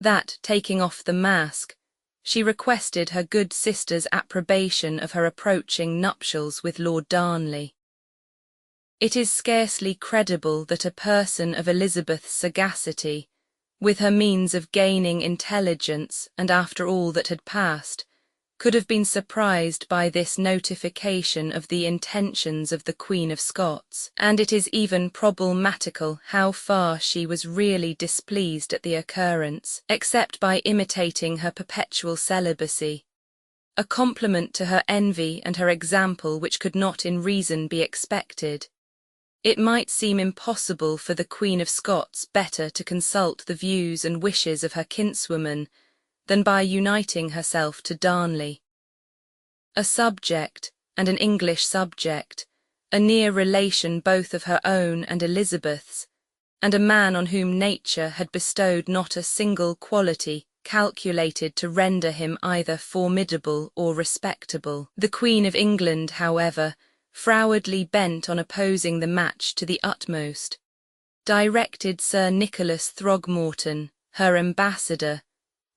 that, taking off the mask, she requested her good sister's approbation of her approaching nuptials with Lord Darnley. It is scarcely credible that a person of Elizabeth's sagacity, with her means of gaining intelligence and after all that had passed, could have been surprised by this notification of the intentions of the Queen of Scots, and it is even problematical how far she was really displeased at the occurrence, except by imitating her perpetual celibacy, a compliment to her envy and her example which could not in reason be expected. It might seem impossible for the Queen of Scots better to consult the views and wishes of her kinswoman than by uniting herself to Darnley. A subject, and an English subject, a near relation both of her own and Elizabeth's, and a man on whom nature had bestowed not a single quality calculated to render him either formidable or respectable. The Queen of England, however, frowardly bent on opposing the match to the utmost, directed Sir Nicholas Throgmorton, her ambassador,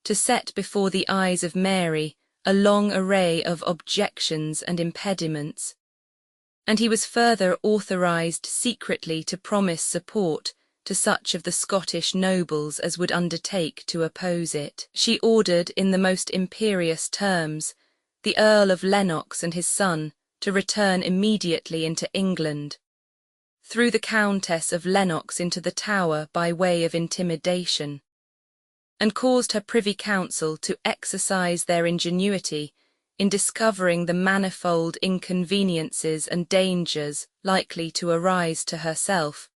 to set before the eyes of Mary a long array of objections and impediments, and he was further authorized secretly to promise support to such of the Scottish nobles as would undertake to oppose it. She ordered in the most imperious terms the Earl of Lennox and his son to return immediately into England, threw the Countess of Lennox into the Tower by way of intimidation, and caused her Privy Council to exercise their ingenuity in discovering the manifold inconveniences and dangers likely to arise to herself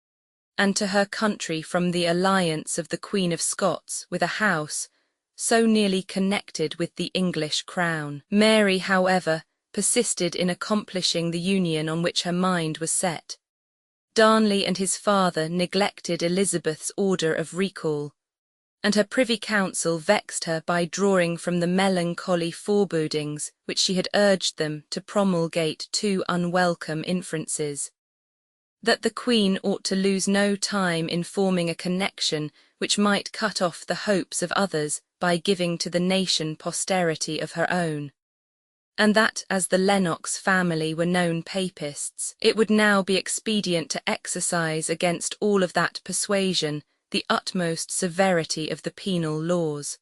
and to her country from the alliance of the Queen of Scots with a house so nearly connected with the English crown. Mary, however, persisted in accomplishing the union on which her mind was set. Darnley and his father neglected Elizabeth's order of recall, and her Privy Council vexed her by drawing from the melancholy forebodings which she had urged them to promulgate two unwelcome inferences: that the Queen ought to lose no time in forming a connection which might cut off the hopes of others by giving to the nation posterity of her own, and that as the Lennox family were known papists, it would now be expedient to exercise against all of that persuasion the utmost severity of the penal laws.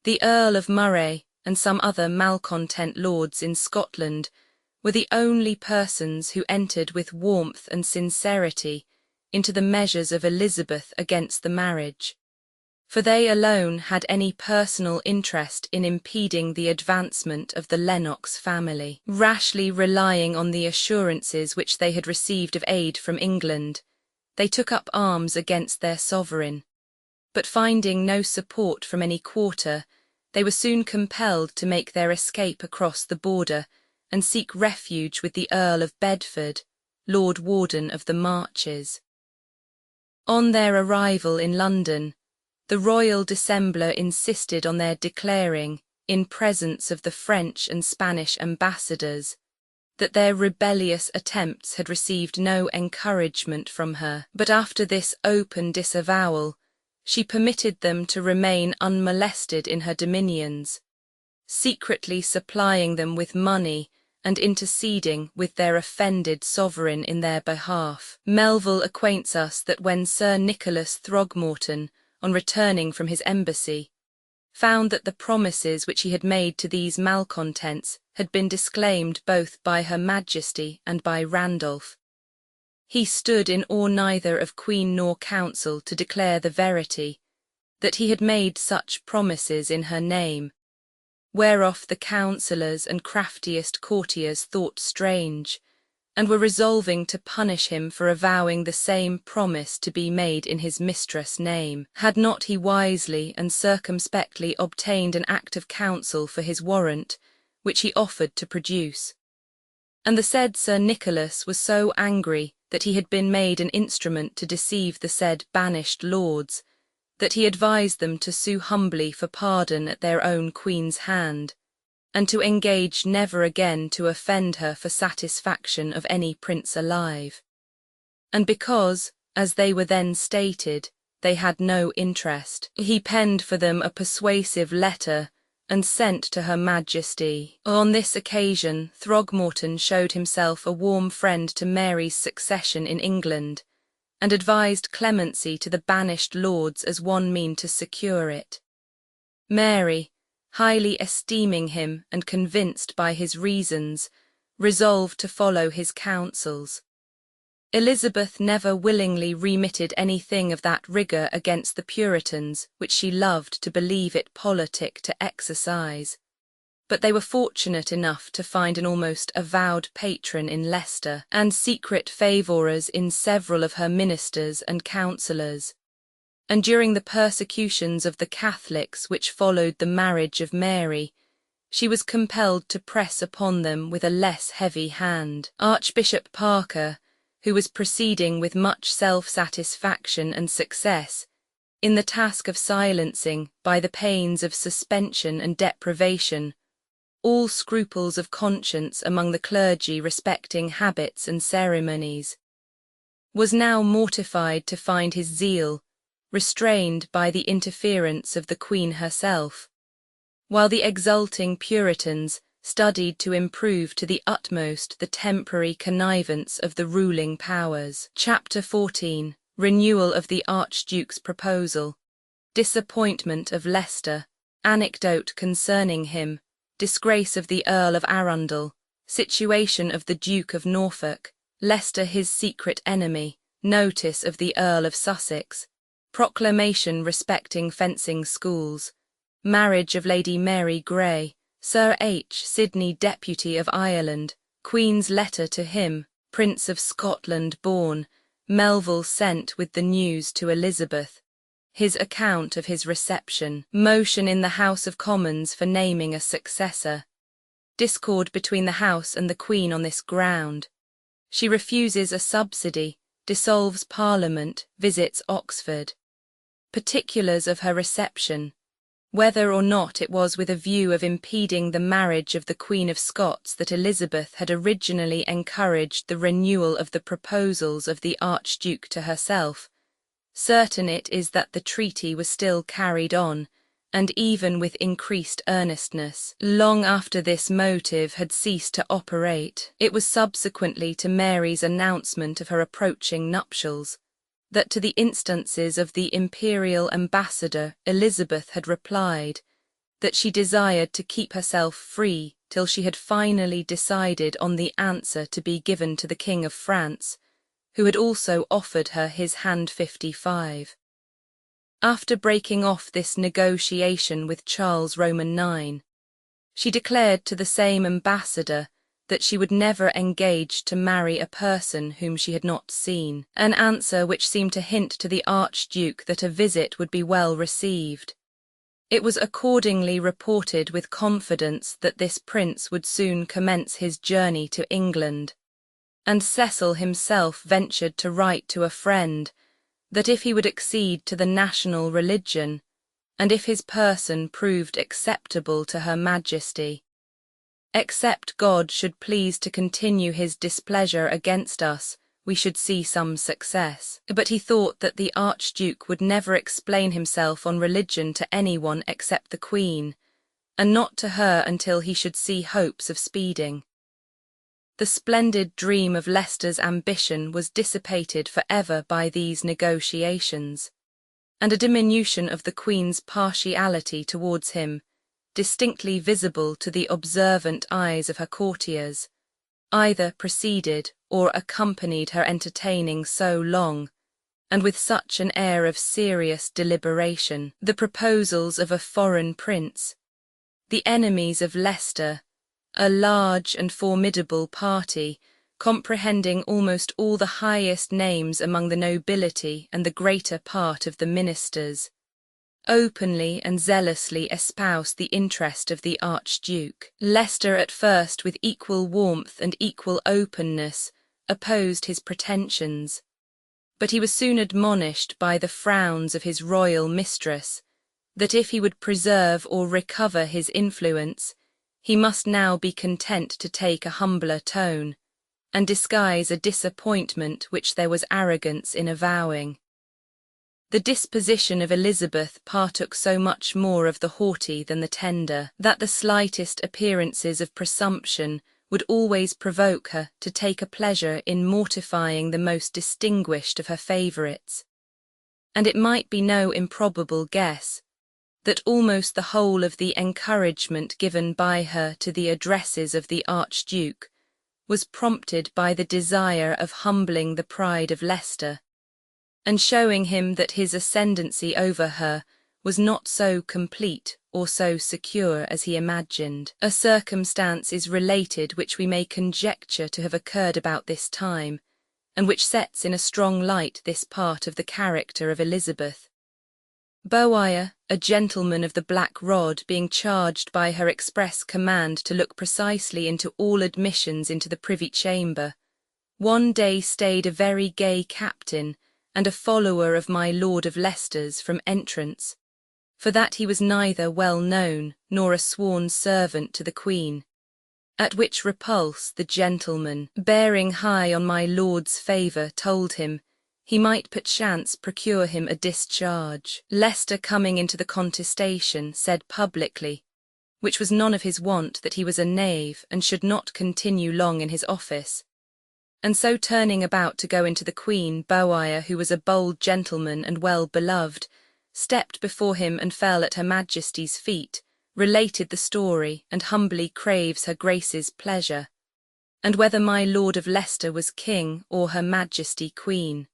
The Earl of Moray and some other malcontent lords in Scotland were the only persons who entered with warmth and sincerity into the measures of Elizabeth against the marriage, for they alone had any personal interest in impeding the advancement of the Lennox family. Rashly relying on the assurances which they had received of aid from England, they took up arms against their sovereign, but finding no support from any quarter, they were soon compelled to make their escape across the border and seek refuge with the Earl of Bedford, Lord Warden of the Marches. On their arrival in London, the royal dissembler insisted on their declaring, in presence of the French and Spanish ambassadors, that their rebellious attempts had received no encouragement from her, but after this open disavowal, she permitted them to remain unmolested in her dominions, secretly supplying them with money and interceding with their offended sovereign in their behalf. Melville acquaints us that when Sir Nicholas Throgmorton, on returning from his embassy, found that the promises which he had made to these malcontents had been disclaimed both by Her Majesty and by Randolph, he stood in awe neither of Queen nor Council to declare the verity, that he had made such promises in her name, whereof the counsellors and craftiest courtiers thought strange, and were resolving to punish him for avowing the same promise to be made in his mistress' name, had not he wisely and circumspectly obtained an act of council for his warrant, which he offered to produce. And the said Sir Nicholas was so angry that he had been made an instrument to deceive the said banished lords, that he advised them to sue humbly for pardon at their own Queen's hand, and to engage never again to offend her for satisfaction of any prince alive. And because, as they were then stated, they had no interest. He penned for them a persuasive letter and sent to Her Majesty. On this occasion, Throgmorton showed himself a warm friend to Mary's succession in England, and advised clemency to the banished lords as one mean to secure it. Mary, highly esteeming him and convinced by his reasons, resolved to follow his counsels. Elizabeth never willingly remitted anything of that rigour against the Puritans which she loved to believe it politic to exercise, but they were fortunate enough to find an almost avowed patron in Leicester, and secret favourers in several of her ministers and counsellors, and during the persecutions of the Catholics which followed the marriage of Mary, she was compelled to press upon them with a less heavy hand. Archbishop Parker, who was proceeding with much self-satisfaction and success in the task of silencing, by the pains of suspension and deprivation, all scruples of conscience among the clergy respecting habits and ceremonies, was now mortified to find his zeal restrained by the interference of the Queen herself, while the exulting Puritans studied to improve to the utmost the temporary connivance of the ruling powers. Chapter 14. Renewal of the Archduke's proposal. Disappointment of Leicester. Anecdote concerning him. Disgrace of the Earl of Arundel. Situation of the Duke of Norfolk. Leicester his secret enemy. Notice of the Earl of Sussex. Proclamation respecting fencing schools. Marriage of Lady Mary Grey. Sir H. Sidney, Deputy of Ireland, Queen's letter to him, Prince of Scotland born, Melville sent with the news to Elizabeth, his account of his reception, motion in the House of Commons for naming a successor, discord between the House and the Queen on this ground, she refuses a subsidy, dissolves Parliament, visits Oxford, particulars of her reception, whether or not it was with a view of impeding the marriage of the Queen of Scots that Elizabeth had originally encouraged the renewal of the proposals of the Archduke to herself. Certain it is that the treaty was still carried on, and even with increased earnestness. Long after this motive had ceased to operate, it was subsequently to Mary's announcement of her approaching nuptials, that to the instances of the imperial ambassador Elizabeth had replied that she desired to keep herself free till she had finally decided on the answer to be given to the King of France, who had also offered her his hand 55. After breaking off this negotiation with Charles Roman IX, she declared to the same ambassador that she would never engage to marry a person whom she had not seen, an answer which seemed to hint to the Archduke that a visit would be well received. It was accordingly reported with confidence that this prince would soon commence his journey to England, and Cecil himself ventured to write to a friend that if he would accede to the national religion, and if his person proved acceptable to Her Majesty, except God should please to continue his displeasure against us, we should see some success. But he thought that the Archduke would never explain himself on religion to anyone except the Queen, and not to her until he should see hopes of speeding. The splendid dream of Leicester's ambition was dissipated for ever by these negotiations, and a diminution of the Queen's partiality towards him, distinctly visible to the observant eyes of her courtiers, either preceded or accompanied her entertaining so long, and with such an air of serious deliberation, the proposals of a foreign prince, the enemies of Leicester, a large and formidable party, comprehending almost all the highest names among the nobility and the greater part of the ministers, openly and zealously espoused the interest of the Archduke. Leicester at first with equal warmth and equal openness opposed his pretensions, but he was soon admonished by the frowns of his royal mistress that if he would preserve or recover his influence, he must now be content to take a humbler tone, and disguise a disappointment which there was arrogance in avowing. The disposition of Elizabeth partook so much more of the haughty than the tender, that the slightest appearances of presumption would always provoke her to take a pleasure in mortifying the most distinguished of her favourites. And it might be no improbable guess that almost the whole of the encouragement given by her to the addresses of the Archduke was prompted by the desire of humbling the pride of Leicester, and showing him that his ascendancy over her was not so complete or so secure as he imagined. A circumstance is related which we may conjecture to have occurred about this time, and which sets in a strong light this part of the character of Elizabeth. Bohun, a gentleman of the Black Rod, being charged by her express command to look precisely into all admissions into the privy chamber, one day stayed a very gay captain and a follower of my Lord of Leicester's from entrance, for that he was neither well known nor a sworn servant to the Queen. At which repulse the gentleman, bearing high on my lord's favour, told him he might perchance procure him a discharge. Leicester, coming into the contestation, said publicly, which was none of his wont, that he was a knave and should not continue long in his office. And so turning about to go into the Queen, Bohun, who was a bold gentleman and well beloved, stepped before him and fell at her Majesty's feet, related the story, and humbly craves her Grace's pleasure, and whether my Lord of Leicester was king or her Majesty Queen.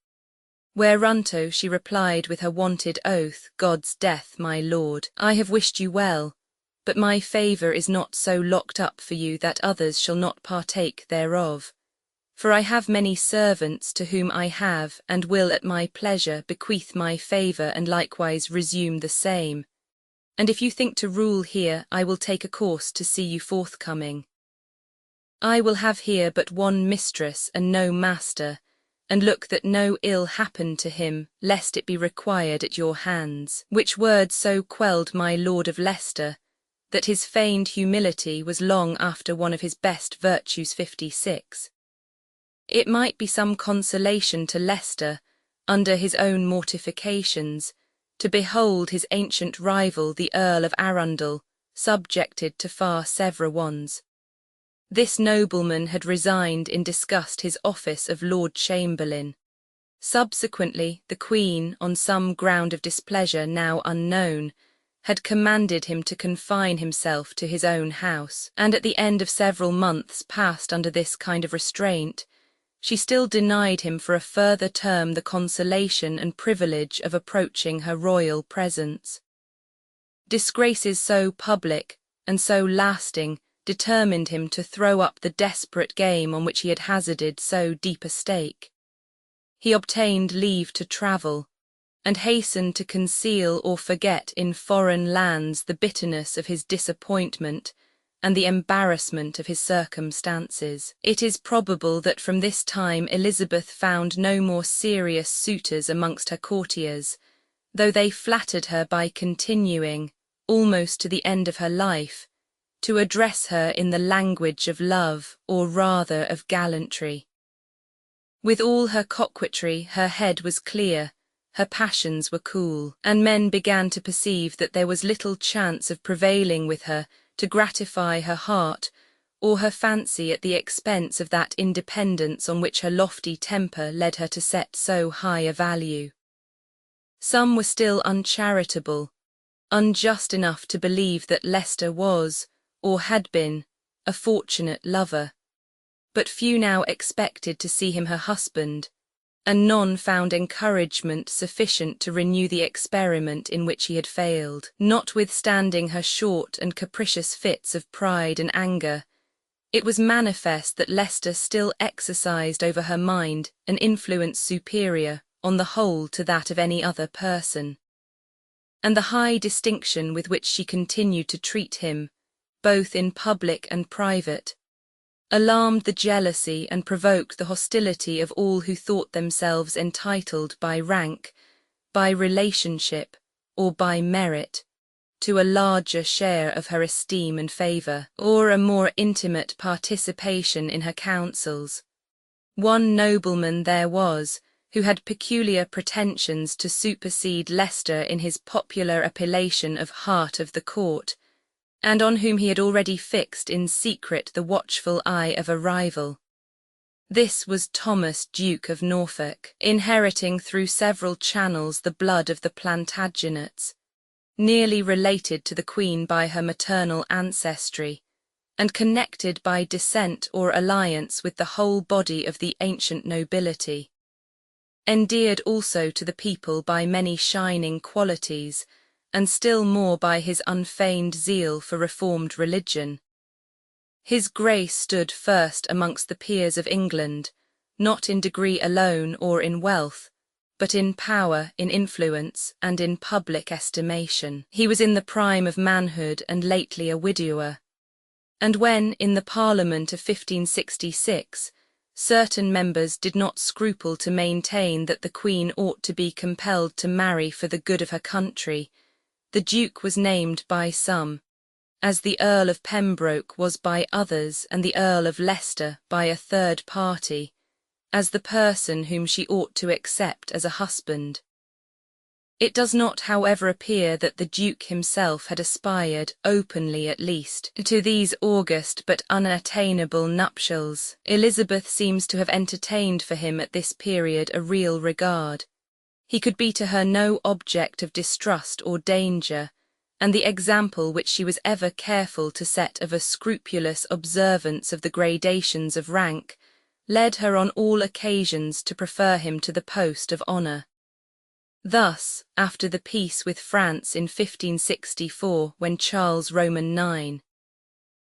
Whereunto she replied with her wonted oath, God's death, my lord, I have wished you well, but my favour is not so locked up for you that others shall not partake thereof. For I have many servants to whom I have and will at my pleasure bequeath my favour and likewise resume the same. And if you think to rule here, I will take a course to see you forthcoming. I will have here but one mistress and no master, and look that no ill happen to him, lest it be required at your hands. Which words so quelled my Lord of Leicester, that his feigned humility was long after one of his best virtues 56. It might be some consolation to Leicester, under his own mortifications, to behold his ancient rival the Earl of Arundel subjected to far severer ones. This nobleman had resigned in disgust his office of Lord Chamberlain. Subsequently, the Queen, on some ground of displeasure now unknown, had commanded him to confine himself to his own house, and at the end of several months passed under this kind of restraint, she still denied him for a further term the consolation and privilege of approaching her royal presence. Disgraces so public and so lasting determined him to throw up the desperate game on which he had hazarded so deep a stake. He obtained leave to travel, and hastened to conceal or forget in foreign lands the bitterness of his disappointment and the embarrassment of his circumstances. It is probable that from this time Elizabeth found no more serious suitors amongst her courtiers, though they flattered her by continuing, almost to the end of her life, to address her in the language of love, or rather of gallantry. With all her coquetry, her head was clear, her passions were cool, and men began to perceive that there was little chance of prevailing with her to gratify her heart or her fancy at the expense of that independence on which her lofty temper led her to set so high a value. Some were still uncharitable, unjust enough to believe that Leicester was, or had been, a fortunate lover, but few now expected to see him her husband, and none found encouragement sufficient to renew the experiment in which he had failed. Notwithstanding her short and capricious fits of pride and anger, it was manifest that Leicester still exercised over her mind an influence superior, on the whole, to that of any other person. And the high distinction with which she continued to treat him, both in public and private, alarmed the jealousy and provoked the hostility of all who thought themselves entitled by rank, by relationship, or by merit, to a larger share of her esteem and favour, or a more intimate participation in her counsels. One nobleman there was, who had peculiar pretensions to supersede Leicester in his popular appellation of Heart of the Court, and on whom he had already fixed in secret the watchful eye of a rival. This was Thomas, Duke of Norfolk, inheriting through several channels the blood of the Plantagenets, nearly related to the Queen by her maternal ancestry, and connected by descent or alliance with the whole body of the ancient nobility. Endeared also to the people by many shining qualities, and still more by his unfeigned zeal for reformed religion. His grace stood first amongst the peers of England, not in degree alone or in wealth, but in power, in influence, and in public estimation. He was in the prime of manhood and lately a widower. And when, in the Parliament of 1566, certain members did not scruple to maintain that the Queen ought to be compelled to marry for the good of her country, the Duke was named by some, as the Earl of Pembroke was by others and the Earl of Leicester by a third party, as the person whom she ought to accept as a husband. It does not, however, appear that the Duke himself had aspired, openly at least, to these august but unattainable nuptials. Elizabeth seems to have entertained for him at this period a real regard. He could be to her no object of distrust or danger, and the example which she was ever careful to set of a scrupulous observance of the gradations of rank led her on all occasions to prefer him to the post of honour. Thus, after the peace with France in 1564, when Charles Roman IX,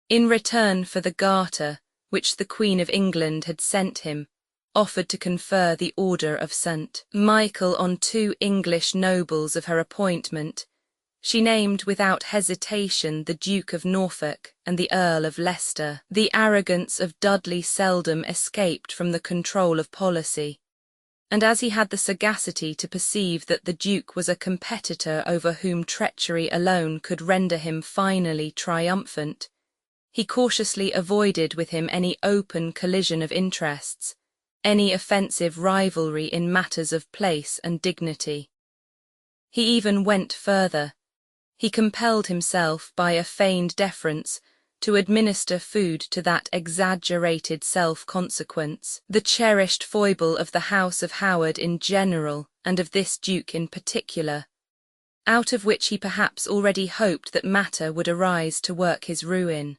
in return for the Garter, which the Queen of England had sent him, offered to confer the Order of St. Michael on 2 English nobles of her appointment, she named without hesitation the Duke of Norfolk and the Earl of Leicester. The arrogance of Dudley seldom escaped from the control of policy, and as he had the sagacity to perceive that the Duke was a competitor over whom treachery alone could render him finally triumphant, he cautiously avoided with him any open collision of interests, any offensive rivalry in matters of place and dignity. He even went further. He compelled himself, by a feigned deference, to administer food to that exaggerated self-consequence, the cherished foible of the House of Howard in general, and of this Duke in particular, out of which he perhaps already hoped that matter would arise to work his ruin.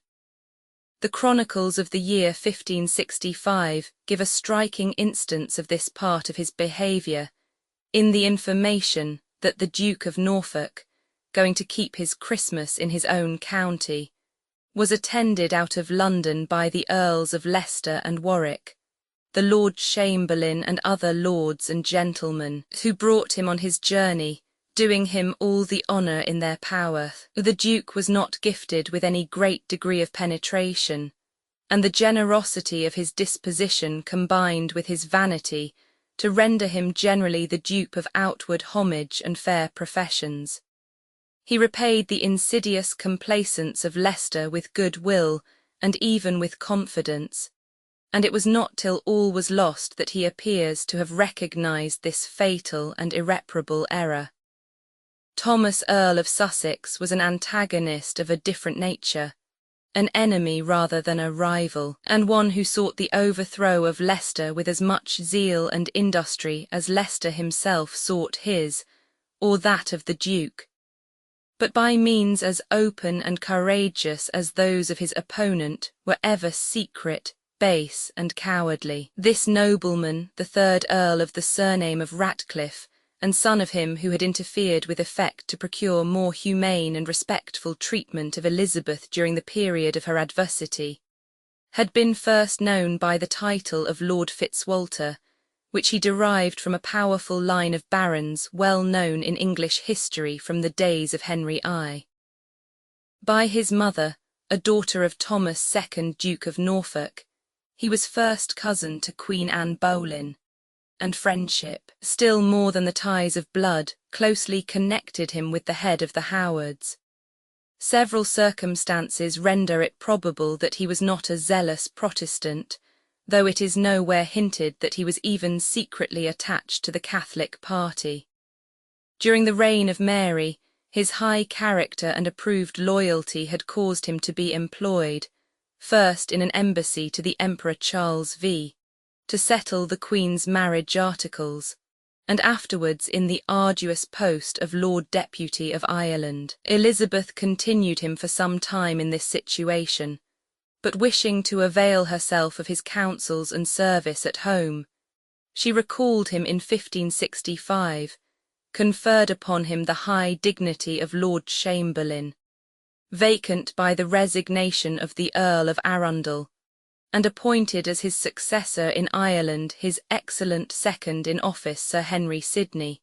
The chronicles of the year 1565 give a striking instance of this part of his behaviour, in the information that the Duke of Norfolk, going to keep his Christmas in his own county, was attended out of London by the Earls of Leicester and Warwick, the Lord Chamberlain and other lords and gentlemen, who brought him on his journey, doing him all the honour in their power. The Duke was not gifted with any great degree of penetration, and the generosity of his disposition combined with his vanity to render him generally the dupe of outward homage and fair professions. He repaid the insidious complaisance of Leicester with good will and even with confidence, and it was not till all was lost that he appears to have recognised this fatal and irreparable error. Thomas, Earl of Sussex, was an antagonist of a different nature, an enemy rather than a rival, and one who sought the overthrow of Leicester with as much zeal and industry as Leicester himself sought his, or that of the Duke, but by means as open and courageous as those of his opponent were ever secret, base, and cowardly. This nobleman, the 3rd Earl of the surname of Ratcliffe, and son of him who had interfered with effect to procure more humane and respectful treatment of Elizabeth during the period of her adversity, had been first known by the title of Lord Fitzwalter, which he derived from a powerful line of barons well known in English history from the days of Henry I. By his mother, a daughter of Thomas II, Duke of Norfolk, he was first cousin to Queen Anne Boleyn, and friendship, still more than the ties of blood, closely connected him with the head of the Howards. Several circumstances render it probable that he was not a zealous Protestant, though it is nowhere hinted that he was even secretly attached to the Catholic party. During the reign of Mary, his high character and approved loyalty had caused him to be employed, first in an embassy to the Emperor Charles V, to settle the Queen's marriage articles, and afterwards in the arduous post of Lord Deputy of Ireland. Elizabeth continued him for some time in this situation, but wishing to avail herself of his counsels and service at home, she recalled him in 1565, conferred upon him the high dignity of Lord Chamberlain, vacant by the resignation of the Earl of Arundel, and appointed as his successor in Ireland his excellent second in office Sir Henry Sidney,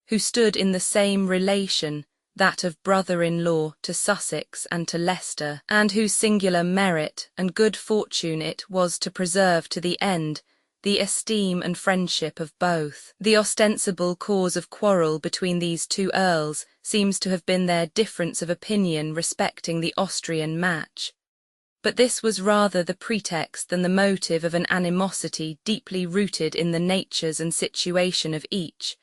who stood in the same relation, that of brother-in-law to Sussex and to Leicester, and whose singular merit and good fortune it was to preserve to the end the esteem and friendship of both. The ostensible cause of quarrel between these two earls seems to have been their difference of opinion respecting the Austrian match, but this was rather the pretext than the motive of an animosity deeply rooted in the natures and situation of each,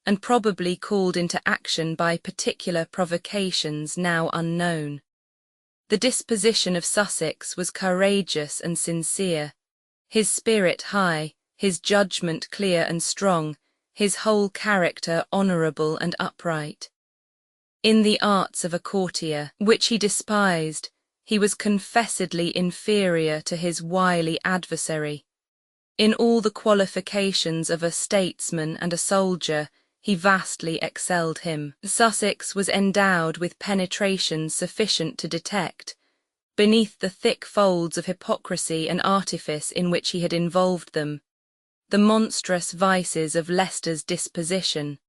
and probably called into action by particular provocations now unknown. The disposition of Sussex was courageous and sincere, his spirit high, his judgment clear and strong, his whole character honourable and upright. In the arts of a courtier, which he despised, he was confessedly inferior to his wily adversary. In all the qualifications of a statesman and a soldier, he vastly excelled him. Sussex was endowed with penetration sufficient to detect, beneath the thick folds of hypocrisy and artifice in which he had involved them, the monstrous vices of Leicester's disposition,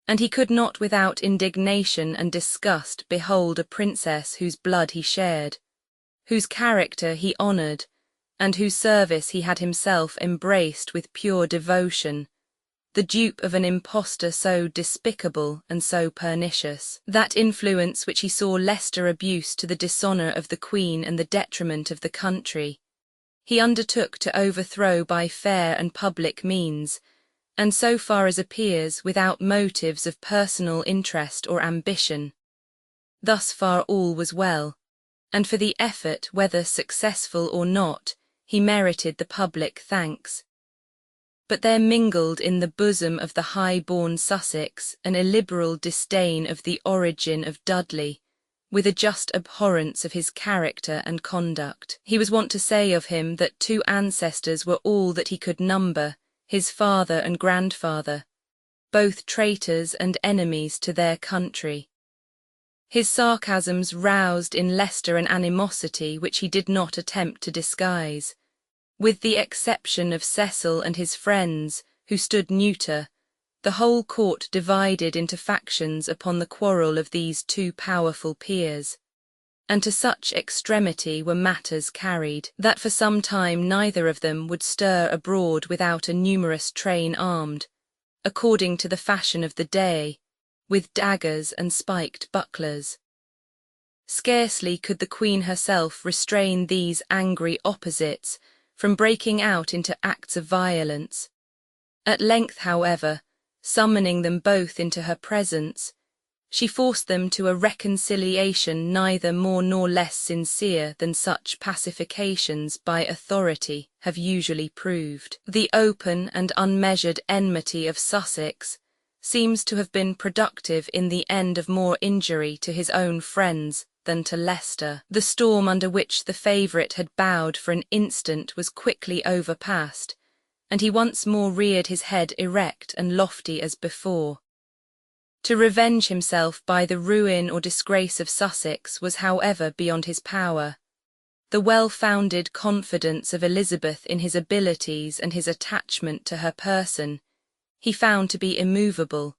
and he could not without indignation and disgust behold a princess whose blood he shared, whose character he honoured, and whose service he had himself embraced with pure devotion, the dupe of an impostor so despicable and so pernicious. That influence which he saw Leicester abuse to the dishonour of the Queen and the detriment of the country, he undertook to overthrow by fair and public means, and so far as appears without motives of personal interest or ambition. Thus far all was well, and for the effort, whether successful or not, he merited the public thanks. But there mingled in the bosom of the high-born Sussex an illiberal disdain of the origin of Dudley, with a just abhorrence of his character and conduct. He was wont to say of him that 2 ancestors were all that he could number, his father and grandfather, both traitors and enemies to their country. His sarcasms roused in Leicester an animosity which he did not attempt to disguise. With the exception of Cecil and his friends, who stood neuter, the whole court divided into factions upon the quarrel of these 2 powerful peers, and to such extremity were matters carried, that for some time neither of them would stir abroad without a numerous train armed, according to the fashion of the day, with daggers and spiked bucklers. Scarcely could the Queen herself restrain these angry opposites from breaking out into acts of violence. At length, however, summoning them both into her presence, she forced them to a reconciliation neither more nor less sincere than such pacifications by authority have usually proved. The open and unmeasured enmity of Sussex seems to have been productive in the end of more injury to his own friends than to Leicester. The storm under which the favourite had bowed for an instant was quickly overpast, and he once more reared his head erect and lofty as before. To revenge himself by the ruin or disgrace of Sussex was however beyond his power. The well-founded confidence of Elizabeth in his abilities and his attachment to her person he found to be immovable,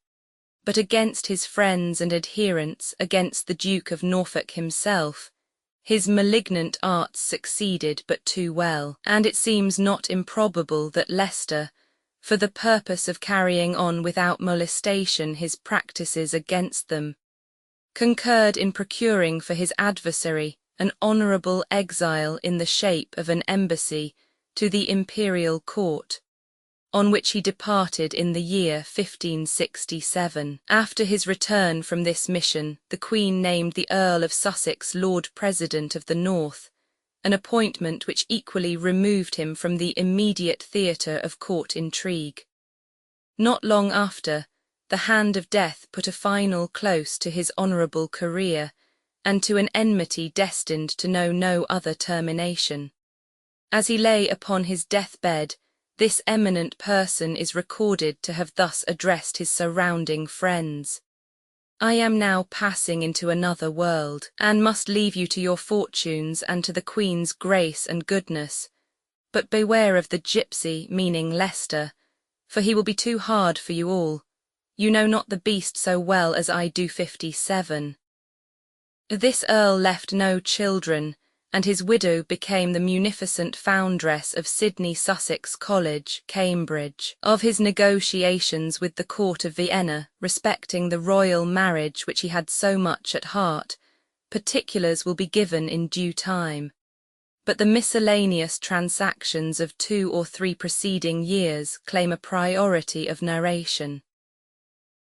but against his friends and adherents, against the Duke of Norfolk himself, his malignant arts succeeded but too well, and it seems not improbable that Leicester, for the purpose of carrying on without molestation his practices against them, concurred in procuring for his adversary an honourable exile in the shape of an embassy to the imperial court, on which he departed in the year 1567. After his return from this mission, the Queen named the Earl of Sussex Lord President of the North, an appointment which equally removed him from the immediate theatre of court intrigue. Not long after, the hand of death put a final close to his honourable career, and to an enmity destined to know no other termination. As he lay upon his deathbed, this eminent person is recorded to have thus addressed his surrounding friends: "I am now passing into another world, and must leave you to your fortunes and to the Queen's grace and goodness. But beware of the gipsy," meaning Leicester, "for he will be too hard for you all. You know not the beast so well as I do 57. This earl left no children, and his widow became the munificent foundress of Sidney Sussex College, Cambridge. Of his negotiations with the court of Vienna respecting the royal marriage which he had so much at heart, particulars will be given in due time. But the miscellaneous transactions of 2 or 3 preceding years claim a priority of narration.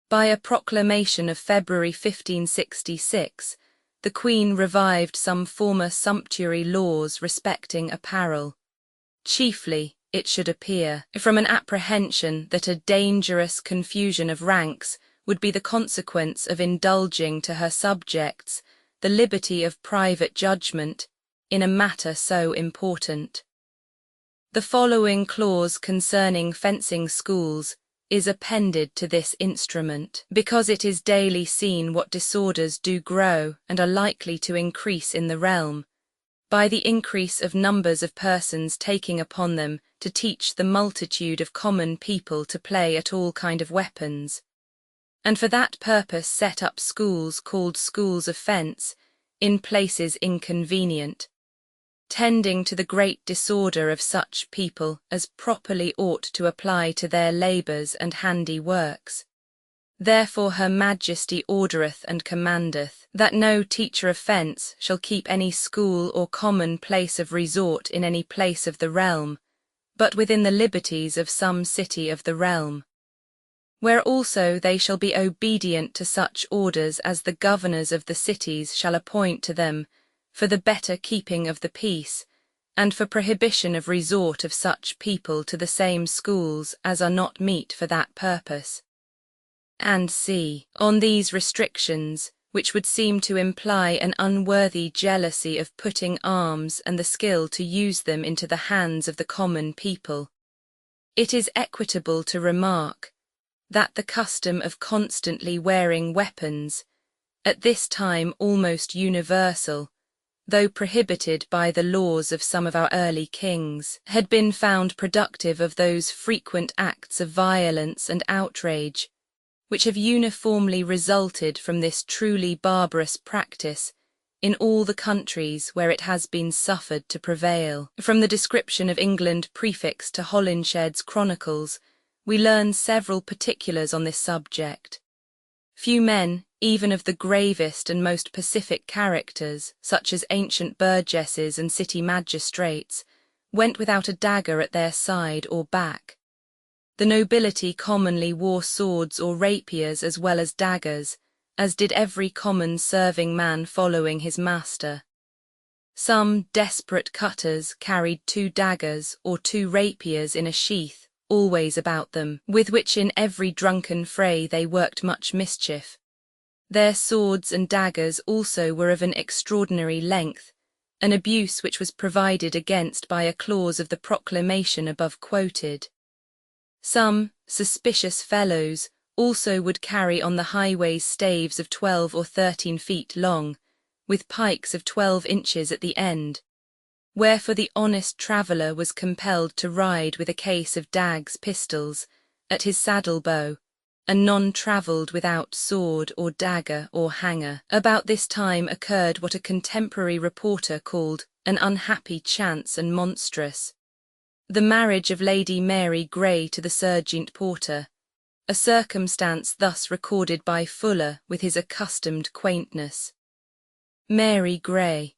By a proclamation of February 1566, the Queen revived some former sumptuary laws respecting apparel, chiefly, it should appear, from an apprehension that a dangerous confusion of ranks would be the consequence of indulging to her subjects the liberty of private judgment in a matter so important. The following clause concerning fencing schools is appended to this instrument, because it is daily seen what disorders do grow and are likely to increase in the realm, by the increase of numbers of persons taking upon them to teach the multitude of common people to play at all kind of weapons, and for that purpose set up schools called schools of fence, in places inconvenient, tending to the great disorder of such people as properly ought to apply to their labours and handy works. Therefore her Majesty ordereth and commandeth, that no teacher of fence shall keep any school or common place of resort in any place of the realm, but within the liberties of some city of the realm. Where also they shall be obedient to such orders as the governors of the cities shall appoint to them, for the better keeping of the peace, and for prohibition of resort of such people to the same schools as are not meet for that purpose. And c. On these restrictions, which would seem to imply an unworthy jealousy of putting arms and the skill to use them into the hands of the common people, it is equitable to remark that the custom of constantly wearing weapons, at this time almost universal, though prohibited by the laws of some of our early kings, had been found productive of those frequent acts of violence and outrage, which have uniformly resulted from this truly barbarous practice in all the countries where it has been suffered to prevail. From the description of England prefixed to Holinshed's Chronicles, we learn several particulars on this subject. Few men, even of the gravest and most pacific characters, such as ancient burgesses and city magistrates, went without a dagger at their side or back. The nobility commonly wore swords or rapiers as well as daggers, as did every common serving man following his master. Some desperate cutters carried 2 daggers or 2 rapiers in a sheath, always about them, with which in every drunken fray they worked much mischief. Their swords and daggers also were of an extraordinary length, an abuse which was provided against by a clause of the proclamation above quoted. Some suspicious fellows also would carry on the highways staves of 12 or 13 feet long, with pikes of 12 inches at the end, wherefore the honest traveller was compelled to ride with a case of dags pistols at his saddle-bow, and none travelled without sword or dagger or hanger. About this time occurred what a contemporary reporter called an unhappy chance and monstrous: the marriage of Lady Mary Grey to the Sergeant Porter, a circumstance thus recorded by Fuller with his accustomed quaintness. Mary Grey,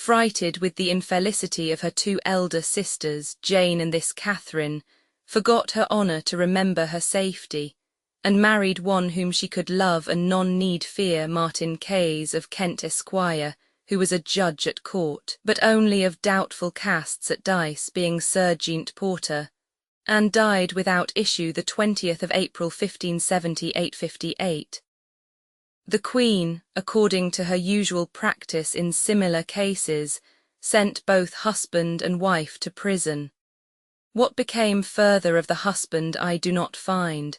frighted with the infelicity of her two elder sisters, Jane and this Catherine, forgot her honour to remember her safety, and married one whom she could love and none need fear, Martin Kays of Kent Esquire, who was a judge at court, but only of doubtful casts at dice, being Sir Gient Porter, and died without issue the 20th of April 1578. The Queen, according to her usual practice in similar cases, sent both husband and wife to prison. What became further of the husband I do not find,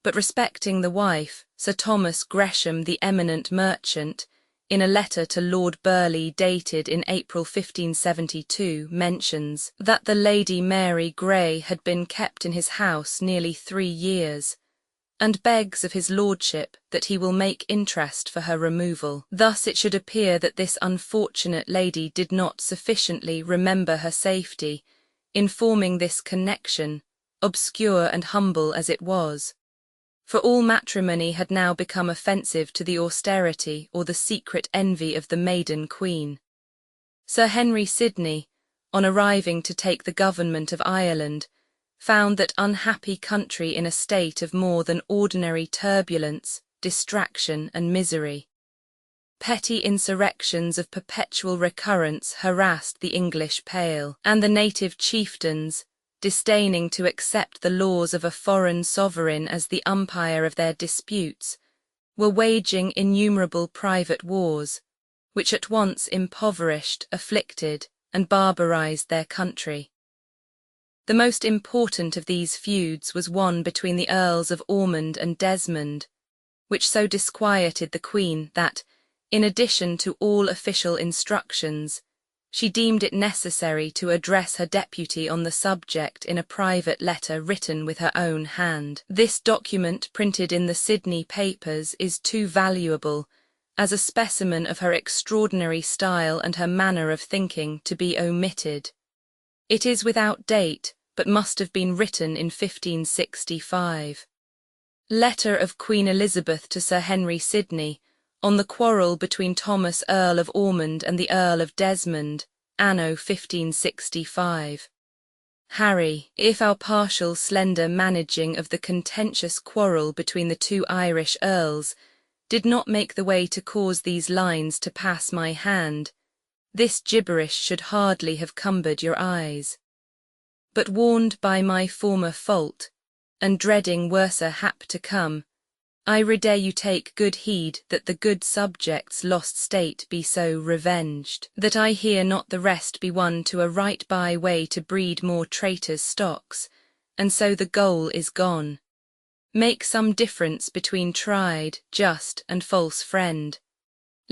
but respecting the wife, Sir Thomas Gresham, the eminent merchant, in a letter to Lord Burleigh dated in April 1572, mentions that the Lady Mary Grey had been kept in his house nearly 3 years, and begs of his lordship that he will make interest for her removal. Thus it should appear that this unfortunate lady did not sufficiently remember her safety in forming this connection, obscure and humble as it was. For all matrimony had now become offensive to the austerity or the secret envy of the maiden queen. Sir Henry Sidney, on arriving to take the government of Ireland, found that unhappy country in a state of more than ordinary turbulence, distraction, and misery. Petty insurrections of perpetual recurrence harassed the English Pale, and the native chieftains, disdaining to accept the laws of a foreign sovereign as the umpire of their disputes, were waging innumerable private wars, which at once impoverished, afflicted, and barbarized their country. The most important of these feuds was one between the Earls of Ormond and Desmond, which so disquieted the Queen that, in addition to all official instructions, she deemed it necessary to address her deputy on the subject in a private letter written with her own hand. This document, printed in the Sydney papers, is too valuable as a specimen of her extraordinary style and her manner of thinking to be omitted. It is without date, but must have been written in 1565. Letter of Queen Elizabeth to Sir Henry Sidney, on the quarrel between Thomas Earl of Ormond and the Earl of Desmond, anno 1565. Harry, if our partial slender managing of the contentious quarrel between the two Irish earls did not make the way to cause these lines to pass my hand, this gibberish should hardly have cumbered your eyes. But warned by my former fault, and dreading worser hap to come, I redare you take good heed that the good subject's lost state be so revenged, that I hear not the rest be won to a right by way to breed more traitors' stocks, and so the goal is gone. Make some difference between tried, just, and false friend.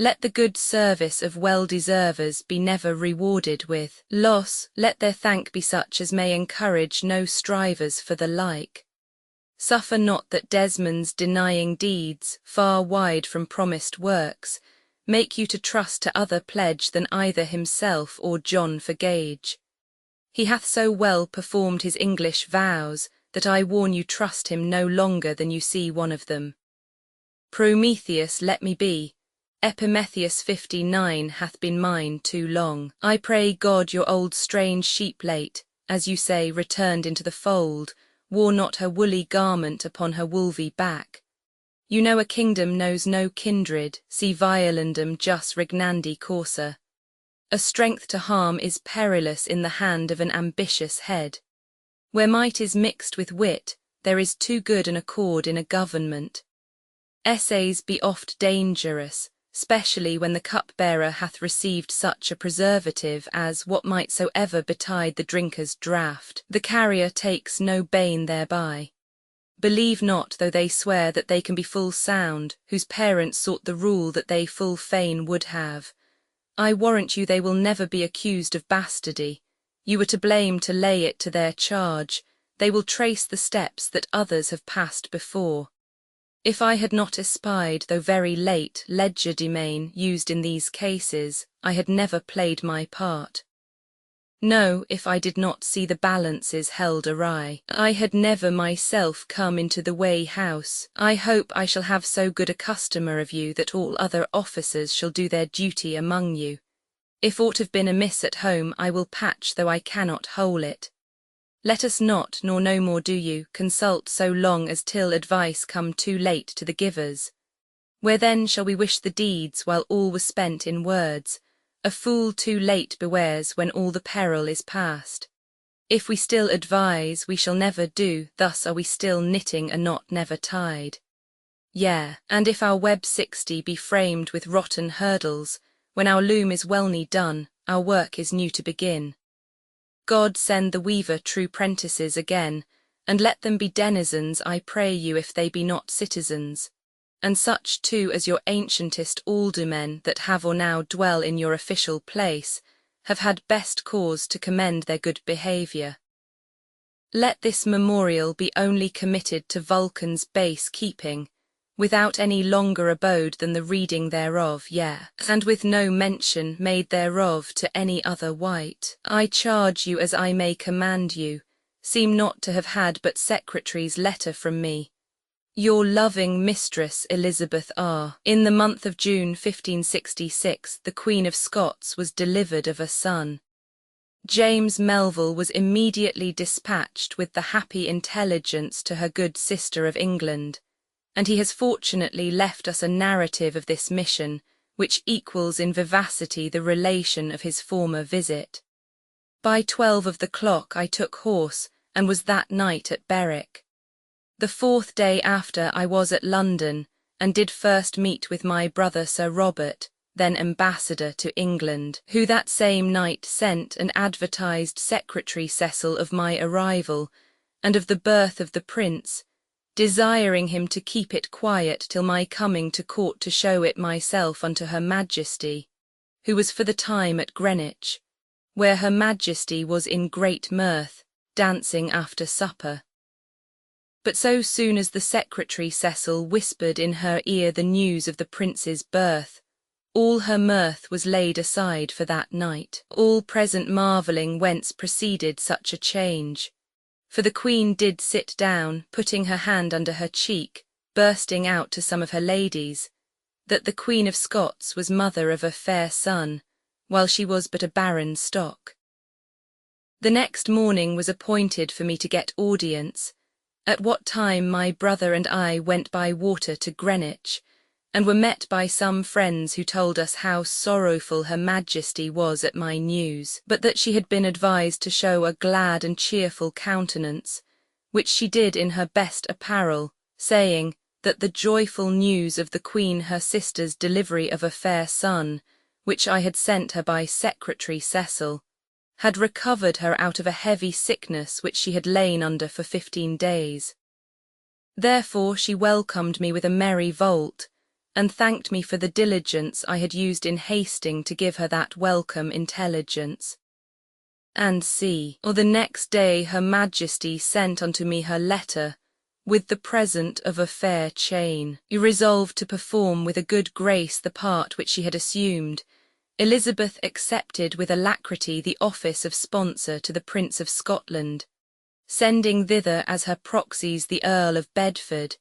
Let the good service of well-deservers be never rewarded with loss, let their thank be such as may encourage no strivers for the like. Suffer not that Desmond's denying deeds, far wide from promised works, make you to trust to other pledge than either himself or John for gage. He hath so well performed his English vows, that I warn you trust him no longer than you see one of them. Prometheus let me be. Epimetheus 59 hath been mine too long. I pray God your old strange sheep late, as you say, returned into the fold, wore not her woolly garment upon her wolvy back. You know a kingdom knows no kindred, si violendum jus regnandi corsa. A strength to harm is perilous in the hand of an ambitious head. Where might is mixed with wit, there is too good an accord in a government. Essays be oft dangerous, specially when the cupbearer hath received such a preservative as, what might soever betide the drinker's draught, the carrier takes no bane thereby. Believe not, though they swear that they can be full sound, whose parents sought the rule that they full fain would have. I warrant you they will never be accused of bastardy. You were to blame to lay it to their charge. They will trace the steps that others have passed before. If I had not espied, though very late, legerdemain used in these cases, I had never played my part. No, if I did not see the balances held awry, I had never myself come into the weigh house. I hope I shall have so good a customer of you that all other officers shall do their duty among you. If aught have been amiss at home, I will patch though I cannot whole it. Let us not, nor no more do you, consult so long as till advice come too late to the givers. Where then shall we wish the deeds while all was spent in words? A fool too late bewares when all the peril is past. If we still advise, we shall never do, thus are we still knitting a knot never tied. Yea, and if our web 60 be framed with rotten hurdles, when our loom is well nigh done, our work is new to begin. God send the weaver true prentices again, and let them be denizens, I pray you, if they be not citizens, and such too as your ancientest aldermen that have or now dwell in your official place, have had best cause to commend their good behaviour. Let this memorial be only committed to Vulcan's base keeping, without any longer abode than the reading thereof, yea, and with no mention made thereof to any other wight. I charge you as I may command you, seem not to have had but secretary's letter from me. Your loving mistress Elizabeth R. In the month of June 1566 the Queen of Scots was delivered of a son. James Melville was immediately dispatched with the happy intelligence to her good sister of England, and he has fortunately left us a narrative of this mission, which equals in vivacity the relation of his former visit. By 12 of the clock I took horse, and was that night at Berwick. The 4th day after I was at London, and did first meet with my brother Sir Robert, then ambassador to England, who that same night sent and advertised Secretary Cecil of my arrival, and of the birth of the Prince, desiring him to keep it quiet till my coming to court to show it myself unto her Majesty, who was for the time at Greenwich, where her Majesty was in great mirth, dancing after supper. But so soon as the Secretary Cecil whispered in her ear the news of the Prince's birth, all her mirth was laid aside for that night, all present marvelling whence proceeded such a change. For the Queen did sit down, putting her hand under her cheek, bursting out to some of her ladies, that the Queen of Scots was mother of a fair son, while she was but a barren stock. The next morning was appointed for me to get audience, at what time my brother and I went by water to Greenwich, and were met by some friends who told us how sorrowful her Majesty was at my news, but that she had been advised to show a glad and cheerful countenance, which she did in her best apparel, saying that the joyful news of the Queen her sister's delivery of a fair son, which I had sent her by Secretary Cecil, had recovered her out of a heavy sickness which she had lain under for 15 days. Therefore she welcomed me with a merry volt, and thanked me for the diligence I had used in hasting to give her that welcome intelligence. And see, or the next day her Majesty sent unto me her letter, with the present of a fair chain. Resolved to perform with a good grace the part which she had assumed, Elizabeth accepted with alacrity the office of sponsor to the Prince of Scotland, sending thither as her proxies the Earl of Bedford,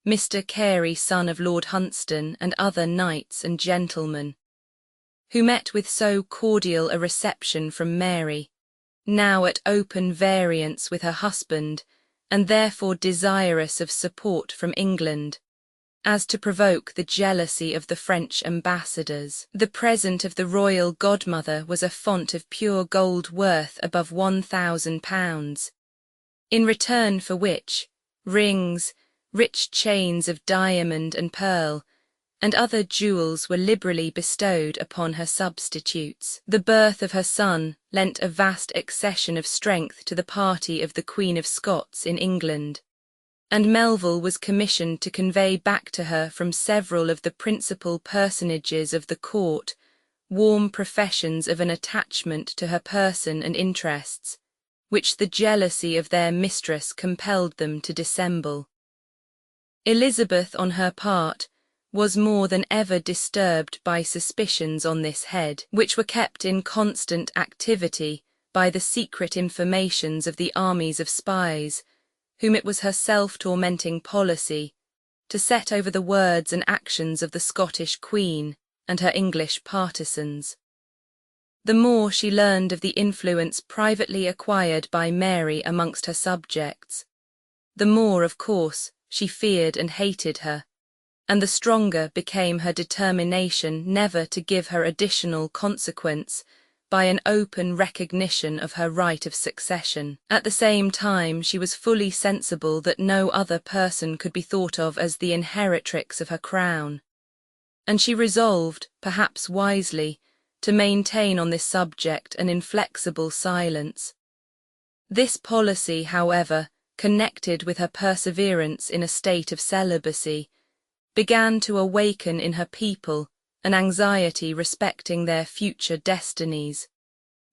Mr. Carey, son of Lord Hunsdon, and other knights and gentlemen, who met with so cordial a reception from Mary, now at open variance with her husband, and therefore desirous of support from England, as to provoke the jealousy of the French ambassadors. The present of the royal godmother was a font of pure gold worth above £1,000, in return for which rings, rich chains of diamond and pearl, and other jewels were liberally bestowed upon her substitutes. The birth of her son lent a vast accession of strength to the party of the Queen of Scots in England, and Melville was commissioned to convey back to her from several of the principal personages of the court warm professions of an attachment to her person and interests, which the jealousy of their mistress compelled them to dissemble. Elizabeth, on her part, was more than ever disturbed by suspicions on this head, which were kept in constant activity by the secret informations of the armies of spies, whom it was her self-tormenting policy to set over the words and actions of the Scottish Queen and her English partisans. The more she learned of the influence privately acquired by Mary amongst her subjects, the more, of course, she feared and hated her, and the stronger became her determination never to give her additional consequence by an open recognition of her right of succession. At the same time, she was fully sensible that no other person could be thought of as the inheritrix of her crown, and she resolved, perhaps wisely, to maintain on this subject an inflexible silence. This policy, however, connected with her perseverance in a state of celibacy, began to awaken in her people an anxiety respecting their future destinies,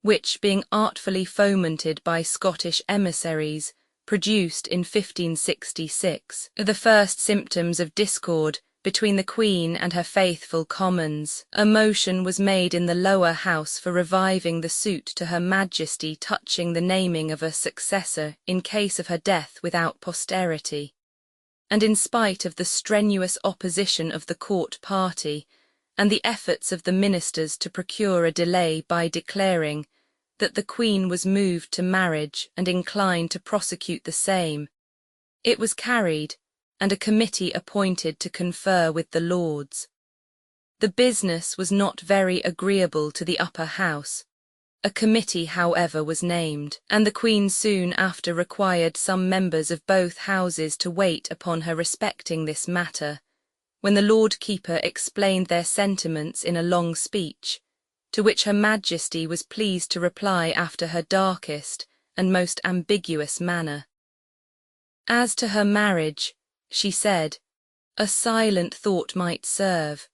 which, being artfully fomented by Scottish emissaries, produced in 1566 the first symptoms of discord between the Queen and her faithful Commons. A motion was made in the Lower House for reviving the suit to Her Majesty touching the naming of a successor in case of her death without posterity, and in spite of the strenuous opposition of the court party, and the efforts of the ministers to procure a delay by declaring that the Queen was moved to marriage and inclined to prosecute the same, it was carried, and a committee appointed to confer with the Lords. The business was not very agreeable to the upper house. A committee, however, was named, and the Queen soon after required some members of both houses to wait upon her respecting this matter, when the Lord Keeper explained their sentiments in a long speech, to which Her Majesty was pleased to reply after her darkest and most ambiguous manner. As to her marriage, she said, a silent thought might serve.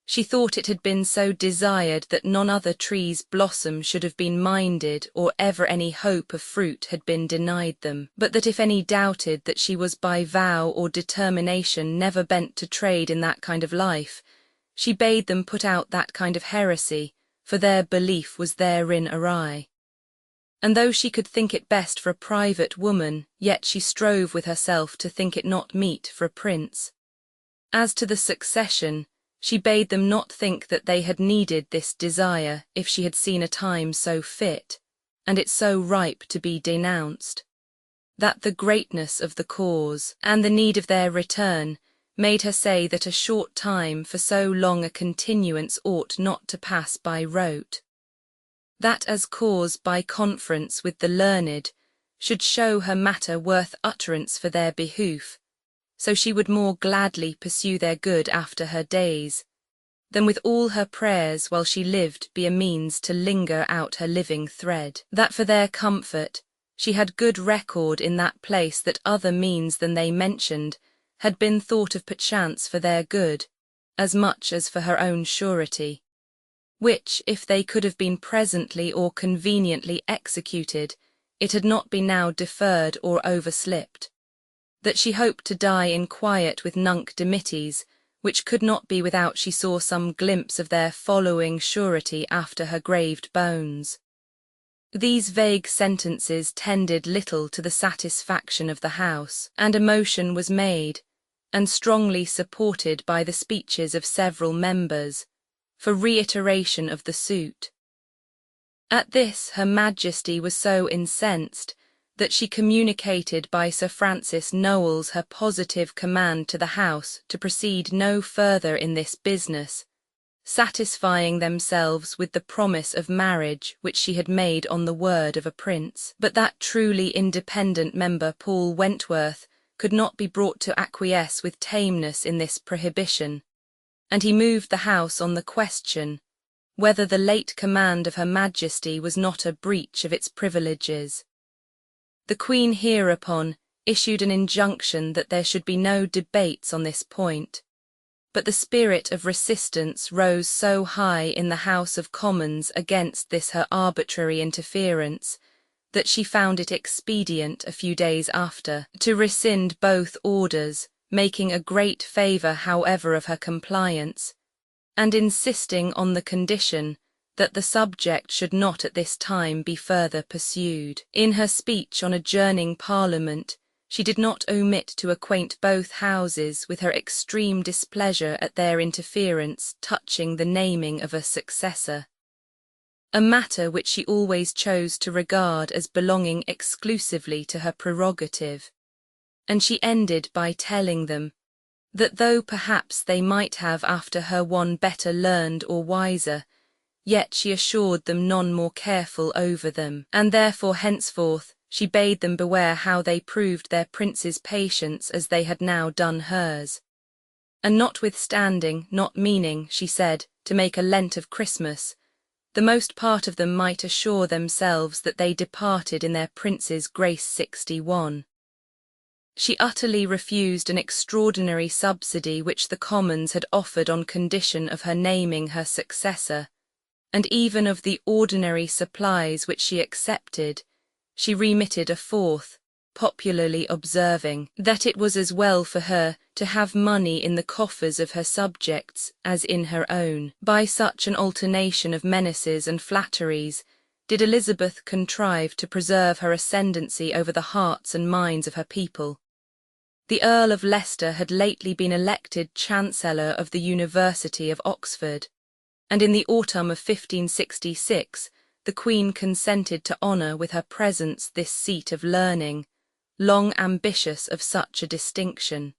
She thought it had been so desired that none other tree's blossom should have been minded, or ever any hope of fruit had been denied them, but that if any doubted that she was by vow or determination never bent to trade in that kind of life, she bade them put out that kind of heresy, for their belief was therein awry. And though she could think it best for a private woman, yet she strove with herself to think it not meet for a prince. As to the succession, she bade them not think that they had needed this desire if she had seen a time so fit, and it so ripe to be denounced, that the greatness of the cause, and the need of their return, made her say that a short time for so long a continuance ought not to pass by rote. That as cause by conference with the learned should show her matter worth utterance for their behoof, so she would more gladly pursue their good after her days, than with all her prayers while she lived be a means to linger out her living thread. That for their comfort she had good record in that place that other means than they mentioned had been thought of perchance for their good, as much as for her own surety, which, if they could have been presently or conveniently executed, it had not been now deferred or overslipped. That she hoped to die in quiet with nunc dimittis, which could not be without she saw some glimpse of their following surety after her graved bones. These vague sentences tended little to the satisfaction of the House, and a motion was made, and strongly supported by the speeches of several members, for reiteration of the suit. At this Her Majesty was so incensed that she communicated by Sir Francis Knowles her positive command to the House to proceed no further in this business, satisfying themselves with the promise of marriage which she had made on the word of a prince. But that truly independent member Paul Wentworth could not be brought to acquiesce with tameness in this prohibition, and he moved the House on the question whether the late command of Her Majesty was not a breach of its privileges. The Queen hereupon issued an injunction that there should be no debates on this point, but the spirit of resistance rose so high in the House of Commons against this her arbitrary interference that she found it expedient a few days after to rescind both orders, making a great favour however of her compliance, and insisting on the condition that the subject should not at this time be further pursued. In her speech on adjourning Parliament, she did not omit to acquaint both Houses with her extreme displeasure at their interference touching the naming of a successor. a matter which she always chose to regard as belonging exclusively to her prerogative. And she ended by telling them that though perhaps they might have after her one better learned or wiser, yet she assured them none more careful over them, and therefore henceforth she bade them beware how they proved their prince's patience as they had now done hers. And notwithstanding, not meaning, she said, to make a Lent of Christmas, the most part of them might assure themselves that they departed in their prince's grace 61. She utterly refused an extraordinary subsidy which the Commons had offered on condition of her naming her successor, and even of the ordinary supplies which she accepted, she remitted a fourth, popularly observing that it was as well for her to have money in the coffers of her subjects as in her own. By such an alternation of menaces and flatteries did Elizabeth contrive to preserve her ascendancy over the hearts and minds of her people. The Earl of Leicester had lately been elected Chancellor of the University of Oxford, and in the autumn of 1566 the Queen consented to honour with her presence this seat of learning, long ambitious of such a distinction.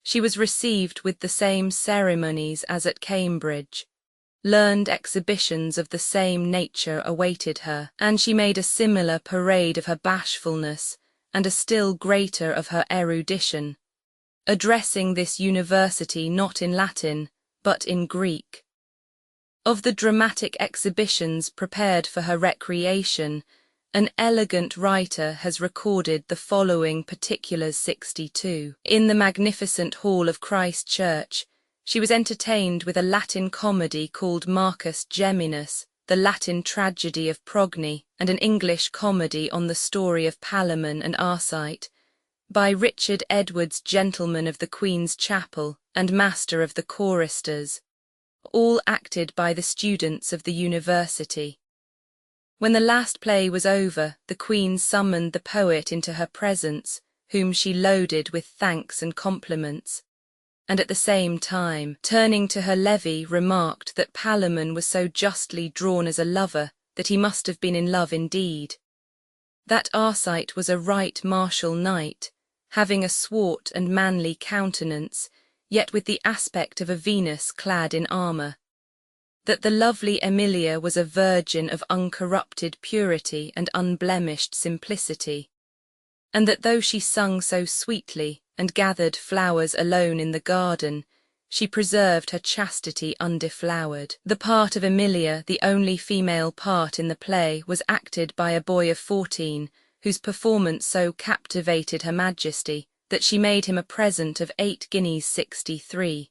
She was received with the same ceremonies as at Cambridge. Learned exhibitions of the same nature awaited her, and she made a similar parade of her bashfulness and a still greater of her erudition, addressing this university not in Latin, but in Greek. Of the dramatic exhibitions prepared for her recreation, an elegant writer has recorded the following particulars 62. In the magnificent hall of Christ Church, she was entertained with a Latin comedy called Marcus Geminus, the Latin tragedy of Progny, and an English comedy on the story of Palamon and Arcite, by Richard Edwards, gentleman of the Queen's Chapel and master of the choristers, all acted by the students of the university. When the last play was over, the Queen summoned the poet into her presence, whom she loaded with thanks and compliments, and at the same time, turning to her levee, remarked that Palamon was so justly drawn as a lover that he must have been in love indeed. That Arcite was a right martial knight, having a swart and manly countenance, yet with the aspect of a Venus clad in armour. That the lovely Emilia was a virgin of uncorrupted purity and unblemished simplicity, and that though she sung so sweetly and gathered flowers alone in the garden, she preserved her chastity undeflowered. The part of Emilia, the only female part in the play, was acted by a boy of 14, whose performance so captivated Her Majesty that she made him a present of 8 guineas 63.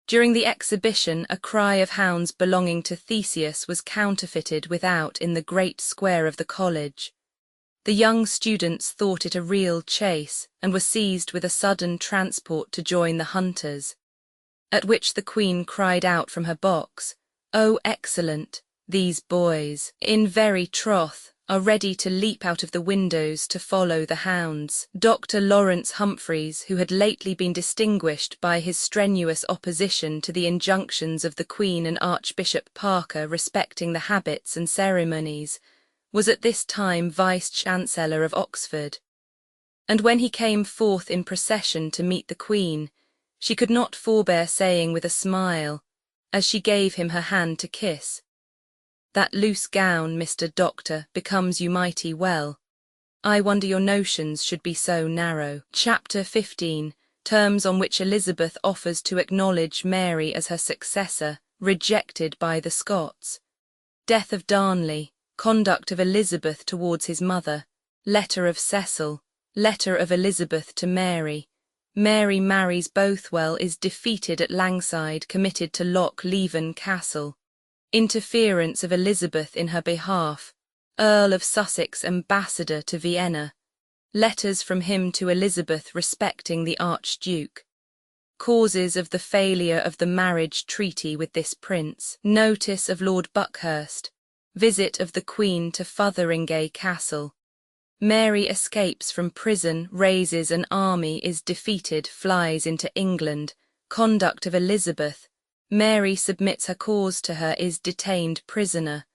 During the exhibition, a cry of hounds belonging to Theseus was counterfeited without in the great square of the college. The young students thought it a real chase, and were seized with a sudden transport to join the hunters, at which the Queen cried out from her box, "Oh, excellent! These boys, in very troth, are ready to leap out of the windows to follow the hounds." Dr. Lawrence Humphreys, who had lately been distinguished by his strenuous opposition to the injunctions of the Queen and Archbishop Parker respecting the habits and ceremonies, was at this time Vice-Chancellor of Oxford. And when he came forth in procession to meet the Queen, she could not forbear saying with a smile, as she gave him her hand to kiss, "That loose gown, Mr. Doctor, becomes you mighty well. I wonder your notions should be so narrow." Chapter 15. Terms on which Elizabeth offers to acknowledge Mary as her successor, rejected by the Scots. Death of Darnley. Conduct of Elizabeth towards his mother. Letter of Cecil. Letter of Elizabeth to Mary. Mary marries Bothwell, is defeated at Langside, committed to Loch Leven Castle. Interference of Elizabeth in her behalf. Earl of Sussex ambassador to Vienna. Letters from him to Elizabeth respecting the Archduke. Causes of the failure of the marriage treaty with this prince. Notice of Lord Buckhurst. Visit of the Queen to Fotheringay Castle. Mary escapes from prison, raises an army, is defeated, flies into England. Conduct of Elizabeth. Mary submits her cause to her, is detained prisoner.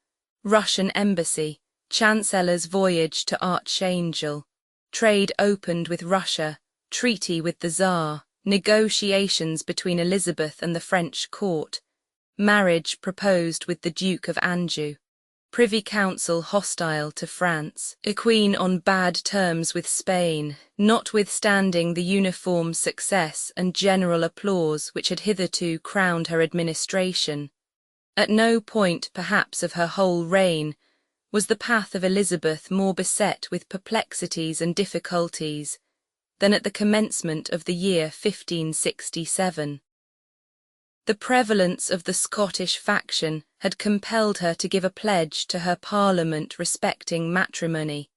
Russian embassy, Chancellor's voyage to Archangel, trade opened with Russia, treaty with the Tsar, negotiations between Elizabeth and the French court, marriage proposed with the Duke of Anjou, Privy Council hostile to France, a queen on bad terms with Spain, notwithstanding the uniform success and general applause which had hitherto crowned her administration. At no point perhaps of her whole reign was the path of Elizabeth more beset with perplexities and difficulties than at the commencement of the year 1567. The prevalence of the Scottish faction had compelled her to give a pledge to her Parliament respecting matrimony,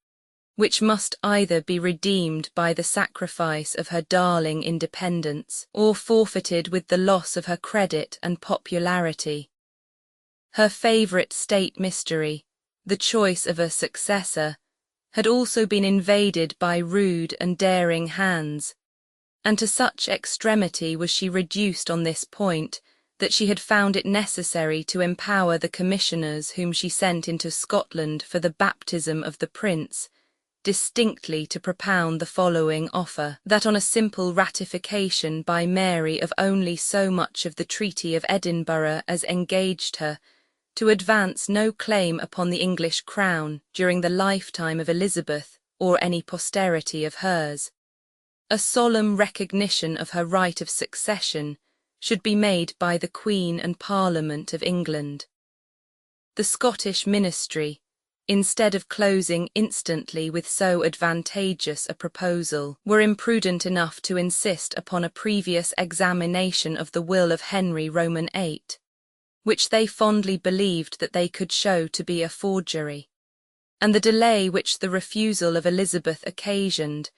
which must either be redeemed by the sacrifice of her darling independence or forfeited with the loss of her credit and popularity. Her favourite state mystery, the choice of a successor, had also been invaded by rude and daring hands, and to such extremity was she reduced on this point that she had found it necessary to empower the commissioners whom she sent into Scotland for the baptism of the prince, distinctly to propound the following offer: that on a simple ratification by Mary of only so much of the Treaty of Edinburgh as engaged her, to advance no claim upon the English crown during the lifetime of Elizabeth or any posterity of hers. A solemn recognition of her right of succession should be made by the Queen and Parliament of England. The Scottish ministry, instead of closing instantly with so advantageous a proposal, were imprudent enough to insist upon a previous examination of the will of Henry Roman VIII, which they fondly believed that they could show to be a forgery, and the delay which the refusal of Elizabeth occasioned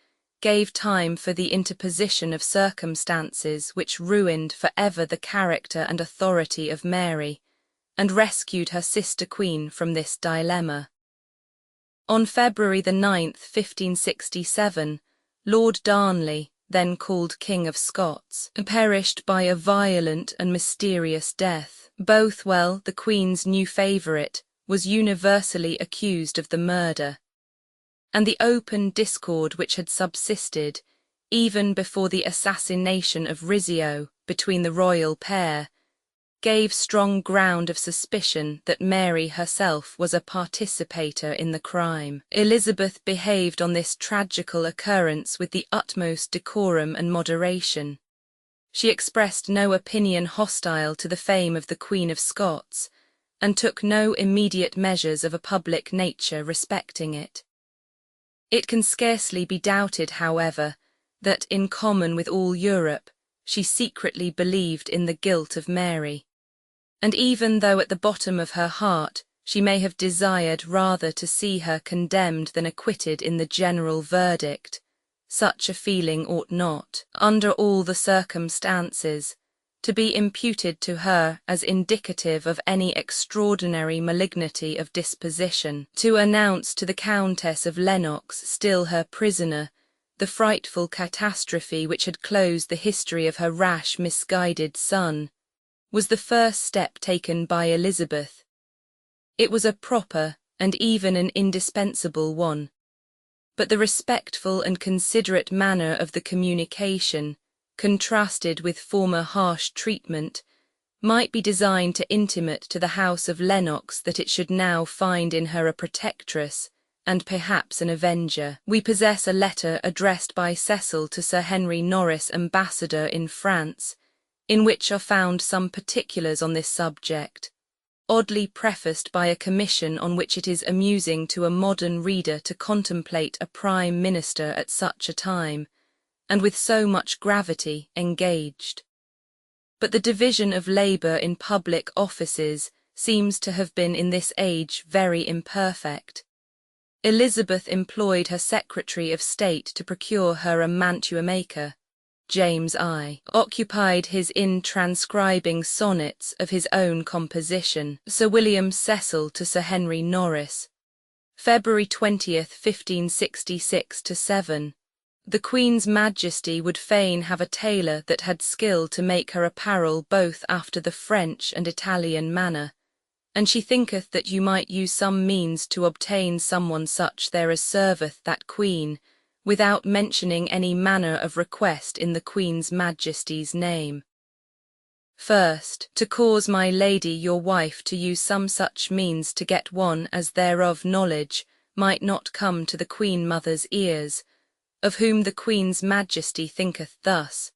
gave time for the interposition of circumstances which ruined for ever the character and authority of Mary, and rescued her sister queen from this dilemma. On February the 9th, 1567, Lord Darnley, then called King of Scots, perished by a violent and mysterious death. Bothwell, the Queen's new favourite, was universally accused of the murder, and the open discord which had subsisted, even before the assassination of Rizzio, between the royal pair, gave strong ground of suspicion that Mary herself was a participator in the crime. Elizabeth behaved on this tragical occurrence with the utmost decorum and moderation. She expressed no opinion hostile to the fame of the Queen of Scots, and took no immediate measures of a public nature respecting it. It can scarcely be doubted, however, that, in common with all Europe, she secretly believed in the guilt of Mary, and even though at the bottom of her heart she may have desired rather to see her condemned than acquitted in the general verdict, such a feeling ought not, under all the circumstances, to be imputed to her as indicative of any extraordinary malignity of disposition. To announce to the Countess of Lennox, still her prisoner, the frightful catastrophe which had closed the history of her rash, misguided son, was the first step taken by Elizabeth. It was a proper and even an indispensable one, but the respectful and considerate manner of the communication, contrasted with former harsh treatment, might be designed to intimate to the house of Lennox that it should now find in her a protectress, and perhaps an avenger. We possess a letter addressed by Cecil to Sir Henry Norris, ambassador in France, in which are found some particulars on this subject, oddly prefaced by a commission on which it is amusing to a modern reader to contemplate a prime minister at such a time, and with so much gravity, engaged. But the division of labour in public offices seems to have been in this age very imperfect. Elizabeth employed her Secretary of State to procure her a mantua-maker. James I. occupied his in transcribing sonnets of his own composition. Sir William Cecil to Sir Henry Norris. February 20th, 1566-7. The Queen's Majesty would fain have a tailor that had skill to make her apparel both after the French and Italian manner, And she thinketh that you might use some means to obtain someone such there as serveth that queen, without mentioning any manner of request in the queen's majesty's name. First, to cause my lady your wife to use some such means to get one as thereof knowledge might not come to the queen mother's ears, of whom the queen's majesty thinketh thus,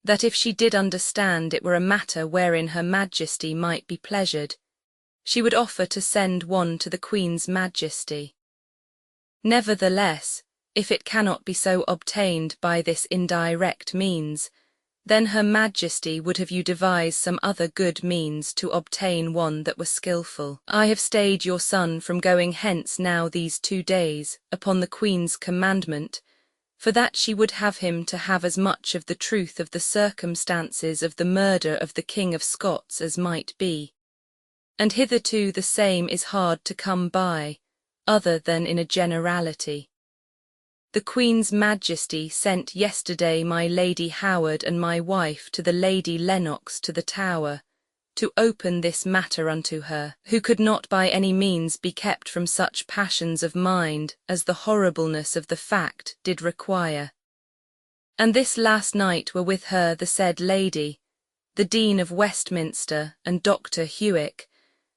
that if she did understand it were a matter wherein her majesty might be pleasured, she would offer to send one to the queen's majesty. Nevertheless, if it cannot be so obtained by this indirect means, then her majesty would have you devise some other good means to obtain one that were skilful. I have stayed your son from going hence now these 2 days, upon the queen's commandment, for that she would have him to have as much of the truth of the circumstances of the murder of the King of Scots as might be. And hitherto the same is hard to come by, other than in a generality. The Queen's Majesty sent yesterday my Lady Howard and my wife to the Lady Lennox to the Tower, to open this matter unto her, who could not by any means be kept from such passions of mind as the horribleness of the fact did require. And this last night were with her the said lady, the Dean of Westminster and Dr. Hewick,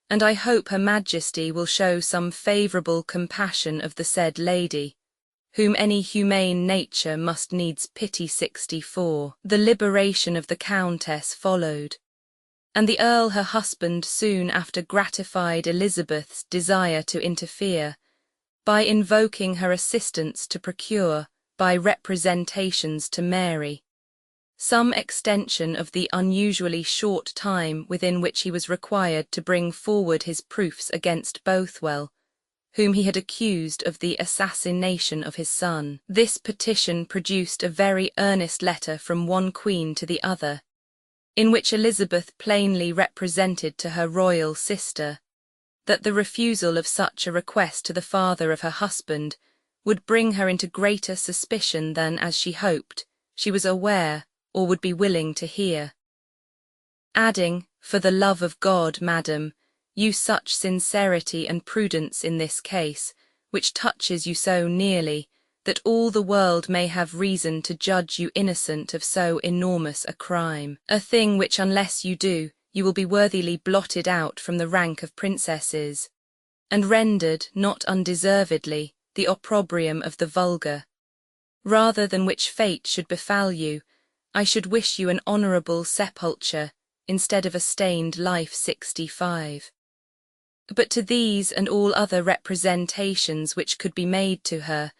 and I hope her Majesty will show some favourable compassion of the said lady, whom any humane nature must needs pity. 64. The liberation of the Countess followed, and the Earl her husband soon after gratified Elizabeth's desire to interfere, by invoking her assistance to procure, by representations to Mary, some extension of the unusually short time within which he was required to bring forward his proofs against Bothwell, whom he had accused of the assassination of his son. This petition produced a very earnest letter from one queen to the other, in which Elizabeth plainly represented to her royal sister that the refusal of such a request to the father of her husband would bring her into greater suspicion than, as she hoped, she was aware or would be willing to hear. Adding, for the love of God, madam, use such sincerity and prudence in this case, which touches you so nearly, that all the world may have reason to judge you innocent of so enormous a crime, a thing which unless you do, you will be worthily blotted out from the rank of princesses, and rendered, not undeservedly, the opprobrium of the vulgar. Rather than which fate should befall you, I should wish you an honourable sepulture, instead of a stained life. 65. But to these and all other representations which could be made to her,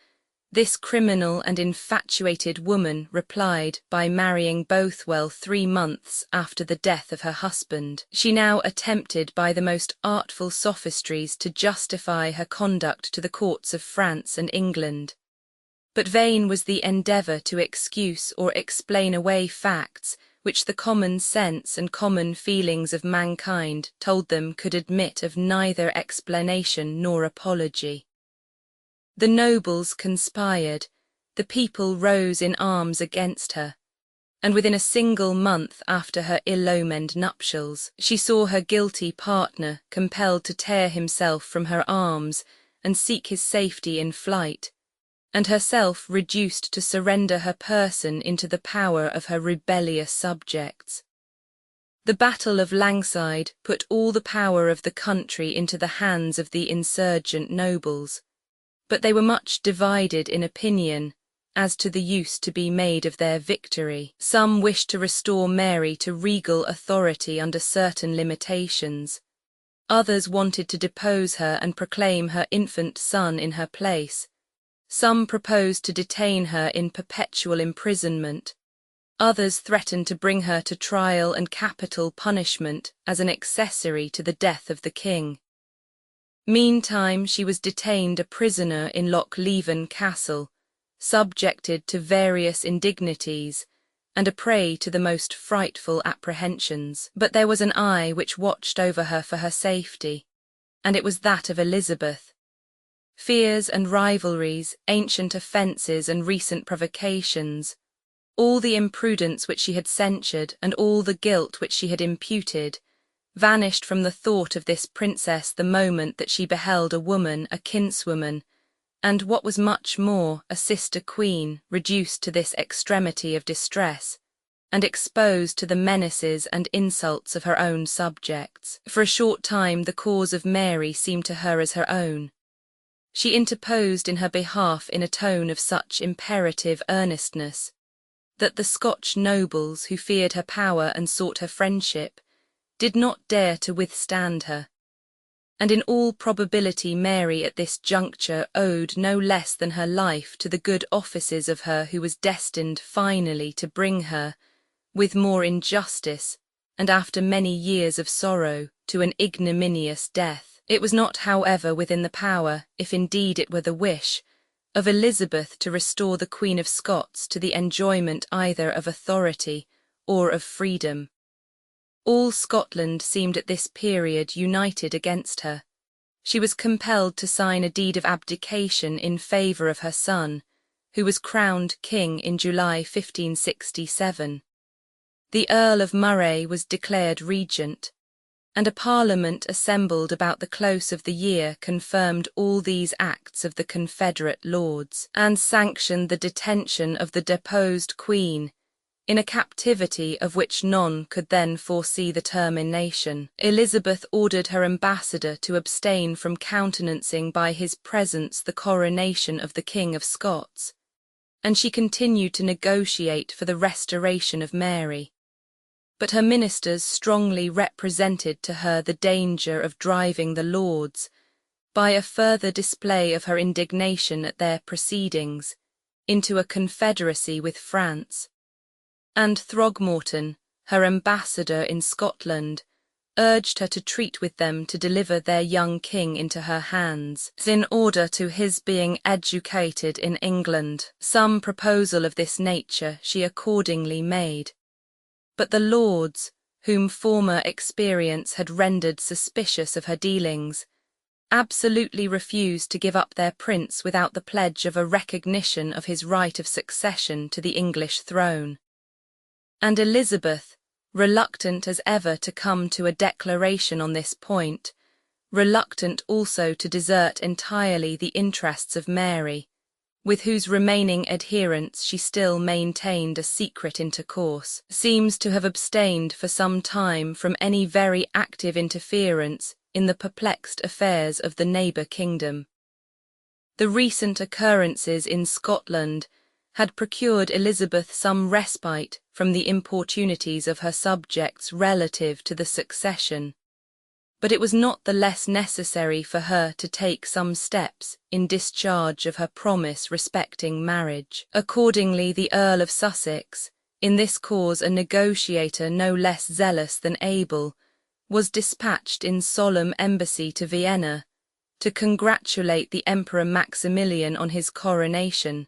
this criminal and infatuated woman replied by marrying Bothwell 3 months after the death of her husband. She now attempted by the most artful sophistries to justify her conduct to the courts of France and England. But vain was the endeavour to excuse or explain away facts which the common sense and common feelings of mankind told them could admit of neither explanation nor apology. The nobles conspired, the people rose in arms against her, and within a single month after her ill-omened nuptials, she saw her guilty partner compelled to tear himself from her arms and seek his safety in flight, and herself reduced to surrender her person into the power of her rebellious subjects. The Battle of Langside put all the power of the country into the hands of the insurgent nobles, but they were much divided in opinion as to the use to be made of their victory. Some wished to restore Mary to regal authority under certain limitations. Others wanted to depose her and proclaim her infant son in her place. Some proposed to detain her in perpetual imprisonment. Others threatened to bring her to trial and capital punishment as an accessory to the death of the king. Meantime she was detained a prisoner in Lochleven Castle, subjected to various indignities, and a prey to the most frightful apprehensions. But there was an eye which watched over her for her safety, and it was that of Elizabeth. Fears and rivalries, ancient offences and recent provocations, all the imprudence which she had censured and all the guilt which she had imputed, vanished from the thought of this princess the moment that she beheld a woman, a kinswoman, and what was much more, a sister queen, reduced to this extremity of distress, and exposed to the menaces and insults of her own subjects. For a short time the cause of Mary seemed to her as her own. She interposed in her behalf in a tone of such imperative earnestness that the Scotch nobles, who feared her power and sought her friendship, did not dare to withstand her. And in all probability Mary at this juncture owed no less than her life to the good offices of her who was destined finally to bring her, with more injustice, and after many years of sorrow, to an ignominious death. It was not, however, within the power, if indeed it were the wish, of Elizabeth to restore the Queen of Scots to the enjoyment either of authority or of freedom. All Scotland seemed at this period united against her. She was compelled to sign a deed of abdication in favour of her son, who was crowned king in July 1567. The Earl of Moray was declared regent, and a parliament assembled about the close of the year confirmed all these acts of the Confederate lords, and sanctioned the detention of the deposed queen, in a captivity of which none could then foresee the termination. Elizabeth ordered her ambassador to abstain from countenancing by his presence the coronation of the King of Scots, and she continued to negotiate for the restoration of Mary. But her ministers strongly represented to her the danger of driving the lords, by a further display of her indignation at their proceedings, into a confederacy with France. And Throgmorton, her ambassador in Scotland, urged her to treat with them to deliver their young king into her hands, in order to his being educated in England. Some proposal of this nature she accordingly made. But the lords, whom former experience had rendered suspicious of her dealings, absolutely refused to give up their prince without the pledge of a recognition of his right of succession to the English throne. And Elizabeth, reluctant as ever to come to a declaration on this point, reluctant also to desert entirely the interests of Mary, with whose remaining adherents she still maintained a secret intercourse, seems to have abstained for some time from any very active interference in the perplexed affairs of the neighbour kingdom. The recent occurrences in Scotland had procured Elizabeth some respite from the importunities of her subjects relative to the succession, but it was not the less necessary for her to take some steps in discharge of her promise respecting marriage. Accordingly, the Earl of Sussex, in this cause a negotiator no less zealous than able, was dispatched in solemn embassy to Vienna to congratulate the Emperor Maximilian on his coronation,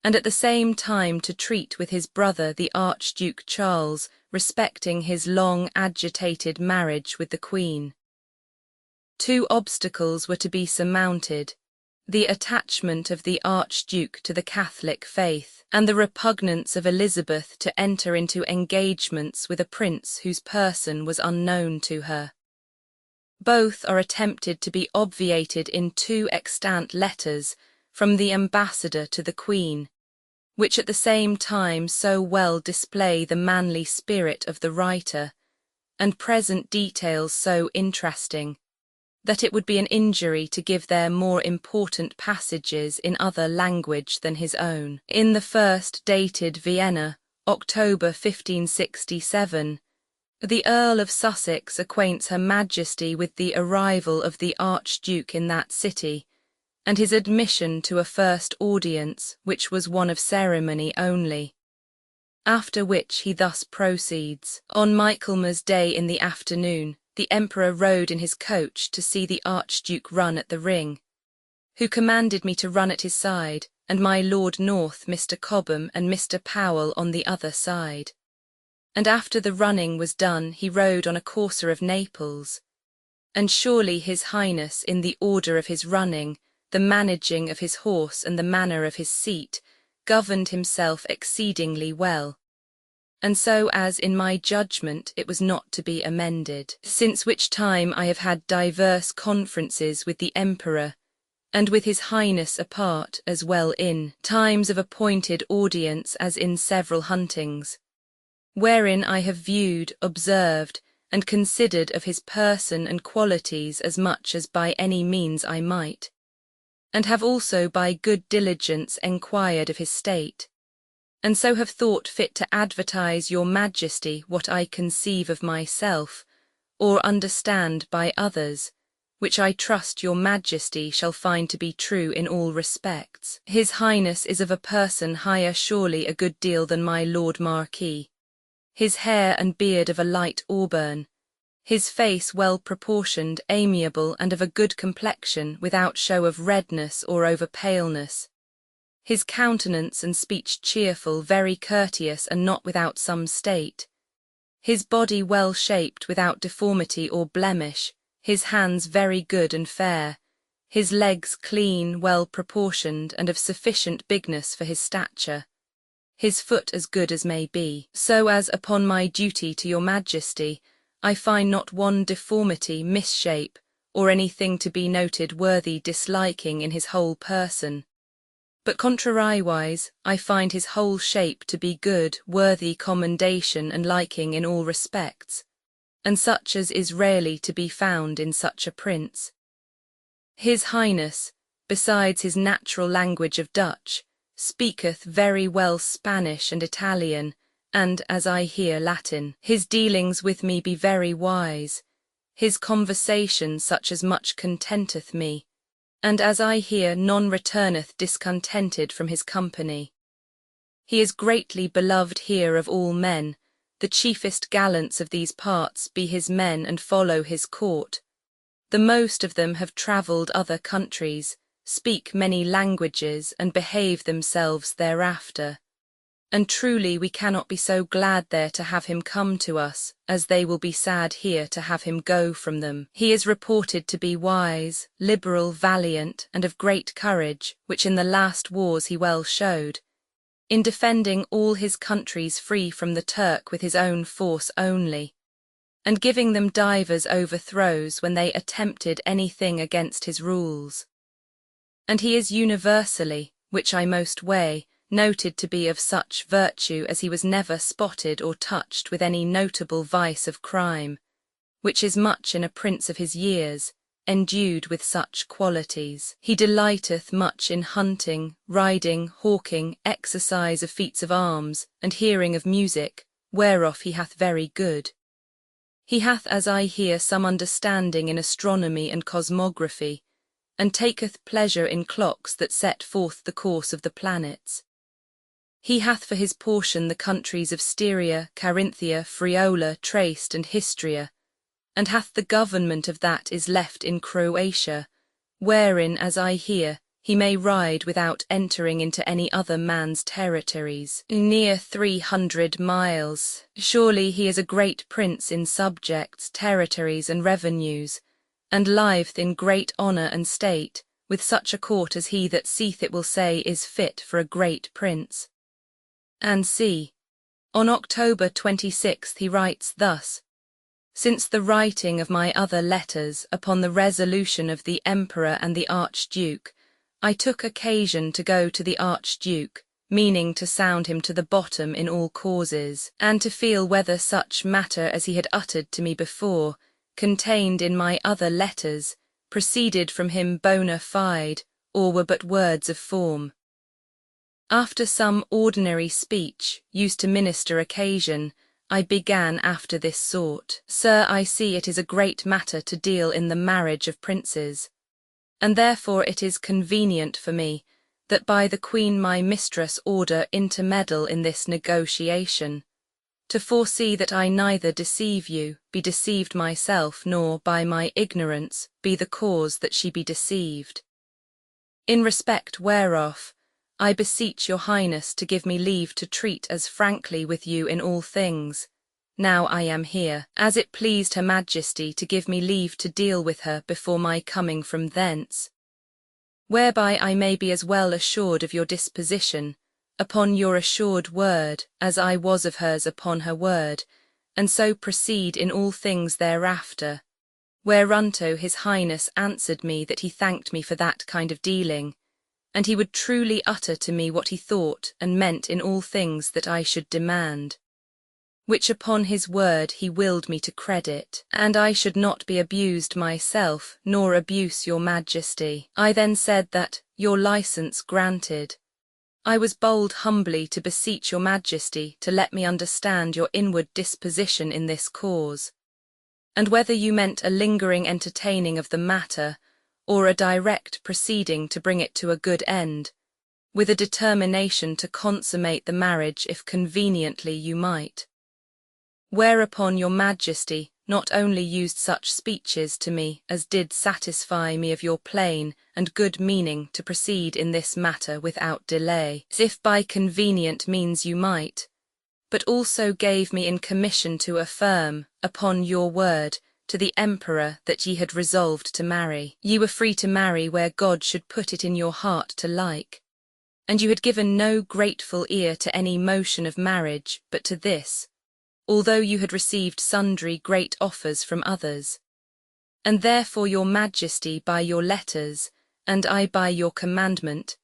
and at the same time to treat with his brother the Archduke Charles respecting his long agitated marriage with the Queen. Two obstacles were to be surmounted: the attachment of the Archduke to the Catholic faith, and the repugnance of Elizabeth to enter into engagements with a prince whose person was unknown to her. Both are attempted to be obviated in two extant letters from the ambassador to the Queen, which at the same time so well display the manly spirit of the writer, and present details so interesting, that it would be an injury to give their more important passages in other language than his own. In the first, dated Vienna, October 1567, the Earl of Sussex acquaints Her Majesty with the arrival of the Archduke in that city, and his admission to a first audience, which was one of ceremony only. After which he thus proceeds: On Michaelmas Day in the afternoon, the Emperor rode in his coach to see the Archduke run at the ring, who commanded me to run at his side, and my Lord North, Mr. Cobham, and Mr. Powell on the other side. And after the running was done, he rode on a courser of Naples. And surely his Highness, in the order of his running, the managing of his horse, and the manner of his seat, governed himself exceedingly well. and so as in my judgment it was not to be amended. Since which time I have had divers conferences with the Emperor, and with his Highness apart, as well in times of appointed audience as in several huntings, wherein I have viewed, observed, and considered of his person and qualities as much as by any means I might, and have also by good diligence enquired of his state, and so have thought fit to advertise your Majesty what I conceive of myself, or understand by others, which I trust your Majesty shall find to be true in all respects. His Highness is of a person higher surely a good deal than my Lord Marquis, his hair and beard of a light auburn, his face well proportioned, amiable, and of a good complexion, without show of redness or over paleness, his countenance and speech cheerful, very courteous, and not without some state, his body well shaped, without deformity or blemish, his hands very good and fair, his legs clean, well proportioned, and of sufficient bigness for his stature, his foot as good as may be, so as upon my duty to your Majesty, I find not one deformity, misshape, or anything to be noted worthy disliking in his whole person, but contrariwise, I find his whole shape to be good, worthy commendation and liking in all respects, and such as is rarely to be found in such a prince. His Highness, besides his natural language of Dutch, speaketh very well Spanish and Italian, and, as I hear, Latin. His dealings with me be very wise, his conversation such as much contenteth me, and as I hear, none returneth discontented from his company. He is greatly beloved here of all men, the chiefest gallants of these parts be his men and follow his court. The most of them have travelled other countries, speak many languages, and behave themselves thereafter. And truly we cannot be so glad there to have him come to us, as they will be sad here to have him go from them. He is reported to be wise, liberal, valiant, and of great courage, which in the last wars he well showed, in defending all his countries free from the Turk with his own force only, and giving them divers overthrows when they attempted anything against his rules. And he is universally, which I most weigh, noted to be of such virtue as he was never spotted or touched with any notable vice of crime, which is much in a prince of his years, endued with such qualities. He delighteth much in hunting, riding, hawking, exercise of feats of arms, and hearing of music, whereof he hath very good. He hath, as I hear, some understanding in astronomy and cosmography, and taketh pleasure in clocks that set forth the course of the planets. He hath for his portion the countries of Styria, Carinthia, Friola, Traist, and Histria, and hath the government of that is left in Croatia, wherein, as I hear, he may ride without entering into any other man's territories, near 300 miles. Surely he is a great prince in subjects, territories, and revenues, and liveth in great honour and state, with such a court as he that seeth it will say is fit for a great prince. And see, on October 26th he writes thus: Since the writing of my other letters upon the resolution of the Emperor and the Archduke, I took occasion to go to the Archduke, meaning to sound him to the bottom in all causes, and to feel whether such matter as he had uttered to me before, contained in my other letters, proceeded from him bona fide, or were but words of form. After some ordinary speech, used to minister occasion, I began after this sort: Sir, I see it is a great matter to deal in the marriage of princes, and therefore it is convenient for me, that by the Queen my mistress order intermeddle in this negotiation, to foresee that I neither deceive you, be deceived myself, nor, by my ignorance, be the cause that she be deceived. In respect whereof, I beseech your Highness to give me leave to treat as frankly with you in all things, now I am here, as it pleased Her Majesty to give me leave to deal with her before my coming from thence, whereby I may be as well assured of your disposition, upon your assured word, as I was of hers upon her word, and so proceed in all things thereafter. Whereunto his Highness answered me that he thanked me for that kind of dealing, and he would truly utter to me what he thought and meant in all things that I should demand. Which upon his word he willed me to credit, and I should not be abused myself, nor abuse your Majesty. I then said that, your licence granted, I was bold humbly to beseech your Majesty to let me understand your inward disposition in this cause, and whether you meant a lingering entertaining of the matter, or a direct proceeding to bring it to a good end, with a determination to consummate the marriage if conveniently you might. Whereupon your Majesty not only used such speeches to me as did satisfy me of your plain and good meaning to proceed in this matter without delay, as if by convenient means you might, but also gave me in commission to affirm, upon your word, to the Emperor that ye had resolved to marry. Ye were free to marry where God should put it in your heart to like, and you had given no grateful ear to any motion of marriage but to this, although you had received sundry great offers from others. And therefore your Majesty by your letters, and I by your commandment,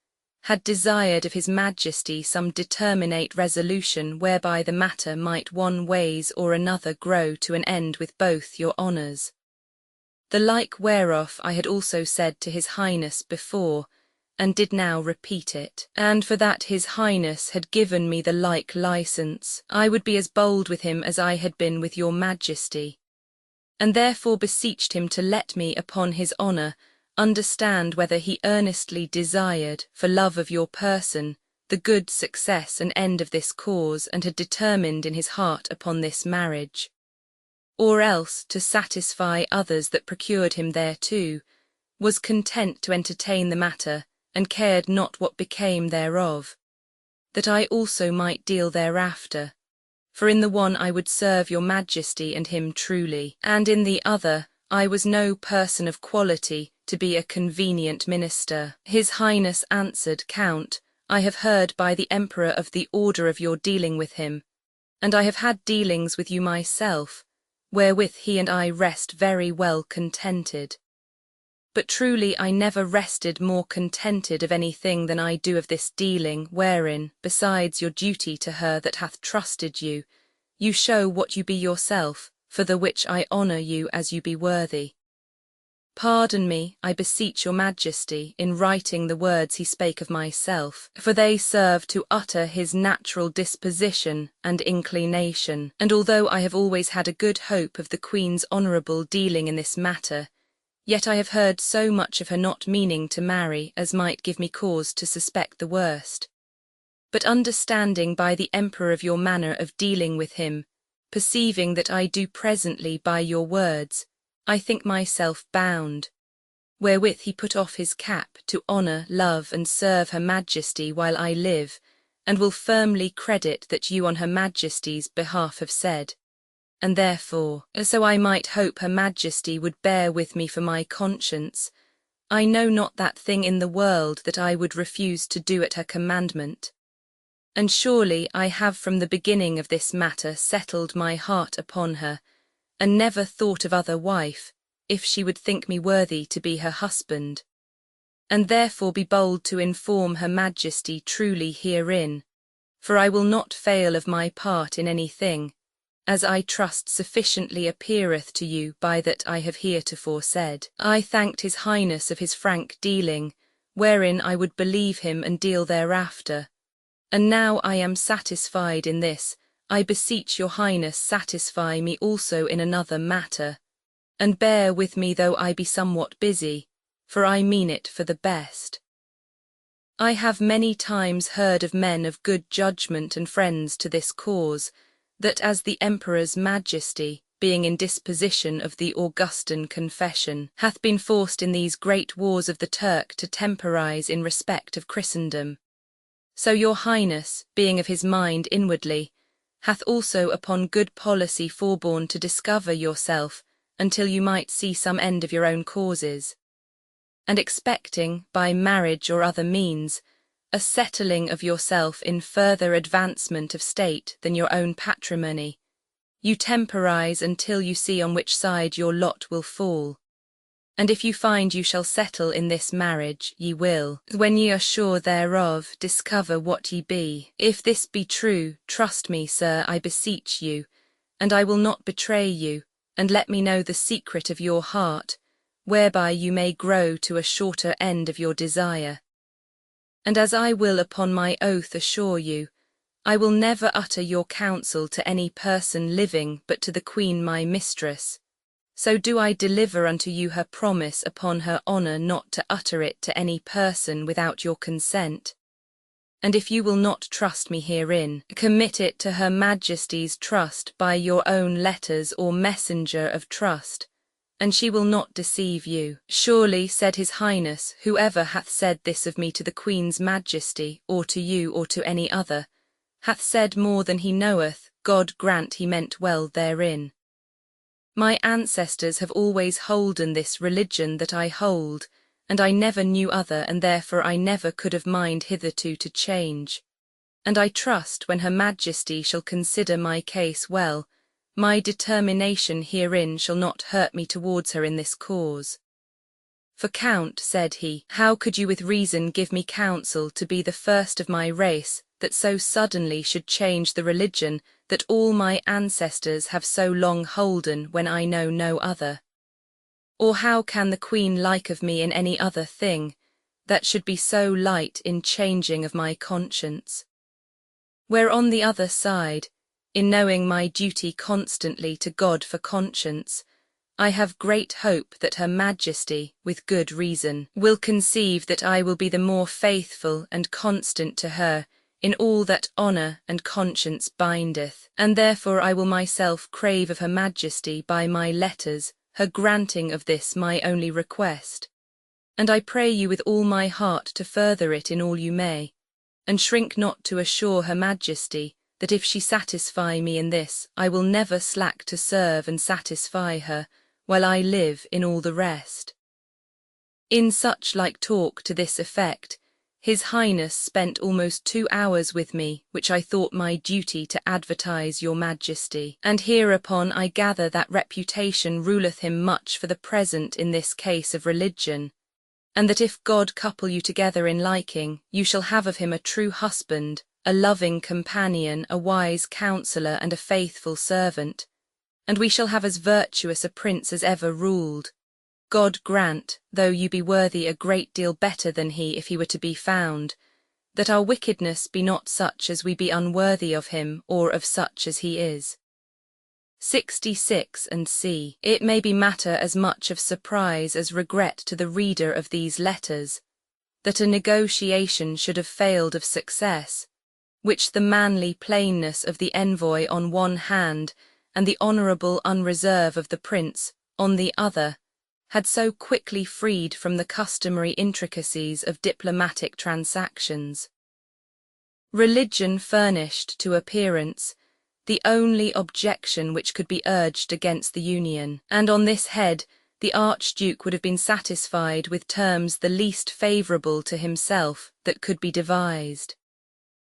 had desired of his Majesty some determinate resolution whereby the matter might one ways or another grow to an end with both your honours. The like whereof I had also said to his Highness before, and did now repeat it, and for that his Highness had given me the like licence, I would be as bold with him as I had been with your Majesty, and therefore beseeched him to let me upon his honour understand whether he earnestly desired, for love of your person, the good success and end of this cause, and had determined in his heart upon this marriage, or else, to satisfy others that procured him thereto, was content to entertain the matter, and cared not what became thereof, that I also might deal thereafter, for in the one I would serve your Majesty and him truly, and in the other I was no person of quality to be a convenient minister. His Highness answered, Count, I have heard by the Emperor of the order of your dealing with him, and I have had dealings with you myself, wherewith he and I rest very well contented. But truly I never rested more contented of anything than I do of this dealing, wherein, besides your duty to her that hath trusted you, you show what you be yourself, for the which I honour you as you be worthy. Pardon me, I beseech your Majesty, in writing the words he spake of myself, for they serve to utter his natural disposition and inclination, and although I have always had a good hope of the Queen's honourable dealing in this matter, yet I have heard so much of her not meaning to marry as might give me cause to suspect the worst. But understanding by the Emperor of your manner of dealing with him, perceiving that I do presently by your words, I think myself bound, wherewith he put off his cap to honour, love, and serve her Majesty while I live, and will firmly credit that you on her Majesty's behalf have said, and therefore, so I might hope her Majesty would bear with me for my conscience, I know not that thing in the world that I would refuse to do at her commandment. And surely I have from the beginning of this matter settled my heart upon her, and never thought of other wife, if she would think me worthy to be her husband, and therefore be bold to inform her Majesty truly herein, for I will not fail of my part in any thing, as I trust sufficiently appeareth to you by that I have heretofore said. I thanked his Highness of his frank dealing, wherein I would believe him and deal thereafter, and now I am satisfied in this, I beseech your Highness satisfy me also in another matter, and bear with me though I be somewhat busy, for I mean it for the best. I have many times heard of men of good judgment and friends to this cause, that as the Emperor's Majesty, being in disposition of the Augustan confession, hath been forced in these great wars of the Turk to temporize in respect of Christendom, so your Highness, being of his mind inwardly, hath also upon good policy forborne to discover yourself until you might see some end of your own causes, and expecting, by marriage or other means, a settling of yourself in further advancement of state than your own patrimony. You temporize until you see on which side your lot will fall. And if you find you shall settle in this marriage, ye will, when ye are sure thereof, discover what ye be. If this be true, trust me, sir, I beseech you, and I will not betray you, and let me know the secret of your heart, whereby you may grow to a shorter end of your desire. And as I will upon my oath assure you, I will never utter your counsel to any person living but to the Queen my mistress. So do I deliver unto you her promise upon her honour not to utter it to any person without your consent. And if you will not trust me herein, commit it to her Majesty's trust by your own letters or messenger of trust, and she will not deceive you. Surely, said his Highness, whoever hath said this of me to the Queen's Majesty, or to you, or to any other, hath said more than he knoweth. God grant he meant well therein. My ancestors have always holden this religion that I hold, and I never knew other, and therefore I never could have mind hitherto to change. And I trust when her Majesty shall consider my case well, my determination herein shall not hurt me towards her in this cause. For Count, said he, how could you with reason give me counsel to be the first of my race that so suddenly should change the religion that all my ancestors have so long holden when I know no other? Or how can the Queen like of me in any other thing, that should be so light in changing of my conscience? Where on the other side, in knowing my duty constantly to God for conscience, I have great hope that her Majesty, with good reason, will conceive that I will be the more faithful and constant to her in all that honour and conscience bindeth, and therefore I will myself crave of her Majesty by my letters her granting of this my only request. And I pray you with all my heart to further it in all you may, and shrink not to assure her Majesty that if she satisfy me in this, I will never slack to serve and satisfy her, while I live in all the rest. In such like talk to this effect, His Highness spent almost 2 hours with me, which I thought my duty to advertise your Majesty, and hereupon I gather that reputation ruleth him much for the present in this case of religion, and that if God couple you together in liking, you shall have of him a true husband, a loving companion, a wise counsellor, and a faithful servant, and we shall have as virtuous a prince as ever ruled. God grant, though you be worthy a great deal better than he if he were to be found, that our wickedness be not such as we be unworthy of him, or of such as he is. 66 and c. It may be matter as much of surprise as regret to the reader of these letters, that a negotiation should have failed of success, which the manly plainness of the envoy on one hand, and the honourable unreserve of the prince, on the other, had so quickly freed from the customary intricacies of diplomatic transactions. Religion furnished, to appearance, the only objection which could be urged against the union, and on this head the Archduke would have been satisfied with terms the least favourable to himself that could be devised.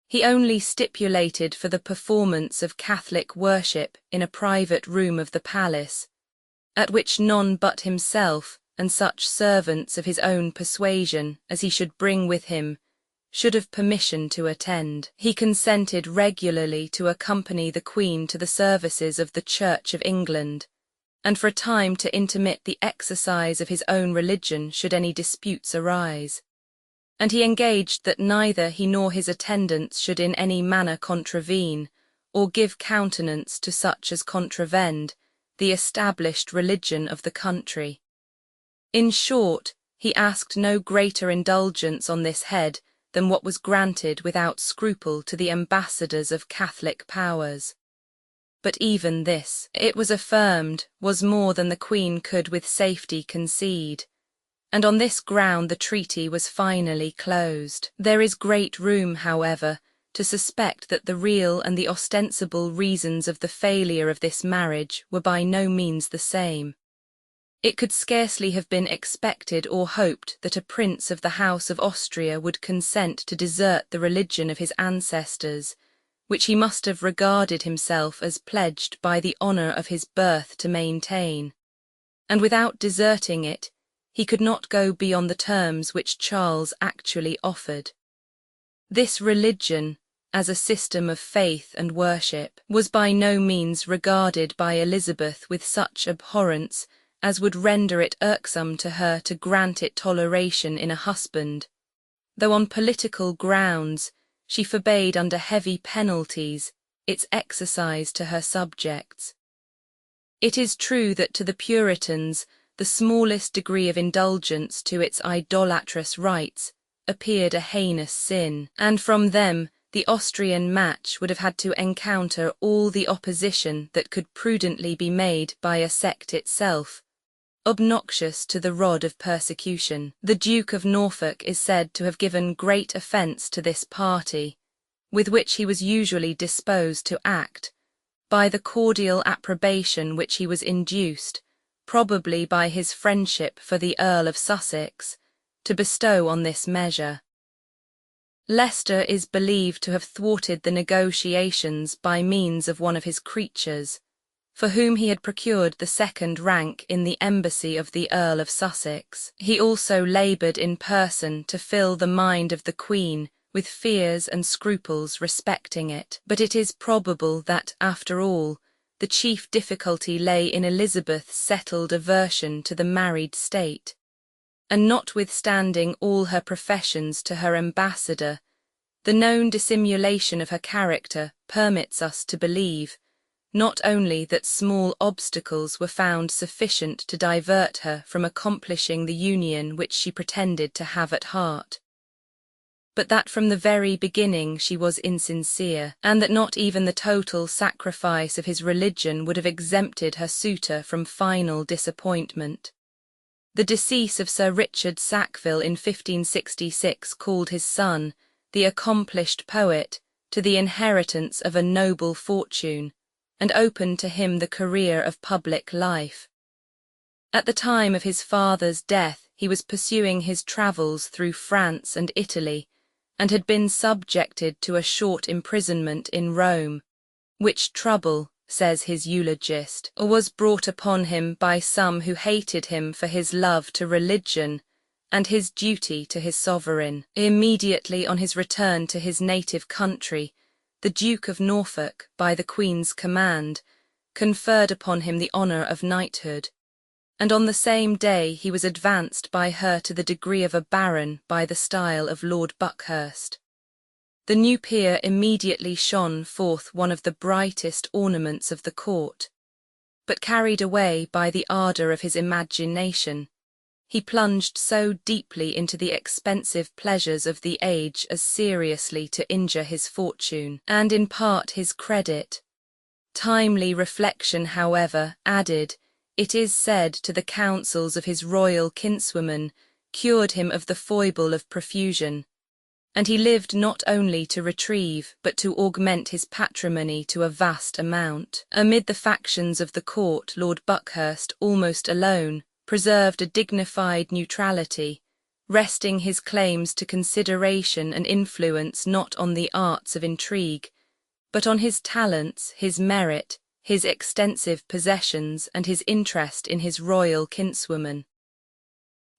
He only stipulated for the performance of Catholic worship in a private room of the palace, at which none but himself and such servants of his own persuasion as he should bring with him should have permission to attend. He consented regularly to accompany the Queen to the services of the Church of England, and for a time to intermit the exercise of his own religion should any disputes arise. And he engaged that neither he nor his attendants should in any manner contravene, or give countenance to such as contravened, the established religion of the country. In short, he asked no greater indulgence on this head than what was granted without scruple to the ambassadors of Catholic powers. But even this, it was affirmed, was more than the Queen could with safety concede, and on this ground the treaty was finally closed. There is great room, however, to suspect that the real and the ostensible reasons of the failure of this marriage were by no means the same. It could scarcely have been expected or hoped that a prince of the House of Austria would consent to desert the religion of his ancestors, which he must have regarded himself as pledged by the honour of his birth to maintain. And without deserting it, he could not go beyond the terms which Charles actually offered. This religion, as a system of faith and worship, was by no means regarded by Elizabeth with such abhorrence as would render it irksome to her to grant it toleration in a husband, though on political grounds she forbade under heavy penalties its exercise to her subjects. It is true that to the Puritans the smallest degree of indulgence to its idolatrous rites appeared a heinous sin, and from them the Austrian match would have had to encounter all the opposition that could prudently be made by a sect itself, obnoxious to the rod of persecution. The Duke of Norfolk is said to have given great offence to this party, with which he was usually disposed to act, by the cordial approbation which he was induced, probably by his friendship for the Earl of Sussex, to bestow on this measure. Leicester is believed to have thwarted the negotiations by means of one of his creatures, for whom he had procured the second rank in the embassy of the Earl of Sussex. He also laboured in person to fill the mind of the Queen with fears and scruples respecting it, but it is probable that, after all, the chief difficulty lay in Elizabeth's settled aversion to the married state, and notwithstanding all her professions to her ambassador, the known dissimulation of her character permits us to believe, not only that small obstacles were found sufficient to divert her from accomplishing the union which she pretended to have at heart, but that from the very beginning she was insincere, and that not even the total sacrifice of his religion would have exempted her suitor from final disappointment. The decease of Sir Richard Sackville in 1566 called his son, the accomplished poet, to the inheritance of a noble fortune, and opened to him the career of public life. At the time of his father's death he was pursuing his travels through France and Italy, and had been subjected to a short imprisonment in Rome, which trouble, says his eulogist, was brought upon him by some who hated him for his love to religion and his duty to his sovereign. Immediately on his return to his native country, the Duke of Norfolk, by the Queen's command, conferred upon him the honour of knighthood, and on the same day he was advanced by her to the degree of a baron by the style of Lord Buckhurst. The new peer immediately shone forth one of the brightest ornaments of the court, but carried away by the ardour of his imagination, he plunged so deeply into the expensive pleasures of the age as seriously to injure his fortune, and in part his credit. Timely reflection, however, added, it is said, to the counsels of his royal kinswoman, cured him of the foible of profusion, and he lived not only to retrieve but to augment his patrimony to a vast amount. Amid the factions of the court, Lord Buckhurst, almost alone, preserved a dignified neutrality, resting his claims to consideration and influence not on the arts of intrigue, but on his talents, his merit, his extensive possessions, and his interest in his royal kinswoman.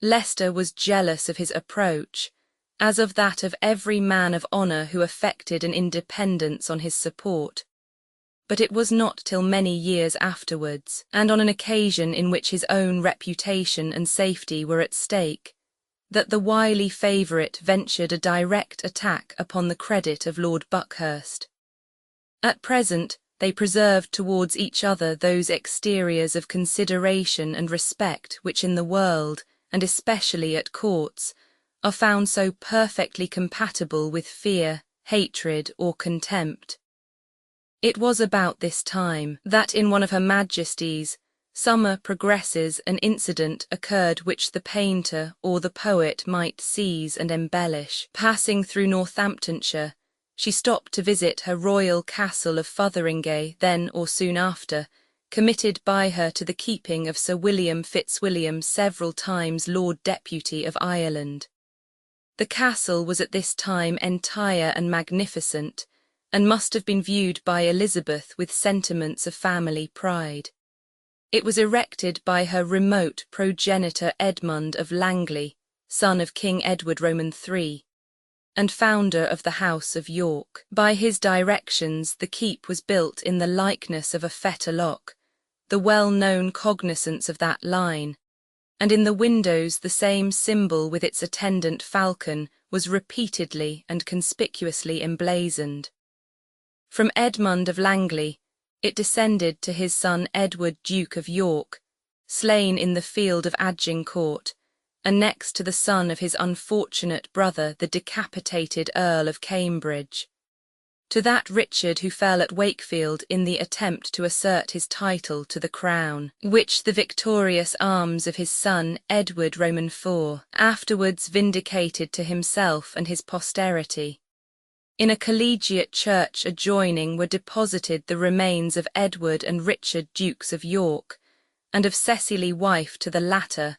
Leicester was jealous of his approach, as of that of every man of honour who affected an independence on his support. But it was not till many years afterwards, and on an occasion in which his own reputation and safety were at stake, that the wily favourite ventured a direct attack upon the credit of Lord Buckhurst. At present, they preserved towards each other those exteriors of consideration and respect which in the world, and especially at courts, are found so perfectly compatible with fear, hatred, or contempt. It was about this time that in one of Her Majesty's summer progresses an incident occurred which the painter or the poet might seize and embellish. Passing through Northamptonshire, she stopped to visit her royal castle of Fotheringay. Then, or soon after, committed by her to the keeping of Sir William Fitzwilliam, several times Lord Deputy of Ireland. The castle was at this time entire and magnificent, and must have been viewed by Elizabeth with sentiments of family pride. It was erected by her remote progenitor Edmund of Langley, son of King Edward Roman III, and founder of the House of York. By his directions the keep was built in the likeness of a fetterlock, the well-known cognizance of that line, and in the windows the same symbol with its attendant falcon was repeatedly and conspicuously emblazoned. From Edmund of Langley, it descended to his son Edward, Duke of York, slain in the field of Agincourt, and next to the son of his unfortunate brother, the decapitated Earl of Cambridge, to that Richard who fell at Wakefield in the attempt to assert his title to the crown, which the victorious arms of his son Edward Roman IV afterwards vindicated to himself and his posterity. In a collegiate church adjoining were deposited the remains of Edward and Richard, Dukes of York, and of Cecily, wife to the latter,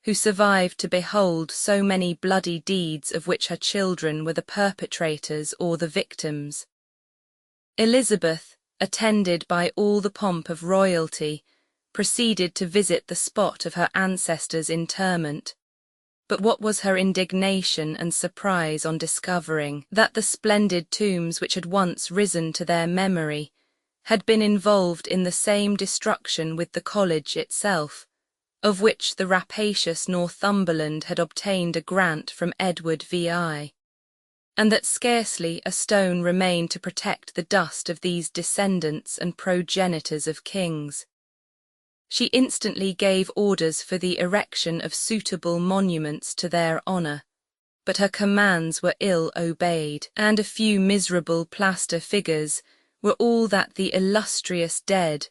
who survived to behold so many bloody deeds of which her children were the perpetrators or the victims. Elizabeth, attended by all the pomp of royalty, proceeded to visit the spot of her ancestors' interment. But what was her indignation and surprise on discovering that the splendid tombs which had once risen to their memory had been involved in the same destruction with the college itself, of which the rapacious Northumberland had obtained a grant from Edward VI, and that scarcely a stone remained to protect the dust of these descendants and progenitors of kings. She instantly gave orders for the erection of suitable monuments to their honour, but her commands were ill obeyed, and a few miserable plaster figures were all that the illustrious dead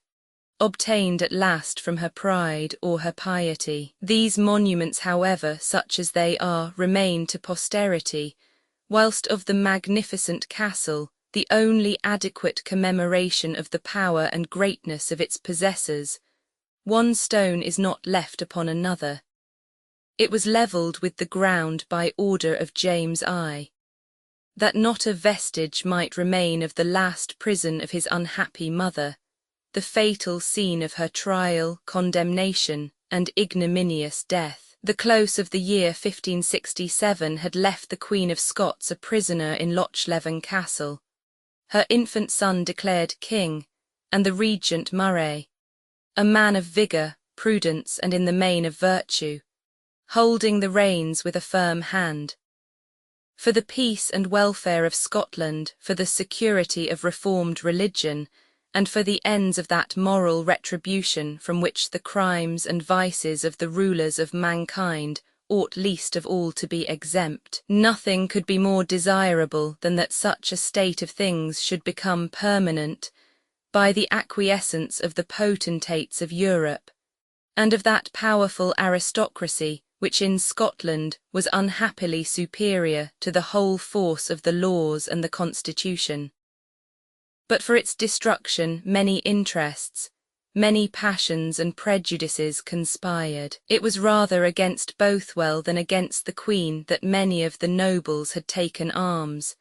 obtained at last from her pride or her piety. These monuments, however, such as they are, remain to posterity, whilst of the magnificent castle, the only adequate commemoration of the power and greatness of its possessors, one stone is not left upon another. It was levelled with the ground by order of James I, that not a vestige might remain of the last prison of his unhappy mother, the fatal scene of her trial, condemnation, and ignominious death. The close of the year 1567 had left the Queen of Scots a prisoner in Lochleven Castle, her infant son declared king, and the regent Murray, a man of vigour, prudence, and in the main of virtue, holding the reins with a firm hand. For the peace and welfare of Scotland, for the security of reformed religion, and for the ends of that moral retribution from which the crimes and vices of the rulers of mankind ought least of all to be exempt, nothing could be more desirable than that such a state of things should become permanent by the acquiescence of the potentates of Europe, and of that powerful aristocracy which in Scotland was unhappily superior to the whole force of the laws and the constitution. But for its destruction many interests, many passions and prejudices conspired. It was rather against Bothwell than against the Queen that many of the nobles had taken arms,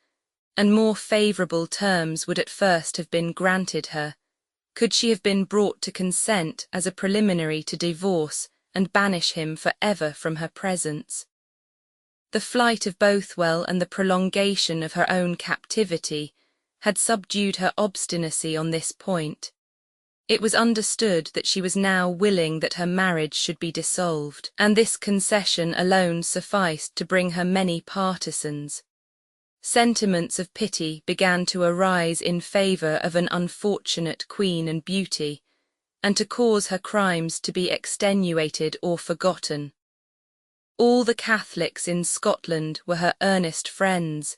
and more favourable terms would at first have been granted her, could she have been brought to consent as a preliminary to divorce and banish him for ever from her presence. The flight of Bothwell and the prolongation of her own captivity had subdued her obstinacy on this point. It was understood that she was now willing that her marriage should be dissolved, and this concession alone sufficed to bring her many partisans. Sentiments of pity began to arise in favour of an unfortunate queen and beauty, and to cause her crimes to be extenuated or forgotten. All the Catholics in Scotland were her earnest friends,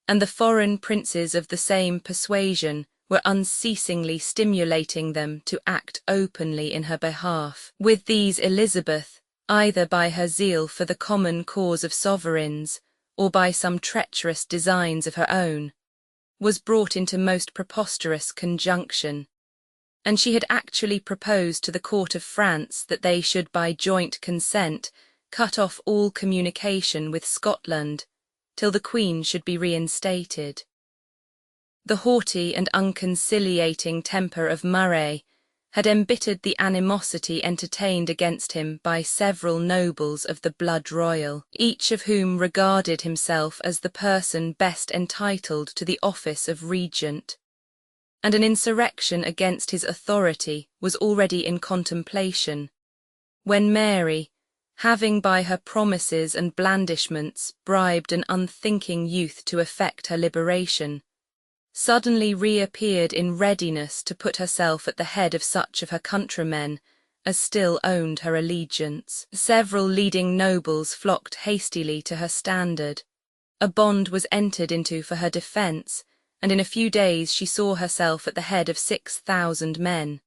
and the foreign princes of the same persuasion were unceasingly stimulating them to act openly in her behalf. With these Elizabeth, either by her zeal for the common cause of sovereigns, or by some treacherous designs of her own, was brought into most preposterous conjunction. and she had actually proposed to the court of France that they should by joint consent cut off all communication with Scotland till the Queen should be reinstated. The haughty and unconciliating temper of Murray had embittered the animosity entertained against him by several nobles of the blood royal, each of whom regarded himself as the person best entitled to the office of regent, and an insurrection against his authority was already in contemplation, when Mary, having by her promises and blandishments bribed an unthinking youth to effect her liberation, suddenly reappeared in readiness to put herself at the head of such of her countrymen as still owned her allegiance. Several leading nobles flocked hastily to her standard. A bond was entered into for her defence, and in a few days she saw herself at the head of 6,000 men.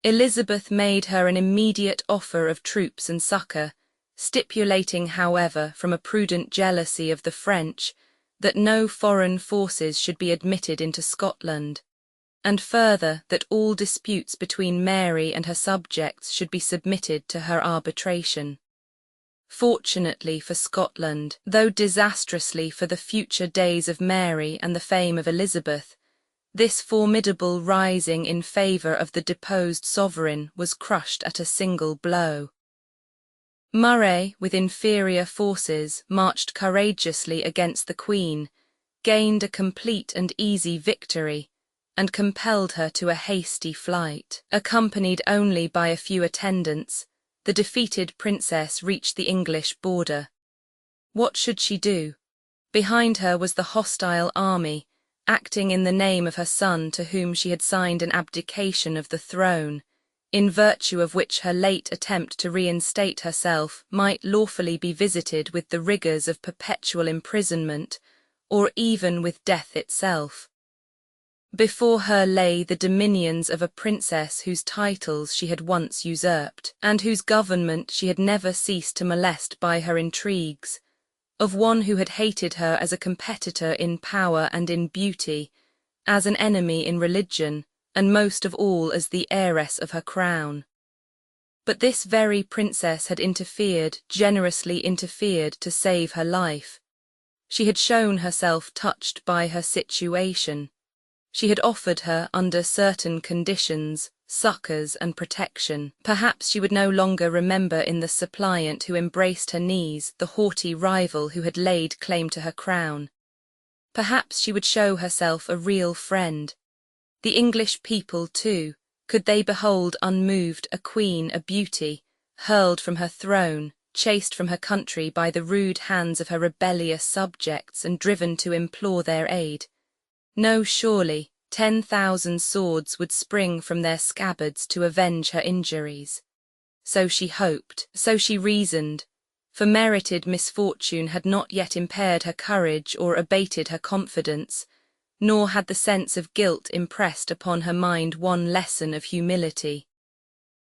Elizabeth made her an immediate offer of troops and succour, stipulating, however, from a prudent jealousy of the French, that no foreign forces should be admitted into Scotland, and further that all disputes between Mary and her subjects should be submitted to her arbitration. Fortunately for Scotland, though disastrously for the future days of Mary and the fame of Elizabeth, this formidable rising in favour of the deposed sovereign was crushed at a single blow. Murray, with inferior forces, marched courageously against the Queen, gained a complete and easy victory, and compelled her to a hasty flight. Accompanied only by a few attendants, the defeated princess reached the English border. What should she do? Behind her was the hostile army, acting in the name of her son, to whom she had signed an abdication of the throne, in virtue of which her late attempt to reinstate herself might lawfully be visited with the rigours of perpetual imprisonment, or even with death itself. Before her lay the dominions of a princess whose titles she had once usurped, and whose government she had never ceased to molest by her intrigues, of one who had hated her as a competitor in power and in beauty, as an enemy in religion, and most of all as the heiress of her crown. But this very princess had interfered, generously interfered, to save her life. She had shown herself touched by her situation. She had offered her, under certain conditions, succours and protection. Perhaps she would no longer remember in the suppliant who embraced her knees the haughty rival who had laid claim to her crown. Perhaps she would show herself a real friend. The English people, too, could they behold unmoved a queen, a beauty, hurled from her throne, chased from her country by the rude hands of her rebellious subjects and driven to implore their aid? No, surely, 10,000 swords would spring from their scabbards to avenge her injuries. So she hoped, so she reasoned, for merited misfortune had not yet impaired her courage or abated her confidence, nor had the sense of guilt impressed upon her mind one lesson of humility.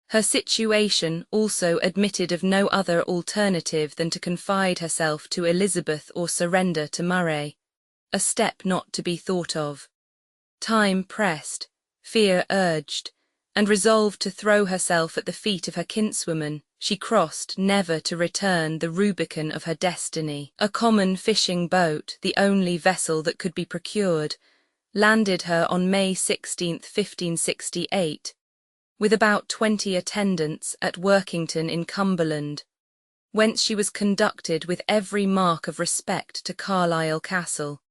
Her situation also admitted of no other alternative than to confide herself to Elizabeth or surrender to Murray, a step not to be thought of. Time pressed, fear urged, and resolved to throw herself at the feet of her kinswoman, she crossed, never to return, the Rubicon of her destiny. A common fishing boat, the only vessel that could be procured, landed her on May 16, 1568, with about 20 attendants at Workington in Cumberland, whence she was conducted with every mark of respect to Carlisle Castle.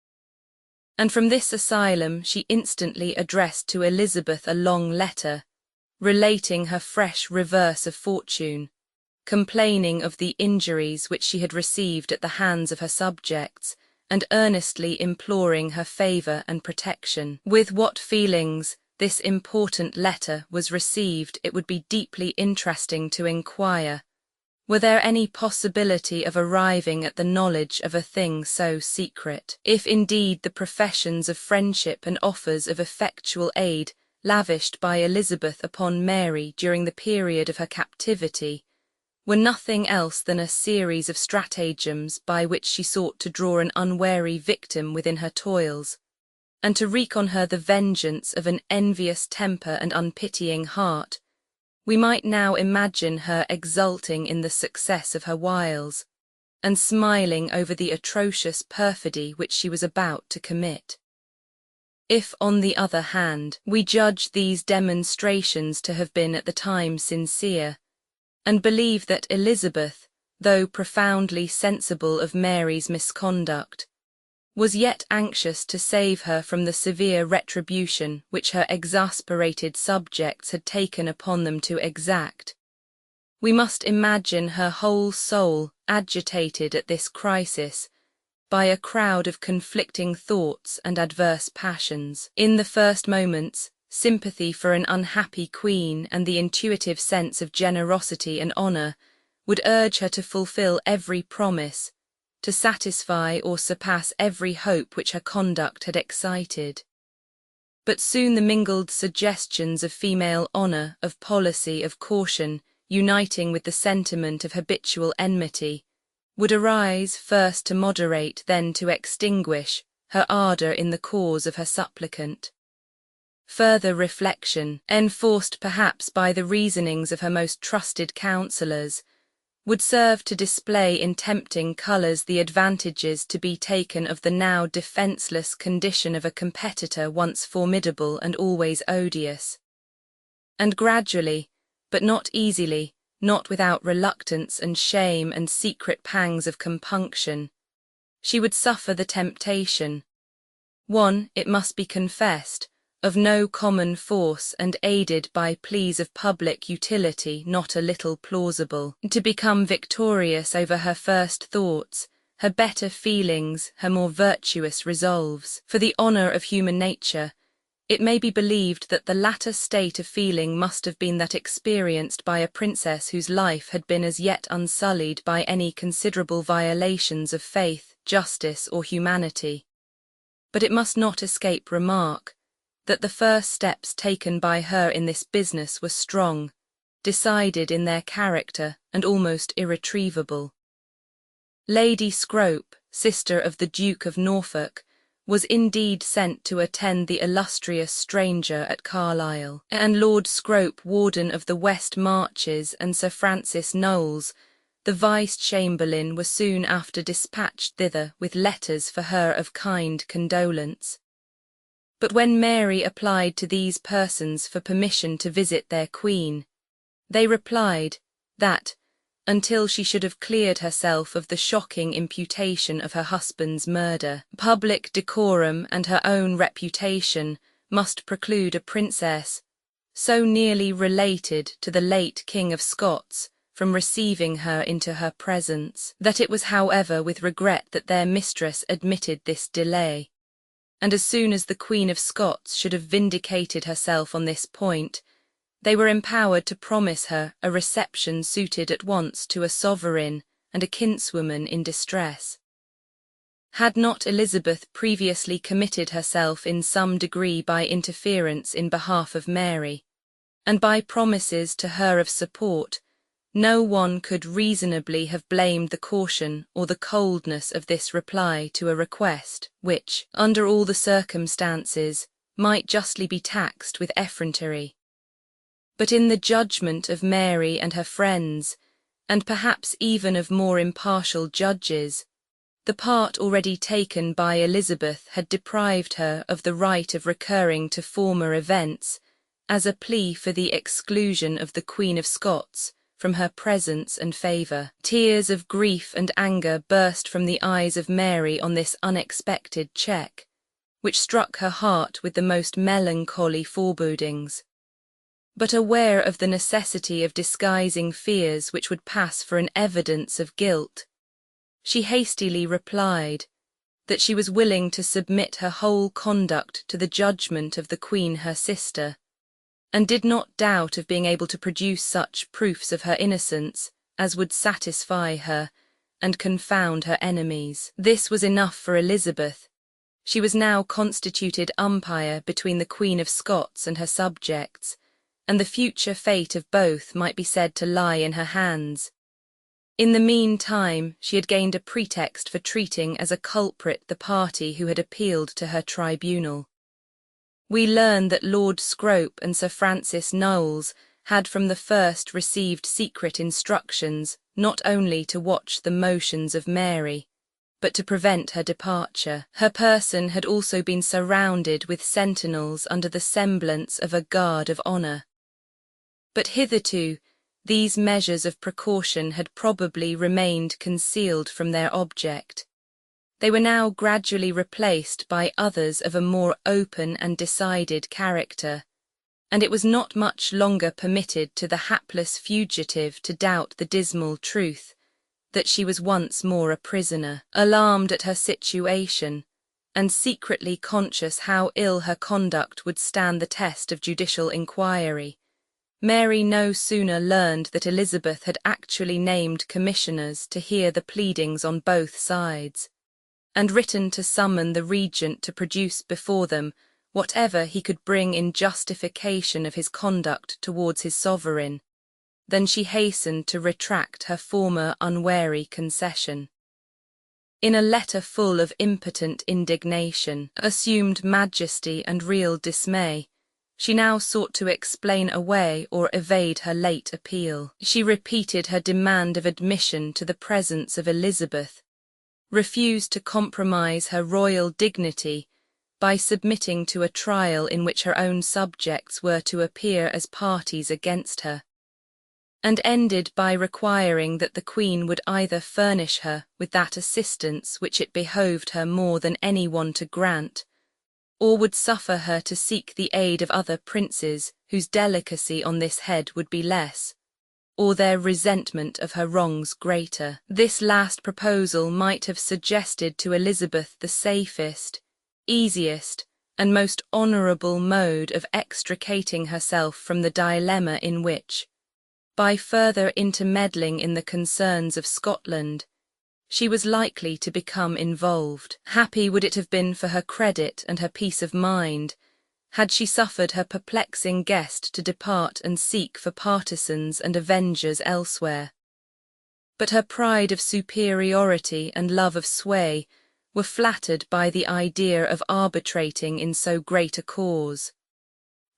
And from this asylum she instantly addressed to Elizabeth a long letter, relating her fresh reverse of fortune, complaining of the injuries which she had received at the hands of her subjects, and earnestly imploring her favour and protection. With what feelings this important letter was received it would be deeply interesting to inquire. Were there any possibility of arriving at the knowledge of a thing so secret? If indeed the professions of friendship and offers of effectual aid lavished by Elizabeth upon Mary during the period of her captivity were nothing else than a series of stratagems by which she sought to draw an unwary victim within her toils, and to wreak on her the vengeance of an envious temper and unpitying heart, we might now imagine her exulting in the success of her wiles, and smiling over the atrocious perfidy which she was about to commit. If, on the other hand, we judge these demonstrations to have been at the time sincere, and believe that Elizabeth, though profoundly sensible of Mary's misconduct, was yet anxious to save her from the severe retribution which her exasperated subjects had taken upon them to exact, we must imagine her whole soul agitated at this crisis by a crowd of conflicting thoughts and adverse passions. In the first moments, sympathy for an unhappy queen and the intuitive sense of generosity and honour would urge her to fulfil every promise, to satisfy or surpass every hope which her conduct had excited. But soon the mingled suggestions of female honour, of policy, of caution, uniting with the sentiment of habitual enmity, would arise first to moderate, then to extinguish, her ardour in the cause of her supplicant. Further reflection, enforced perhaps by the reasonings of her most trusted counsellors, would serve to display in tempting colours the advantages to be taken of the now defenceless condition of a competitor once formidable and always odious. And gradually, but not easily, not without reluctance and shame and secret pangs of compunction, she would suffer the temptation, one, it must be confessed, of no common force and aided by pleas of public utility not a little plausible, to become victorious over her first thoughts, her better feelings, her more virtuous resolves. For the honour of human nature, it may be believed that the latter state of feeling must have been that experienced by a princess whose life had been as yet unsullied by any considerable violations of faith, justice, or humanity. But it must not escape remark that the first steps taken by her in this business were strong, decided in their character, and almost irretrievable. Lady Scrope, sister of the Duke of Norfolk, was indeed sent to attend the illustrious stranger at Carlisle, and Lord Scrope, Warden of the West Marches, and Sir Francis Knowles, the Vice-Chamberlain, were soon after dispatched thither with letters for her of kind condolence. But when Mary applied to these persons for permission to visit their queen, they replied that, until she should have cleared herself of the shocking imputation of her husband's murder, public decorum and her own reputation must preclude a princess, so nearly related to the late King of Scots, from receiving her into her presence, that it was however with regret that their mistress admitted this delay. And as soon as the Queen of Scots should have vindicated herself on this point, they were empowered to promise her a reception suited at once to a sovereign and a kinswoman in distress. Had not Elizabeth previously committed herself in some degree by interference in behalf of Mary, and by promises to her of support, no one could reasonably have blamed the caution or the coldness of this reply to a request which, under all the circumstances, might justly be taxed with effrontery. But in the judgment of Mary and her friends, and perhaps even of more impartial judges, the part already taken by Elizabeth had deprived her of the right of recurring to former events as a plea for the exclusion of the Queen of Scots from her presence and favour. Tears of grief and anger burst from the eyes of Mary on this unexpected check, which struck her heart with the most melancholy forebodings. But aware of the necessity of disguising fears which would pass for an evidence of guilt, she hastily replied that she was willing to submit her whole conduct to the judgment of the Queen her sister, and did not doubt of being able to produce such proofs of her innocence as would satisfy her and confound her enemies. This was enough for Elizabeth. She was now constituted umpire between the Queen of Scots and her subjects, and the future fate of both might be said to lie in her hands. In the meantime, she had gained a pretext for treating as a culprit the party who had appealed to her tribunal. We learn that Lord Scrope and Sir Francis Knowles had from the first received secret instructions not only to watch the motions of Mary, but to prevent her departure. Her person had also been surrounded with sentinels under the semblance of a guard of honour. But hitherto, these measures of precaution had probably remained concealed from their object. They were now gradually replaced by others of a more open and decided character, and it was not much longer permitted to the hapless fugitive to doubt the dismal truth, that she was once more a prisoner. Alarmed at her situation, and secretly conscious how ill her conduct would stand the test of judicial inquiry, Mary no sooner learned that Elizabeth had actually named commissioners to hear the pleadings on both sides, and written to summon the regent to produce before them whatever he could bring in justification of his conduct towards his sovereign, than she hastened to retract her former unwary concession. In a letter full of impotent indignation, assumed majesty and real dismay, she now sought to explain away or evade her late appeal. She repeated her demand of admission to the presence of Elizabeth, refused to compromise her royal dignity by submitting to a trial in which her own subjects were to appear as parties against her, and ended by requiring that the Queen would either furnish her with that assistance which it behoved her more than any one to grant, or would suffer her to seek the aid of other princes whose delicacy on this head would be less, or their resentment of her wrongs greater. This last proposal might have suggested to Elizabeth the safest, easiest, and most honourable mode of extricating herself from the dilemma in which, by further intermeddling in the concerns of Scotland, she was likely to become involved. Happy would it have been for her credit and her peace of mind, had she suffered her perplexing guest to depart and seek for partisans and avengers elsewhere. But her pride of superiority and love of sway were flattered by the idea of arbitrating in so great a cause.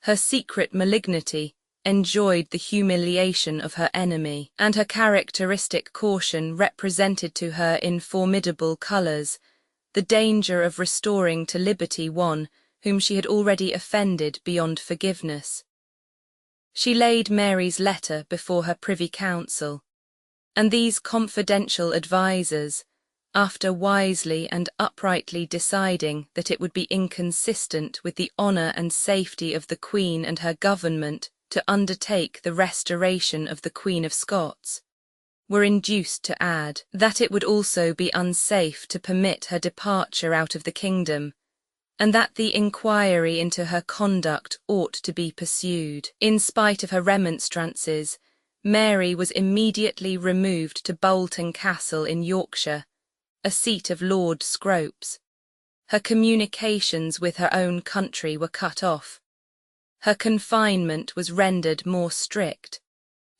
Her secret malignity enjoyed the humiliation of her enemy, and her characteristic caution represented to her in formidable colours the danger of restoring to liberty one whom she had already offended beyond forgiveness. She laid Mary's letter before her Privy Council, and these confidential advisers, after wisely and uprightly deciding that it would be inconsistent with the honour and safety of the Queen and her government to undertake the restoration of the Queen of Scots, were induced to add that it would also be unsafe to permit her departure out of the kingdom, and that the inquiry into her conduct ought to be pursued. In spite of her remonstrances, Mary was immediately removed to Bolton Castle in Yorkshire, a seat of Lord Scrope's. Her communications with her own country were cut off. Her confinement was rendered more strict,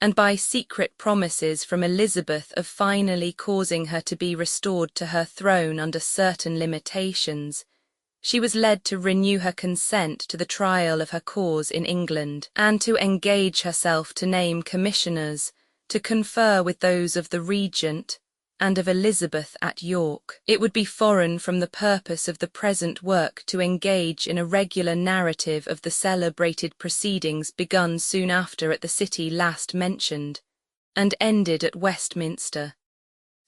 and by secret promises from Elizabeth of finally causing her to be restored to her throne under certain limitations, she was led to renew her consent to the trial of her cause in England, and to engage herself to name commissioners to confer with those of the Regent and of Elizabeth at York. It would be foreign from the purpose of the present work to engage in a regular narrative of the celebrated proceedings begun soon after at the city last mentioned, and ended at Westminster.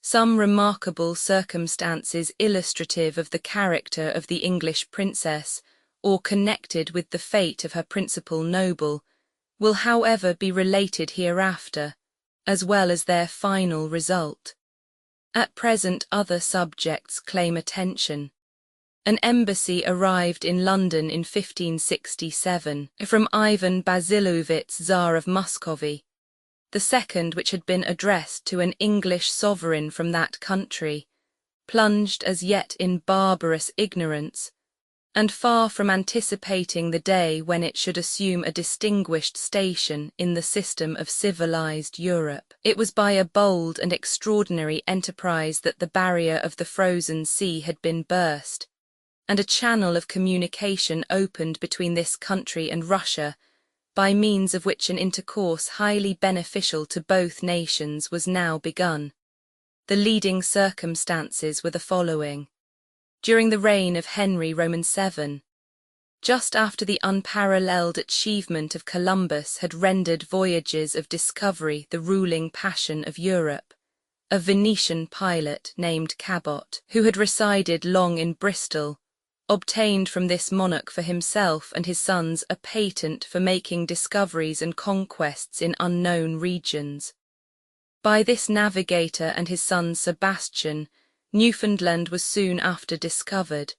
Some remarkable circumstances illustrative of the character of the English princess, or connected with the fate of her principal noble, will however be related hereafter, as well as their final result. At present other subjects claim attention. An embassy arrived in London in 1567 from Ivan Basilovich, Tsar of Muscovy, the second which had been addressed to an English sovereign from that country, plunged as yet in barbarous ignorance, and far from anticipating the day when it should assume a distinguished station in the system of civilized Europe. It was by a bold and extraordinary enterprise that the barrier of the frozen sea had been burst, and a channel of communication opened between this country and Russia, by means of which an intercourse highly beneficial to both nations was now begun. The leading circumstances were the following. During the reign of Henry VII, just after the unparalleled achievement of Columbus had rendered voyages of discovery the ruling passion of Europe, a Venetian pilot named Cabot, who had resided long in Bristol, obtained from this monarch for himself and his sons a patent for making discoveries and conquests in unknown regions. By this navigator and his son Sebastian, Newfoundland was soon after discovered,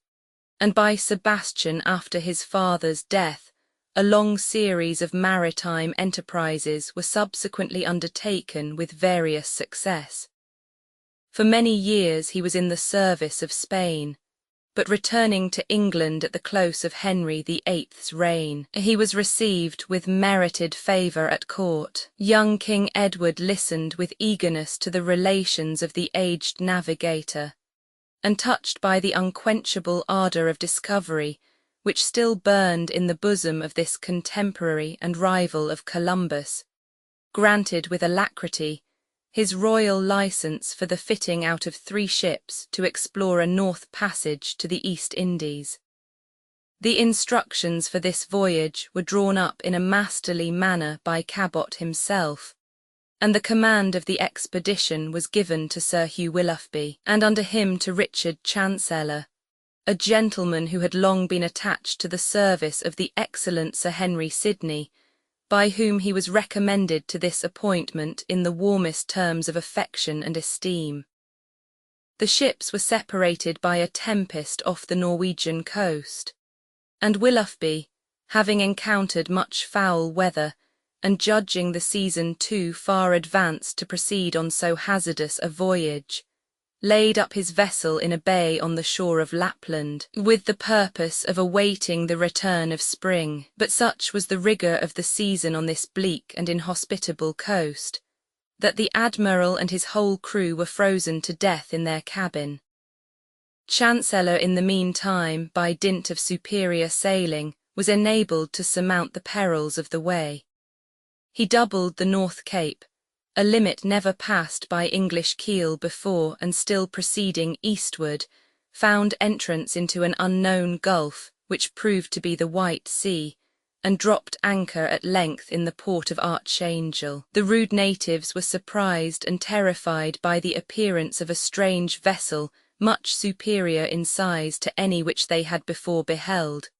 and by Sebastian after his father's death, a long series of maritime enterprises were subsequently undertaken with various success. For many years he was in the service of Spain, but returning to England at the close of Henry VIII's reign, he was received with merited favour at court. Young King Edward listened with eagerness to the relations of the aged navigator, and touched by the unquenchable ardour of discovery, which still burned in the bosom of this contemporary and rival of Columbus, granted with alacrity his royal licence for the fitting out of 3 ships to explore a north passage to the East Indies. The instructions for this voyage were drawn up in a masterly manner by Cabot himself, and the command of the expedition was given to Sir Hugh Willoughby, and under him to Richard Chancellor, a gentleman who had long been attached to the service of the excellent Sir Henry Sidney, by whom he was recommended to this appointment in the warmest terms of affection and esteem. The ships were separated by a tempest off the Norwegian coast, and Willoughby, having encountered much foul weather, and judging the season too far advanced to proceed on so hazardous a voyage, laid up his vessel in a bay on the shore of Lapland, with the purpose of awaiting the return of spring. But such was the rigour of the season on this bleak and inhospitable coast, that the admiral and his whole crew were frozen to death in their cabin. Chancellor in the meantime, by dint of superior sailing, was enabled to surmount the perils of the way. He doubled the North Cape, a limit never passed by English keel before, and still proceeding eastward, found entrance into an unknown gulf, which proved to be the White Sea, and dropped anchor at length in the port of Archangel. The rude natives were surprised and terrified by the appearance of a strange vessel, much superior in size to any which they had before beheld.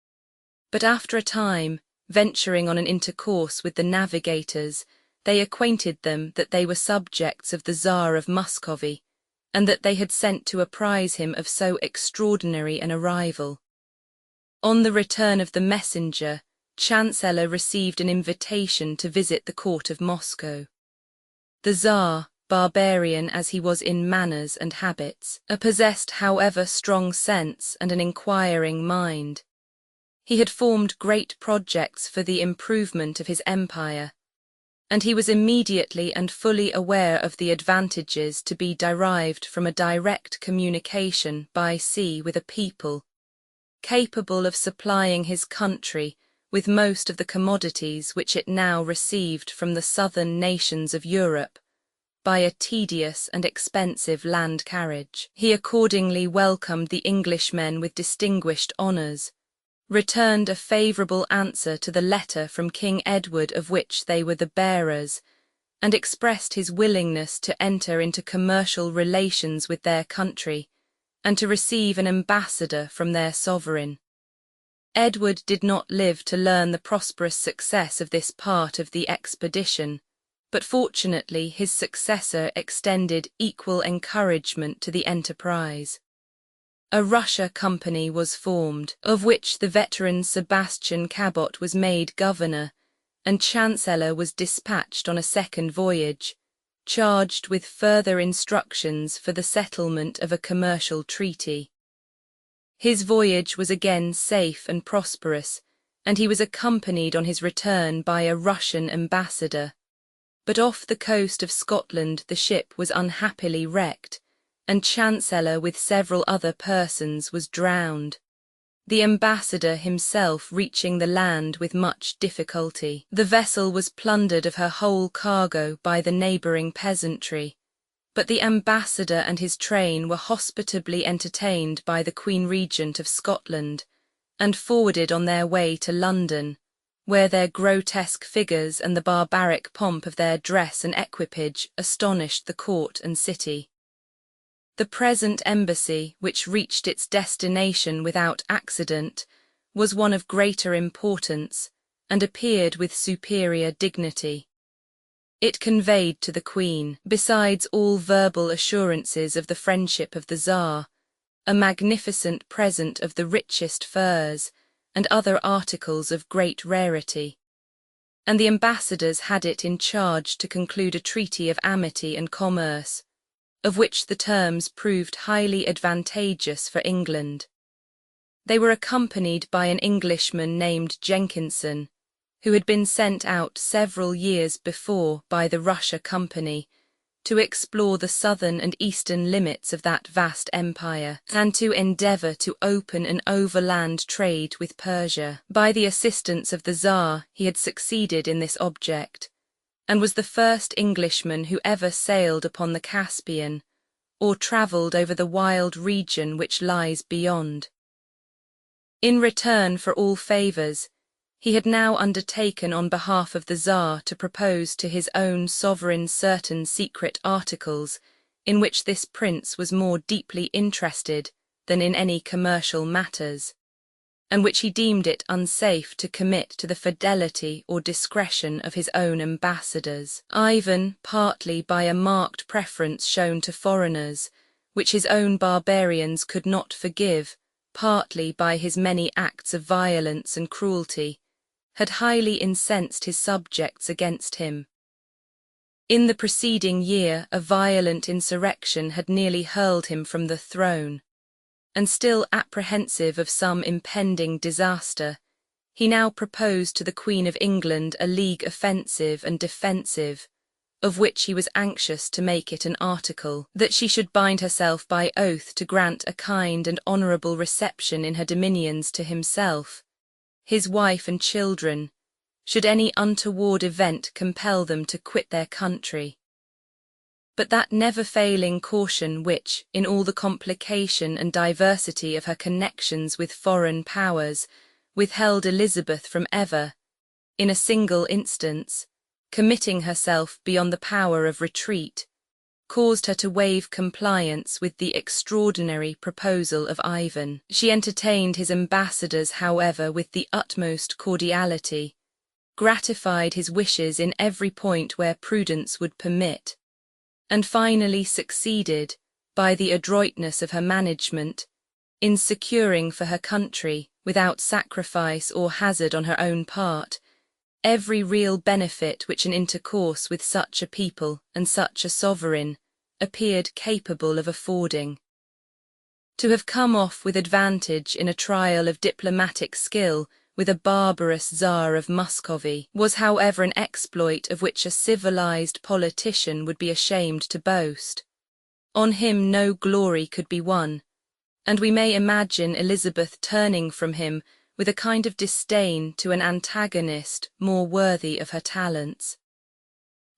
But after a time, venturing on an intercourse with the navigators, they acquainted them that they were subjects of the Tsar of Muscovy, and that they had sent to apprise him of so extraordinary an arrival. On the return of the messenger, Chancellor received an invitation to visit the court of Moscow. The Tsar, barbarian as he was in manners and habits, possessed however strong sense and an inquiring mind. He had formed great projects for the improvement of his empire, and he was immediately and fully aware of the advantages to be derived from a direct communication by sea with a people, capable of supplying his country with most of the commodities which it now received from the southern nations of Europe, by a tedious and expensive land carriage. He accordingly welcomed the Englishmen with distinguished honours, returned a favourable answer to the letter from King Edward of which they were the bearers, and expressed his willingness to enter into commercial relations with their country, and to receive an ambassador from their sovereign. Edward did not live to learn the prosperous success of this part of the expedition, but fortunately his successor extended equal encouragement to the enterprise. A Russia company was formed, of which the veteran Sebastian Cabot was made governor, and Chancellor was dispatched on a second voyage, charged with further instructions for the settlement of a commercial treaty. His voyage was again safe and prosperous, and he was accompanied on his return by a Russian ambassador. But off the coast of Scotland the ship was unhappily wrecked, and Chancellor with several other persons was drowned, the ambassador himself reaching the land with much difficulty. The vessel was plundered of her whole cargo by the neighbouring peasantry, but the ambassador and his train were hospitably entertained by the Queen Regent of Scotland, and forwarded on their way to London, where their grotesque figures and the barbaric pomp of their dress and equipage astonished the court and city. The present embassy, which reached its destination without accident, was one of greater importance, and appeared with superior dignity. It conveyed to the Queen, besides all verbal assurances of the friendship of the Tsar, a magnificent present of the richest furs, and other articles of great rarity. And the ambassadors had it in charge to conclude a treaty of amity and commerce, of which the terms proved highly advantageous for England. They were accompanied by an Englishman named Jenkinson, who had been sent out several years before by the Russia Company to explore the southern and eastern limits of that vast empire, and to endeavour to open an overland trade with Persia. By the assistance of the Tsar he had succeeded in this object, and was the first Englishman who ever sailed upon the Caspian, or travelled over the wild region which lies beyond. In return for all favours, he had now undertaken on behalf of the Tsar to propose to his own sovereign certain secret articles in which this prince was more deeply interested than in any commercial matters, and which he deemed it unsafe to commit to the fidelity or discretion of his own ambassadors. Ivan, partly by a marked preference shown to foreigners, which his own barbarians could not forgive, partly by his many acts of violence and cruelty, had highly incensed his subjects against him. In the preceding year a violent insurrection had nearly hurled him from the throne, and still apprehensive of some impending disaster, he now proposed to the Queen of England a league offensive and defensive, of which he was anxious to make it an article, that she should bind herself by oath to grant a kind and honourable reception in her dominions to himself, his wife and children, should any untoward event compel them to quit their country. But that never-failing caution which, in all the complication and diversity of her connections with foreign powers, withheld Elizabeth from ever, in a single instance, committing herself beyond the power of retreat, caused her to waive compliance with the extraordinary proposal of Ivan. She entertained his ambassadors, however, with the utmost cordiality, gratified his wishes in every point where prudence would permit, and finally succeeded, by the adroitness of her management, in securing for her country, without sacrifice or hazard on her own part, every real benefit which an intercourse with such a people and such a sovereign appeared capable of affording. To have come off with advantage in a trial of diplomatic skill with a barbarous Tsar of Muscovy was, however, an exploit of which a civilized politician would be ashamed to boast. On him no glory could be won, and we may imagine Elizabeth turning from him with a kind of disdain to an antagonist more worthy of her talents.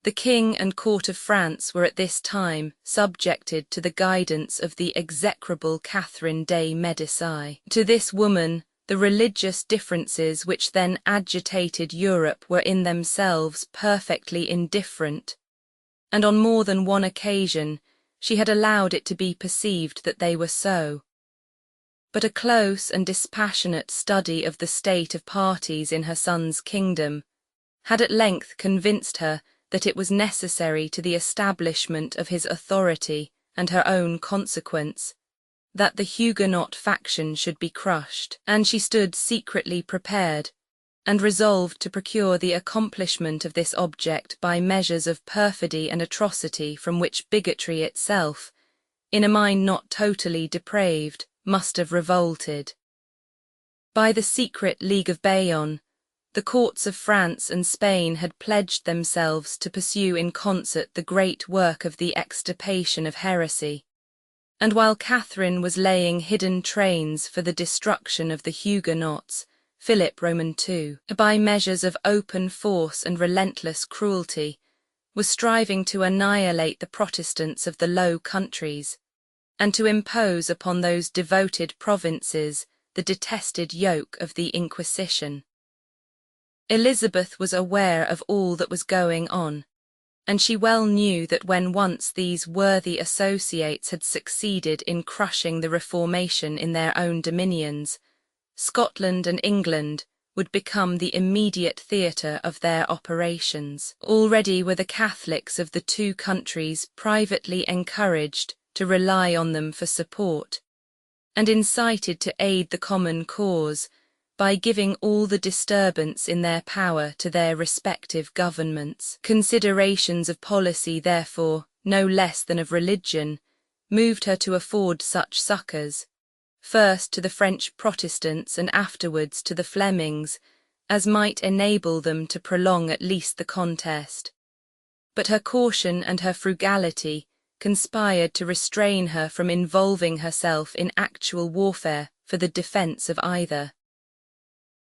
The King and Court of France were at this time subjected to the guidance of the execrable Catherine de Medici. To this woman, the religious differences which then agitated Europe were in themselves perfectly indifferent, and on more than one occasion she had allowed it to be perceived that they were so. But a close and dispassionate study of the state of parties in her son's kingdom had at length convinced her that it was necessary to the establishment of his authority and her own consequence that the Huguenot faction should be crushed, and she stood secretly prepared, and resolved to procure the accomplishment of this object by measures of perfidy and atrocity from which bigotry itself, in a mind not totally depraved, must have revolted. By the secret League of Bayonne, the courts of France and Spain had pledged themselves to pursue in concert the great work of the extirpation of heresy. And while Catherine was laying hidden trains for the destruction of the Huguenots, Philip Roman II, by measures of open force and relentless cruelty, was striving to annihilate the Protestants of the Low Countries, and to impose upon those devoted provinces the detested yoke of the Inquisition. Elizabeth was aware of all that was going on, and she well knew that when once these worthy associates had succeeded in crushing the Reformation in their own dominions, Scotland and England would become the immediate theatre of their operations. Already were the Catholics of the two countries privately encouraged to rely on them for support, and incited to aid the common cause by giving all the disturbance in their power to their respective governments. Considerations of policy, therefore, no less than of religion, moved her to afford such succours, first to the French Protestants and afterwards to the Flemings, as might enable them to prolong at least the contest. But her caution and her frugality conspired to restrain her from involving herself in actual warfare for the defence of either.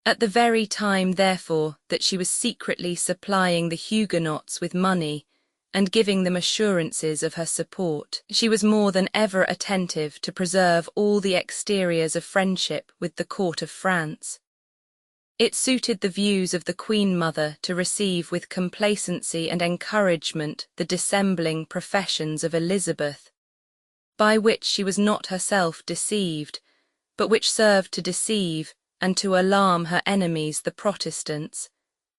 At the very time, therefore, that she was secretly supplying the Huguenots with money and giving them assurances of her support, she was more than ever attentive to preserve all the exteriors of friendship with the court of France. It suited the views of the Queen Mother to receive with complacency and encouragement the dissembling professions of Elizabeth, by which she was not herself deceived, but which served to deceive and to alarm her enemies the Protestants,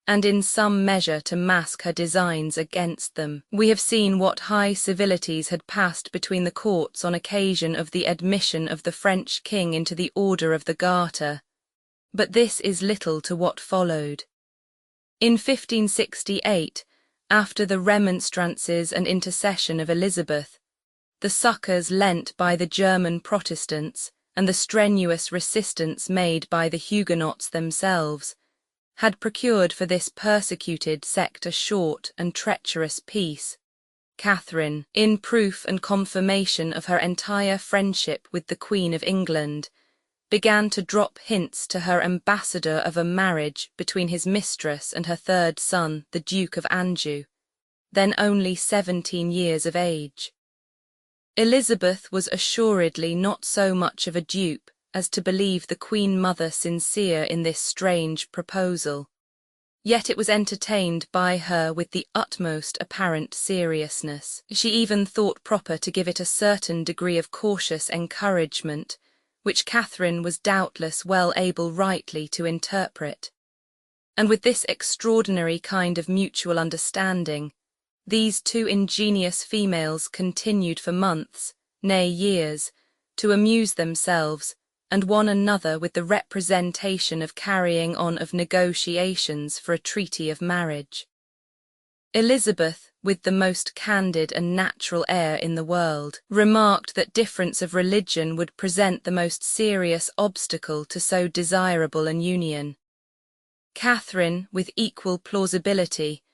and in some measure to mask her designs against them. We have seen what high civilities had passed between the courts on occasion of the admission of the French king into the Order of the Garter, but this is little to what followed. In 1568, after the remonstrances and intercession of Elizabeth, the succours lent by the German Protestants, and the strenuous resistance made by the Huguenots themselves, had procured for this persecuted sect a short and treacherous peace. Catherine, in proof and confirmation of her entire friendship with the Queen of England, began to drop hints to her ambassador of a marriage between his mistress and her third son, the Duke of Anjou, then only 17 years of age. Elizabeth was assuredly not so much of a dupe as to believe the Queen Mother sincere in this strange proposal, yet it was entertained by her with the utmost apparent seriousness. She even thought proper to give it a certain degree of cautious encouragement, which Catherine was doubtless well able rightly to interpret. And with this extraordinary kind of mutual understanding, these two ingenious females continued for months, nay years, to amuse themselves and one another with the representation of carrying on of negotiations for a treaty of marriage. Elizabeth, with the most candid and natural air in the world, remarked that difference of religion would present the most serious obstacle to so desirable an union. Catherine, with equal plausibility,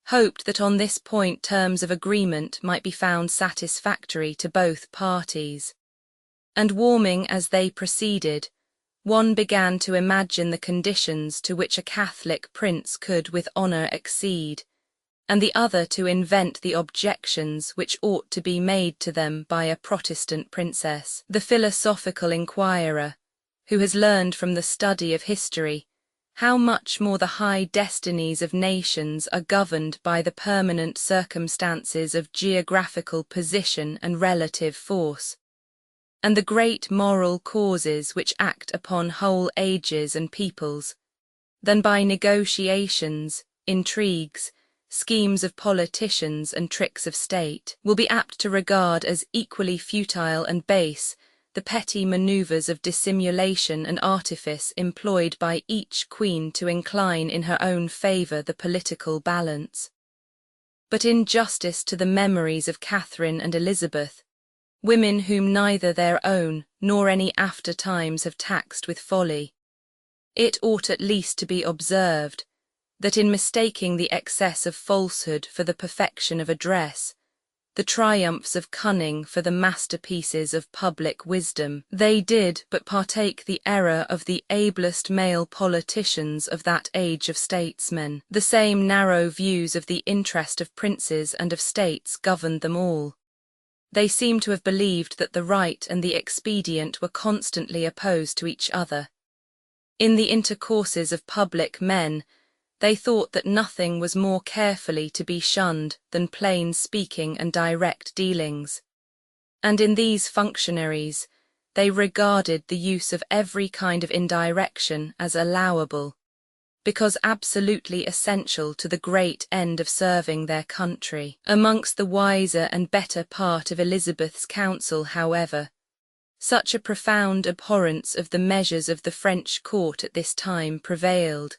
hoped that on this point terms of agreement might be found satisfactory to both parties. And warming as they proceeded, one began to imagine the conditions to which a Catholic prince could with honour accede, and the other to invent the objections which ought to be made to them by a Protestant princess. The philosophical inquirer, who has learned from the study of history how much more the high destinies of nations are governed by the permanent circumstances of geographical position and relative force, and the great moral causes which act upon whole ages and peoples, than by negotiations, intrigues, schemes of politicians and tricks of state, will be apt to regard as equally futile and base the petty manoeuvres of dissimulation and artifice employed by each queen to incline in her own favour the political balance. But in justice to the memories of Catherine and Elizabeth, women whom neither their own nor any after times have taxed with folly. It ought at least to be observed that in mistaking the excess of falsehood for the perfection of address, the triumphs of cunning for the masterpieces of public wisdom, they did but partake the error of the ablest male politicians of that age of statesmen. The same narrow views of the interest of princes and of states governed them all. They seem to have believed that the right and the expedient were constantly opposed to each other. In the intercourses of public men, they thought that nothing was more carefully to be shunned than plain speaking and direct dealings. And in these functionaries, they regarded the use of every kind of indirection as allowable, because absolutely essential to the great end of serving their country. Amongst the wiser and better part of Elizabeth's council, however, such a profound abhorrence of the measures of the French court at this time prevailed,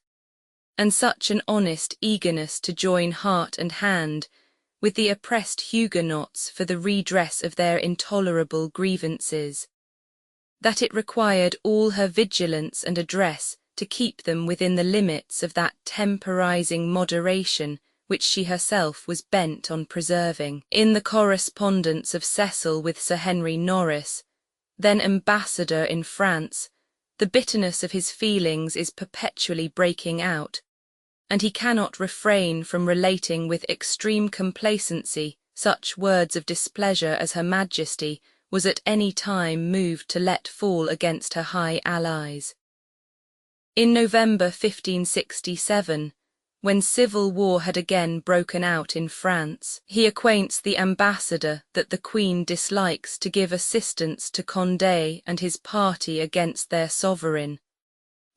and such an honest eagerness to join heart and hand with the oppressed Huguenots for the redress of their intolerable grievances, that it required all her vigilance and address to keep them within the limits of that temporizing moderation which she herself was bent on preserving. In the correspondence of Cecil with Sir Henry Norris, then ambassador in France, the bitterness of his feelings is perpetually breaking out, and he cannot refrain from relating with extreme complacency such words of displeasure as Her Majesty was at any time moved to let fall against her high allies. In November 1567, when civil war had again broken out in France, he acquaints the ambassador that the Queen dislikes to give assistance to Condé and his party against their sovereign,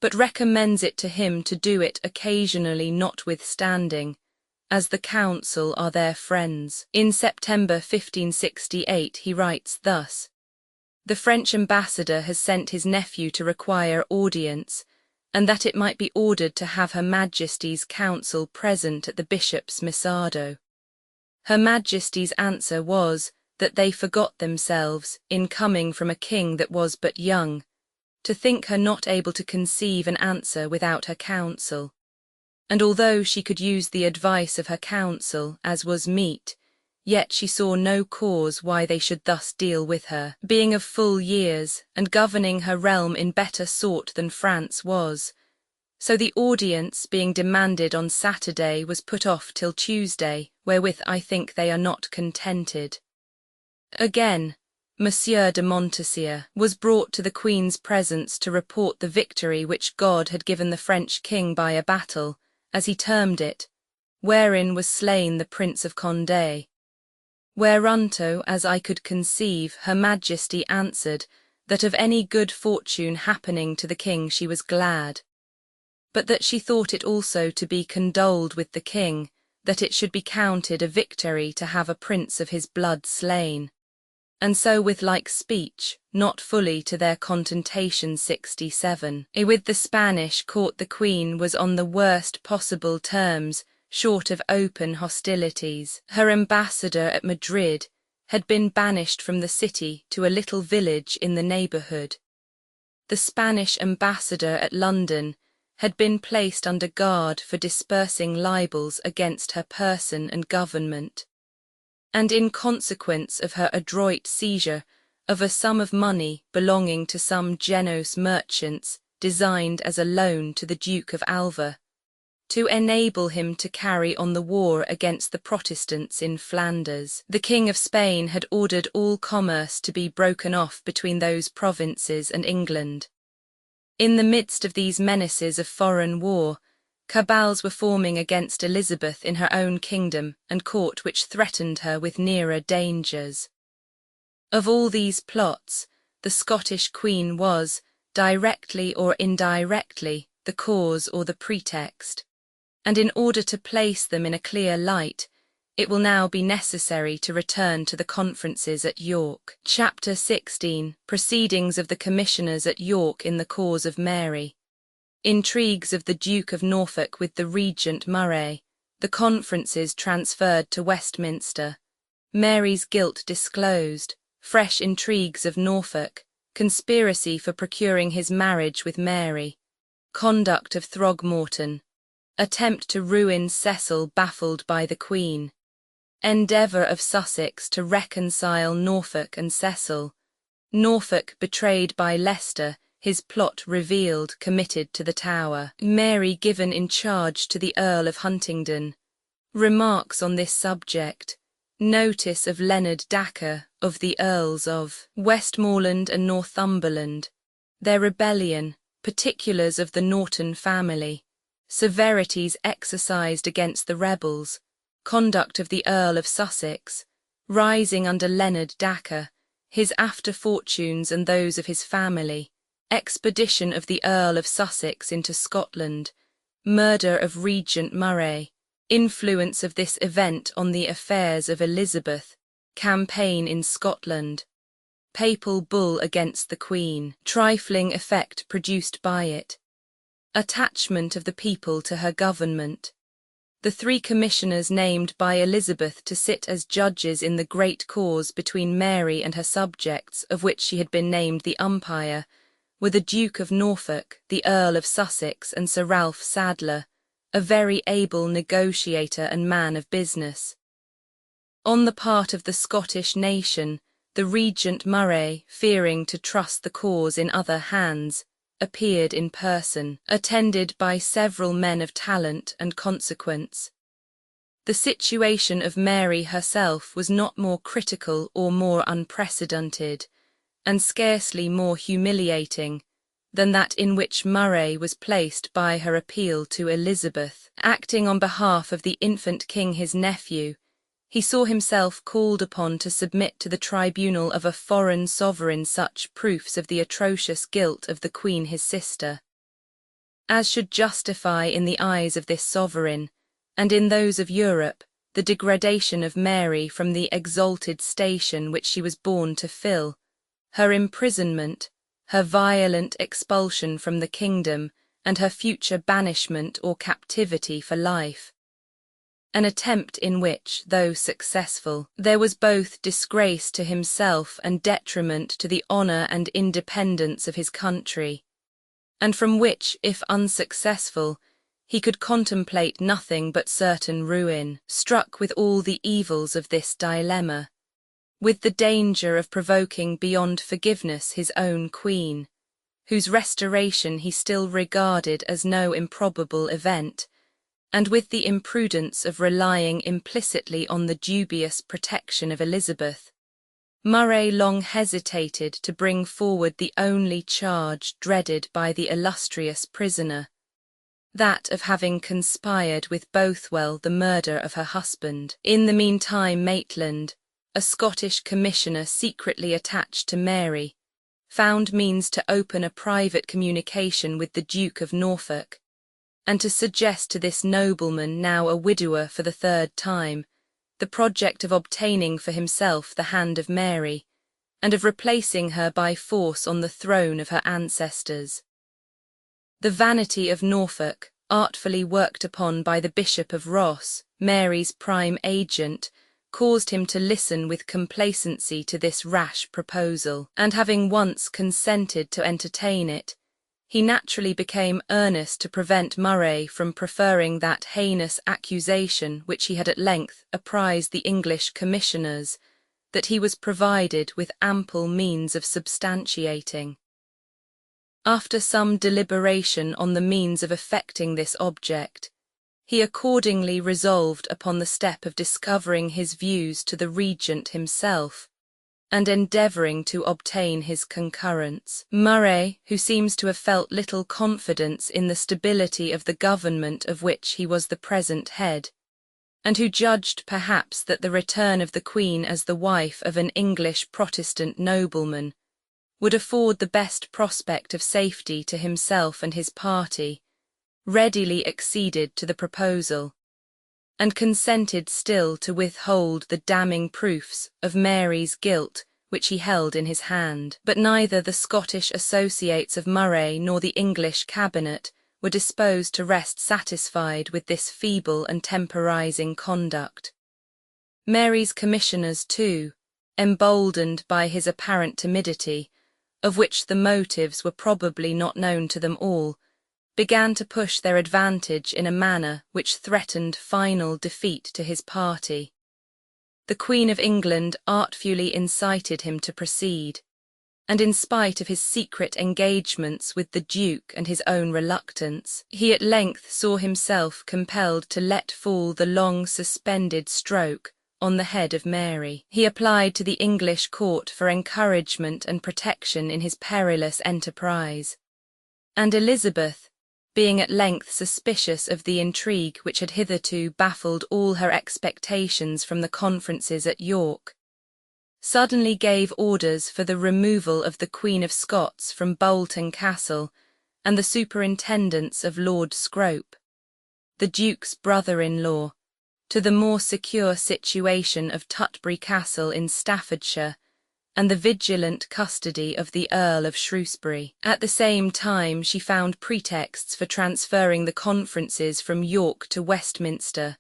but recommends it to him to do it occasionally notwithstanding, as the council are their friends. In September 1568 he writes thus: "The French ambassador has sent his nephew to require audience, and that it might be ordered to have Her Majesty's council present at the bishop's missado." Her Majesty's answer was that they forgot themselves, in coming from a king that was but young, to think her not able to conceive an answer without her council. And although she could use the advice of her council, as was meet, yet she saw no cause why they should thus deal with her, being of full years, and governing her realm in better sort than France was. So the audience being demanded on Saturday was put off till Tuesday, wherewith I think they are not contented. Again, Monsieur de Montpensier was brought to the Queen's presence to report the victory which God had given the French king by a battle, as he termed it, wherein was slain the Prince of Condé. Whereunto, as I could conceive, Her Majesty answered, that of any good fortune happening to the king she was glad, but that she thought it also to be condoled with the king, that it should be counted a victory to have a prince of his blood slain. And so with like speech, not fully to their contentation 67. With the Spanish court the Queen was on the worst possible terms, short of open hostilities. Her ambassador at Madrid had been banished from the city to a little village in the neighbourhood. The Spanish ambassador at London had been placed under guard for dispersing libels against her person and government, and in consequence of her adroit seizure of a sum of money belonging to some Genoese merchants designed as a loan to the Duke of Alva, to enable him to carry on the war against the Protestants in Flanders. The King of Spain had ordered all commerce to be broken off between those provinces and England. In the midst of these menaces of foreign war, cabals were forming against Elizabeth in her own kingdom and court which threatened her with nearer dangers. Of all these plots, the Scottish Queen was, directly or indirectly, the cause or the pretext, and in order to place them in a clear light, it will now be necessary to return to the conferences at York. Chapter 16. Proceedings of the Commissioners at York in the cause of Mary. Intrigues of the Duke of Norfolk with the Regent Murray, the conferences transferred to Westminster, Mary's guilt disclosed, fresh intrigues of Norfolk, conspiracy for procuring his marriage with Mary, conduct of Throgmorton, attempt to ruin Cecil baffled by the Queen, endeavour of Sussex to reconcile Norfolk and Cecil, Norfolk betrayed by Leicester, his plot revealed, committed to the Tower, Mary given in charge to the Earl of Huntingdon, remarks on this subject, notice of Leonard Dacre, of the Earls of Westmoreland and Northumberland, their rebellion, particulars of the Norton family, severities exercised against the rebels, conduct of the Earl of Sussex, rising under Leonard Dacre, his after fortunes and those of his family, expedition of the Earl of Sussex into Scotland, murder of Regent Murray, influence of this event on the affairs of Elizabeth, campaign in Scotland, papal bull against the Queen, trifling effect produced by it, attachment of the people to her government, the 3 commissioners named by Elizabeth to sit as judges in the great cause between Mary and her subjects, of which she had been named the umpire, were the Duke of Norfolk, the Earl of Sussex, and Sir Ralph Sadler, a very able negotiator and man of business. On the part of the Scottish nation, the Regent Murray, fearing to trust the cause in other hands, appeared in person, attended by several men of talent and consequence. The situation of Mary herself was not more critical or more unprecedented, and scarcely more humiliating, than that in which Murray was placed by her appeal to Elizabeth. Acting on behalf of the infant king his nephew, he saw himself called upon to submit to the tribunal of a foreign sovereign such proofs of the atrocious guilt of the Queen his sister, as should justify in the eyes of this sovereign, and in those of Europe, the degradation of Mary from the exalted station which she was born to fill, her imprisonment, her violent expulsion from the kingdom, and her future banishment or captivity for life. An attempt in which, though successful, there was both disgrace to himself and detriment to the honour and independence of his country, and from which, if unsuccessful, he could contemplate nothing but certain ruin. Struck with all the evils of this dilemma, with the danger of provoking beyond forgiveness his own Queen, whose restoration he still regarded as no improbable event, and with the imprudence of relying implicitly on the dubious protection of Elizabeth, Murray long hesitated to bring forward the only charge dreaded by the illustrious prisoner, that of having conspired with Bothwell the murder of her husband. In the meantime Maitland, a Scottish commissioner secretly attached to Mary, found means to open a private communication with the Duke of Norfolk, and to suggest to this nobleman, now a widower for the 3rd time, the project of obtaining for himself the hand of Mary, and of replacing her by force on the throne of her ancestors. The vanity of Norfolk, artfully worked upon by the Bishop of Ross, Mary's prime agent, caused him to listen with complacency to this rash proposal, and having once consented to entertain it, he naturally became earnest to prevent Murray from preferring that heinous accusation which he had at length apprised the English commissioners, that he was provided with ample means of substantiating. After some deliberation on the means of effecting this object, he accordingly resolved upon the step of discovering his views to the Regent himself, and endeavouring to obtain his concurrence. Murray, who seems to have felt little confidence in the stability of the government of which he was the present head, and who judged perhaps that the return of the Queen as the wife of an English Protestant nobleman would afford the best prospect of safety to himself and his party, readily acceded to the proposal, and consented still to withhold the damning proofs of Mary's guilt which he held in his hand. But neither the Scottish associates of Murray nor the English cabinet were disposed to rest satisfied with this feeble and temporizing conduct. Mary's commissioners, too, emboldened by his apparent timidity, of which the motives were probably not known to them all, began to push their advantage in a manner which threatened final defeat to his party. The Queen of England artfully incited him to proceed, and in spite of his secret engagements with the Duke and his own reluctance, he at length saw himself compelled to let fall the long-suspended stroke on the head of Mary. He applied to the English court for encouragement and protection in his perilous enterprise, and Elizabeth, being at length suspicious of the intrigue which had hitherto baffled all her expectations from the conferences at York, suddenly gave orders for the removal of the Queen of Scots from Bolton Castle and the superintendence of Lord Scrope, the Duke's brother-in-law, to the more secure situation of Tutbury Castle in Staffordshire and the vigilant custody of the Earl of Shrewsbury. At the same time she found pretexts for transferring the conferences from York to Westminster,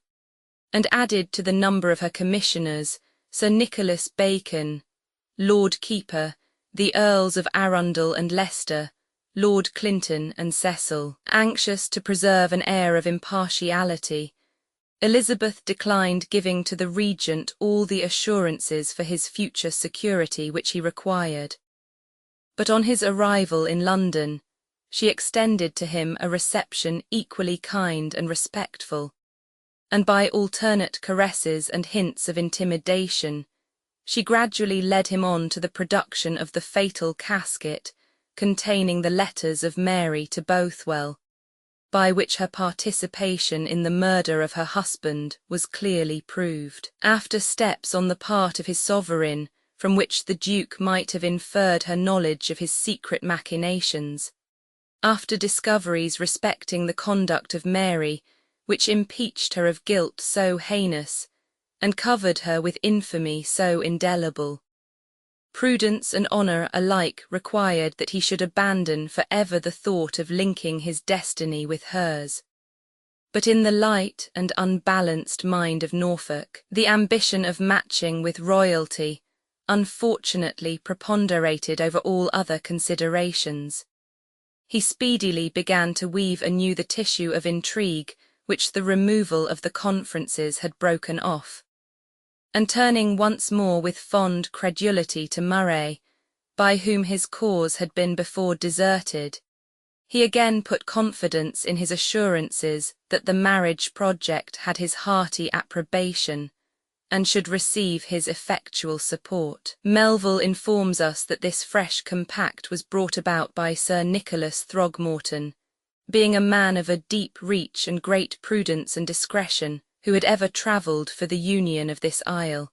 and added to the number of her commissioners Sir Nicholas Bacon, Lord Keeper, the Earls of Arundel and Leicester, Lord Clinton and Cecil. Anxious to preserve an air of impartiality, Elizabeth declined giving to the regent all the assurances for his future security which he required. But on his arrival in London, she extended to him a reception equally kind and respectful, and by alternate caresses and hints of intimidation, she gradually led him on to the production of the fatal casket containing the letters of Mary to Bothwell, by which her participation in the murder of her husband was clearly proved. After steps on the part of his sovereign, from which the Duke might have inferred her knowledge of his secret machinations, after discoveries respecting the conduct of Mary, which impeached her of guilt so heinous, and covered her with infamy so indelible, prudence and honour alike required that he should abandon for ever the thought of linking his destiny with hers. But in the light and unbalanced mind of Norfolk, the ambition of matching with royalty unfortunately preponderated over all other considerations. He speedily began to weave anew the tissue of intrigue which the removal of the conferences had broken off, and turning once more with fond credulity to Murray, by whom his cause had been before deserted, he again put confidence in his assurances that the marriage project had his hearty approbation, and should receive his effectual support. Melville informs us that this fresh compact was brought about by Sir Nicholas Throgmorton, being a man of a deep reach and great prudence and discretion, who had ever travelled for the union of this isle.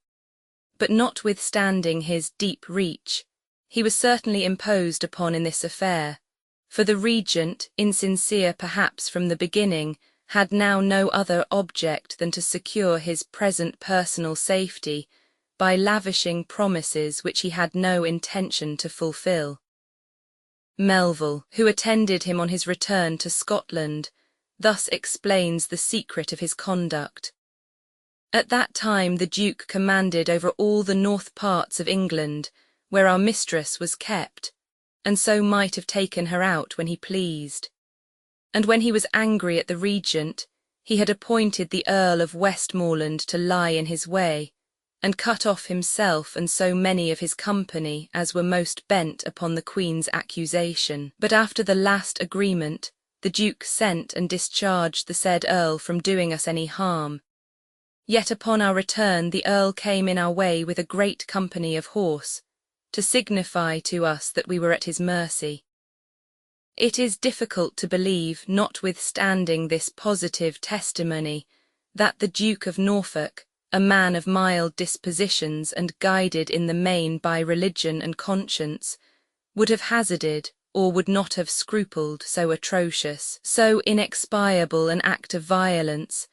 But notwithstanding his deep reach, he was certainly imposed upon in this affair, for the regent, insincere perhaps from the beginning, had now no other object than to secure his present personal safety by lavishing promises which he had no intention to fulfil. Melville, who attended him on his return to Scotland, thus explains the secret of his conduct. At that time the Duke commanded over all the north parts of England, where our mistress was kept, and so might have taken her out when he pleased. And when he was angry at the regent, he had appointed the Earl of Westmoreland to lie in his way, and cut off himself and so many of his company as were most bent upon the Queen's accusation. But after the last agreement, the Duke sent and discharged the said Earl from doing us any harm. Yet upon our return the Earl came in our way with a great company of horse, to signify to us that we were at his mercy. It is difficult to believe, notwithstanding this positive testimony, that the Duke of Norfolk, a man of mild dispositions and guided in the main by religion and conscience, would have hazarded, or would not have scrupled so atrocious, so inexpiable an act of violence,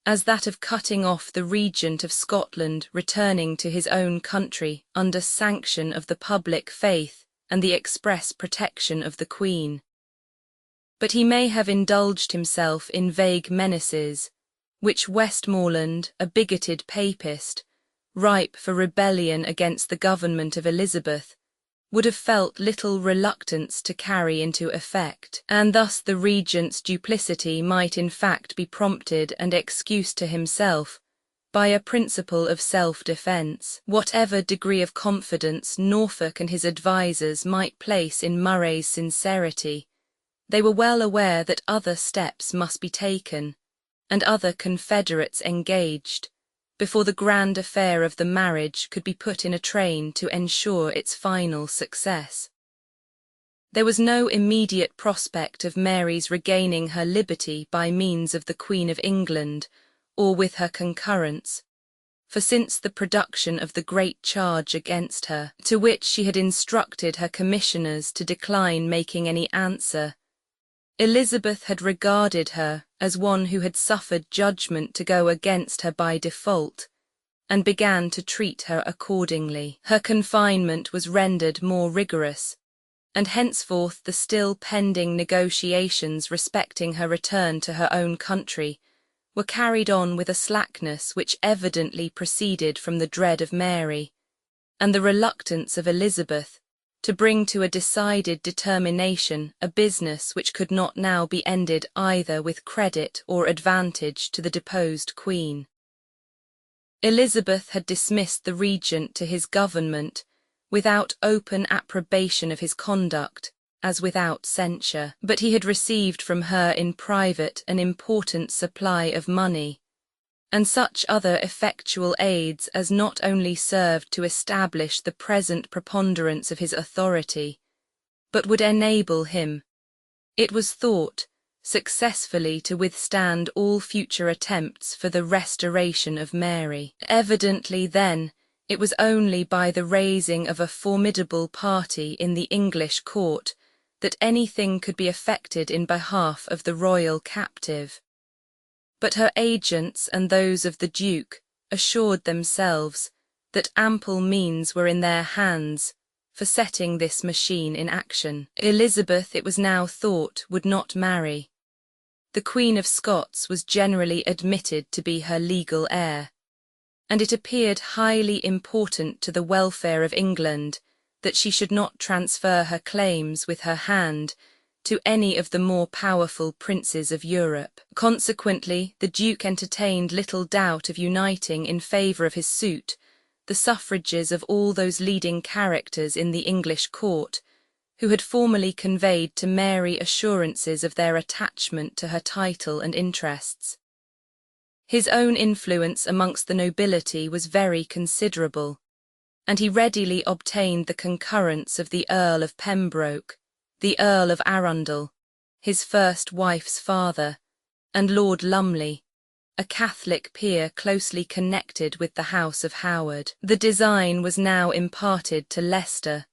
as that of cutting off the Regent of Scotland returning to his own country under sanction of the public faith and the express protection of the Queen. But he may have indulged himself in vague menaces, which Westmoreland, a bigoted papist, ripe for rebellion against the government of Elizabeth, would have felt little reluctance to carry into effect, and thus the regent's duplicity might in fact be prompted and excused to himself by a principle of self-defence. Whatever degree of confidence Norfolk and his advisers might place in Murray's sincerity, they were well aware that other steps must be taken, and other confederates engaged, before the grand affair of the marriage could be put in a train to ensure its final success. There was no immediate prospect of Mary's regaining her liberty by means of the Queen of England, or with her concurrence, for since the production of the great charge against her, to which she had instructed her commissioners to decline making any answer, Elizabeth had regarded her as one who had suffered judgment to go against her by default, and began to treat her accordingly. Her confinement was rendered more rigorous, and henceforth the still pending negotiations respecting her return to her own country were carried on with a slackness which evidently proceeded from the dread of Mary, and the reluctance of Elizabeth to bring to a decided determination a business which could not now be ended either with credit or advantage to the deposed Queen. Elizabeth had dismissed the regent to his government without open approbation of his conduct, as without censure, but he had received from her in private an important supply of money, and such other effectual aids as not only served to establish the present preponderance of his authority, but would enable him, it was thought, successfully to withstand all future attempts for the restoration of Mary. Evidently, then, it was only by the raising of a formidable party in the English court that anything could be effected in behalf of the royal captive. But her agents and those of the Duke assured themselves that ample means were in their hands for setting this machine in action. Elizabeth, it was now thought, would not marry. The Queen of Scots was generally admitted to be her legal heir, and it appeared highly important to the welfare of England that she should not transfer her claims with her hand to any of the more powerful princes of Europe. Consequently, the Duke entertained little doubt of uniting in favour of his suit the suffrages of all those leading characters in the English court who had formerly conveyed to Mary assurances of their attachment to her title and interests. His own influence amongst the nobility was very considerable, and he readily obtained the concurrence of the Earl of Pembroke, the Earl of Arundel, his first wife's father, and Lord Lumley, a Catholic peer closely connected with the House of Howard. The design was now imparted to Leicester,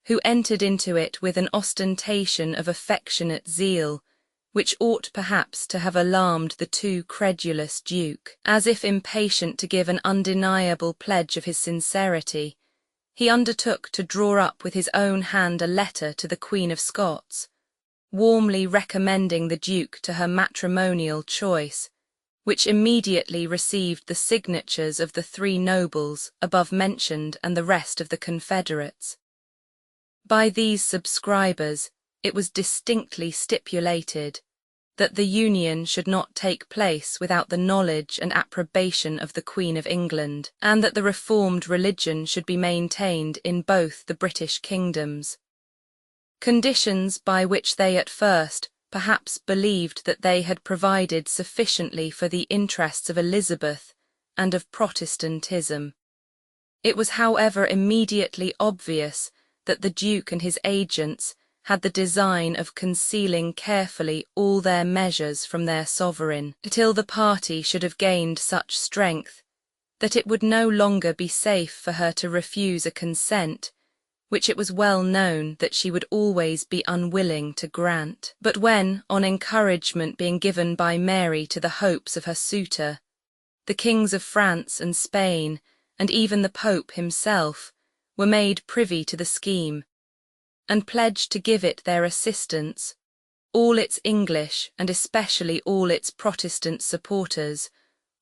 who entered into it with an ostentation of affectionate zeal, which ought perhaps to have alarmed the too credulous Duke. As if impatient to give an undeniable pledge of his sincerity, he undertook to draw up with his own hand a letter to the Queen of Scots, warmly recommending the Duke to her matrimonial choice, which immediately received the signatures of the 3 nobles above mentioned and the rest of the confederates. By these subscribers it was distinctly stipulated that the union should not take place without the knowledge and approbation of the Queen of England, and that the reformed religion should be maintained in both the British kingdoms. Conditions by which they at first perhaps believed that they had provided sufficiently for the interests of Elizabeth and of Protestantism. It was, however, immediately obvious that the Duke and his agents had the design of concealing carefully all their measures from their sovereign, till the party should have gained such strength that it would no longer be safe for her to refuse a consent which it was well known that she would always be unwilling to grant. But when, on encouragement being given by Mary to the hopes of her suitor, the kings of France and Spain, and even the Pope himself, were made privy to the scheme, and pledged to give it their assistance, all its English, and especially all its Protestant supporters,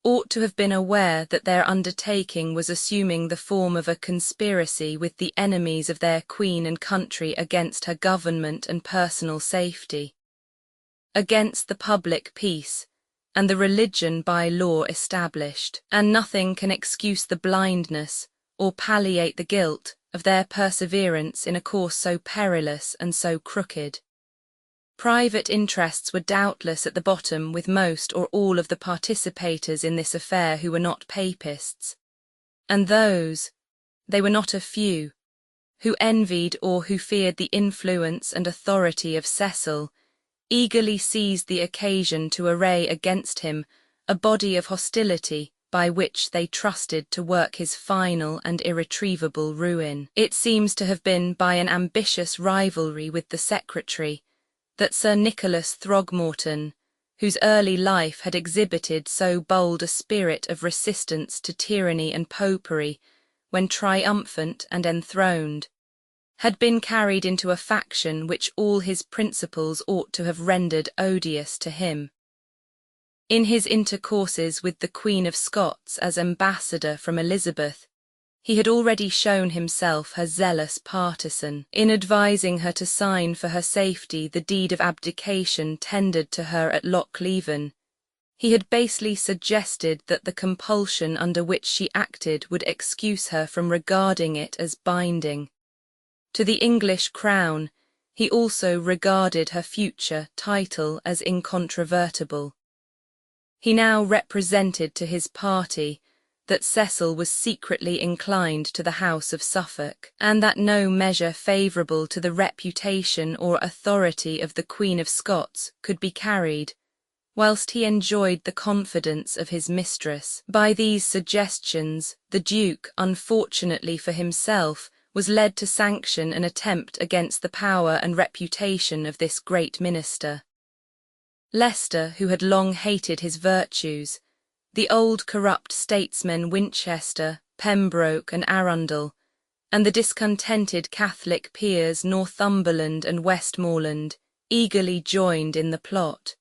ought to have been aware that their undertaking was assuming the form of a conspiracy with the enemies of their queen and country against her government and personal safety, against the public peace and the religion by law established, and nothing can excuse the blindness or palliate the guilt of their perseverance in a course so perilous and so crooked. Private interests were doubtless at the bottom with most or all of the participators in this affair who were not papists, and those, they were not a few, who envied or who feared the influence and authority of Cecil, eagerly seized the occasion to array against him a body of hostility by which they trusted to work his final and irretrievable ruin. It seems to have been by an ambitious rivalry with the secretary that Sir Nicholas Throgmorton, whose early life had exhibited so bold a spirit of resistance to tyranny and popery when triumphant and enthroned, had been carried into a faction which all his principles ought to have rendered odious to him. In his intercourses with the Queen of Scots as ambassador from Elizabeth, he had already shown himself her zealous partisan, in advising her to sign for her safety the deed of abdication tendered to her at Lochleven. He had basely suggested that the compulsion under which she acted would excuse her from regarding it as binding. To the English crown, he also regarded her future title as incontrovertible. He now represented to his party that Cecil was secretly inclined to the House of Suffolk, and that no measure favourable to the reputation or authority of the Queen of Scots could be carried, whilst he enjoyed the confidence of his mistress. By these suggestions, the Duke, unfortunately for himself, was led to sanction an attempt against the power and reputation of this great minister. Leicester, who had long hated his virtues, the old corrupt statesmen Winchester, Pembroke and Arundel, and the discontented Catholic peers Northumberland and Westmoreland, eagerly joined in the plot.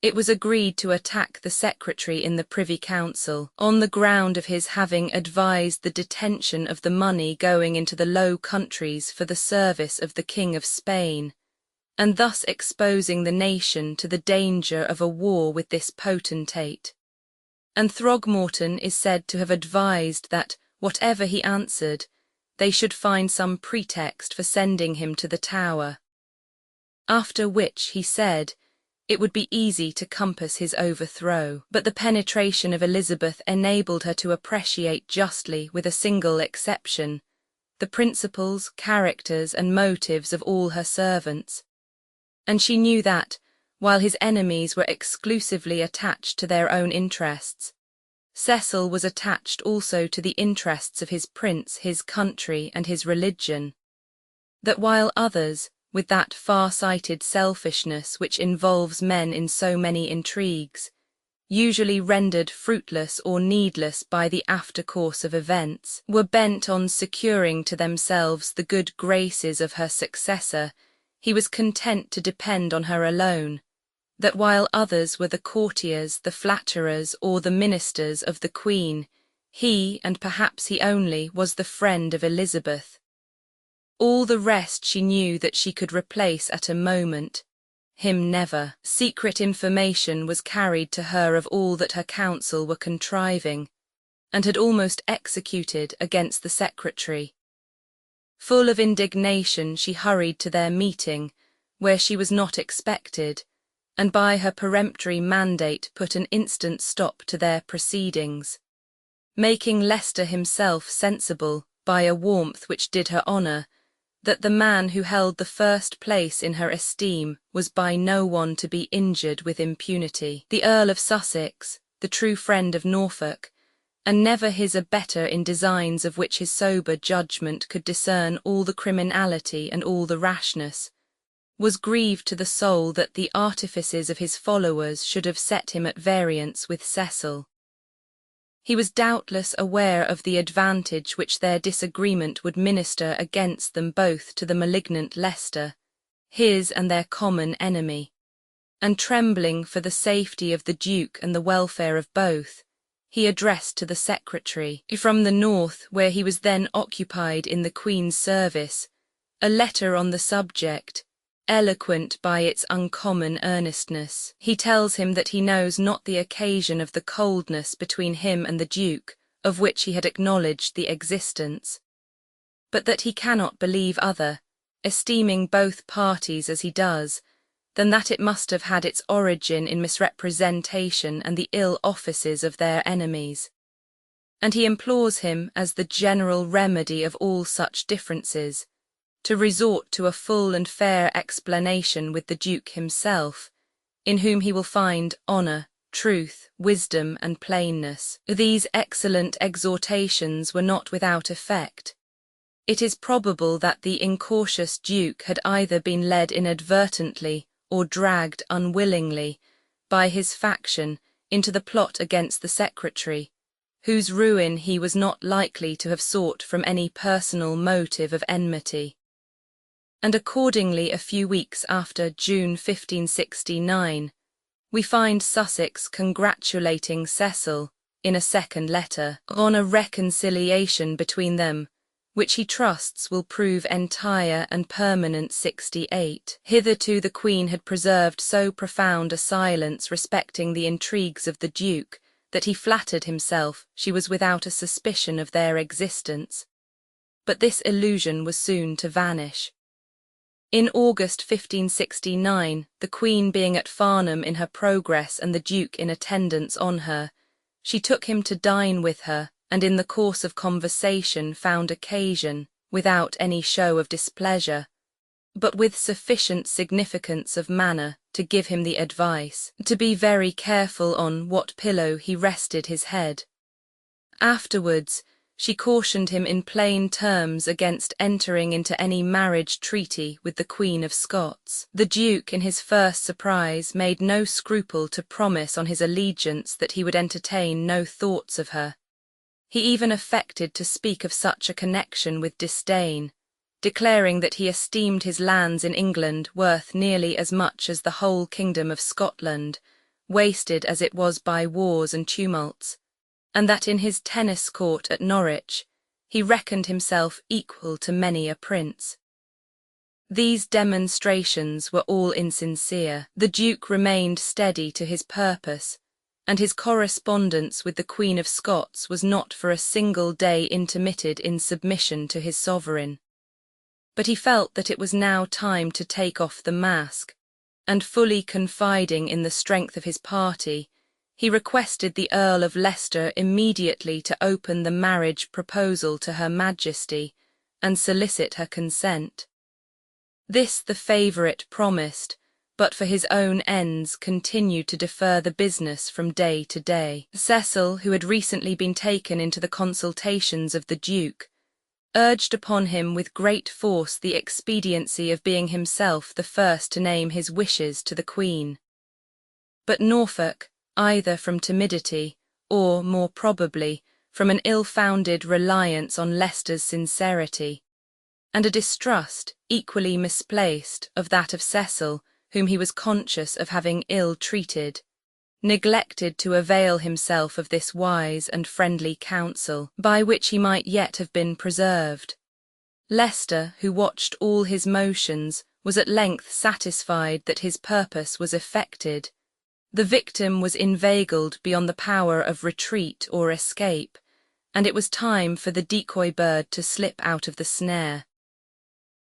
It was agreed to attack the secretary in the Privy Council, on the ground of his having advised the detention of the money going into the Low Countries for the service of the King of Spain, and thus exposing the nation to the danger of a war with this potentate. And Throgmorton is said to have advised that, whatever he answered, they should find some pretext for sending him to the Tower. After which, he said, it would be easy to compass his overthrow, but the penetration of Elizabeth enabled her to appreciate justly, with a single exception, the principles, characters, and motives of all her servants, and she knew that, while his enemies were exclusively attached to their own interests, Cecil was attached also to the interests of his prince, his country, and his religion, that while others, with that far-sighted selfishness which involves men in so many intrigues, usually rendered fruitless or needless by the after-course of events, were bent on securing to themselves the good graces of her successor, he was content to depend on her alone, that while others were the courtiers, the flatterers, or the ministers of the Queen, he, and perhaps he only, was the friend of Elizabeth. All the rest she knew that she could replace at a moment, him never. Secret information was carried to her of all that her council were contriving, and had almost executed against the secretary. Full of indignation, she hurried to their meeting, where she was not expected, and by her peremptory mandate put an instant stop to their proceedings, making Leicester himself sensible, by a warmth which did her honour, that the man who held the first place in her esteem was by no one to be injured with impunity. The Earl of Sussex, the true friend of Norfolk, and never his abettor in designs of which his sober judgment could discern all the criminality and all the rashness, was grieved to the soul that the artifices of his followers should have set him at variance with Cecil. He was doubtless aware of the advantage which their disagreement would minister against them both to the malignant Leicester, his and their common enemy, and trembling for the safety of the Duke and the welfare of both, he addressed to the secretary, from the north, where he was then occupied in the Queen's service, a letter on the subject, eloquent by its uncommon earnestness. He tells him that he knows not the occasion of the coldness between him and the Duke, of which he had acknowledged the existence, but that he cannot believe other, esteeming both parties as he does, than that it must have had its origin in misrepresentation and the ill offices of their enemies. And he implores him, as the general remedy of all such differences, to resort to a full and fair explanation with the Duke himself, in whom he will find honour, truth, wisdom, and plainness. These excellent exhortations were not without effect. It is probable that the incautious Duke had either been led inadvertently or dragged unwillingly by his faction into the plot against the secretary, whose ruin he was not likely to have sought from any personal motive of enmity. And accordingly, a few weeks after June 1569, we find Sussex congratulating Cecil, in a second letter, on a reconciliation between them, which he trusts will prove entire and permanent. 68. Hitherto the Queen had preserved so profound a silence respecting the intrigues of the Duke, that he flattered himself she was without a suspicion of their existence. But this illusion was soon to vanish. In August 1569, the Queen being at Farnham in her progress and the Duke in attendance on her, she took him to dine with her, and in the course of conversation found occasion, without any show of displeasure, but with sufficient significance of manner, to give him the advice to be very careful on what pillow he rested his head. Afterwards, she cautioned him in plain terms against entering into any marriage treaty with the Queen of Scots. The Duke, in his first surprise, made no scruple to promise on his allegiance that he would entertain no thoughts of her. He even affected to speak of such a connection with disdain, declaring that he esteemed his lands in England worth nearly as much as the whole kingdom of Scotland, wasted as it was by wars and tumults, and that in his tennis court at Norwich he reckoned himself equal to many a prince. These demonstrations were all insincere. The Duke remained steady to his purpose, and his correspondence with the Queen of Scots was not for a single day intermitted in submission to his sovereign. But he felt that it was now time to take off the mask, and fully confiding in the strength of his party, he requested the Earl of Leicester immediately to open the marriage proposal to Her Majesty, and solicit her consent. This the favourite promised, but for his own ends continued to defer the business from day to day. Cecil, who had recently been taken into the consultations of the Duke, urged upon him with great force the expediency of being himself the first to name his wishes to the Queen. But Norfolk, either from timidity, or, more probably, from an ill-founded reliance on Leicester's sincerity, and a distrust, equally misplaced, of that of Cecil, whom he was conscious of having ill-treated, neglected to avail himself of this wise and friendly counsel, by which he might yet have been preserved. Leicester, who watched all his motions, was at length satisfied that his purpose was effected. The victim was inveigled beyond the power of retreat or escape, and it was time for the decoy bird to slip out of the snare.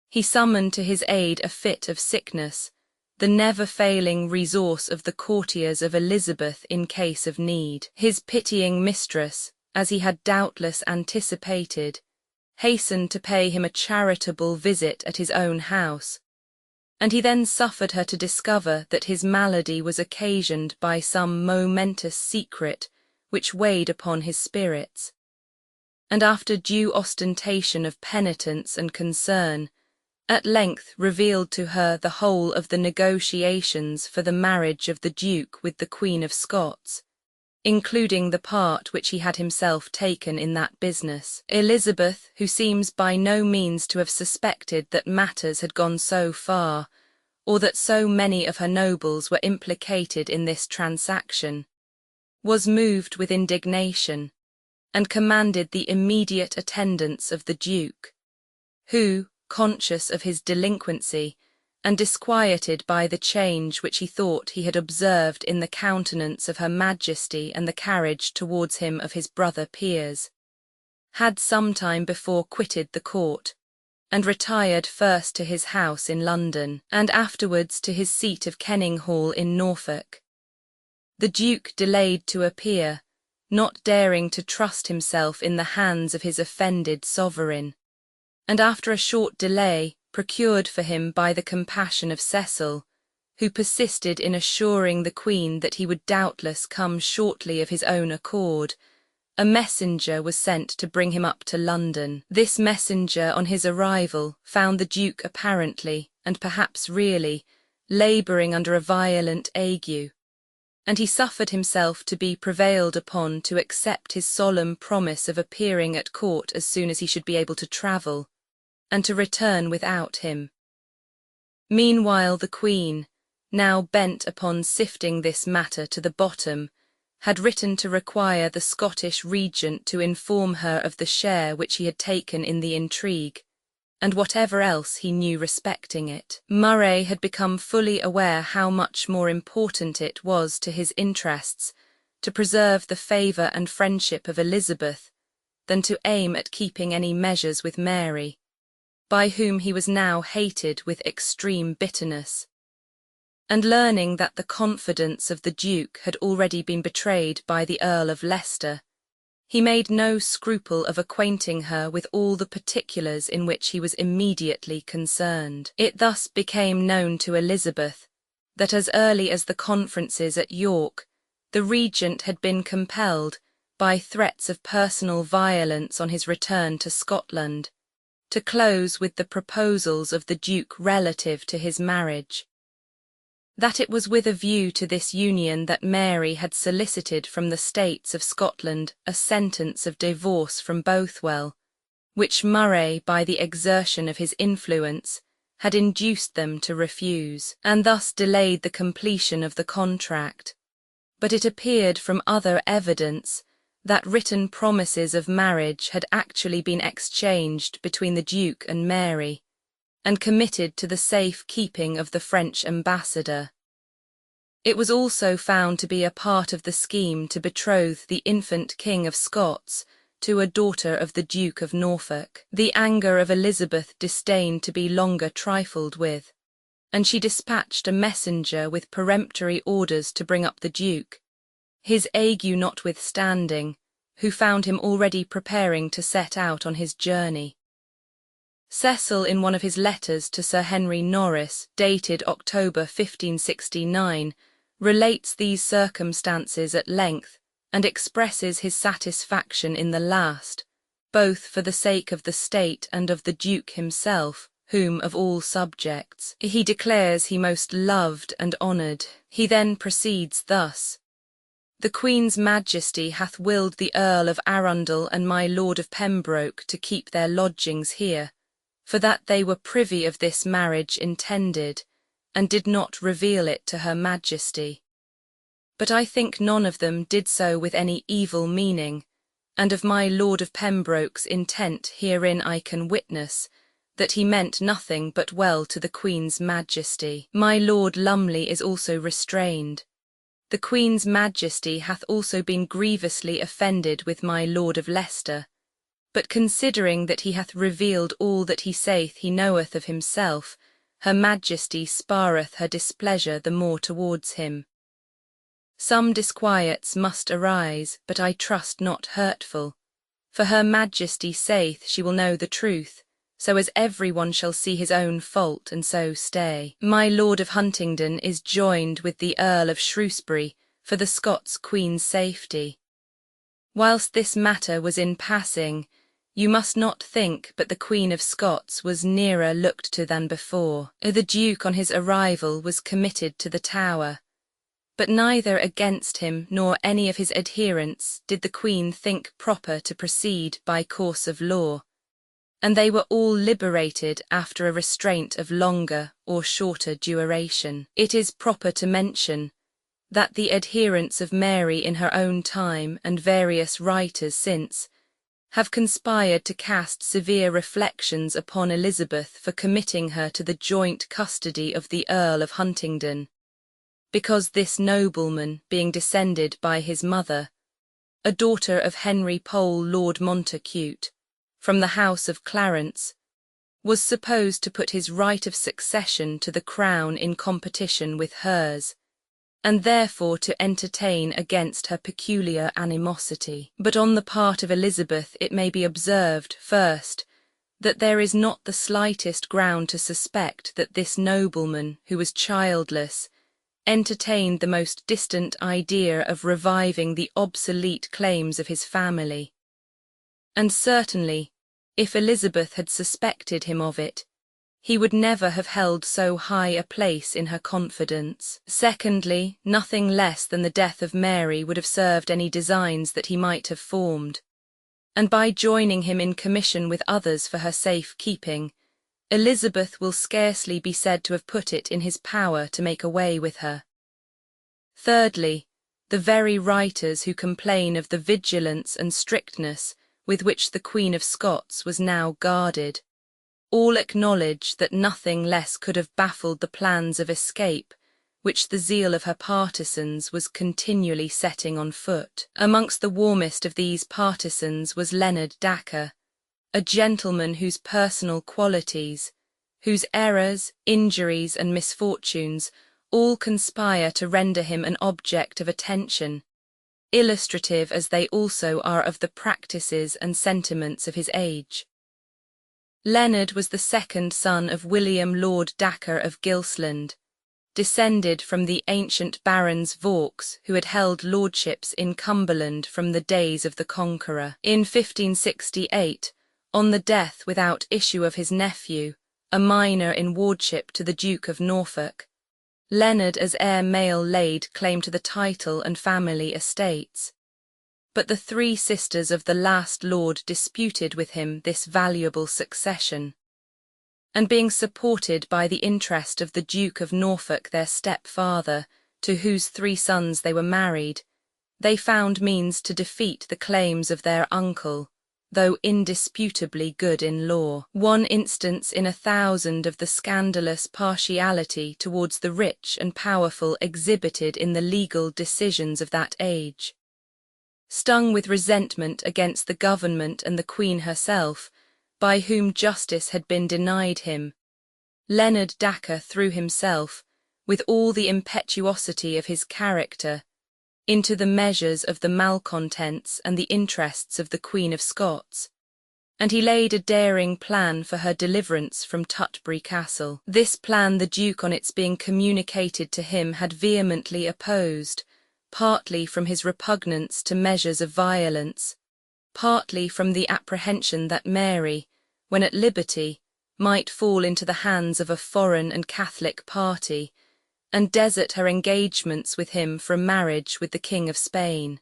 He summoned to his aid a fit of sickness, the never-failing resource of the courtiers of Elizabeth in case of need. His pitying mistress, as he had doubtless anticipated, hastened to pay him a charitable visit at his own house, and he then suffered her to discover that his malady was occasioned by some momentous secret which weighed upon his spirits, and after due ostentation of penitence and concern, at length revealed to her the whole of the negotiations for the marriage of the Duke with the Queen of Scots, including the part which he had himself taken in that business. Elizabeth, who seems by no means to have suspected that matters had gone so far, or that so many of her nobles were implicated in this transaction, was moved with indignation, and commanded the immediate attendance of the Duke, who, conscious of his delinquency, and disquieted by the change which he thought he had observed in the countenance of Her Majesty and the carriage towards him of his brother peers, had some time before quitted the court, and retired first to his house in London, and afterwards to his seat of Kenninghall in Norfolk. The Duke delayed to appear, not daring to trust himself in the hands of his offended sovereign, and after a short delay, procured for him by the compassion of Cecil, who persisted in assuring the Queen that he would doubtless come shortly of his own accord, a messenger was sent to bring him up to London. This messenger, on his arrival, found the Duke apparently, and perhaps really, labouring under a violent ague, and he suffered himself to be prevailed upon to accept his solemn promise of appearing at court as soon as he should be able to travel, and to return without him. Meanwhile the Queen, now bent upon sifting this matter to the bottom, had written to require the Scottish regent to inform her of the share which he had taken in the intrigue, and whatever else he knew respecting it. Murray had become fully aware how much more important it was to his interests to preserve the favour and friendship of Elizabeth than to aim at keeping any measures with Mary, by whom he was now hated with extreme bitterness. And learning that the confidence of the Duke had already been betrayed by the Earl of Leicester, he made no scruple of acquainting her with all the particulars in which he was immediately concerned. It thus became known to Elizabeth that as early as the conferences at York, the Regent had been compelled, by threats of personal violence on his return to Scotland, to close with the proposals of the Duke relative to his marriage. That it was with a view to this union that Mary had solicited from the States of Scotland a sentence of divorce from Bothwell, which Murray, by the exertion of his influence, had induced them to refuse, and thus delayed the completion of the contract. But it appeared from other evidence that written promises of marriage had actually been exchanged between the Duke and Mary, and committed to the safe keeping of the French ambassador. It was also found to be a part of the scheme to betroth the infant King of Scots to a daughter of the Duke of Norfolk. The anger of Elizabeth disdained to be longer trifled with, and she dispatched a messenger with peremptory orders to bring up the Duke, his ague notwithstanding, who found him already preparing to set out on his journey. Cecil, in one of his letters to Sir Henry Norris, dated October 1569, relates these circumstances at length, and expresses his satisfaction in the last, both for the sake of the state and of the Duke himself, whom, of all subjects, he declares he most loved and honoured. He then proceeds thus: "The Queen's Majesty hath willed the Earl of Arundel and my Lord of Pembroke to keep their lodgings here, for that they were privy of this marriage intended, and did not reveal it to Her Majesty. But I think none of them did so with any evil meaning, and of my Lord of Pembroke's intent herein I can witness, that he meant nothing but well to the Queen's Majesty. My Lord Lumley is also restrained. The Queen's Majesty hath also been grievously offended with my Lord of Leicester, but considering that he hath revealed all that he saith he knoweth of himself, Her Majesty spareth her displeasure the more towards him. Some disquiets must arise, but I trust not hurtful, for Her Majesty saith she will know the truth, so as every one shall see his own fault and so stay. My Lord of Huntingdon is joined with the Earl of Shrewsbury for the Scots Queen's safety. Whilst this matter was in passing, you must not think but the Queen of Scots was nearer looked to than before. The Duke on his arrival was committed to the Tower, but neither against him nor any of his adherents did the Queen think proper to proceed by course of law, and they were all liberated after a restraint of longer or shorter duration. It is proper to mention that the adherents of Mary in her own time and various writers since have conspired to cast severe reflections upon Elizabeth for committing her to the joint custody of the Earl of Huntingdon, because this nobleman, being descended by his mother, a daughter of Henry Pole Lord Montacute, from the house of Clarence, was supposed to put his right of succession to the crown in competition with hers, and therefore to entertain against her peculiar animosity. But on the part of Elizabeth it may be observed, first, that there is not the slightest ground to suspect that this nobleman, who was childless, entertained the most distant idea of reviving the obsolete claims of his family. And certainly, if Elizabeth had suspected him of it, he would never have held so high a place in her confidence. Secondly, nothing less than the death of Mary would have served any designs that he might have formed, and by joining him in commission with others for her safe keeping, Elizabeth will scarcely be said to have put it in his power to make away with her. Thirdly, the very writers who complain of the vigilance and strictness with which the Queen of Scots was now guarded, all acknowledge that nothing less could have baffled the plans of escape which the zeal of her partisans was continually setting on foot. Amongst the warmest of these partisans was Leonard Dacre, a gentleman whose personal qualities, whose errors, injuries, and misfortunes all conspire to render him an object of attention, illustrative as they also are of the practices and sentiments of his age. Leonard was the second son of William Lord Dacre of Gilsland, descended from the ancient barons Vaux who had held lordships in Cumberland from the days of the Conqueror. In 1568, on the death without issue of his nephew, a minor in wardship to the Duke of Norfolk, Leonard as heir male laid claim to the title and family estates. But the three sisters of the last lord disputed with him this valuable succession, and being supported by the interest of the Duke of Norfolk their stepfather, to whose 3 sons they were married, they found means to defeat the claims of their uncle, though indisputably good in law. One instance in 1,000 of the scandalous partiality towards the rich and powerful exhibited in the legal decisions of that age. Stung with resentment against the government and the Queen herself, by whom justice had been denied him, Leonard Dacre threw himself, with all the impetuosity of his character, into the measures of the malcontents and the interests of the Queen of Scots, and he laid a daring plan for her deliverance from Tutbury Castle. This plan the Duke, on its being communicated to him, had vehemently opposed, partly from his repugnance to measures of violence, partly from the apprehension that Mary, when at liberty, might fall into the hands of a foreign and Catholic party, and desert her engagements with him for a marriage with the King of Spain.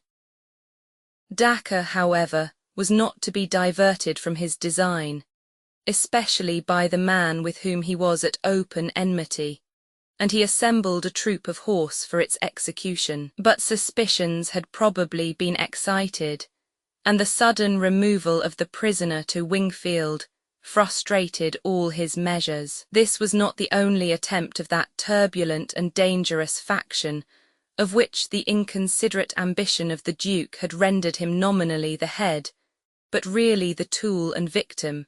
Dacre, however, was not to be diverted from his design, especially by the man with whom he was at open enmity, and he assembled a troop of horse for its execution. But suspicions had probably been excited, and the sudden removal of the prisoner to Wingfield frustrated all his measures. This was not the only attempt of that turbulent and dangerous faction, of which the inconsiderate ambition of the Duke had rendered him nominally the head, but really the tool and victim,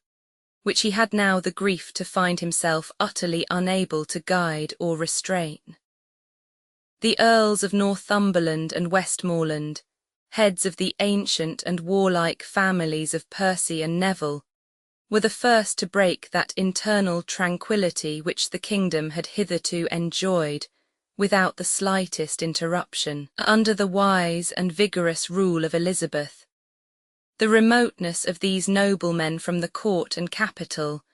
which he had now the grief to find himself utterly unable to guide or restrain. The Earls of Northumberland and Westmoreland, heads of the ancient and warlike families of Percy and Neville, were the first to break that internal tranquillity which the kingdom had hitherto enjoyed, without the slightest interruption, under the wise and vigorous rule of Elizabeth. The remoteness of these noblemen from the court and capital,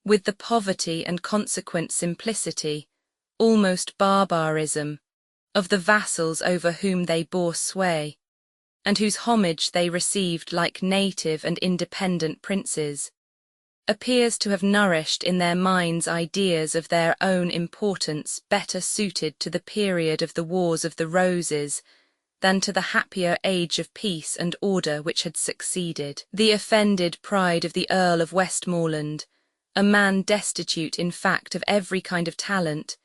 with the poverty and consequent simplicity, almost barbarism, of the vassals over whom they bore sway, and whose homage they received like native and independent princes, appears to have nourished in their minds ideas of their own importance better suited to the period of the Wars of the Roses than to the happier age of peace and order which had succeeded. The offended pride of the Earl of Westmoreland, a man destitute in fact of every kind of talent,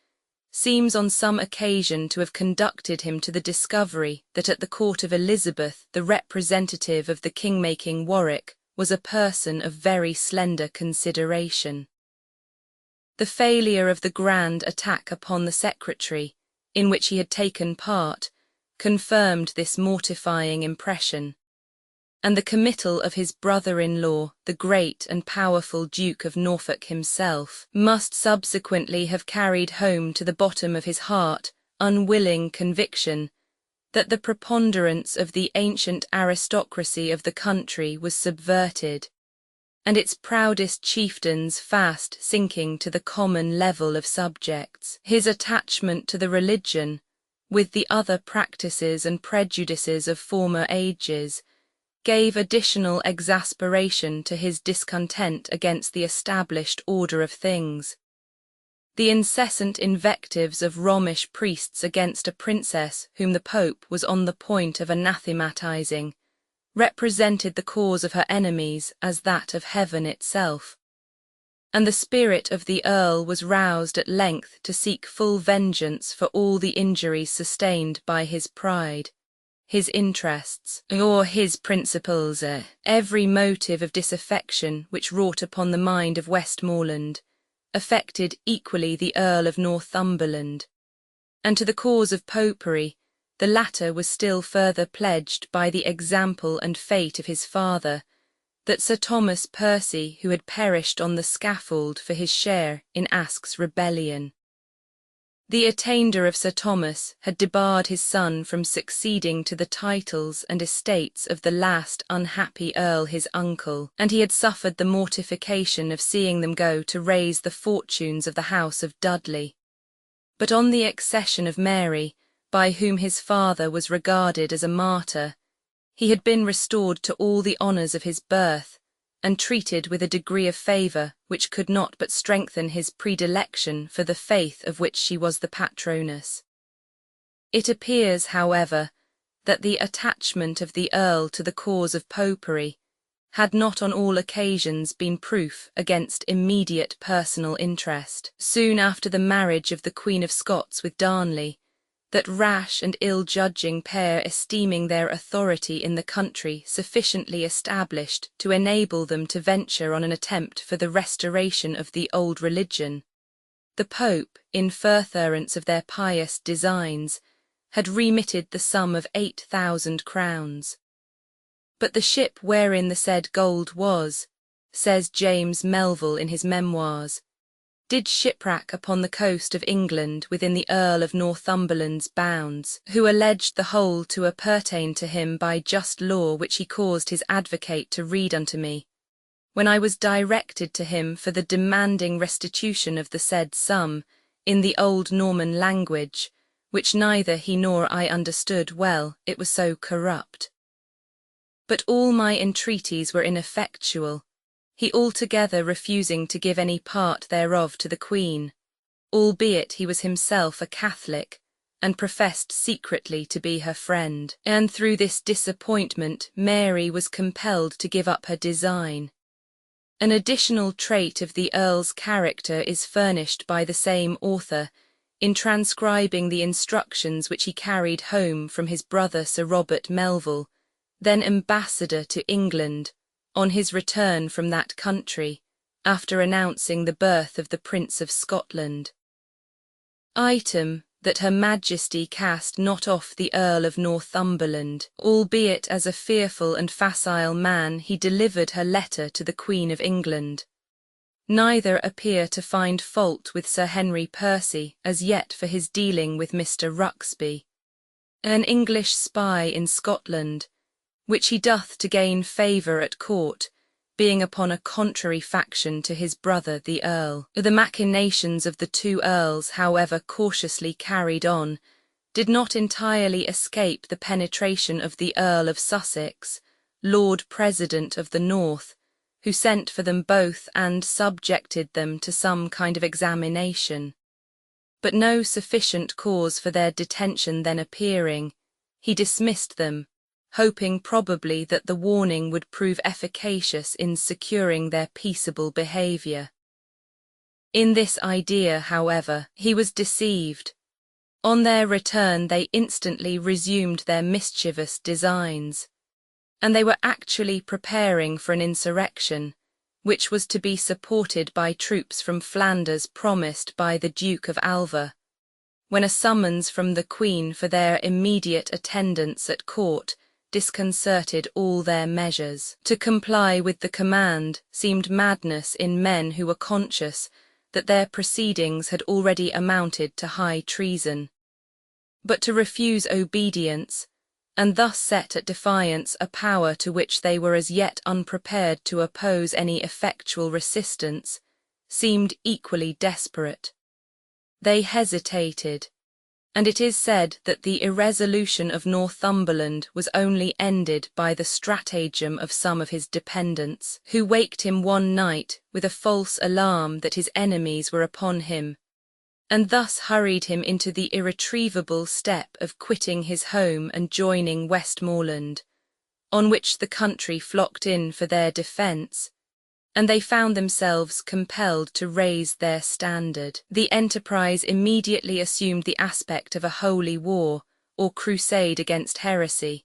seems on some occasion to have conducted him to the discovery that at the court of Elizabeth the representative of the king-making Warwick was a person of very slender consideration. The failure of the grand attack upon the secretary, in which he had taken part, confirmed this mortifying impression, and the committal of his brother-in-law, the great and powerful Duke of Norfolk himself, must subsequently have carried home to the bottom of his heart unwilling conviction that the preponderance of the ancient aristocracy of the country was subverted, and its proudest chieftains fast sinking to the common level of subjects. His attachment to the religion, with the other practices and prejudices of former ages, gave additional exasperation to his discontent against the established order of things. The incessant invectives of Romish priests against a princess whom the Pope was on the point of anathematizing represented the cause of her enemies as that of heaven itself, and the spirit of the Earl was roused at length to seek full vengeance for all the injuries sustained by his pride, his interests, or his principles. Every motive of disaffection which wrought upon the mind of Westmoreland affected equally the Earl of Northumberland, and to the cause of popery the latter was still further pledged by the example and fate of his father, that Sir Thomas Percy, who had perished on the scaffold for his share in Aske's rebellion. The attainder of Sir Thomas had debarred his son from succeeding to the titles and estates of the last unhappy earl his uncle, and he had suffered the mortification of seeing them go to raise the fortunes of the house of Dudley. But on the accession of Mary, by whom his father was regarded as a martyr, he had been restored to all the honours of his birth, and treated with a degree of favour which could not but strengthen his predilection for the faith of which she was the patroness. It appears, however, that the attachment of the Earl to the cause of popery had not on all occasions been proof against immediate personal interest. Soon after the marriage of the Queen of Scots with Darnley, that rash and ill-judging pair esteeming their authority in the country sufficiently established to enable them to venture on an attempt for the restoration of the old religion, the Pope, in furtherance of their pious designs, had remitted the sum of 8,000 crowns. But the ship wherein the said gold was, says James Melville in his Memoirs, did shipwrack upon the coast of England within the Earl of Northumberland's bounds, who alleged the whole to appertain to him by just law, which he caused his advocate to read unto me, when I was directed to him for the demanding restitution of the said sum, in the old Norman language, which neither he nor I understood well, it was so corrupt. But all my entreaties were ineffectual, he altogether refusing to give any part thereof to the Queen, albeit he was himself a Catholic, and professed secretly to be her friend. And through this disappointment Mary was compelled to give up her design. An additional trait of the Earl's character is furnished by the same author, in transcribing the instructions which he carried home from his brother Sir Robert Melville, then ambassador to England, on his return from that country, after announcing the birth of the Prince of Scotland. Item, that Her Majesty cast not off the Earl of Northumberland, albeit as a fearful and facile man he delivered her letter to the Queen of England. Neither appear to find fault with Sir Henry Percy as yet for his dealing with Mr. Ruxby, an English spy in Scotland, which he doth to gain favour at court, being upon a contrary faction to his brother the Earl. The machinations of the two Earls, however cautiously carried on, did not entirely escape the penetration of the Earl of Sussex, Lord President of the North, who sent for them both and subjected them to some kind of examination. But no sufficient cause for their detention then appearing, he dismissed them, hoping probably that the warning would prove efficacious in securing their peaceable behaviour. In this idea, however, he was deceived. On their return they instantly resumed their mischievous designs, and they were actually preparing for an insurrection, which was to be supported by troops from Flanders promised by the Duke of Alva, when a summons from the Queen for their immediate attendance at court disconcerted all their measures. To comply with the command seemed madness in men who were conscious that their proceedings had already amounted to high treason. But to refuse obedience, and thus set at defiance a power to which they were as yet unprepared to oppose any effectual resistance, seemed equally desperate. They hesitated, and it is said that the irresolution of Northumberland was only ended by the stratagem of some of his dependents, who waked him one night with a false alarm that his enemies were upon him, and thus hurried him into the irretrievable step of quitting his home and joining Westmoreland, on which the country flocked in for their defence, and they found themselves compelled to raise their standard. The enterprise immediately assumed the aspect of a holy war or crusade against heresy.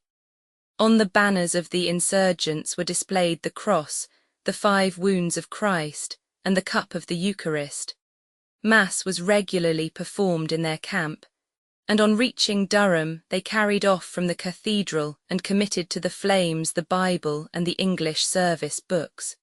On the banners of the insurgents were displayed the cross, the 5 wounds of Christ, and the cup of the Eucharist. Mass was regularly performed in their camp, and on reaching Durham they carried off from the cathedral and committed to the flames the Bible and the English service books.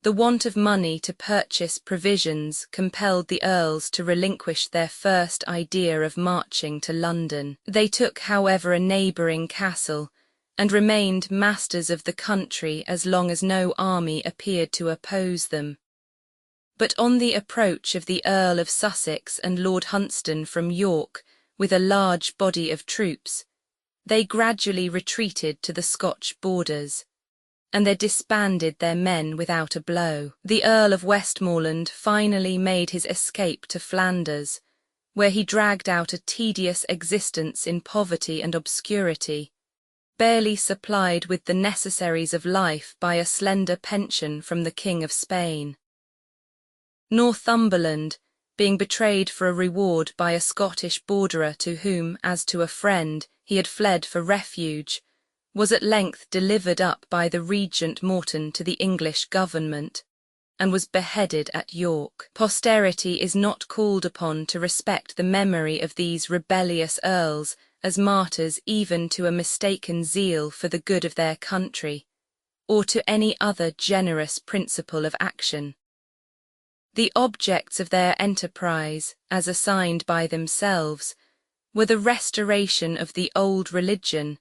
The want of money to purchase provisions compelled the earls to relinquish their first idea of marching to London. They took, however, a neighbouring castle, and remained masters of the country as long as no army appeared to oppose them. But on the approach of the Earl of Sussex and Lord Hunsdon from York, with a large body of troops, they gradually retreated to the Scotch borders, and they disbanded their men without a blow. The Earl of Westmoreland finally made his escape to Flanders, where he dragged out a tedious existence in poverty and obscurity, barely supplied with the necessaries of life by a slender pension from the King of Spain. Northumberland, being betrayed for a reward by a Scottish borderer to whom, as to a friend, he had fled for refuge, was at length delivered up by the Regent Morton to the English government, and was beheaded at York. Posterity is not called upon to respect the memory of these rebellious earls as martyrs even to a mistaken zeal for the good of their country, or to any other generous principle of action. The objects of their enterprise, as assigned by themselves, were the restoration of the old religion,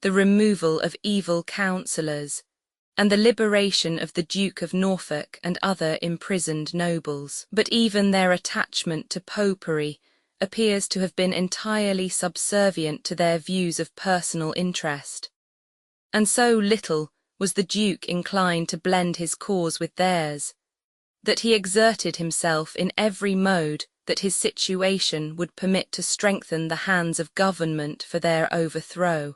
the removal of evil counsellors, and the liberation of the Duke of Norfolk and other imprisoned nobles. But even their attachment to popery appears to have been entirely subservient to their views of personal interest, and so little was the Duke inclined to blend his cause with theirs, that he exerted himself in every mode that his situation would permit to strengthen the hands of government for their overthrow.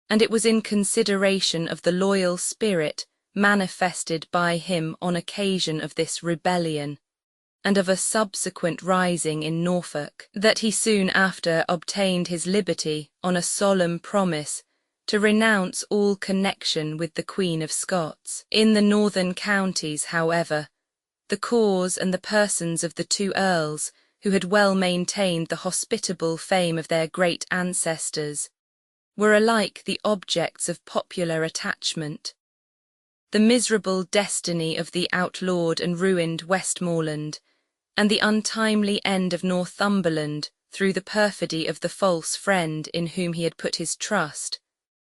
And it was in consideration of the loyal spirit manifested by him on occasion of this rebellion, and of a subsequent rising in Norfolk, that he soon after obtained his liberty on a solemn promise to renounce all connection with the Queen of Scots. In the northern counties, however, the cause and the persons of the 2 earls, who had well maintained the hospitable fame of their great ancestors, were alike the objects of popular attachment. The miserable destiny of the outlawed and ruined Westmoreland, and the untimely end of Northumberland through the perfidy of the false friend in whom he had put his trust,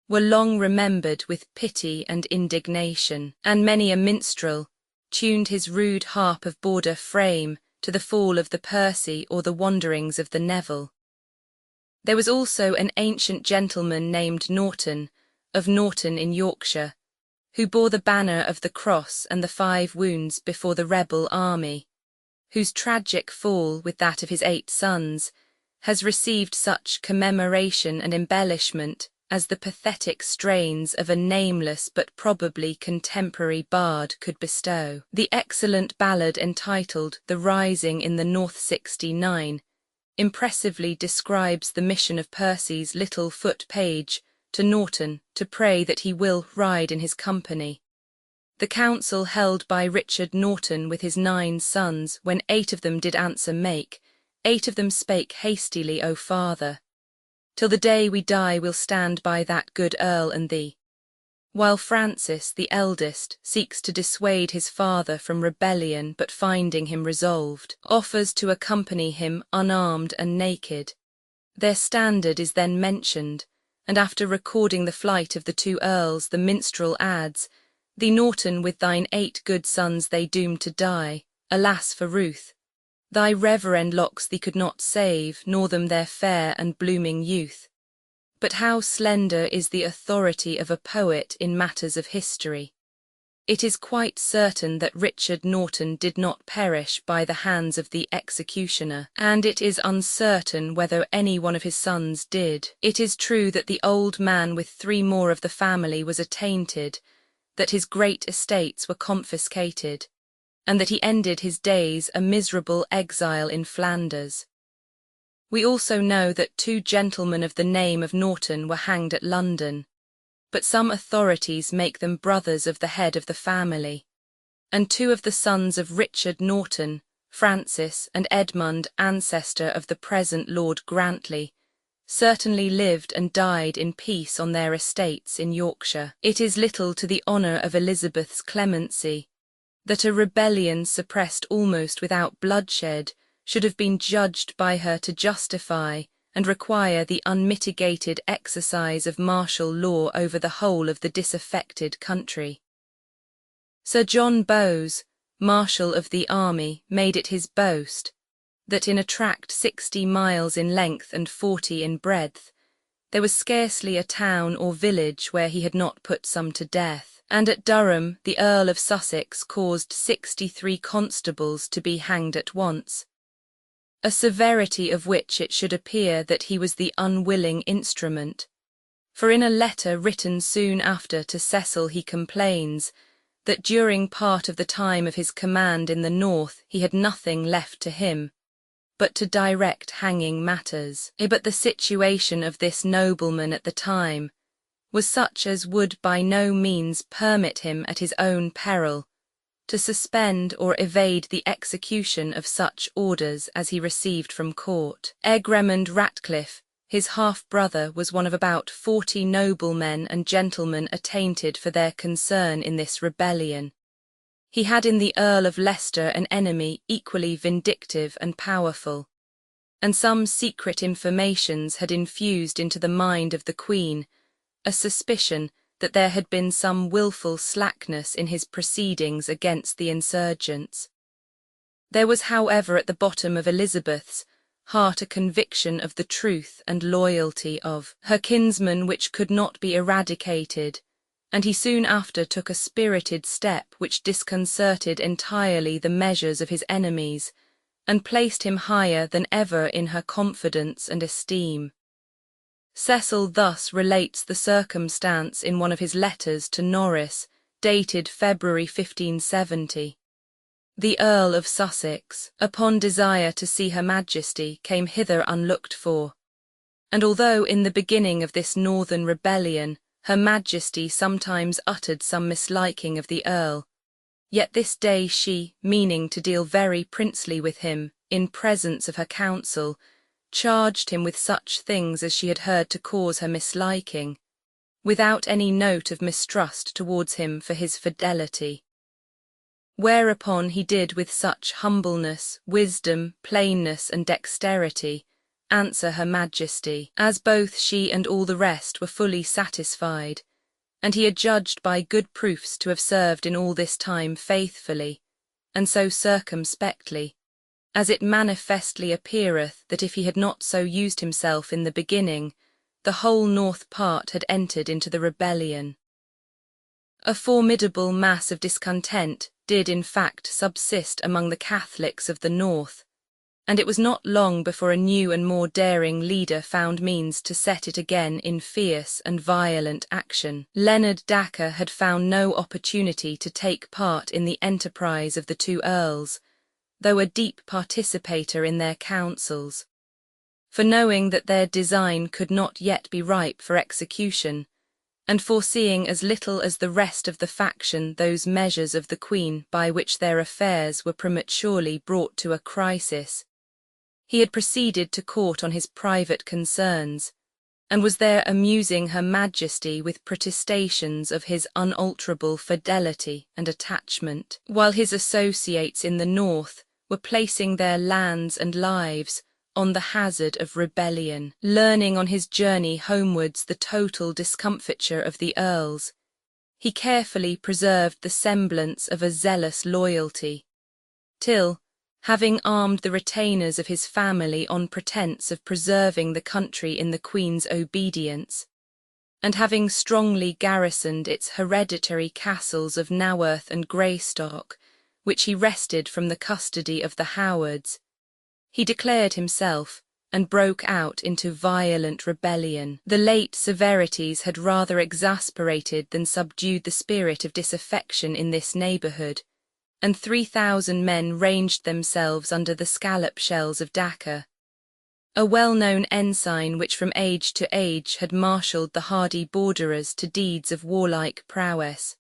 were long remembered with pity and indignation, and many a minstrel tuned his rude harp of border frame to the fall of the Percy or the wanderings of the Neville. There was also an ancient gentleman named Norton, of Norton in Yorkshire, who bore the banner of the cross and the 5 wounds before the rebel army, whose tragic fall with that of his 8 sons has received such commemoration and embellishment as the pathetic strains of a nameless but probably contemporary bard could bestow. The excellent ballad entitled The Rising in the North 69 impressively describes the mission of Percy's little foot page to Norton to pray that he will ride in his company. The council held by Richard Norton with his 9 sons, when 8 of them did answer make, 8 of them spake hastily, O father, till the day we die we'll stand by that good earl and thee. While Francis, the eldest, seeks to dissuade his father from rebellion, but finding him resolved, offers to accompany him unarmed and naked. Their standard is then mentioned, and after recording the flight of the 2 earls, the minstrel adds, Thee, Norton, with thine 8 good sons they doomed to die, alas for ruth! Thy reverend locks thee could not save, nor them their fair and blooming youth. But how slender is the authority of a poet in matters of history! It is quite certain that Richard Norton did not perish by the hands of the executioner, and it is uncertain whether any one of his sons did. It is true that the old man with 3 more of the family was attainted, that his great estates were confiscated, and that he ended his days a miserable exile in Flanders. We also know that 2 gentlemen of the name of Norton were hanged at London, but some authorities make them brothers of the head of the family, and 2 of the sons of Richard Norton, Francis and Edmund, ancestor of the present Lord Grantley, certainly lived and died in peace on their estates in Yorkshire. It is little to the honour of Elizabeth's clemency that a rebellion suppressed almost without bloodshed should have been judged by her to justify and require the unmitigated exercise of martial law over the whole of the disaffected country. Sir John Bowes, Marshal of the Army, made it his boast that in a tract 60 miles in length and 40 in breadth, there was scarcely a town or village where he had not put some to death, and at Durham the Earl of Sussex caused 63 constables to be hanged at once, a severity of which it should appear that he was the unwilling instrument, for in a letter written soon after to Cecil he complains that during part of the time of his command in the north he had nothing left to him but to direct hanging matters. But the situation of this nobleman at the time was such as would by no means permit him at his own peril to suspend or evade the execution of such orders as he received from court. Egremond Ratcliffe, his half-brother, was one of about 40 noblemen and gentlemen attainted for their concern in this rebellion. He had in the Earl of Leicester an enemy equally vindictive and powerful, and some secret informations had infused into the mind of the Queen a suspicion that there had been some wilful slackness in his proceedings against the insurgents. There was, however, at the bottom of Elizabeth's heart a conviction of the truth and loyalty of her kinsman which could not be eradicated, and he soon after took a spirited step which disconcerted entirely the measures of his enemies, and placed him higher than ever in her confidence and esteem. Cecil thus relates the circumstance in one of his letters to Norris, dated February 1570. The Earl of Sussex, upon desire to see Her Majesty, came hither unlooked for, and although in the beginning of this northern rebellion Her Majesty sometimes uttered some misliking of the Earl, yet this day she, meaning to deal very princely with him, in presence of her council, charged him with such things as she had heard to cause her misliking, without any note of mistrust towards him for his fidelity. Whereupon he did with such humbleness, wisdom, plainness, and dexterity answer Her Majesty, as both she and all the rest were fully satisfied, and he adjudged by good proofs to have served in all this time faithfully, and so circumspectly, as it manifestly appeareth that if he had not so used himself in the beginning, the whole north part had entered into the rebellion. A formidable mass of discontent did in fact subsist among the Catholics of the north, and it was not long before a new and more daring leader found means to set it again in fierce and violent action. Leonard Dacre had found no opportunity to take part in the enterprise of the two earls, though a deep participator in their councils. For knowing that their design could not yet be ripe for execution, and foreseeing as little as the rest of the faction those measures of the Queen by which their affairs were prematurely brought to a crisis, he had proceeded to court on his private concerns, and was there amusing Her Majesty with protestations of his unalterable fidelity and attachment, while his associates in the north were placing their lands and lives on the hazard of rebellion. Learning on his journey homewards the total discomfiture of the earls, he carefully preserved the semblance of a zealous loyalty, till, having armed the retainers of his family on pretence of preserving the country in the Queen's obedience, and having strongly garrisoned its hereditary castles of Naworth and Greystock, which he wrested from the custody of the Howards, he declared himself, and broke out into violent rebellion. The late severities had rather exasperated than subdued the spirit of disaffection in this neighbourhood, and 3,000 men ranged themselves under the scallop shells of Dacre, a well-known ensign which from age to age had marshalled the hardy borderers to deeds of warlike prowess.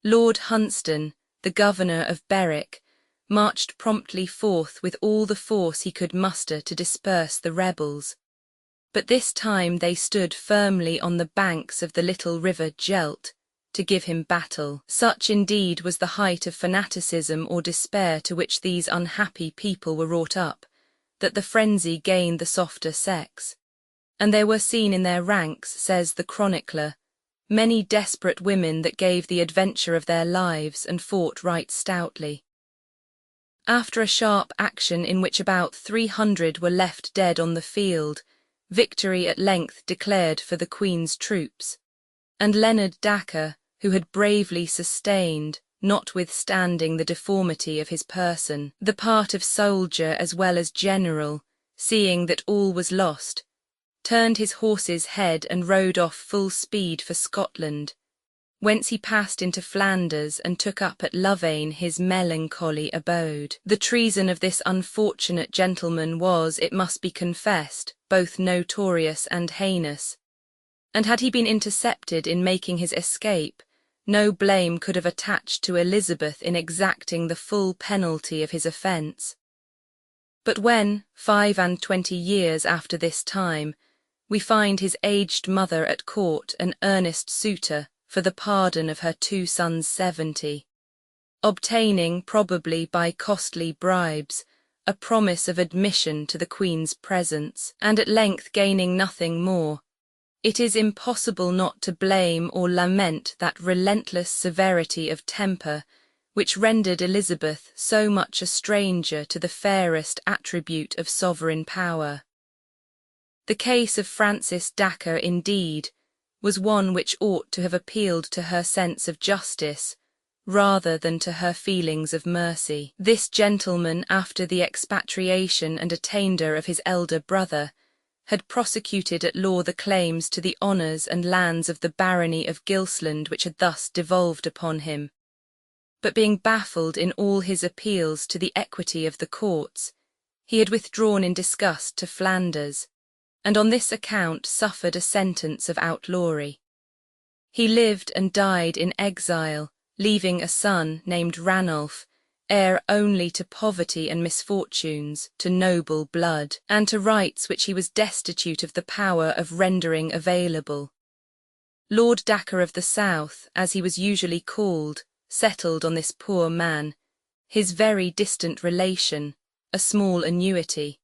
Lord Hunsdon, the governor of Berwick, marched promptly forth with all the force he could muster to disperse the rebels, but this time they stood firmly on the banks of the little river Gelt, to give him battle. Such indeed was the height of fanaticism or despair to which these unhappy people were wrought up, that the frenzy gained the softer sex, and there were seen in their ranks, says the chronicler, many desperate women that gave the adventure of their lives and fought right stoutly. After a sharp action in which about 300 were left dead on the field, victory at length declared for the Queen's troops, and Leonard Dacre, who had bravely sustained, notwithstanding the deformity of his person, the part of soldier as well as general, seeing that all was lost, turned his horse's head and rode off full speed for Scotland, whence he passed into Flanders and took up at Louvain his melancholy abode. The treason of this unfortunate gentleman was, it must be confessed, both notorious and heinous, and had he been intercepted in making his escape, no blame could have attached to Elizabeth in exacting the full penalty of his offence. But when, 25 years after this time, we find his aged mother at court an earnest suitor for the pardon of her 2 sons 70, obtaining, probably by costly bribes, a promise of admission to the Queen's presence, and at length gaining nothing more, it is impossible not to blame or lament that relentless severity of temper which rendered Elizabeth so much a stranger to the fairest attribute of sovereign power. The case of Francis Dacre, indeed, was one which ought to have appealed to her sense of justice, rather than to her feelings of mercy. This gentleman, after the expatriation and attainder of his elder brother, had prosecuted at law the claims to the honours and lands of the barony of Gilsland which had thus devolved upon him. But being baffled in all his appeals to the equity of the courts, he had withdrawn in disgust to Flanders, and on this account suffered a sentence of outlawry. He lived and died in exile, leaving a son named Ranulph, heir only to poverty and misfortunes, to noble blood, and to rights which he was destitute of the power of rendering available. Lord Dacre of the South, as he was usually called, settled on this poor man, his very distant relation, a small annuity.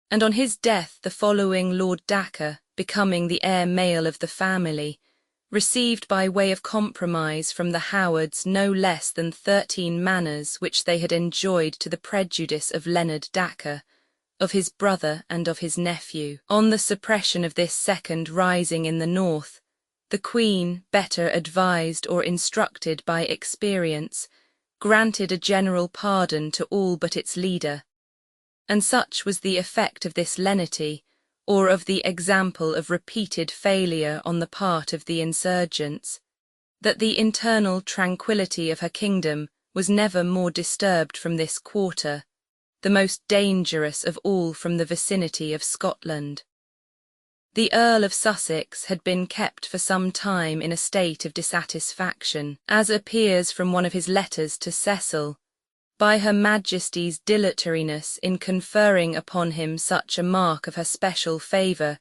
And on his death the following Lord Dacre, becoming the heir male of the family, received by way of compromise from the Howards no less than 13 manors which they had enjoyed to the prejudice of Leonard Dacre, of his brother and of his nephew. On the suppression of this second rising in the north, The Queen, better advised or instructed by experience, granted a general pardon to all but its leader. And such was the effect of this lenity, or of the example of repeated failure on the part of the insurgents, that the internal tranquillity of her kingdom was never more disturbed from this quarter, the most dangerous of all from the vicinity of Scotland. The Earl of Sussex had been kept for some time in a state of dissatisfaction, as appears from one of his letters to Cecil, by Her Majesty's dilatoriness in conferring upon him such a mark of her special favour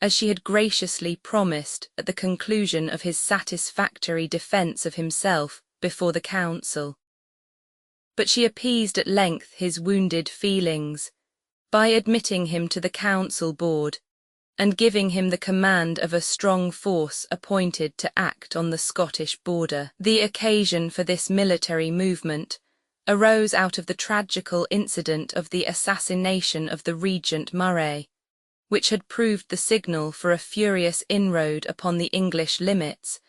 as she had graciously promised at the conclusion of his satisfactory defence of himself before the council. But she appeased at length his wounded feelings by admitting him to the council board and giving him the command of a strong force appointed to act on the Scottish border. The occasion for this military movement arose out of the tragical incident of the assassination of the Regent Murray, which had proved the signal for a furious inroad upon the English limits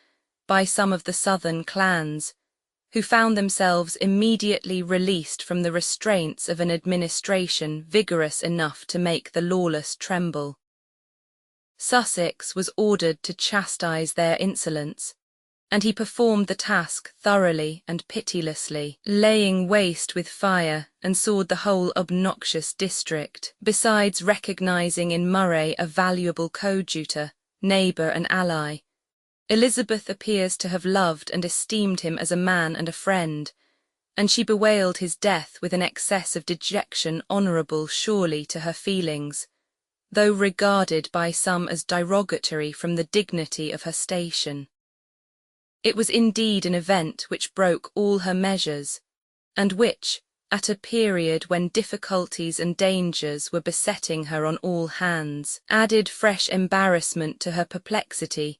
by some of the southern clans, who found themselves immediately released from the restraints of an administration vigorous enough to make the lawless tremble. Sussex was ordered to chastise their insolence, and he performed the task thoroughly and pitilessly, laying waste with fire and sword the whole obnoxious district, besides recognizing in Murray a valuable coadjutor, neighbour and ally. Elizabeth appears to have loved and esteemed him as a man and a friend, and she bewailed his death with an excess of dejection honourable surely to her feelings, though regarded by some as derogatory from the dignity of her station. It was indeed an event which broke all her measures, and which, at a period when difficulties and dangers were besetting her on all hands, added fresh embarrassment to her perplexity,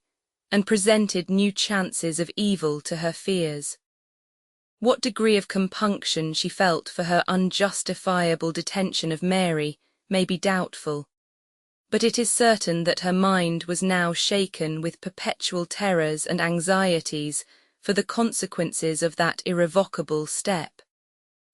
and presented new chances of evil to her fears. What degree of compunction she felt for her unjustifiable detention of Mary may be doubtful, but it is certain that her mind was now shaken with perpetual terrors and anxieties for the consequences of that irrevocable step,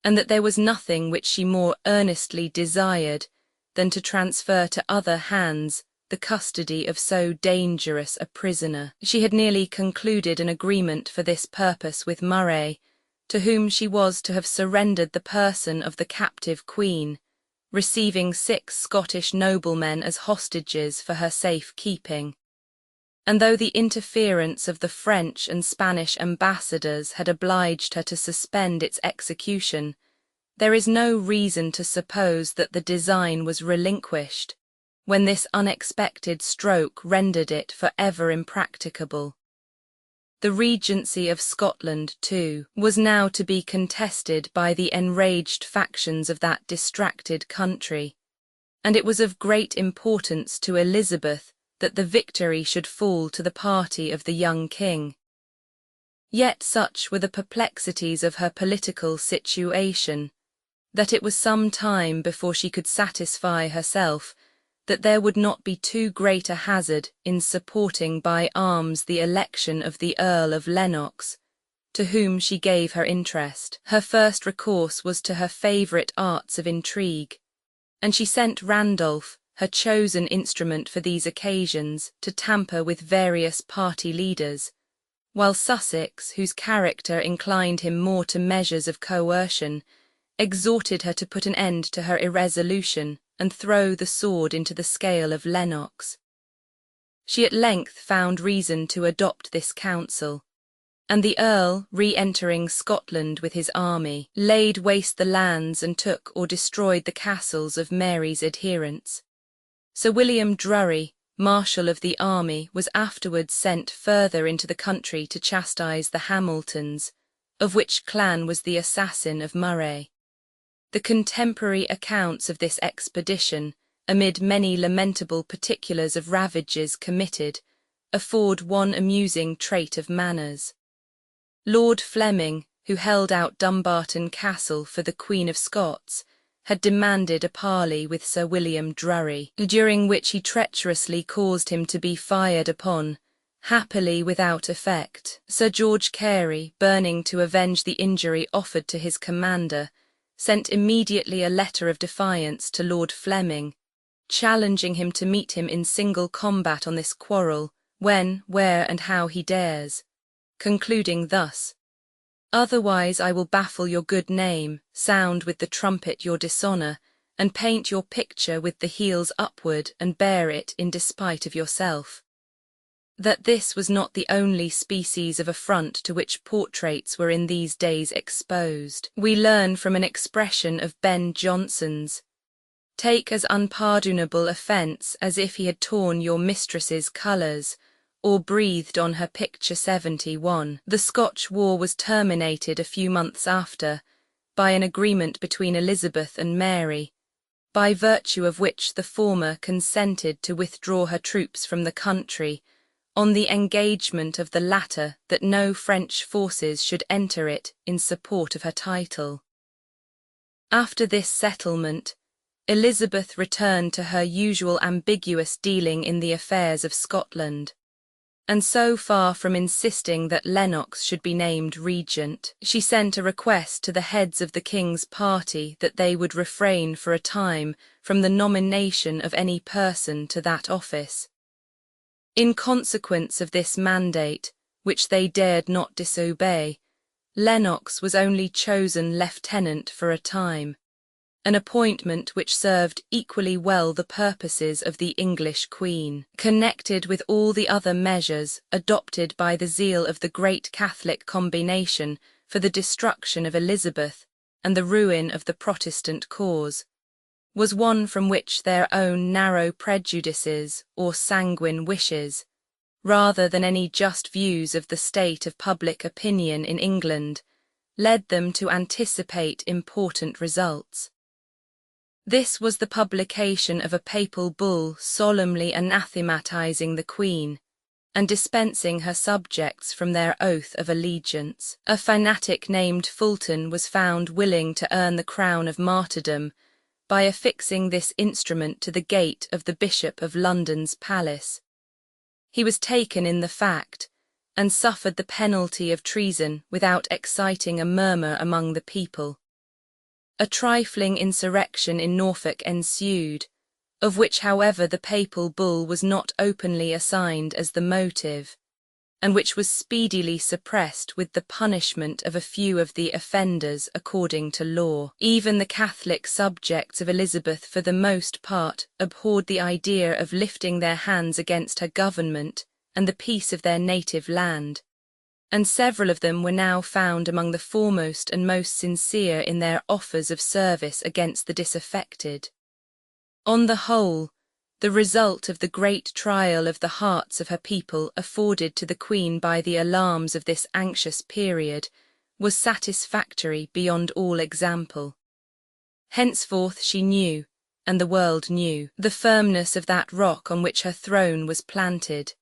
and that there was nothing which she more earnestly desired than to transfer to other hands the custody of so dangerous a prisoner. She had nearly concluded an agreement for this purpose with Murray, to whom she was to have surrendered the person of the captive Queen, receiving 6 Scottish noblemen as hostages for her safe keeping. And though the interference of the French and Spanish ambassadors had obliged her to suspend its execution, there is no reason to suppose that the design was relinquished, when this unexpected stroke rendered it for ever impracticable. The regency of Scotland, too, was now to be contested by the enraged factions of that distracted country, and it was of great importance to Elizabeth that the victory should fall to the party of the young king. Yet such were the perplexities of her political situation, that it was some time before she could satisfy herself that there would not be too great a hazard in supporting by arms the election of the Earl of Lennox, to whom she gave her interest. Her first recourse was to her favourite arts of intrigue, and she sent Randolph, her chosen instrument for these occasions, to tamper with various party leaders, while Sussex, whose character inclined him more to measures of coercion, exhorted her to put an end to her irresolution and throw the sword into the scale of Lennox. She at length found reason to adopt this counsel, and the Earl, re-entering Scotland with his army, laid waste the lands and took or destroyed the castles of Mary's adherents. Sir William Drury, Marshal of the army, was afterwards sent further into the country to chastise the Hamiltons, of which clan was the assassin of Murray. The contemporary accounts of this expedition, amid many lamentable particulars of ravages committed, afford one amusing trait of manners. Lord Fleming, who held out Dumbarton Castle for the Queen of Scots, had demanded a parley with Sir William Drury, during which he treacherously caused him to be fired upon, happily without effect. Sir George Carey, burning to avenge the injury offered to his commander, sent immediately a letter of defiance to Lord Fleming, challenging him to meet him in single combat on this quarrel, when, where, and how he dares, concluding thus: "Otherwise I will baffle your good name, sound with the trumpet your dishonour, and paint your picture with the heels upward, and bear it in despite of yourself." That this was not the only species of affront to which portraits were in these days exposed, we learn from an expression of Ben Jonson's: "Take as unpardonable offence as if he had torn your mistress's colours, or breathed on her picture 71. The Scotch war was terminated a few months after, by an agreement between Elizabeth and Mary, by virtue of which the former consented to withdraw her troops from the country, on the engagement of the latter that no French forces should enter it in support of her title. After this settlement, Elizabeth returned to her usual ambiguous dealing in the affairs of Scotland, and so far from insisting that Lennox should be named regent, she sent a request to the heads of the king's party that they would refrain for a time from the nomination of any person to that office. In consequence of this mandate, which they dared not disobey, Lennox was only chosen lieutenant for a time, an appointment which served equally well the purposes of the English Queen, connected with all the other measures adopted by the zeal of the great Catholic combination for the destruction of Elizabeth and the ruin of the Protestant cause, was one from which their own narrow prejudices or sanguine wishes, rather than any just views of the state of public opinion in England, led them to anticipate important results. This was the publication of a papal bull solemnly anathematizing the Queen, and dispensing her subjects from their oath of allegiance. A fanatic named Fulton was found willing to earn the crown of martyrdom by affixing this instrument to the gate of the Bishop of London's palace. He was taken in the fact, and suffered the penalty of treason without exciting a murmur among the people. A trifling insurrection in Norfolk ensued, of which however the papal bull was not openly assigned as the motive, and which was speedily suppressed with the punishment of a few of the offenders according to law. Even the Catholic subjects of Elizabeth for the most part abhorred the idea of lifting their hands against her government and the peace of their native land, and several of them were now found among the foremost and most sincere in their offers of service against the disaffected. On the whole, the result of the great trial of the hearts of her people afforded to the Queen by the alarms of this anxious period was satisfactory beyond all example. Henceforth she knew, and the world knew, the firmness of that rock on which her throne was planted.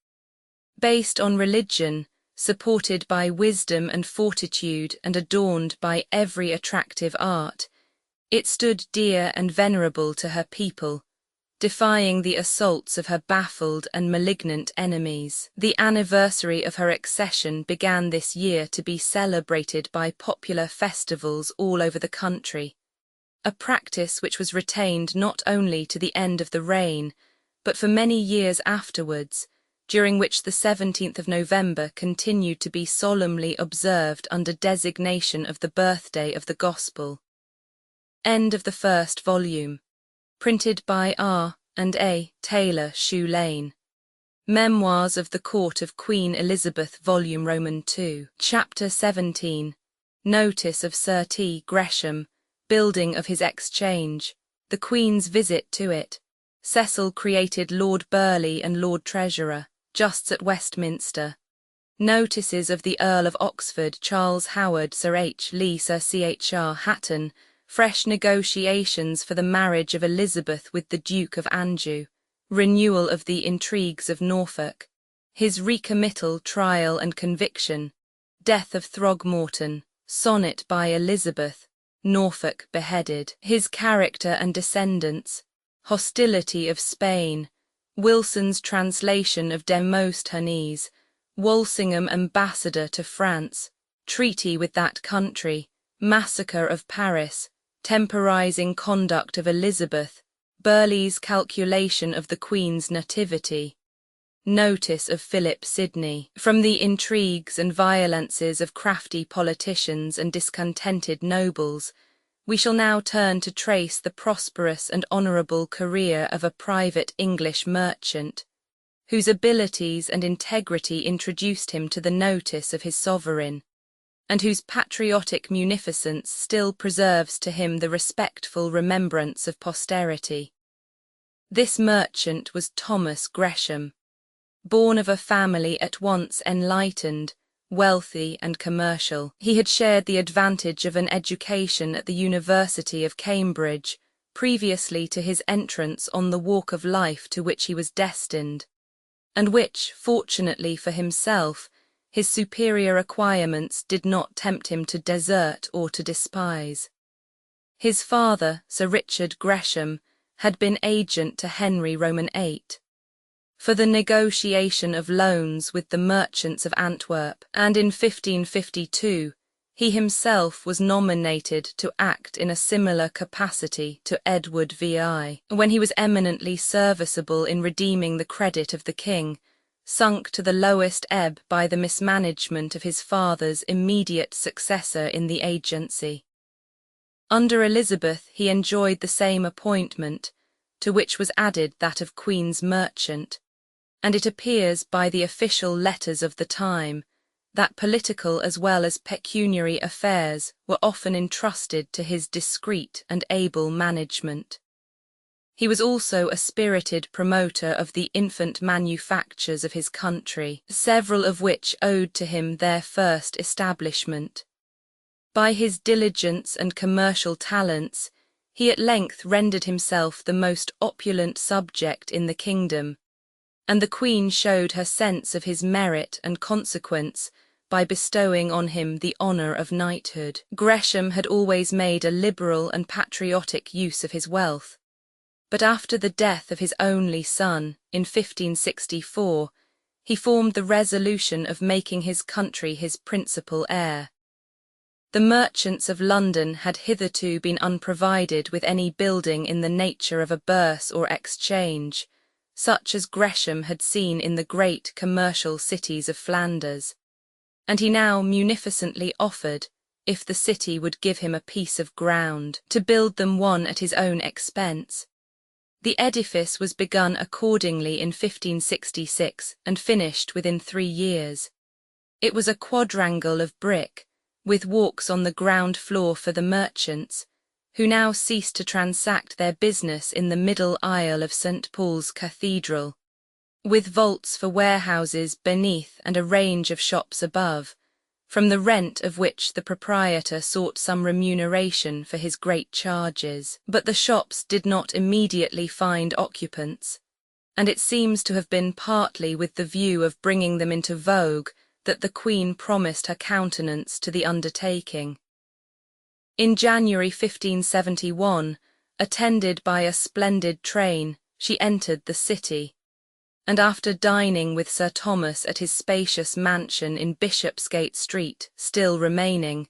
Based on religion, supported by wisdom and fortitude, and adorned by every attractive art, it stood dear and venerable to her people, defying the assaults of her baffled and malignant enemies. The anniversary of her accession began this year to be celebrated by popular festivals all over the country, a practice which was retained not only to the end of the reign, but for many years afterwards, during which the 17th of November continued to be solemnly observed under designation of the birthday of the Gospel. End of the first volume. Printed by R. and A. Taylor, Shoe Lane. Memoirs of the Court of Queen Elizabeth, Volume Roman II. Chapter 17. Notice of Sir T. Gresham, building of his Exchange, the Queen's visit to it. Cecil created Lord Burleigh and Lord Treasurer, Justs at Westminster. Notices of the Earl of Oxford, Charles Howard, Sir H. Lee, Sir C.H.R. Hatton, fresh negotiations for the marriage of Elizabeth with the Duke of Anjou, renewal of the intrigues of Norfolk, his recommittal, trial and conviction, death of Throgmorton, sonnet by Elizabeth, Norfolk beheaded, his character and descendants, hostility of Spain, Wilson's translation of Demosthenes, Walsingham ambassador to France, treaty with that country, massacre of Paris, temporizing conduct of Elizabeth, Burleigh's calculation of the Queen's nativity, notice of Philip Sidney. From the intrigues and violences of crafty politicians and discontented nobles, we shall now turn to trace the prosperous and honourable career of a private English merchant, whose abilities and integrity introduced him to the notice of his sovereign, and whose patriotic munificence still preserves to him the respectful remembrance of posterity. This merchant was Thomas Gresham, born of a family at once enlightened, wealthy and commercial. He had shared the advantage of an education at the University of Cambridge, previously to his entrance on the walk of life to which he was destined, and which, fortunately for himself, his superior acquirements did not tempt him to desert or to despise. His father, Sir Richard Gresham, had been agent to Henry Roman VIII for the negotiation of loans with the merchants of Antwerp, and in 1552 he himself was nominated to act in a similar capacity to Edward VI, when he was eminently serviceable in redeeming the credit of the king, sunk to the lowest ebb by the mismanagement of his father's immediate successor in the agency. Under Elizabeth he enjoyed the same appointment, to which was added that of Queen's merchant, and it appears by the official letters of the time that political as well as pecuniary affairs were often entrusted to his discreet and able management. He was also a spirited promoter of the infant manufactures of his country, several of which owed to him their first establishment. By his diligence and commercial talents, he at length rendered himself the most opulent subject in the kingdom, and the Queen showed her sense of his merit and consequence by bestowing on him the honour of knighthood. Gresham had always made a liberal and patriotic use of his wealth, but after the death of his only son, in 1564, he formed the resolution of making his country his principal heir. The merchants of London had hitherto been unprovided with any building in the nature of a bourse or exchange, such as Gresham had seen in the great commercial cities of Flanders, and he now munificently offered, if the city would give him a piece of ground, to build them one at his own expense. The edifice was begun accordingly in 1566 and finished within 3 years. It was a quadrangle of brick, with walks on the ground floor for the merchants, who now ceased to transact their business in the middle aisle of St. Paul's Cathedral, with vaults for warehouses beneath and a range of shops above, from the rent of which the proprietor sought some remuneration for his great charges. But the shops did not immediately find occupants, and it seems to have been partly with the view of bringing them into vogue that the Queen promised her countenance to the undertaking. In January 1571, attended by a splendid train, she entered the city, and after dining with Sir Thomas at his spacious mansion in Bishopsgate Street, still remaining,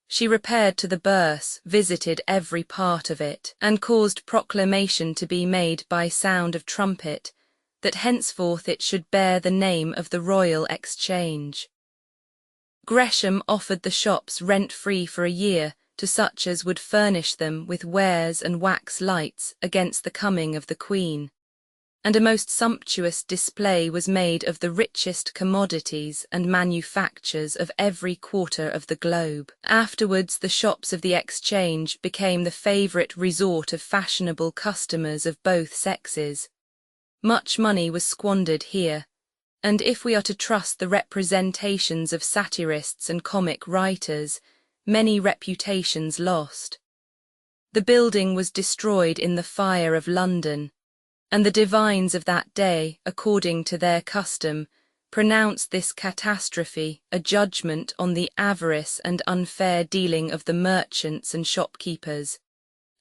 she repaired to the Bourse, visited every part of it, and caused proclamation to be made by sound of trumpet, that henceforth it should bear the name of the Royal Exchange. Gresham offered the shops rent-free for a year to such as would furnish them with wares and wax lights against the coming of the Queen, and a most sumptuous display was made of the richest commodities and manufactures of every quarter of the globe. Afterwards the shops of the Exchange became the favourite resort of fashionable customers of both sexes. Much money was squandered here, and if we are to trust the representations of satirists and comic writers, many reputations lost. The building was destroyed in the fire of London, and the divines of that day, according to their custom, pronounced this catastrophe a judgment on the avarice and unfair dealing of the merchants and shopkeepers,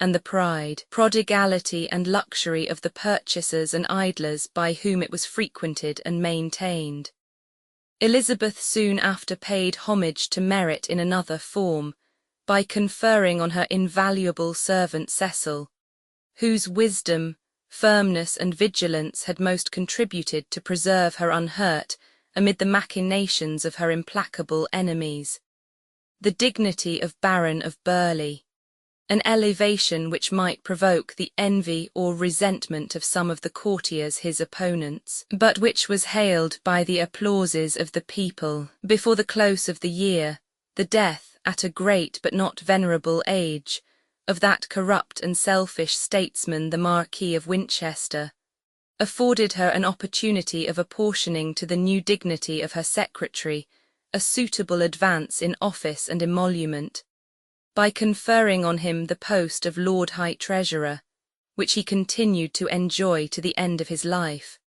and the pride, prodigality and luxury of the purchasers and idlers by whom it was frequented and maintained. Elizabeth soon after paid homage to merit in another form, by conferring on her invaluable servant Cecil, whose wisdom, firmness and vigilance had most contributed to preserve her unhurt amid the machinations of her implacable enemies, the dignity of Baron of Burghley, an elevation which might provoke the envy or resentment of some of the courtiers his opponents, but which was hailed by the applauses of the people. Before the close of the year, the death, at a great but not venerable age, of that corrupt and selfish statesman the Marquis of Winchester, afforded her an opportunity of apportioning to the new dignity of her secretary a suitable advance in office and emolument, by conferring on him the post of Lord High Treasurer, which he continued to enjoy to the end of his life.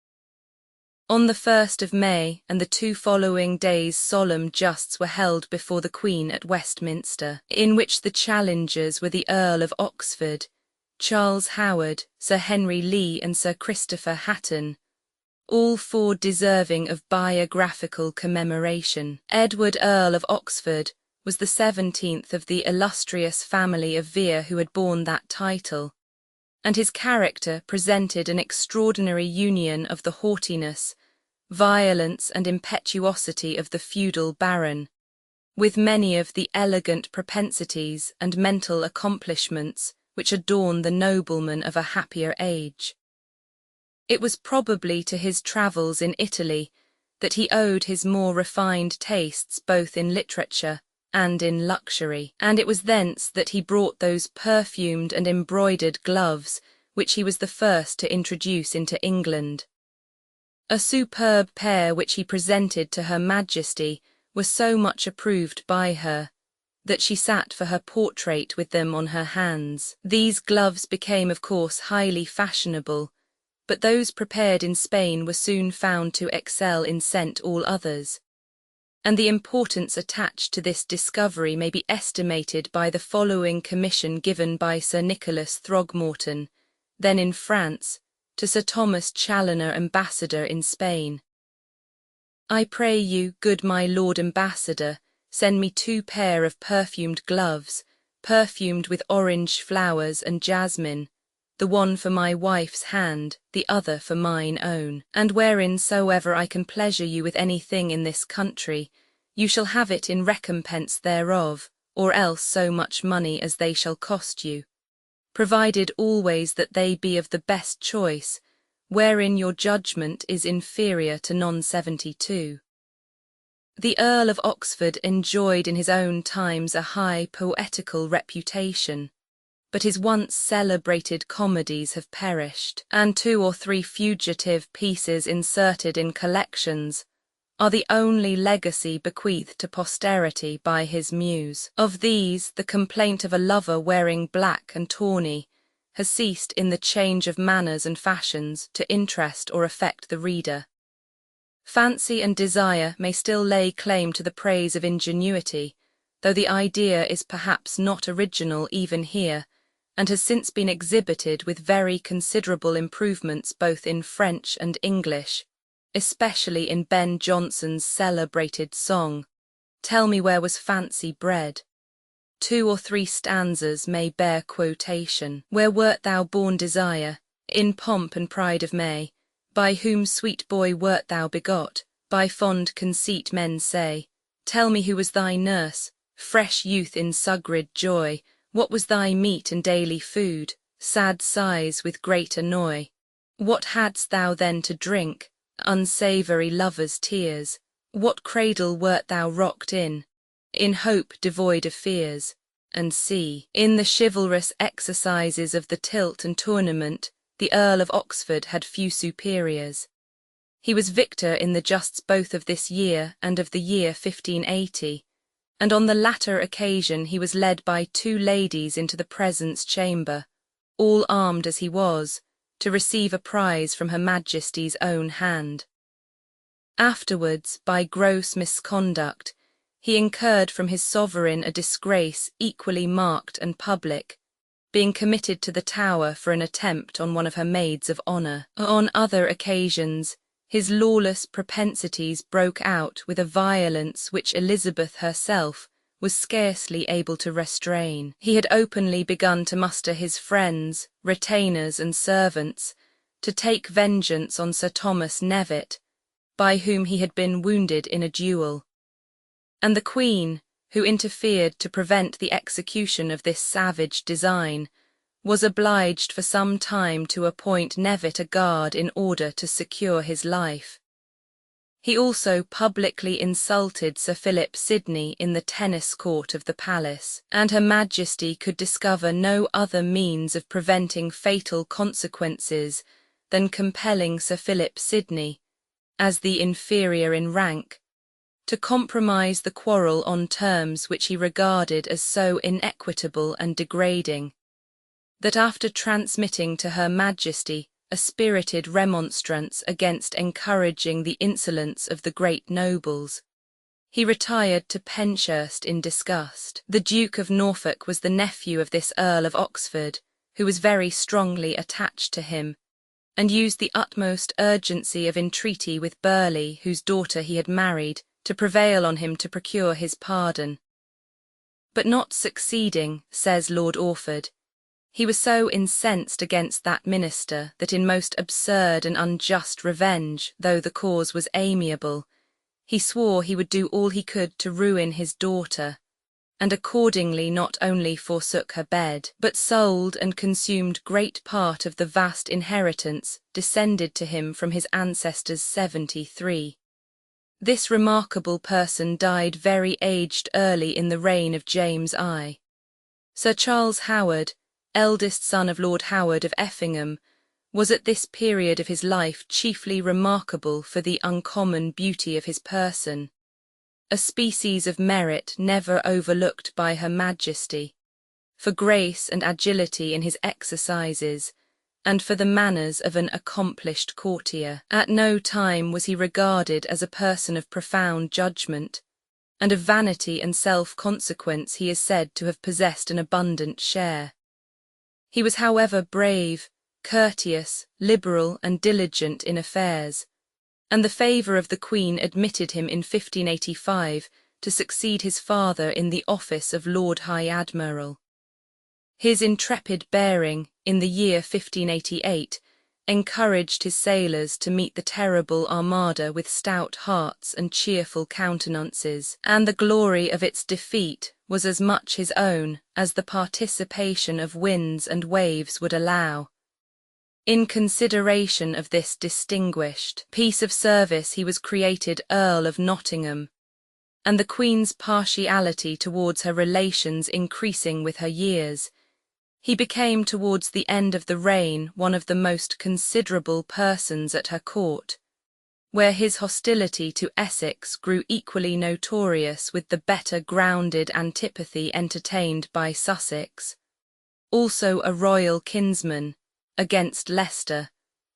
On the 1st of May and the 2 following days solemn justs were held before the Queen at Westminster, in which the challengers were the Earl of Oxford, Charles Howard, Sir Henry Lee and Sir Christopher Hatton, all 4 deserving of biographical commemoration. Edward Earl of Oxford was the 17th of the illustrious family of Vere who had borne that title, and his character presented an extraordinary union of the haughtiness, violence and impetuosity of the feudal baron, with many of the elegant propensities and mental accomplishments which adorn the nobleman of a happier age. It was probably to his travels in Italy that he owed his more refined tastes both in literature and in luxury, and it was thence that he brought those perfumed and embroidered gloves which he was the first to introduce into England. A superb pair which he presented to Her Majesty was so much approved by her, that she sat for her portrait with them on her hands. These gloves became of course highly fashionable, but those prepared in Spain were soon found to excel in scent all others, and the importance attached to this discovery may be estimated by the following commission given by Sir Nicholas Throgmorton, then in France, to Sir Thomas Challoner, Ambassador in Spain. I pray you, good my Lord Ambassador, send me 2 pair of perfumed gloves, perfumed with orange flowers and jasmine, the one for my wife's hand, the other for mine own, and whereinsoever I can pleasure you with anything in this country, you shall have it in recompense thereof, or else so much money as they shall cost you, provided always that they be of the best choice, wherein your judgment is inferior to none 72. The Earl of Oxford enjoyed in his own times a high poetical reputation, but his once celebrated comedies have perished, and 2 or 3 fugitive pieces inserted in collections are the only legacy bequeathed to posterity by his muse. Of these, the complaint of a lover wearing black and tawny has ceased in the change of manners and fashions to interest or affect the reader. Fancy and desire may still lay claim to the praise of ingenuity, though the idea is perhaps not original even here, and has since been exhibited with very considerable improvements both in French and English, especially in Ben Jonson's celebrated song, Tell Me Where Was Fancy Bred. 2 or 3 stanzas may bear quotation. Where wert thou born, Desire? In pomp and pride of May. By whom, sweet boy, wert thou begot? By fond conceit men say. Tell me who was thy nurse, fresh youth in sugrid joy. What was thy meat and daily food? Sad sighs with great annoy. What hadst thou then to drink? Unsavoury lovers' tears. What cradle wert thou rocked in hope devoid of fears? And see, in the chivalrous exercises of the tilt and tournament, the Earl of Oxford had few superiors. He was victor in the justs both of this year and of the year 1580, and on the latter occasion he was led by 2 ladies into the presence chamber, all armed as he was, to receive a prize from Her Majesty's own hand. Afterwards, by gross misconduct, he incurred from his sovereign a disgrace equally marked and public, being committed to the Tower for an attempt on one of her maids of honour. On other occasions, His lawless propensities broke out with a violence which Elizabeth herself was scarcely able to restrain. He had openly begun to muster his friends, retainers, and servants to take vengeance on Sir Thomas Knevet, by whom he had been wounded in a duel. And the Queen, who interfered to prevent the execution of this savage design, was obliged for some time to appoint Knevet a guard in order to secure his life. He also publicly insulted Sir Philip Sidney in the tennis court of the palace, and Her Majesty could discover no other means of preventing fatal consequences than compelling Sir Philip Sidney, as the inferior in rank, to compromise the quarrel on terms which he regarded as so inequitable and degrading, that after transmitting to Her Majesty a spirited remonstrance against encouraging the insolence of the great nobles, he retired to Penshurst in disgust. The Duke of Norfolk was the nephew of this Earl of Oxford, who was very strongly attached to him, and used the utmost urgency of entreaty with Burleigh, whose daughter he had married, to prevail on him to procure his pardon. But not succeeding, says Lord Orford, he was so incensed against that minister that in most absurd and unjust revenge, though the cause was amiable, he swore he would do all he could to ruin his daughter, and accordingly not only forsook her bed, but sold and consumed great part of the vast inheritance descended to him from his ancestors 73. This remarkable person died very aged early in the reign of James I. Sir Charles Howard, eldest son of Lord Howard of Effingham, was at this period of his life chiefly remarkable for the uncommon beauty of his person, a species of merit never overlooked by Her Majesty, for grace and agility in his exercises, and for the manners of an accomplished courtier. At no time was he regarded as a person of profound judgment, and of vanity and self-consequence he is said to have possessed an abundant share. He was, however, brave, courteous, liberal, and diligent in affairs, and the favour of the Queen admitted him in 1585 to succeed his father in the office of Lord High Admiral. His intrepid bearing, in the year 1588, encouraged his sailors to meet the terrible armada with stout hearts and cheerful countenances, and the glory of its defeat was as much his own as the participation of winds and waves would allow. In consideration of this distinguished piece of service he was created Earl of Nottingham, and the Queen's partiality towards her relations increasing with her years, he became towards the end of the reign one of the most considerable persons at her court, where his hostility to Essex grew equally notorious with the better grounded antipathy entertained by Sussex, also a royal kinsman, against Leicester,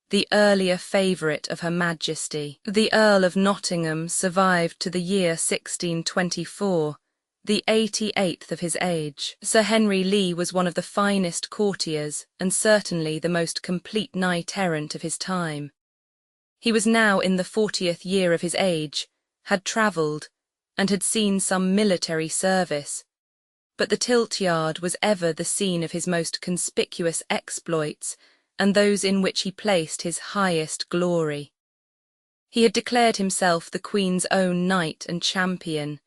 the earlier favourite of Her Majesty. The Earl of Nottingham survived to the year 1624, the 88th of his age. Sir Henry Lee was one of the finest courtiers and certainly the most complete knight-errant of his time. He was now in the 40th year of his age, had travelled, and had seen some military service, but the tilt-yard was ever the scene of his most conspicuous exploits and those in which he placed his highest glory. He had declared himself the Queen's own knight and champion,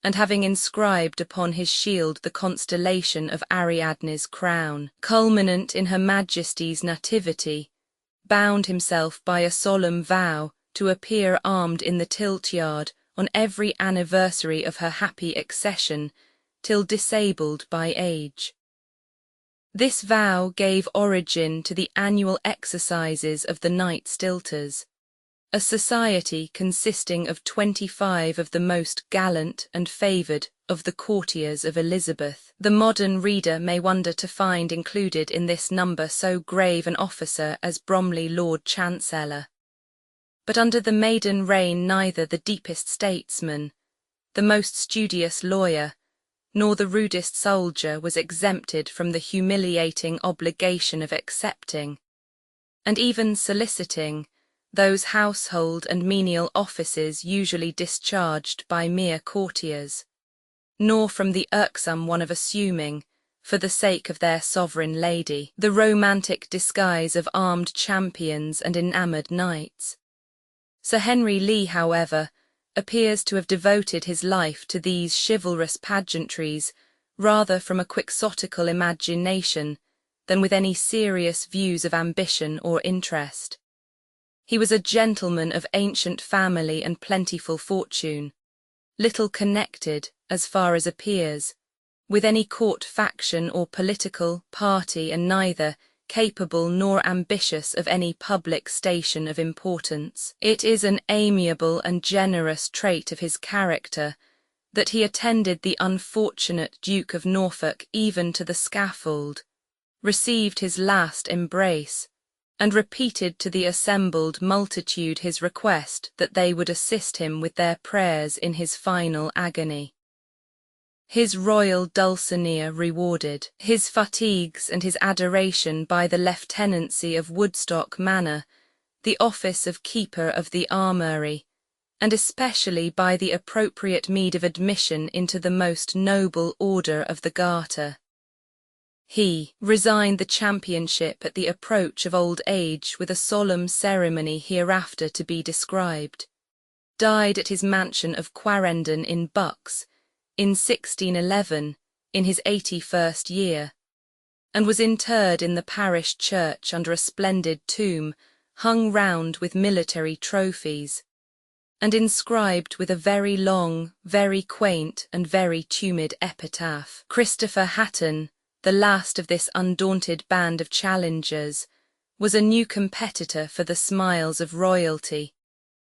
and having inscribed upon his shield the constellation of Ariadne's crown, culminant in Her Majesty's nativity, bound himself by a solemn vow to appear armed in the tilt-yard on every anniversary of her happy accession, till disabled by age. This vow gave origin to the annual exercises of the Knight Stilters, a society consisting of 25 of the most gallant and favoured of the courtiers of Elizabeth. The modern reader may wonder to find included in this number so grave an officer as Bromley Lord Chancellor. But under the maiden reign neither the deepest statesman, the most studious lawyer, nor the rudest soldier was exempted from the humiliating obligation of accepting, and even soliciting, those household and menial offices usually discharged by mere courtiers, nor from the irksome one of assuming, for the sake of their sovereign lady, the romantic disguise of armed champions and enamoured knights. Sir Henry Lee, however, appears to have devoted his life to these chivalrous pageantries rather from a quixotical imagination than with any serious views of ambition or interest. He was a gentleman of ancient family and plentiful fortune, little connected, as far as appears, with any court faction or political party, and neither capable nor ambitious of any public station of importance. It is an amiable and generous trait of his character that he attended the unfortunate Duke of Norfolk even to the scaffold, received his last embrace, and repeated to the assembled multitude his request that they would assist him with their prayers in his final agony. His royal Dulcinea rewarded his fatigues and his adoration by the lieutenancy of Woodstock Manor, the office of Keeper of the Armoury, and especially by the appropriate meed of admission into the most noble order of the Garter. He resigned the championship at the approach of old age with a solemn ceremony hereafter to be described, died at his mansion of Quarrendon in Bucks, in 1611, in his 81st year, and was interred in the parish church under a splendid tomb hung round with military trophies, and inscribed with a very long, very quaint, and very tumid epitaph. Christopher Hatton, the last of this undaunted band of challengers, was a new competitor for the smiles of royalty,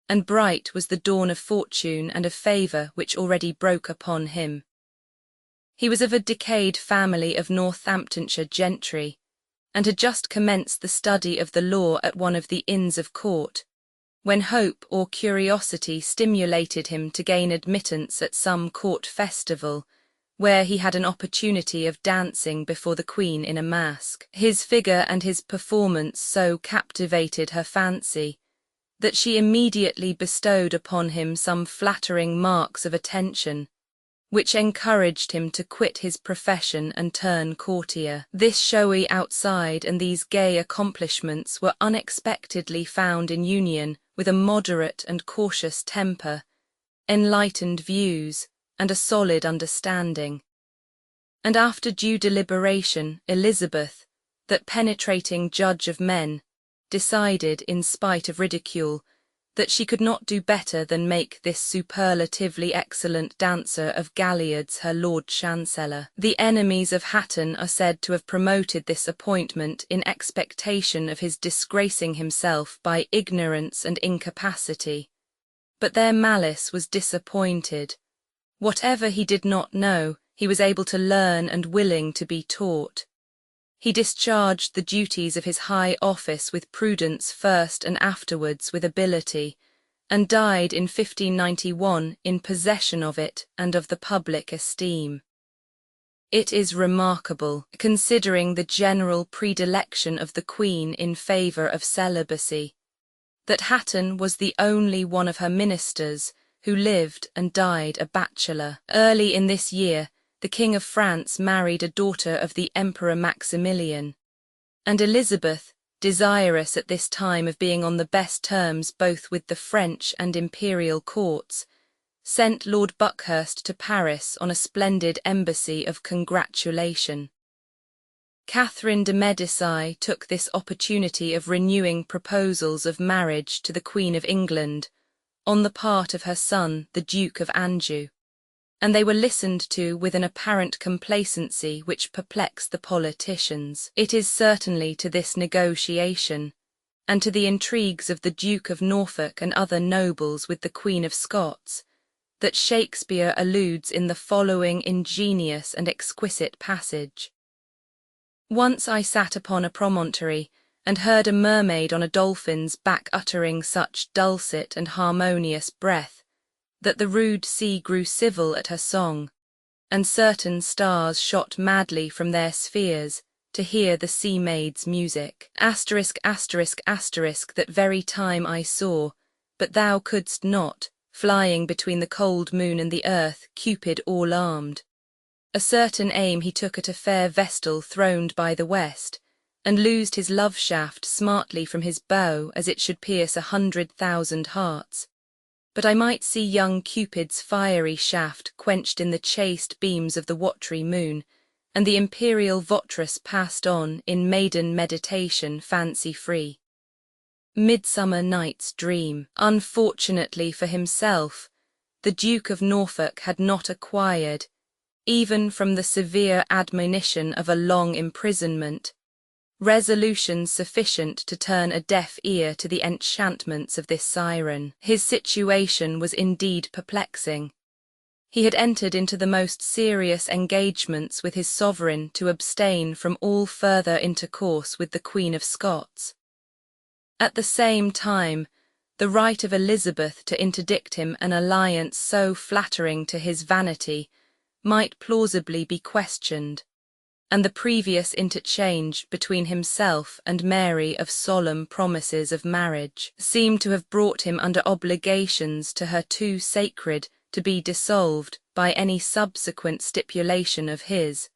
and bright was the dawn of fortune and of favour which already broke upon him. He was of a decayed family of Northamptonshire gentry, and had just commenced the study of the law at one of the Inns of Court, when hope or curiosity stimulated him to gain admittance at some court festival, where he had an opportunity of dancing before the Queen in a mask. His figure and his performance so captivated her fancy that she immediately bestowed upon him some flattering marks of attention, which encouraged him to quit his profession and turn courtier. This showy outside and these gay accomplishments were unexpectedly found in union with a moderate and cautious temper, enlightened views, and a solid understanding. And after due deliberation, Elizabeth, that penetrating judge of men, decided, in spite of ridicule, that she could not do better than make this superlatively excellent dancer of galliards her Lord Chancellor. The enemies of Hatton are said to have promoted this appointment in expectation of his disgracing himself by ignorance and incapacity, but their malice was disappointed. Whatever he did not know, he was able to learn and willing to be taught. He discharged the duties of his high office with prudence first and afterwards with ability, and died in 1591 in possession of it and of the public esteem. It is remarkable, considering the general predilection of the Queen in favour of celibacy, that Hatton was the only one of her ministers who lived and died a bachelor. Early in this year, the King of France married a daughter of the Emperor Maximilian, and Elizabeth, desirous at this time of being on the best terms both with the French and imperial courts, sent Lord Buckhurst to Paris on a splendid embassy of congratulation. Catherine de Medici took this opportunity of renewing proposals of marriage to the Queen of England on the part of her son, the Duke of Anjou, and they were listened to with an apparent complacency which perplexed the politicians. It is certainly to this negotiation, and to the intrigues of the Duke of Norfolk and other nobles with the Queen of Scots, that Shakespeare alludes in the following ingenious and exquisite passage. Once I sat upon a promontory, and heard a mermaid on a dolphin's back uttering such dulcet and harmonious breath, that the rude sea grew civil at her song, and certain stars shot madly from their spheres, to hear the sea maid's music. Asterisk, asterisk, asterisk, that very time I saw, but thou couldst not, flying between the cold moon and the earth, Cupid all armed. A certain aim he took at a fair vestal throned by the west, and loosed his love shaft smartly from his bow as it should pierce 100,000 hearts. But I might see young Cupid's fiery shaft quenched in the chaste beams of the watery moon, and the imperial votress passed on in maiden meditation fancy-free. Midsummer Night's Dream. Unfortunately for himself, the Duke of Norfolk had not acquired, even from the severe admonition of a long imprisonment, resolution sufficient to turn a deaf ear to the enchantments of this siren. His situation was indeed perplexing. He had entered into the most serious engagements with his sovereign to abstain from all further intercourse with the Queen of Scots. At the same time, the right of Elizabeth to interdict him an alliance so flattering to his vanity might plausibly be questioned, and the previous interchange between himself and Mary of solemn promises of marriage seemed to have brought him under obligations to her too sacred to be dissolved by any subsequent stipulation of his,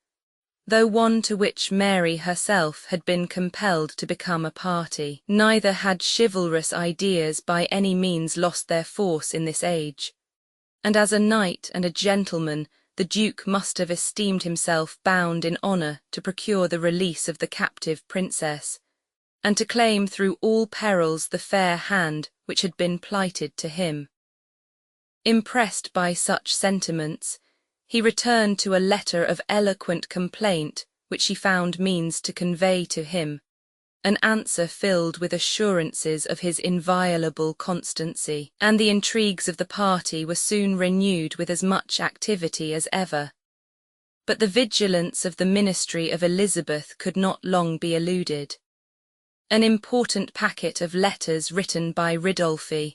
though one to which Mary herself had been compelled to become a party. Neither had chivalrous ideas by any means lost their force in this age, and as a knight and a gentleman the Duke must have esteemed himself bound in honour to procure the release of the captive princess, and to claim through all perils the fair hand which had been plighted to him. Impressed by such sentiments, he returned to a letter of eloquent complaint which he found means to convey to him, an answer filled with assurances of his inviolable constancy, and the intrigues of the party were soon renewed with as much activity as ever. But the vigilance of the ministry of Elizabeth could not long be eluded. An important packet of letters written by Ridolfi,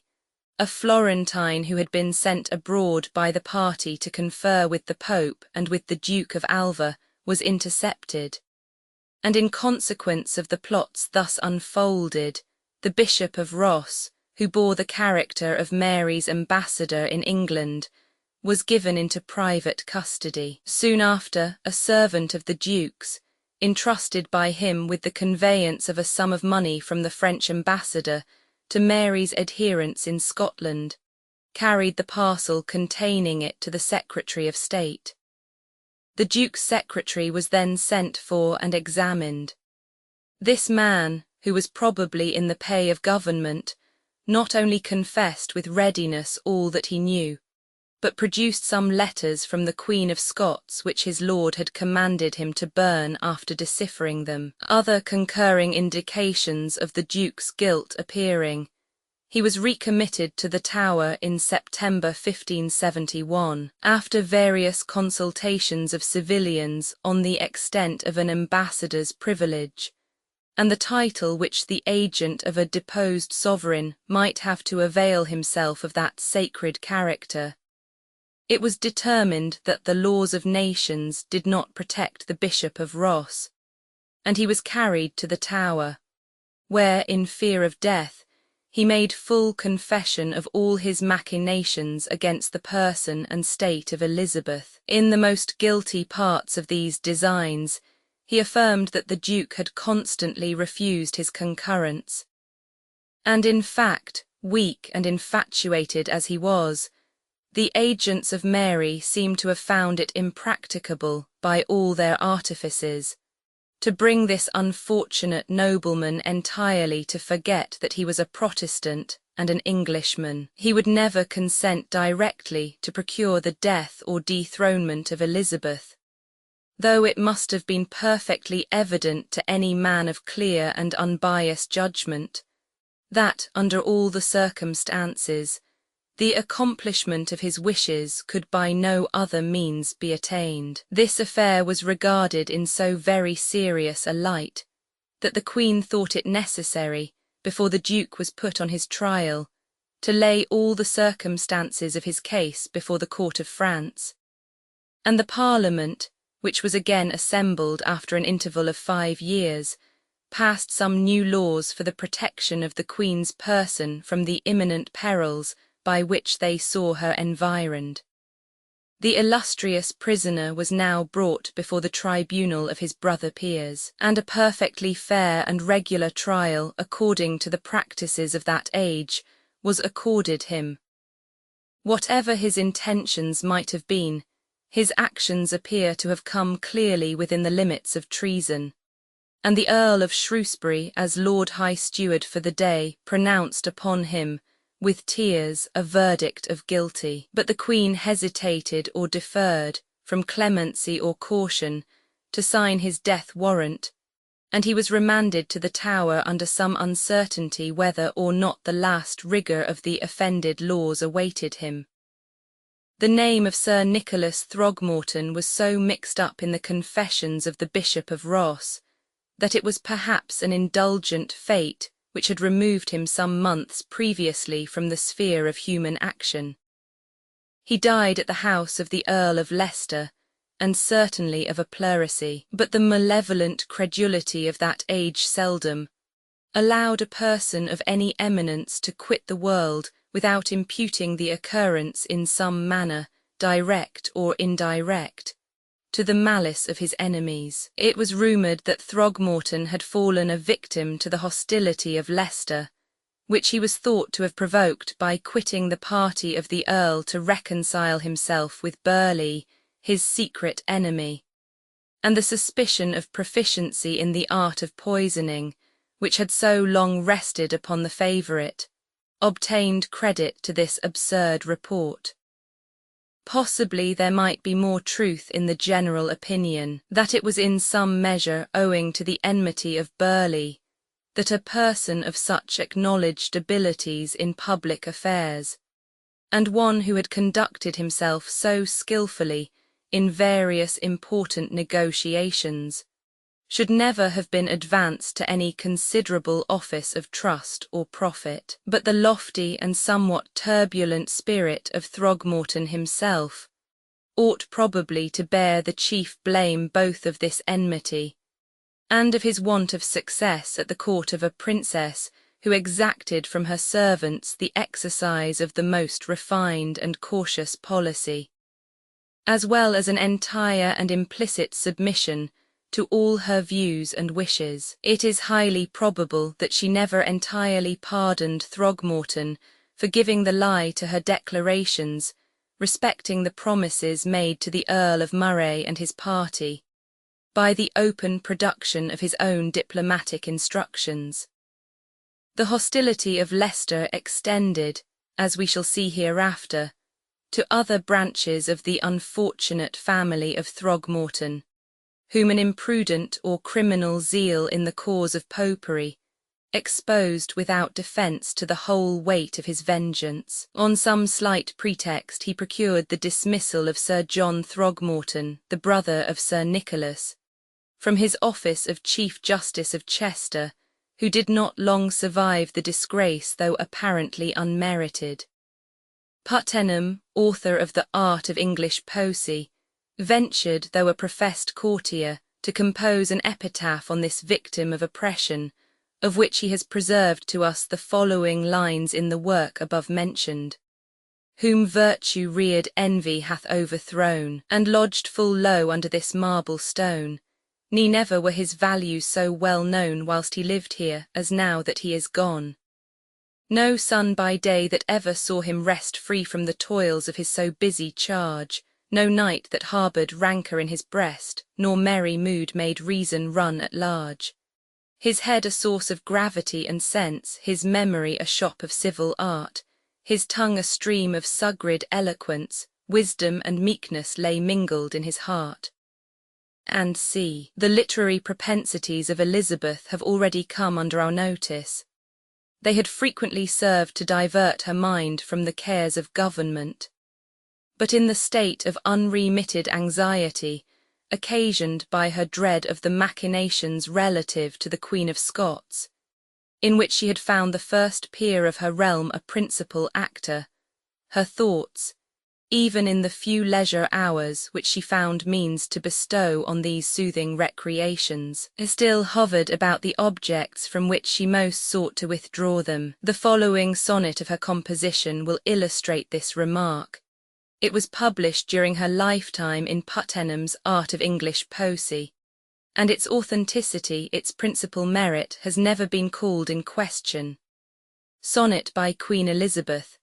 a Florentine who had been sent abroad by the party to confer with the Pope and with the Duke of Alva, was intercepted, and in consequence of the plots thus unfolded, the Bishop of Ross, who bore the character of Mary's ambassador in England, was given into private custody. Soon after, a servant of the Duke's, entrusted by him with the conveyance of a sum of money from the French ambassador to Mary's adherents in Scotland, carried the parcel containing it to the Secretary of State. The Duke's secretary was then sent for and examined. This man, who was probably in the pay of government, not only confessed with readiness all that he knew, but produced some letters from the Queen of Scots which his lord had commanded him to burn after deciphering them. Other concurring indications of the Duke's guilt appearing, he was recommitted to the Tower in September 1571, after various consultations of civilians on the extent of an ambassador's privilege, and the title which the agent of a deposed sovereign might have to avail himself of that sacred character. It was determined that the laws of nations did not protect the Bishop of Ross, and he was carried to the Tower, where, in fear of death, he made full confession of all his machinations against the person and state of Elizabeth. In the most guilty parts of these designs, he affirmed that the Duke had constantly refused his concurrence, and in fact, weak and infatuated as he was, the agents of Mary seem to have found it impracticable, by all their artifices, to bring this unfortunate nobleman entirely to forget that he was a Protestant and an Englishman. He would never consent directly to procure the death or dethronement of Elizabeth, though it must have been perfectly evident to any man of clear and unbiased judgment that, under all the circumstances, the accomplishment of his wishes could by no other means be attained. This affair was regarded in so very serious a light that the Queen thought it necessary, before the Duke was put on his trial, to lay all the circumstances of his case before the court of France, and the Parliament, which was again assembled after an interval of 5 years, passed some new laws for the protection of the Queen's person from the imminent perils by which they saw her environed. The illustrious prisoner was now brought before the tribunal of his brother peers, and a perfectly fair and regular trial, according to the practices of that age, was accorded him. Whatever his intentions might have been, his actions appear to have come clearly within the limits of treason, and the Earl of Shrewsbury, as Lord High Steward for the day, pronounced upon him, with tears, a verdict of guilty. But the Queen hesitated or deferred, from clemency or caution, to sign his death warrant, and he was remanded to the Tower under some uncertainty whether or not the last rigour of the offended laws awaited him. The name of Sir Nicholas Throgmorton was so mixed up in the confessions of the Bishop of Ross, that it was perhaps an indulgent fate which had removed him some months previously from the sphere of human action. He died at the house of the Earl of Leicester, and certainly of a pleurisy, but the malevolent credulity of that age seldom allowed a person of any eminence to quit the world without imputing the occurrence in some manner, direct or indirect, to the malice of his enemies. It was rumoured that Throgmorton had fallen a victim to the hostility of Leicester, which he was thought to have provoked by quitting the party of the Earl to reconcile himself with Burleigh, his secret enemy, and the suspicion of proficiency in the art of poisoning, which had so long rested upon the favourite, obtained credit to this absurd report. Possibly there might be more truth in the general opinion that it was in some measure owing to the enmity of Burleigh that a person of such acknowledged abilities in public affairs, and one who had conducted himself so skilfully in various important negotiations, should never have been advanced to any considerable office of trust or profit. But the lofty and somewhat turbulent spirit of Throgmorton himself ought probably to bear the chief blame both of this enmity and of his want of success at the court of a princess who exacted from her servants the exercise of the most refined and cautious policy, as well as an entire and implicit submission to all her views and wishes. It is highly probable that she never entirely pardoned Throgmorton for giving the lie to her declarations respecting the promises made to the Earl of Moray and his party, by the open production of his own diplomatic instructions. The hostility of Leicester extended, as we shall see hereafter, to other branches of the unfortunate family of Throgmorton, whom an imprudent or criminal zeal in the cause of popery exposed without defence to the whole weight of his vengeance. On some slight pretext he procured the dismissal of Sir John Throgmorton, the brother of Sir Nicholas, from his office of Chief Justice of Chester, who did not long survive the disgrace though apparently unmerited. Puttenham, author of The Art of English Poesy, ventured, though a professed courtier, to compose an epitaph on this victim of oppression, of which he has preserved to us the following lines in the work above mentioned. Whom virtue reared envy hath overthrown, and lodged full low under this marble stone, ne never were his values so well known whilst he lived here as now that he is gone. No sun by day that ever saw him rest free from the toils of his so busy charge, no night that harboured rancour in his breast, nor merry mood made reason run at large. His head a source of gravity and sense, his memory a shop of civil art, his tongue a stream of sugrid eloquence, wisdom and meekness lay mingled in his heart. And see, the literary propensities of Elizabeth have already come under our notice. They had frequently served to divert her mind from the cares of government, but in the state of unremitted anxiety, occasioned by her dread of the machinations relative to the Queen of Scots, in which she had found the first peer of her realm a principal actor, her thoughts, even in the few leisure hours which she found means to bestow on these soothing recreations, still hovered about the objects from which she most sought to withdraw them. The following sonnet of her composition will illustrate this remark. It was published during her lifetime in Puttenham's Art of English Poesy, and its authenticity, its principal merit, has never been called in question. Sonnet by Queen Elizabeth.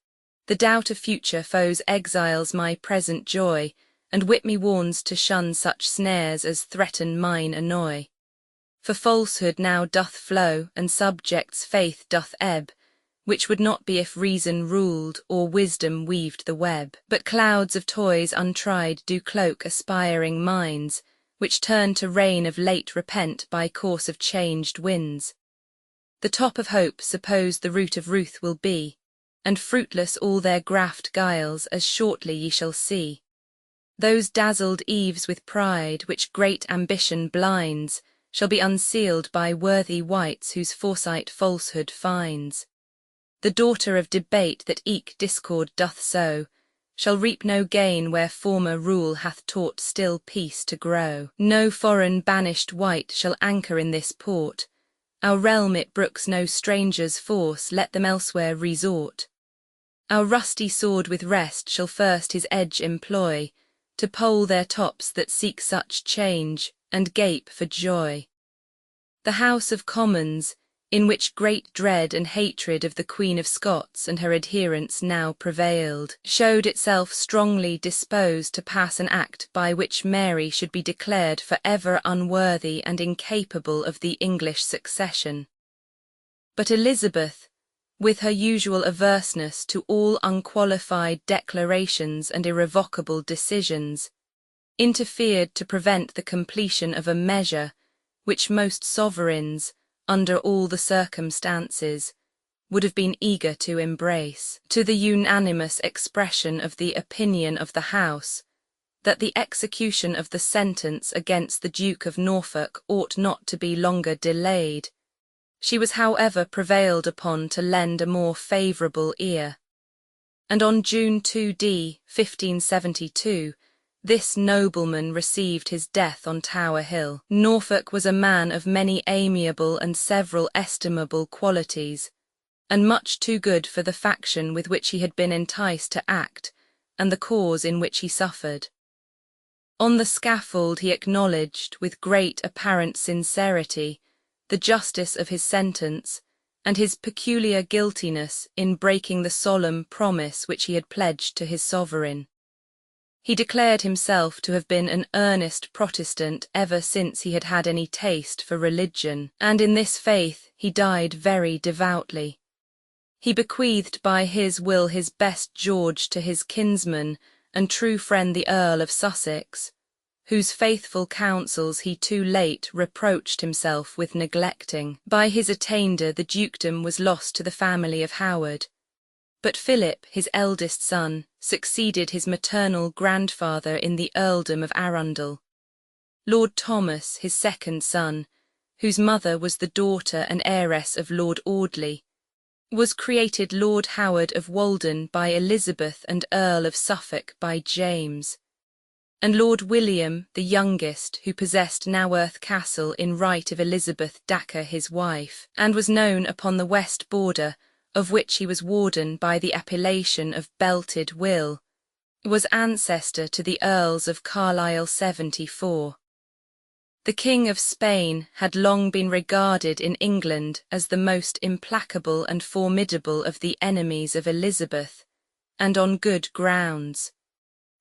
The doubt of future foes exiles my present joy, and wit me warns to shun such snares as threaten mine annoy. For falsehood now doth flow, and subjects' faith doth ebb, which would not be if reason ruled, or wisdom weaved the web. But clouds of toys untried do cloak aspiring minds, which turn to rain of late repent by course of changed winds. The top of hope suppose the root of ruth will be, and fruitless all their graft guiles, as shortly ye shall see. Those dazzled eaves with pride, which great ambition blinds, shall be unsealed by worthy wights whose foresight falsehood finds. The daughter of debate that eke discord doth sow, shall reap no gain where former rule hath taught still peace to grow. No foreign banished wight shall anchor in this port, our realm it brooks no stranger's force, let them elsewhere resort. Our rusty sword with rest shall first his edge employ, to poll their tops that seek such change, and gape for joy. The House of Commons, in which great dread and hatred of the Queen of Scots and her adherents now prevailed, showed itself strongly disposed to pass an act by which Mary should be declared for ever unworthy and incapable of the English succession. But Elizabeth, with her usual averseness to all unqualified declarations and irrevocable decisions, interfered to prevent the completion of a measure which most sovereigns, under all the circumstances, would have been eager to embrace, to the unanimous expression of the opinion of the House, that the execution of the sentence against the Duke of Norfolk ought not to be longer delayed. She was however prevailed upon to lend a more favourable ear, and on June 2d, 1572, this nobleman received his death on Tower Hill. Norfolk was a man of many amiable and several estimable qualities, and much too good for the faction with which he had been enticed to act, and the cause in which he suffered. On the scaffold he acknowledged, with great apparent sincerity, the justice of his sentence, and his peculiar guiltiness in breaking the solemn promise which he had pledged to his sovereign. He declared himself to have been an earnest Protestant ever since he had had any taste for religion, and in this faith he died very devoutly. He bequeathed by his will his best George to his kinsman and true friend the Earl of Sussex, whose faithful counsels he too late reproached himself with neglecting. By his attainder the dukedom was lost to the family of Howard, but Philip, his eldest son, succeeded his maternal grandfather in the earldom of Arundel. Lord Thomas, his second son, whose mother was the daughter and heiress of Lord Audley, was created Lord Howard of Walden by Elizabeth and Earl of Suffolk by James, and Lord William, the youngest, who possessed Naworth Castle in right of Elizabeth Dacre his wife, and was known upon the west border, of which he was warden by the appellation of Belted Will, was ancestor to the Earls of Carlisle 74. The King of Spain had long been regarded in England as the most implacable and formidable of the enemies of Elizabeth, and on good grounds.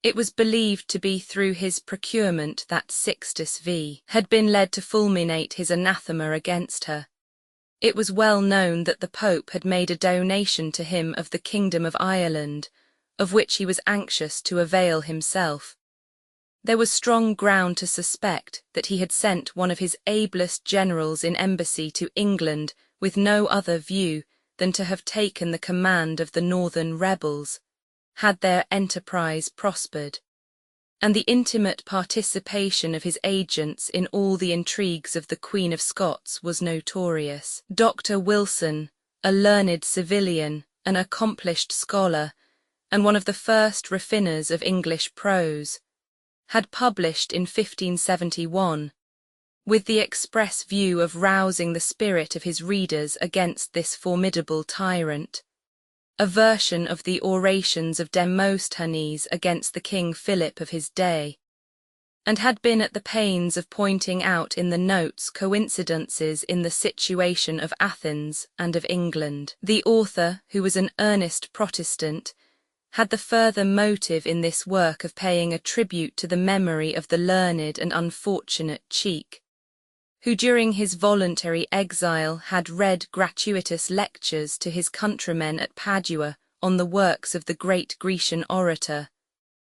It was believed to be through his procurement that Sixtus V had been led to fulminate his anathema against her. It was well known that the Pope had made a donation to him of the Kingdom of Ireland, of which he was anxious to avail himself. There was strong ground to suspect that he had sent one of his ablest generals in embassy to England with no other view than to have taken the command of the northern rebels, had their enterprise prospered, and the intimate participation of his agents in all the intrigues of the Queen of Scots was notorious. Dr. Wilson, a learned civilian, an accomplished scholar, and one of the first raffiners of English prose, had published in 1571, with the express view of rousing the spirit of his readers against this formidable tyrant, a version of the orations of Demosthenes against the King Philip of his day, and had been at the pains of pointing out in the notes coincidences in the situation of Athens and of England. The author, who was an earnest Protestant, had the further motive in this work of paying a tribute to the memory of the learned and unfortunate Cheek, who during his voluntary exile had read gratuitous lectures to his countrymen at Padua on the works of the great Grecian orator,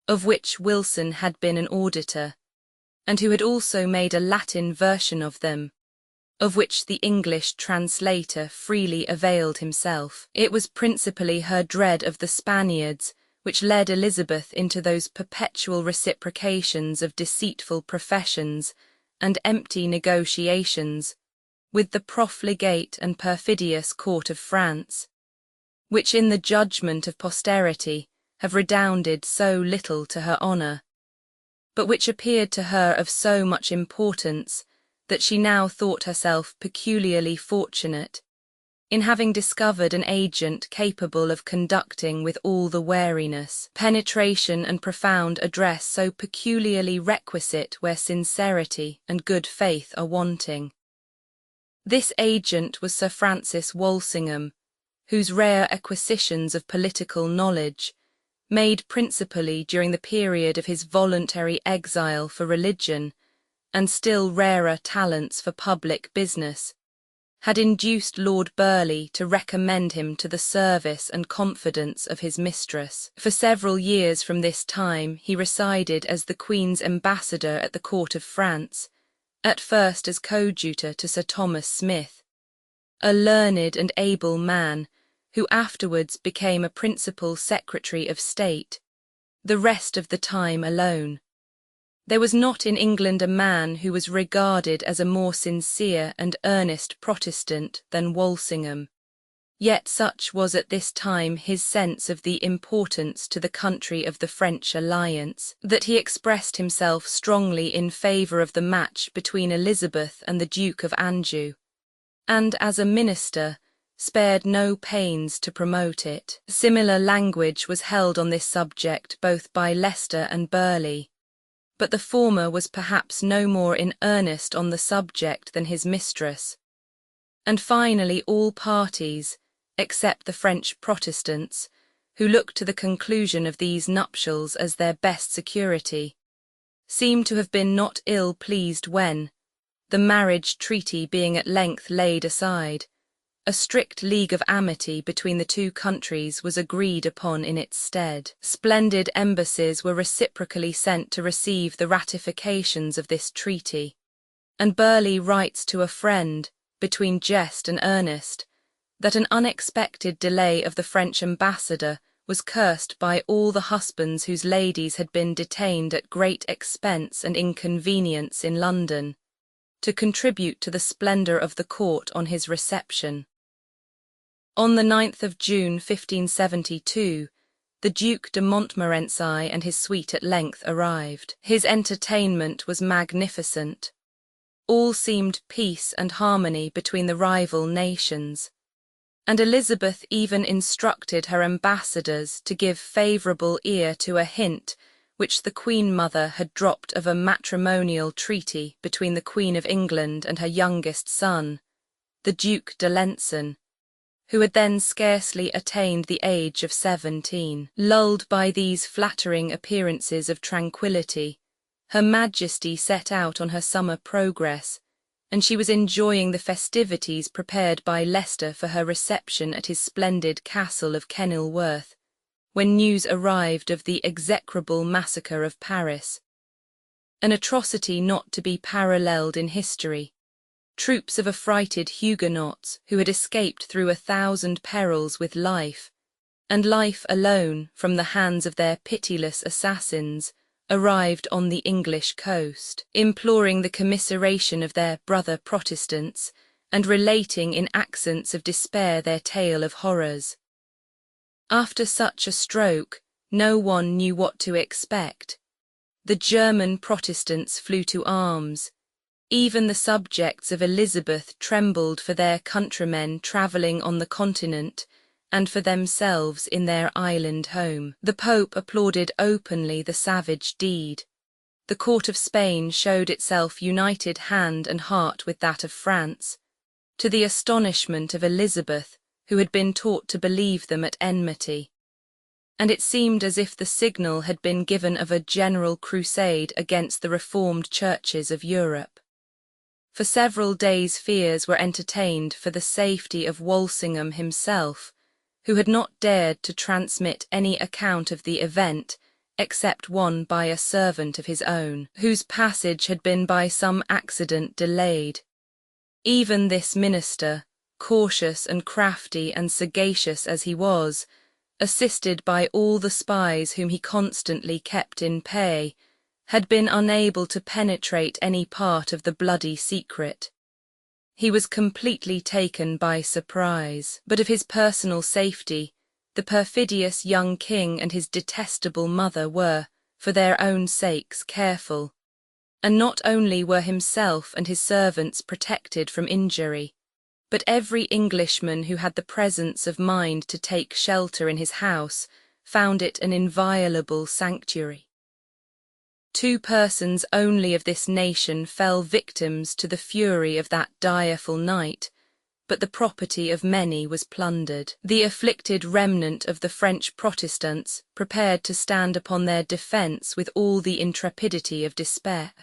of which Wilson had been an auditor, and who had also made a Latin version of them, of which the English translator freely availed himself. It was principally her dread of the Spaniards which led Elizabeth into those perpetual reciprocations of deceitful professions and empty negotiations with the profligate and perfidious court of France, which in the judgment of posterity have redounded so little to her honour, but which appeared to her of so much importance that she now thought herself peculiarly fortunate in having discovered an agent capable of conducting with all the wariness, penetration and profound address so peculiarly requisite where sincerity and good faith are wanting. This agent was Sir Francis Walsingham, whose rare acquisitions of political knowledge, made principally during the period of his voluntary exile for religion, and still rarer talents for public business, had induced Lord Burleigh to recommend him to the service and confidence of his mistress. For several years from this time he resided as the Queen's ambassador at the court of France, at first as coadjutor to Sir Thomas Smith, a learned and able man, who afterwards became a principal Secretary of State, the rest of the time alone. There was not in England a man who was regarded as a more sincere and earnest Protestant than Walsingham, yet such was at this time his sense of the importance to the country of the French alliance, that he expressed himself strongly in favour of the match between Elizabeth and the Duke of Anjou, and as a minister spared no pains to promote it. Similar language was held on this subject both by Leicester and Burleigh, but the former was perhaps no more in earnest on the subject than his mistress, and finally all parties, except the French Protestants, who looked to the conclusion of these nuptials as their best security, seem to have been not ill pleased when, the marriage treaty being at length laid aside, a strict league of amity between the two countries was agreed upon in its stead. Splendid embassies were reciprocally sent to receive the ratifications of this treaty, and Burleigh writes to a friend, between jest and earnest, that an unexpected delay of the French ambassador was cursed by all the husbands whose ladies had been detained at great expense and inconvenience in London, to contribute to the splendour of the court on his reception. On the 9th of June 1572, the Duc de Montmorency and his suite at length arrived. His entertainment was magnificent. All seemed peace and harmony between the rival nations, and Elizabeth even instructed her ambassadors to give favourable ear to a hint which the Queen Mother had dropped of a matrimonial treaty between the Queen of England and her youngest son, the Duke d'Alençon, who had then scarcely attained the age of 17. Lulled by these flattering appearances of tranquillity, Her Majesty set out on her summer progress, and she was enjoying the festivities prepared by Leicester for her reception at his splendid castle of Kenilworth, when news arrived of the execrable massacre of Paris, an atrocity not to be paralleled in history. Troops of affrighted Huguenots who had escaped through 1,000 perils with life, and life alone from the hands of their pitiless assassins, arrived on the English coast, imploring the commiseration of their brother Protestants, and relating in accents of despair their tale of horrors. After such a stroke, no one knew what to expect. The German Protestants flew to arms. Even the subjects of Elizabeth trembled for their countrymen travelling on the continent, and for themselves in their island home. The Pope applauded openly the savage deed. The court of Spain showed itself united hand and heart with that of France, to the astonishment of Elizabeth, who had been taught to believe them at enmity. And it seemed as if the signal had been given of a general crusade against the reformed churches of Europe. For several days fears were entertained for the safety of Walsingham himself, who had not dared to transmit any account of the event except one by a servant of his own, whose passage had been by some accident delayed. Even this minister, cautious and crafty and sagacious as he was, assisted by all the spies whom he constantly kept in pay, had been unable to penetrate any part of the bloody secret. He was completely taken by surprise, but of his personal safety, the perfidious young king and his detestable mother were, for their own sakes, careful. And not only were himself and his servants protected from injury, but every Englishman who had the presence of mind to take shelter in his house found it an inviolable sanctuary. 2 persons only of this nation fell victims to the fury of that direful night, but the property of many was plundered. The afflicted remnant of the French Protestants prepared to stand upon their defence with all the intrepidity of despair.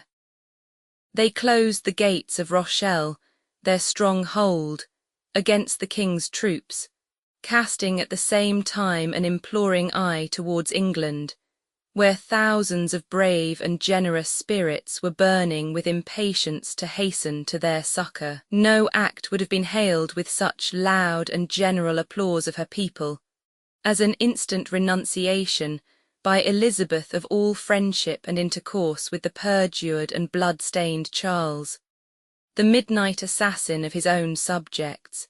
They closed the gates of Rochelle, their strong hold, against the king's troops, casting at the same time an imploring eye towards England, where thousands of brave and generous spirits were burning with impatience to hasten to their succour. No act would have been hailed with such loud and general applause of her people as an instant renunciation by Elizabeth of all friendship and intercourse with the perjured and blood-stained Charles, the midnight assassin of his own subjects.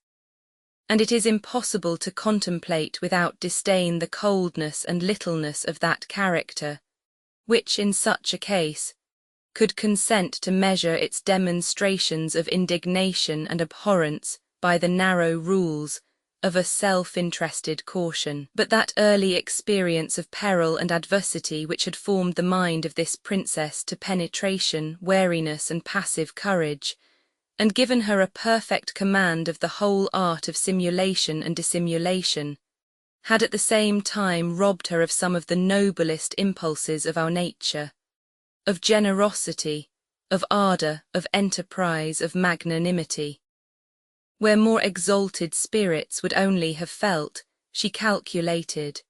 And it is impossible to contemplate without disdain the coldness and littleness of that character, which in such a case could consent to measure its demonstrations of indignation and abhorrence by the narrow rules of a self-interested caution. But that early experience of peril and adversity which had formed the mind of this princess to penetration, wariness, and passive courage, and given her a perfect command of the whole art of simulation and dissimulation, had at the same time robbed her of some of the noblest impulses of our nature, of generosity, of ardour, of enterprise, of magnanimity. Where more exalted spirits would only have felt, she calculated.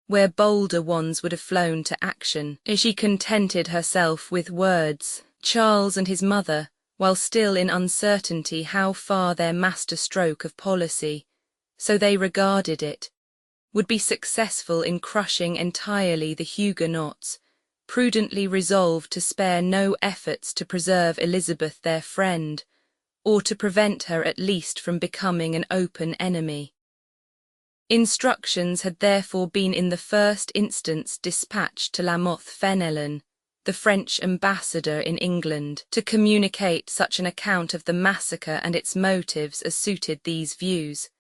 Where bolder ones would have flown to action, she contented herself with words. Charles and his mother, while still in uncertainty how far their master-stroke of policy, so they regarded it, would be successful in crushing entirely the Huguenots, prudently resolved to spare no efforts to preserve Elizabeth their friend, or to prevent her at least from becoming an open enemy. Instructions had therefore been in the first instance dispatched to La Mothe Fenelon, the French ambassador in England, to communicate such an account of the massacre and its motives as suited these views,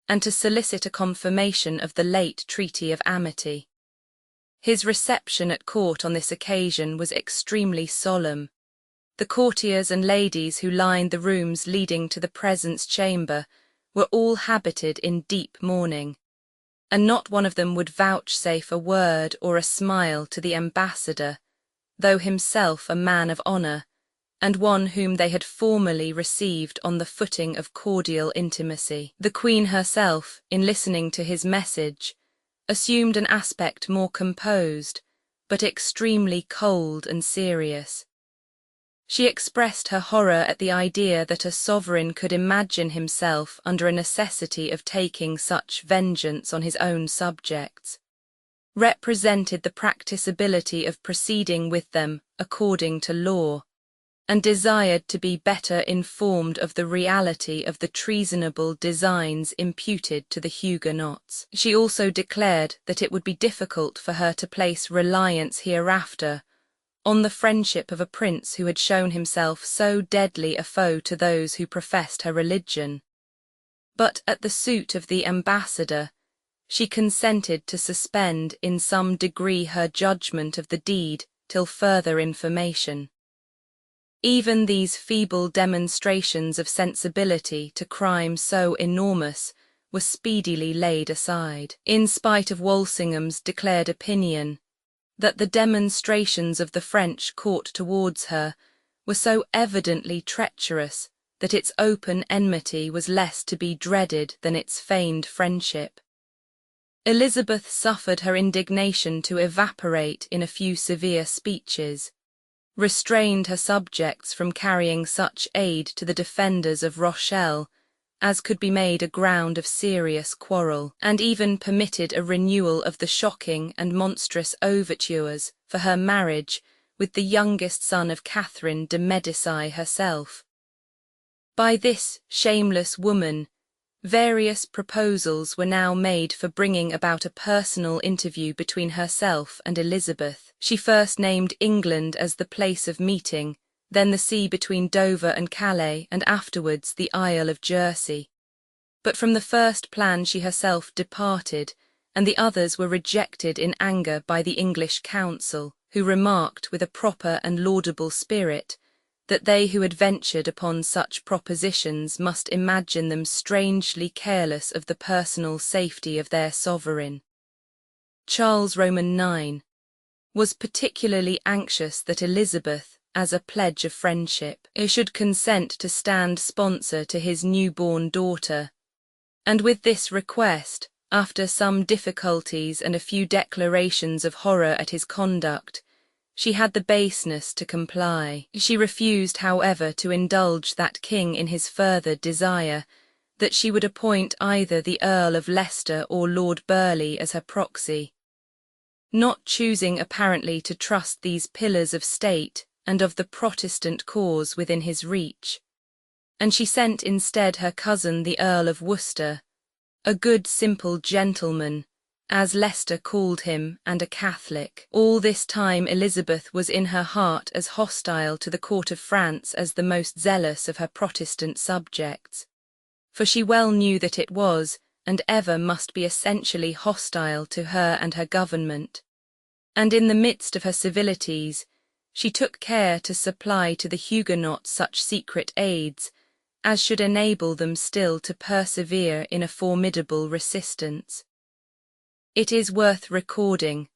and to solicit a confirmation of the late treaty of amity. His reception at court on this occasion was extremely solemn. The courtiers and ladies who lined the rooms leading to the presence chamber were all habited in deep mourning, and not one of them would vouchsafe a word or a smile to the ambassador, though himself a man of honour, and one whom they had formerly received on the footing of cordial intimacy. The Queen herself, in listening to his message, assumed an aspect more composed, but extremely cold and serious. She expressed her horror at the idea that a sovereign could imagine himself under a necessity of taking such vengeance on his own subjects, represented the practicability of proceeding with them according to law, and desired to be better informed of the reality of the treasonable designs imputed to the Huguenots. She also declared that it would be difficult for her to place reliance hereafter on the friendship of a prince who had shown himself so deadly a foe to those who professed her religion. But at the suit of the ambassador, she consented to suspend in some degree her judgment of the deed till further information. Even these feeble demonstrations of sensibility to crime so enormous were speedily laid aside, in spite of Walsingham's declared opinion that the demonstrations of the French court towards her were so evidently treacherous that its open enmity was less to be dreaded than its feigned friendship. Elizabeth suffered her indignation to evaporate in a few severe speeches, restrained her subjects from carrying such aid to the defenders of Rochelle as could be made a ground of serious quarrel, and even permitted a renewal of the shocking and monstrous overtures for her marriage with the youngest son of Catherine de Medici herself. By this shameless woman, various proposals were now made for bringing about a personal interview between herself and Elizabeth. She first named England as the place of meeting, then the sea between Dover and Calais, and afterwards the Isle of Jersey. But from the first plan she herself departed, and the others were rejected in anger by the English council, who remarked with a proper and laudable spirit that they who had ventured upon such propositions must imagine them strangely careless of the personal safety of their sovereign. Charles Roman IX was particularly anxious that Elizabeth, as a pledge of friendship, should consent to stand sponsor to his newborn daughter, and with this request, after some difficulties and a few declarations of horror at his conduct, she had the baseness to comply. She refused, however, to indulge that king in his further desire that she would appoint either the Earl of Leicester or Lord Burleigh as her proxy. Not choosing apparently to trust these pillars of state and of the Protestant cause within his reach, and she sent instead her cousin the Earl of Worcester, a good simple gentleman, as Leicester called him, and a Catholic. All this time Elizabeth was in her heart as hostile to the court of France as the most zealous of her Protestant subjects, for she well knew that it was, and ever must be essentially hostile to her and her government, and in the midst of her civilities, she took care to supply to the Huguenots such secret aids as should enable them still to persevere in a formidable resistance. It is worth recording,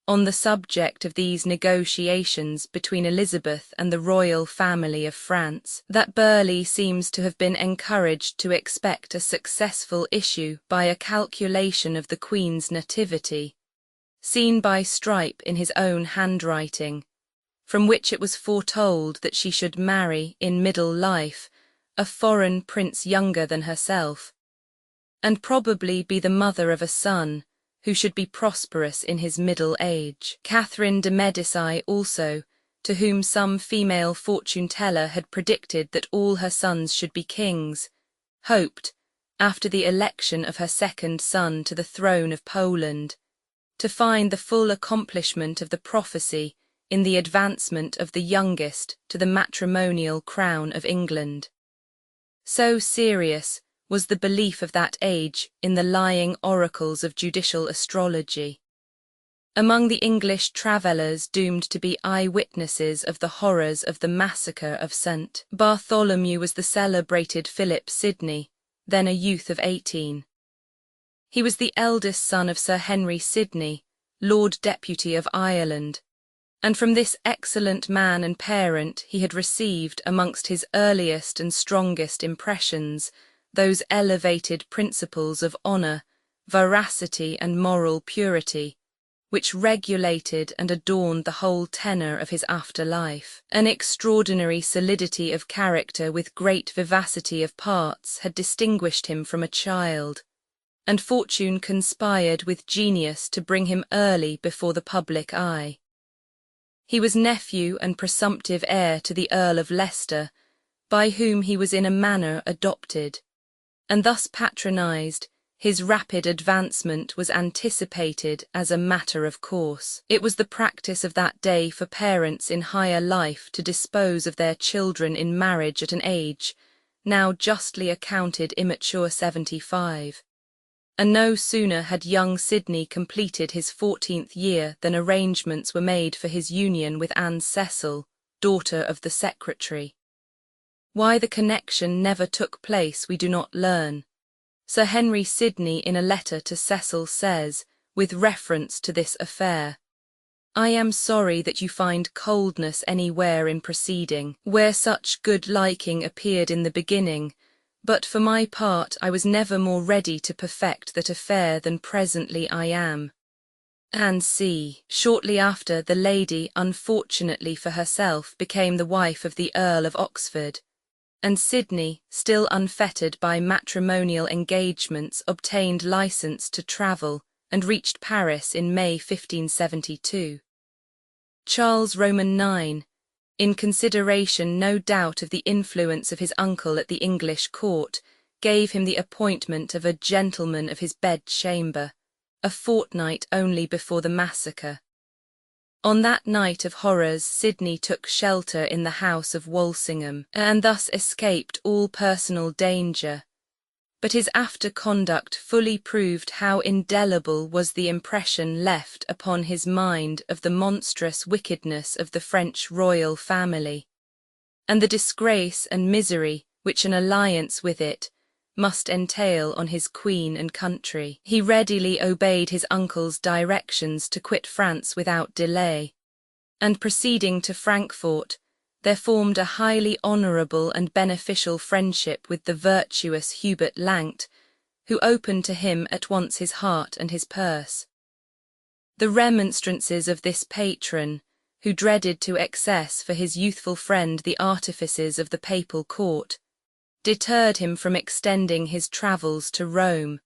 on the subject of these negotiations between Elizabeth and the royal family of France, that Burleigh seems to have been encouraged to expect a successful issue by a calculation of the Queen's nativity, seen by Strype in his own handwriting, from which it was foretold that she should marry, in middle life, a foreign prince younger than herself, and probably be the mother of a son who should be prosperous in his middle age. Catherine de Medici also, to whom some female fortune-teller had predicted that all her sons should be kings, hoped, after the election of her second son to the throne of Poland, to find the full accomplishment of the prophecy in the advancement of the youngest to the matrimonial crown of England. So serious was the belief of that age in the lying oracles of judicial astrology. Among the English travellers doomed to be eye-witnesses of the horrors of the massacre of St. Bartholomew was the celebrated Philip Sidney, then a youth of 18. He was the eldest son of Sir Henry Sidney, Lord Deputy of Ireland, and from this excellent man and parent he had received, amongst his earliest and strongest impressions, those elevated principles of honour, veracity and moral purity, which regulated and adorned the whole tenor of his after-life. An extraordinary solidity of character with great vivacity of parts had distinguished him from a child, and fortune conspired with genius to bring him early before the public eye. He was nephew and presumptive heir to the Earl of Leicester, by whom he was in a manner adopted, and thus patronized. His rapid advancement was anticipated as a matter of course. It was the practice of that day for parents in higher life to dispose of their children in marriage at an age, now justly accounted immature 75. And no sooner had young Sidney completed his 14th year than arrangements were made for his union with Anne Cecil, daughter of the secretary. Why the connection never took place we do not learn. Sir Henry Sidney in a letter to Cecil says, with reference to this affair, "I am sorry that you find coldness anywhere in proceeding, where such good liking appeared in the beginning, but for my part I was never more ready to perfect that affair than presently I am." And c. Shortly after, the lady, unfortunately for herself, became the wife of the Earl of Oxford, and Sidney, still unfettered by matrimonial engagements, obtained license to travel and reached Paris in May 1572. Charles Roman IX, in consideration no doubt of the influence of his uncle at the English court, gave him the appointment of a gentleman of his bedchamber, a fortnight only before the massacre. On that night of horrors Sidney took shelter in the house of Walsingham, and thus escaped all personal danger. But his after conduct fully proved how indelible was the impression left upon his mind of the monstrous wickedness of the French royal family, and the disgrace and misery which an alliance with it must entail on his queen and country. He readily obeyed his uncle's directions to quit France without delay, and proceeding to Frankfort, there formed a highly honourable and beneficial friendship with the virtuous Hubert Langt, who opened to him at once his heart and his purse. The remonstrances of this patron, who dreaded to excess for his youthful friend the artifices of the papal court, deterred him from extending his travels to Rome,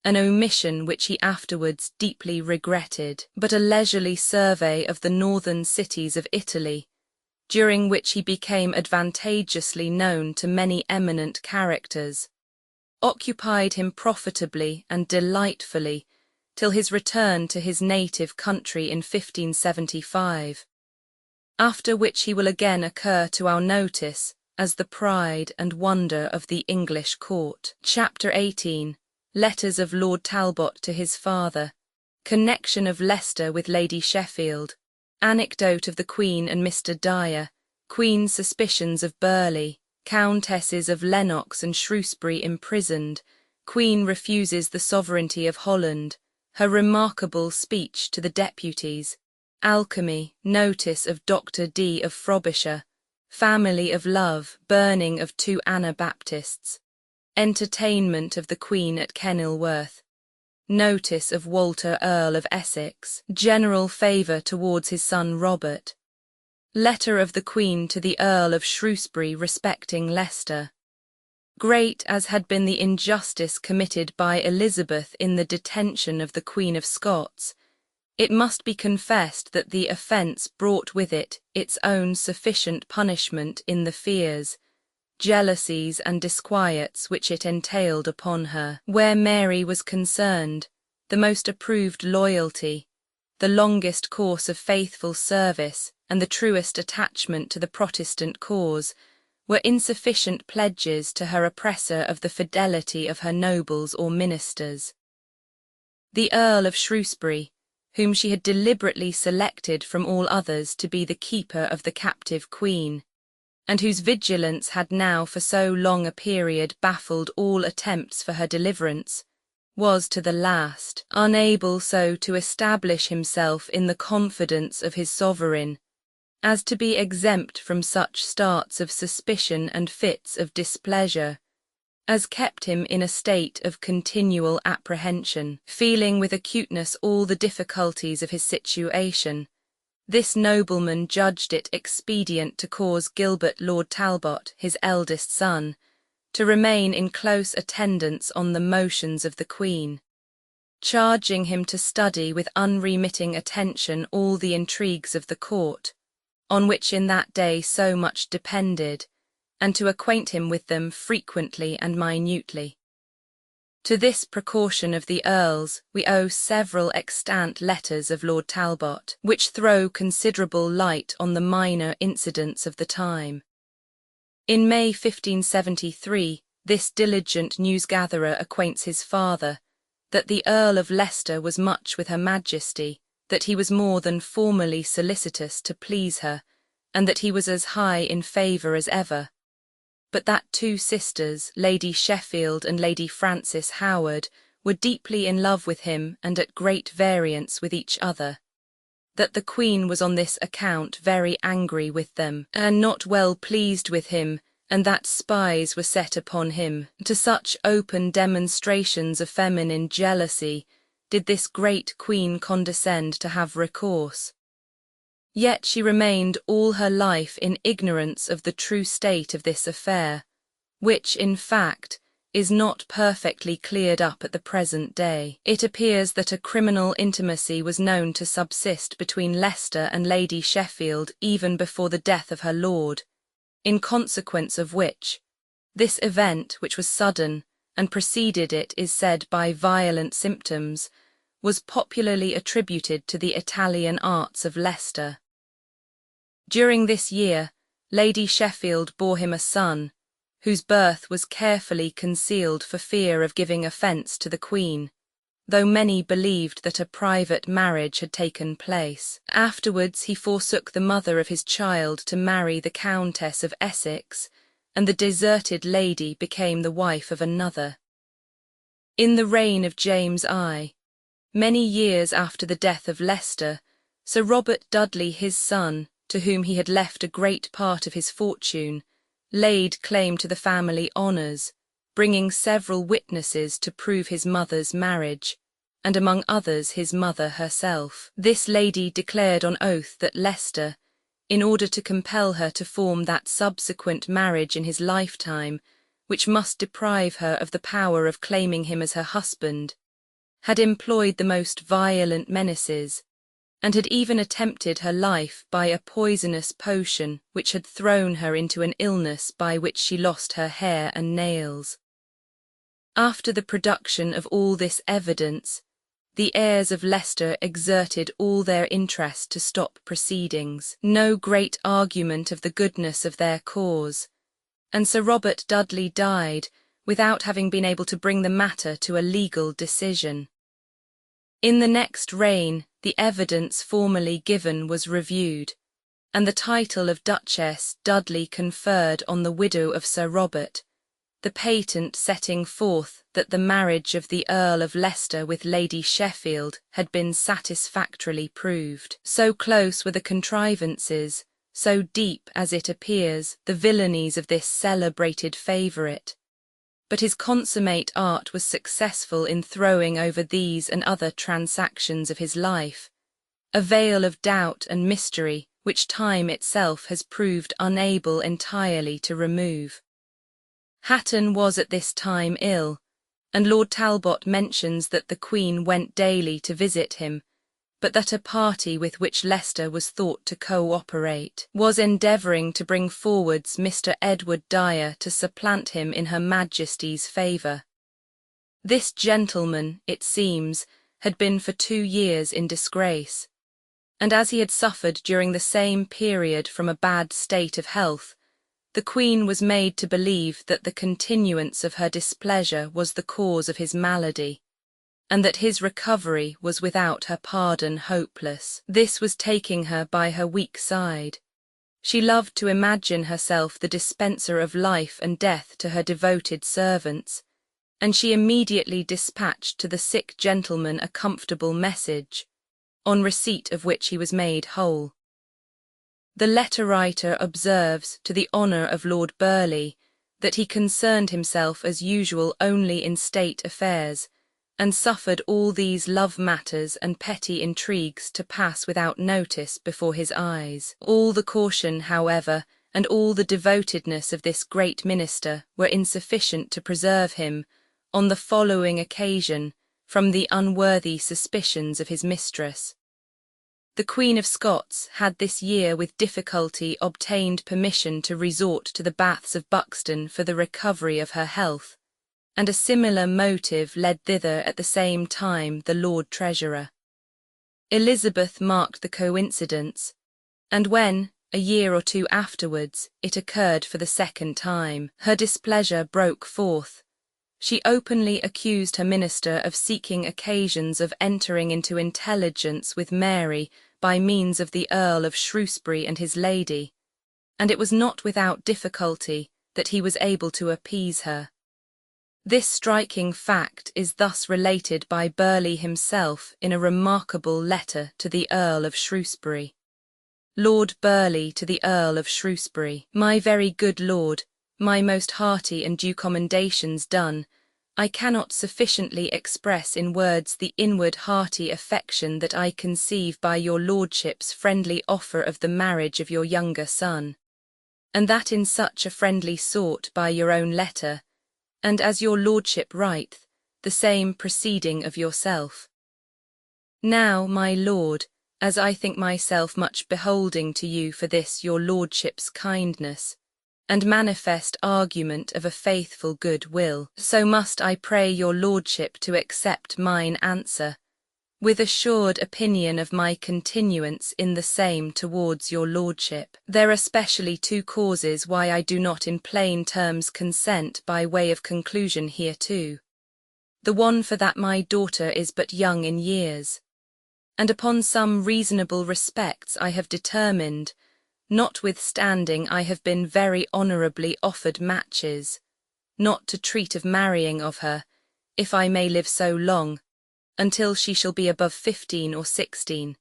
an omission which he afterwards deeply regretted. But a leisurely survey of the northern cities of Italy, during which he became advantageously known to many eminent characters, occupied him profitably and delightfully till his return to his native country in 1575, after which he will again occur to our notice as the pride and wonder of the English court. Chapter 18. Letters of Lord Talbot to his father. Connection of Leicester with Lady Sheffield. Anecdote of the Queen and Mr. Dyer. Queen's suspicions of Burleigh. Countesses of Lennox and Shrewsbury imprisoned. Queen refuses the sovereignty of Holland. Her remarkable speech to the deputies. Alchemy. Notice of Dr. D. of Frobisher. Family of love, burning of 2 Anabaptists. Entertainment of the Queen at Kenilworth. Notice of Walter Earl of Essex. General favour towards his son Robert. Letter of the Queen to the Earl of Shrewsbury respecting Leicester. Great as had been the injustice committed by Elizabeth in the detention of the Queen of Scots, it must be confessed that the offence brought with it its own sufficient punishment in the fears, jealousies and disquiets which it entailed upon her. Where Mary was concerned, the most approved loyalty, the longest course of faithful service, and the truest attachment to the Protestant cause were insufficient pledges to her oppressor of the fidelity of her nobles or ministers. The Earl of Shrewsbury, whom she had deliberately selected from all others to be the keeper of the captive queen, and whose vigilance had now for so long a period baffled all attempts for her deliverance, was to the last unable so to establish himself in the confidence of his sovereign as to be exempt from such starts of suspicion and fits of displeasure as kept him in a state of continual apprehension. Feeling with acuteness all the difficulties of his situation, this nobleman judged it expedient to cause Gilbert Lord Talbot, his eldest son, to remain in close attendance on the motions of the Queen, charging him to study with unremitting attention all the intrigues of the court, on which in that day so much depended, and to acquaint him with them frequently and minutely. To this precaution of the Earl's we owe several extant letters of Lord Talbot, which throw considerable light on the minor incidents of the time. In May 1573, this diligent newsgatherer acquaints his father that the Earl of Leicester was much with Her Majesty, that he was more than formerly solicitous to please her, and that he was as high in favour as ever, but that two sisters, Lady Sheffield and Lady Frances Howard, were deeply in love with him and at great variance with each other, that the Queen was on this account very angry with them, and not well pleased with him, and that spies were set upon him. To such open demonstrations of feminine jealousy did this great Queen condescend to have recourse. Yet she remained all her life in ignorance of the true state of this affair, which, in fact, is not perfectly cleared up at the present day. It appears that a criminal intimacy was known to subsist between Leicester and Lady Sheffield even before the death of her lord, in consequence of which, this event, which was sudden, and preceded, it is said, by violent symptoms, was popularly attributed to the Italian arts of Leicester. During this year, Lady Sheffield bore him a son, whose birth was carefully concealed for fear of giving offence to the Queen, though many believed that a private marriage had taken place. Afterwards he forsook the mother of his child to marry the Countess of Essex, and the deserted lady became the wife of another. In the reign of James I, many years after the death of Leicester, Sir Robert Dudley, his son, to whom he had left a great part of his fortune, laid claim to the family honours, bringing several witnesses to prove his mother's marriage, and among others his mother herself. This lady declared on oath that Leicester, in order to compel her to form that subsequent marriage in his lifetime, which must deprive her of the power of claiming him as her husband, had employed the most violent menaces, and had even attempted her life by a poisonous potion which had thrown her into an illness by which she lost her hair and nails. After the production of all this evidence, the heirs of Leicester exerted all their interest to stop proceedings. No great argument of the goodness of their cause, and Sir Robert Dudley died without having been able to bring the matter to a legal decision. In the next reign, the evidence formerly given was reviewed, and the title of Duchess Dudley conferred on the widow of Sir Robert, the patent setting forth that the marriage of the Earl of Leicester with Lady Sheffield had been satisfactorily proved. So close were the contrivances, so deep, as it appears, the villainies of this celebrated favourite, but his consummate art was successful in throwing over these and other transactions of his life a veil of doubt and mystery which time itself has proved unable entirely to remove. Hatton was at this time ill, and Lord Talbot mentions that the Queen went daily to visit him, but that a party with which Leicester was thought to co-operate was endeavouring to bring forwards Mr. Edward Dyer to supplant him in Her Majesty's favour. This gentleman, it seems, had been for 2 years in disgrace, and as he had suffered during the same period from a bad state of health, the Queen was made to believe that the continuance of her displeasure was the cause of his malady, and that his recovery was without her pardon hopeless. This was taking her by her weak side. She loved to imagine herself the dispenser of life and death to her devoted servants, and she immediately dispatched to the sick gentleman a comfortable message, on receipt of which he was made whole. The letter-writer observes, to the honour of Lord Burleigh, that he concerned himself as usual only in state affairs, and suffered all these love matters and petty intrigues to pass without notice before his eyes. All the caution, however, and all the devotedness of this great minister were insufficient to preserve him, on the following occasion, from the unworthy suspicions of his mistress. The Queen of Scots had this year with difficulty obtained permission to resort to the baths of Buxton for the recovery of her health, and a similar motive led thither at the same time the Lord Treasurer. Elizabeth marked the coincidence, and when, a year or two afterwards, it occurred for the second time, her displeasure broke forth. She openly accused her minister of seeking occasions of entering into intelligence with Mary by means of the Earl of Shrewsbury and his lady, and it was not without difficulty that he was able to appease her. This striking fact is thus related by Burleigh himself in a remarkable letter to the Earl of Shrewsbury. Lord Burleigh to the Earl of Shrewsbury. My very good lord, my most hearty and due commendations done, I cannot sufficiently express in words the inward hearty affection that I conceive by your lordship's friendly offer of the marriage of your younger son, and that in such a friendly sort by your own letter, and as your lordship writeth, the same proceeding of yourself. Now, my lord, as I think myself much beholding to you for this your lordship's kindness, and manifest argument of a faithful good will, so must I pray your lordship to accept mine answer, with assured opinion of my continuance in the same towards your lordship. There are specially two causes why I do not in plain terms consent by way of conclusion hereto. The one for that my daughter is but young in years, and upon some reasonable respects I have determined, notwithstanding I have been very honourably offered matches, not to treat of marrying of her, if I may live so long, until she shall be above 15 or 16.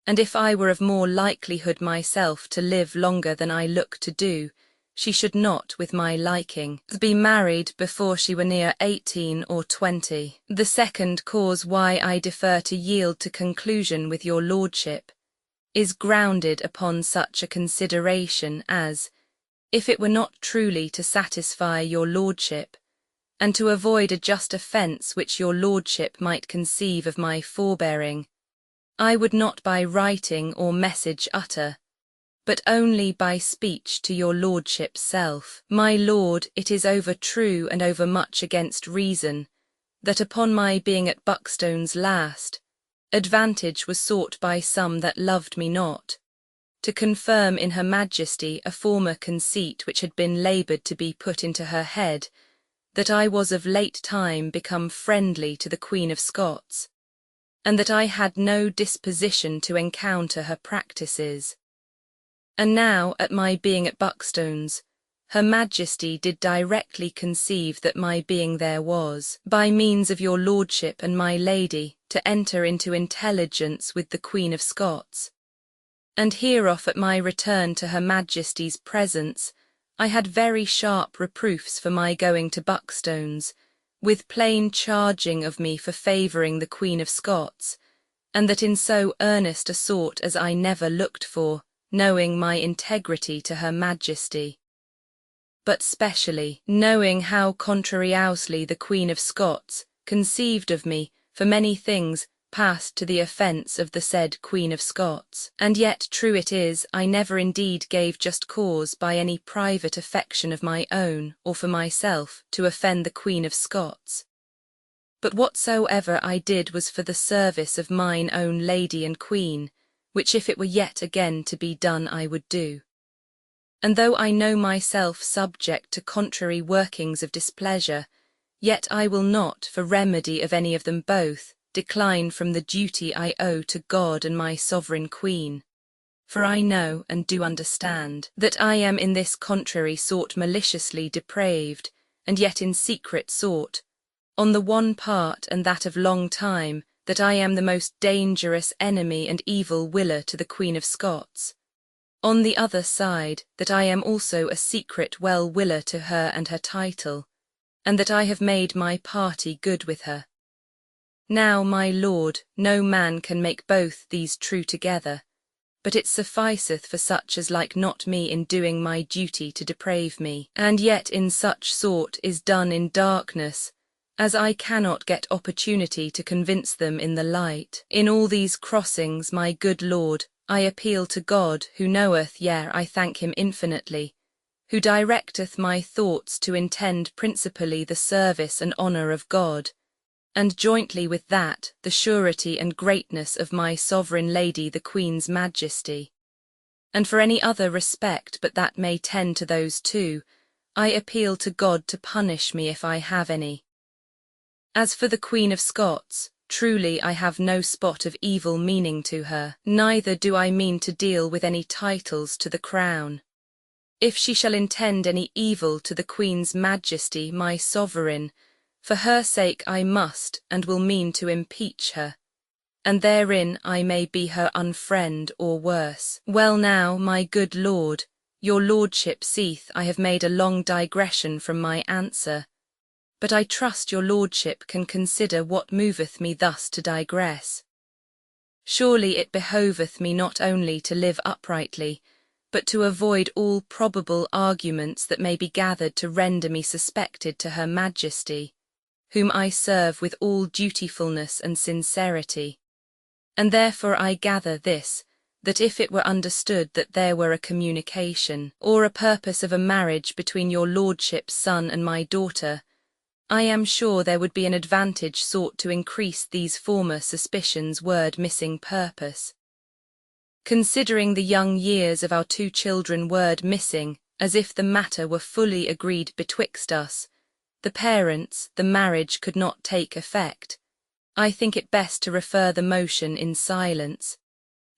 And if I were of more likelihood myself to live longer than I look to do, she should not, with my liking, be married before she were near 18 or 20. The second cause why I defer to yield to conclusion with your lordship is grounded upon such a consideration as, if it were not truly to satisfy your lordship, and to avoid a just offence which your lordship might conceive of my forbearing, I would not by writing or message utter, but only by speech to your lordship's self. My lord, it is over true and over much against reason, that upon my being at Buckstones last, advantage was sought by some that loved me not, to confirm in her majesty a former conceit which had been laboured to be put into her head, that I was of late time become friendly to the Queen of Scots, and that I had no disposition to encounter her practices. And now, at my being at Buckstones, her majesty did directly conceive that my being there was, by means of your lordship and my lady, to enter into intelligence with the Queen of Scots. And hereof at my return to her majesty's presence, I had very sharp reproofs for my going to Buckstones, with plain charging of me for favouring the Queen of Scots, and that in so earnest a sort as I never looked for, knowing my integrity to her majesty. But specially, knowing how contrariously the Queen of Scots conceived of me, for many things passed to the offence of the said Queen of Scots. And yet true it is, I never indeed gave just cause by any private affection of my own, or for myself, to offend the Queen of Scots. But whatsoever I did was for the service of mine own lady and queen, which if it were yet again to be done I would do. And though I know myself subject to contrary workings of displeasure, yet I will not, for remedy of any of them both, decline from the duty I owe to God and my sovereign Queen. For I know and do understand that I am in this contrary sort maliciously depraved, and yet in secret sort, on the one part and that of long time, that I am the most dangerous enemy and evil willer to the Queen of Scots. On the other side, that I am also a secret well willer to her and her title, and that I have made my party good with her. Now, my lord, no man can make both these true together, but it sufficeth for such as like not me in doing my duty to deprave me, and yet in such sort is done in darkness, as I cannot get opportunity to convince them in the light. In all these crossings, my good Lord, I appeal to God, who knoweth, yea, I thank him infinitely, who directeth my thoughts to intend principally the service and honour of God, and jointly with that, the surety and greatness of my sovereign Lady the Queen's Majesty. And for any other respect but that may tend to those two, I appeal to God to punish me if I have any. As for the Queen of Scots, truly I have no spot of evil meaning to her, neither do I mean to deal with any titles to the crown. If she shall intend any evil to the Queen's Majesty, my sovereign, for her sake I must and will mean to impeach her, and therein I may be her unfriend or worse. Well now, my good lord, your lordship seeth I have made a long digression from my answer, but I trust your lordship can consider what moveth me thus to digress. Surely it behoveth me not only to live uprightly, but to avoid all probable arguments that may be gathered to render me suspected to her Majesty, whom I serve with all dutifulness and sincerity. And therefore I gather this, that if it were understood that there were a communication, or a purpose of a marriage between your lordship's son and my daughter, I am sure there would be an advantage sought to increase these former suspicions word missing purpose. Considering the young years of our two children word missing, as if the matter were fully agreed betwixt us, the parents, the marriage could not take effect, I think it best to refer the motion in silence,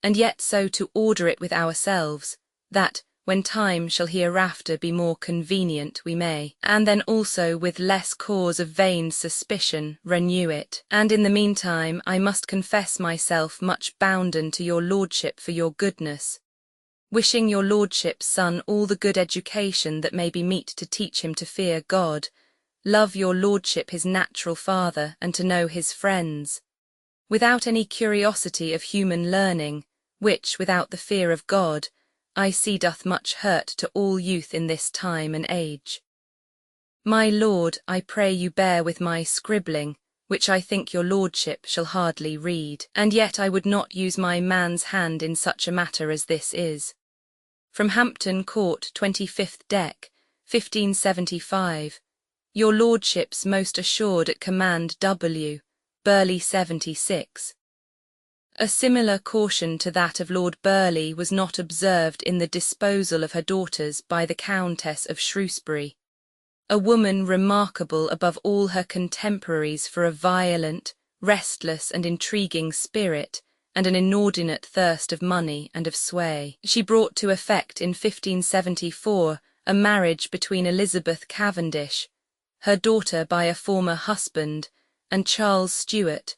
and yet so to order it with ourselves, that, when time shall hereafter be more convenient, we may, and then also with less cause of vain suspicion, renew it. And in the meantime I must confess myself much bounden to your lordship for your goodness, wishing your lordship's son all the good education that may be meet to teach him to fear God, love your lordship his natural father, and to know his friends, without any curiosity of human learning, which, without the fear of God, I see doth much hurt to all youth in this time and age. My lord, I pray you bear with my scribbling, which I think your lordship shall hardly read, and yet I would not use my man's hand in such a matter as this is. From Hampton Court, 25th Deck, 1575, your lordship's most assured at command W. Burleigh 76. A similar caution to that of Lord Burleigh was not observed in the disposal of her daughters by the Countess of Shrewsbury, a woman remarkable above all her contemporaries for a violent, restless and intriguing spirit, and an inordinate thirst of money and of sway. She brought to effect in 1574 a marriage between Elizabeth Cavendish, her daughter by a former husband, and Charles Stuart,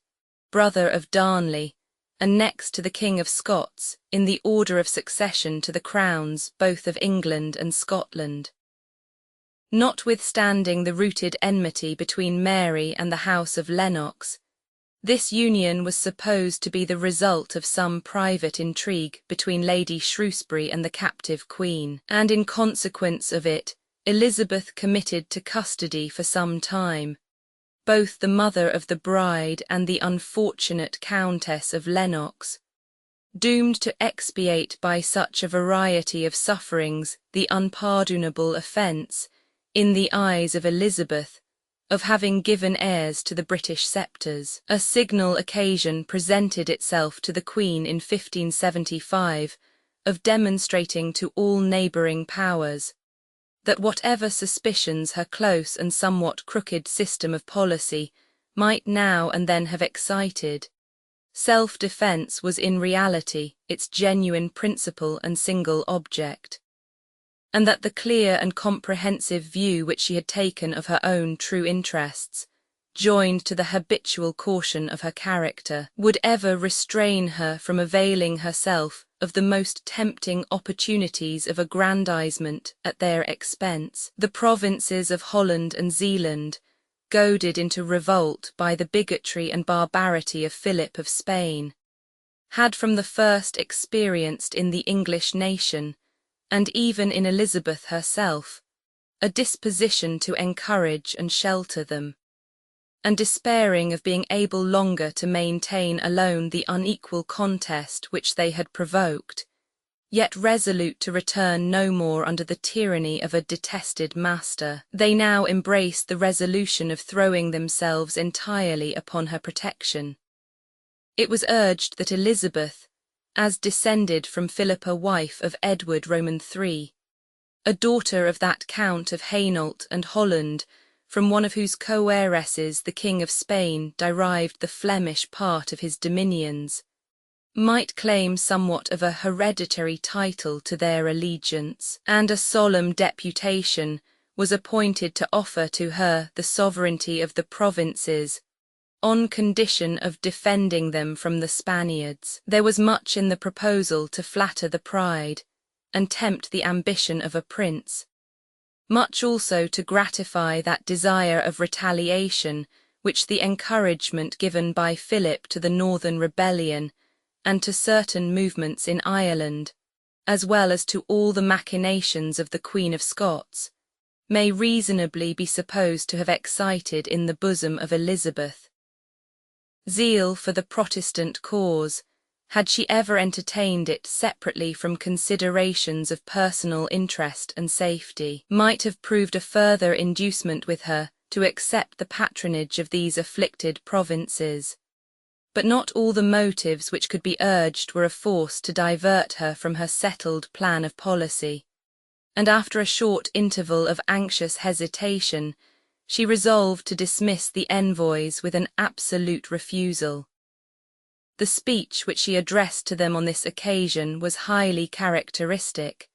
brother of Darnley, and next to the King of Scots, in the order of succession to the crowns both of England and Scotland. Notwithstanding the rooted enmity between Mary and the house of Lennox, this union was supposed to be the result of some private intrigue between Lady Shrewsbury and the captive Queen, and in consequence of it, Elizabeth committed to custody for some time both the mother of the bride and the unfortunate Countess of Lennox, doomed to expiate by such a variety of sufferings the unpardonable offence, in the eyes of Elizabeth, of having given heirs to the British sceptres. A signal occasion presented itself to the Queen in 1575 of demonstrating to all neighbouring powers that whatever suspicions her close and somewhat crooked system of policy might now and then have excited, self-defence was in reality its genuine principle and single object, and that the clear and comprehensive view which she had taken of her own true interests, joined to the habitual caution of her character, would ever restrain her from availing herself of the most tempting opportunities of aggrandizement at their expense. The provinces of Holland and Zealand, goaded into revolt by the bigotry and barbarity of Philip of Spain, had from the first experienced in the English nation, and even in Elizabeth herself, a disposition to encourage and shelter them. and despairing of being able longer to maintain alone the unequal contest which they had provoked, yet resolute to return no more under the tyranny of a detested master, they now embraced the resolution of throwing themselves entirely upon her protection. It was urged that Elizabeth, as descended from Philippa, wife of Edward Roman III, a daughter of that Count of Hainault and Holland, from one of whose co-heiresses the King of Spain derived the Flemish part of his dominions, might claim somewhat of a hereditary title to their allegiance, and a solemn deputation was appointed to offer to her the sovereignty of the provinces, on condition of defending them from the Spaniards. There was much in the proposal to flatter the pride and tempt the ambition of a prince, much also to gratify that desire of retaliation which the encouragement given by Philip to the Northern Rebellion and to certain movements in Ireland, as well as to all the machinations of the Queen of Scots, may reasonably be supposed to have excited in the bosom of Elizabeth. Zeal for the Protestant cause, had she ever entertained it separately from considerations of personal interest and safety, might have proved a further inducement with her to accept the patronage of these afflicted provinces. But not all the motives which could be urged were of force to divert her from her settled plan of policy, and after a short interval of anxious hesitation, she resolved to dismiss the envoys with an absolute refusal. The speech which she addressed to them on this occasion was highly characteristic,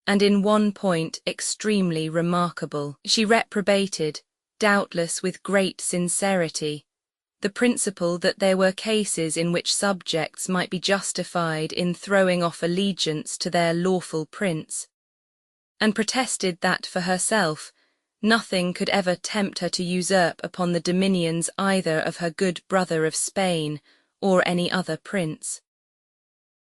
and in one point extremely remarkable. She reprobated, doubtless with great sincerity, the principle that there were cases in which subjects might be justified in throwing off allegiance to their lawful prince, and protested that for herself nothing could ever tempt her to usurp upon the dominions either of her good brother of Spain or any other prince.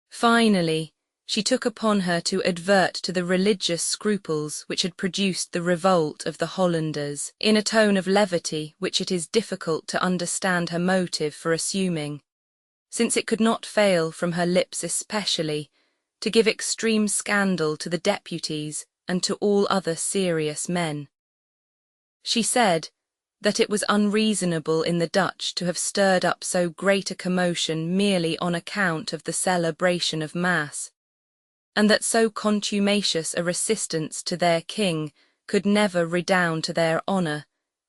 Finally, she took upon her to advert to the religious scruples which had produced the revolt of the Hollanders, in a tone of levity which it is difficult to understand her motive for assuming, since it could not fail from her lips especially to give extreme scandal to the deputies and to all other serious men. She said that it was unreasonable in the Dutch to have stirred up so great a commotion merely on account of the celebration of Mass, and that so contumacious a resistance to their king could never redound to their honour,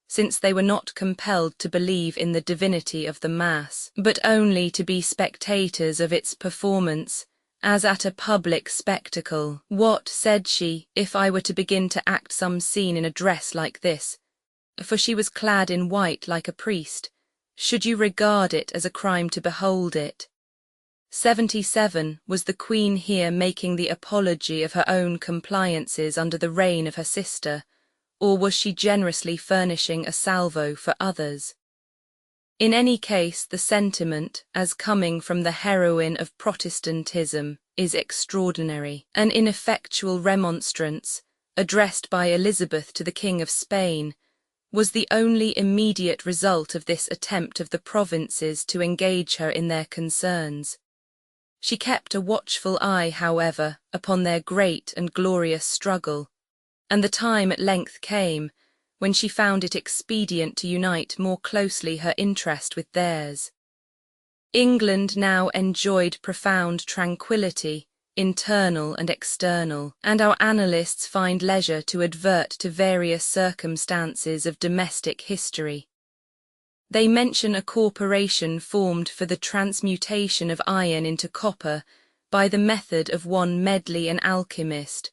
since they were not compelled to believe in the divinity of the Mass, but only to be spectators of its performance, as at a public spectacle. What, said she, if I were to begin to act some scene in a dress like this, for she was clad in white like a priest, should you regard it as a crime to behold it? 77 Was the Queen here making the apology of her own compliances under the reign of her sister, or was she generously furnishing a salvo for others? In any case, the sentiment, as coming from the heroine of Protestantism, is extraordinary. An ineffectual remonstrance, addressed by Elizabeth to the King of Spain, was the only immediate result of this attempt of the provinces to engage her in their concerns. She kept a watchful eye, however, upon their great and glorious struggle, and the time at length came when she found it expedient to unite more closely her interest with theirs. England now enjoyed profound tranquillity, internal and external, and our annalists find leisure to advert to various circumstances of domestic history. They mention a corporation formed for the transmutation of iron into copper by the method of one Medley, an alchemist,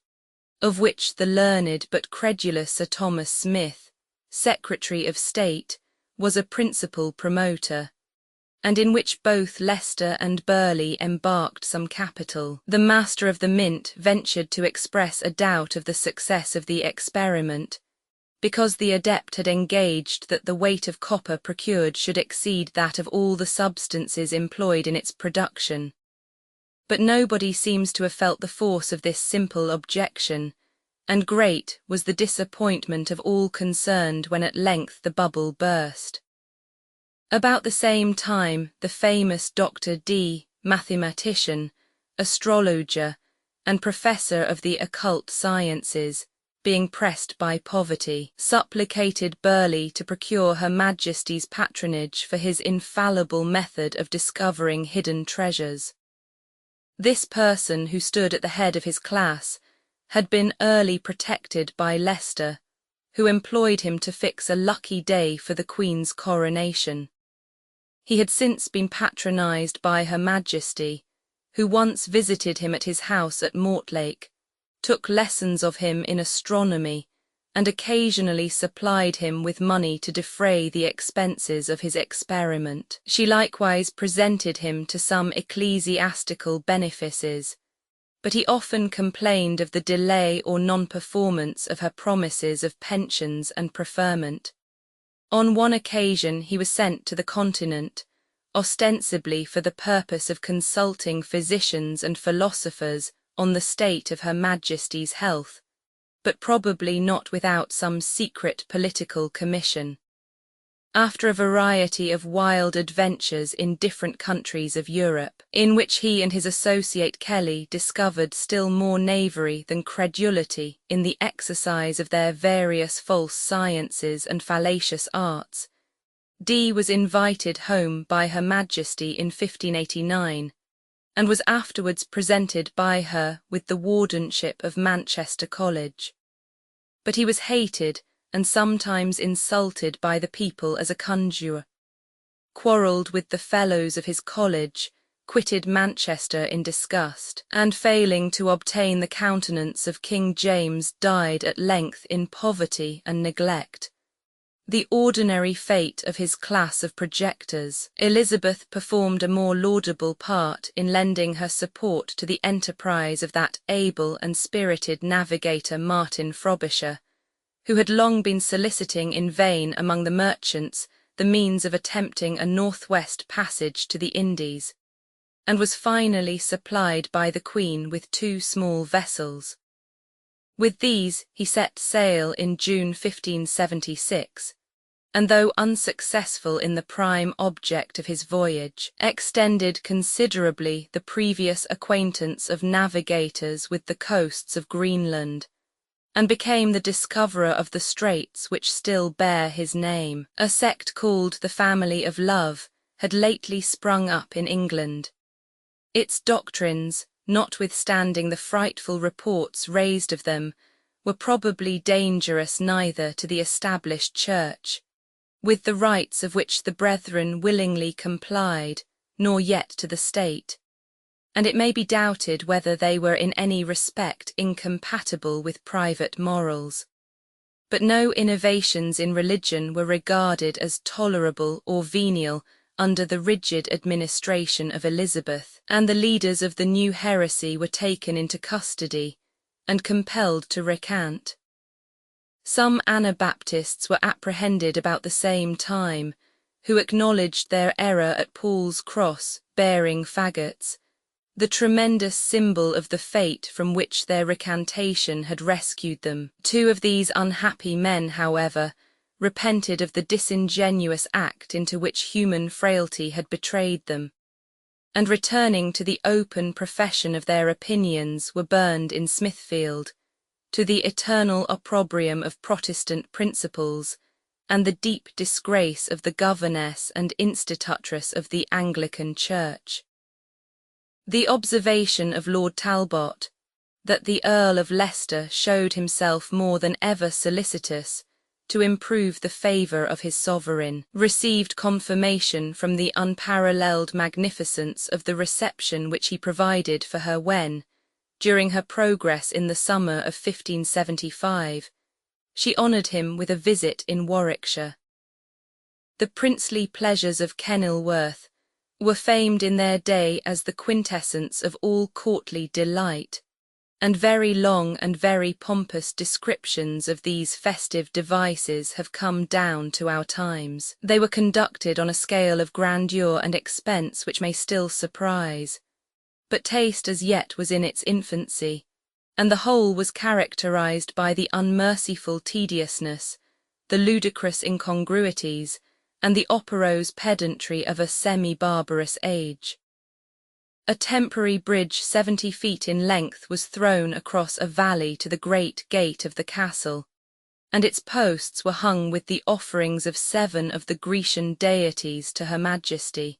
of which the learned but credulous Sir Thomas Smith, Secretary of State, was a principal promoter, and in which both Leicester and Burleigh embarked some capital. The Master of the Mint ventured to express a doubt of the success of the experiment, because the adept had engaged that the weight of copper procured should exceed that of all the substances employed in its production. But nobody seems to have felt the force of this simple objection, and great was the disappointment of all concerned when at length the bubble burst. About the same time, the famous Dr. D, mathematician, astrologer, and professor of the occult sciences, being pressed by poverty, supplicated Burleigh to procure Her Majesty's patronage for his infallible method of discovering hidden treasures. This person, who stood at the head of his class, had been early protected by Leicester, who employed him to fix a lucky day for the Queen's coronation. He had since been patronised by Her Majesty, who once visited him at his house at Mortlake, took lessons of him in astronomy, and occasionally supplied him with money to defray the expenses of his experiment. She likewise presented him to some ecclesiastical benefices, but he often complained of the delay or non-performance of her promises of pensions and preferment. On one occasion he was sent to the Continent, ostensibly for the purpose of consulting physicians and philosophers on the state of Her Majesty's health, but probably not without some secret political commission. After a variety of wild adventures in different countries of Europe, in which he and his associate Kelly discovered still more knavery than credulity in the exercise of their various false sciences and fallacious arts, Dee was invited home by Her Majesty in 1589, and was afterwards presented by her with the wardenship of Manchester College. But he was hated and sometimes insulted by the people as a conjurer, quarrelled with the fellows of his college, quitted Manchester in disgust, and failing to obtain the countenance of King James, died at length in poverty and neglect. The ordinary fate of his class of projectors. Elizabeth performed a more laudable part in lending her support to the enterprise of that able and spirited navigator Martin Frobisher, who had long been soliciting in vain among the merchants the means of attempting a northwest passage to the Indies, and was finally supplied by the Queen with 2 small vessels. With these he set sail in June 1576, and though unsuccessful in the prime object of his voyage, extended considerably the previous acquaintance of navigators with the coasts of Greenland, and became the discoverer of the straits which still bear his name. A sect called the Family of Love had lately sprung up in England. Its doctrines, notwithstanding the frightful reports raised of them, were probably dangerous neither to the established church, with the rites of which the brethren willingly complied, nor yet to the state, and it may be doubted whether they were in any respect incompatible with private morals. But no innovations in religion were regarded as tolerable or venial under the rigid administration of Elizabeth, and the leaders of the new heresy were taken into custody and compelled to recant. Some Anabaptists were apprehended about the same time, who acknowledged their error at Paul's cross bearing faggots, the tremendous symbol of the fate from which their recantation had rescued them. 2 of these unhappy men, however, repented of the disingenuous act into which human frailty had betrayed them, and returning to the open profession of their opinions were burned in Smithfield, to the eternal opprobrium of Protestant principles, and the deep disgrace of the governess and institutress of the Anglican Church. The observation of Lord Talbot, that the Earl of Leicester showed himself more than ever solicitous to improve the favour of his sovereign, received confirmation from the unparalleled magnificence of the reception which he provided for her when, during her progress in the summer of 1575, she honoured him with a visit in Warwickshire. The princely pleasures of Kenilworth were famed in their day as the quintessence of all courtly delight, and very long and very pompous descriptions of these festive devices have come down to our times. They were conducted on a scale of grandeur and expense which may still surprise, but taste as yet was in its infancy, and the whole was characterized by the unmerciful tediousness, the ludicrous incongruities, and the operose pedantry of a semi-barbarous age. A temporary bridge 70 feet in length was thrown across a valley to the great gate of the castle, and its posts were hung with the offerings of 7 of the Grecian deities to Her Majesty,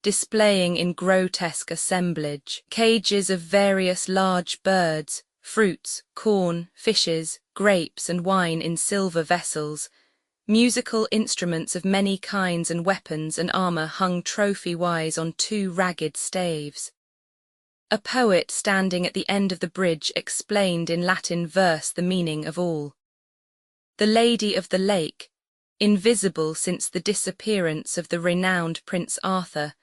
displaying in grotesque assemblage cages of various large birds, fruits, corn, fishes, grapes and wine in silver vessels, musical instruments of many kinds and weapons and armour hung trophy-wise on 2 ragged staves. A poet standing at the end of the bridge explained in Latin verse the meaning of all. The Lady of the Lake, invisible since the disappearance of the renowned Prince Arthur,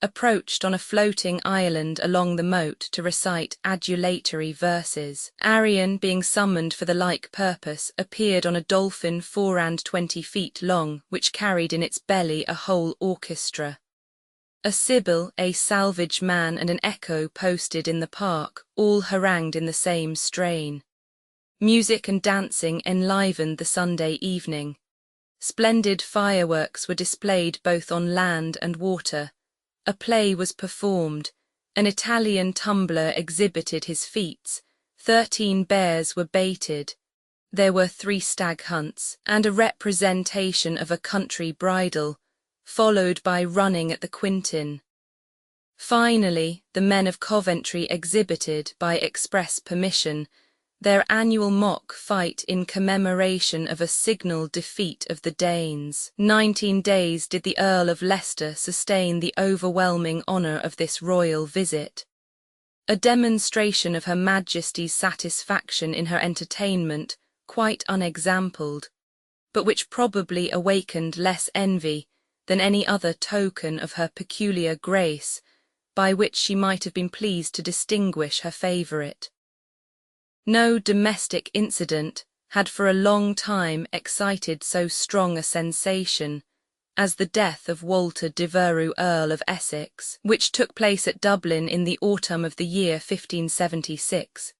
approached on a floating island along the moat to recite adulatory verses. Arion, being summoned for the like purpose, appeared on a dolphin 4 and 20 feet long, which carried in its belly a whole orchestra. A sibyl, a salvage man and an echo posted in the park, all harangued in the same strain. Music and dancing enlivened the Sunday evening. Splendid fireworks were displayed both on land and water. A play was performed, an Italian tumbler exhibited his feats, 13 bears were baited, there were 3 stag hunts, and a representation of a country bridal, followed by running at the quintin. Finally, the men of Coventry exhibited, by express permission, their annual mock fight in commemoration of a signal defeat of the Danes. 19 days did the Earl of Leicester sustain the overwhelming honour of this royal visit. A demonstration of Her Majesty's satisfaction in her entertainment, quite unexampled, but which probably awakened less envy than any other token of her peculiar grace, by which she might have been pleased to distinguish her favourite. No domestic incident had for a long time excited so strong a sensation as the death of Walter Devereux, Earl of Essex, which took place at Dublin in the autumn of the year 1576.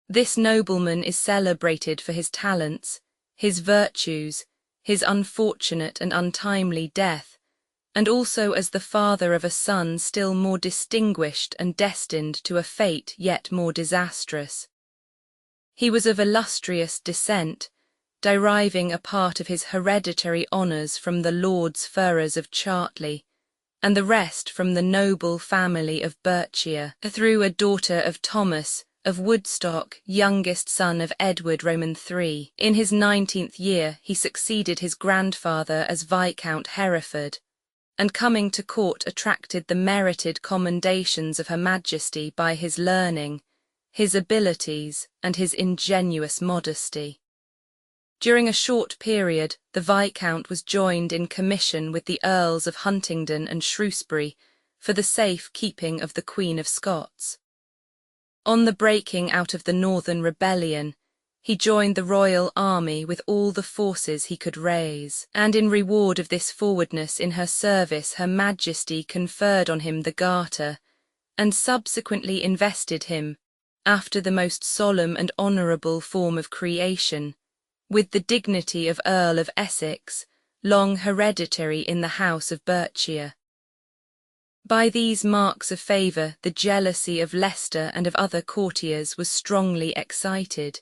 This nobleman is celebrated for his talents, his virtues, his unfortunate and untimely death, and also as the father of a son still more distinguished and destined to a fate yet more disastrous. He was of illustrious descent, deriving a part of his hereditary honours from the Lords Ferrers of Chartley, and the rest from the noble family of Berkshire, through a daughter of Thomas of Woodstock, youngest son of Edward Roman III. In his 19th year he succeeded his grandfather as Viscount Hereford, and coming to court attracted the merited commendations of Her Majesty by his learning, his abilities, and his ingenuous modesty. During a short period, the Viscount was joined in commission with the Earls of Huntingdon and Shrewsbury for the safe keeping of the Queen of Scots. On the breaking out of the Northern Rebellion, he joined the royal army with all the forces he could raise, and in reward of this forwardness in her service Her Majesty conferred on him the Garter, and subsequently invested him, after the most solemn and honourable form of creation, with the dignity of Earl of Essex, long hereditary in the house of Berkshire. By these marks of favour the jealousy of Leicester and of other courtiers was strongly excited,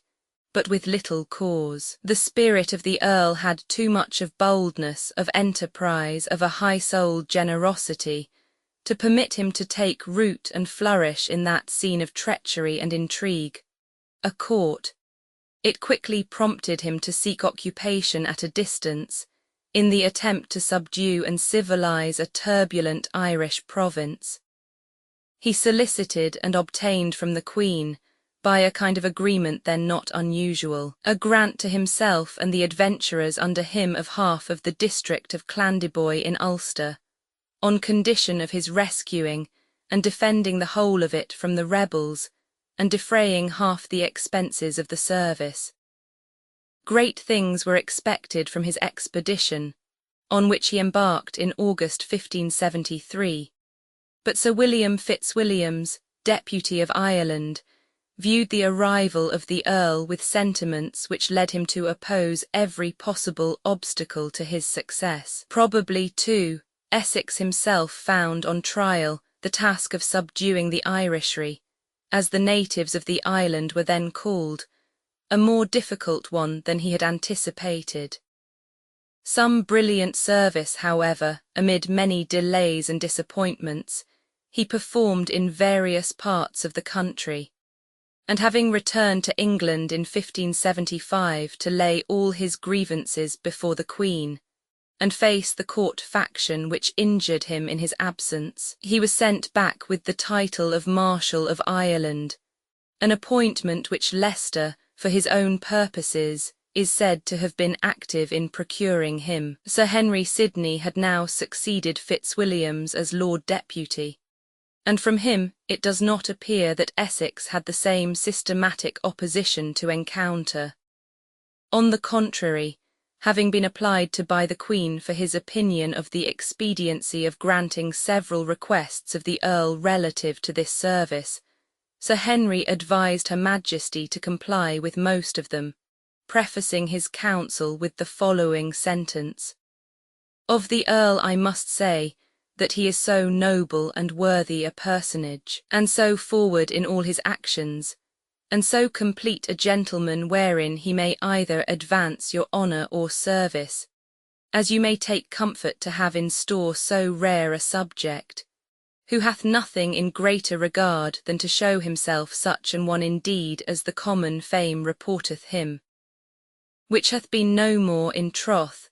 but with little cause. The spirit of the Earl had too much of boldness, of enterprise, of a high-souled generosity, to permit him to take root and flourish in that scene of treachery and intrigue, a court. It quickly prompted him to seek occupation at a distance, in the attempt to subdue and civilize a turbulent Irish province. He solicited and obtained from the Queen, by a kind of agreement then not unusual, a grant to himself and the adventurers under him of half of the district of Clandeboy in Ulster, on condition of his rescuing and defending the whole of it from the rebels, and defraying half the expenses of the service. Great things were expected from his expedition, on which he embarked in August 1573, but Sir William Fitzwilliams, Deputy of Ireland, viewed the arrival of the Earl with sentiments which led him to oppose every possible obstacle to his success. Probably, too, Essex himself found on trial the task of subduing the Irishry, as the natives of the island were then called, a more difficult one than he had anticipated. Some brilliant service, however, amid many delays and disappointments, he performed in various parts of the country, and having returned to England in 1575 to lay all his grievances before the Queen, and face the court faction which injured him in his absence, he was sent back with the title of Marshal of Ireland, an appointment which Leicester, for his own purposes, is said to have been active in procuring him. Sir Henry Sidney had now succeeded Fitzwilliams as Lord Deputy, and from him it does not appear that Essex had the same systematic opposition to encounter. On the contrary, having been applied to by the Queen for his opinion of the expediency of granting several requests of the Earl relative to this service, Sir Henry advised Her Majesty to comply with most of them, prefacing his counsel with the following sentence: "Of the Earl I must say, that he is so noble and worthy a personage, and so forward in all his actions, and so complete a gentleman wherein he may either advance your honour or service, as you may take comfort to have in store so rare a subject, who hath nothing in greater regard than to show himself such an one indeed as the common fame reporteth him, which hath been no more in troth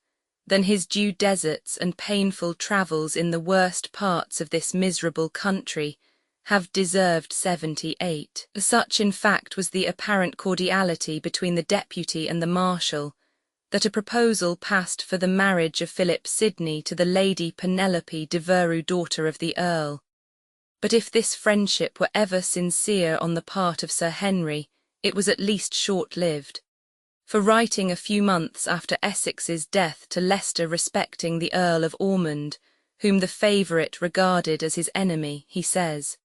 than his due deserts and painful travels in the worst parts of this miserable country have deserved 78. Such in fact was the apparent cordiality between the Deputy and the Marshal, that a proposal passed for the marriage of Philip Sidney to the Lady Penelope de Veru, daughter of the Earl. But if this friendship were ever sincere on the part of Sir Henry, it was at least short-lived. For writing a few months after Essex's death to Leicester respecting the Earl of Ormond, whom the favourite regarded as his enemy, he says,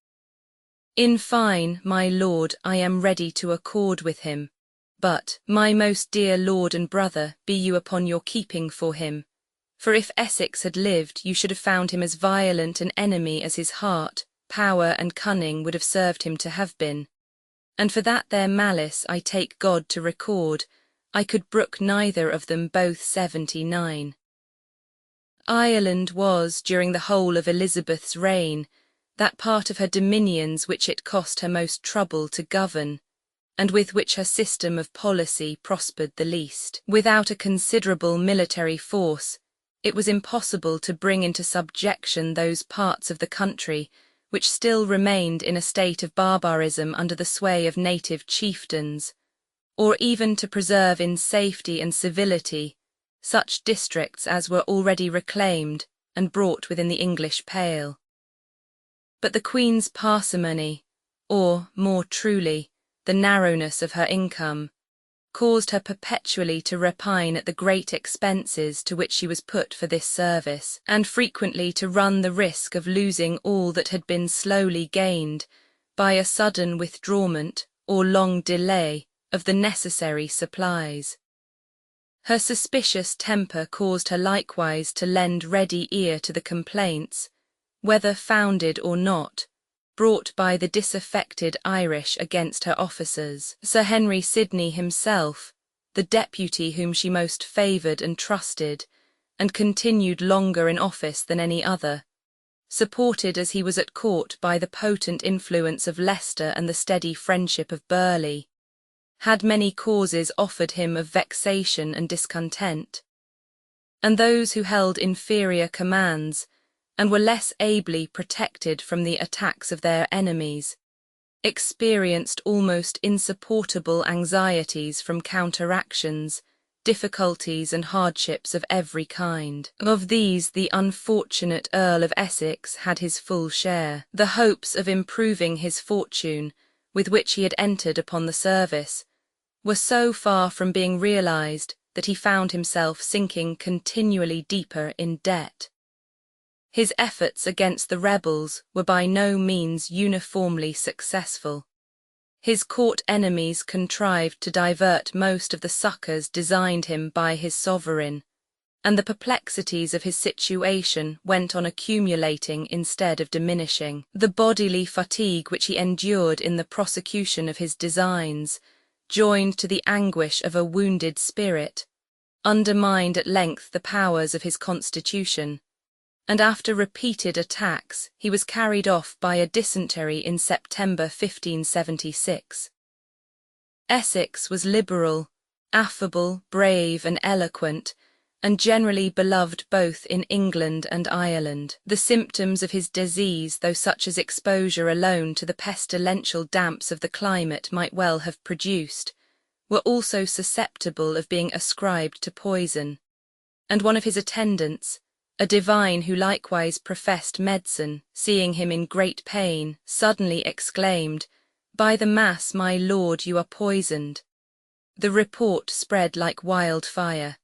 "In fine, my lord, I am ready to accord with him, but, my most dear lord and brother, be you upon your keeping for him, for if Essex had lived you should have found him as violent an enemy as his heart, power and cunning would have served him to have been, and for that their malice I take God to record, I could brook neither of them both 79. Ireland was, during the whole of Elizabeth's reign, that part of her dominions which it cost her most trouble to govern, and with which her system of policy prospered the least. Without a considerable military force, it was impossible to bring into subjection those parts of the country which still remained in a state of barbarism under the sway of native chieftains, or even to preserve in safety and civility such districts as were already reclaimed and brought within the English pale. But the Queen's parsimony, or, more truly, the narrowness of her income, caused her perpetually to repine at the great expenses to which she was put for this service, and frequently to run the risk of losing all that had been slowly gained by a sudden withdrawment or long delay of the necessary supplies. Her suspicious temper caused her likewise to lend ready ear to the complaints, whether founded or not, brought by the disaffected Irish against her officers. Sir Henry Sidney himself, the deputy whom she most favoured and trusted, and continued longer in office than any other, supported as he was at court by the potent influence of Leicester and the steady friendship of Burleigh, had many causes offered him of vexation and discontent, and those who held inferior commands, and were less ably protected from the attacks of their enemies, experienced almost insupportable anxieties from counteractions, difficulties and hardships of every kind. Of these the unfortunate Earl of Essex had his full share. The hopes of improving his fortune, with which he had entered upon the service, were so far from being realised that he found himself sinking continually deeper in debt. His efforts against the rebels were by no means uniformly successful. His court enemies contrived to divert most of the succours designed him by his sovereign, and the perplexities of his situation went on accumulating instead of diminishing. The bodily fatigue which he endured in the prosecution of his designs, joined to the anguish of a wounded spirit, undermined at length the powers of his constitution, and after repeated attacks he was carried off by a dysentery in September 1576. Essex was liberal, affable, brave and eloquent, and generally beloved both in England and Ireland. The symptoms of his disease, though such as exposure alone to the pestilential damps of the climate might well have produced, were also susceptible of being ascribed to poison, and one of his attendants, a divine who likewise professed medicine, seeing him in great pain, suddenly exclaimed, "By the mass, my lord, you are poisoned." The report spread like wildfire.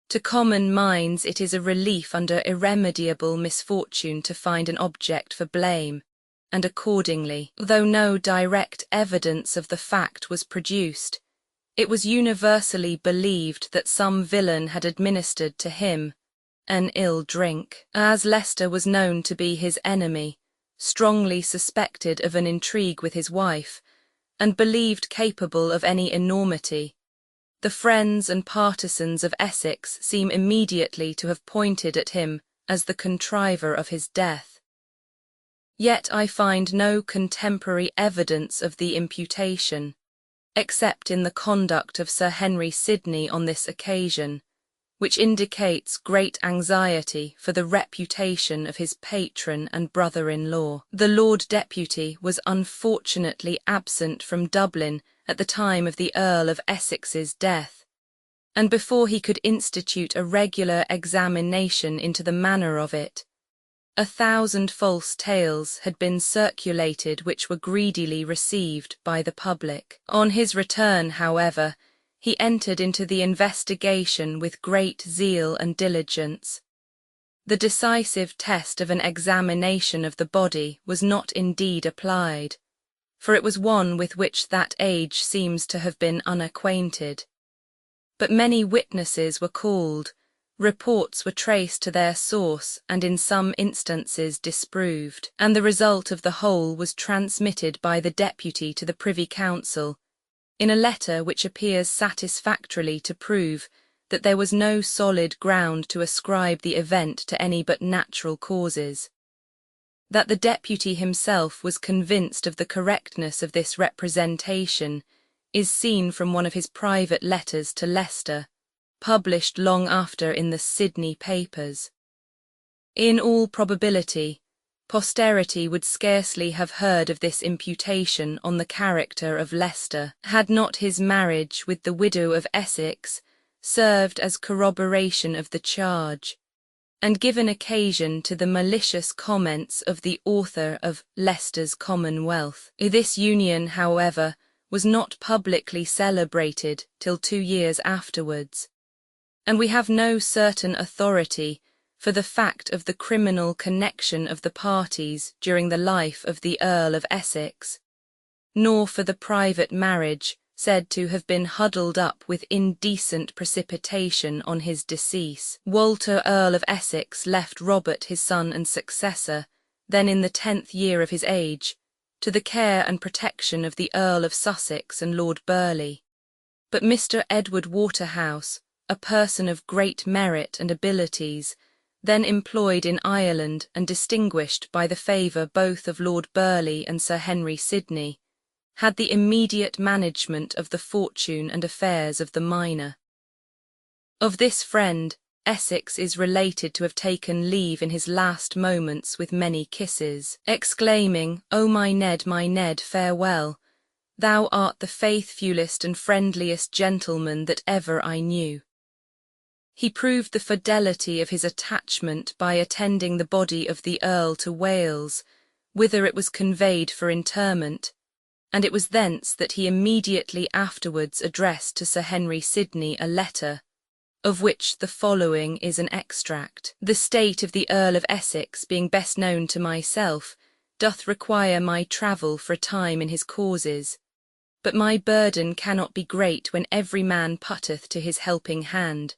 To common minds it is a relief under irremediable misfortune to find an object for blame, and accordingly, though no direct evidence of the fact was produced, it was universally believed that some villain had administered to him an ill drink. As Leicester was known to be his enemy, strongly suspected of an intrigue with his wife, and believed capable of any enormity, the friends and partisans of Essex seem immediately to have pointed at him as the contriver of his death. Yet I find no contemporary evidence of the imputation, except in the conduct of Sir Henry Sidney on this occasion, which indicates great anxiety for the reputation of his patron and brother-in-law. The Lord Deputy was unfortunately absent from Dublin at the time of the Earl of Essex's death, and before he could institute a regular examination into the manner of it, 1,000 false tales had been circulated which were greedily received by the public. On his return, however, he entered into the investigation with great zeal and diligence. The decisive test of an examination of the body was not indeed applied, for it was one with which that age seems to have been unacquainted. But many witnesses were called, reports were traced to their source and in some instances disproved, and the result of the whole was transmitted by the Deputy to the Privy Council, in a letter which appears satisfactorily to prove that there was no solid ground to ascribe the event to any but natural causes. That the Deputy himself was convinced of the correctness of this representation is seen from one of his private letters to Leicester, published long after in the Sydney papers. In all probability, posterity would scarcely have heard of this imputation on the character of Leicester, had not his marriage with the widow of Essex served as corroboration of the charge, and given occasion to the malicious comments of the author of Leicester's Commonwealth. This union, however, was not publicly celebrated till 2 years afterwards, and we have no certain authority for the fact of the criminal connection of the parties during the life of the Earl of Essex, nor for the private marriage said to have been huddled up with indecent precipitation on his decease. Walter, Earl of Essex, left Robert, his son and successor, then in the 10th year of his age, to the care and protection of the Earl of Sussex and Lord Burleigh. But Mr. Edward Waterhouse, a person of great merit and abilities, then employed in Ireland and distinguished by the favour both of Lord Burleigh and Sir Henry Sidney, had the immediate management of the fortune and affairs of the minor. Of this friend, Essex is related to have taken leave in his last moments with many kisses, exclaiming, "O my Ned, farewell! Thou art the faithfulest and friendliest gentleman that ever I knew." He proved the fidelity of his attachment by attending the body of the Earl to Wales, whither it was conveyed for interment, and it was thence that he immediately afterwards addressed to Sir Henry Sidney a letter, of which the following is an extract. "The state of the Earl of Essex being best known to myself, doth require my travel for a time in his causes, But my burden cannot be great when every man putteth to his helping hand.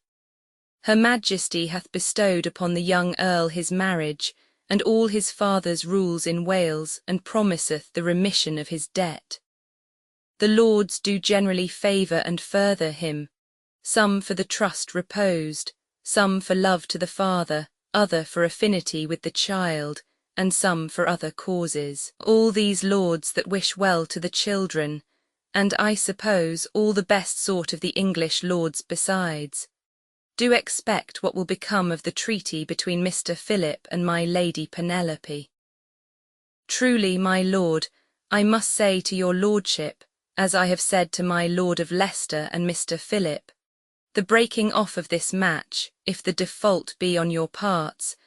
Her Majesty hath bestowed upon the young Earl his marriage, and all his father's rules in Wales, and promiseth the remission of his debt. The Lords do generally favour and further him, some for the trust reposed, some for love to the father, other for affinity with the child, and some for other causes. All these lords that wish well to the children, and I suppose all the best sort of the English lords besides, do expect what will become of the treaty between Mr. Philip and my Lady Penelope. Truly, my lord, I must say to your lordship, as I have said to my Lord of Leicester and Mr. Philip, the breaking off of this match, if the default be on your parts,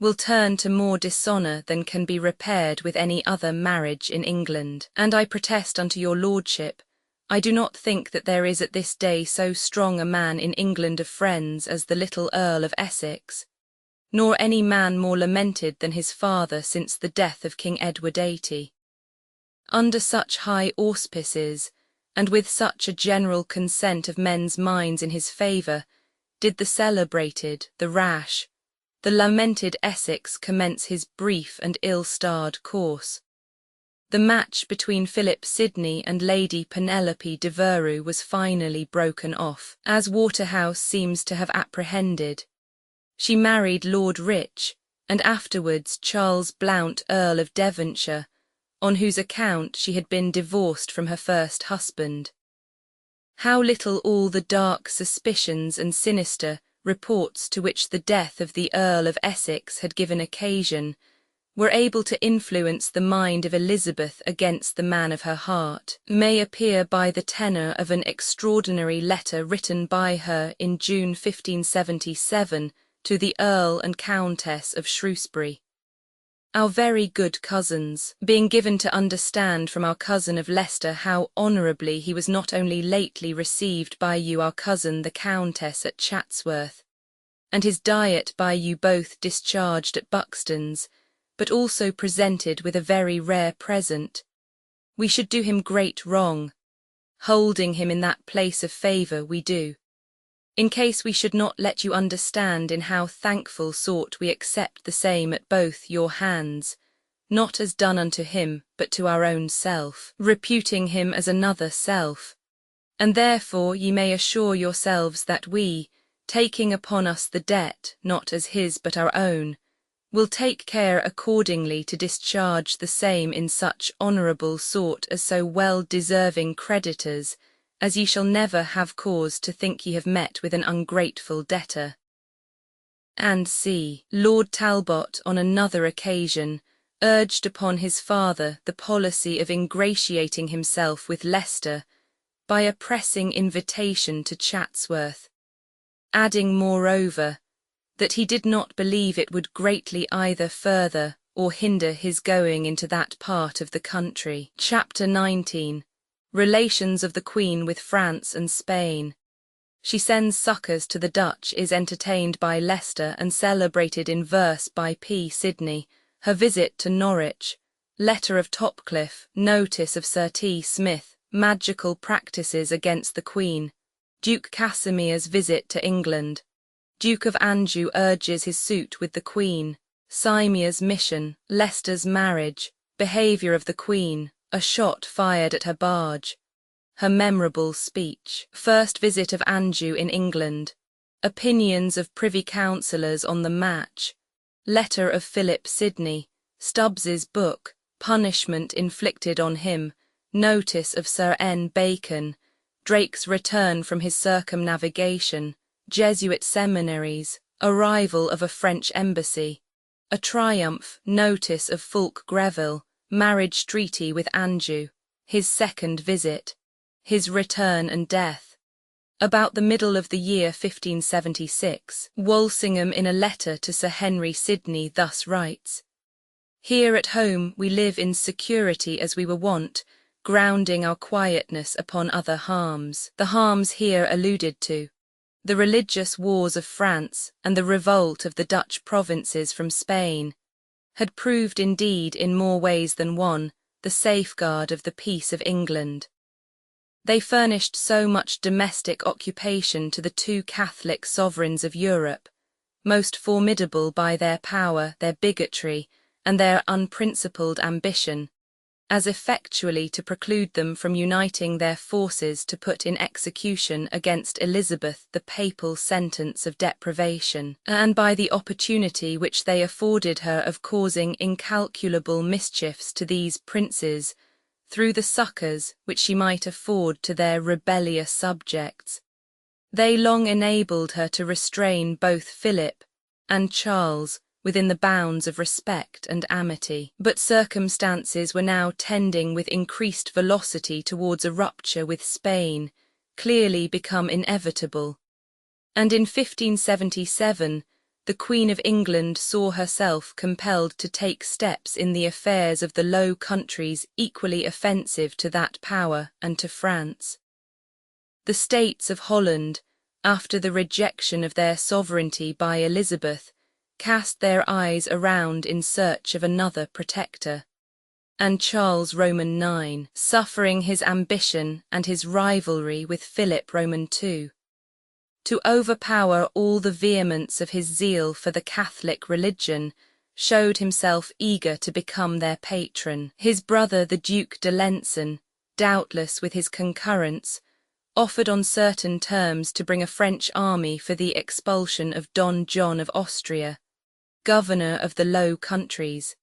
will turn to more dishonour than can be repaired with any other marriage in England. And I protest unto your lordship, I do not think that there is at this day so strong a man in England of friends as the little Earl of Essex, nor any man more lamented than his father since the death of King Edward 80. Under such high auspices, and with such a general consent of men's minds in his favour, did the celebrated, the rash, the lamented Essex commence his brief and ill-starred course. The match between Philip Sidney and Lady Penelope de Veru was finally broken off, as Waterhouse seems to have apprehended. She married Lord Rich, and afterwards Charles Blount, Earl of Devonshire, on whose account she had been divorced from her first husband. How little all the dark suspicions and sinister reports to which the death of the Earl of Essex had given occasion were able to influence the mind of Elizabeth against the man of her heart, may appear by the tenor of an extraordinary letter written by her in June 1577 to the Earl and Countess of Shrewsbury. Our very good cousins, being given to understand from our cousin of Leicester how honourably he was not only lately received by you our cousin the Countess at Chatsworth, and his diet by you both discharged at Buxton's, but also presented with a very rare present, we should do him great wrong, holding him in that place of favour we do, in case we should not let you understand in how thankful sort we accept the same at both your hands, not as done unto him, but to our own self, reputing him as another self. And therefore ye may assure yourselves that we, taking upon us the debt, not as his but our own, will take care accordingly to discharge the same in such honourable sort as so well deserving creditors, as ye shall never have cause to think ye have met with an ungrateful debtor. And see, Lord Talbot on another occasion urged upon his father the policy of ingratiating himself with Leicester by a pressing invitation to Chatsworth, adding moreover, that he did not believe it would greatly either further or hinder his going into that part of the country. Chapter 19. Relations of the Queen with France and Spain. She sends succours to the Dutch, is entertained by Leicester and celebrated in verse by P. Sidney. Her visit to Norwich. Letter of Topcliffe. Notice of Sir T. Smith. Magical practices against the Queen. Duke Casimir's visit to England. Duke of Anjou urges his suit with the Queen. Simia's mission. Leicester's marriage. Behaviour of the Queen. A shot fired at her barge. Her memorable speech. First visit of Anjou in England. Opinions of Privy Councillors on the match. Letter of Philip Sidney. Stubbs's book. Punishment inflicted on him. Notice of Sir N. Bacon. Drake's return from his circumnavigation. Jesuit seminaries. Arrival of a French embassy. A triumph. Notice of Fulk Greville. Marriage treaty with Anjou. His second visit. His return and death. About the middle of the year 1576, Walsingham in a letter to Sir Henry Sidney thus writes, "Here at home we live in security as we were wont, grounding our quietness upon other harms." The harms here alluded to, the religious wars of France and the revolt of the Dutch provinces from Spain, had proved indeed in more ways than one the safeguard of the peace of England. They furnished so much domestic occupation to the two Catholic sovereigns of Europe, most formidable by their power, their bigotry, and their unprincipled ambition, as effectually to preclude them from uniting their forces to put in execution against Elizabeth the papal sentence of deprivation, and by the opportunity which they afforded her of causing incalculable mischiefs to these princes, through the succours which she might afford to their rebellious subjects. They long enabled her to restrain both Philip and Charles within the bounds of respect and amity. But circumstances were now tending with increased velocity towards a rupture with Spain, clearly become inevitable. And in 1577, the Queen of England saw herself compelled to take steps in the affairs of the Low Countries equally offensive to that power and to France. The States of Holland, after the rejection of their sovereignty by Elizabeth, cast their eyes around in search of another protector, and Charles Roman IX, suffering his ambition and his rivalry with Philip Roman II, to overpower all the vehemence of his zeal for the Catholic religion, showed himself eager to become their patron. His brother the Duke de Lençon, doubtless with his concurrence, offered on certain terms to bring a French army for the expulsion of Don John of Austria, governor of the Low Countries,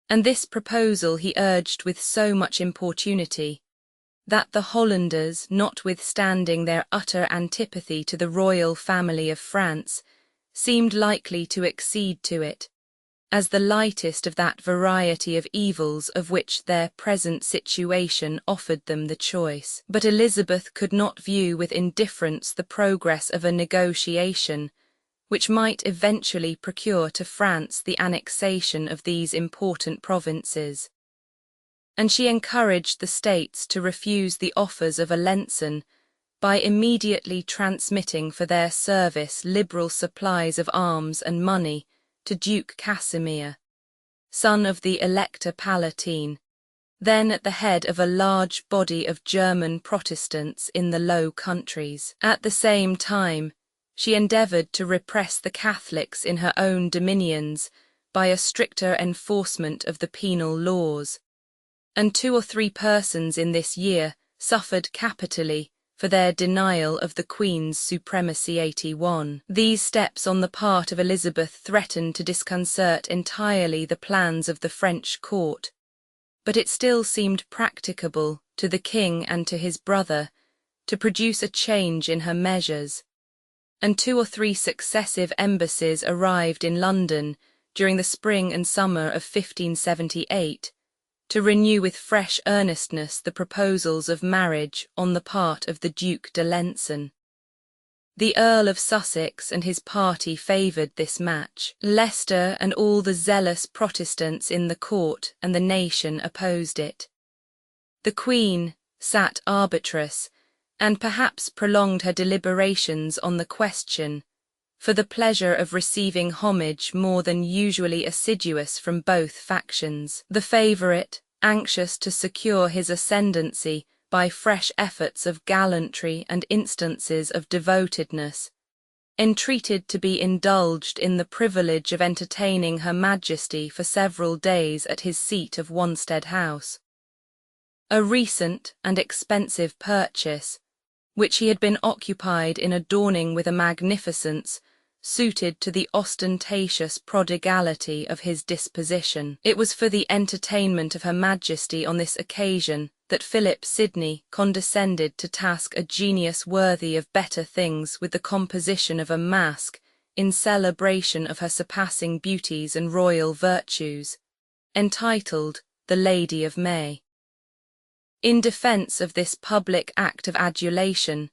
and this proposal he urged with so much importunity, that the Hollanders, notwithstanding their utter antipathy to the royal family of France, seemed likely to accede to it, as the lightest of that variety of evils of which their present situation offered them the choice. But Elizabeth could not view with indifference the progress of a negotiation, which might eventually procure to France the annexation of these important provinces. And she encouraged the States to refuse the offers of Alençon by immediately transmitting for their service liberal supplies of arms and money to Duke Casimir, son of the Elector Palatine, then at the head of a large body of German Protestants in the Low Countries. At the same time, she endeavoured to repress the Catholics in her own dominions by a stricter enforcement of the penal laws, and 2 or 3 persons in this year suffered capitally for their denial of the Queen's supremacy. 81. These steps on the part of Elizabeth threatened to disconcert entirely the plans of the French court, but it still seemed practicable to the King and to his brother to produce a change in her measures, and 2 or 3 successive embassies arrived in London during the spring and summer of 1578, to renew with fresh earnestness the proposals of marriage on the part of the Duke de Lençon. The Earl of Sussex and his party favoured this match. Leicester and all the zealous Protestants in the court and the nation opposed it. The Queen sat arbitress, and perhaps prolonged her deliberations on the question, for the pleasure of receiving homage more than usually assiduous from both factions. The favourite, anxious to secure his ascendancy by fresh efforts of gallantry and instances of devotedness, entreated to be indulged in the privilege of entertaining Her Majesty for several days at his seat of Wanstead House. A recent and expensive purchase, which he had been occupied in adorning with a magnificence suited to the ostentatious prodigality of his disposition. It was for the entertainment of Her Majesty on this occasion that Philip Sidney condescended to task a genius worthy of better things with the composition of a masque in celebration of her surpassing beauties and royal virtues, entitled The Lady of May. In defence of this public act of adulation,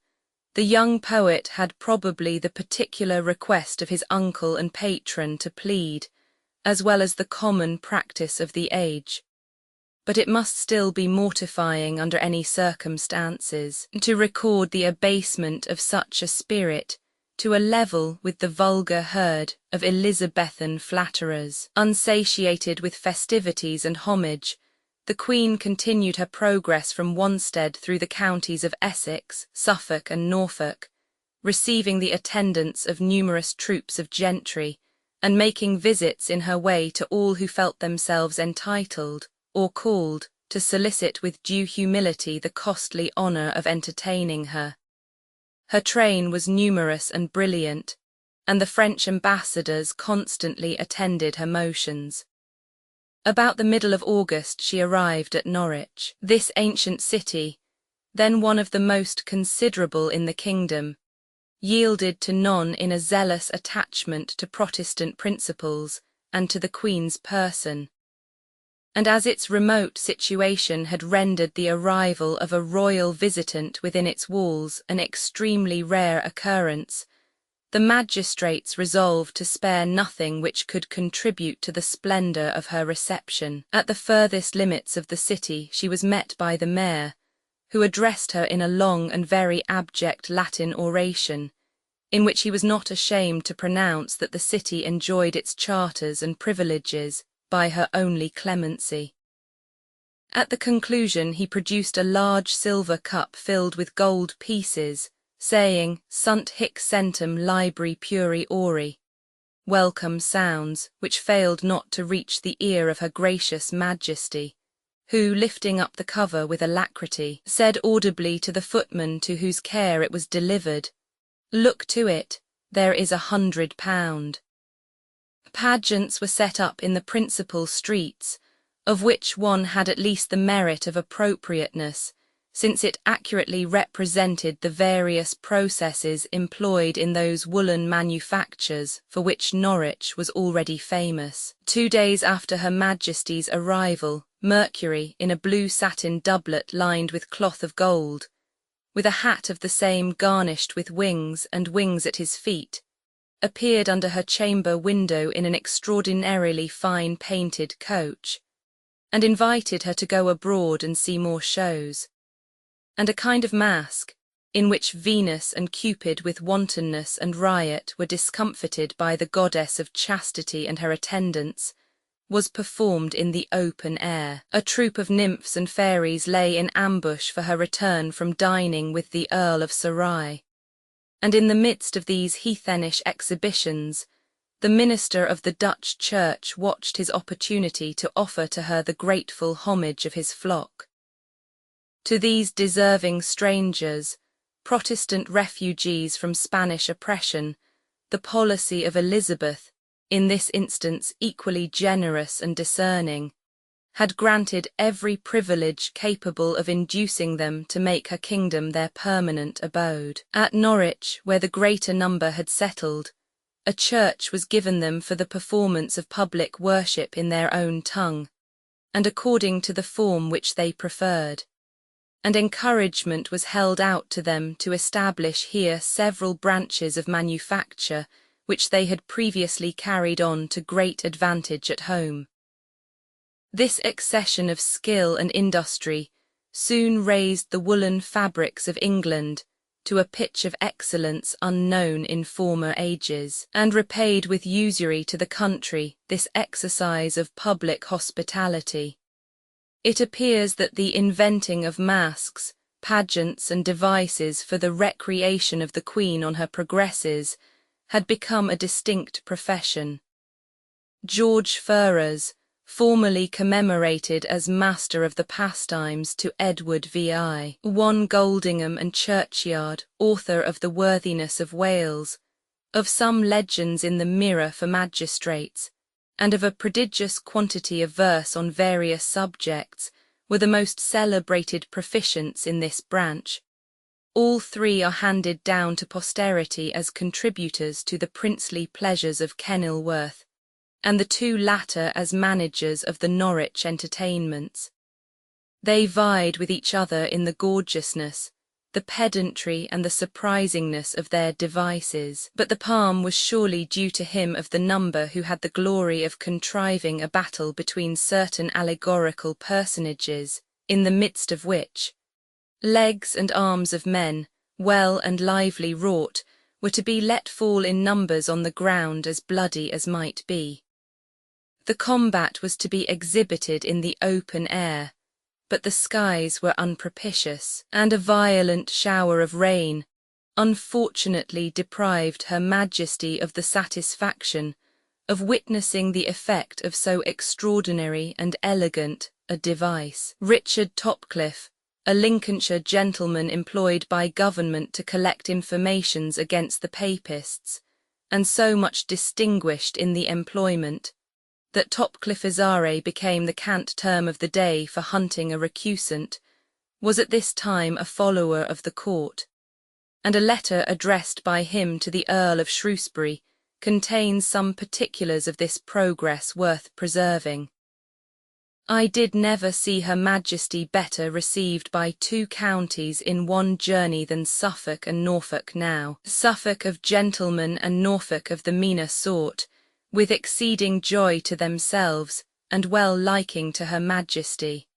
the young poet had probably the particular request of his uncle and patron to plead, as well as the common practice of the age. But it must still be mortifying under any circumstances to record the abasement of such a spirit to a level with the vulgar herd of Elizabethan flatterers, unsatiated with festivities and homage, the Queen continued her progress from Wanstead through the counties of Essex, Suffolk, and Norfolk, receiving the attendance of numerous troops of gentry, and making visits in her way to all who felt themselves entitled, or called, to solicit with due humility the costly honour of entertaining her. Her train was numerous and brilliant, and the French ambassadors constantly attended her motions. About the middle of August she arrived at Norwich. This ancient city, then one of the most considerable in the kingdom, yielded to none in a zealous attachment to Protestant principles and to the Queen's person. And as its remote situation had rendered the arrival of a royal visitant within its walls an extremely rare occurrence, the magistrates resolved to spare nothing which could contribute to the splendour of her reception. At the furthest limits of the city she was met by the mayor, who addressed her in a long and very abject Latin oration, in which he was not ashamed to pronounce that the city enjoyed its charters and privileges by her only clemency. At the conclusion he produced a large silver cup filled with gold pieces, saying, "Sunt hic centum libri puri ori," welcome sounds, which failed not to reach the ear of her gracious Majesty, who, lifting up the cover with alacrity, said audibly to the footman to whose care it was delivered, "Look to it, there is £100. Pageants were set up in the principal streets, of which one had at least the merit of appropriateness, since it accurately represented the various processes employed in those woolen manufactures for which Norwich was already famous. 2 days after Her Majesty's arrival, Mercury, in a blue satin doublet lined with cloth of gold, with a hat of the same garnished with wings and wings at his feet, appeared under her chamber window in an extraordinarily fine painted coach, and invited her to go abroad and see more shows. And a kind of masque, in which Venus and Cupid with wantonness and riot were discomfited by the goddess of chastity and her attendants, was performed in the open air. A troop of nymphs and fairies lay in ambush for her return from dining with the Earl of Surrey, and in the midst of these heathenish exhibitions, the minister of the Dutch Church watched his opportunity to offer to her the grateful homage of his flock. To these deserving strangers, Protestant refugees from Spanish oppression, the policy of Elizabeth, in this instance equally generous and discerning, had granted every privilege capable of inducing them to make her kingdom their permanent abode. At Norwich, where the greater number had settled, a church was given them for the performance of public worship in their own tongue, and according to the form which they preferred, and encouragement was held out to them to establish here several branches of manufacture which they had previously carried on to great advantage at home. This accession of skill and industry soon raised the woolen fabrics of England to a pitch of excellence unknown in former ages, and repaid with usury to the country this exercise of public hospitality. It appears that the inventing of masques, pageants, and devices for the recreation of the Queen on her progresses had become a distinct profession. George Ferrers, formerly commemorated as Master of the Pastimes to Edward VI, one Goldingham and Churchyard, author of The Worthiness of Wales, of some legends in the Mirror for Magistrates, and of a prodigious quantity of verse on various subjects, were the most celebrated proficients in this branch. All three are handed down to posterity as contributors to the princely pleasures of Kenilworth, and the two latter as managers of the Norwich entertainments. They vied with each other in the gorgeousness, the pedantry, and the surprisingness of their devices, but the palm was surely due to him of the number who had the glory of contriving a battle between certain allegorical personages, in the midst of which legs and arms of men, well and lively wrought, were to be let fall in numbers on the ground as bloody as might be. The combat was to be exhibited in the open air, but the skies were unpropitious, and a violent shower of rain unfortunately deprived Her Majesty of the satisfaction of witnessing the effect of so extraordinary and elegant a device. Richard Topcliffe, a Lincolnshire gentleman employed by government to collect informations against the Papists, and so much distinguished in the employment, that Topcliffizare became the cant term of the day for hunting a recusant, was at this time a follower of the court, and a letter addressed by him to the Earl of Shrewsbury contains some particulars of this progress worth preserving. I did never see Her Majesty better received by 2 counties in one journey than Suffolk and Norfolk now. Suffolk of gentlemen and Norfolk of the meaner sort, with exceeding joy to themselves, and well liking to Her Majesty.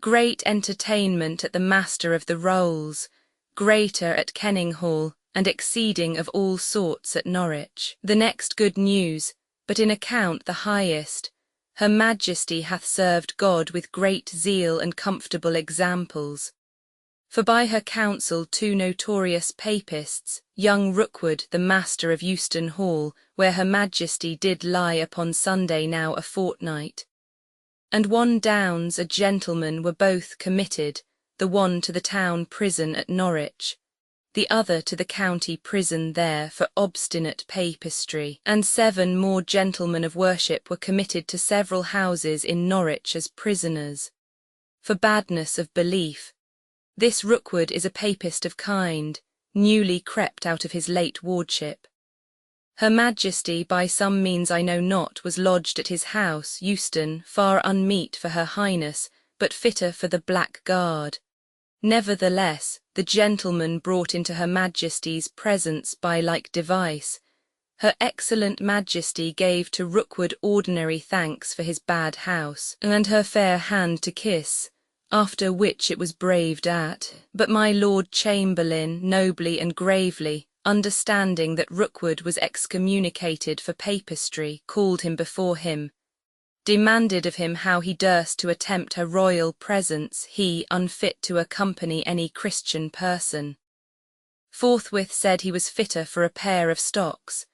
Great entertainment at the Master of the Rolls, greater at Kenninghall, and exceeding of all sorts at Norwich. The next good news, but in account the highest, Her Majesty hath served God with great zeal and comfortable examples. For by her counsel 2 notorious Papists, young Rookwood the Master of Euston Hall, where Her Majesty did lie upon Sunday now a fortnight, and one Downes a gentleman, were both committed, the one to the town prison at Norwich, the other to the county prison there for obstinate papistry, and 7 more gentlemen of worship were committed to several houses in Norwich as prisoners, for badness of belief. This Rookwood is a Papist of kind, newly crept out of his late wardship. Her Majesty, by some means I know not, was lodged at his house, Euston, far unmeet for Her Highness, but fitter for the Black Guard. Nevertheless, the gentleman brought into Her Majesty's presence by like device, Her excellent Majesty gave to Rookwood ordinary thanks for his bad house, and her fair hand to kiss, after which it was braved at. But my Lord Chamberlain, nobly and gravely, understanding that Rookwood was excommunicated for papistry, called him before him, demanded of him how he durst to attempt her royal presence, he unfit to accompany any Christian person. Forthwith said he was fitter for a pair of stocks,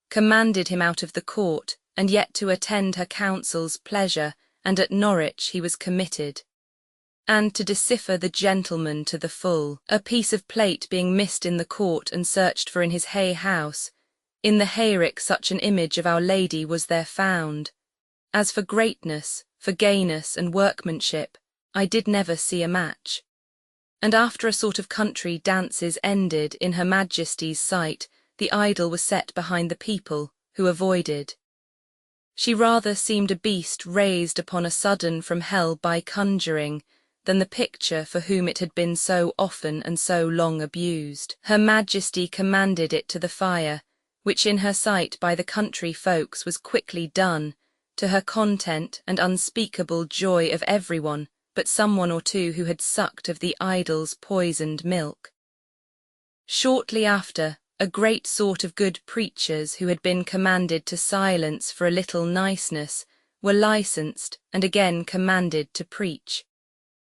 commanded him out of the court, and yet to attend her council's pleasure, and at Norwich he was committed. And to decipher the gentleman to the full, a piece of plate being missed in the court and searched for in his hay house, in the hayrick such an image of Our Lady was there found. As for greatness, for gayness and workmanship, I did never see a match. And after a sort of country dances ended in Her Majesty's sight, the idol was set behind the people, who avoided. She rather seemed a beast raised upon a sudden from hell by conjuring, than the picture for whom it had been so often and so long abused. Her Majesty commanded it to the fire, which in her sight by the country folks was quickly done, to her content and unspeakable joy of everyone, but some 1 or 2 who had sucked of the idol's poisoned milk. Shortly after, a great sort of good preachers who had been commanded to silence for a little niceness, were licensed and again commanded to preach.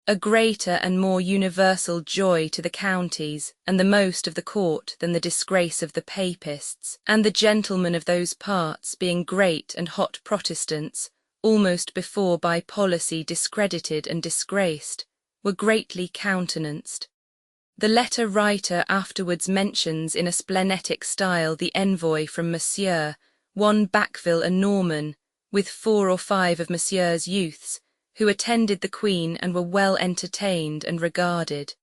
A greater and more universal joy to the counties and the most of the court than the disgrace of the Papists, and the gentlemen of those parts being great and hot Protestants, almost before by policy discredited and disgraced, were greatly countenanced. The letter writer afterwards mentions in a splenetic style the envoy from Monsieur, one Backville a Norman, with 4 or 5 of Monsieur's youths, who attended the Queen and were well entertained and regarded.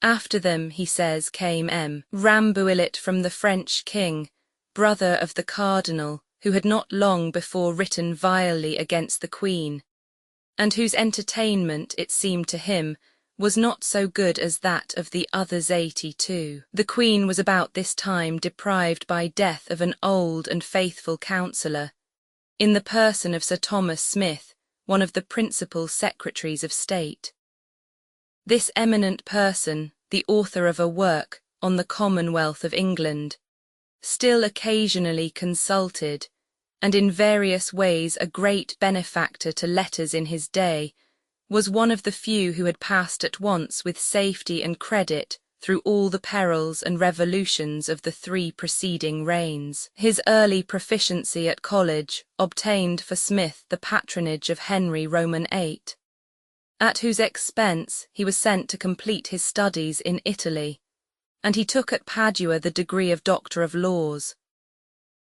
After them, he says, came M. Rambouillet from the French king, brother of the cardinal, who had not long before written vilely against the Queen, and whose entertainment, it seemed to him, was not so good as that of the others 82. The Queen was about this time deprived by death of an old and faithful counsellor, in the person of Sir Thomas Smith, one of the principal secretaries of state. This eminent person, the author of a work on the Commonwealth of England, still occasionally consulted, and in various ways a great benefactor to letters in his day, was one of the few who had passed at once with safety and credit through all the perils and revolutions of the 3 preceding reigns. His early proficiency at college obtained for Smith the patronage of Henry Roman VIII, at whose expense he was sent to complete his studies in Italy, and he took at Padua the degree of Doctor of Laws.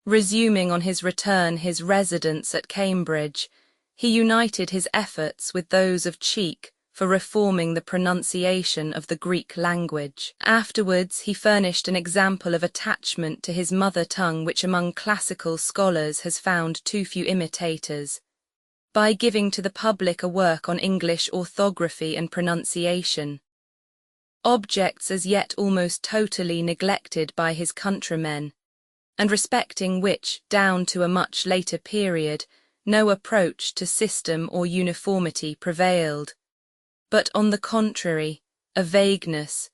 Resuming on his return his residence at Cambridge, he united his efforts with those of Cheek for reforming the pronunciation of the Greek language. Afterwards, he furnished an example of attachment to his mother tongue which among classical scholars has found too few imitators, by giving to the public a work on English orthography and pronunciation, objects as yet almost totally neglected by his countrymen, and respecting which, down to a much later period, no approach to system or uniformity prevailed, but on the contrary, a vagueness,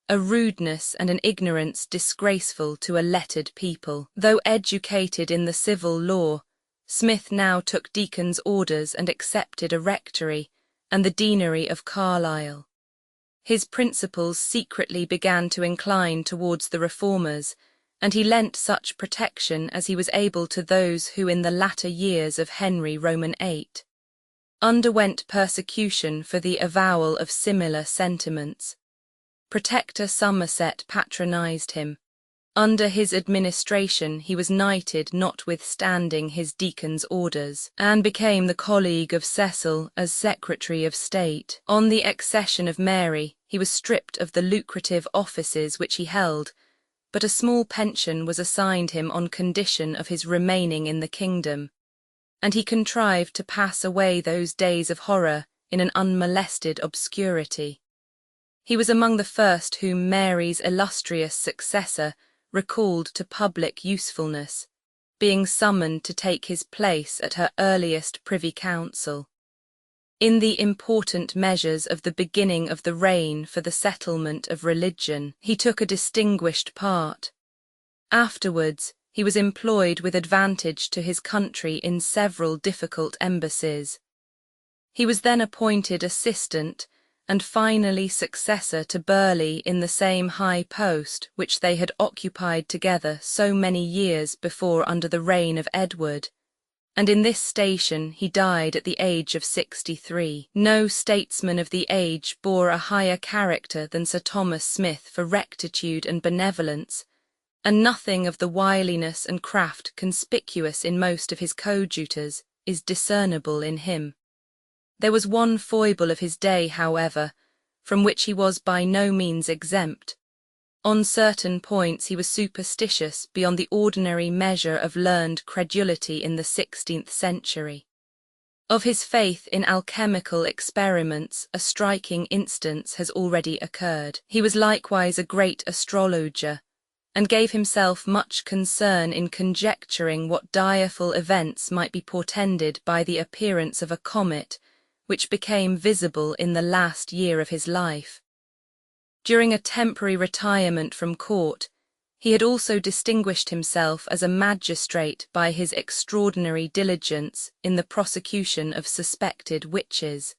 a rudeness and an ignorance disgraceful to a lettered people. Though educated in the civil law, Smith now took deacon's orders and accepted a rectory and the deanery of Carlisle. His principles secretly began to incline towards the reformers, and he lent such protection as he was able to those who in the latter years of Henry Roman VIII underwent persecution for the avowal of similar sentiments. Protector Somerset patronized him. Under his administration he was knighted notwithstanding his deacon's orders, and became the colleague of Cecil as Secretary of State. On the accession of Mary, he was stripped of the lucrative offices which he held, but a small pension was assigned him on condition of his remaining in the kingdom, and he contrived to pass away those days of horror in an unmolested obscurity. He was among the first whom Mary's illustrious successor recalled to public usefulness, being summoned to take his place at her earliest Privy Council. In the important measures of the beginning of the reign for the settlement of religion, he took a distinguished part. Afterwards, he was employed with advantage to his country in several difficult embassies. He was then appointed assistant and finally successor to Burleigh in the same high post which they had occupied together so many years before under the reign of Edward, and in this station he died at the age of 63. No statesman of the age bore a higher character than Sir Thomas Smith for rectitude and benevolence, and nothing of the wiliness and craft conspicuous in most of his coadjutors is discernible in him. There was one foible of his day, however, from which he was by no means exempt. On certain points he was superstitious beyond the ordinary measure of learned credulity in the 16th century. Of his faith in alchemical experiments a striking instance has already occurred. He was likewise a great astrologer, and gave himself much concern in conjecturing what direful events might be portended by the appearance of a comet, which became visible in the last year of his life. During a temporary retirement from court, he had also distinguished himself as a magistrate by his extraordinary diligence in the prosecution of suspected witches.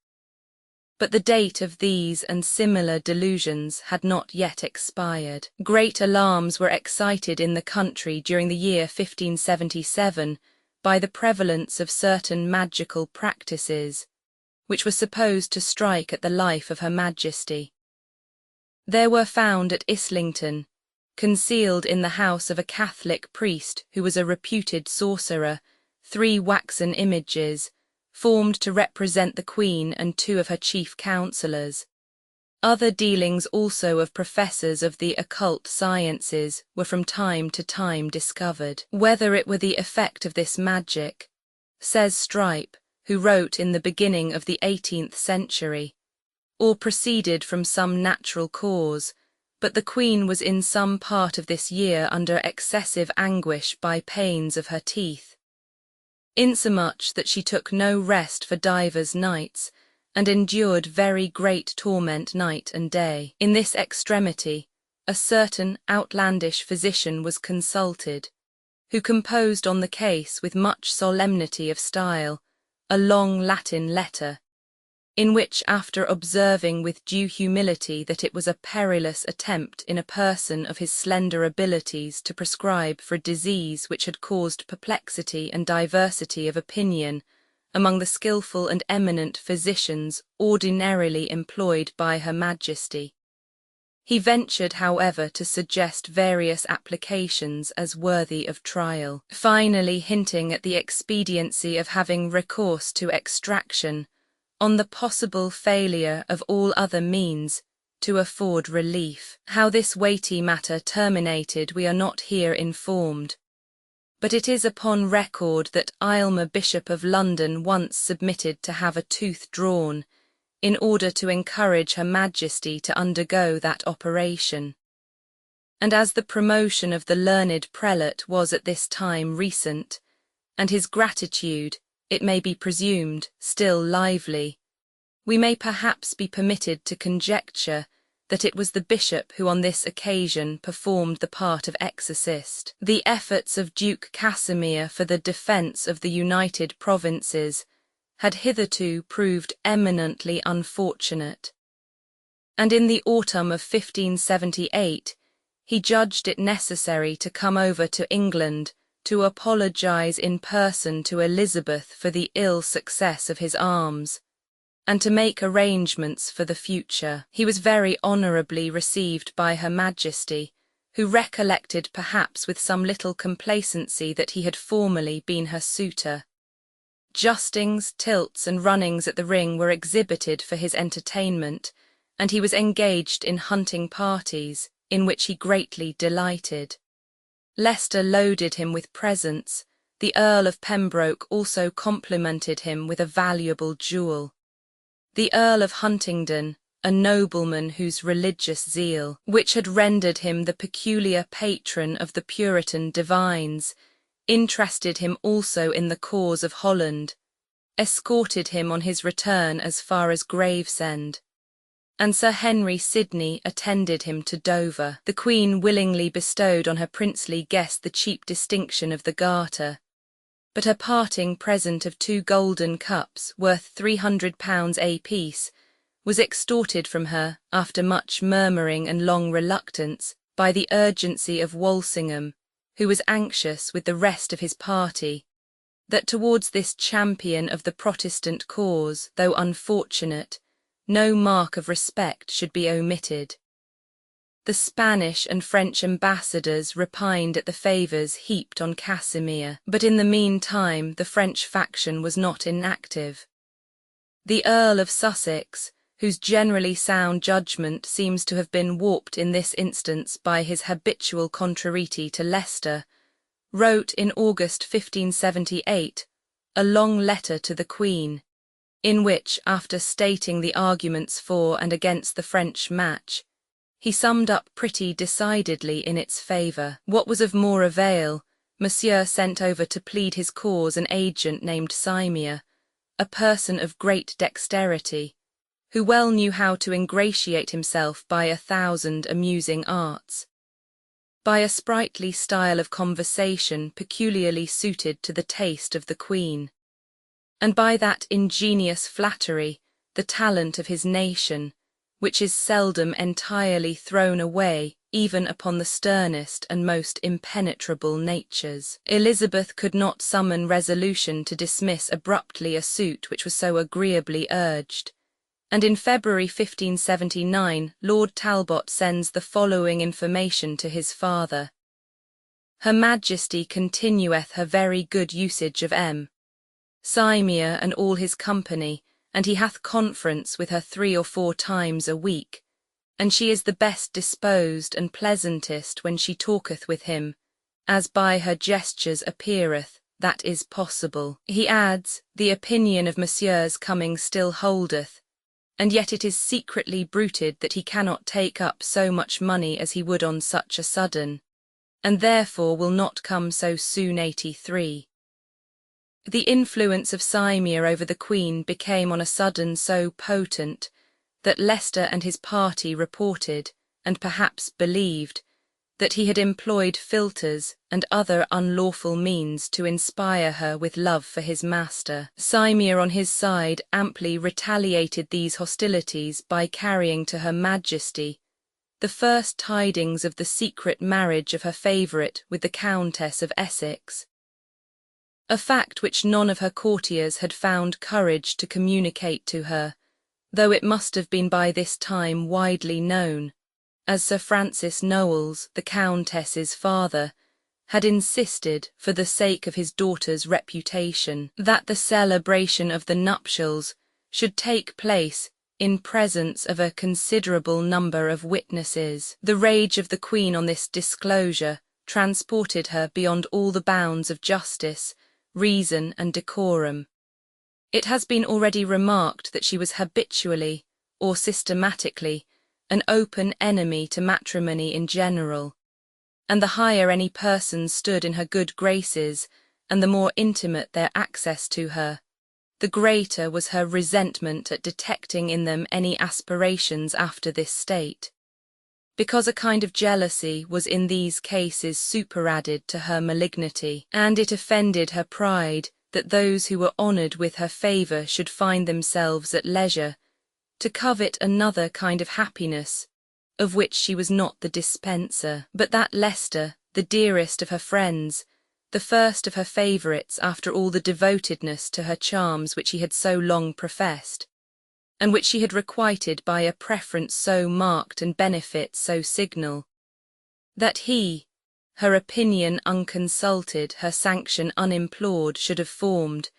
But the date of these and similar delusions had not yet expired. Great alarms were excited in the country during the year 1577 by the prevalence of certain magical practices, which were supposed to strike at the life of Her Majesty. There were found at Islington, concealed in the house of a Catholic priest who was a reputed sorcerer, 3 waxen images, formed to represent the Queen and 2 of her chief counsellors. Other dealings also of professors of the occult sciences were from time to time discovered. Whether it were the effect of this magic, says Strype, who wrote in the beginning of the 18th century, or proceeded from some natural cause, but the Queen was in some part of this year under excessive anguish by pains of her teeth, insomuch that she took no rest for divers nights, and endured very great torment night and day. In this extremity, a certain outlandish physician was consulted, who composed on the case with much solemnity of style a long Latin letter, in which, after observing with due humility that it was a perilous attempt in a person of his slender abilities to prescribe for a disease which had caused perplexity and diversity of opinion among the skilful and eminent physicians ordinarily employed by Her Majesty, he ventured, however, to suggest various applications as worthy of trial, finally hinting at the expediency of having recourse to extraction, on the possible failure of all other means to afford relief. How this weighty matter terminated we are not here informed, but it is upon record that Aylmer, Bishop of London, once submitted to have a tooth drawn, in order to encourage Her Majesty to undergo that operation. And as the promotion of the learned prelate was at this time recent, and his gratitude, it may be presumed, still lively, we may perhaps be permitted to conjecture that it was the bishop who on this occasion performed the part of exorcist. The efforts of Duke Casimir for the defence of the United Provinces had hitherto proved eminently unfortunate, and in the autumn of 1578 he judged it necessary to come over to England to apologize in person to Elizabeth for the ill success of his arms, and to make arrangements for the future. He was very honourably received by Her Majesty, who recollected perhaps with some little complacency that he had formerly been her suitor. Justings, tilts, and runnings at the ring were exhibited for his entertainment, and he was engaged in hunting parties, in which he greatly delighted. Leicester loaded him with presents. The Earl of Pembroke also complimented him with a valuable jewel. The Earl of Huntingdon, a nobleman whose religious zeal, which had rendered him the peculiar patron of the Puritan divines, interested him also in the cause of Holland, escorted him on his return as far as Gravesend, and Sir Henry Sidney attended him to Dover. The Queen willingly bestowed on her princely guest the cheap distinction of the Garter, but her parting present of 2 golden cups, worth £300 apiece, was extorted from her, after much murmuring and long reluctance, by the urgency of Walsingham, who was anxious, with the rest of his party, that towards this champion of the Protestant cause, though unfortunate, no mark of respect should be omitted. The Spanish and French ambassadors repined at the favours heaped on Casimir, but in the meantime the French faction was not inactive. The Earl of Sussex, whose generally sound judgment seems to have been warped in this instance by his habitual contrariety to Leicester, wrote in August 1578 a long letter to the Queen, in which, after stating the arguments for and against the French match, he summed up pretty decidedly in its favour. What was of more avail, Monsieur sent over to plead his cause an agent named Simier, a person of great dexterity, who well knew how to ingratiate himself by 1,000 amusing arts, by a sprightly style of conversation peculiarly suited to the taste of the Queen, and by that ingenious flattery, the talent of his nation, which is seldom entirely thrown away even upon the sternest and most impenetrable natures. Elizabeth could not summon resolution to dismiss abruptly a suit which was so agreeably urged, and in February 1579 Lord Talbot sends the following information to his father: Her Majesty continueth her very good usage of Simier and all his company, and he hath conference with her 3 or 4 times a week, and she is the best disposed and pleasantest when she talketh with him, as by her gestures appeareth that is possible. He adds, the opinion of Monsieur's coming still holdeth, and yet it is secretly bruited that he cannot take up so much money as he would on such a sudden, and therefore will not come so soon. 83. The influence of Simier over the Queen became on a sudden so potent, that Leicester and his party reported, and perhaps believed, that he had employed philters and other unlawful means to inspire her with love for his master. Cimea on his side amply retaliated these hostilities by carrying to her Majesty the first tidings of the secret marriage of her favourite with the Countess of Essex, a fact which none of her courtiers had found courage to communicate to her, though it must have been by this time widely known, as Sir Francis Knowles, the Countess's father, had insisted, for the sake of his daughter's reputation, that the celebration of the nuptials should take place in presence of a considerable number of witnesses. The rage of the Queen on this disclosure transported her beyond all the bounds of justice, reason, and decorum. It has been already remarked that she was habitually, or systematically, an open enemy to matrimony in general, and the higher any persons stood in her good graces, and the more intimate their access to her, the greater was her resentment at detecting in them any aspirations after this state, because a kind of jealousy was in these cases superadded to her malignity, and it offended her pride that those who were honoured with her favour should find themselves at leisure to covet another kind of happiness, of which she was not the dispenser, but that Leicester, the dearest of her friends, the first of her favourites after all the devotedness to her charms which he had so long professed, and which she had requited by a preference so marked and benefit so signal, that he, her opinion unconsulted, her sanction unimplored, should have formed,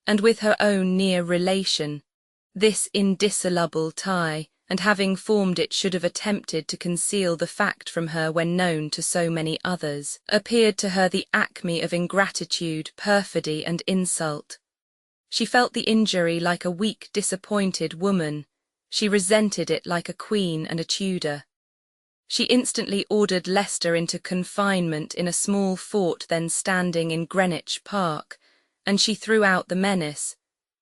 and with her own near relation, this indissoluble tie, and having formed it should have attempted to conceal the fact from her when known to so many others, appeared to her the acme of ingratitude, perfidy, and insult. She felt the injury like a weak, disappointed woman. She resented it like a queen and a Tudor. She instantly ordered Leicester into confinement in a small fort then standing in Greenwich Park, and she threw out the menace,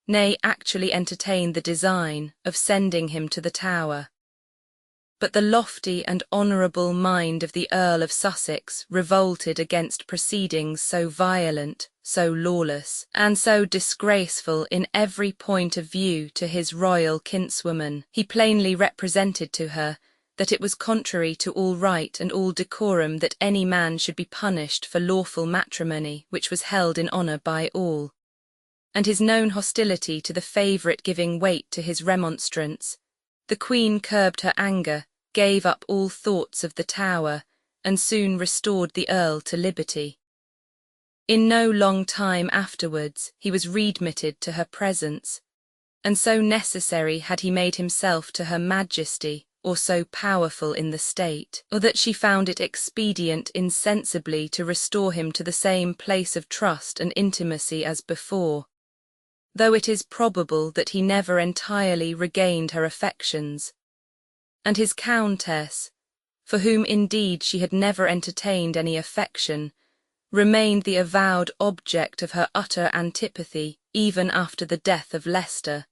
nay, actually entertained the design, of sending him to the Tower. But the lofty and honourable mind of the Earl of Sussex revolted against proceedings so violent, so lawless, and so disgraceful in every point of view to his royal kinswoman. He plainly represented to her that it was contrary to all right and all decorum that any man should be punished for lawful matrimony which was held in honour by all, and his known hostility to the favourite giving weight to his remonstrance, the Queen curbed her anger, gave up all thoughts of the Tower, and soon restored the Earl to liberty. In no long time afterwards he was readmitted to her presence, and so necessary had he made himself to her Majesty, or so powerful in the state, or that she found it expedient insensibly to restore him to the same place of trust and intimacy as before, though it is probable that he never entirely regained her affections, and his Countess, for whom indeed she had never entertained any affection, remained the avowed object of her utter antipathy even after the death of Leicester,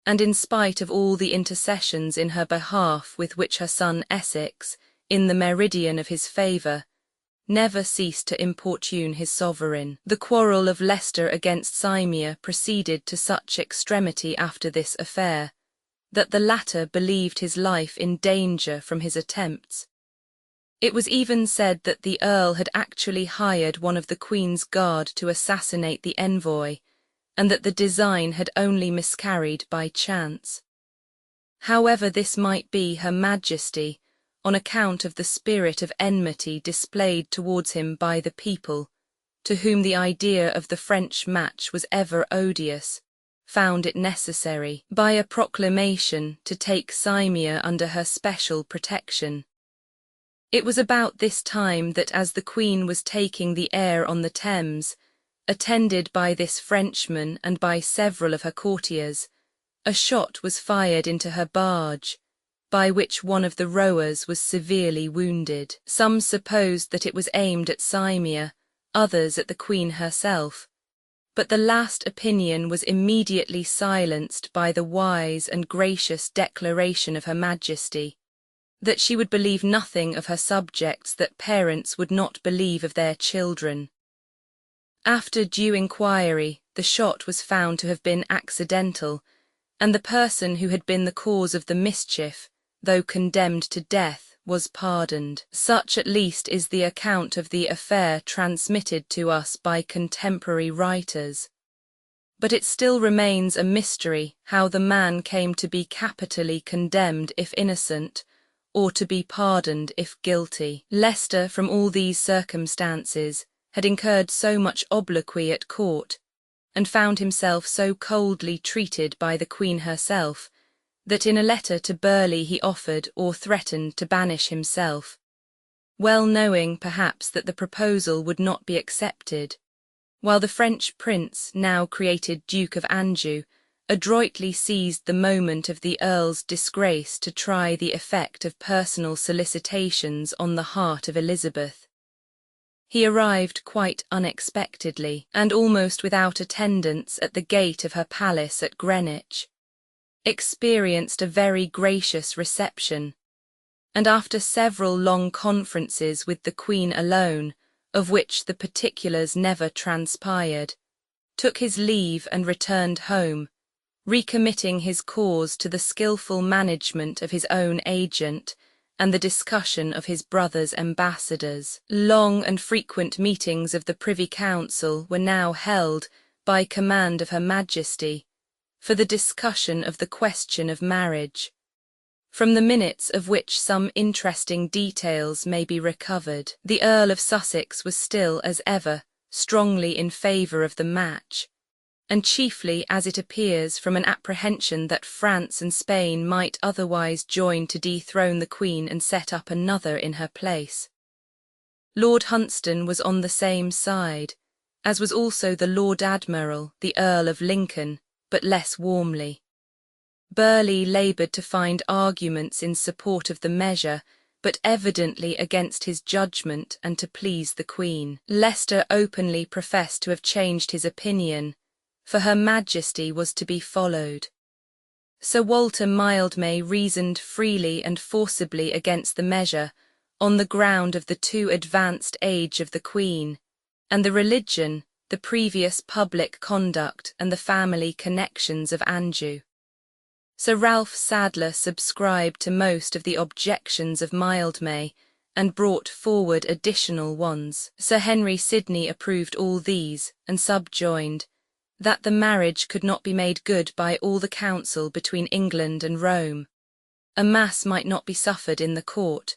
and in spite of all the intercessions in her behalf with which her son Essex, in the meridian of his favour, never ceased to importune his sovereign. The quarrel of Leicester against Cimea proceeded to such extremity after this affair, that the latter believed his life in danger from his attempts. It was even said that the Earl had actually hired one of the Queen's guard to assassinate the envoy, and that the design had only miscarried by chance. However this might be, her Majesty, on account of the spirit of enmity displayed towards him by the people, to whom the idea of the French match was ever odious, found it necessary, by a proclamation, to take Cimea under her special protection. It was about this time that, as the Queen was taking the air on the Thames, attended by this Frenchman and by several of her courtiers, a shot was fired into her barge, by which one of the rowers was severely wounded. Some supposed that it was aimed at Cimea, others at the Queen herself, but the last opinion was immediately silenced by the wise and gracious declaration of her Majesty, that she would believe nothing of her subjects that parents would not believe of their children. After due inquiry, the shot was found to have been accidental, and the person who had been the cause of the mischief, though condemned to death, was pardoned. Such at least is the account of the affair transmitted to us by contemporary writers. But it still remains a mystery how the man came to be capitally condemned if innocent, or to be pardoned if guilty. Leicester, from all these circumstances, had incurred so much obloquy at court, and found himself so coldly treated by the Queen herself, that in a letter to Burleigh he offered or threatened to banish himself, well knowing perhaps that the proposal would not be accepted, while the French prince, now created Duke of Anjou, adroitly seized the moment of the Earl's disgrace to try the effect of personal solicitations on the heart of Elizabeth. He arrived quite unexpectedly, and almost without attendance at the gate of her palace at Greenwich, experienced a very gracious reception, and after several long conferences with the Queen alone, of which the particulars never transpired, took his leave and returned home, recommitting his cause to the skilful management of his own agent and the discussion of his brother's ambassadors. Long and frequent meetings of the Privy Council were now held, by command of Her Majesty, for the discussion of the question of marriage, from the minutes of which some interesting details may be recovered. The Earl of Sussex was still, as ever, strongly in favour of the match, and chiefly, as it appears, from an apprehension that France and Spain might otherwise join to dethrone the Queen and set up another in her place. Lord Hunsdon was on the same side, as was also the Lord Admiral, the Earl of Lincoln, but less warmly. Burleigh laboured to find arguments in support of the measure, but evidently against his judgment and to please the Queen. Leicester openly professed to have changed his opinion, for Her Majesty was to be followed. Sir Walter Mildmay reasoned freely and forcibly against the measure, on the ground of the too advanced age of the Queen, and the religion, the previous public conduct, and the family connections of Anjou. Sir Ralph Sadler subscribed to most of the objections of Mildmay, and brought forward additional ones. Sir Henry Sidney approved all these, and subjoined, that the marriage could not be made good by all the council between England and Rome. A mass might not be suffered in the court,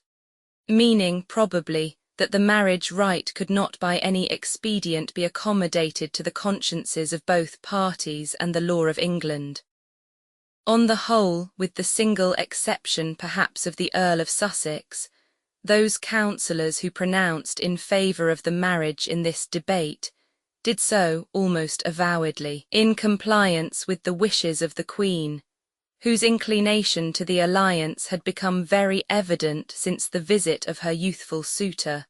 meaning, probably, that the marriage rite could not by any expedient be accommodated to the consciences of both parties and the law of England. On the whole, with the single exception perhaps of the Earl of Sussex, those councillors who pronounced in favour of the marriage in this debate did so almost avowedly, in compliance with the wishes of the Queen, whose inclination to the alliance had become very evident since the visit of her youthful suitor,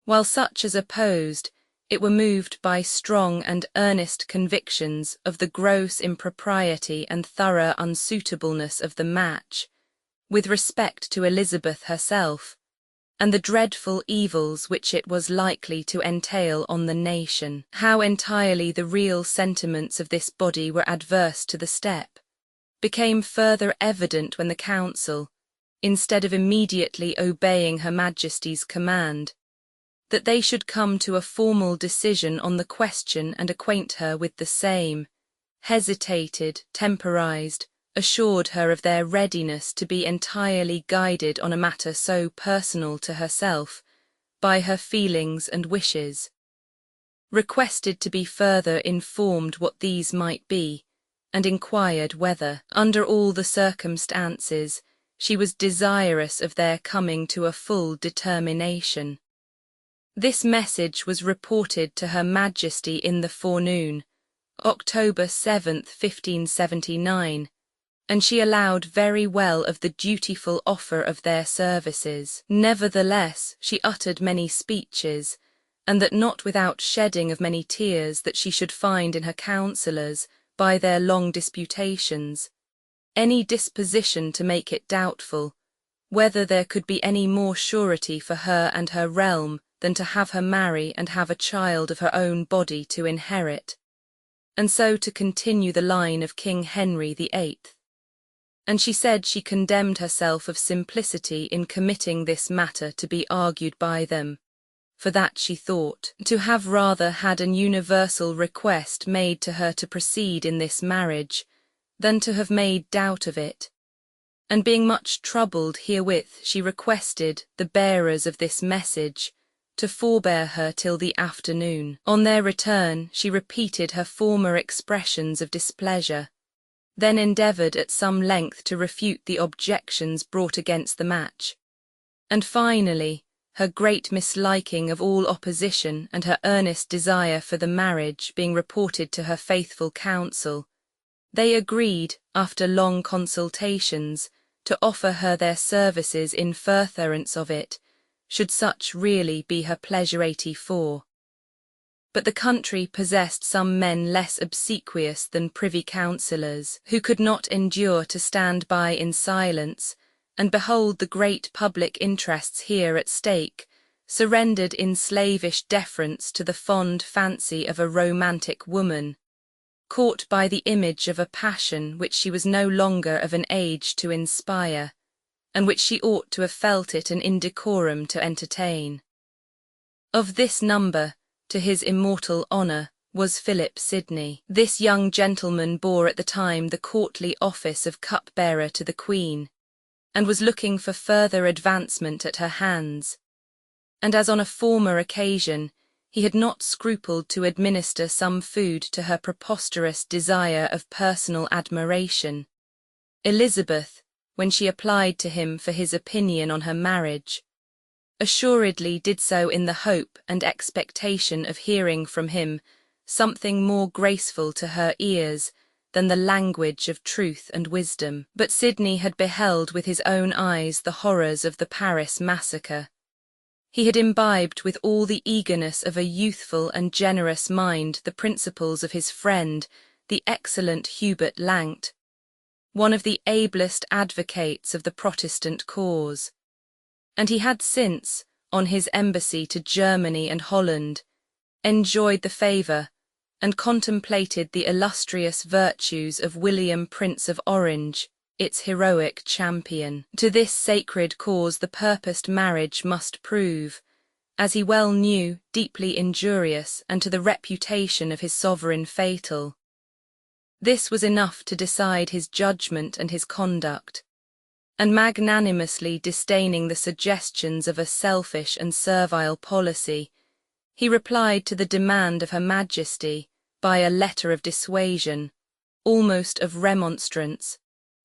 while such as opposed it were moved by strong and earnest convictions of the gross impropriety and thorough unsuitableness of the match, with respect to Elizabeth herself, and the dreadful evils which it was likely to entail on the nation. How entirely the real sentiments of this body were adverse to the step, became further evident when the Council, instead of immediately obeying Her Majesty's command, that they should come to a formal decision on the question and acquaint her with the same, hesitated, temporized, assured her of their readiness to be entirely guided on a matter so personal to herself, by her feelings and wishes, requested to be further informed what these might be, and inquired whether, under all the circumstances, she was desirous of their coming to a full determination. This message was reported to Her Majesty in the forenoon, October 7, 1579, and she allowed very well of the dutiful offer of their services. Nevertheless, she uttered many speeches, and that not without shedding of many tears that she should find in her counsellors, by their long disputations, any disposition to make it doubtful, whether there could be any more surety for her and her realm than to have her marry and have a child of her own body to inherit, and so to continue the line of King Henry VIII. And she said she condemned herself of simplicity in committing this matter to be argued by them, for that she thought to have rather had an universal request made to her to proceed in this marriage, than to have made doubt of it. And being much troubled herewith, she requested the bearers of this message to forbear her till the afternoon. On their return, she repeated her former expressions of displeasure, then endeavoured at some length to refute the objections brought against the match, and finally, her great misliking of all opposition and her earnest desire for the marriage being reported to her faithful council, they agreed, after long consultations, to offer her their services in furtherance of it, should such really be her pleasure. 84. But the country possessed some men less obsequious than privy councillors, who could not endure to stand by in silence, and behold the great public interests here at stake, surrendered in slavish deference to the fond fancy of a romantic woman, caught by the image of a passion which she was no longer of an age to inspire, and which she ought to have felt it an indecorum to entertain. Of this number, to his immortal honour, was Philip Sidney. This young gentleman bore at the time the courtly office of cupbearer to the Queen, and was looking for further advancement at her hands, and as on a former occasion, he had not scrupled to administer some food to her preposterous desire of personal admiration. Elizabeth, when she applied to him for his opinion on her marriage, assuredly did so in the hope and expectation of hearing from him something more graceful to her ears than the language of truth and wisdom. But Sidney had beheld with his own eyes the horrors of the Paris massacre. He had imbibed with all the eagerness of a youthful and generous mind the principles of his friend, the excellent Hubert Langt, one of the ablest advocates of the Protestant cause, and he had since, on his embassy to Germany and Holland, enjoyed the favour and contemplated the illustrious virtues of William Prince of Orange, its heroic champion. To this sacred cause the purposed marriage must prove, as he well knew, deeply injurious and to the reputation of his sovereign fatal. This was enough to decide his judgment and his conduct, and magnanimously disdaining the suggestions of a selfish and servile policy, he replied to the demand of Her Majesty by a letter of dissuasion, almost of remonstrance,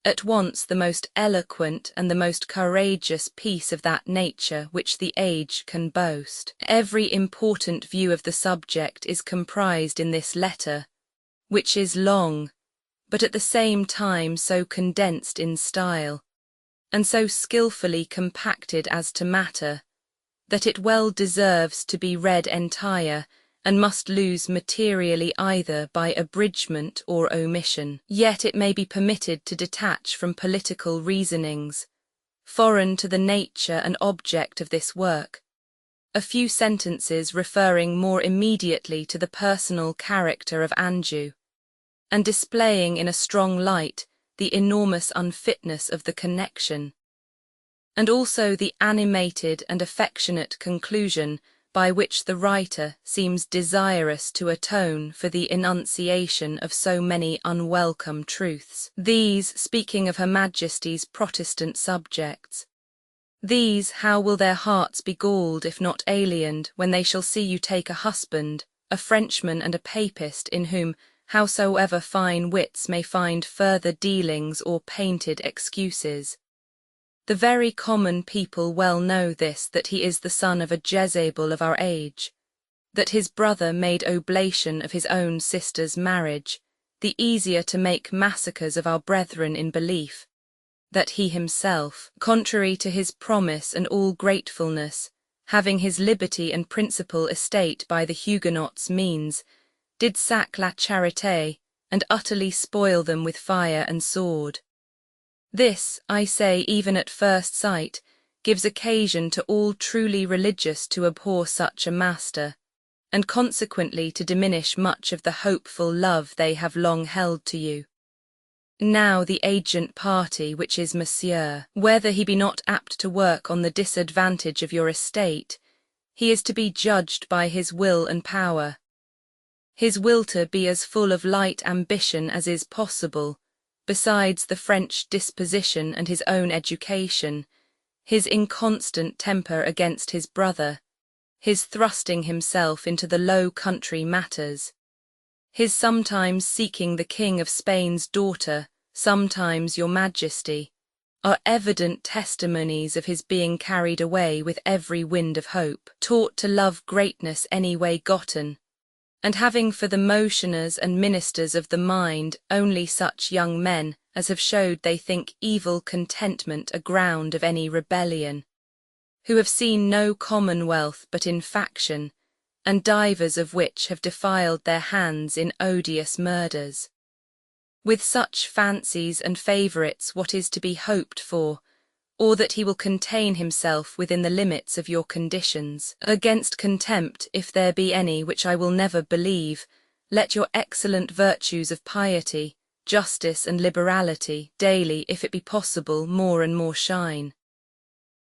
at once the most eloquent and the most courageous piece of that nature which the age can boast. Every important view of the subject is comprised in this letter, which is long, but at the same time so condensed in style, and so skilfully compacted as to matter, that it well deserves to be read entire, and must lose materially either by abridgment or omission. Yet it may be permitted to detach from political reasonings, foreign to the nature and object of this work, a few sentences referring more immediately to the personal character of Anjou, and displaying in a strong light the enormous unfitness of the connection, and also the animated and affectionate conclusion by which the writer seems desirous to atone for the enunciation of so many unwelcome truths. These, speaking of Her Majesty's Protestant subjects, these, how will their hearts be galled if not aliened when they shall see you take a husband, a Frenchman and a Papist, in whom, howsoever fine wits may find further dealings or painted excuses, the very common people well know this, that he is the son of a Jezebel of our age, that his brother made oblation of his own sister's marriage, the easier to make massacres of our brethren in belief, that he himself, contrary to his promise and all gratefulness, having his liberty and principal estate by the Huguenots' means, did sack La Charité, and utterly spoil them with fire and sword. This, I say even at first sight, gives occasion to all truly religious to abhor such a master, and consequently to diminish much of the hopeful love they have long held to you. Now the agent party, which is Monsieur, whether he be not apt to work on the disadvantage of your estate, he is to be judged by his will and power. His will to be as full of light ambition as is possible, besides the French disposition and his own education, his inconstant temper against his brother, his thrusting himself into the Low Country matters, his sometimes seeking the King of Spain's daughter, sometimes your Majesty, are evident testimonies of his being carried away with every wind of hope, taught to love greatness any way gotten, and having for the motioners and ministers of the mind only such young men as have showed they think evil contentment a ground of any rebellion, who have seen no commonwealth but in faction, and divers of which have defiled their hands in odious murders. With such fancies and favourites what is to be hoped for, or that he will contain himself within the limits of your conditions. Against contempt, if there be any, which I will never believe, let your excellent virtues of piety, justice and liberality daily, if it be possible, more and more shine.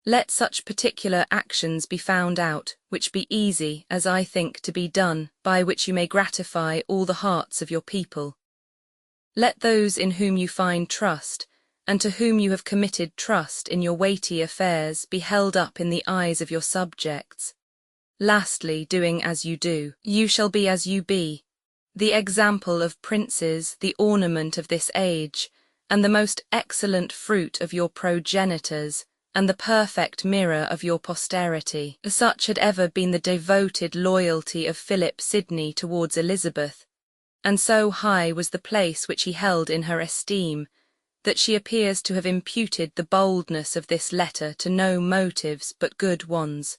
Let such particular actions be found out, which be easy, as I think, to be done, by which you may gratify all the hearts of your people. Let those in whom you find trust, and to whom you have committed trust in your weighty affairs, be held up in the eyes of your subjects. Lastly, doing as you do, you shall be as you be, the example of princes, the ornament of this age, and the most excellent fruit of your progenitors, and the perfect mirror of your posterity. Such had ever been the devoted loyalty of Philip Sidney towards Elizabeth, and so high was the place which he held in her esteem, that she appears to have imputed the boldness of this letter to no motives but good ones,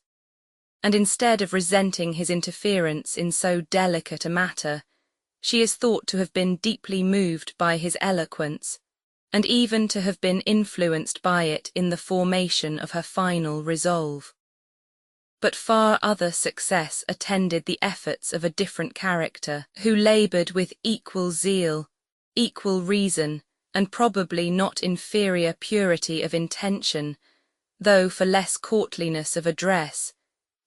and instead of resenting his interference in so delicate a matter, she is thought to have been deeply moved by his eloquence, and even to have been influenced by it in the formation of her final resolve. But far other success attended the efforts of a different character, who laboured with equal zeal, equal reason, and probably not inferior purity of intention, though for less courtliness of address,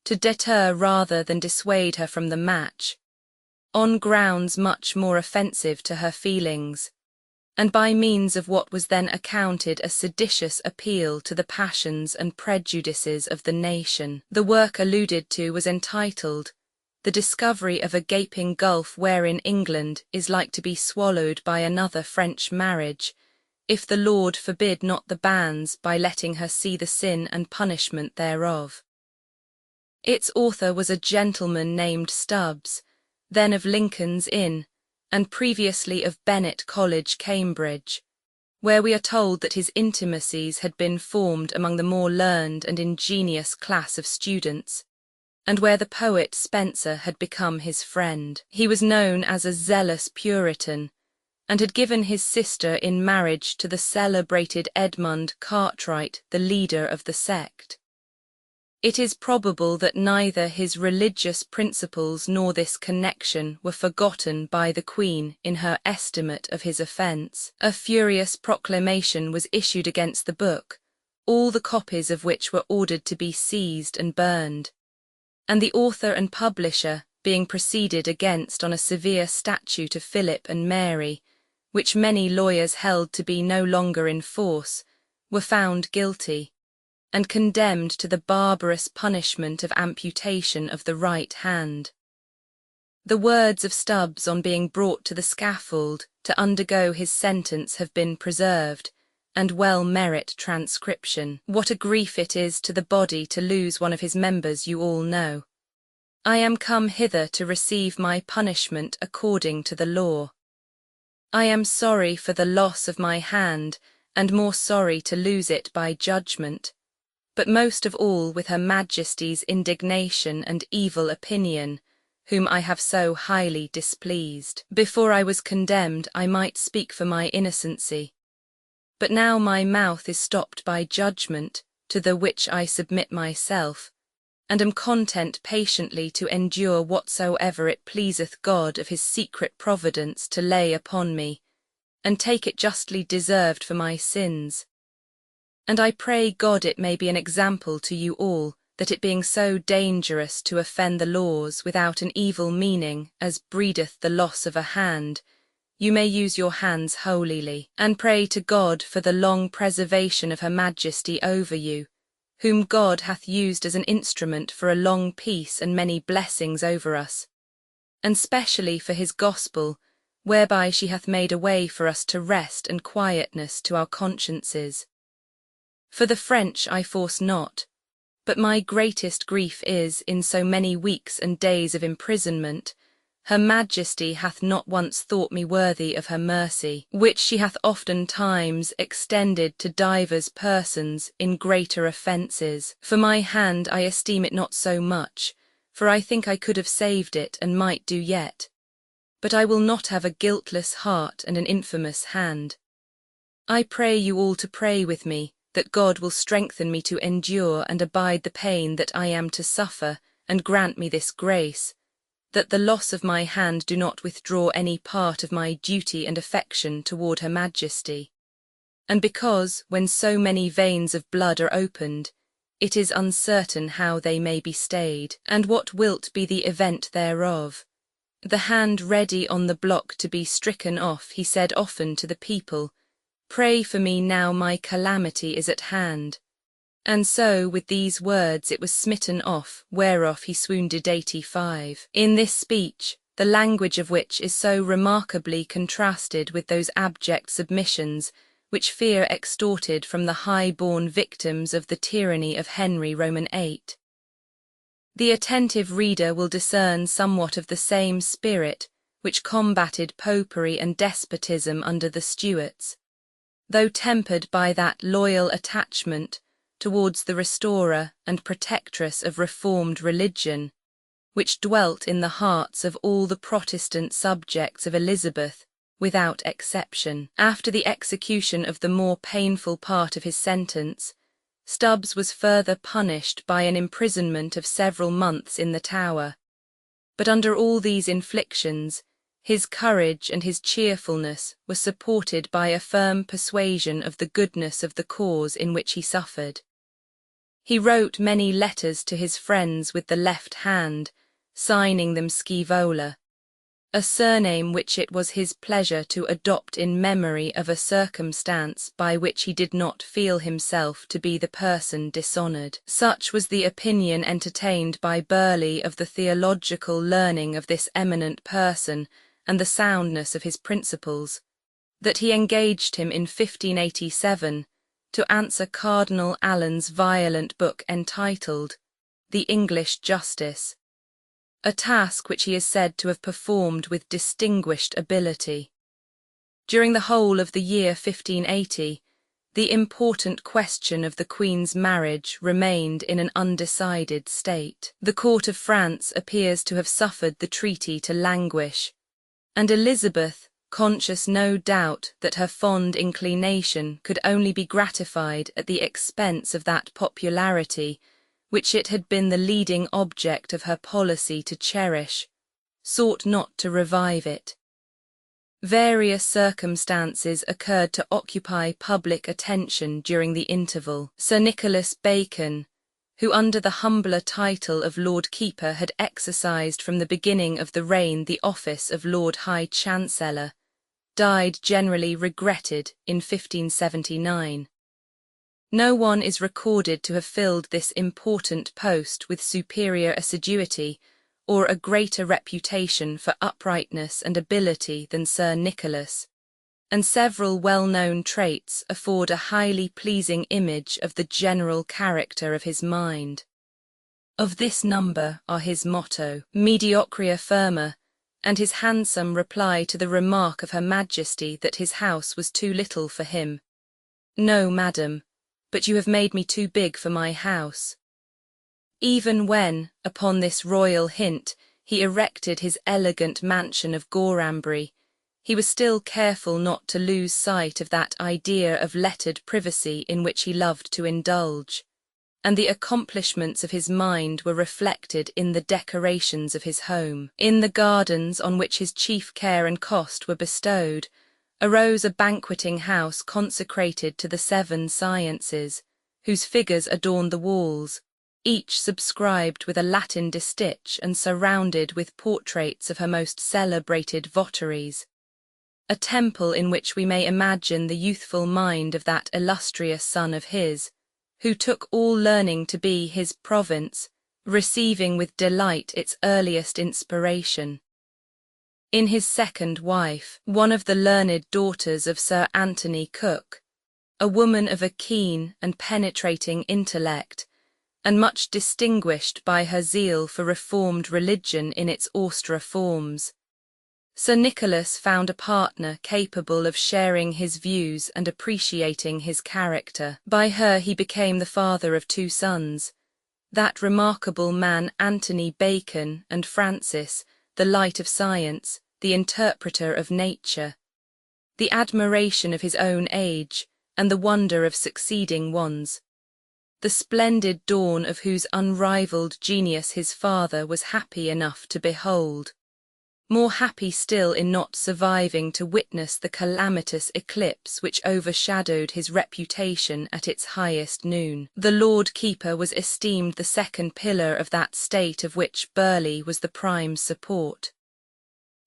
to deter rather than dissuade her from the match, on grounds much more offensive to her feelings, and by means of what was then accounted a seditious appeal to the passions and prejudices of the nation. The work alluded to was entitled, "The Discovery of a Gaping Gulf wherein England is like to be swallowed by another French marriage, if the Lord forbid not the banns by letting her see the sin and punishment thereof." Its author was a gentleman named Stubbs, then of Lincoln's Inn, and previously of Bennett College, Cambridge, where we are told that his intimacies had been formed among the more learned and ingenious class of students, and where the poet Spenser had become his friend. He was known as a zealous Puritan, and had given his sister in marriage to the celebrated Edmund Cartwright, the leader of the sect. It is probable that neither his religious principles nor this connection were forgotten by the Queen in her estimate of his offence. A furious proclamation was issued against the book, all the copies of which were ordered to be seized and burned, and the author and publisher, being proceeded against on a severe statute of Philip and Mary, which many lawyers held to be no longer in force, were found guilty, and condemned to the barbarous punishment of amputation of the right hand. The words of Stubbs on being brought to the scaffold to undergo his sentence have been preserved, and well merit transcription. What a grief it is to the body to lose one of his members you all know. I am come hither to receive my punishment according to the law. I am sorry for the loss of my hand, and more sorry to lose it by judgment, but most of all with her Majesty's indignation and evil opinion, whom I have so highly displeased. Before I was condemned I might speak for my innocency, But now my mouth is stopped by judgment, to the which I submit myself, and am content patiently to endure whatsoever it pleaseth God of his secret providence to lay upon me, and take it justly deserved for my sins. And I pray God it may be an example to you all, that it being so dangerous to offend the laws without an evil meaning as breedeth the loss of a hand, you may use your hands holily, and pray to God for the long preservation of her Majesty over you, whom God hath used as an instrument for a long peace and many blessings over us, and specially for his gospel, whereby she hath made a way for us to rest and quietness to our consciences. For the French I force not, but my greatest grief is, in so many weeks and days of imprisonment, her Majesty hath not once thought me worthy of her mercy, which she hath oftentimes extended to divers persons in greater offences. For my hand I esteem it not so much, for I think I could have saved it and might do yet. But I will not have a guiltless heart and an infamous hand. I pray you all to pray with me, that God will strengthen me to endure and abide the pain that I am to suffer, and grant me this grace, that the loss of my hand do not withdraw any part of my duty and affection toward her Majesty. And because, when so many veins of blood are opened, it is uncertain how they may be stayed, and what wilt be the event thereof. The hand ready on the block to be stricken off, he said often to the people, "Pray for me now my calamity is at hand." And so with these words it was smitten off, whereof he swooned 85. In this speech, the language of which is so remarkably contrasted with those abject submissions which fear extorted from the high-born victims of the tyranny of Henry Roman VIII. The attentive reader will discern somewhat of the same spirit which combated popery and despotism under the Stuarts, though tempered by that loyal attachment towards the restorer and protectress of reformed religion, which dwelt in the hearts of all the Protestant subjects of Elizabeth, without exception. After the execution of the more painful part of his sentence, Stubbs was further punished by an imprisonment of several months in the Tower. But under all these inflictions, his courage and his cheerfulness were supported by a firm persuasion of the goodness of the cause in which he suffered. He wrote many letters to his friends with the left hand, signing them Scaevola, a surname which it was his pleasure to adopt in memory of a circumstance by which he did not feel himself to be the person dishonoured. Such was the opinion entertained by Burleigh of the theological learning of this eminent person and the soundness of his principles, that he engaged him in 1587 to answer Cardinal Allen's violent book entitled The English Justice, a task which he is said to have performed with distinguished ability. During the whole of the year 1580, the important question of the Queen's marriage remained in an undecided state. The court of France appears to have suffered the treaty to languish, and Elizabeth, conscious no doubt that her fond inclination could only be gratified at the expense of that popularity which it had been the leading object of her policy to cherish, sought not to revive it. Various circumstances occurred to occupy public attention during the interval. Sir Nicholas Bacon, who under the humbler title of Lord Keeper had exercised from the beginning of the reign the office of Lord High Chancellor, died generally regretted in 1579. No one is recorded to have filled this important post with superior assiduity or a greater reputation for uprightness and ability than Sir Nicholas, and several well-known traits afford a highly pleasing image of the general character of his mind. Of this number are his motto, Mediocria Firma, and his handsome reply to the remark of Her Majesty that his house was too little for him. "No, madam, but you have made me too big for my house." Even when, upon this royal hint, he erected his elegant mansion of Gorhambury, he was still careful not to lose sight of that idea of lettered privacy in which he loved to indulge, and the accomplishments of his mind were reflected in the decorations of his home. In the gardens on which his chief care and cost were bestowed, arose a banqueting house consecrated to the 7 sciences, whose figures adorned the walls, each subscribed with a Latin distich and surrounded with portraits of her most celebrated votaries. A temple in which we may imagine the youthful mind of that illustrious son of his, who took all learning to be his province, receiving with delight its earliest inspiration. In his second wife, one of the learned daughters of Sir Anthony Cook, a woman of a keen and penetrating intellect, and much distinguished by her zeal for reformed religion in its austerer forms, Sir Nicholas found a partner capable of sharing his views and appreciating his character. By her he became the father of 2 sons, that remarkable man Anthony Bacon and Francis, the light of science, the interpreter of nature, the admiration of his own age, and the wonder of succeeding ones, the splendid dawn of whose unrivalled genius his father was happy enough to behold, more happy still in not surviving to witness the calamitous eclipse which overshadowed his reputation at its highest noon. The Lord Keeper was esteemed the second pillar of that state of which Burleigh was the prime support.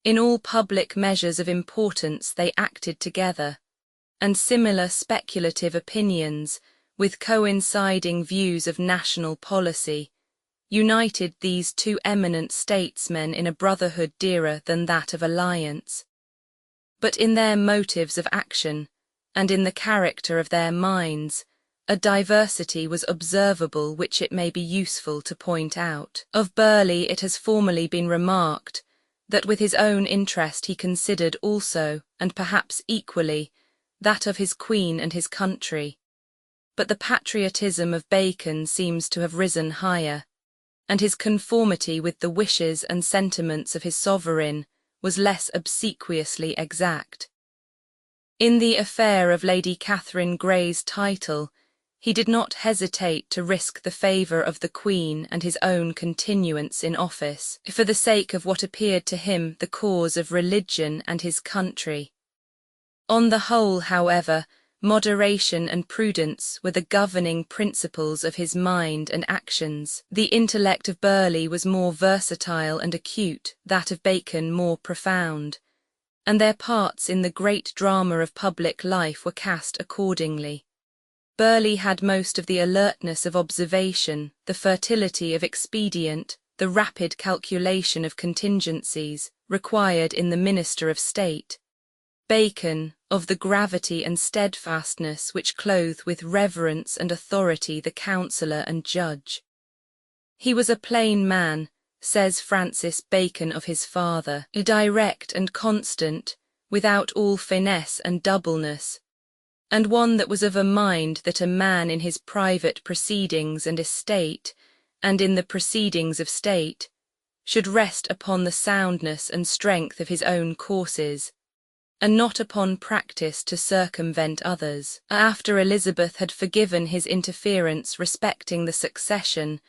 In all public measures of importance they acted together, and similar speculative opinions, with coinciding views of national policy, united these 2 eminent statesmen in a brotherhood dearer than that of alliance. But in their motives of action, and in the character of their minds, a diversity was observable which it may be useful to point out. Of Burleigh it has formerly been remarked, that with his own interest he considered also, and perhaps equally, that of his queen and his country. But the patriotism of Bacon seems to have risen higher, and his conformity with the wishes and sentiments of his sovereign was less obsequiously exact. In the affair of Lady Catherine Grey's title, he did not hesitate to risk the favour of the Queen and his own continuance in office, for the sake of what appeared to him the cause of religion and his country. On the whole, however, moderation and prudence were the governing principles of his mind and actions. The intellect of Burleigh was more versatile and acute, that of Bacon more profound, and their parts in the great drama of public life were cast accordingly. Burleigh had most of the alertness of observation, the fertility of expedient, the rapid calculation of contingencies, required in the minister of state. Bacon, of the gravity and steadfastness which clothe with reverence and authority the counsellor and judge. He was a plain man, says Francis Bacon of his father, direct and constant, without all finesse and doubleness, and one that was of a mind that a man in his private proceedings and estate, and in the proceedings of state, should rest upon the soundness and strength of his own courses, and not upon practice to circumvent others. After Elizabeth had forgiven his interference respecting the succession,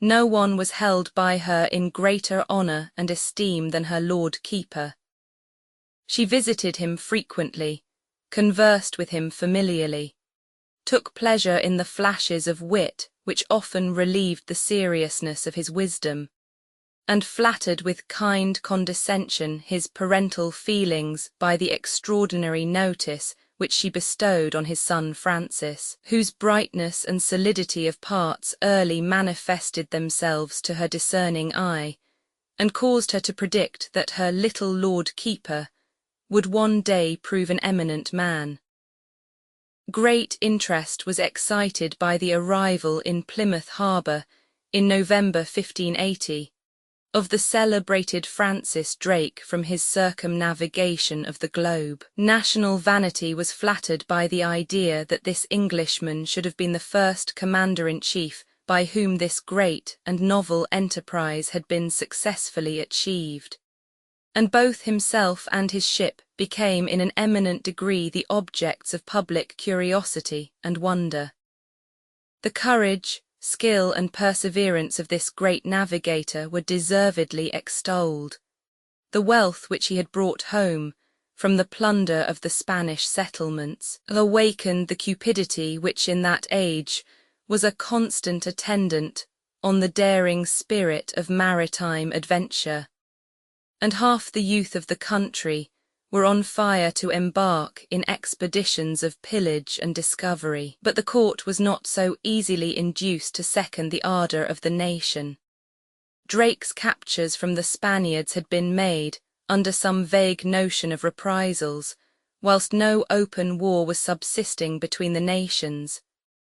no one was held by her in greater honour and esteem than her Lord Keeper. She visited him frequently, conversed with him familiarly, took pleasure in the flashes of wit which often relieved the seriousness of his wisdom, and flattered with kind condescension his parental feelings by the extraordinary notice which she bestowed on his son Francis, whose brightness and solidity of parts early manifested themselves to her discerning eye, and caused her to predict that her little Lord Keeper would one day prove an eminent man. Great interest was excited by the arrival in Plymouth Harbour, in November 1580, of the celebrated Francis Drake from his circumnavigation of the globe. National vanity was flattered by the idea that this Englishman should have been the first commander-in-chief by whom this great and novel enterprise had been successfully achieved. and both himself and his ship became in an eminent degree the objects of public curiosity and wonder. The courage, skill, and perseverance of this great navigator were deservedly extolled. The wealth which he had brought home, from the plunder of the Spanish settlements, awakened the cupidity which in that age was a constant attendant on the daring spirit of maritime adventure, and half the youth of the country were on fire to embark in expeditions of pillage and discovery. But the court was not so easily induced to second the ardour of the nation. Drake's captures from the Spaniards had been made under some vague notion of reprisals, whilst no open war was subsisting between the nations,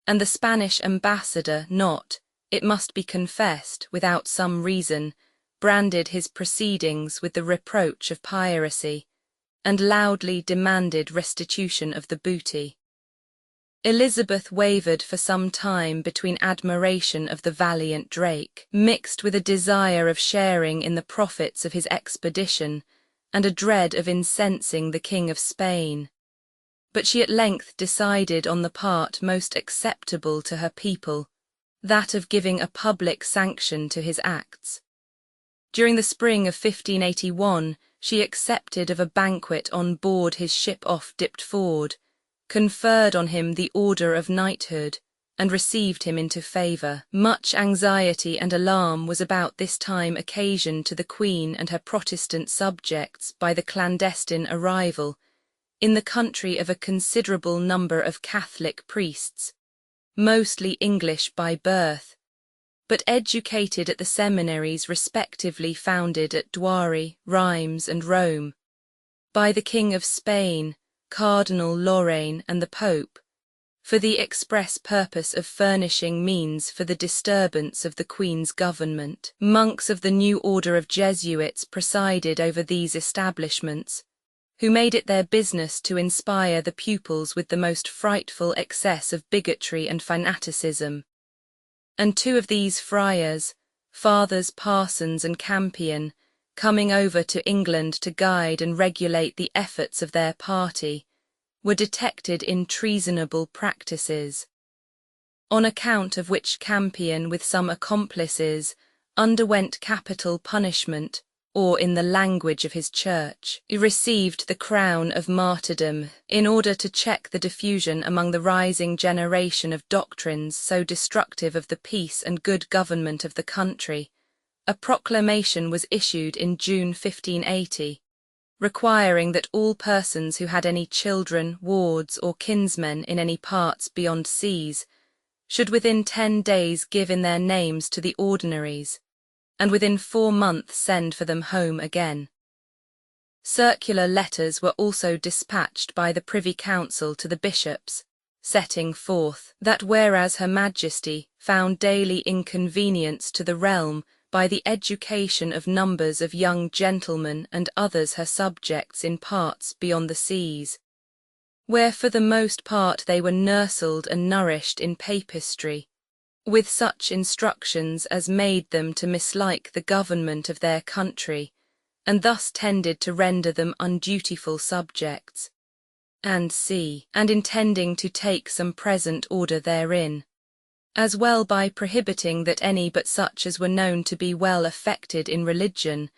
and the Spanish ambassador not, it must be confessed, without some reason, branded his proceedings with the reproach of piracy, and loudly demanded restitution of the booty. Elizabeth wavered for some time between admiration of the valiant Drake, mixed with a desire of sharing in the profits of his expedition, and a dread of incensing the King of Spain. But she at length decided on the part most acceptable to her people, that of giving a public sanction to his acts. During the spring of 1581, she accepted of a banquet on board his ship off Diptford, conferred on him the order of knighthood, and received him into favour. Much anxiety and alarm was about this time occasioned to the Queen and her Protestant subjects by the clandestine arrival, in the country, of a considerable number of Catholic priests, mostly English by birth, but educated at the seminaries respectively founded at Douai, Rheims, and Rome, by the King of Spain, Cardinal Lorraine, and the Pope, for the express purpose of furnishing means for the disturbance of the Queen's government. Monks of the new order of Jesuits presided over these establishments, who made it their business to inspire the pupils with the most frightful excess of bigotry and fanaticism. And two of these friars, Fathers Parsons and Campion, coming over to England to guide and regulate the efforts of their party, were detected in treasonable practices, on account of which Campion, with some accomplices, underwent capital punishment, or, in the language of his church, received the crown of martyrdom, in order to check the diffusion among the rising generation of doctrines so destructive of the peace and good government of the country. A proclamation was issued in June 1580, requiring that all persons who had any children, wards, or kinsmen in any parts beyond seas should within 10 days give in their names to the ordinaries, and within 4 months send for them home again. Circular letters were also dispatched by the Privy Council to the bishops, setting forth that whereas Her Majesty found daily inconvenience to the realm by the education of numbers of young gentlemen and others her subjects in parts beyond the seas, where for the most part they were nursed and nourished in papistry, with such instructions as made them to mislike the government of their country, and thus tended to render them undutiful subjects, and intending to take some present order therein, as well by prohibiting that any but such as were known to be well affected in religion,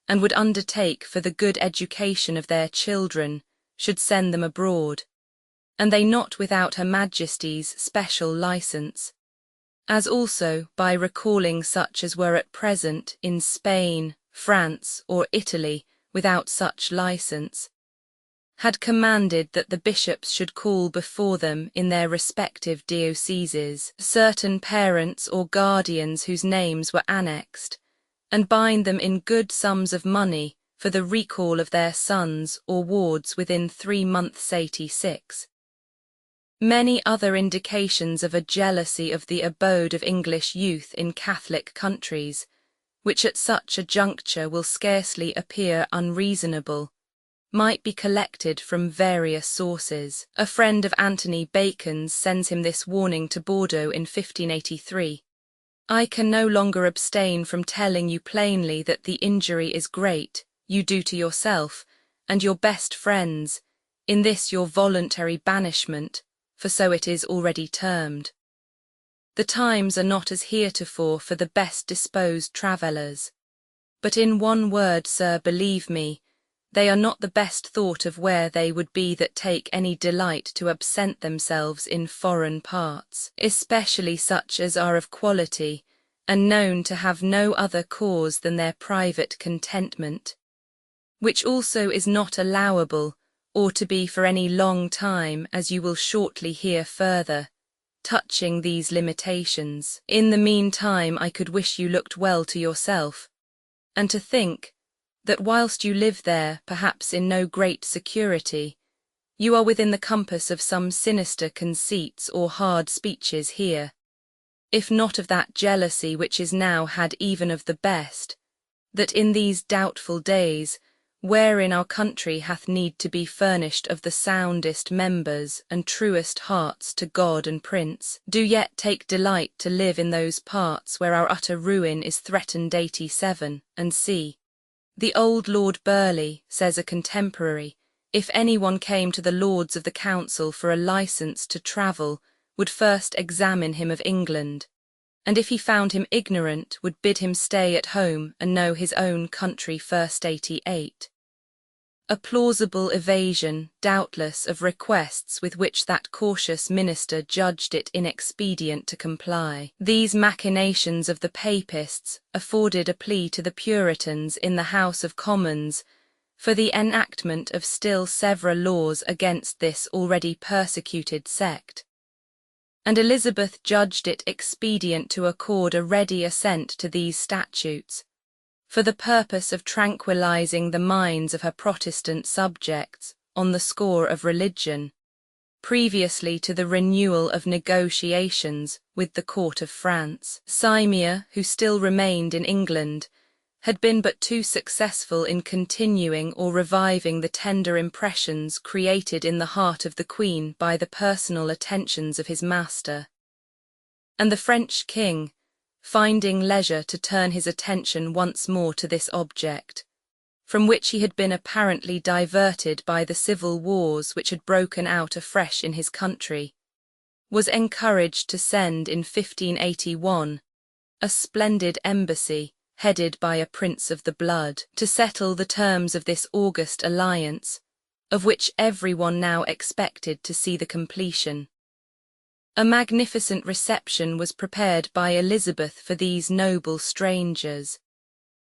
and would undertake for the good education of their children, should send them abroad, and they not without Her Majesty's special licence, as also by recalling such as were at present in Spain, France, or Italy without such licence, had commanded that the bishops should call before them in their respective dioceses certain parents or guardians whose names were annexed, and bind them in good sums of money for the recall of their sons or wards within 3 months. 86. Many other indications of a jealousy of the abode of English youth in Catholic countries, which at such a juncture will scarcely appear unreasonable, might be collected from various sources. A friend of Anthony Bacon's sends him this warning to Bordeaux in 1583. I can no longer abstain from telling you plainly that the injury is great, you do to yourself, and your best friends, in this your voluntary banishment, for so it is already termed. The times are not as heretofore for the best disposed travellers. But in one word, sir, believe me, they are not the best thought of where they would be that take any delight to absent themselves in foreign parts, especially such as are of quality, and known to have no other cause than their private contentment, which also is not allowable, or to be for any long time, as you will shortly hear further, touching these limitations. In the meantime I could wish you looked well to yourself, and to think, that whilst you live there, perhaps in no great security, you are within the compass of some sinister conceits or hard speeches here, if not of that jealousy which is now had even of the best, that in these doubtful days, wherein our country hath need to be furnished of the soundest members and truest hearts to God and Prince, do yet take delight to live in those parts where our utter ruin is threatened 87, and see. The old Lord Burleigh, says a contemporary, if any one came to the Lords of the Council for a licence to travel, would first examine him of England, and if he found him ignorant, would bid him stay at home and know his own country first. 88. A plausible evasion, doubtless, of requests with which that cautious minister judged it inexpedient to comply. These machinations of the Papists afforded a plea to the Puritans in the House of Commons for the enactment of still several laws against this already persecuted sect, and Elizabeth judged it expedient to accord a ready assent to these statutes, for the purpose of tranquilizing the minds of her Protestant subjects on the score of religion, previously to the renewal of negotiations with the court of France. Seymour, who still remained in England, had been but too successful in continuing or reviving the tender impressions created in the heart of the Queen by the personal attentions of his master, and the French king, finding leisure to turn his attention once more to this object, from which he had been apparently diverted by the civil wars which had broken out afresh in his country, was encouraged to send in 1581 a splendid embassy, headed by a prince of the blood, to settle the terms of this august alliance, of which everyone now expected to see the completion. A magnificent reception was prepared by Elizabeth for these noble strangers,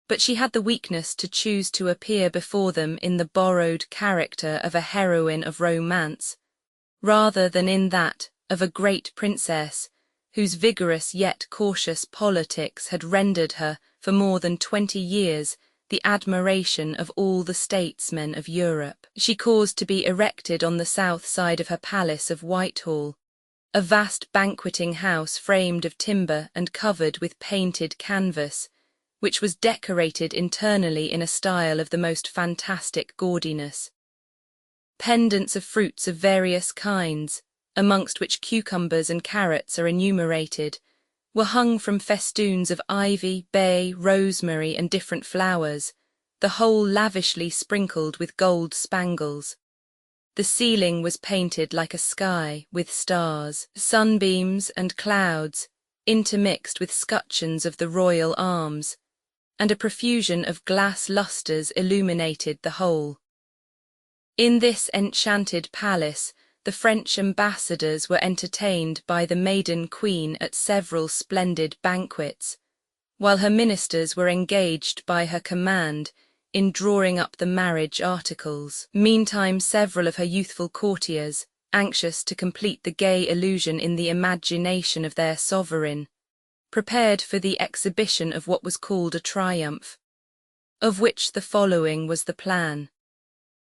but she had the weakness to choose to appear before them in the borrowed character of a heroine of romance, rather than in that of a great princess, whose vigorous yet cautious politics had rendered her, for more than 20 years, the admiration of all the statesmen of Europe. She caused to be erected on the south side of her palace of Whitehall a vast banqueting house framed of timber and covered with painted canvas, which was decorated internally in a style of the most fantastic gaudiness. Pendants of fruits of various kinds, amongst which cucumbers and carrots are enumerated, were hung from festoons of ivy, bay, rosemary, and different flowers, the whole lavishly sprinkled with gold spangles. The ceiling was painted like a sky, with stars, sunbeams, and clouds, intermixed with scutcheons of the royal arms, and a profusion of glass lustres illuminated the whole. In this enchanted palace, the French ambassadors were entertained by the maiden queen at several splendid banquets, while her ministers were engaged by her command in drawing up the marriage articles. Meantime several of her youthful courtiers, anxious to complete the gay illusion in the imagination of their sovereign, prepared for the exhibition of what was called a triumph, of which the following was the plan.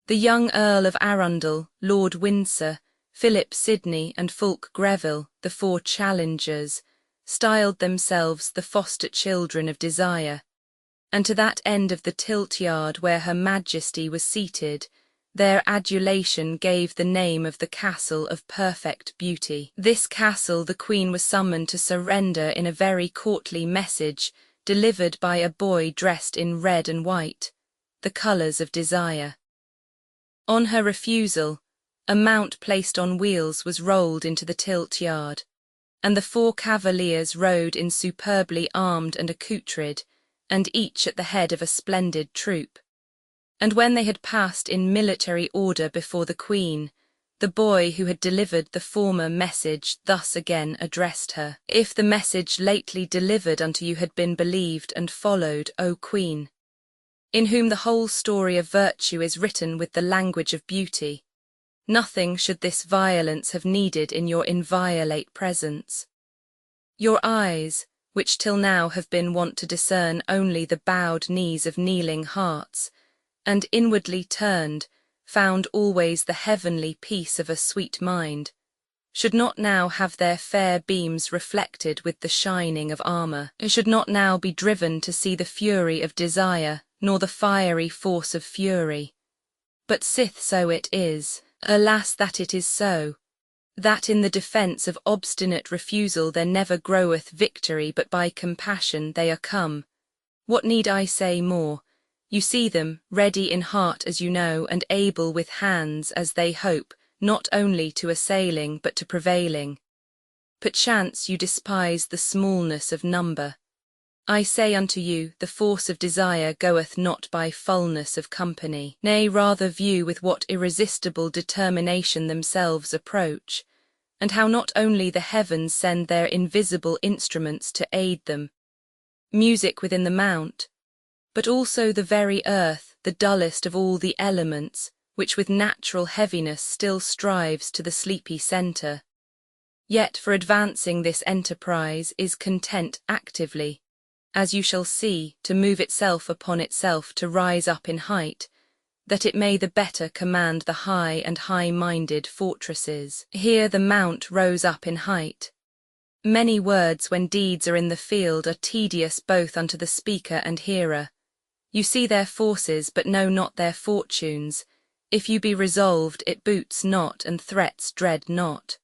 The young Earl of Arundel, Lord Windsor, Philip Sidney, and Fulk Greville, the 4 challengers, styled themselves the foster children of desire, and to that end of the tilt-yard where her Majesty was seated, their adulation gave the name of the Castle of Perfect Beauty. This castle the Queen was summoned to surrender in a very courtly message delivered by a boy dressed in red and white, the colours of desire. On her refusal, a mount placed on wheels was rolled into the tilt yard, and the 4 cavaliers rode in superbly armed and accoutred, and each at the head of a splendid troop. And when they had passed in military order before the Queen, the boy who had delivered the former message thus again addressed her: "If the message lately delivered unto you had been believed and followed, O Queen, in whom the whole story of virtue is written with the language of beauty, nothing should this violence have needed in your inviolate presence. Your eyes, which till now have been wont to discern only the bowed knees of kneeling hearts, and inwardly turned, found always the heavenly peace of a sweet mind, should not now have their fair beams reflected with the shining of armour, should not now be driven to see the fury of desire, nor the fiery force of fury. But sith so it is, alas that it is so, that in the defence of obstinate refusal there never groweth victory but by compassion they are come. What need I say more? You see them, ready in heart as you know, and able with hands as they hope, not only to assailing but to prevailing. Perchance you despise the smallness of number. I say unto you, the force of desire goeth not by fullness of company, nay rather view with what irresistible determination themselves approach, and how not only the heavens send their invisible instruments to aid them, music within the mount, but also the very earth, the dullest of all the elements, which with natural heaviness still strives to the sleepy centre, yet for advancing this enterprise is content actively, as you shall see, to move itself upon itself to rise up in height, that it may the better command the high and high-minded fortresses. Here the mount rose up in height. Many words when deeds are in the field are tedious both unto the speaker and hearer. You see their forces but know not their fortunes. If you be resolved, it boots not, and threats dread not.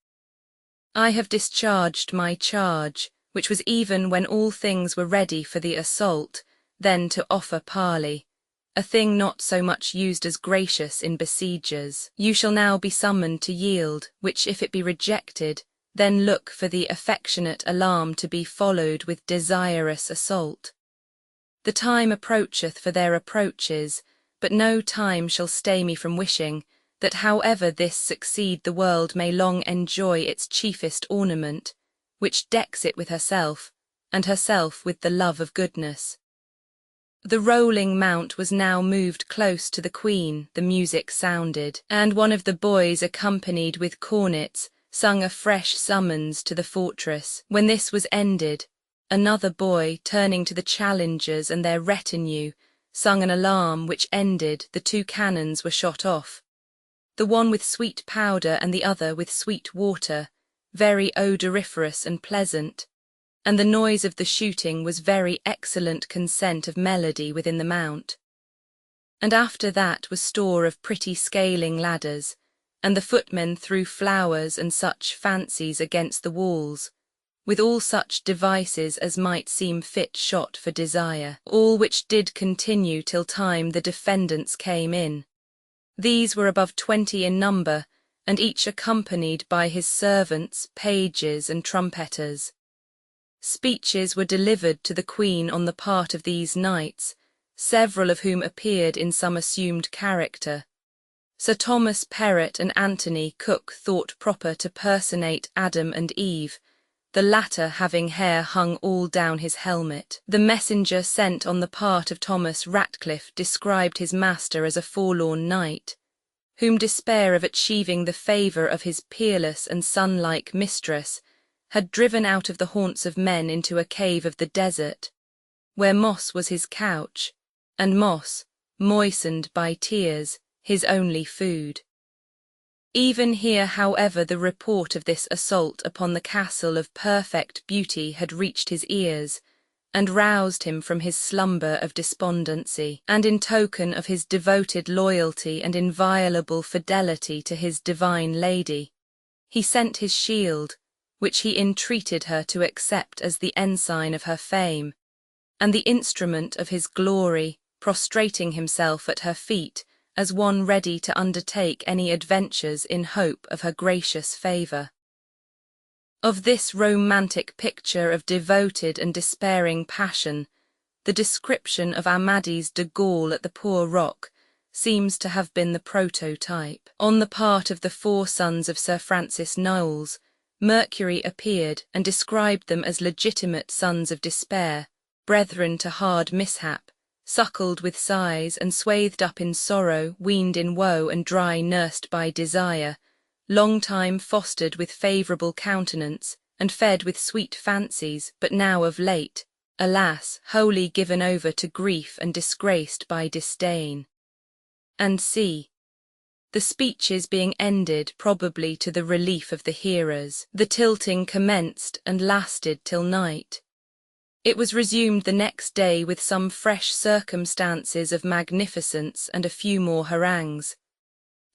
I have discharged my charge, which was even when all things were ready for the assault, then to offer parley, a thing not so much used as gracious in besiegers. You shall now be summoned to yield, which if it be rejected, then look for the affectionate alarm to be followed with desirous assault. The time approacheth for their approaches, but no time shall stay me from wishing, that however this succeed the world may long enjoy its chiefest ornament, which decks it with herself, and herself with the love of goodness. The rolling mount was now moved close to the Queen, the music sounded, and one of the boys accompanied with cornets sung a fresh summons to the fortress. When this was ended, another boy, turning to the challengers and their retinue, sung an alarm which ended, the 2 cannons were shot off, the one with sweet powder and the other with sweet water, very odoriferous and pleasant, and the noise of the shooting was very excellent consent of melody within the mount. And after that was store of pretty scaling ladders, and the footmen threw flowers and such fancies against the walls, with all such devices as might seem fit shot for desire, all which did continue till time the defendants came in. These were above 20 in number, and each accompanied by his servants, pages, and trumpeters. Speeches were delivered to the Queen on the part of these knights, several of whom appeared in some assumed character. Sir Thomas Perrott and Anthony Cook thought proper to personate Adam and Eve, the latter having hair hung all down his helmet. The messenger sent on the part of Thomas Ratcliffe described his master as a forlorn knight, whom despair of achieving the favour of his peerless and sun-like mistress had driven out of the haunts of men into a cave of the desert, where moss was his couch, and moss, moistened by tears, his only food. Even here, however, the report of this assault upon the castle of perfect beauty had reached his ears, and roused him from his slumber of despondency, and in token of his devoted loyalty and inviolable fidelity to his divine lady, he sent his shield, which he entreated her to accept as the ensign of her fame, and the instrument of his glory, prostrating himself at her feet as one ready to undertake any adventures in hope of her gracious favour. Of this romantic picture of devoted and despairing passion, the description of Amadis de Gaul at the Poor Rock seems to have been the prototype. On the part of the 4 sons of Sir Francis Knowles, Mercury appeared and described them as legitimate sons of despair, brethren to hard mishap, suckled with sighs and swathed up in sorrow, weaned in woe and dry nursed by desire, long time fostered with favourable countenance, and fed with sweet fancies, but now of late, alas, wholly given over to grief and disgraced by disdain. And see, the speeches being ended probably to the relief of the hearers, the tilting commenced and lasted till night. It was resumed the next day with some fresh circumstances of magnificence and a few more harangues.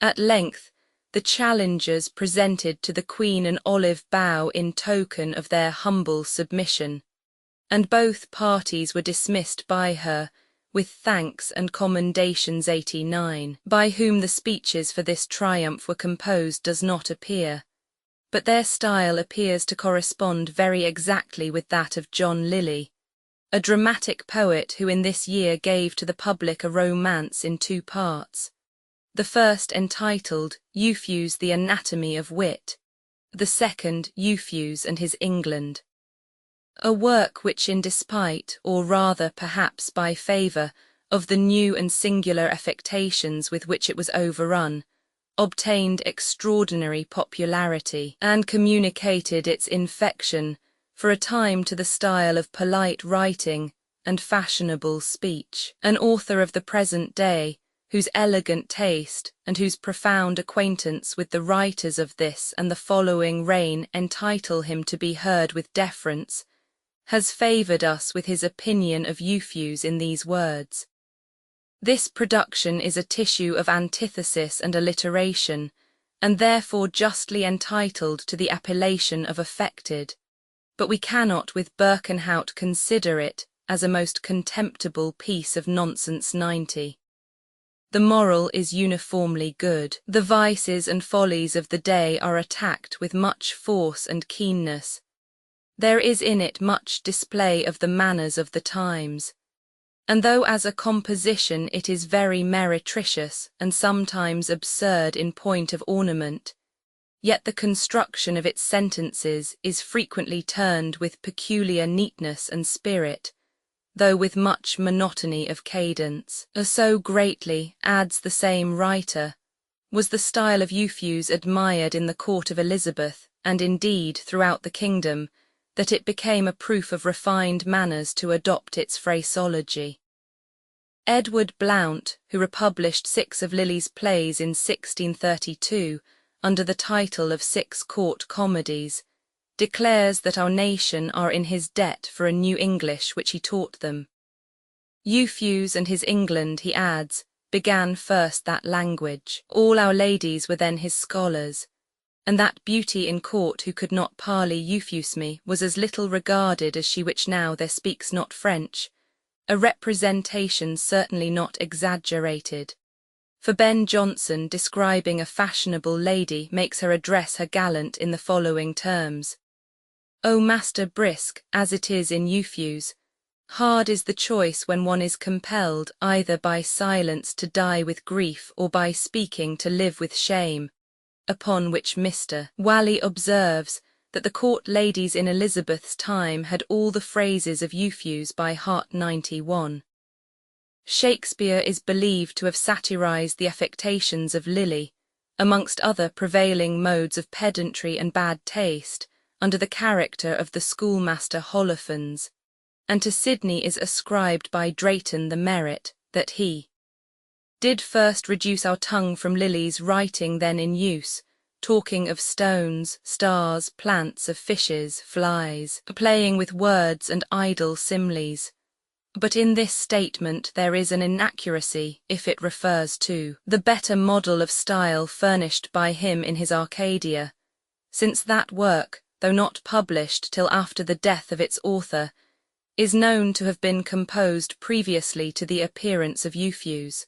At length, the challengers presented to the Queen an olive bough in token of their humble submission, and both parties were dismissed by her, with thanks and commendations. 89. By whom the speeches for this triumph were composed does not appear, but their style appears to correspond very exactly with that of John Lilly, a dramatic poet who in this year gave to the public a romance in 2 parts. The first entitled Euphues the Anatomy of Wit, the second Euphues and his England. A work which in despite, or rather perhaps by favour, of the new and singular affectations with which it was overrun, obtained extraordinary popularity, and communicated its infection for a time to the style of polite writing and fashionable speech. An author of the present day, whose elegant taste and whose profound acquaintance with the writers of this and the following reign entitle him to be heard with deference, has favoured us with his opinion of Euphues in these words. This production is a tissue of antithesis and alliteration, and therefore justly entitled to the appellation of affected, but we cannot with Birkenhout consider it as a most contemptible piece of nonsense. 90. The moral is uniformly good. The vices and follies of the day are attacked with much force and keenness. There is in it much display of the manners of the times, and though as a composition it is very meretricious and sometimes absurd in point of ornament, yet the construction of its sentences is frequently turned with peculiar neatness and spirit, though with much monotony of cadence. So greatly, adds the same writer, was the style of Euphues admired in the court of Elizabeth, and indeed throughout the kingdom, that it became a proof of refined manners to adopt its phraseology. Edward Blount, who republished 6 of Lilly's plays in 1632 under the title of 6 Court Comedies, declares that our nation are in his debt for a new English which he taught them. Euphues and his England, he adds, began first that language. All our ladies were then his scholars, and that beauty in court who could not parley Euphuse me was as little regarded as she which now there speaks not French, a representation certainly not exaggerated. For Ben Jonson, describing a fashionable lady, makes her address her gallant in the following terms: O Master Brisk, as it is in Euphues, hard is the choice when one is compelled either by silence to die with grief or by speaking to live with shame. Upon which Mr. Whalley observes that the court ladies in Elizabeth's time had all the phrases of Euphues by heart. 91. Shakespeare is believed to have satirized the affectations of Lilly, amongst other prevailing modes of pedantry and bad taste, under the character of the schoolmaster Holofernes, and to Sidney is ascribed by Drayton the merit that he did first reduce our tongue from Lilly's writing then in use, talking of stones, stars, plants, of fishes, flies, playing with words and idle similes. But in this statement there is an inaccuracy if it refers to the better model of style furnished by him in his Arcadia, since that work, though not published till after the death of its author, is known to have been composed previously to the appearance of Euphues.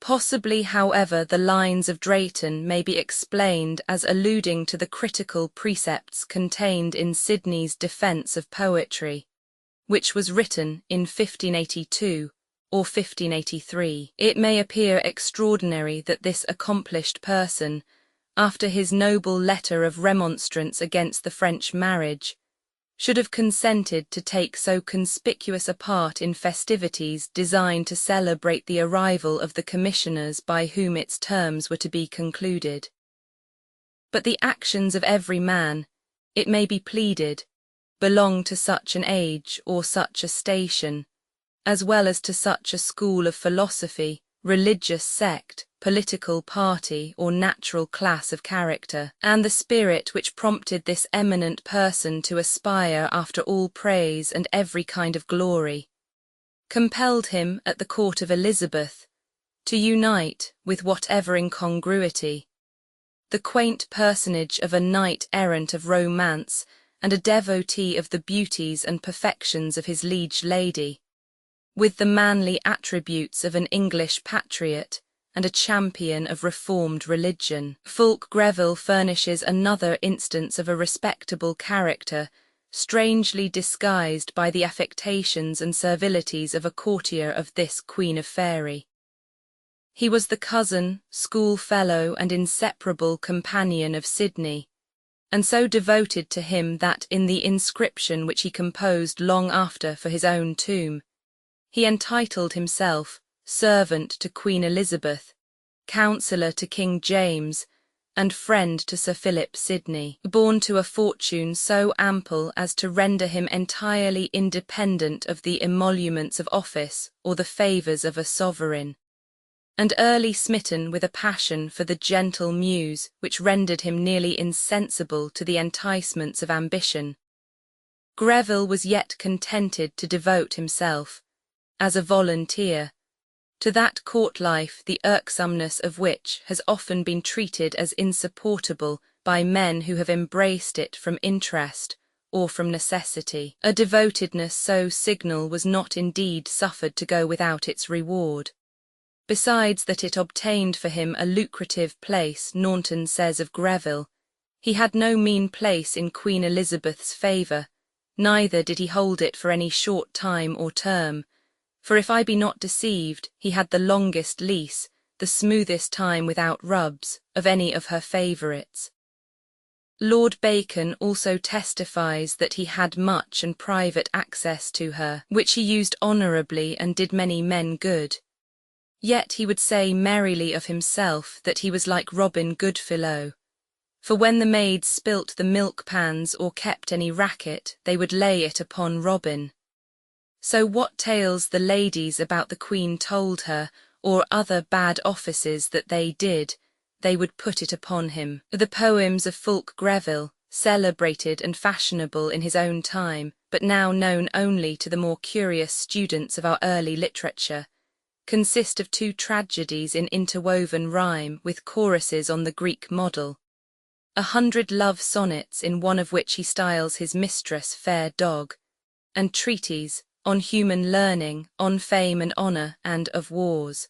Possibly, however, the lines of Drayton may be explained as alluding to the critical precepts contained in Sidney's Defence of Poetry, which was written in 1582 or 1583. It may appear extraordinary that this accomplished person, after his noble letter of remonstrance against the French marriage, should have consented to take so conspicuous a part in festivities designed to celebrate the arrival of the commissioners by whom its terms were to be concluded. But the actions of every man, it may be pleaded, belong to such an age or such a station, as well as to such a school of philosophy, religious sect, political party, or natural class of character, and the spirit which prompted this eminent person to aspire after all praise and every kind of glory, compelled him at the court of Elizabeth to unite, with whatever incongruity, the quaint personage of a knight-errant of romance and a devotee of the beauties and perfections of his liege lady, with the manly attributes of an English patriot and a champion of reformed religion. Fulk Greville furnishes another instance of a respectable character, strangely disguised by the affectations and servilities of a courtier of this Queen of Faery. He was the cousin, schoolfellow, and inseparable companion of Sidney, and so devoted to him that in the inscription which he composed long after for his own tomb, he entitled himself servant to Queen Elizabeth, counsellor to King James, and friend to Sir Philip Sidney, born to a fortune so ample as to render him entirely independent of the emoluments of office or the favours of a sovereign, and early smitten with a passion for the gentle muse which rendered him nearly insensible to the enticements of ambition. Greville was yet contented to devote himself, as a volunteer, to that court life the irksomeness of which has often been treated as insupportable by men who have embraced it from interest or from necessity. A devotedness so signal was not indeed suffered to go without its reward. Besides that it obtained for him a lucrative place, Naunton says of Greville, he had no mean place in Queen Elizabeth's favour, neither did he hold it for any short time or term, for if I be not deceived, he had the longest lease, the smoothest time without rubs, of any of her favourites. Lord Bacon also testifies that he had much and private access to her, which he used honourably and did many men good. Yet he would say merrily of himself that he was like Robin Goodfellow, for when the maids spilt the milk pans or kept any racket, they would lay it upon Robin. So what tales the ladies about the Queen told her, or other bad offices that they did, they would put it upon him. The poems of Fulk Greville, celebrated and fashionable in his own time, but now known only to the more curious students of our early literature, consist of 2 tragedies in interwoven rhyme with choruses on the Greek model, 100 love sonnets in one of which he styles his mistress fair dog, and treatises on human learning, on fame and honour, and of wars.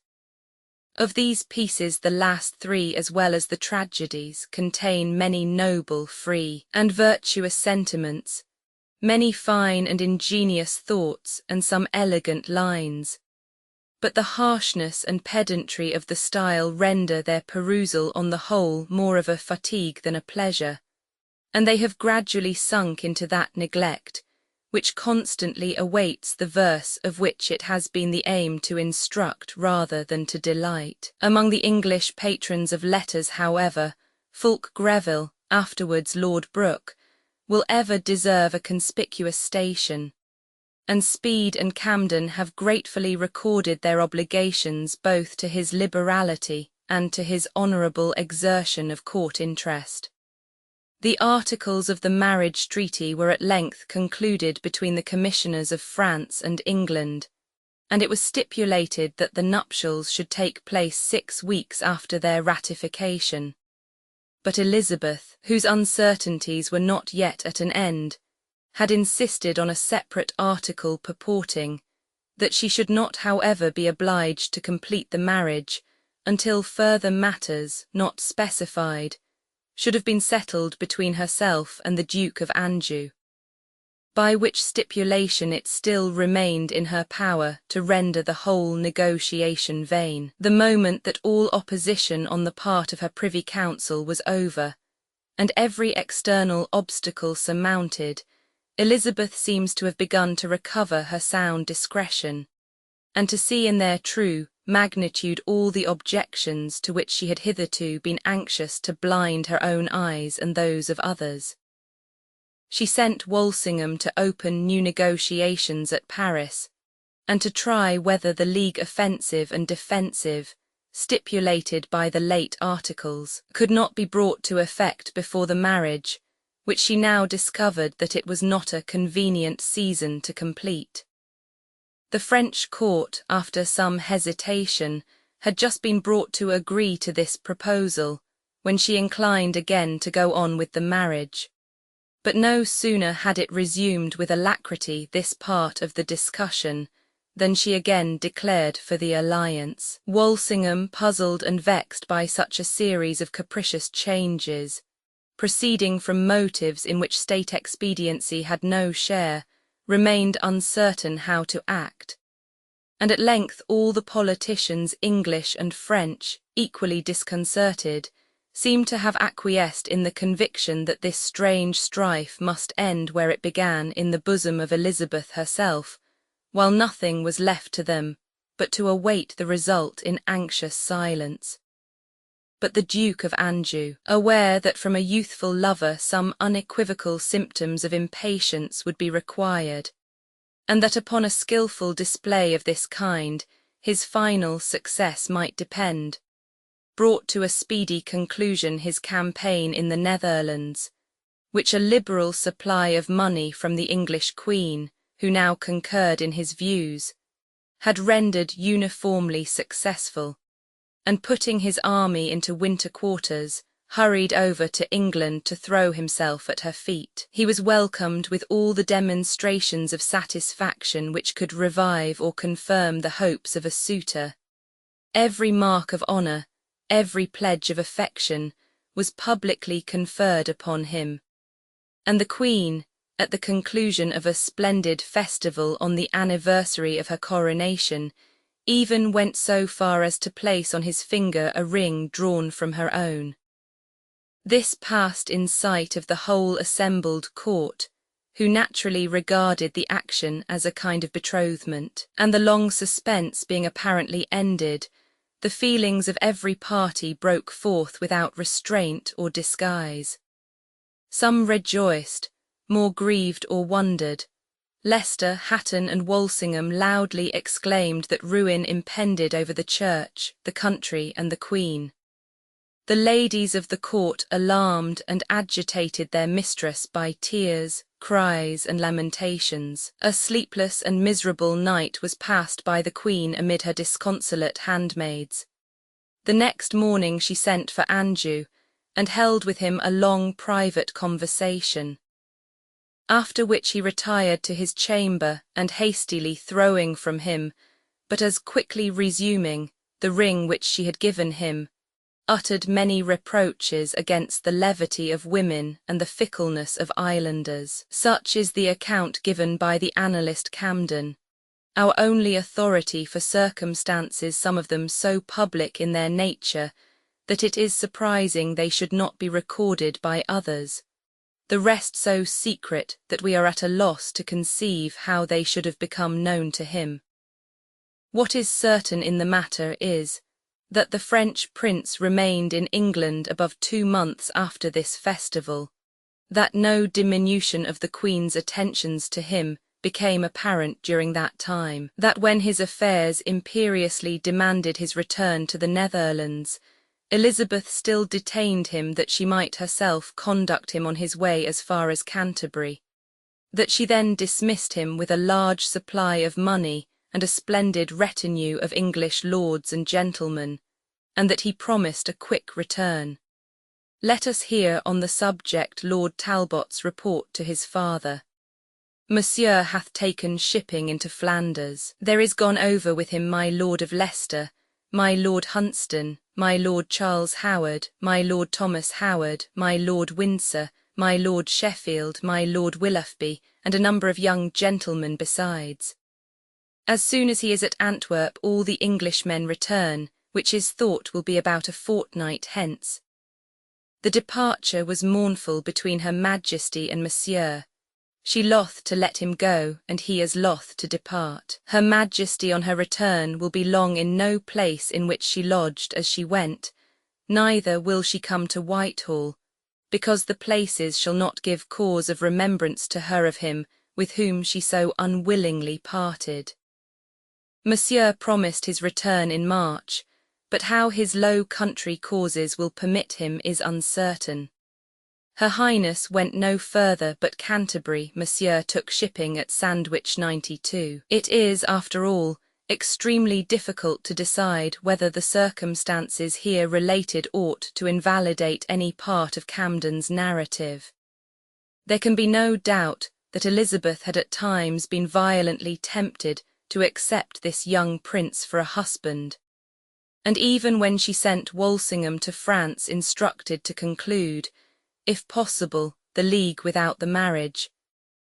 Of these pieces the last 3 as well as the tragedies contain many noble, free, and virtuous sentiments, many fine and ingenious thoughts, and some elegant lines. But the harshness and pedantry of the style render their perusal on the whole more of a fatigue than a pleasure, and they have gradually sunk into that neglect which constantly awaits the verse of which it has been the aim to instruct rather than to delight. Among the English patrons of letters, however, Fulk Greville, afterwards Lord Brooke, will ever deserve a conspicuous station, and Speed and Camden have gratefully recorded their obligations both to his liberality and to his honourable exertion of court interest. The articles of the marriage treaty were at length concluded between the commissioners of France and England, and it was stipulated that the nuptials should take place 6 weeks after their ratification. But Elizabeth, whose uncertainties were not yet at an end, had insisted on a separate article purporting that she should not, however, be obliged to complete the marriage until further matters, not specified, should have been settled between herself and the Duke of Anjou, by which stipulation it still remained in her power to render the whole negotiation vain. The moment that all opposition on the part of her Privy Council was over, and every external obstacle surmounted, Elizabeth seems to have begun to recover her sound discretion, and to see in their true magnitude all the objections to which she had hitherto been anxious to blind her own eyes and those of others. She sent Walsingham to open new negotiations at Paris, and to try whether the league offensive and defensive, stipulated by the late articles, could not be brought to effect before the marriage, which she now discovered that it was not a convenient season to complete. The French court, after some hesitation, had just been brought to agree to this proposal, when she inclined again to go on with the marriage. But no sooner had it resumed with alacrity this part of the discussion than she again declared for the alliance. Walsingham, puzzled and vexed by such a series of capricious changes, proceeding from motives in which state expediency had no share, remained uncertain how to act, and at length all the politicians, English and French, equally disconcerted, seemed to have acquiesced in the conviction that this strange strife must end where it began, in the bosom of Elizabeth herself, while nothing was left to them but to await the result in anxious silence. But the Duke of Anjou, aware that from a youthful lover some unequivocal symptoms of impatience would be required, and that upon a skilful display of this kind his final success might depend, brought to a speedy conclusion his campaign in the Netherlands, which a liberal supply of money from the English Queen, who now concurred in his views, had rendered uniformly successful, and putting his army into winter quarters, hurried over to England to throw himself at her feet. He was welcomed with all the demonstrations of satisfaction which could revive or confirm the hopes of a suitor. Every mark of honour, every pledge of affection, was publicly conferred upon him, and the Queen, at the conclusion of a splendid festival on the anniversary of her coronation, even went so far as to place on his finger a ring drawn from her own. This passed in sight of the whole assembled court, who naturally regarded the action as a kind of betrothment, and the long suspense being apparently ended, the feelings of every party broke forth without restraint or disguise. Some rejoiced, more grieved or wondered. Leicester, Hatton and Walsingham loudly exclaimed that ruin impended over the church, the country and the Queen. The ladies of the court alarmed and agitated their mistress by tears, cries and lamentations. A sleepless and miserable night was passed by the Queen amid her disconsolate handmaids. The next morning she sent for Anjou, and held with him a long private conversation, after which he retired to his chamber and hastily throwing from him, but as quickly resuming, the ring which she had given him, uttered many reproaches against the levity of women and the fickleness of islanders. Such is the account given by the annalist Camden, our only authority for circumstances, some of them so public in their nature that it is surprising they should not be recorded by others, the rest so secret that we are at a loss to conceive how they should have become known to him. What is certain in the matter is, that the French prince remained in England above 2 months after this festival, that no diminution of the Queen's attentions to him became apparent during that time, that when his affairs imperiously demanded his return to the Netherlands, Elizabeth still detained him that she might herself conduct him on his way as far as Canterbury, that she then dismissed him with a large supply of money and a splendid retinue of English lords and gentlemen, and that he promised a quick return. Let us hear on the subject Lord Talbot's report to his father. Monsieur hath taken shipping into Flanders. There is gone over with him my Lord of Leicester, my Lord Hunsdon, my Lord Charles Howard, my Lord Thomas Howard, my Lord Windsor, my Lord Sheffield, my Lord Willoughby, and a number of young gentlemen besides. As soon as he is at Antwerp, all the Englishmen return, which is thought will be about a fortnight hence. The departure was mournful between her Majesty and Monsieur. She loth to let him go, and he as loth to depart. Her Majesty on her return will be long in no place in which she lodged as she went, neither will she come to Whitehall, because the places shall not give cause of remembrance to her of him with whom she so unwillingly parted. Monsieur promised his return in March, but how his low country causes will permit him is uncertain. Her Highness went no further but Canterbury. Monsieur took shipping at Sandwich 92. It is, after all, extremely difficult to decide whether the circumstances here related ought to invalidate any part of Camden's narrative. There can be no doubt that Elizabeth had at times been violently tempted to accept this young prince for a husband, and even when she sent Walsingham to France instructed to conclude, if possible, the league without the marriage,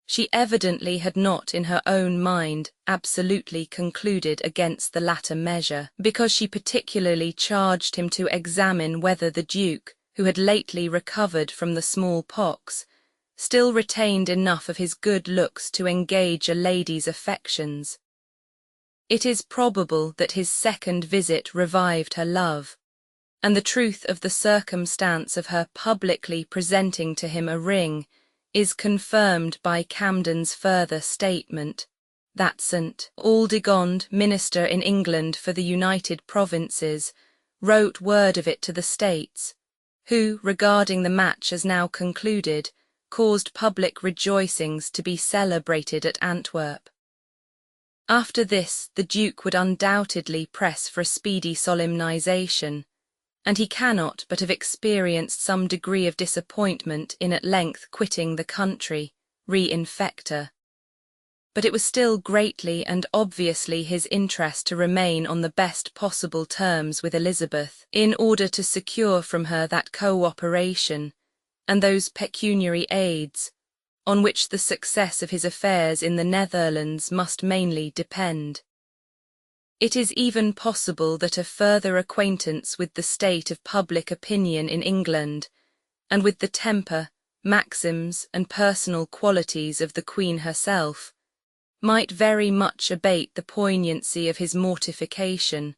she evidently had not in her own mind absolutely concluded against the latter measure, because she particularly charged him to examine whether the Duke, who had lately recovered from the small-pox, still retained enough of his good looks to engage a lady's affections. It is probable that his second visit revived her love, and the truth of the circumstance of her publicly presenting to him a ring is confirmed by Camden's further statement, that St. Aldegond, minister in England for the United Provinces, wrote word of it to the States, who, regarding the match as now concluded, caused public rejoicings to be celebrated at Antwerp. After this, the Duke would undoubtedly press for a speedy solemnization, and he cannot but have experienced some degree of disappointment in at length quitting the country, re-infecta. But it was still greatly and obviously his interest to remain on the best possible terms with Elizabeth, in order to secure from her that co-operation, and those pecuniary aids, on which the success of his affairs in the Netherlands must mainly depend. It is even possible that a further acquaintance with the state of public opinion in England, and with the temper, maxims, and personal qualities of the Queen herself, might very much abate the poignancy of his mortification,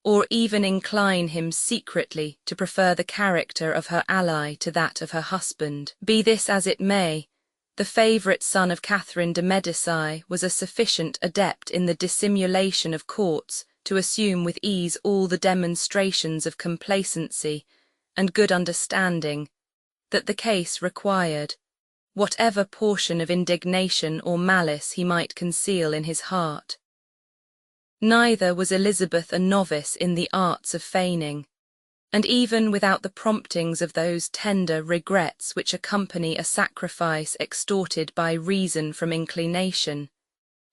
or even incline him secretly to prefer the character of her ally to that of her husband. Be this as it may, the favourite son of Catherine de Medici was a sufficient adept in the dissimulation of courts to assume with ease all the demonstrations of complacency and good understanding that the case required, whatever portion of indignation or malice he might conceal in his heart. Neither was Elizabeth a novice in the arts of feigning, and even without the promptings of those tender regrets which accompany a sacrifice extorted by reason from inclination,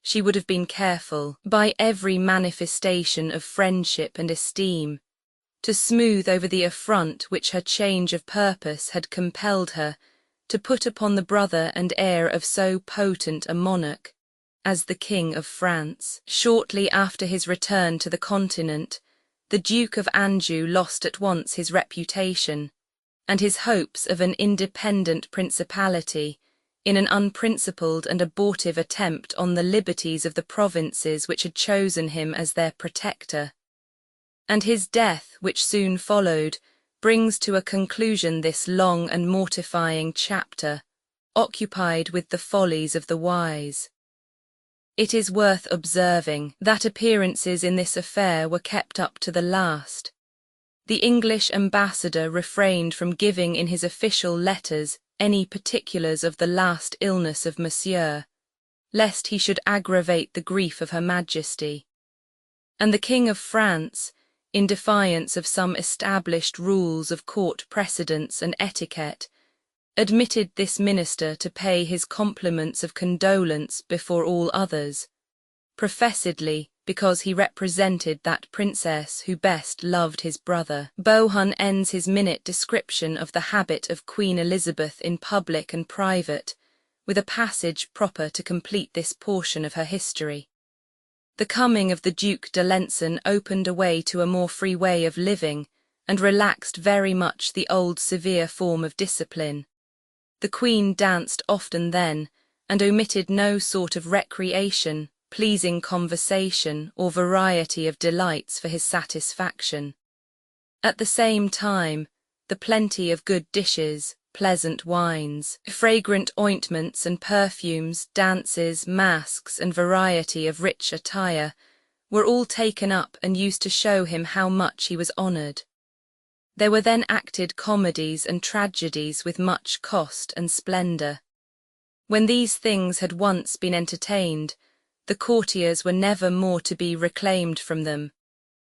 she would have been careful, by every manifestation of friendship and esteem, to smooth over the affront which her change of purpose had compelled her to put upon the brother and heir of so potent a monarch as the King of France. Shortly after his return to the Continent, the Duke of Anjou lost at once his reputation, and his hopes of an independent principality, in an unprincipled and abortive attempt on the liberties of the provinces which had chosen him as their protector. And his death, which soon followed, brings to a conclusion this long and mortifying chapter, occupied with the follies of the wise. It is worth observing that appearances in this affair were kept up to the last. The English ambassador refrained from giving in his official letters any particulars of the last illness of Monsieur, lest he should aggravate the grief of Her Majesty. And the King of France, in defiance of some established rules of court precedence and etiquette, admitted this minister to pay his compliments of condolence before all others, professedly because he represented that princess who best loved his brother. Bohun ends his minute description of the habit of Queen Elizabeth in public and private with a passage proper to complete this portion of her history. The coming of the Duke d'Alençon opened a way to a more free way of living and relaxed very much the old severe form of discipline. The Queen danced often then, and omitted no sort of recreation, pleasing conversation, or variety of delights for his satisfaction. At the same time, the plenty of good dishes, pleasant wines, fragrant ointments and perfumes, dances, masks, and variety of rich attire, were all taken up and used to show him how much he was honoured. There were then acted comedies and tragedies with much cost and splendour. When these things had once been entertained, the courtiers were never more to be reclaimed from them,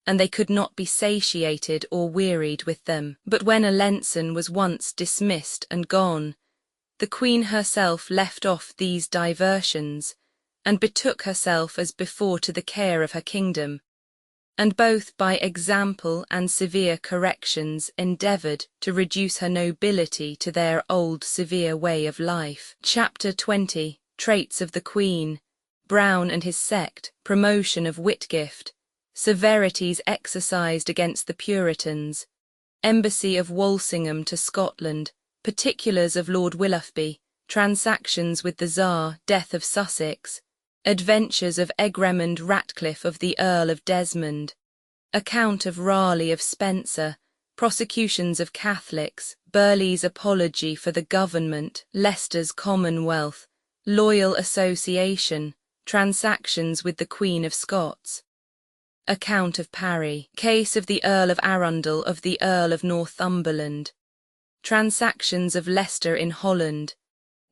and they could not be satiated or wearied with them. But when Alençon was once dismissed and gone, the Queen herself left off these diversions, and betook herself as before to the care of her kingdom, and both by example and severe corrections endeavoured to reduce her nobility to their old severe way of life. Chapter 20. Traits of the Queen, Brown and his sect, promotion of Whitgift, severities exercised against the Puritans, embassy of Walsingham to Scotland, particulars of Lord Willoughby, transactions with the Tsar, death of Sussex, adventures of Egremond Ratcliffe of the Earl of Desmond, account of Raleigh of Spencer, prosecutions of Catholics, Burleigh's apology for the government, Leicester's Commonwealth, loyal association, transactions with the Queen of Scots, account of Parry, case of the Earl of Arundel of the Earl of Northumberland, transactions of Leicester in Holland,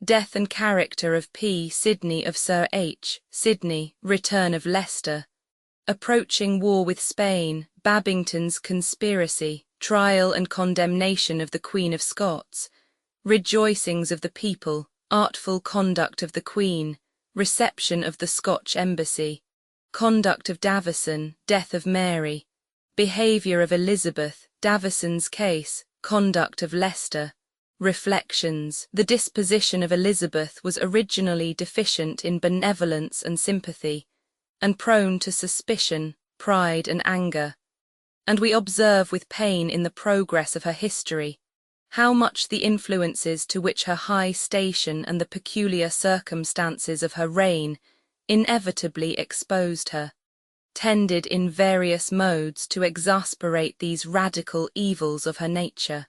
death and character of P. Sidney of Sir H. Sidney, return of Leicester, approaching war with Spain, Babington's conspiracy, trial and condemnation of the Queen of Scots, rejoicings of the people, artful conduct of the Queen, reception of the Scotch embassy, conduct of Davison, death of Mary, behaviour of Elizabeth, Davison's case, conduct of Leicester, reflections. The disposition of Elizabeth was originally deficient in benevolence and sympathy, and prone to suspicion, pride and anger, and we observe with pain in the progress of her history how much the influences to which her high station and the peculiar circumstances of her reign inevitably exposed her, tended in various modes to exasperate these radical evils of her nature.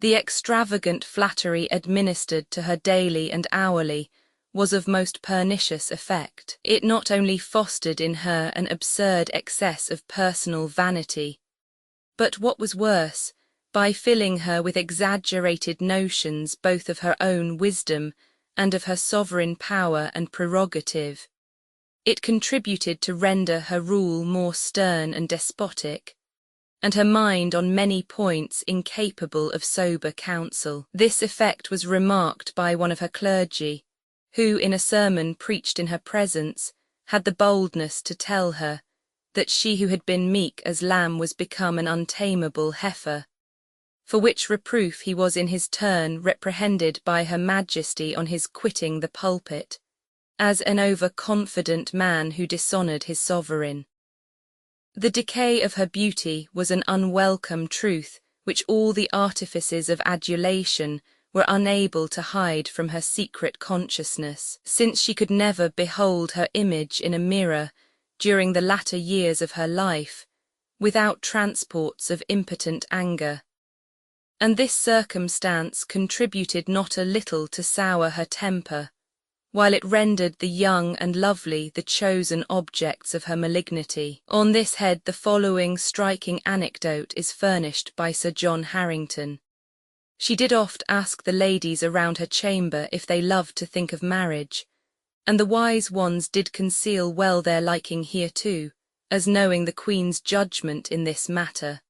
The extravagant flattery administered to her daily and hourly was of most pernicious effect. It not only fostered in her an absurd excess of personal vanity, but what was worse, by filling her with exaggerated notions both of her own wisdom and of her sovereign power and prerogative, it contributed to render her rule more stern and despotic, and her mind on many points incapable of sober counsel. This effect was remarked by one of her clergy, who in a sermon preached in her presence had the boldness to tell her that she who had been meek as lamb was become an untamable heifer, for which reproof he was in his turn reprehended by her Majesty on his quitting the pulpit, as an over-confident man who dishonoured his sovereign. The decay of her beauty was an unwelcome truth which all the artifices of adulation were unable to hide from her secret consciousness, since she could never behold her image in a mirror during the latter years of her life, without transports of impotent anger. And this circumstance contributed not a little to sour her temper, while it rendered the young and lovely the chosen objects of her malignity. On this head the following striking anecdote is furnished by Sir John Harrington. She did oft ask the ladies around her chamber if they loved to think of marriage, and the wise ones did conceal well their liking hereto, as knowing the Queen's judgment in this matter.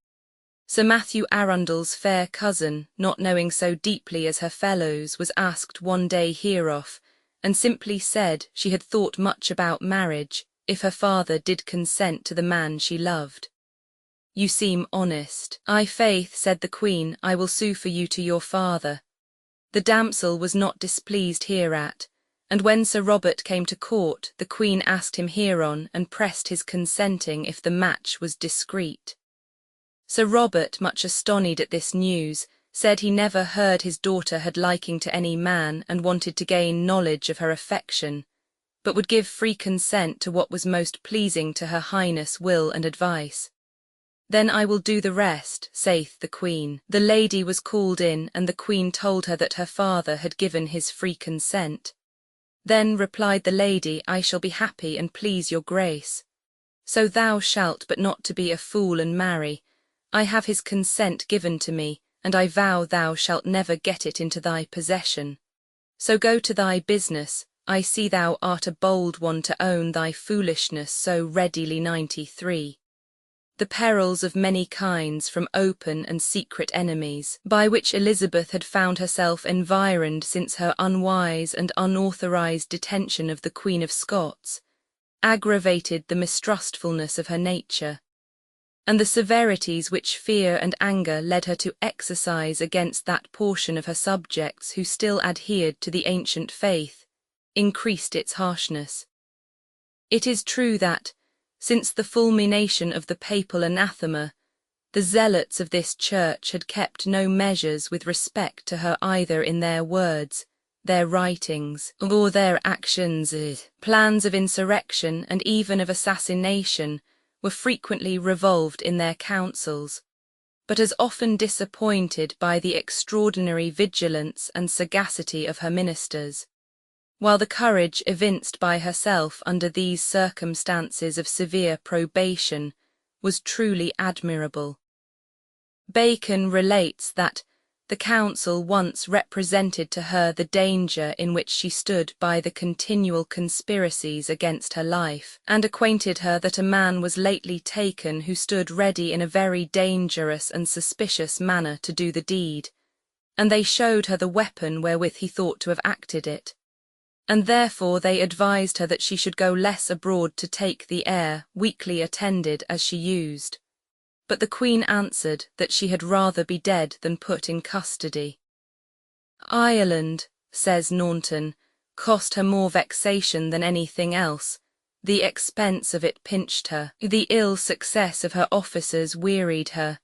Sir Matthew Arundel's fair cousin, not knowing so deeply as her fellows, was asked one day hereof, and simply said she had thought much about marriage, if her father did consent to the man she loved. You seem honest. "I faith," said the Queen, "I will sue for you to your father." The damsel was not displeased hereat, and when Sir Robert came to court, the Queen asked him hereon, and pressed his consenting if the match was discreet. Sir Robert, much astonied at this news, said he never heard his daughter had liking to any man, and wanted to gain knowledge of her affection, but would give free consent to what was most pleasing to her Highness' will and advice. "Then I will do the rest," saith the Queen. The lady was called in, and the Queen told her that her father had given his free consent. Then replied the lady, "I shall be happy and please your grace. So thou shalt, but not to be a fool and marry. I have his consent given to me, and I vow thou shalt never get it into thy possession. So go to thy business. I see thou art a bold one to own thy foolishness so readily. 93. The perils of many kinds from open and secret enemies, by which Elizabeth had found herself environed since her unwise and unauthorized detention of the Queen of Scots, aggravated the mistrustfulness of her nature, and the severities which fear and anger led her to exercise against that portion of her subjects who still adhered to the ancient faith, increased its harshness. It is true that, since the fulmination of the papal anathema, the zealots of this church had kept no measures with respect to her either in their words, their writings, or their actions. Plans of insurrection and even of assassination were frequently revolved in their councils, but as often disappointed by the extraordinary vigilance and sagacity of her ministers, while the courage evinced by herself under these circumstances of severe probation was truly admirable. Bacon relates that the council once represented to her the danger in which she stood by the continual conspiracies against her life, and acquainted her that a man was lately taken who stood ready in a very dangerous and suspicious manner to do the deed, and they showed her the weapon wherewith he thought to have acted it, and therefore they advised her that she should go less abroad to take the air, weakly attended as she used. But the Queen answered that she had rather be dead than put in custody. Ireland, says Naunton, cost her more vexation than anything else. The expense of it pinched her, the ill success of her officers wearied her,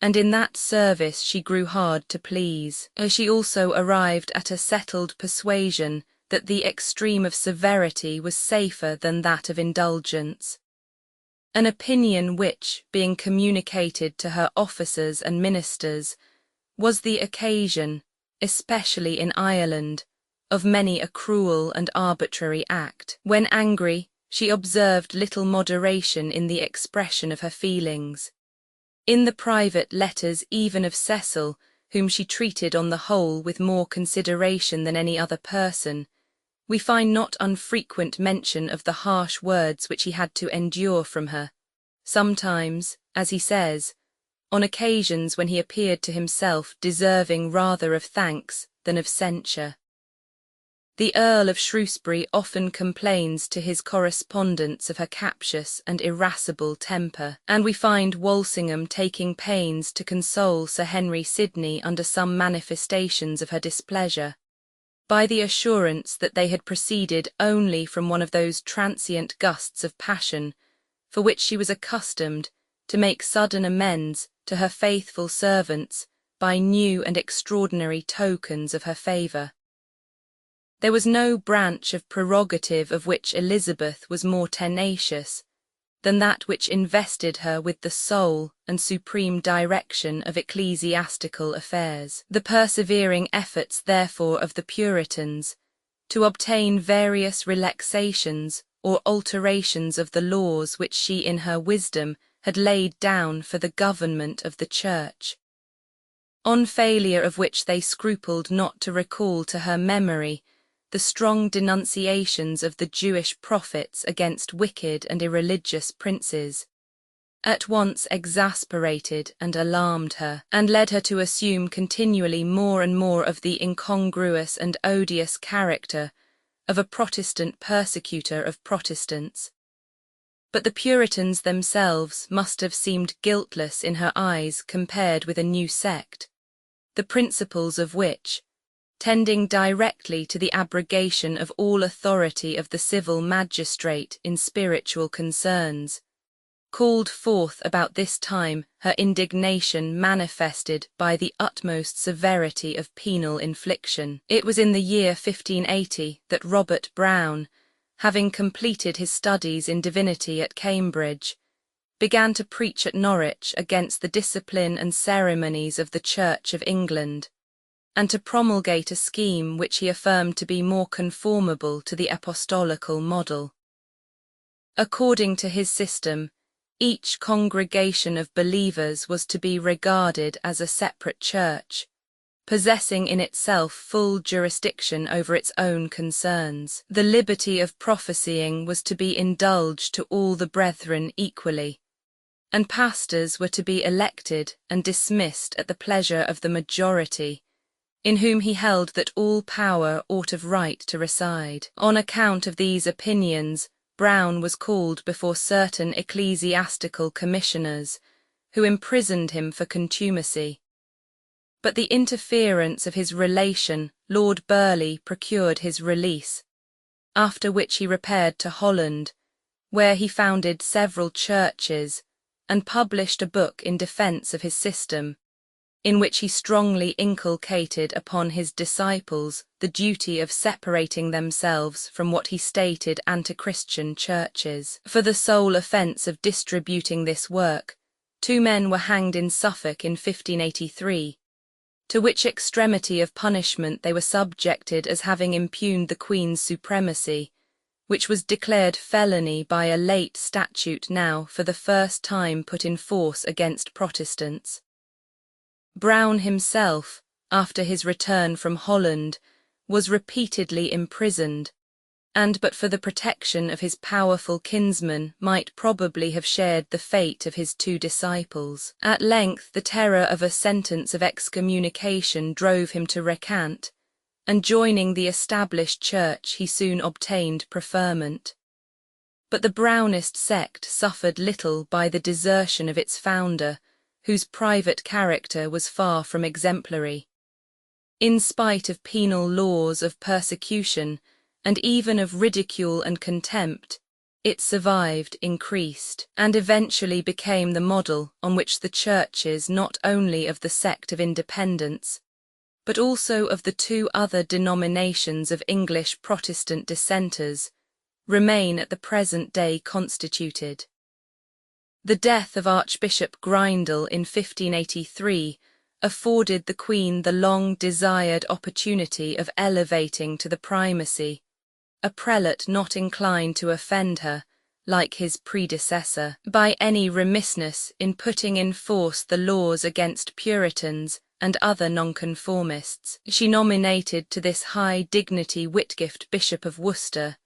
and in that service she grew hard to please. She also arrived at a settled persuasion that the extreme of severity was safer than that of indulgence. An opinion which, being communicated to her officers and ministers, was the occasion, especially in Ireland, of many a cruel and arbitrary act. When angry, she observed little moderation in the expression of her feelings. In the private letters even of Cecil, whom she treated on the whole with more consideration than any other person, we find not unfrequent mention of the harsh words which he had to endure from her, sometimes, as he says, on occasions when he appeared to himself deserving rather of thanks than of censure. The Earl of Shrewsbury often complains to his correspondents of her captious and irascible temper, and we find Walsingham taking pains to console Sir Henry Sidney under some manifestations of her displeasure, by the assurance that they had proceeded only from one of those transient gusts of passion for which she was accustomed to make sudden amends to her faithful servants by new and extraordinary tokens of her favour. There was no branch of prerogative of which Elizabeth was more tenacious than that which invested her with the sole and supreme direction of ecclesiastical affairs. The persevering efforts, therefore, of the Puritans to obtain various relaxations or alterations of the laws which she in her wisdom had laid down for the government of the Church, on failure of which they scrupled not to recall to her memory the strong denunciations of the Jewish prophets against wicked and irreligious princes, at once exasperated and alarmed her, and led her to assume continually more and more of the incongruous and odious character of a Protestant persecutor of Protestants. But the Puritans themselves must have seemed guiltless in her eyes compared with a new sect, the principles of which, tending directly to the abrogation of all authority of the civil magistrate in spiritual concerns, called forth about this time her indignation manifested by the utmost severity of penal infliction. It was in the year 1580 that Robert Browne, having completed his studies in divinity at Cambridge, began to preach at Norwich against the discipline and ceremonies of the Church of England, and to promulgate a scheme which he affirmed to be more conformable to the apostolical model. According to his system, each congregation of believers was to be regarded as a separate church, possessing in itself full jurisdiction over its own concerns. The liberty of prophesying was to be indulged to all the brethren equally, and pastors were to be elected and dismissed at the pleasure of the majority, in whom he held that all power ought of right to reside. On account of these opinions, Browne was called before certain ecclesiastical commissioners, who imprisoned him for contumacy. But the interference of his relation, Lord Burleigh, procured his release, after which he repaired to Holland, where he founded several churches and published a book in defence of his system, in which he strongly inculcated upon his disciples the duty of separating themselves from what he stated anti-Christian churches. For the sole offence of distributing this work, 2 men were hanged in Suffolk in 1583, to which extremity of punishment they were subjected as having impugned the Queen's supremacy, which was declared felony by a late statute now for the first time put in force against Protestants. Browne himself, after his return from Holland, was repeatedly imprisoned, and but for the protection of his powerful kinsman might probably have shared the fate of his 2 disciples. At length the terror of a sentence of excommunication drove him to recant, and joining the established church he soon obtained preferment. But the Brownist sect suffered little by the desertion of its founder, whose private character was far from exemplary. In spite of penal laws of persecution, and even of ridicule and contempt, it survived, increased, and eventually became the model on which the churches not only of the sect of Independents, but also of the 2 other denominations of English Protestant dissenters, remain at the present day constituted. The death of Archbishop Grindal in 1583 afforded the Queen the long-desired opportunity of elevating to the primacy a prelate not inclined to offend her, like his predecessor, by any remissness in putting in force the laws against Puritans and other nonconformists. She nominated to this high dignity Whitgift, Bishop of Worcester,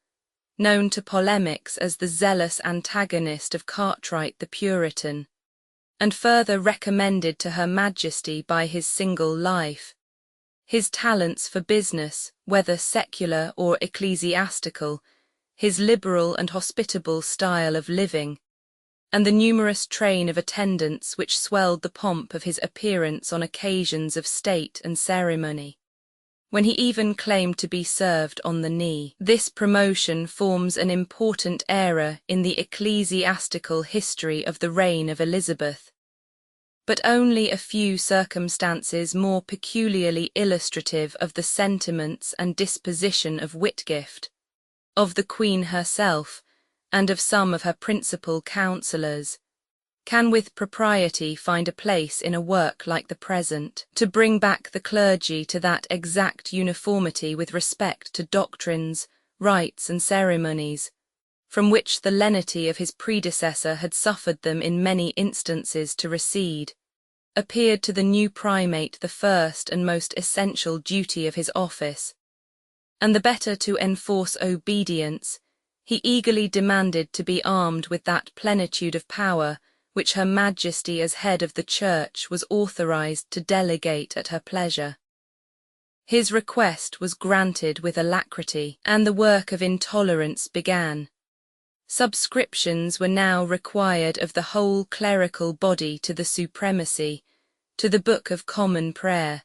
known to polemics as the zealous antagonist of Cartwright the Puritan, and further recommended to Her Majesty by his single life his talents for business, whether secular or ecclesiastical, his liberal and hospitable style of living, and the numerous train of attendants which swelled the pomp of his appearance on occasions of state and ceremony, when he even claimed to be served on the knee. This promotion forms an important era in the ecclesiastical history of the reign of Elizabeth, but only a few circumstances more peculiarly illustrative of the sentiments and disposition of Whitgift, of the Queen herself, and of some of her principal counsellors, can with propriety find a place in a work like the present, to bring back the clergy to that exact uniformity with respect to doctrines, rites, and ceremonies, from which the lenity of his predecessor had suffered them in many instances to recede, appeared to the new primate the first and most essential duty of his office, and the better to enforce obedience, he eagerly demanded to be armed with that plenitude of power which Her Majesty as head of the Church was authorized to delegate at her pleasure. His request was granted with alacrity, and the work of intolerance began. Subscriptions were now required of the whole clerical body to the supremacy, to the Book of Common Prayer,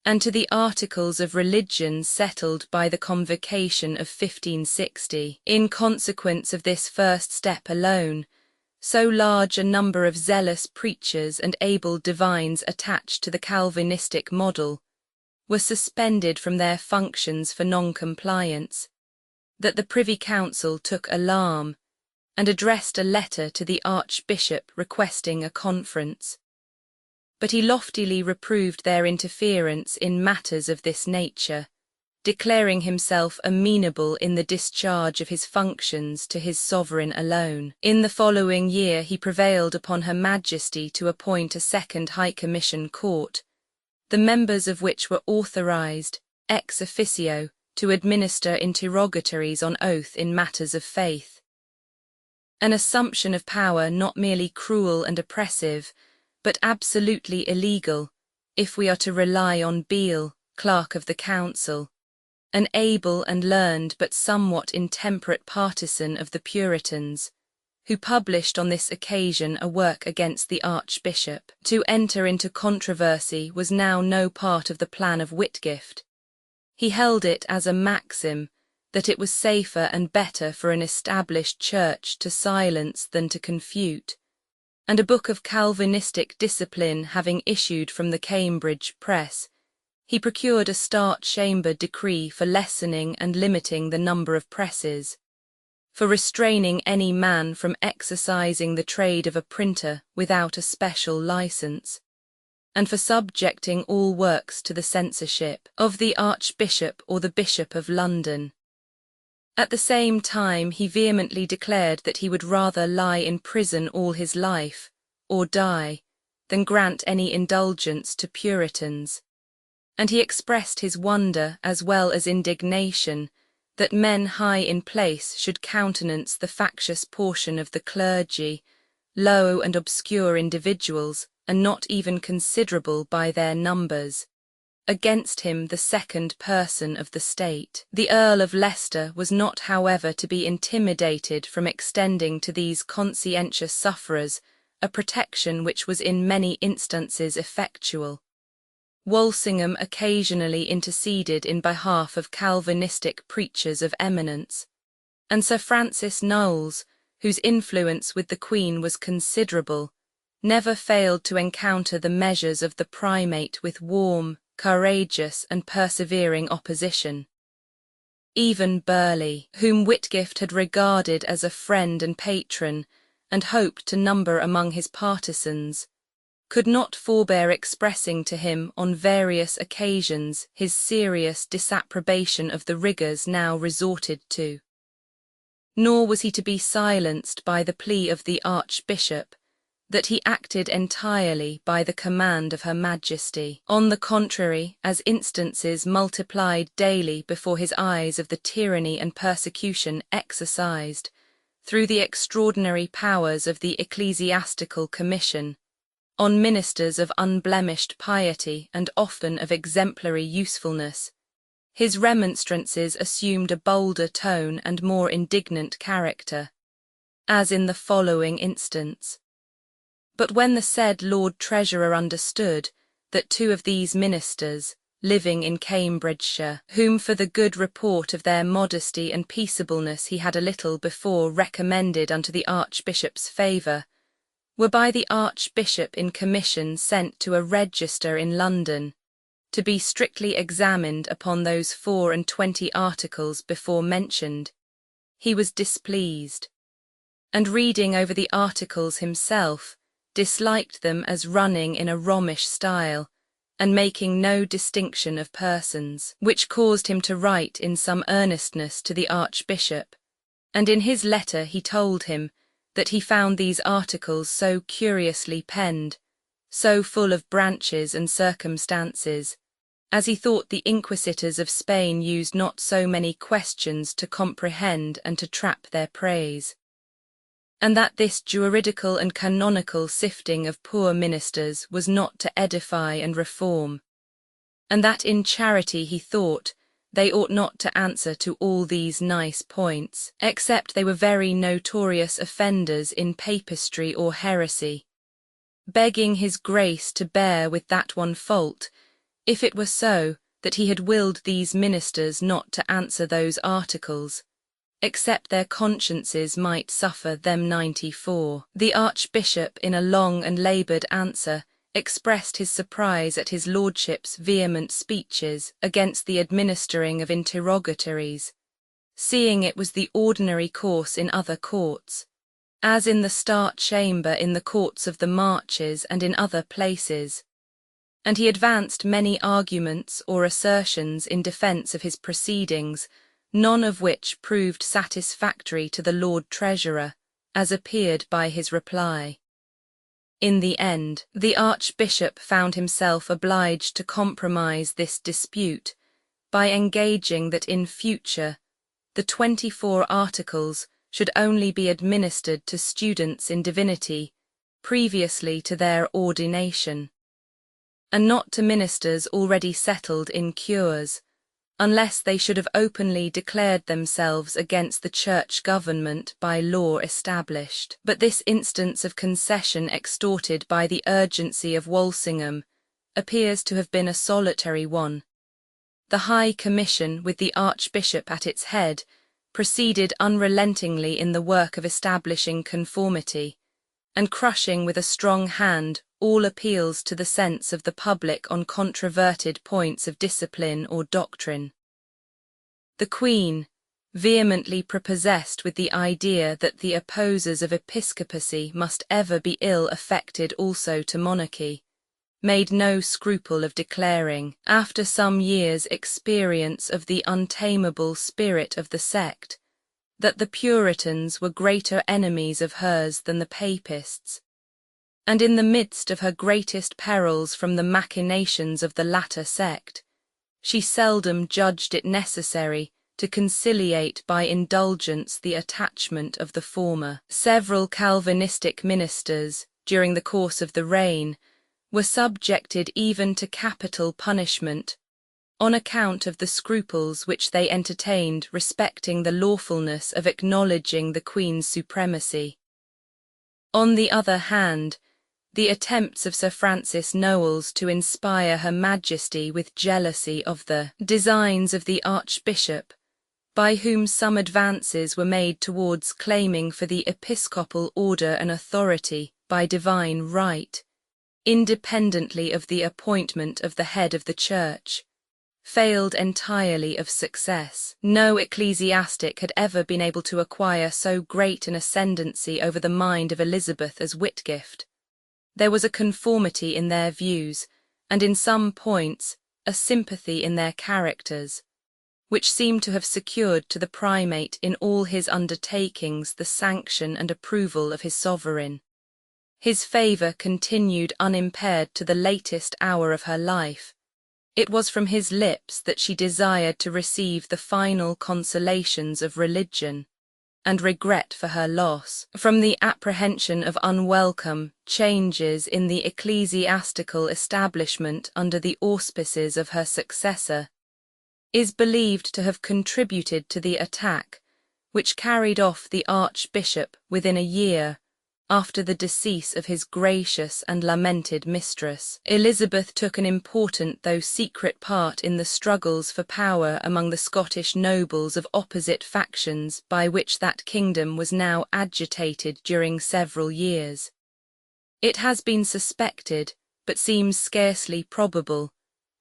and to the articles of religion settled by the Convocation of 1560. In consequence of this first step alone, so large a number of zealous preachers and able divines attached to the Calvinistic model were suspended from their functions for non-compliance, that the Privy Council took alarm and addressed a letter to the Archbishop requesting a conference. But he loftily reproved their interference in matters of this nature, declaring himself amenable in the discharge of his functions to his sovereign alone. In the following year he prevailed upon Her Majesty to appoint a second High Commission Court, the members of which were authorized, ex officio, to administer interrogatories on oath in matters of faith. An assumption of power not merely cruel and oppressive, but absolutely illegal, if we are to rely on Beale, Clerk of the Council, an able and learned but somewhat intemperate partisan of the Puritans, who published on this occasion a work against the Archbishop. To enter into controversy was now no part of the plan of Whitgift. He held it as a maxim that it was safer and better for an established church to silence than to confute, and a book of Calvinistic discipline having issued from the Cambridge press, he procured a Start Chamber decree for lessening and limiting the number of presses, for restraining any man from exercising the trade of a printer without a special license, and for subjecting all works to the censorship of the Archbishop or the Bishop of London. At the same time he vehemently declared that he would rather lie in prison all his life, or die, than grant any indulgence to Puritans, and he expressed his wonder as well as indignation that men high in place should countenance the factious portion of the clergy, low and obscure individuals, and not even considerable by their numbers, against him the second person of the state. The Earl of Leicester was not, however, to be intimidated from extending to these conscientious sufferers a protection which was in many instances effectual. Walsingham occasionally interceded in behalf of Calvinistic preachers of eminence, and Sir Francis Knowles, whose influence with the Queen was considerable, never failed to encounter the measures of the primate with warm, courageous and persevering opposition. Even Burleigh, whom Whitgift had regarded as a friend and patron, and hoped to number among his partisans, could not forbear expressing to him on various occasions his serious disapprobation of the rigours now resorted to. Nor was he to be silenced by the plea of the Archbishop, that he acted entirely by the command of Her Majesty. On the contrary, as instances multiplied daily before his eyes of the tyranny and persecution exercised, through the extraordinary powers of the Ecclesiastical Commission, on ministers of unblemished piety and often of exemplary usefulness, his remonstrances assumed a bolder tone and more indignant character, as in the following instance. But when the said Lord Treasurer understood that two of these ministers, living in Cambridgeshire, whom for the good report of their modesty and peaceableness he had a little before recommended unto the Archbishop's favour, were by the Archbishop in commission sent to a register in London, to be strictly examined upon those 24 articles before mentioned, he was displeased, and reading over the articles himself, disliked them as running in a Romish style, and making no distinction of persons, which caused him to write in some earnestness to the Archbishop, and in his letter he told him that he found these articles so curiously penned, so full of branches and circumstances, as he thought the inquisitors of Spain used not so many questions to comprehend and to trap their praise. and that this juridical and canonical sifting of poor ministers was not to edify and reform, and that in charity he thought they ought not to answer to all these nice points, except they were very notorious offenders in papistry or heresy, begging his grace to bear with that one fault, if it were so, that he had willed these ministers not to answer those articles, except their consciences might suffer them. 94. The Archbishop, in a long and laboured answer, expressed his surprise at his lordship's vehement speeches against the administering of interrogatories, seeing it was the ordinary course in other courts, as in the Start Chamber, in the courts of the Marches, and in other places, and he advanced many arguments or assertions in defence of his proceedings, none of which proved satisfactory to the Lord Treasurer, as appeared by his reply. In the end, the Archbishop found himself obliged to compromise this dispute by engaging that in future the 24 articles should only be administered to students in divinity previously to their ordination, and not to ministers already settled in cures, unless they should have openly declared themselves against the church government by law established. But this instance of concession extorted by the urgency of Walsingham appears to have been a solitary one. The High Commission, with the Archbishop at its head, proceeded unrelentingly in the work of establishing conformity, and crushing with a strong hand all appeals to the sense of the public on controverted points of discipline or doctrine. The Queen, vehemently prepossessed with the idea that the opposers of episcopacy must ever be ill affected also to monarchy, made no scruple of declaring, after some years' experience of the untamable spirit of the sect, that the Puritans were greater enemies of hers than the Papists, and in the midst of her greatest perils from the machinations of the latter sect, she seldom judged it necessary to conciliate by indulgence the attachment of the former. Several Calvinistic ministers, during the course of the reign, were subjected even to capital punishment, on account of the scruples which they entertained respecting the lawfulness of acknowledging the Queen's supremacy. On the other hand, the attempts of Sir Francis Knowles to inspire Her Majesty with jealousy of the designs of the Archbishop, by whom some advances were made towards claiming for the episcopal order an authority by divine right, independently of the appointment of the head of the Church, failed entirely of success. No ecclesiastic had ever been able to acquire so great an ascendancy over the mind of Elizabeth as Whitgift. There was a conformity in their views, and in some points a sympathy in their characters, which seemed to have secured to the primate in all his undertakings the sanction and approval of his sovereign. His favour continued unimpaired to the latest hour of her life. It was from his lips that she desired to receive the final consolations of religion, and regret for her loss, from the apprehension of unwelcome changes in the ecclesiastical establishment under the auspices of her successor, is believed to have contributed to the attack, which carried off the Archbishop within a year after the decease of his gracious and lamented mistress. Elizabeth took an important though secret part in the struggles for power among the Scottish nobles of opposite factions by which that kingdom was now agitated during several years. It has been suspected, but seems scarcely probable,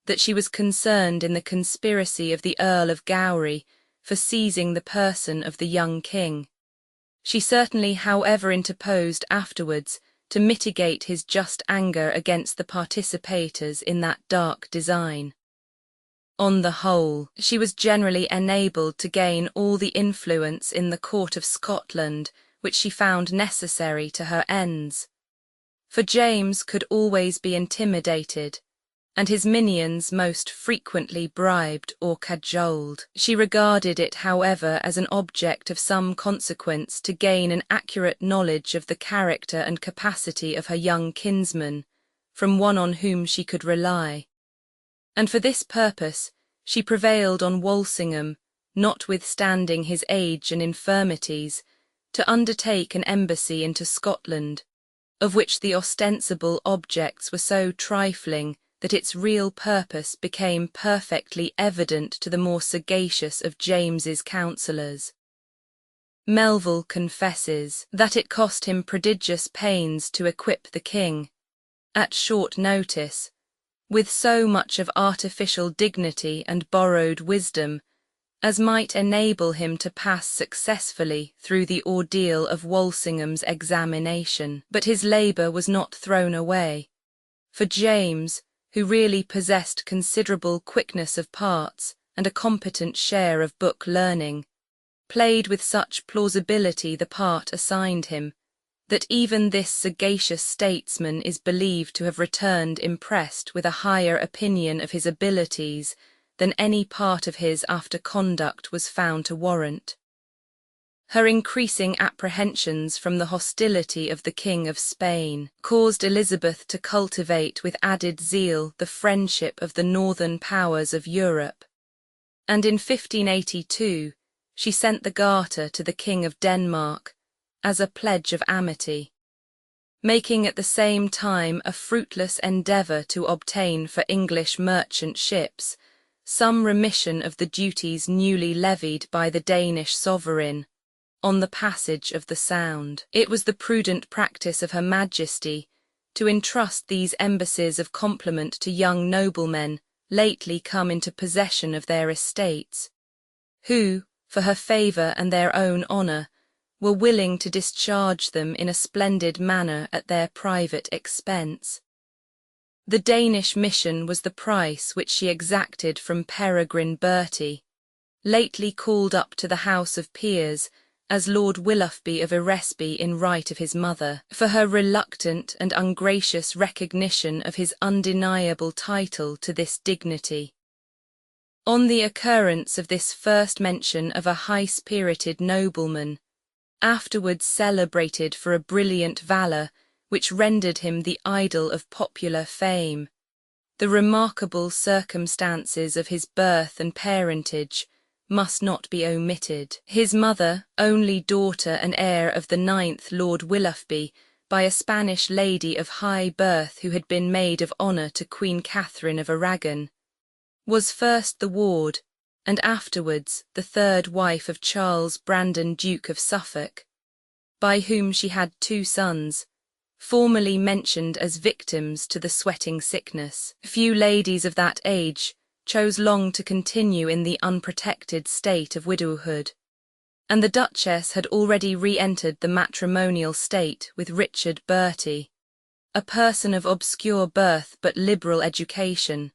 that she was concerned in the conspiracy of the Earl of Gowrie for seizing the person of the young king. She certainly, however, interposed afterwards to mitigate his just anger against the participators in that dark design. On the whole, she was generally enabled to gain all the influence in the court of Scotland which she found necessary to her ends. For James could always be intimidated, and his minions most frequently bribed or cajoled. She regarded it, however, as an object of some consequence to gain an accurate knowledge of the character and capacity of her young kinsman, from one on whom she could rely. And for this purpose she prevailed on Walsingham, notwithstanding his age and infirmities, to undertake an embassy into Scotland, of which the ostensible objects were so trifling that its real purpose became perfectly evident to the more sagacious of James's counsellors. Melville confesses that it cost him prodigious pains to equip the king, at short notice, with so much of artificial dignity and borrowed wisdom as might enable him to pass successfully through the ordeal of Walsingham's examination. But his labour was not thrown away, for James, who really possessed considerable quickness of parts and a competent share of book learning, played with such plausibility the part assigned him, that even this sagacious statesman is believed to have returned impressed with a higher opinion of his abilities than any part of his after conduct was found to warrant. Her increasing apprehensions from the hostility of the King of Spain caused Elizabeth to cultivate with added zeal the friendship of the northern powers of Europe, and in 1582 she sent the Garter to the King of Denmark as a pledge of amity, making at the same time a fruitless endeavour to obtain for English merchant ships some remission of the duties newly levied by the Danish sovereign on the passage of the Sound. It was the prudent practice of Her Majesty to entrust these embassies of compliment to young noblemen lately come into possession of their estates, who, for her favour and their own honour, were willing to discharge them in a splendid manner at their private expense. The Danish mission was the price which she exacted from Peregrine Bertie, lately called up to the House of Peers as Lord Willoughby of Eresby in right of his mother, for her reluctant and ungracious recognition of his undeniable title to this dignity. On the occurrence of this first mention of a high-spirited nobleman, afterwards celebrated for a brilliant valour which rendered him the idol of popular fame, the remarkable circumstances of his birth and parentage must not be omitted. His mother, only daughter and heir of the 9th Lord Willoughby, by a Spanish lady of high birth who had been maid of honour to Queen Catherine of Aragon, was first the ward, and afterwards the third wife of Charles Brandon, Duke of Suffolk, by whom she had 2 sons, formerly mentioned as victims to the sweating sickness. Few ladies of that age chose long to continue in the unprotected state of widowhood, and the Duchess had already re-entered the matrimonial state with Richard Bertie, a person of obscure birth but liberal education,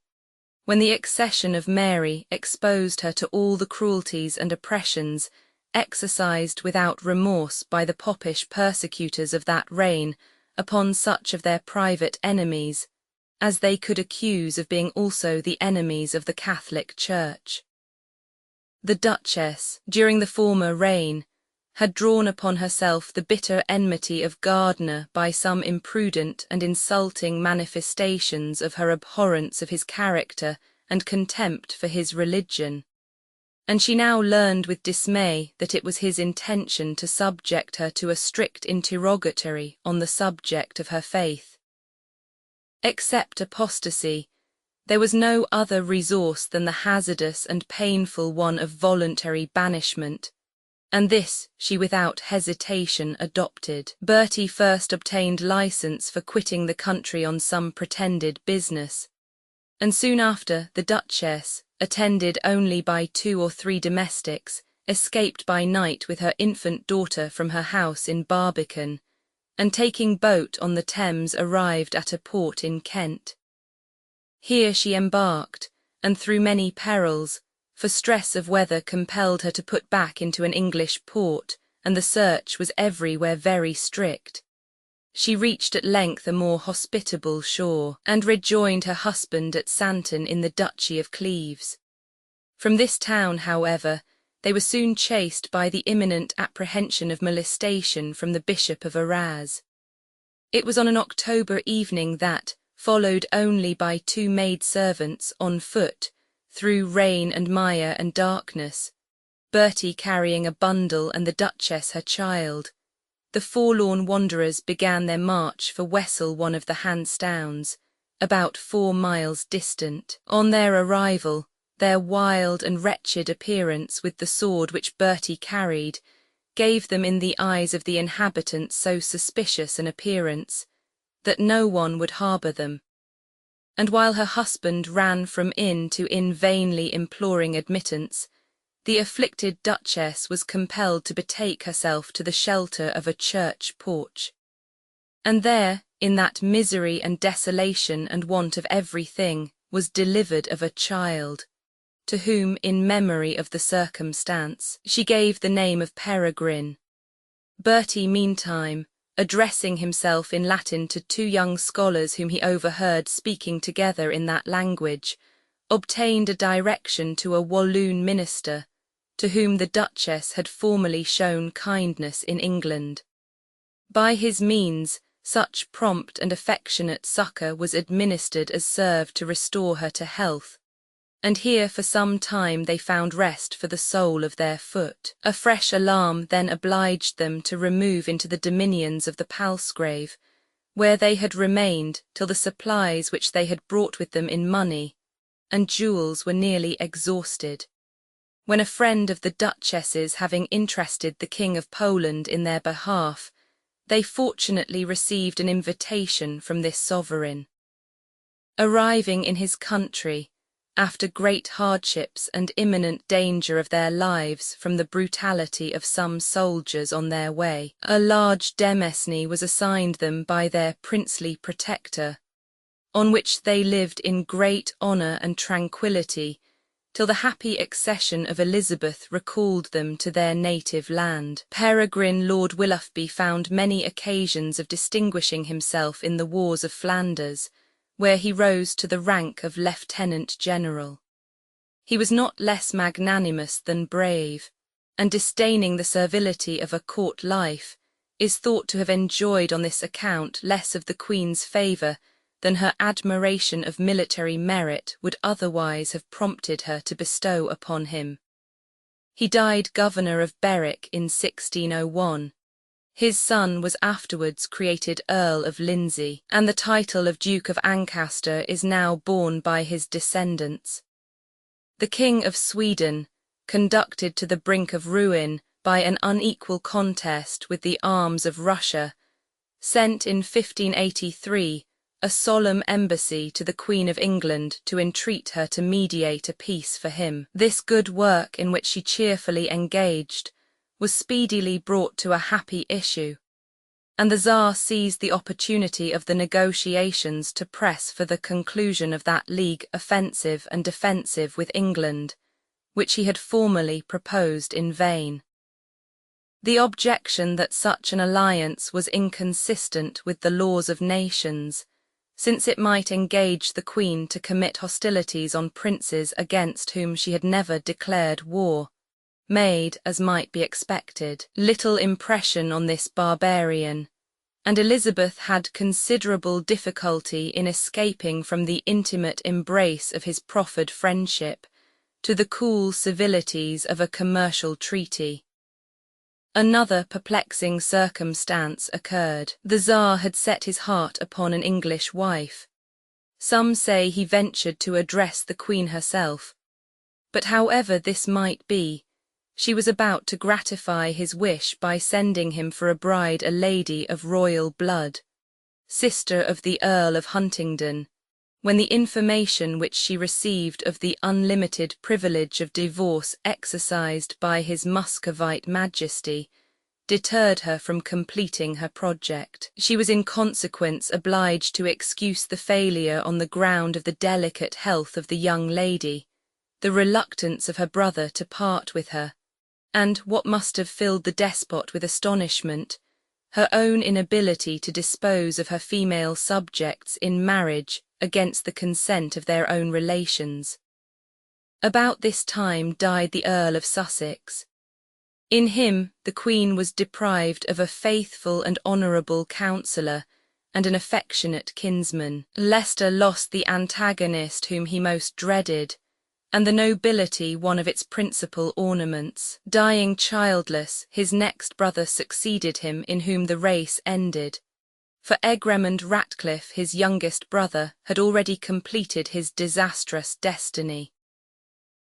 when the accession of Mary exposed her to all the cruelties and oppressions exercised without remorse by the popish persecutors of that reign upon such of their private enemies as they could accuse of being also the enemies of the Catholic Church. The Duchess, during the former reign, had drawn upon herself the bitter enmity of Gardiner by some imprudent and insulting manifestations of her abhorrence of his character and contempt for his religion, and she now learned with dismay that it was his intention to subject her to a strict interrogatory on the subject of her faith. Except apostasy, there was no other resource than the hazardous and painful one of voluntary banishment, and this she without hesitation adopted. Bertie first obtained license for quitting the country on some pretended business, and soon after the Duchess, attended only by 2 or 3 domestics, escaped by night with her infant daughter from her house in Barbican, and taking boat on the Thames arrived at a port in Kent. Here she embarked, and through many perils, for stress of weather compelled her to put back into an English port, and the search was everywhere very strict. she reached at length a more hospitable shore, and rejoined her husband at Santon in the Duchy of Cleves. From this town, however, they were soon chased by the imminent apprehension of molestation from the Bishop of Arras. It was on an October evening that, followed only by 2 maidservants on foot, through rain and mire and darkness, Bertie carrying a bundle and the Duchess her child, the forlorn wanderers began their march for Wessel, one of the Handstowns, about 4 miles distant. On their arrival, their wild and wretched appearance with the sword which Bertie carried gave them in the eyes of the inhabitants so suspicious an appearance that no one would harbour them. And while her husband ran from inn to inn vainly imploring admittance, the afflicted Duchess was compelled to betake herself to the shelter of a church porch. And there, in that misery and desolation and want of everything, was delivered of a child, to whom, in memory of the circumstance, she gave the name of Peregrine. Bertie, meantime, addressing himself in Latin to 2 young scholars whom he overheard speaking together in that language, obtained a direction to a Walloon minister, to whom the Duchess had formerly shown kindness in England. By his means, such prompt and affectionate succour was administered as served to restore her to health, and here for some time they found rest for the sole of their foot. A fresh alarm then obliged them to remove into the dominions of the Palsgrave, where they had remained till the supplies which they had brought with them in money and jewels were nearly exhausted, when a friend of the Duchess's having interested the King of Poland in their behalf, they fortunately received an invitation from this sovereign. Arriving in his country, after great hardships and imminent danger of their lives from the brutality of some soldiers on their way, a large demesne was assigned them by their princely protector, on which they lived in great honour and tranquillity, till the happy accession of Elizabeth recalled them to their native land. Peregrine Lord Willoughby found many occasions of distinguishing himself in the wars of Flanders, where he rose to the rank of lieutenant general. He was not less magnanimous than brave, and disdaining the servility of a court life, is thought to have enjoyed on this account less of the Queen's favour than her admiration of military merit would otherwise have prompted her to bestow upon him. He died governor of Berwick in 1601. His son was afterwards created Earl of Lindsey, and the title of Duke of Ancaster is now borne by his descendants. The King of Sweden, conducted to the brink of ruin by an unequal contest with the arms of Russia, sent in 1583 a solemn embassy to the Queen of England to entreat her to mediate a peace for him. This good work, in which she cheerfully engaged, was speedily brought to a happy issue, and the Tsar seized the opportunity of the negotiations to press for the conclusion of that league offensive and defensive with England, which he had formerly proposed in vain. The objection that such an alliance was inconsistent with the laws of nations, since it might engage the Queen to commit hostilities on princes against whom she had never declared war, made, as might be expected, little impression on this barbarian, and Elizabeth had considerable difficulty in escaping from the intimate embrace of his proffered friendship to the cool civilities of a commercial treaty. Another perplexing circumstance occurred. The Tsar had set his heart upon an English wife. Some say he ventured to address the Queen herself, but however this might be, she was about to gratify his wish by sending him for a bride a lady of royal blood, sister of the Earl of Huntingdon, when the information which she received of the unlimited privilege of divorce exercised by his Muscovite Majesty deterred her from completing her project. She was in consequence obliged to excuse the failure on the ground of the delicate health of the young lady, the reluctance of her brother to part with her, and, what must have filled the despot with astonishment, her own inability to dispose of her female subjects in marriage against the consent of their own relations. About this time died the Earl of Sussex. In him the Queen was deprived of a faithful and honourable counsellor and an affectionate kinsman. Leicester lost the antagonist whom he most dreaded, and the nobility one of its principal ornaments. Dying childless, his next brother succeeded him, in whom the race ended. For Egremond Ratcliffe, his youngest brother, had already completed his disastrous destiny.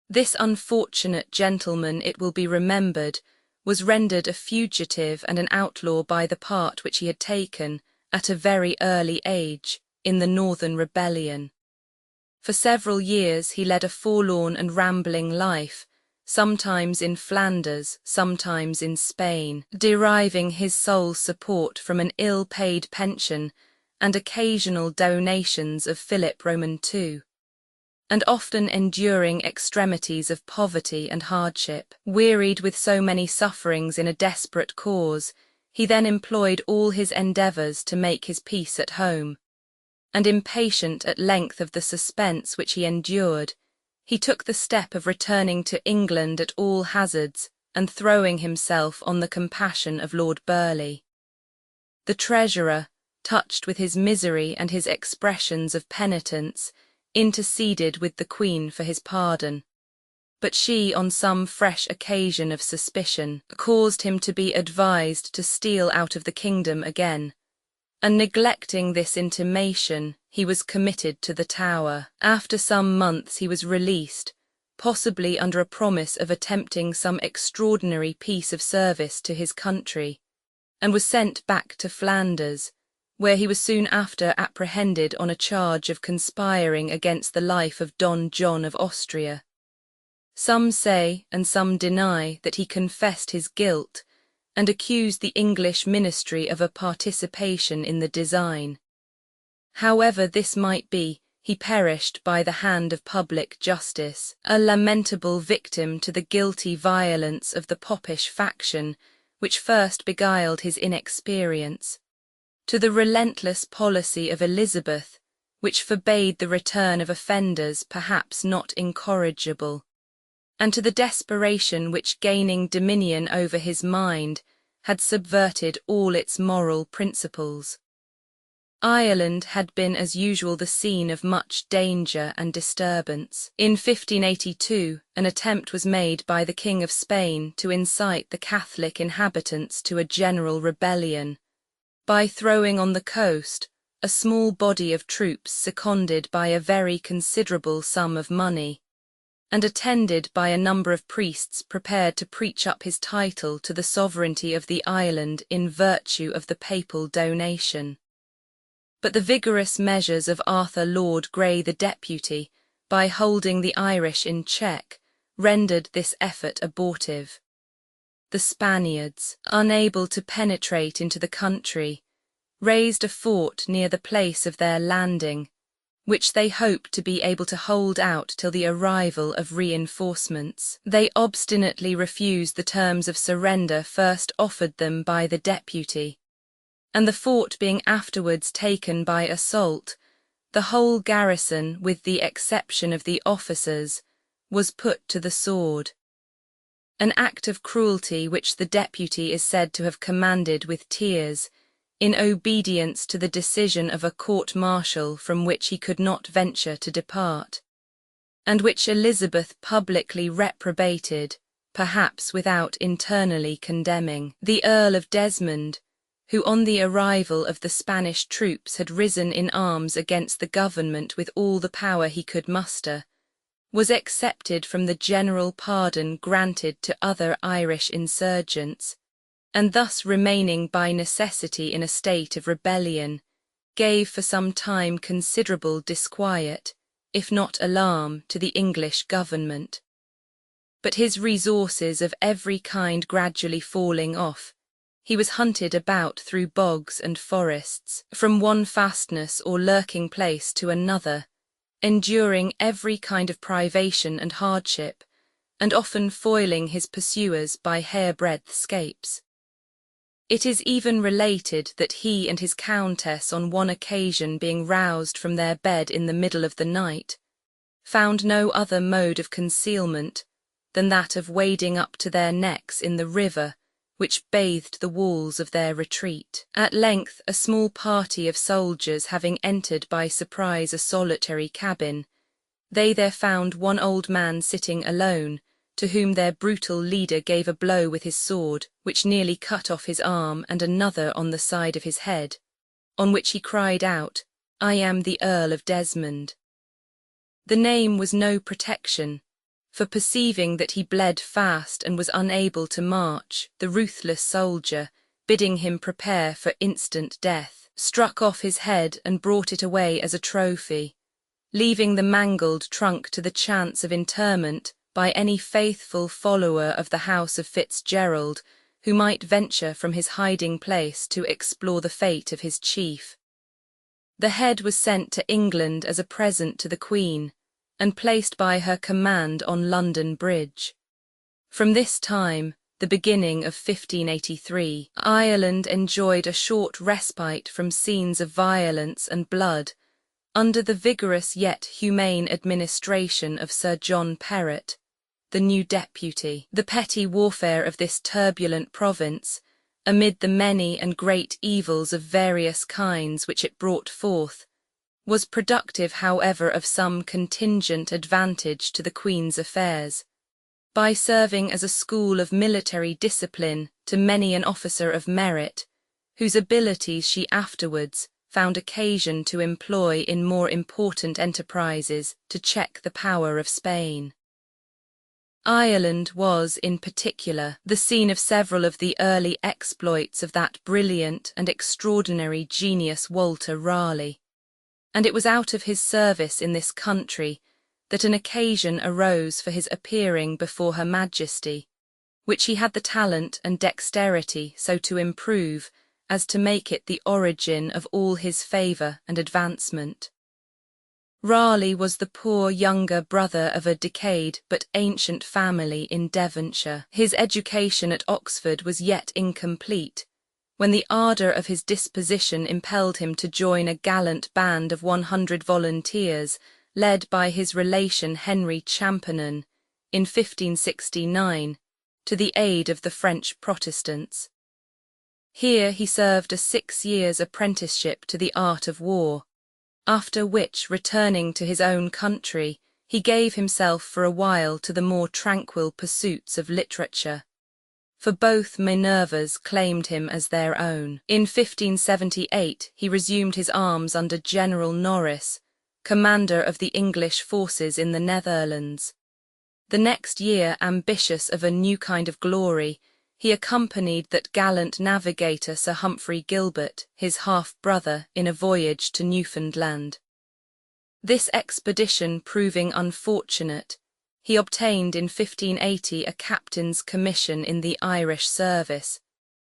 This unfortunate gentleman, it will be remembered, was rendered a fugitive and an outlaw by the part which he had taken, at a very early age, in the Northern Rebellion. For several years he led a forlorn and rambling life, sometimes in Flanders, sometimes in Spain, deriving his sole support from an ill-paid pension and occasional donations of Philip Roman II, and often enduring extremities of poverty and hardship. Wearied with so many sufferings in a desperate cause, he then employed all his endeavours to make his peace at home, and impatient at length of the suspense which he endured, he took the step of returning to England at all hazards and throwing himself on the compassion of Lord Burleigh. The treasurer, touched with his misery and his expressions of penitence, interceded with the Queen for his pardon, but she, on some fresh occasion of suspicion, caused him to be advised to steal out of the kingdom again, and neglecting this intimation, he was committed to the Tower. After some months he was released, possibly under a promise of attempting some extraordinary piece of service to his country, and was sent back to Flanders, where he was soon after apprehended on a charge of conspiring against the life of Don John of Austria. Some say, and some deny, that he confessed his guilt, and accused the English ministry of a participation in the design. However this might be, he perished by the hand of public justice, a lamentable victim to the guilty violence of the popish faction, which first beguiled his inexperience, to the relentless policy of Elizabeth, which forbade the return of offenders perhaps not incorrigible, and to the desperation which, gaining dominion over his mind, had subverted all its moral principles. Ireland had been as usual the scene of much danger and disturbance. In 1582, an attempt was made by the King of Spain to incite the Catholic inhabitants to a general rebellion, by throwing on the coast a small body of troops seconded by a very considerable sum of money, and attended by a number of priests prepared to preach up his title to the sovereignty of the island in virtue of the papal donation. But the vigorous measures of Arthur Lord Grey the Deputy, by holding the Irish in check, rendered this effort abortive. The Spaniards, unable to penetrate into the country, raised a fort near the place of their landing, which they hoped to be able to hold out till the arrival of reinforcements. They obstinately refused the terms of surrender first offered them by the deputy, and the fort being afterwards taken by assault, the whole garrison, with the exception of the officers, was put to the sword. An act of cruelty which the deputy is said to have commanded with tears, in obedience to the decision of a court-martial from which he could not venture to depart, and which Elizabeth publicly reprobated, perhaps without internally condemning. The Earl of Desmond, who on the arrival of the Spanish troops had risen in arms against the government with all the power he could muster, was excepted from the general pardon granted to other Irish insurgents, and thus remaining by necessity in a state of rebellion, gave for some time considerable disquiet, if not alarm, to the English government. But his resources of every kind gradually falling off, he was hunted about through bogs and forests, from one fastness or lurking place to another, enduring every kind of privation and hardship, and often foiling his pursuers by hairbreadth escapes. It is even related that he and his countess, on one occasion being roused from their bed in the middle of the night, found no other mode of concealment than that of wading up to their necks in the river which bathed the walls of their retreat. At length a small party of soldiers having entered by surprise a solitary cabin, they there found one old man sitting alone, to whom their brutal leader gave a blow with his sword, which nearly cut off his arm, and another on the side of his head, on which he cried out, "I am the Earl of Desmond." The name was no protection, for perceiving that he bled fast and was unable to march, the ruthless soldier, bidding him prepare for instant death, struck off his head and brought it away as a trophy, leaving the mangled trunk to the chance of interment by any faithful follower of the house of Fitzgerald who might venture from his hiding place to explore the fate of his chief. The head was sent to England as a present to the Queen, and placed by her command on London Bridge. From this time, the beginning of 1583, Ireland enjoyed a short respite from scenes of violence and blood, under the vigorous yet humane administration of Sir John Perrott, the new deputy. The petty warfare of this turbulent province, amid the many and great evils of various kinds which it brought forth, was productive, however, of some contingent advantage to the Queen's affairs, by serving as a school of military discipline to many an officer of merit, whose abilities she afterwards found occasion to employ in more important enterprises to check the power of Spain. Ireland was, in particular, the scene of several of the early exploits of that brilliant and extraordinary genius Walter Raleigh, and it was out of his service in this country that an occasion arose for his appearing before Her Majesty, which he had the talent and dexterity so to improve as to make it the origin of all his favour and advancement. Raleigh was the poor younger brother of a decayed but ancient family in Devonshire. His education at Oxford was yet incomplete, when the ardour of his disposition impelled him to join a gallant band of 100 volunteers, led by his relation Henry Champernowne, in 1569, to the aid of the French Protestants. Here he served a 6 years' apprenticeship to the art of war, after which, returning to his own country, he gave himself for a while to the more tranquil pursuits of literature, for both Minervas claimed him as their own. In 1578 he resumed his arms under General Norris, commander of the English forces in the Netherlands. The next year, ambitious of a new kind of glory, he accompanied that gallant navigator Sir Humphrey Gilbert, his half-brother, in a voyage to Newfoundland. This expedition proving unfortunate, he obtained in 1580 a captain's commission in the Irish service,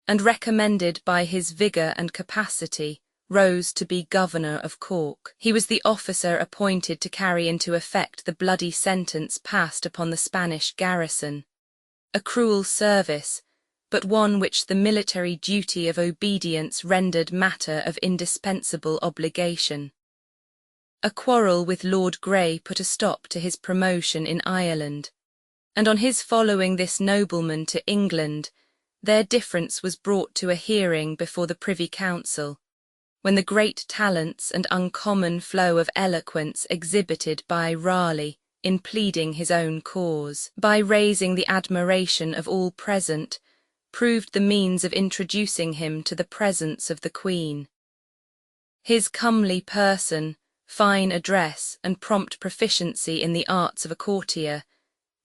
and recommended by his vigour and capacity, rose to be governor of Cork. He was the officer appointed to carry into effect the bloody sentence passed upon the Spanish garrison, a cruel service, but one which the military duty of obedience rendered matter of indispensable obligation. A quarrel with Lord Grey put a stop to his promotion in Ireland, and on his following this nobleman to England, their difference was brought to a hearing before the Privy Council, when the great talents and uncommon flow of eloquence exhibited by Raleigh in pleading his own cause, by raising the admiration of all present, proved the means of introducing him to the presence of the Queen. His comely person, fine address, and prompt proficiency in the arts of a courtier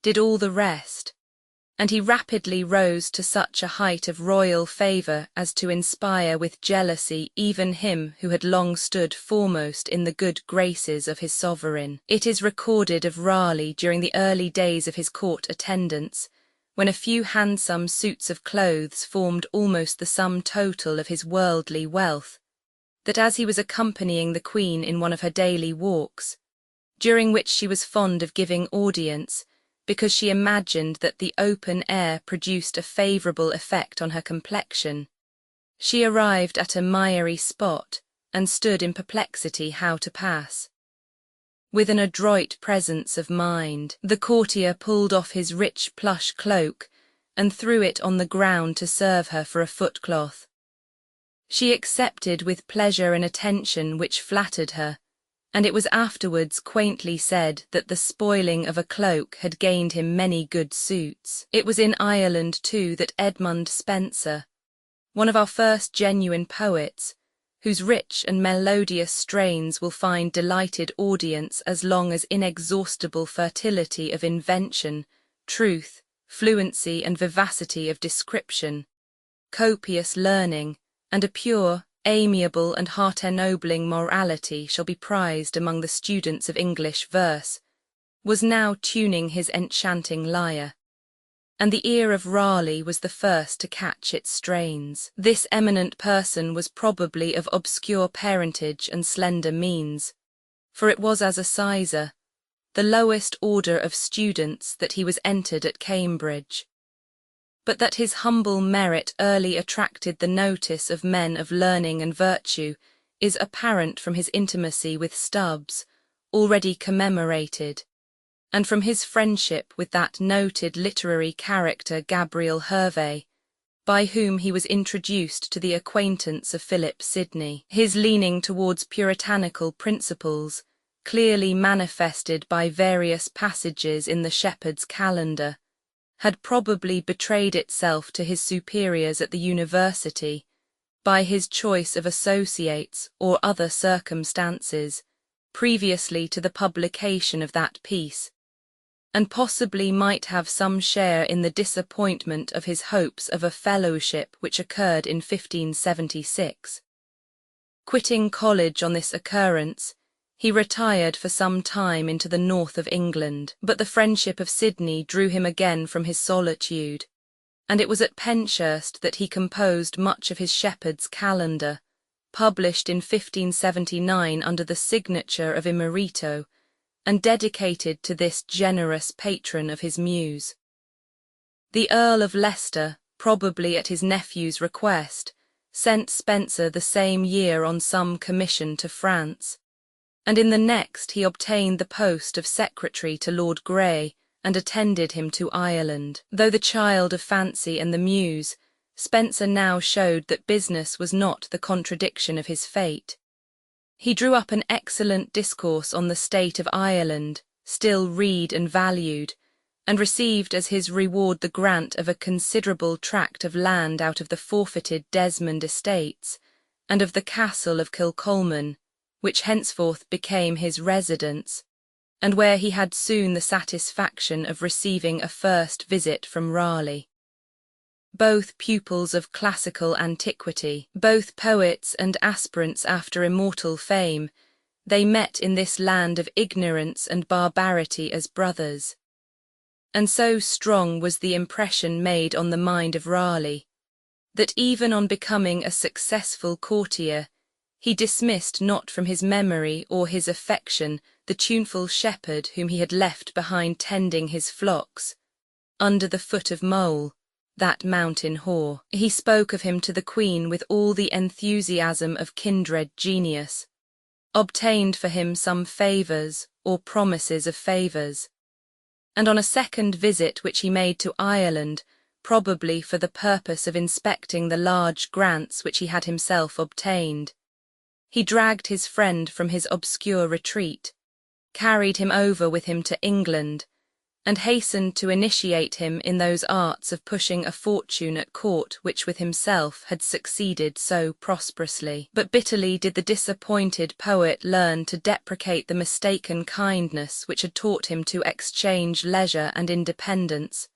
did all the rest, and he rapidly rose to such a height of royal favour as to inspire with jealousy even him who had long stood foremost in the good graces of his sovereign. It is recorded of Raleigh during the early days of his court attendance, when a few handsome suits of clothes formed almost the sum total of his worldly wealth, that as he was accompanying the Queen in one of her daily walks, during which she was fond of giving audience, because she imagined that the open air produced a favourable effect on her complexion, She arrived at a miry spot, and stood in perplexity how to pass. With an adroit presence of mind, the courtier pulled off his rich plush cloak, and threw it on the ground to serve her for a footcloth. She accepted with pleasure an attention which flattered her, and it was afterwards quaintly said that the spoiling of a cloak had gained him many good suits. It was in Ireland, too, that Edmund Spenser, one of our first genuine poets, whose rich and melodious strains will find delighted audience as long as inexhaustible fertility of invention, truth, fluency and vivacity of description, copious learning, and a pure, amiable and heart-ennobling morality shall be prized among the students of English verse, was now tuning his enchanting lyre, and the ear of Raleigh was the first to catch its strains. This eminent person was probably of obscure parentage and slender means, for it was as a sizer, the lowest order of students, that he was entered at Cambridge. But that his humble merit early attracted the notice of men of learning and virtue is apparent from his intimacy with Stubbs, already commemorated, and from his friendship with that noted literary character Gabriel Hervey, by whom he was introduced to the acquaintance of Philip Sidney. His leaning towards puritanical principles, clearly manifested by various passages in the Shepherd's Calendar, had probably betrayed itself to his superiors at the university, by his choice of associates or other circumstances, previously to the publication of that piece, and possibly might have some share in the disappointment of his hopes of a fellowship which occurred in 1576. Quitting college on this occurrence, he retired for some time into the north of England, but the friendship of Sidney drew him again from his solitude, and it was at Penshurst that he composed much of his Shepherd's Calendar, published in 1579 under the signature of Immerito, and dedicated to this generous patron of his muse. The Earl of Leicester, probably at his nephew's request, sent Spenser the same year on some commission to France, and in the next he obtained the post of secretary to Lord Grey, and attended him to Ireland. Though the child of fancy and the muse, Spenser now showed that business was not the contradiction of his fate. He drew up an excellent discourse on the state of Ireland, still read and valued, and received as his reward the grant of a considerable tract of land out of the forfeited Desmond estates, and of the castle of Kilcolman, which henceforth became his residence, and where he had soon the satisfaction of receiving a first visit from Raleigh. Both pupils of classical antiquity, both poets and aspirants after immortal fame, they met in this land of ignorance and barbarity as brothers. And so strong was the impression made on the mind of Raleigh, that even on becoming a successful courtier, he dismissed not from his memory or his affection the tuneful shepherd whom he had left behind tending his flocks, under the foot of Mole, that mountain whore. He spoke of him to the Queen with all the enthusiasm of kindred genius, obtained for him some favours or promises of favours, and on a second visit which he made to Ireland, probably for the purpose of inspecting the large grants which he had himself obtained, he dragged his friend from his obscure retreat, carried him over with him to England, and hastened to initiate him in those arts of pushing a fortune at court which with himself had succeeded so prosperously. But bitterly did the disappointed poet learn to deprecate the mistaken kindness which had taught him to exchange leisure and independence,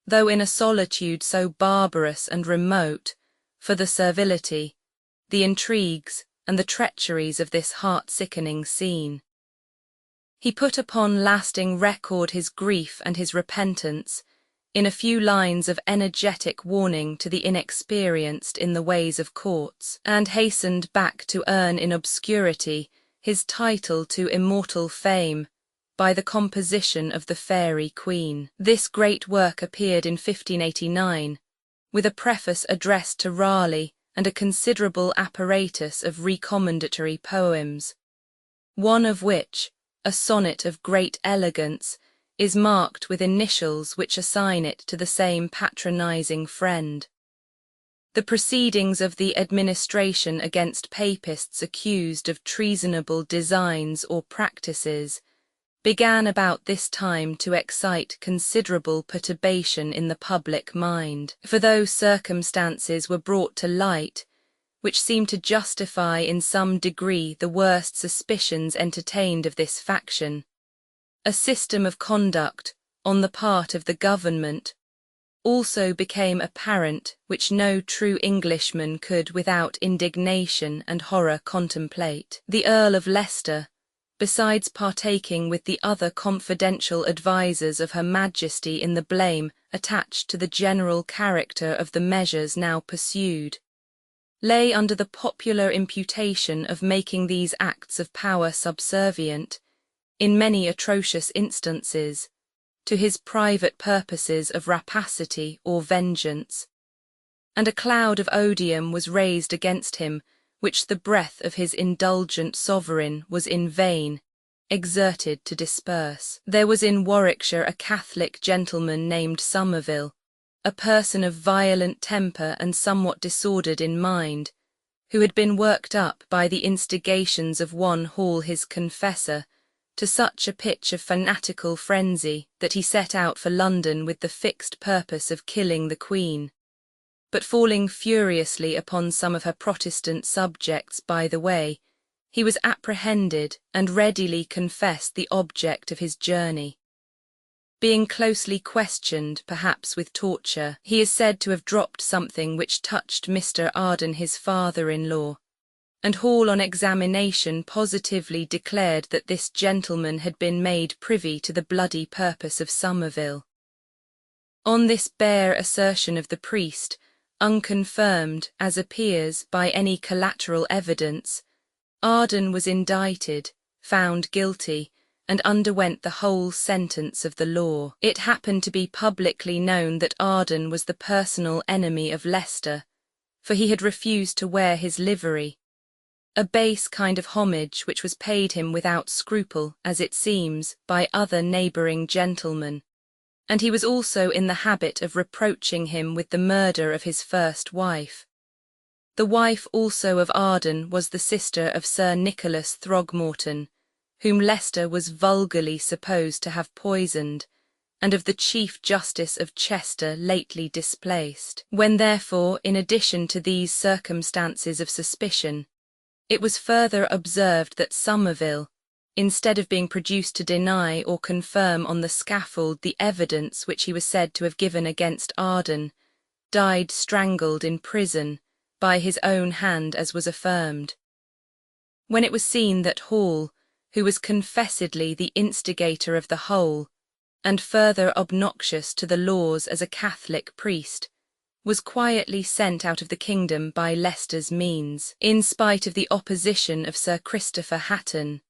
though in a solitude so barbarous and remote, for the servility, the intrigues, and the treacheries of this heart-sickening scene. He put upon lasting record his grief and his repentance, in a few lines of energetic warning to the inexperienced in the ways of courts, and hastened back to earn in obscurity his title to immortal fame by the composition of the Fairy Queen. This great work appeared in 1589, with a preface addressed to Raleigh and a considerable apparatus of recommendatory poems, one of which, a sonnet of great elegance, is marked with initials which assign it to the same patronizing friend. The proceedings of the administration against papists accused of treasonable designs or practices began about this time to excite considerable perturbation in the public mind, for those circumstances were brought to light which seemed to justify in some degree the worst suspicions entertained of this faction. A system of conduct, on the part of the government, also became apparent which no true Englishman could without indignation and horror contemplate. The Earl of Leicester, besides partaking with the other confidential advisers of Her Majesty in the blame attached to the general character of the measures now pursued, lay under the popular imputation of making these acts of power subservient, in many atrocious instances, to his private purposes of rapacity or vengeance, and a cloud of odium was raised against him, which the breath of his indulgent sovereign was in vain exerted to disperse. There was in Warwickshire a Catholic gentleman named Somerville, a person of violent temper and somewhat disordered in mind, who had been worked up by the instigations of one Hall his confessor, to such a pitch of fanatical frenzy that he set out for London with the fixed purpose of killing the Queen, but falling furiously upon some of her Protestant subjects by the way, he was apprehended and readily confessed the object of his journey. Being closely questioned, perhaps with torture, he is said to have dropped something which touched Mr. Arden, his father-in-law, and Hall on examination positively declared that this gentleman had been made privy to the bloody purpose of Somerville. On this bare assertion of the priest, unconfirmed, as appears, by any collateral evidence, Arden was indicted, found guilty, and underwent the whole sentence of the law. It happened to be publicly known that Arden was the personal enemy of Leicester, for he had refused to wear his livery, a base kind of homage which was paid him without scruple, as it seems, by other neighbouring gentlemen, and he was also in the habit of reproaching him with the murder of his first wife. The wife also of Arden was the sister of Sir Nicholas Throgmorton, whom Leicester was vulgarly supposed to have poisoned, and of the Chief Justice of Chester lately displaced. When therefore, in addition to these circumstances of suspicion, it was further observed that Somerville, instead of being produced to deny or confirm on the scaffold the evidence which he was said to have given against Arden, died strangled in prison, by his own hand as was affirmed. When it was seen that Hall, who was confessedly the instigator of the whole, and further obnoxious to the laws as a Catholic priest, was quietly sent out of the kingdom by Leicester's means, in spite of the opposition of Sir Christopher Hatton,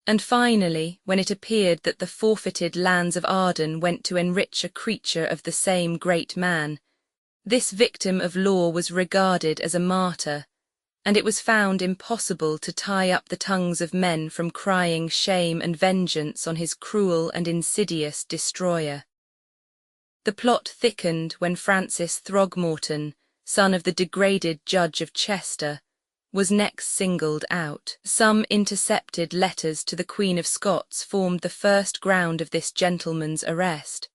and finally, when it appeared that the forfeited lands of Arden went to enrich a creature of the same great man, this victim of law was regarded as a martyr, and it was found impossible to tie up the tongues of men from crying shame and vengeance on his cruel and insidious destroyer. The plot thickened when Francis Throgmorton, son of the degraded Judge of Chester, was next singled out. Some intercepted letters to the Queen of Scots formed the first ground of this gentleman's arrest,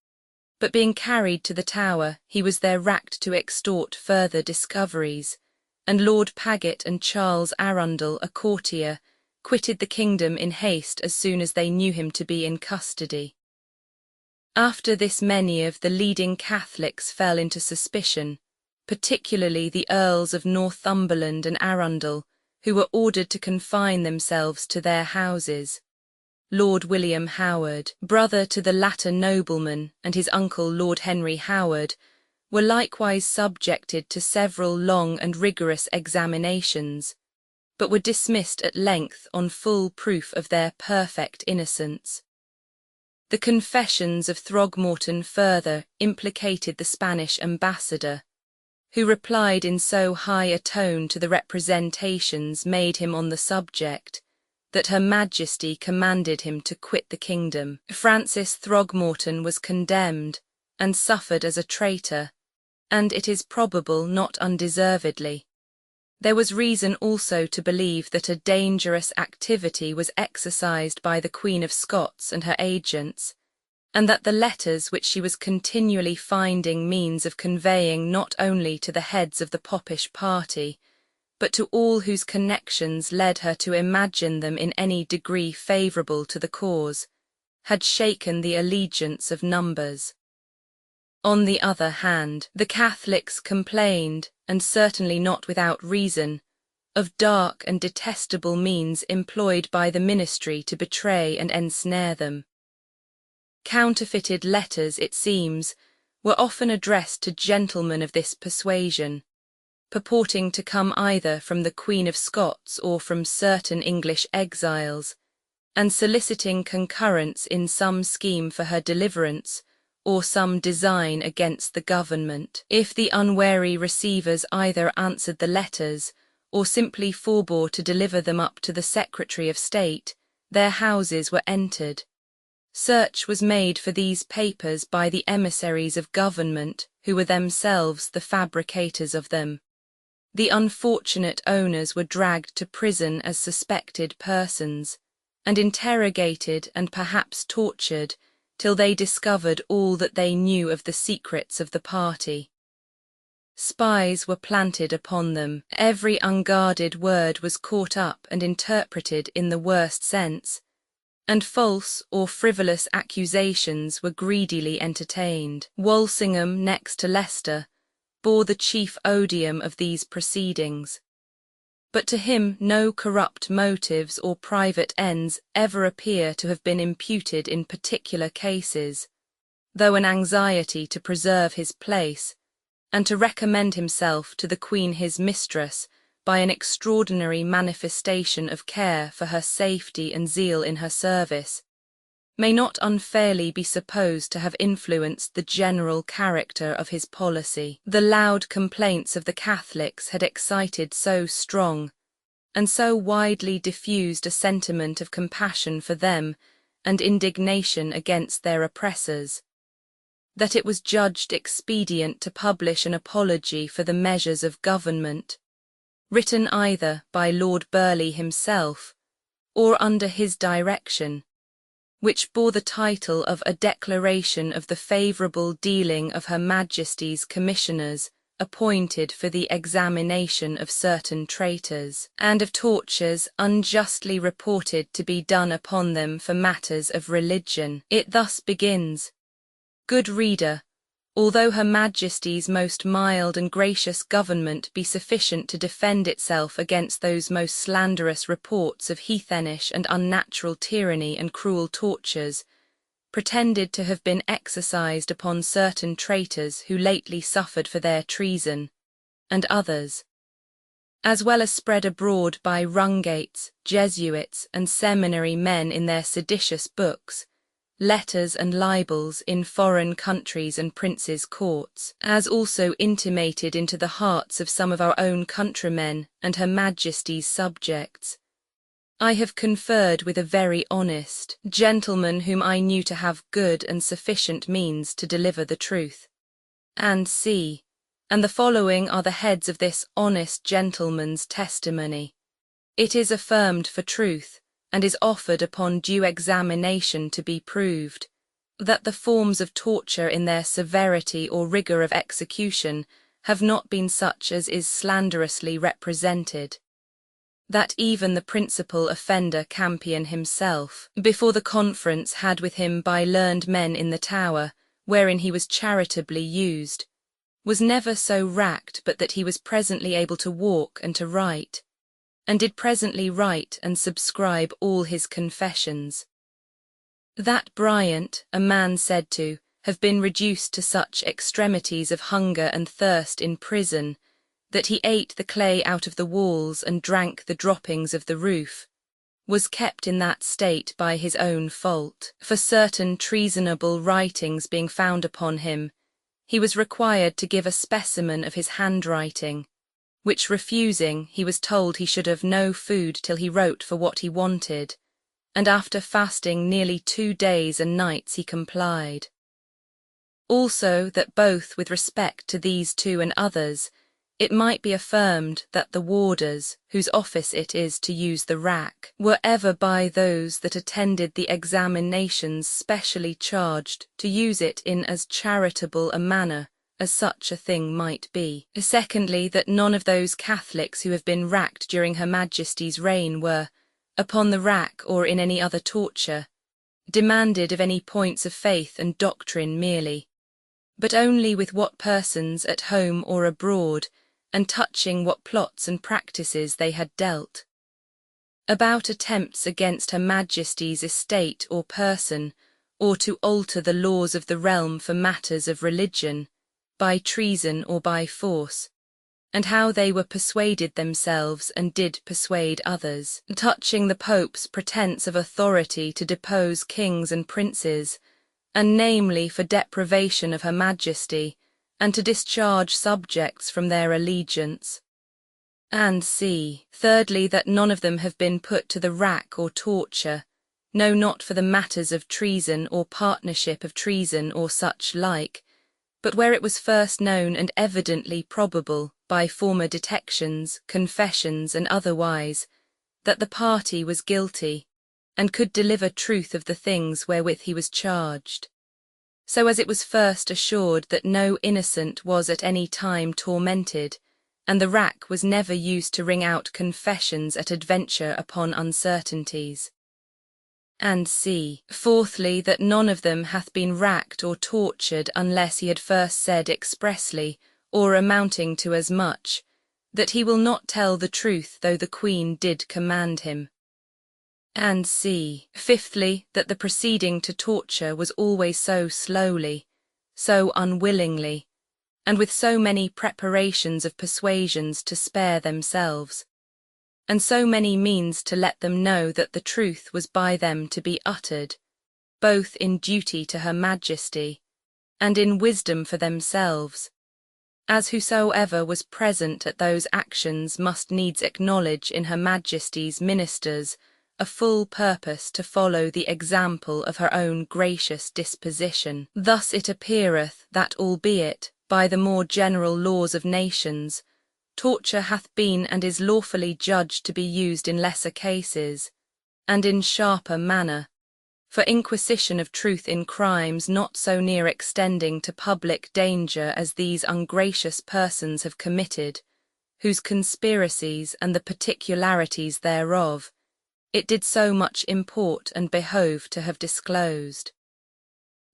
but being carried to the Tower, he was there racked to extort further discoveries, and Lord Paget and Charles Arundel, a courtier, quitted the kingdom in haste as soon as they knew him to be in custody. After this many of the leading Catholics fell into suspicion, particularly the Earls of Northumberland and Arundel, who were ordered to confine themselves to their houses. Lord William Howard, brother to the latter nobleman, and his uncle Lord Henry Howard, were likewise subjected to several long and rigorous examinations, but were dismissed at length on full proof of their perfect innocence. The confessions of Throgmorton further implicated the Spanish ambassador, who replied in so high a tone to the representations made him on the subject, that Her Majesty commanded him to quit the kingdom. Francis Throgmorton was condemned, and suffered as a traitor, and it is probable not undeservedly. There was reason also to believe that a dangerous activity was exercised by the Queen of Scots and her agents, and that the letters which she was continually finding means of conveying not only to the heads of the Popish party, but to all whose connections led her to imagine them in any degree favourable to the cause, had shaken the allegiance of numbers. On the other hand, the Catholics complained, and certainly not without reason, of dark and detestable means employed by the ministry to betray and ensnare them. Counterfeited letters, it seems, were often addressed to gentlemen of this persuasion, purporting to come either from the Queen of Scots or from certain English exiles, and soliciting concurrence in some scheme for her deliverance, or some design against the government. If the unwary receivers either answered the letters, or simply forbore to deliver them up to the Secretary of State, their houses were entered. Search was made for these papers by the emissaries of government, who were themselves the fabricators of them. The unfortunate owners were dragged to prison as suspected persons, and interrogated and perhaps tortured, till they discovered all that they knew of the secrets of the party. Spies were planted upon them. Every unguarded word was caught up and interpreted in the worst sense, and false or frivolous accusations were greedily entertained. Walsingham, next to Leicester, bore the chief odium of these proceedings. But to him no corrupt motives or private ends ever appear to have been imputed in particular cases, though an anxiety to preserve his place, and to recommend himself to the Queen his mistress by an extraordinary manifestation of care for her safety and zeal in her service, may not unfairly be supposed to have influenced the general character of his policy. The loud complaints of the Catholics had excited so strong and so widely diffused a sentiment of compassion for them and indignation against their oppressors, that it was judged expedient to publish an apology for the measures of government, written either by Lord Burleigh himself or under his direction, which bore the title of A Declaration of the Favourable Dealing of Her Majesty's Commissioners appointed for the examination of certain traitors, and of tortures unjustly reported to be done upon them for matters of religion. It thus begins: Good reader, although Her Majesty's most mild and gracious government be sufficient to defend itself against those most slanderous reports of heathenish and unnatural tyranny and cruel tortures, pretended to have been exercised upon certain traitors who lately suffered for their treason, and others, as well as spread abroad by rungates, Jesuits, and seminary men in their seditious books, letters and libels in foreign countries and princes' courts, as also intimated into the hearts of some of our own countrymen and Her Majesty's subjects. I have conferred with a very honest gentleman whom I knew to have good and sufficient means to deliver the truth. And see, and the following are the heads of this honest gentleman's testimony. It is affirmed for truth, and is offered upon due examination to be proved, that the forms of torture in their severity or rigour of execution have not been such as is slanderously represented, that even the principal offender Campion himself, before the conference had with him by learned men in the Tower, wherein he was charitably used, was never so racked but that he was presently able to walk and to write, and did presently write and subscribe all his confessions. That Bryant, a man said to have been reduced to such extremities of hunger and thirst in prison, that he ate the clay out of the walls and drank the droppings of the roof, was kept in that state by his own fault, for certain treasonable writings being found upon him. he was required to give a specimen of his handwriting, which refusing, he was told he should have no food till he wrote for what he wanted, and after fasting nearly 2 days and nights he complied. Also that both with respect to these two and others, it might be affirmed that the warders, whose office it is to use the rack, were ever by those that attended the examinations specially charged to use it in as charitable a manner as such a thing might be. Secondly, that none of those Catholics who have been racked during Her Majesty's reign were, upon the rack or in any other torture, demanded of any points of faith and doctrine merely, but only with what persons at home or abroad, and touching what plots and practices they had dealt. About attempts against Her Majesty's estate or person, or to alter the laws of the realm for matters of religion, by treason or by force, and how they were persuaded themselves and did persuade others, touching the Pope's pretence of authority to depose kings and princes, and namely for deprivation of Her Majesty, and to discharge subjects from their allegiance. And c. Thirdly, that none of them have been put to the rack or torture, no, not for the matters of treason or partnership of treason or such like, but where it was first known and evidently probable, by former detections, confessions, and otherwise, that the party was guilty, and could deliver truth of the things wherewith he was charged. So as it was first assured that no innocent was at any time tormented, and the rack was never used to wring out confessions at adventure upon uncertainties. And c. Fourthly, that none of them hath been racked or tortured unless he had first said expressly, or amounting to as much, that he will not tell the truth though the Queen did command him. And c. Fifthly, that the proceeding to torture was always so slowly, so unwillingly, and with so many preparations of persuasions to spare themselves, and so many means to let them know that the truth was by them to be uttered, both in duty to Her Majesty, and in wisdom for themselves, as whosoever was present at those actions must needs acknowledge in Her Majesty's ministers a full purpose to follow the example of her own gracious disposition. Thus it appeareth that albeit, by the more general laws of nations, torture hath been and is lawfully judged to be used in lesser cases, and in sharper manner, for inquisition of truth in crimes not so near extending to public danger as these ungracious persons have committed, whose conspiracies and the particularities thereof, it did so much import and behove to have disclosed.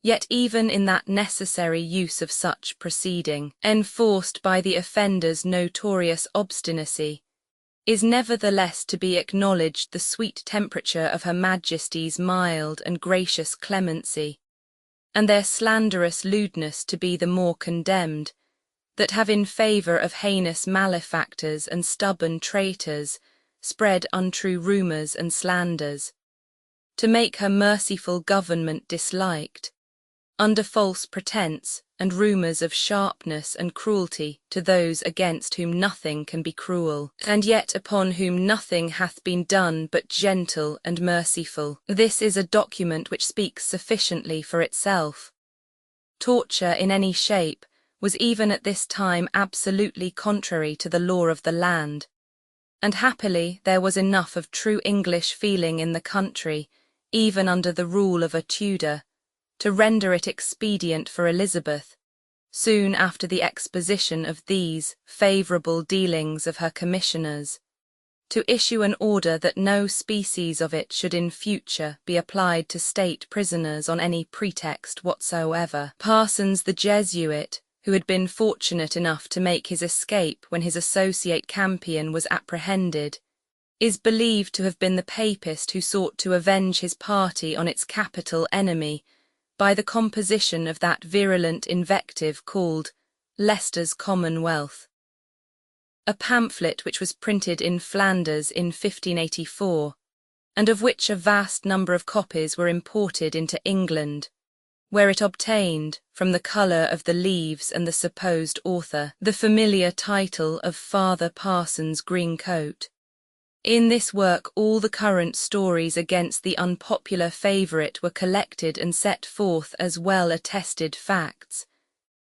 Yet even in that necessary use of such proceeding, enforced by the offender's notorious obstinacy, is nevertheless to be acknowledged the sweet temperature of Her Majesty's mild and gracious clemency, and their slanderous lewdness to be the more condemned, that have in favour of heinous malefactors and stubborn traitors spread untrue rumours and slanders, to make her merciful government disliked, under false pretence and rumours of sharpness and cruelty to those against whom nothing can be cruel, and yet upon whom nothing hath been done but gentle and merciful. This is a document which speaks sufficiently for itself. Torture in any shape was even at this time absolutely contrary to the law of the land, and happily there was enough of true English feeling in the country, even under the rule of a Tudor, to render it expedient for Elizabeth, soon after the exposition of these favourable dealings of her commissioners, to issue an order that no species of it should in future be applied to state prisoners on any pretext whatsoever. Parsons the Jesuit, who had been fortunate enough to make his escape when his associate Campion was apprehended, is believed to have been the papist who sought to avenge his party on its capital enemy by the composition of that virulent invective called Leicester's Commonwealth, a pamphlet which was printed in Flanders in 1584, and of which a vast number of copies were imported into England, where it obtained, from the colour of the leaves and the supposed author, the familiar title of Father Parsons' Green Coat. In this work all the current stories against the unpopular favourite were collected and set forth as well-attested facts,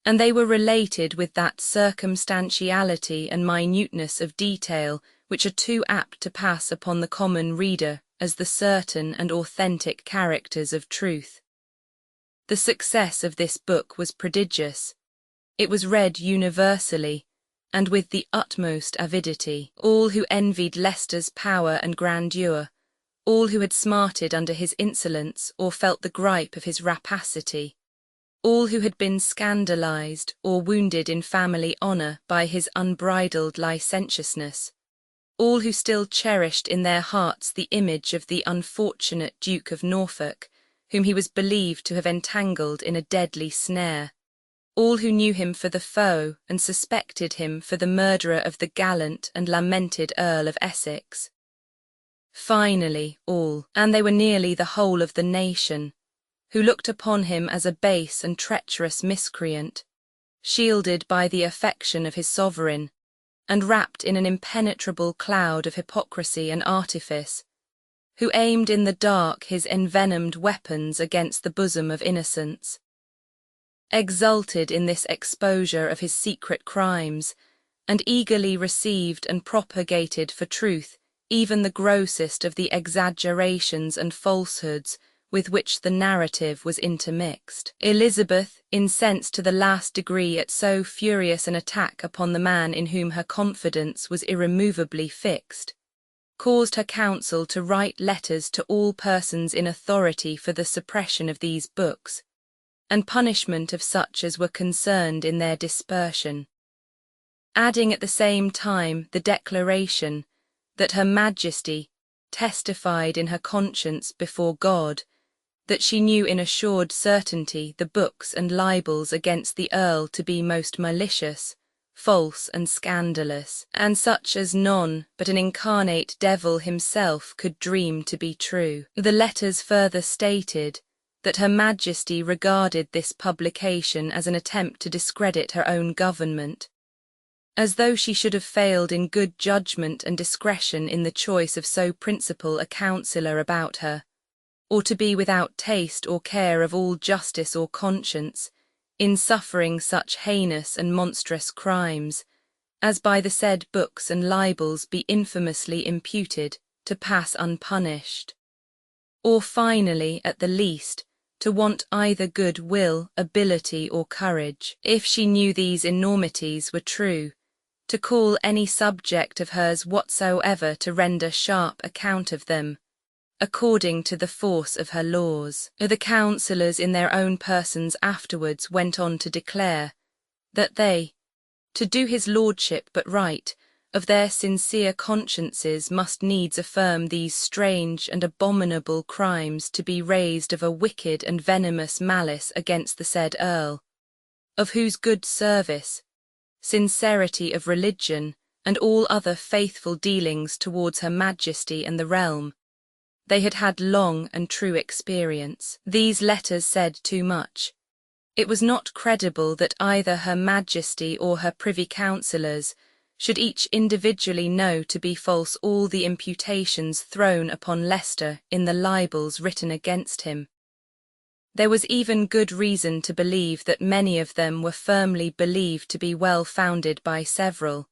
and they were related with that circumstantiality and minuteness of detail which are too apt to pass upon the common reader as the certain and authentic characters of truth. The success of this book was prodigious. It was read universally, and with the utmost avidity. All who envied Leicester's power and grandeur, all who had smarted under his insolence or felt the gripe of his rapacity, all who had been scandalized or wounded in family honor by his unbridled licentiousness, all who still cherished in their hearts the image of the unfortunate Duke of Norfolk, whom he was believed to have entangled in a deadly snare, all who knew him for the foe and suspected him for the murderer of the gallant and lamented Earl of Essex. Finally, all, and they were nearly the whole of the nation, who looked upon him as a base and treacherous miscreant, shielded by the affection of his sovereign, and wrapped in an impenetrable cloud of hypocrisy and artifice, who aimed in the dark his envenomed weapons against the bosom of innocence, exulted in this exposure of his secret crimes, and eagerly received and propagated for truth even the grossest of the exaggerations and falsehoods with which the narrative was intermixed. Elizabeth, incensed to the last degree at so furious an attack upon the man in whom her confidence was irremovably fixed, caused her council to write letters to all persons in authority for the suppression of these books, and punishment of such as were concerned in their dispersion, adding at the same time the declaration that Her Majesty testified in her conscience before God that she knew in assured certainty the books and libels against the Earl to be most malicious, false and scandalous, and such as none but an incarnate devil himself could dream to be true. The letters further stated that Her Majesty regarded this publication as an attempt to discredit her own government, as though she should have failed in good judgment and discretion in the choice of so principal a counsellor about her, or to be without taste or care of all justice or conscience, in suffering such heinous and monstrous crimes, as by the said books and libels be infamously imputed, to pass unpunished, or finally, at the least, to want either good will, ability, or courage, if she knew these enormities were true, to call any subject of hers whatsoever to render sharp account of them, according to the force of her laws. The counsellors in their own persons afterwards went on to declare that they, to do his lordship but right, of their sincere consciences must needs affirm these strange and abominable crimes to be raised of a wicked and venomous malice against the said Earl, of whose good service, sincerity of religion, and all other faithful dealings towards Her Majesty and the realm, they had had long and true experience. These letters said too much. It was not credible that either Her Majesty or her privy councillors should each individually know to be false all the imputations thrown upon Leicester in the libels written against him. There was even good reason to believe that many of them were firmly believed to be well founded by several,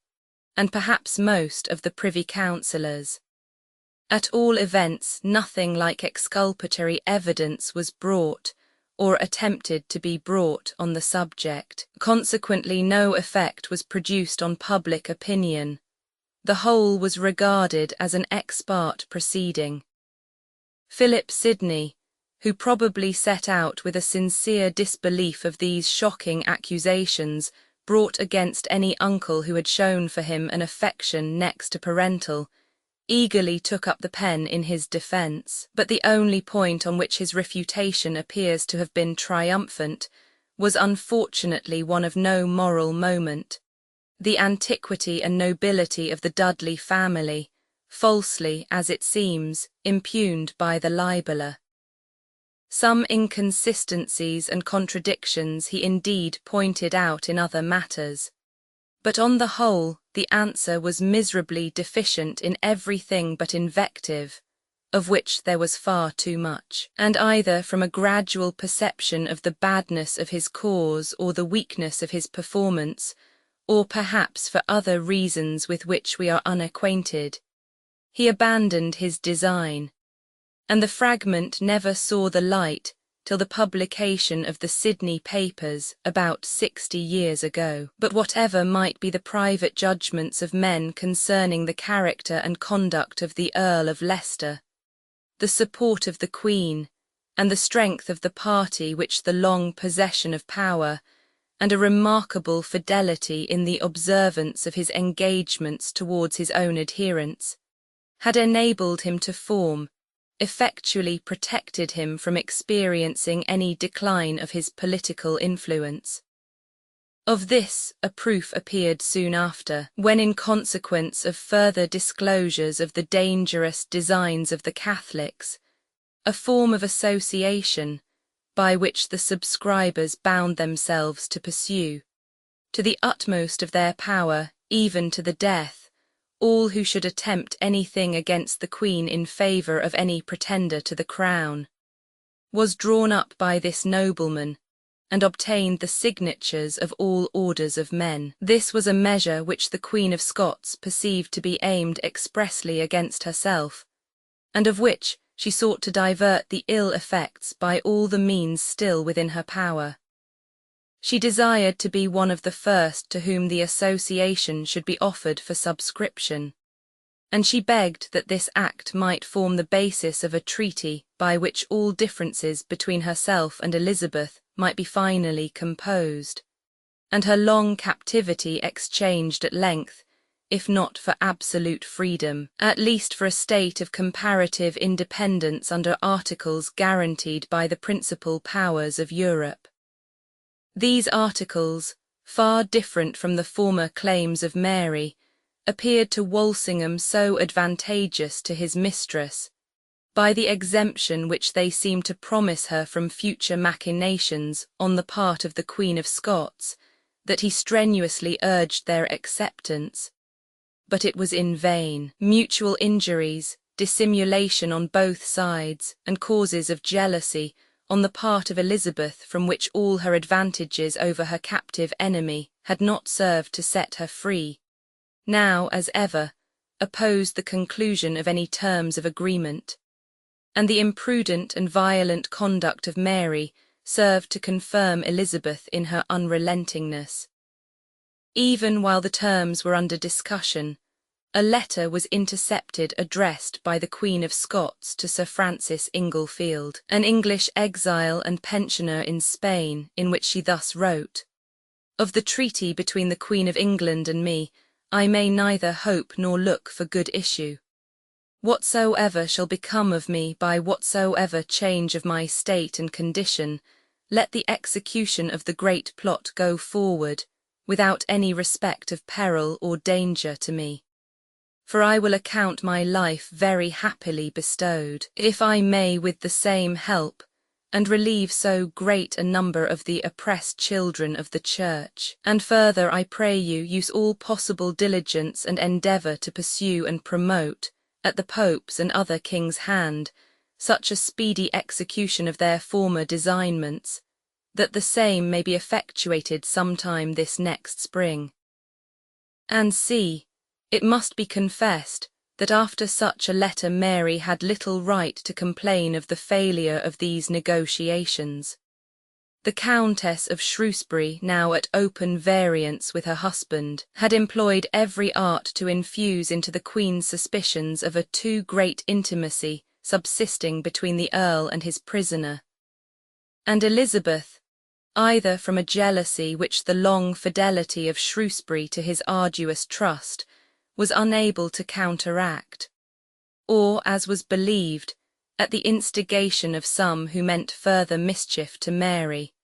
and perhaps most of the privy councillors. At all events, nothing like exculpatory evidence was brought, or attempted to be brought, on the subject. Consequently, no effect was produced on public opinion. The whole was regarded as an ex parte proceeding. Philip Sidney, who probably set out with a sincere disbelief of these shocking accusations brought against any uncle who had shown for him an affection next to parental, eagerly took up the pen in his defence, but the only point on which his refutation appears to have been triumphant was unfortunately one of no moral moment: the antiquity and nobility of the Dudley family, falsely, as it seems, impugned by the libeller. Some inconsistencies and contradictions he indeed pointed out in other matters, but on the whole the answer was miserably deficient in everything but invective, of which there was far too much, and either from a gradual perception of the badness of his cause or the weakness of his performance, or perhaps for other reasons with which we are unacquainted, he abandoned his design, and the fragment never saw the light till the publication of the Sydney papers about 60 years ago. But whatever might be the private judgments of men concerning the character and conduct of the Earl of Leicester, the support of the Queen, and the strength of the party which the long possession of power, and a remarkable fidelity in the observance of his engagements towards his own adherents, had enabled him to form, effectually protected him from experiencing any decline of his political influence. Of this a proof appeared soon after, when in consequence of further disclosures of the dangerous designs of the Catholics, a form of association, by which the subscribers bound themselves to pursue, to the utmost of their power, even to the death, all who should attempt anything against the Queen in favour of any pretender to the crown, was drawn up by this nobleman, and obtained the signatures of all orders of men. This was a measure which the Queen of Scots perceived to be aimed expressly against herself, and of which she sought to divert the ill effects by all the means still within her power. She desired to be one of the first to whom the association should be offered for subscription, and she begged that this act might form the basis of a treaty by which all differences between herself and Elizabeth might be finally composed, and her long captivity exchanged at length, if not for absolute freedom, at least for a state of comparative independence under articles guaranteed by the principal powers of Europe. These articles, far different from the former claims of Mary, appeared to Walsingham so advantageous to his mistress, by the exemption which they seemed to promise her from future machinations on the part of the Queen of Scots, that he strenuously urged their acceptance. But it was in vain. Mutual injuries, dissimulation on both sides, and causes of jealousy on the part of Elizabeth from which all her advantages over her captive enemy had not served to set her free, now, as ever, opposed the conclusion of any terms of agreement, and the imprudent and violent conduct of Mary served to confirm Elizabeth in her unrelentingness. Even while the terms were under discussion, a letter was intercepted addressed by the Queen of Scots to Sir Francis Inglefield, an English exile and pensioner in Spain, in which she thus wrote: "Of the treaty between the Queen of England and me, I may neither hope nor look for good issue. Whatsoever shall become of me by whatsoever change of my state and condition, let the execution of the great plot go forward, without any respect of peril or danger to me. For I will account my life very happily bestowed, if I may with the same help, and relieve so great a number of the oppressed children of the Church. And further I pray you use all possible diligence and endeavour to pursue and promote, at the Pope's and other kings' hand, such a speedy execution of their former designments, that the same may be effectuated sometime this next spring. And see, it must be confessed that after such a letter Mary had little right to complain of the failure of these negotiations. The Countess of Shrewsbury, now at open variance with her husband, had employed every art to infuse into the Queen's suspicions of a too great intimacy subsisting between the Earl and his prisoner. And Elizabeth, either from a jealousy which the long fidelity of Shrewsbury to his arduous trust was unable to counteract, or, as was believed, at the instigation of some who meant further mischief to Mary,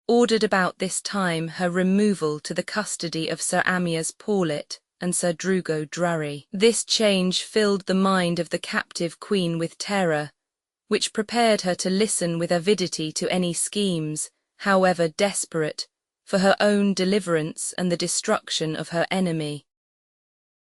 ordered about this time her removal to the custody of Sir Amyas Paulet and Sir Drugo Drury. This change filled the mind of the captive Queen with terror, which prepared her to listen with avidity to any schemes, however desperate, for her own deliverance and the destruction of her enemy,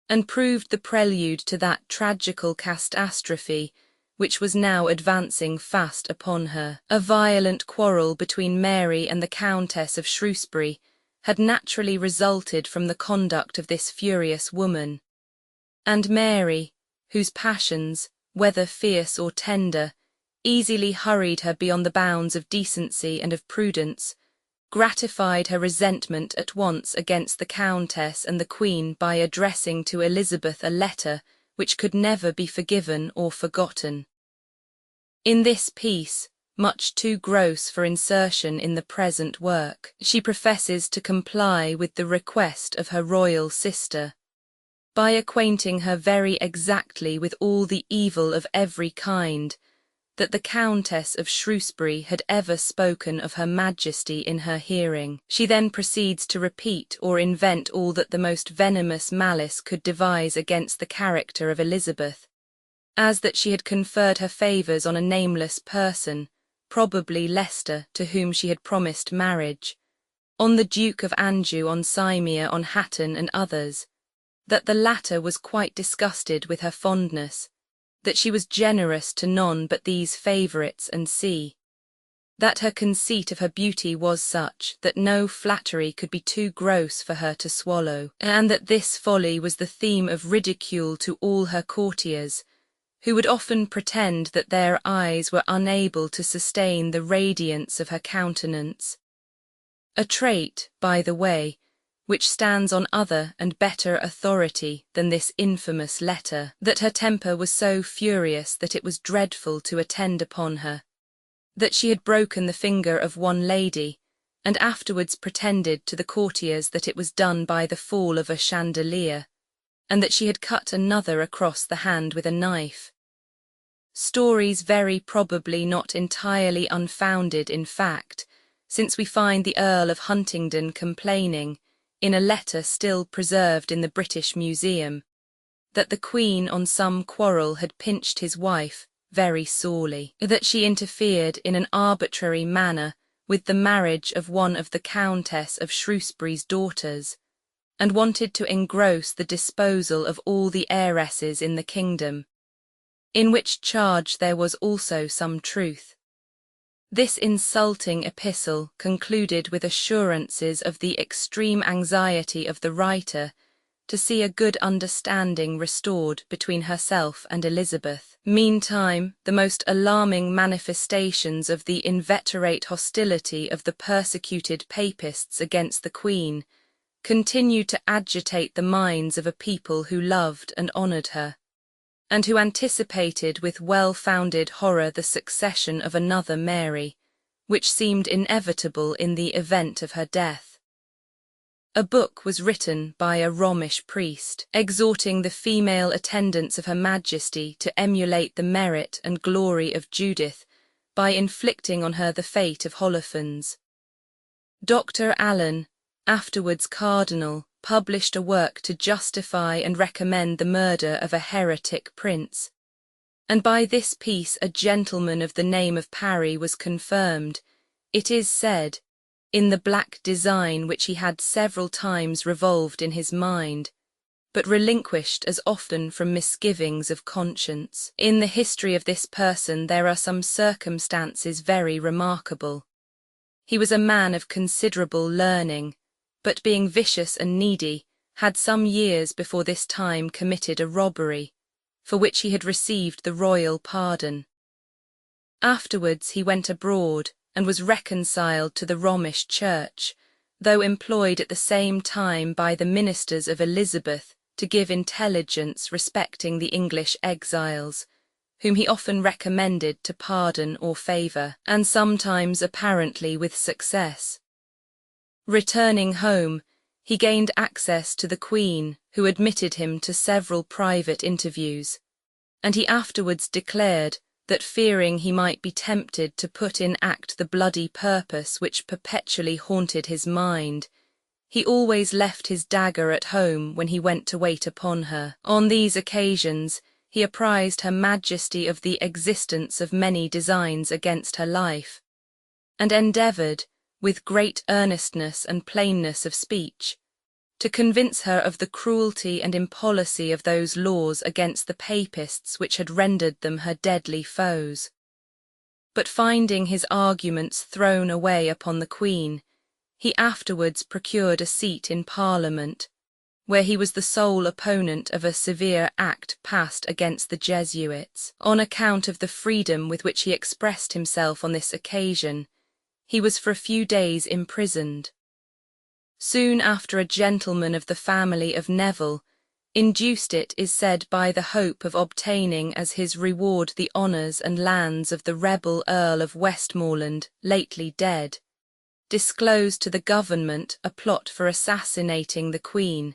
and proved the prelude to that tragical catastrophe which was now advancing fast upon her. A violent quarrel between Mary and the Countess of Shrewsbury had naturally resulted from the conduct of this furious woman, and Mary, whose passions, whether fierce or tender, easily hurried her beyond the bounds of decency and of prudence, gratified her resentment at once against the Countess and the Queen by addressing to Elizabeth a letter which could never be forgiven or forgotten. In this piece, much too gross for insertion in the present work, she professes to comply with the request of her royal sister, by acquainting her very exactly with all the evil of every kind that the Countess of Shrewsbury had ever spoken of Her Majesty in her hearing. She then proceeds to repeat or invent all that the most venomous malice could devise against the character of Elizabeth, as that she had conferred her favours on a nameless person, probably Leicester, to whom she had promised marriage, on the Duke of Anjou, on Cimea, on Hatton and others, that the latter was quite disgusted with her fondness, that she was generous to none but these favourites, and that her conceit of her beauty was such that no flattery could be too gross for her to swallow, and that this folly was the theme of ridicule to all her courtiers, who would often pretend that their eyes were unable to sustain the radiance of her countenance. A trait, by the way, which stands on other and better authority than this infamous letter, that her temper was so furious that it was dreadful to attend upon her, that she had broken the finger of one lady, and afterwards pretended to the courtiers that it was done by the fall of a chandelier, and that she had cut another across the hand with a knife. Stories very probably not entirely unfounded in fact, since we find the Earl of Huntingdon complaining, in a letter still preserved in the British Museum, that the Queen on some quarrel had pinched his wife very sorely, that she interfered in an arbitrary manner with the marriage of one of the Countess of Shrewsbury's daughters, and wanted to engross the disposal of all the heiresses in the kingdom, in which charge there was also some truth. This insulting epistle concluded with assurances of the extreme anxiety of the writer to see a good understanding restored between herself and Elizabeth. Meantime, the most alarming manifestations of the inveterate hostility of the persecuted papists against the Queen continued to agitate the minds of a people who loved and honoured her, and who anticipated with well-founded horror the succession of another Mary, which seemed inevitable in the event of her death. A book was written by a Romish priest, exhorting the female attendants of Her Majesty to emulate the merit and glory of Judith by inflicting on her the fate of Holofernes. Dr. Allen, afterwards Cardinal, published a work to justify and recommend the murder of a heretic prince, and by this piece a gentleman of the name of Parry was confirmed, it is said, in the black design which he had several times revolved in his mind, but relinquished as often from misgivings of conscience. In the history of this person there are some circumstances very remarkable. He was a man of considerable learning, but being vicious and needy, had some years before this time committed a robbery, for which he had received the royal pardon. Afterwards he went abroad, and was reconciled to the Romish Church, though employed at the same time by the ministers of Elizabeth to give intelligence respecting the English exiles, whom he often recommended to pardon or favour, and sometimes apparently with success. Returning home, he gained access to the Queen, who admitted him to several private interviews, and he afterwards declared that fearing he might be tempted to put in act the bloody purpose which perpetually haunted his mind, he always left his dagger at home when he went to wait upon her. On these occasions, he apprised Her Majesty of the existence of many designs against her life, and endeavoured, with great earnestness and plainness of speech, to convince her of the cruelty and impolicy of those laws against the Papists which had rendered them her deadly foes. But finding his arguments thrown away upon the Queen, he afterwards procured a seat in Parliament, where he was the sole opponent of a severe act passed against the Jesuits. On account of the freedom with which he expressed himself on this occasion, he was for a few days imprisoned. Soon after, a gentleman of the family of Neville induced, it is said, by the hope of obtaining as his reward the honours and lands of the rebel Earl of Westmoreland, lately dead, disclosed to the government a plot for assassinating the Queen,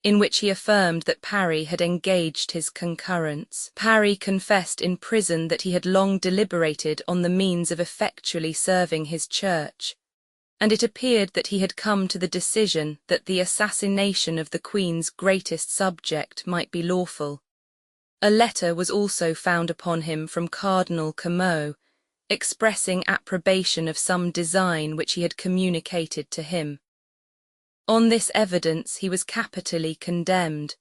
in which he affirmed that Parry had engaged his concurrence. Parry confessed in prison that he had long deliberated on the means of effectually serving his church, and it appeared that he had come to the decision that the assassination of the Queen's greatest subject might be lawful. A letter was also found upon him from Cardinal Como, expressing approbation of some design which he had communicated to him. On this evidence he was capitally condemned,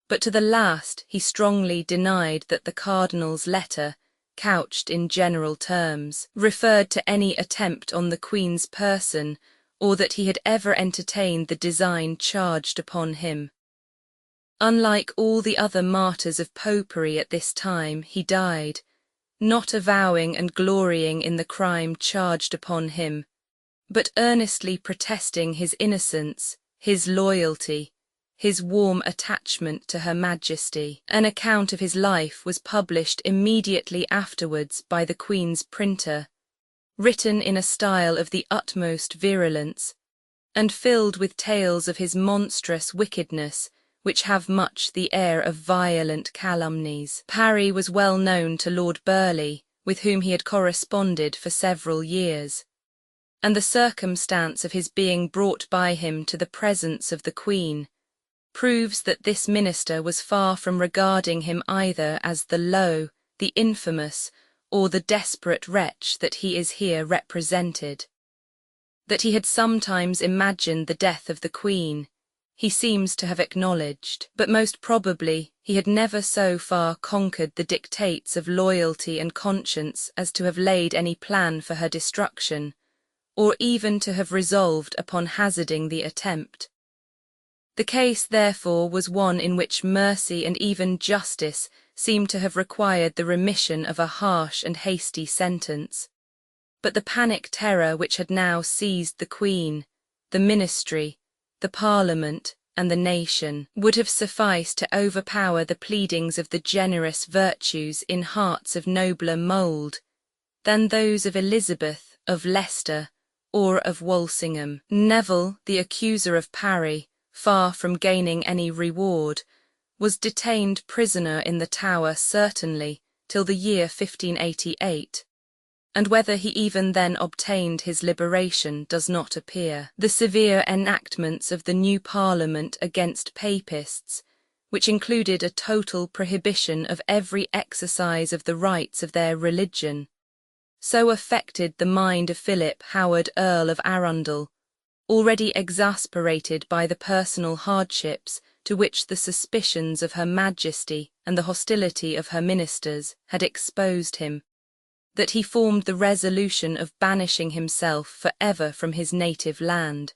but to the last he strongly denied that the Cardinal's letter, couched in general terms, referred to any attempt on the Queen's person, or that he had ever entertained the design charged upon him. Unlike all the other martyrs of popery at this time, he died, not avowing and glorying in the crime charged upon him, but earnestly protesting his innocence, his loyalty, his warm attachment to Her Majesty. An account of his life was published immediately afterwards by the Queen's printer, written in a style of the utmost virulence, and filled with tales of his monstrous wickedness, which have much the air of violent calumnies. Parry was well known to Lord Burleigh, with whom he had corresponded for several years, and the circumstance of his being brought by him to the presence of the Queen proves that this minister was far from regarding him either as the low, the infamous, or the desperate wretch that he is here represented. That he had sometimes imagined the death of the Queen, he seems to have acknowledged, but most probably he had never so far conquered the dictates of loyalty and conscience as to have laid any plan for her destruction, or even to have resolved upon hazarding the attempt. The case, therefore, was one in which mercy and even justice seemed to have required the remission of a harsh and hasty sentence. But the panic terror which had now seized the Queen, the ministry, the Parliament, and the nation, would have sufficed to overpower the pleadings of the generous virtues in hearts of nobler mould than those of Elizabeth, of Leicester, or of Walsingham. Neville, the accuser of Parry, far from gaining any reward, was detained prisoner in the Tower certainly till the year 1588, and whether he even then obtained his liberation does not appear. The severe enactments of the new Parliament against Papists, which included a total prohibition of every exercise of the rights of their religion, so affected the mind of Philip Howard, Earl of Arundel, already exasperated by the personal hardships to which the suspicions of Her Majesty and the hostility of her ministers had exposed him, that he formed the resolution of banishing himself for ever from his native land.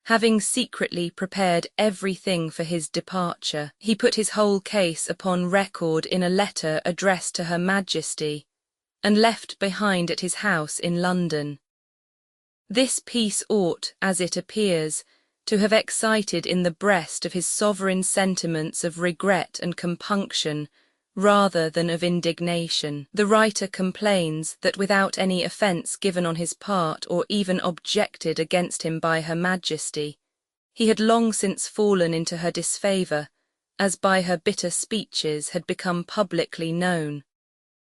Having secretly prepared everything for his departure, he put his whole case upon record in a letter addressed to Her Majesty, and left behind at his house in London. This piece ought, as it appears, to have excited in the breast of his sovereign sentiments of regret and compunction rather than of indignation. The writer complains that without any offence given on his part or even objected against him by Her Majesty, he had long since fallen into her disfavour, as by her bitter speeches had become publicly known,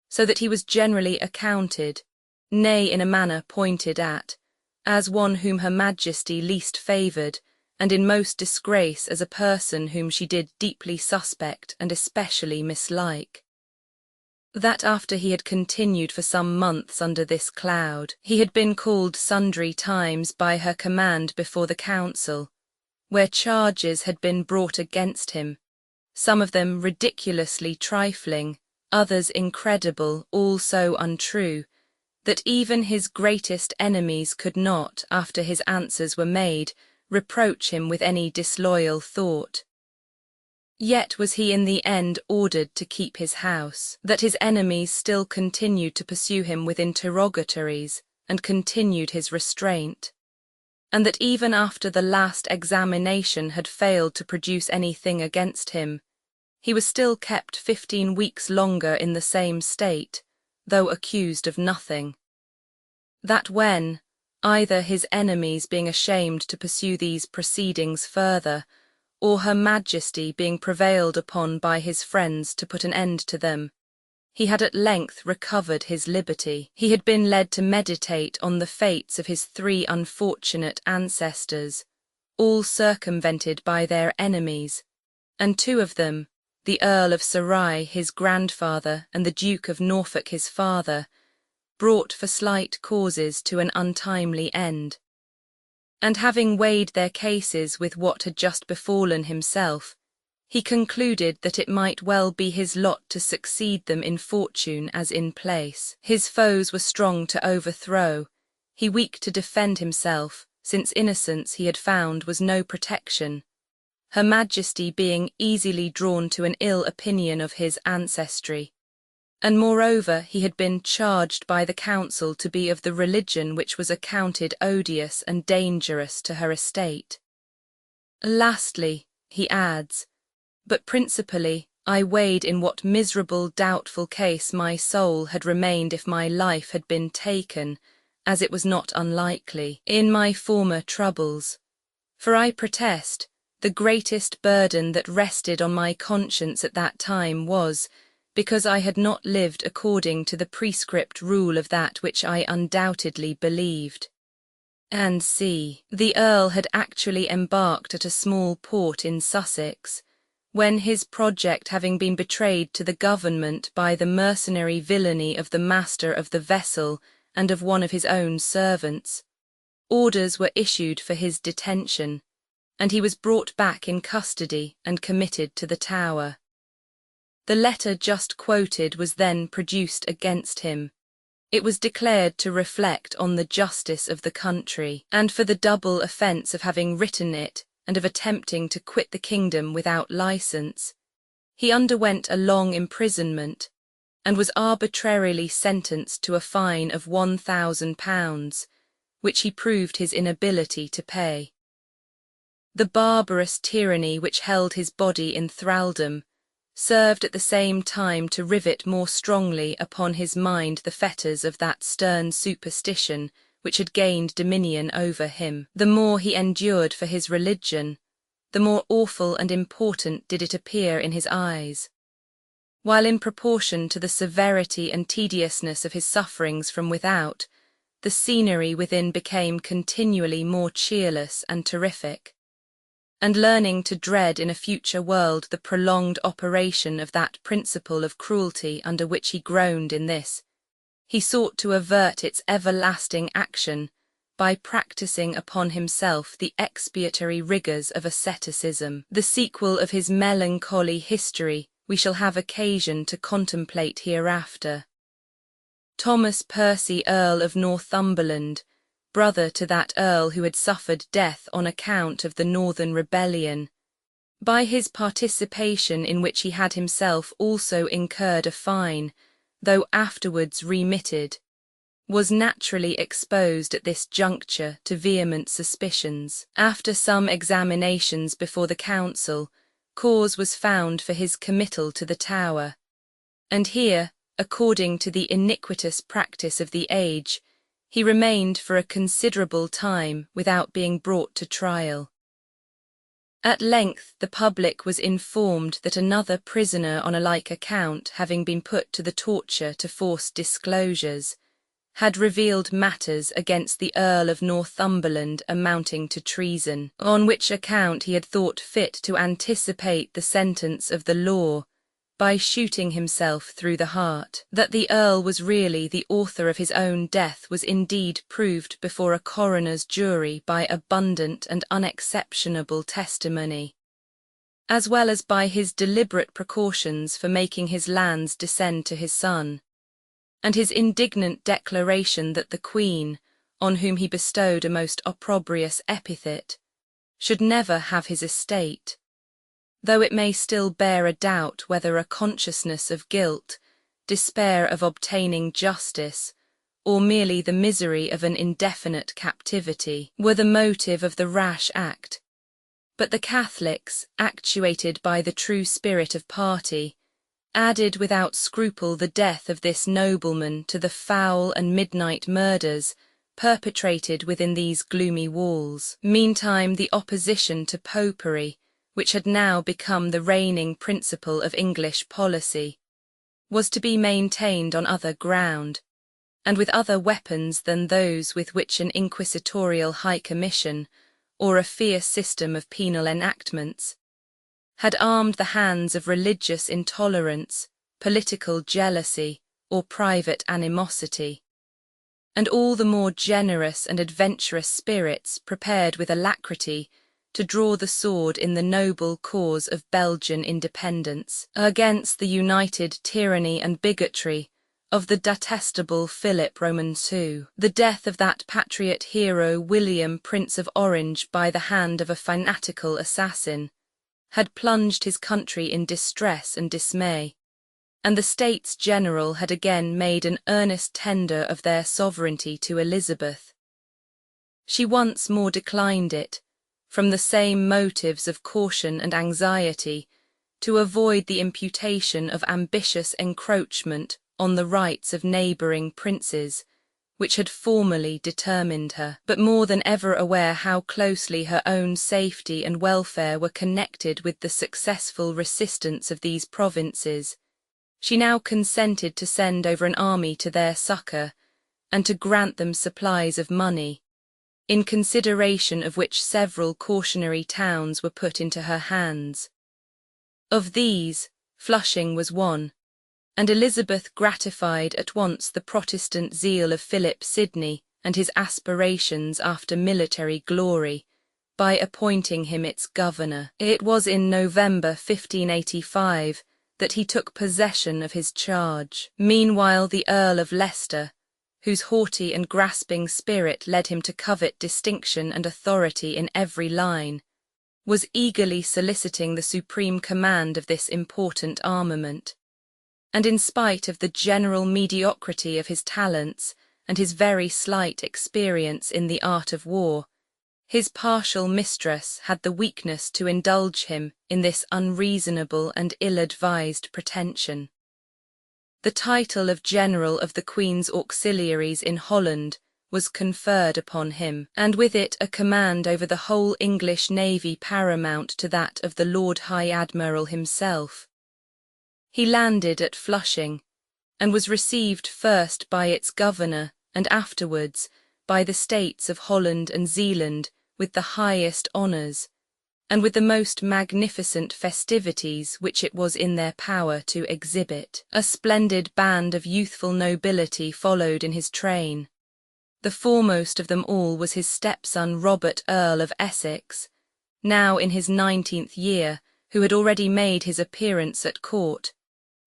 so that he was generally accounted, nay in a manner pointed at, as one whom Her Majesty least favoured, and in most disgrace as a person whom she did deeply suspect and especially mislike. That after he had continued for some months under this cloud, he had been called sundry times by her command before the council, where charges had been brought against him, some of them ridiculously trifling, others incredible, all so untrue, that even his greatest enemies could not, after his answers were made, reproach him with any disloyal thought. Yet was he in the end ordered to keep his house, that his enemies still continued to pursue him with interrogatories, and continued his restraint, and that even after the last examination had failed to produce anything against him, he was still kept 15 weeks longer in the same state, though accused of nothing. That when, either his enemies being ashamed to pursue these proceedings further, or Her Majesty being prevailed upon by his friends to put an end to them, he had at length recovered his liberty. He had been led to meditate on the fates of his 3 unfortunate ancestors, all circumvented by their enemies, and 2 of them, the Earl of Surrey his grandfather and the Duke of Norfolk his father, brought for slight causes to an untimely end. And having weighed their cases with what had just befallen himself, he concluded that it might well be his lot to succeed them in fortune as in place. His foes were strong to overthrow, he weak to defend himself, since innocence he had found was no protection, Her Majesty being easily drawn to an ill opinion of his ancestry. And moreover he had been charged by the council to be of the religion which was accounted odious and dangerous to her estate. Lastly, he adds, but principally, I weighed in what miserable doubtful case my soul had remained if my life had been taken, as it was not unlikely, in my former troubles. For I protest, the greatest burden that rested on my conscience at that time was, because I had not lived according to the prescript rule of that which I undoubtedly believed. And see, the Earl had actually embarked at a small port in Sussex, when his project having been betrayed to the government by the mercenary villainy of the master of the vessel and of one of his own servants, orders were issued for his detention, and he was brought back in custody and committed to the Tower. The letter just quoted was then produced against him. It was declared to reflect on the justice of the country, and for the double offence of having written it and of attempting to quit the kingdom without licence, he underwent a long imprisonment, and was arbitrarily sentenced to a fine of £1,000, which he proved his inability to pay. The barbarous tyranny which held his body in thraldom served at the same time to rivet more strongly upon his mind the fetters of that stern superstition which had gained dominion over him. The more he endured for his religion, the more awful and important did it appear in his eyes, while in proportion to the severity and tediousness of his sufferings from without, the scenery within became continually more cheerless and terrific. And learning to dread in a future world the prolonged operation of that principle of cruelty under which he groaned in this, he sought to avert its everlasting action by practising upon himself the expiatory rigours of asceticism. The sequel of his melancholy history we shall have occasion to contemplate hereafter. Thomas Percy, Earl of Northumberland, brother to that Earl who had suffered death on account of the Northern Rebellion, by his participation in which he had himself also incurred a fine, though afterwards remitted, was naturally exposed at this juncture to vehement suspicions. After some examinations before the council, cause was found for his committal to the Tower, and here, according to the iniquitous practice of the age, he remained for a considerable time without being brought to trial. At length the public was informed that another prisoner on a like account having been put to the torture to force disclosures, had revealed matters against the Earl of Northumberland amounting to treason, on which account he had thought fit to anticipate the sentence of the law by shooting himself through the heart. That the Earl was really the author of his own death was indeed proved before a coroner's jury by abundant and unexceptionable testimony, as well as by his deliberate precautions for making his lands descend to his son, and his indignant declaration that the Queen, on whom he bestowed a most opprobrious epithet, should never have his estate, though it may still bear a doubt whether a consciousness of guilt, despair of obtaining justice, or merely the misery of an indefinite captivity, were the motive of the rash act. But the Catholics, actuated by the true spirit of party, added without scruple the death of this nobleman to the foul and midnight murders perpetrated within these gloomy walls. Meantime, the opposition to popery, which had now become the reigning principle of English policy, was to be maintained on other ground, and with other weapons than those with which an inquisitorial high commission, or a fierce system of penal enactments, had armed the hands of religious intolerance, political jealousy, or private animosity, and all the more generous and adventurous spirits prepared with alacrity to draw the sword in the noble cause of Belgian independence, against the united tyranny and bigotry of the detestable Philip Roman II. The death of that patriot hero William, Prince of Orange, by the hand of a fanatical assassin, had plunged his country in distress and dismay, and the States General had again made an earnest tender of their sovereignty to Elizabeth. She once more declined it, from the same motives of caution and anxiety, to avoid the imputation of ambitious encroachment on the rights of neighbouring princes, which had formerly determined her, but more than ever aware how closely her own safety and welfare were connected with the successful resistance of these provinces, she now consented to send over an army to their succour, and to grant them supplies of money, in consideration of which several cautionary towns were put into her hands. Of these, Flushing was one, and Elizabeth gratified at once the Protestant zeal of Philip Sidney and his aspirations after military glory, by appointing him its governor. It was in November 1585 that he took possession of his charge. Meanwhile the Earl of Leicester, whose haughty and grasping spirit led him to covet distinction and authority in every line, was eagerly soliciting the supreme command of this important armament, and in spite of the general mediocrity of his talents and his very slight experience in the art of war, his partial mistress had the weakness to indulge him in this unreasonable and ill-advised pretension. The title of General of the Queen's Auxiliaries in Holland was conferred upon him, and with it a command over the whole English navy paramount to that of the Lord High Admiral himself. He landed at Flushing, and was received first by its governor and afterwards by the states of Holland and Zealand with the highest honours, and with the most magnificent festivities which it was in their power to exhibit. A splendid band of youthful nobility followed in his train. The foremost of them all was his stepson Robert, Earl of Essex, now in his 19th year, who had already made his appearance at court,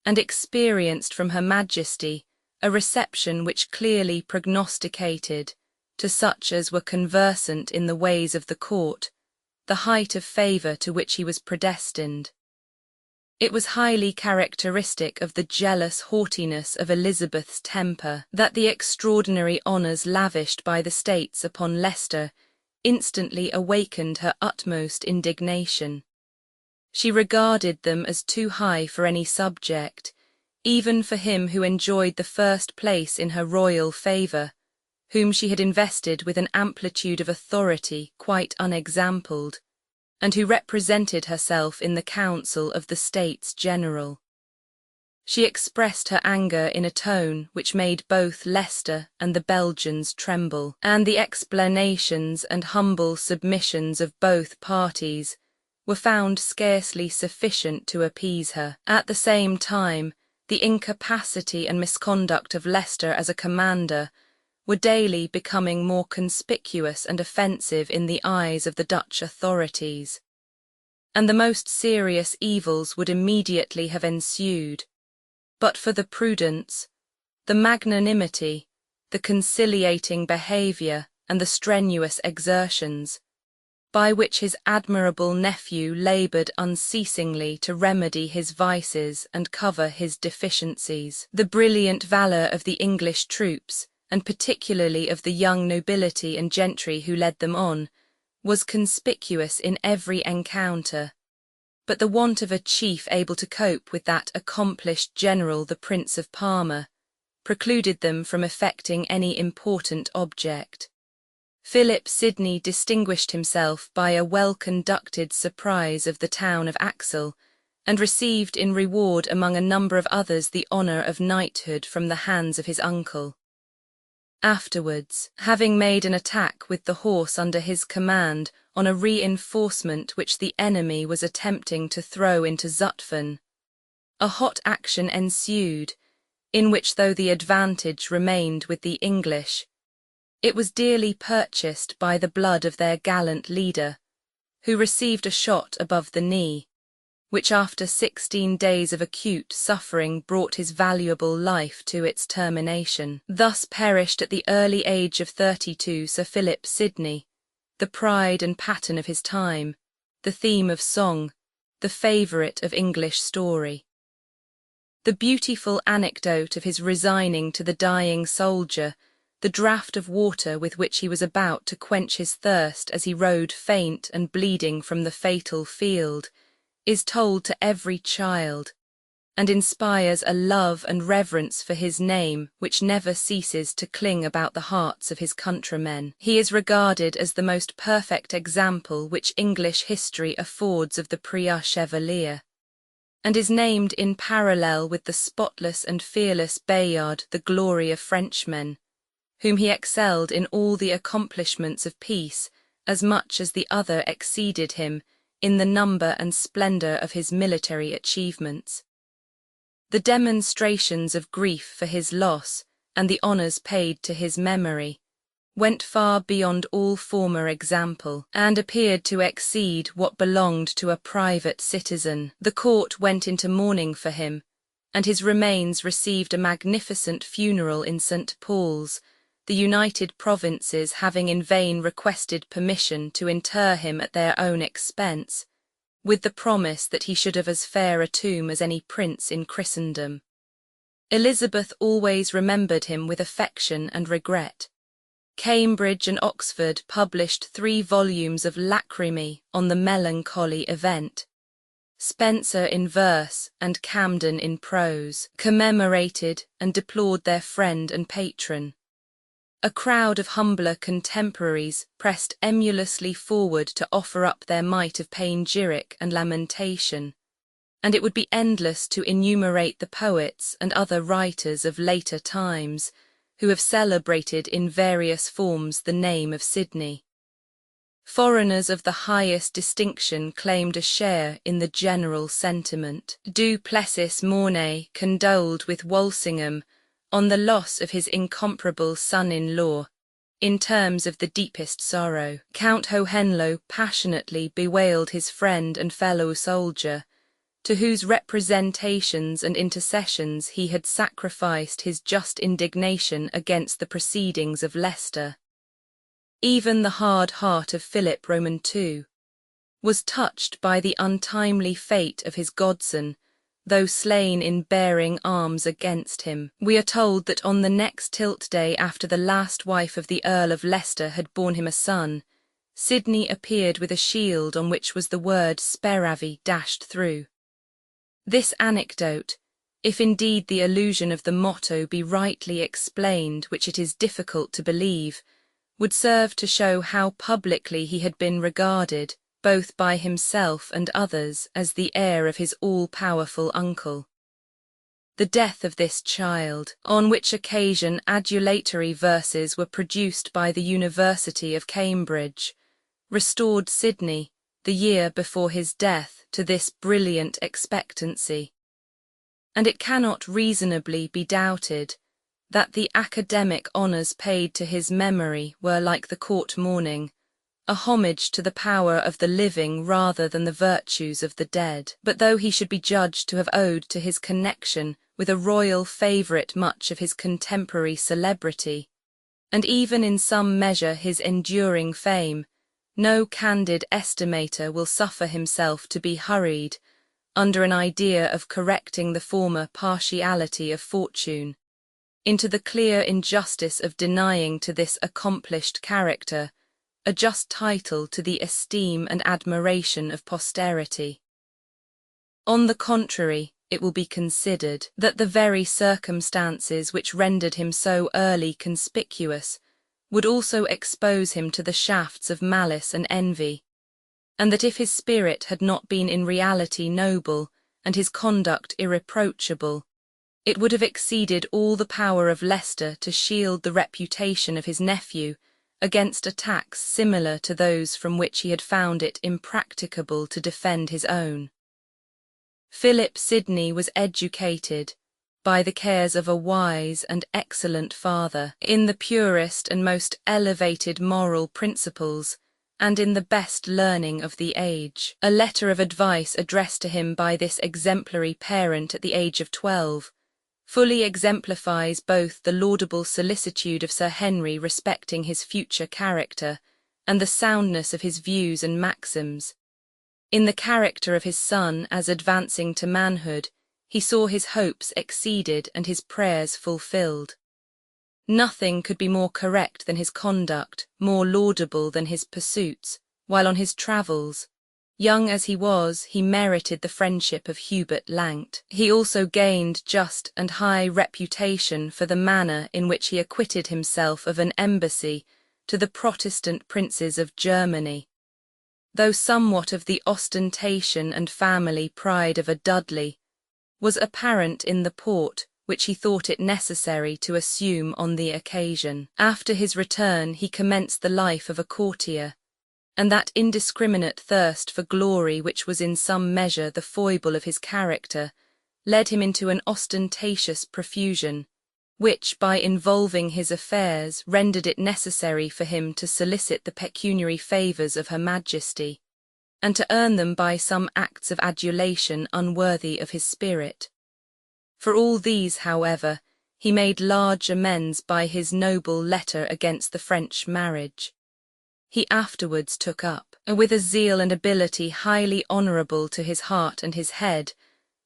and experienced from Her Majesty a reception which clearly prognosticated, to such as were conversant in the ways of the court, the height of favour to which he was predestined. It was highly characteristic of the jealous haughtiness of Elizabeth's temper that the extraordinary honours lavished by the States upon Leicester instantly awakened her utmost indignation. She regarded them as too high for any subject, even for him who enjoyed the first place in her royal favour, whom she had invested with an amplitude of authority quite unexampled, and who represented herself in the council of the States General. She expressed her anger in a tone which made both Leicester and the Belgians tremble, and the explanations and humble submissions of both parties were found scarcely sufficient to appease her. At the same time, the incapacity and misconduct of Leicester as a commander were daily becoming more conspicuous and offensive in the eyes of the Dutch authorities, and the most serious evils would immediately have ensued but for the prudence, the magnanimity, the conciliating behaviour, and the strenuous exertions, by which his admirable nephew laboured unceasingly to remedy his vices and cover his deficiencies. The brilliant valour of the English troops, and particularly of the young nobility and gentry who led them on, was conspicuous in every encounter, but the want of a chief able to cope with that accomplished general, the Prince of Parma, precluded them from effecting any important object. Philip Sidney distinguished himself by a well-conducted surprise of the town of Axel, and received in reward among a number of others the honour of knighthood from the hands of his uncle. Afterwards, having made an attack with the horse under his command on a reinforcement which the enemy was attempting to throw into Zutphen, a hot action ensued, in which, though the advantage remained with the English, it was dearly purchased by the blood of their gallant leader, who received a shot above the knee, which after 16 days of acute suffering brought his valuable life to its termination. Thus perished at the early age of 32 Sir Philip Sidney, the pride and pattern of his time, the theme of song, the favourite of English story. The beautiful anecdote of his resigning to the dying soldier the draught of water with which he was about to quench his thirst as he rode faint and bleeding from the fatal field, is told to every child, and inspires a love and reverence for his name which never ceases to cling about the hearts of his countrymen. He is regarded as the most perfect example which English history affords of the Prieur Chevalier, and is named in parallel with the spotless and fearless Bayard, the glory of Frenchmen, whom he excelled in all the accomplishments of peace as much as the other exceeded him in the number and splendour of his military achievements. The demonstrations of grief for his loss, and the honours paid to his memory, went far beyond all former example, and appeared to exceed what belonged to a private citizen. The court went into mourning for him, and his remains received a magnificent funeral in St. Paul's, the United Provinces having in vain requested permission to inter him at their own expense, with the promise that he should have as fair a tomb as any prince in Christendom. Elizabeth always remembered him with affection and regret. Cambridge and Oxford published 3 volumes of Lacrimae on the melancholy event. Spenser in verse and Camden in prose commemorated and deplored their friend and patron. A crowd of humbler contemporaries pressed emulously forward to offer up their mite of panegyric and lamentation, and it would be endless to enumerate the poets and other writers of later times who have celebrated in various forms the name of Sidney. Foreigners of the highest distinction claimed a share in the general sentiment. Du Plessis Mornay condoled with Walsingham on the loss of his incomparable son-in-law, in terms of the deepest sorrow. Count Hohenlohe passionately bewailed his friend and fellow-soldier, to whose representations and intercessions he had sacrificed his just indignation against the proceedings of Leicester. Even the hard heart of Philip Roman II was touched by the untimely fate of his godson, though slain in bearing arms against him. We are told that on the next tilt day after the last wife of the Earl of Leicester had borne him a son, Sidney appeared with a shield on which was the word Speravi dashed through. This anecdote, if indeed the allusion of the motto be rightly explained, which it is difficult to believe, would serve to show how publicly he had been regarded, both by himself and others, as the heir of his all-powerful uncle. The death of this child, on which occasion adulatory verses were produced by the University of Cambridge, restored Sidney, the year before his death, to this brilliant expectancy. And it cannot reasonably be doubted that the academic honours paid to his memory were, like the court mourning, a homage to the power of the living rather than the virtues of the dead. But though he should be judged to have owed to his connection with a royal favourite much of his contemporary celebrity, and even in some measure his enduring fame, no candid estimator will suffer himself to be hurried, under an idea of correcting the former partiality of fortune, into the clear injustice of denying to this accomplished character a just title to the esteem and admiration of posterity. On the contrary, it will be considered that the very circumstances which rendered him so early conspicuous would also expose him to the shafts of malice and envy, and that if his spirit had not been in reality noble and his conduct irreproachable, it would have exceeded all the power of Leicester to shield the reputation of his nephew against attacks similar to those from which he had found it impracticable to defend his own. Philip Sidney was educated, by the cares of a wise and excellent father, in the purest and most elevated moral principles, and in the best learning of the age. A letter of advice addressed to him by this exemplary parent at the age of 12 fully exemplifies both the laudable solicitude of Sir Henry respecting his future character and the soundness of his views and maxims. In the character of his son as advancing to manhood, he saw his hopes exceeded and his prayers fulfilled. Nothing could be more correct than his conduct, more laudable than his pursuits, while on his travels, young as he was, he merited the friendship of Hubert Langt. He also gained just and high reputation for the manner in which he acquitted himself of an embassy to the Protestant princes of Germany. Though somewhat of the ostentation and family pride of a Dudley was apparent in the port which he thought it necessary to assume on the occasion. After his return he commenced the life of a courtier, and that indiscriminate thirst for glory which was in some measure the foible of his character led him into an ostentatious profusion, which, by involving his affairs, rendered it necessary for him to solicit the pecuniary favours of Her Majesty, and to earn them by some acts of adulation unworthy of his spirit. For all these, however, he made large amends by his noble letter against the French marriage. He afterwards took up, with a zeal and ability highly honourable to his heart and his head,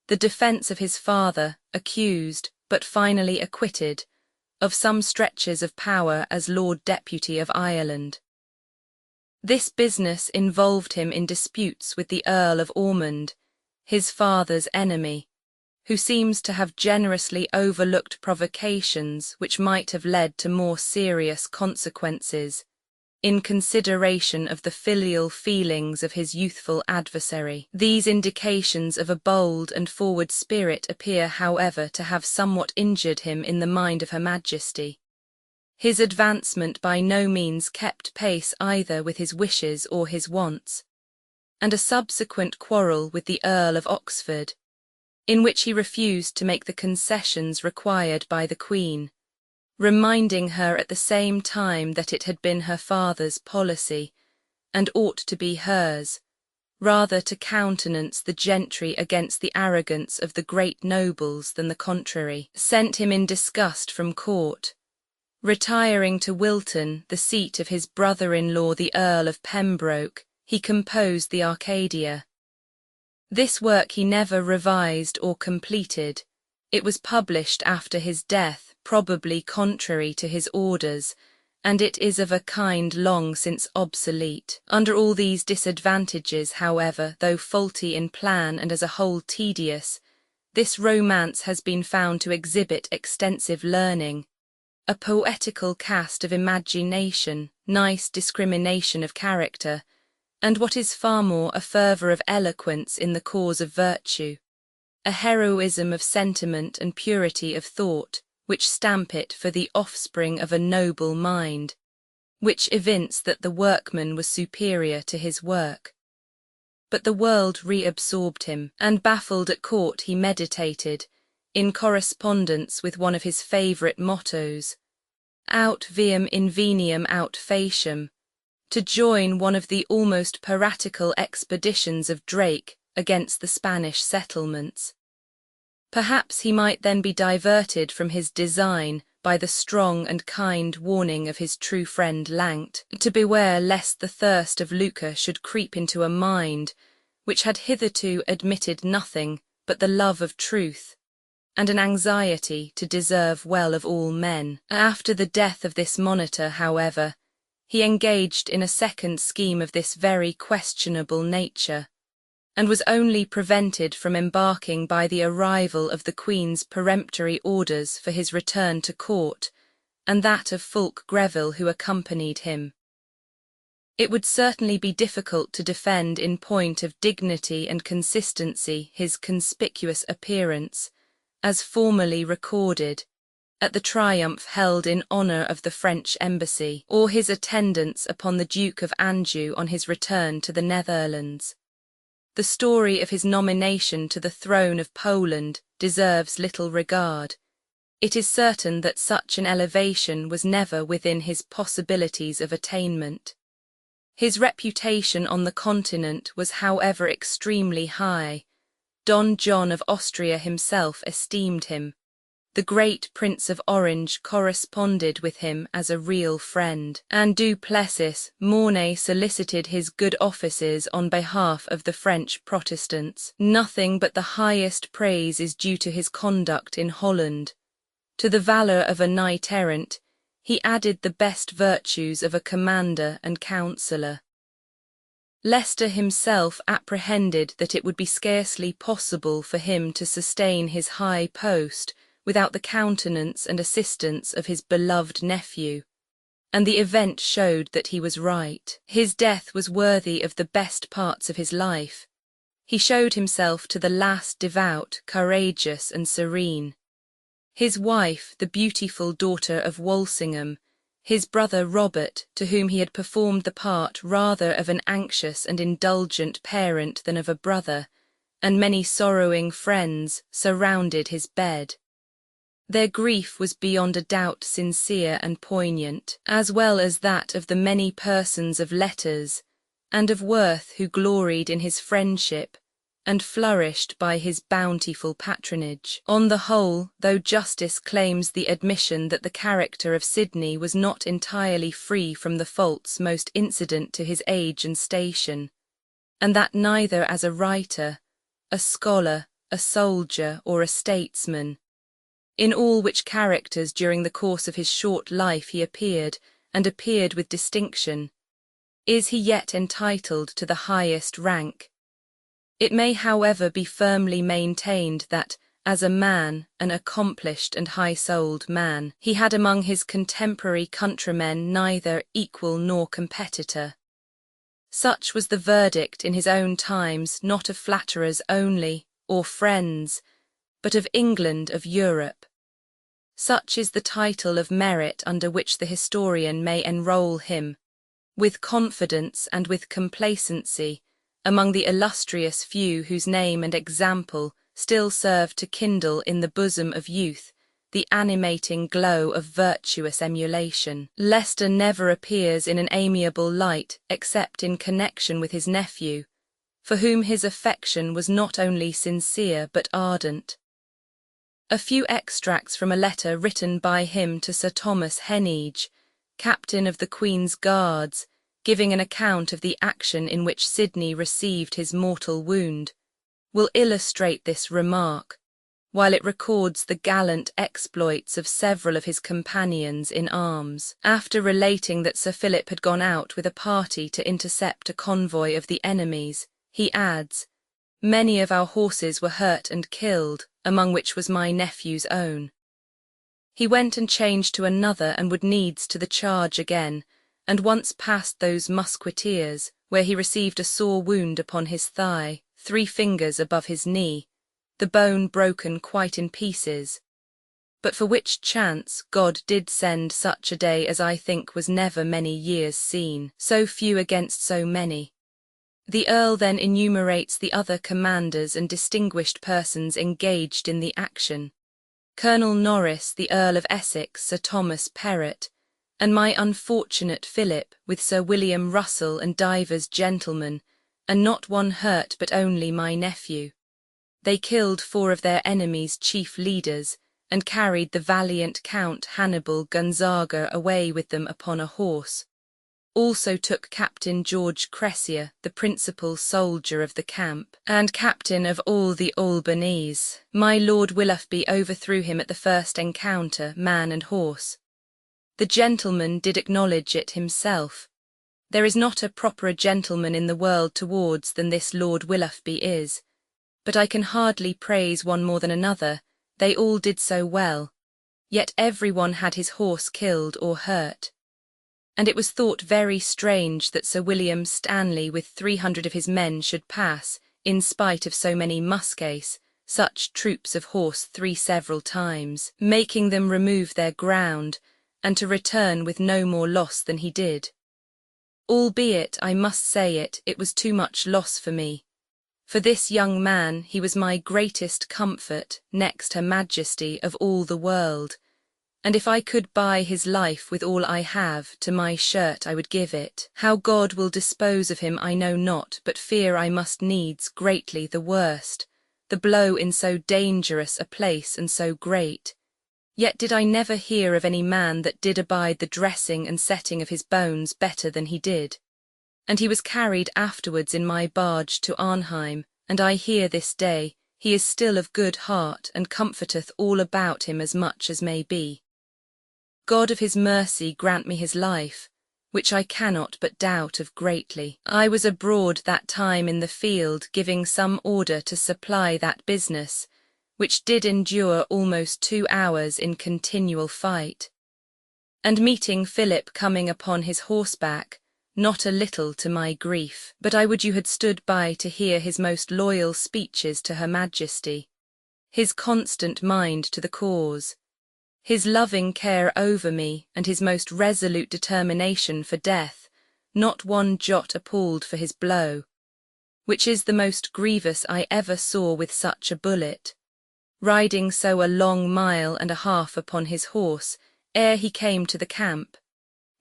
the defence of his father, accused, but finally acquitted, of some stretches of power as Lord Deputy of Ireland. This business involved him in disputes with the Earl of Ormond, his father's enemy, who seems to have generously overlooked provocations which might have led to more serious consequences, in consideration of the filial feelings of his youthful adversary. These indications of a bold and forward spirit appear, however, to have somewhat injured him in the mind of Her Majesty. His advancement by no means kept pace either with his wishes or his wants, and a subsequent quarrel with the Earl of Oxford, in which he refused to make the concessions required by the Queen, reminding her at the same time that it had been her father's policy, and ought to be hers, rather to countenance the gentry against the arrogance of the great nobles than the contrary, sent him in disgust from court. Retiring to Wilton, the seat of his brother-in-law the Earl of Pembroke, he composed the Arcadia. This work he never revised or completed. It was published after his death, probably contrary to his orders, and it is of a kind long since obsolete. Under all these disadvantages, however, though faulty in plan and as a whole tedious, this romance has been found to exhibit extensive learning, a poetical cast of imagination, nice discrimination of character, and what is far more, a fervour of eloquence in the cause of virtue. a heroism of sentiment and purity of thought, which stamp it for the offspring of a noble mind, which evince that the workman was superior to his work. But the world reabsorbed him, and baffled at court he meditated, in correspondence with one of his favourite mottos, aut viam inveniam aut faciam, to join one of the almost piratical expeditions of Drake against the Spanish settlements. Perhaps he might then be diverted from his design by the strong and kind warning of his true friend Langt, to beware lest the thirst of lucre should creep into a mind which had hitherto admitted nothing but the love of truth, and an anxiety to deserve well of all men. After the death of this monitor, however, he engaged in a second scheme of this very questionable nature, and was only prevented from embarking by the arrival of the Queen's peremptory orders for his return to court, and that of Fulk Greville who accompanied him. It would certainly be difficult to defend in point of dignity and consistency his conspicuous appearance, as formerly recorded, at the triumph held in honour of the French embassy, or his attendance upon the Duke of Anjou on his return to the Netherlands. The story of his nomination to the throne of Poland deserves little regard. It is certain that such an elevation was never within his possibilities of attainment. His reputation on the continent was however extremely high. Don John of Austria himself esteemed him. The great Prince of Orange corresponded with him as a real friend, and Du Plessis Mornay solicited his good offices on behalf of the French Protestants. Nothing but the highest praise is due to his conduct in Holland. To the valour of a knight-errant, he added the best virtues of a commander and counsellor. Leicester himself apprehended that it would be scarcely possible for him to sustain his high post without the countenance and assistance of his beloved nephew, and the event showed that he was right. His death was worthy of the best parts of his life. He showed himself to the last devout, courageous, and serene. His wife, the beautiful daughter of Walsingham, his brother Robert, to whom he had performed the part rather of an anxious and indulgent parent than of a brother, and many sorrowing friends, surrounded his bed. Their grief was beyond a doubt sincere and poignant, as well as that of the many persons of letters and of worth who gloried in his friendship and flourished by his bountiful patronage. On the whole, though justice claims the admission that the character of Sidney was not entirely free from the faults most incident to his age and station, and that neither as a writer, a scholar, a soldier, or a statesman, in all which characters during the course of his short life he appeared, and appeared with distinction, is he yet entitled to the highest rank. It may, however, be firmly maintained that, as a man, an accomplished and high-souled man, he had among his contemporary countrymen neither equal nor competitor. Such was the verdict in his own times, not of flatterers only, or friends, but of England, of Europe. Such is the title of merit under which the historian may enroll him, with confidence and with complacency, among the illustrious few whose name and example still serve to kindle in the bosom of youth the animating glow of virtuous emulation. Leicester never appears in an amiable light except in connection with his nephew, for whom his affection was not only sincere but ardent. A few extracts from a letter written by him to Sir Thomas Heneage, captain of the Queen's Guards, giving an account of the action in which Sidney received his mortal wound, will illustrate this remark, while it records the gallant exploits of several of his companions in arms. After relating that Sir Philip had gone out with a party to intercept a convoy of the enemies, he adds, "Many of our horses were hurt and killed, among which was my nephew's own. He went and changed to another and would needs to the charge again, and once past those musqueteers, where he received a sore wound upon his thigh, 3 fingers above his knee, the bone broken quite in pieces. But for which chance God did send such a day as I think was never many years seen, so few against so many. The Earl then enumerates the other commanders and distinguished persons engaged in the action. Colonel Norris, the Earl of Essex, Sir Thomas Perrott, and my unfortunate Philip, with Sir William Russell and divers gentlemen, and not one hurt but only my nephew. They killed 4 of their enemies' chief leaders, and carried the valiant Count Hannibal Gonzaga away with them upon a horse. Also took Captain George Cressier, the principal soldier of the camp, and captain of all the Albanese. My Lord Willoughby overthrew him at the first encounter, man and horse. The gentleman did acknowledge it himself. There is not a properer gentleman in the world towards than this Lord Willoughby is. But I can hardly praise one more than another, they all did so well. Yet every one had his horse killed or hurt. And it was thought very strange that Sir William Stanley with 300 of his men should pass, in spite of so many muskets, such troops of horse 3 several times, making them remove their ground, and to return with no more loss than he did. Albeit, I must say it was too much loss for me. For this young man he was my greatest comfort, next Her Majesty of all the world, and if I could buy his life with all I have, to my shirt I would give it. How God will dispose of him I know not, but fear I must needs greatly the worst, the blow in so dangerous a place and so great. Yet did I never hear of any man that did abide the dressing and setting of his bones better than he did. And he was carried afterwards in my barge to Arnheim, and I hear this day, he is still of good heart and comforteth all about him as much as may be. God of his mercy grant me his life, which I cannot but doubt of greatly. I was abroad that time in the field giving some order to supply that business, which did endure almost 2 hours in continual fight. And meeting Philip coming upon his horseback, not a little to my grief, but I would you had stood by to hear his most loyal speeches to Her Majesty, his constant mind to the cause, his loving care over me, and his most resolute determination for death, not one jot appalled for his blow, which is the most grievous I ever saw with such a bullet, riding so a long mile and a half upon his horse, ere he came to the camp,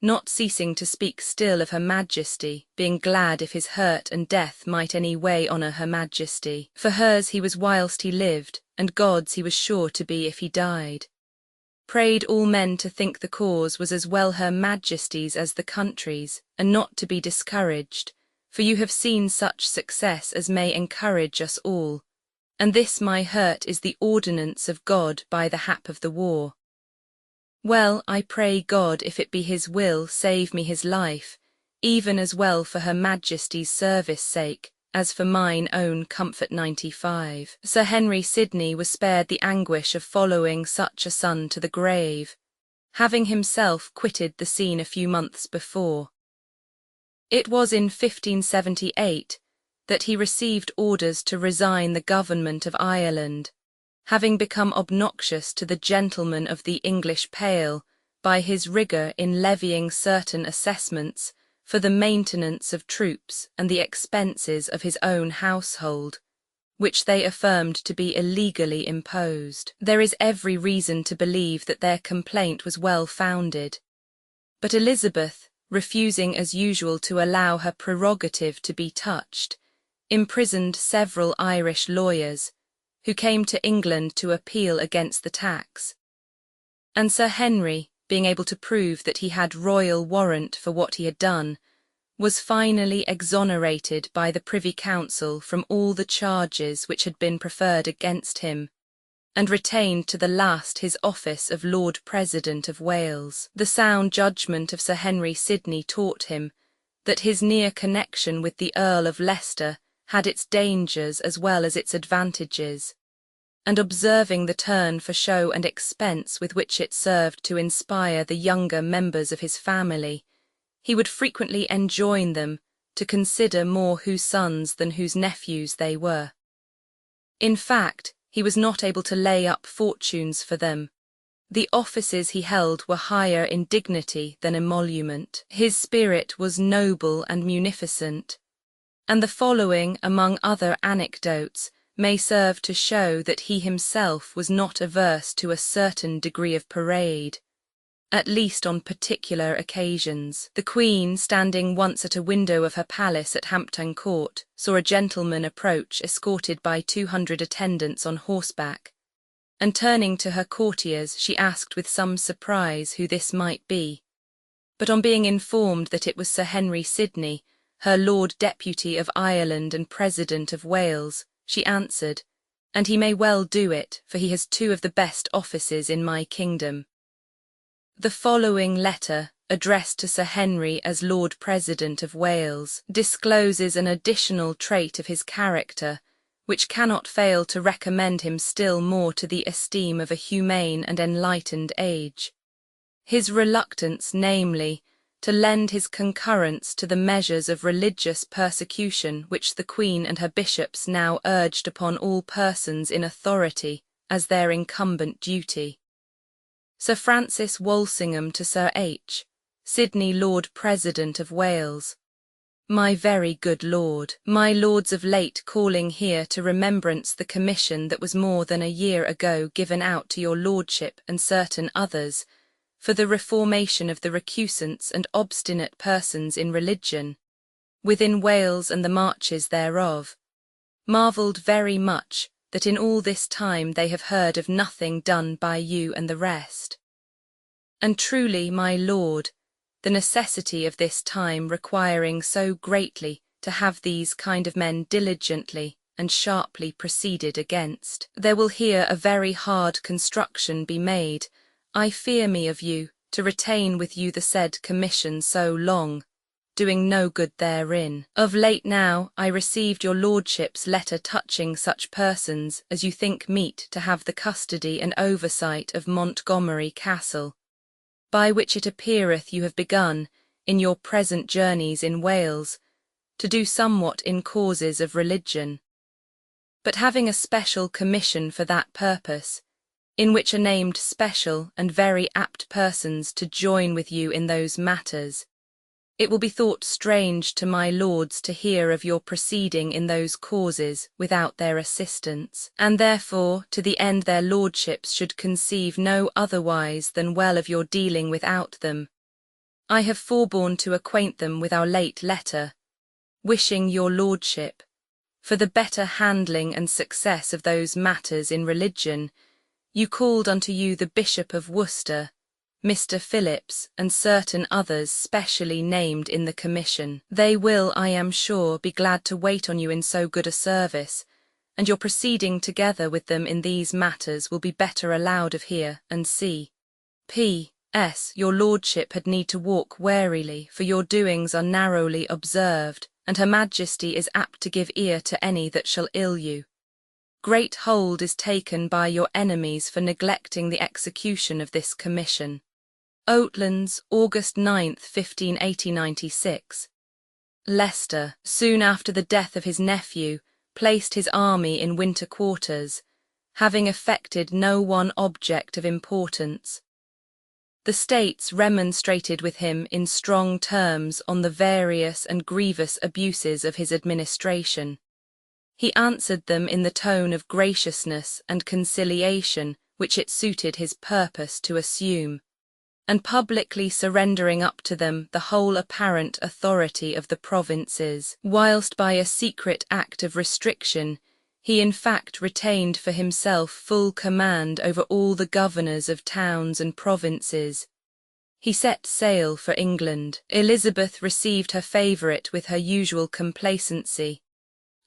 not ceasing to speak still of Her Majesty, being glad if his hurt and death might any way honour Her Majesty. For hers he was whilst he lived, and God's he was sure to be if he died. Prayed all men to think the cause was as well Her Majesty's as the country's, and not to be discouraged, for you have seen such success as may encourage us all, and this my hurt is the ordinance of God by the hap of the war. Well, I pray God, if it be his will, save me his life, even as well for Her Majesty's service sake, as for mine own comfort. 95. Sir Henry Sidney was spared the anguish of following such a son to the grave, having himself quitted the scene a few months before. It was in 1578 that he received orders to resign the government of Ireland, having become obnoxious to the gentlemen of the English Pale by his rigour in levying certain assessments for the maintenance of troops and the expenses of his own household, which they affirmed to be illegally imposed. There is every reason to believe that their complaint was well founded. But Elizabeth, refusing as usual to allow her prerogative to be touched, imprisoned several Irish lawyers, who came to England to appeal against the tax. And Sir Henry, being able to prove that he had royal warrant for what he had done, was finally exonerated by the Privy Council from all the charges which had been preferred against him, and retained to the last his office of Lord President of Wales. The sound judgment of Sir Henry Sidney taught him that his near connection with the Earl of Leicester had its dangers as well as its advantages, and observing the turn for show and expense with which it served to inspire the younger members of his family, he would frequently enjoin them to consider more whose sons than whose nephews they were. In fact, he was not able to lay up fortunes for them. The offices he held were higher in dignity than emolument. His spirit was noble and munificent. And the following, among other anecdotes, may serve to show that he himself was not averse to a certain degree of parade, at least on particular occasions. The Queen, standing once at a window of her palace at Hampton Court, saw a gentleman approach escorted by 200 attendants on horseback, and turning to her courtiers she asked with some surprise who this might be. But on being informed that it was Sir Henry Sidney, her Lord Deputy of Ireland and President of Wales, she answered, "And he may well do it, for he has two of the best offices in my kingdom." The following letter, addressed to Sir Henry as Lord President of Wales, discloses an additional trait of his character, which cannot fail to recommend him still more to the esteem of a humane and enlightened age. His reluctance, namely, to lend his concurrence to the measures of religious persecution which the Queen and her bishops now urged upon all persons in authority as their incumbent duty. Sir Francis Walsingham to Sir H. Sidney, Lord President of Wales. My very good lord, my lords of late calling here to remembrance the commission that was more than a year ago given out to your lordship and certain others, for the reformation of the recusants and obstinate persons in religion, within Wales and the marches thereof, marvelled very much that in all this time they have heard of nothing done by you and the rest. And truly, my lord, the necessity of this time requiring so greatly to have these kind of men diligently and sharply proceeded against, there will here a very hard construction be made, I fear me of you, to retain with you the said commission so long, doing no good therein. Of late now I received your lordship's letter touching such persons as you think meet to have the custody and oversight of Montgomery Castle, by which it appeareth you have begun, in your present journeys in Wales, to do somewhat in causes of religion. But having a special commission for that purpose, in which are named special and very apt persons to join with you in those matters, it will be thought strange to my lords to hear of your proceeding in those causes without their assistance, and therefore, to the end their lordships should conceive no otherwise than well of your dealing without them, I have forborne to acquaint them with our late letter, wishing your lordship, for the better handling and success of those matters in religion, you called unto you the Bishop of Worcester, Mr. Phillips, and certain others specially named in the commission. They will, I am sure, be glad to wait on you in so good a service, and your proceeding together with them in these matters will be better allowed of here and see. P.S. Your lordship had need to walk warily, for your doings are narrowly observed, and her Majesty is apt to give ear to any that shall ill you. Great hold is taken by your enemies for neglecting the execution of this commission. Oatlands, August 9th, 1596. Leicester, soon after the death of his nephew, placed his army in winter quarters, having effected no one object of importance. The States remonstrated with him in strong terms on the various and grievous abuses of his administration. He answered them in the tone of graciousness and conciliation which it suited his purpose to assume, and publicly surrendering up to them the whole apparent authority of the provinces, whilst by a secret act of restriction he in fact retained for himself full command over all the governors of towns and provinces. He set sail for England. Elizabeth received her favourite with her usual complacency,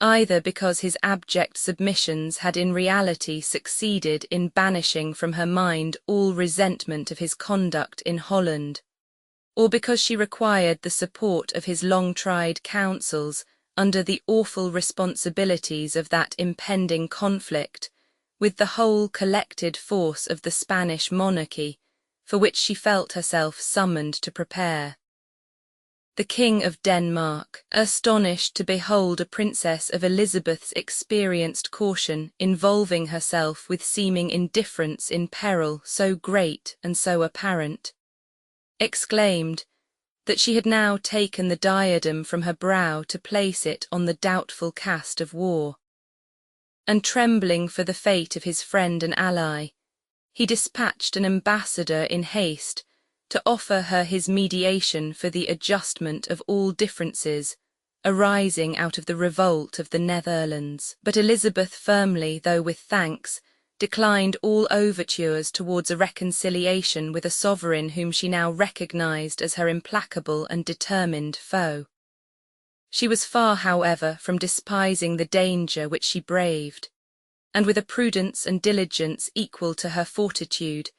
either because his abject submissions had in reality succeeded in banishing from her mind all resentment of his conduct in Holland, or because she required the support of his long-tried counsels under the awful responsibilities of that impending conflict with the whole collected force of the Spanish monarchy, for which she felt herself summoned to prepare. The King of Denmark, astonished to behold a princess of Elizabeth's experienced caution involving herself with seeming indifference in peril so great and so apparent, exclaimed that she had now taken the diadem from her brow to place it on the doubtful cast of war. And trembling for the fate of his friend and ally, he dispatched an ambassador in haste to offer her his mediation for the adjustment of all differences arising out of the revolt of the Netherlands. But Elizabeth firmly, though with thanks, declined all overtures towards a reconciliation with a sovereign whom she now recognized as her implacable and determined foe. She was far, however, from despising the danger which she braved, and with a prudence and diligence equal to her fortitude,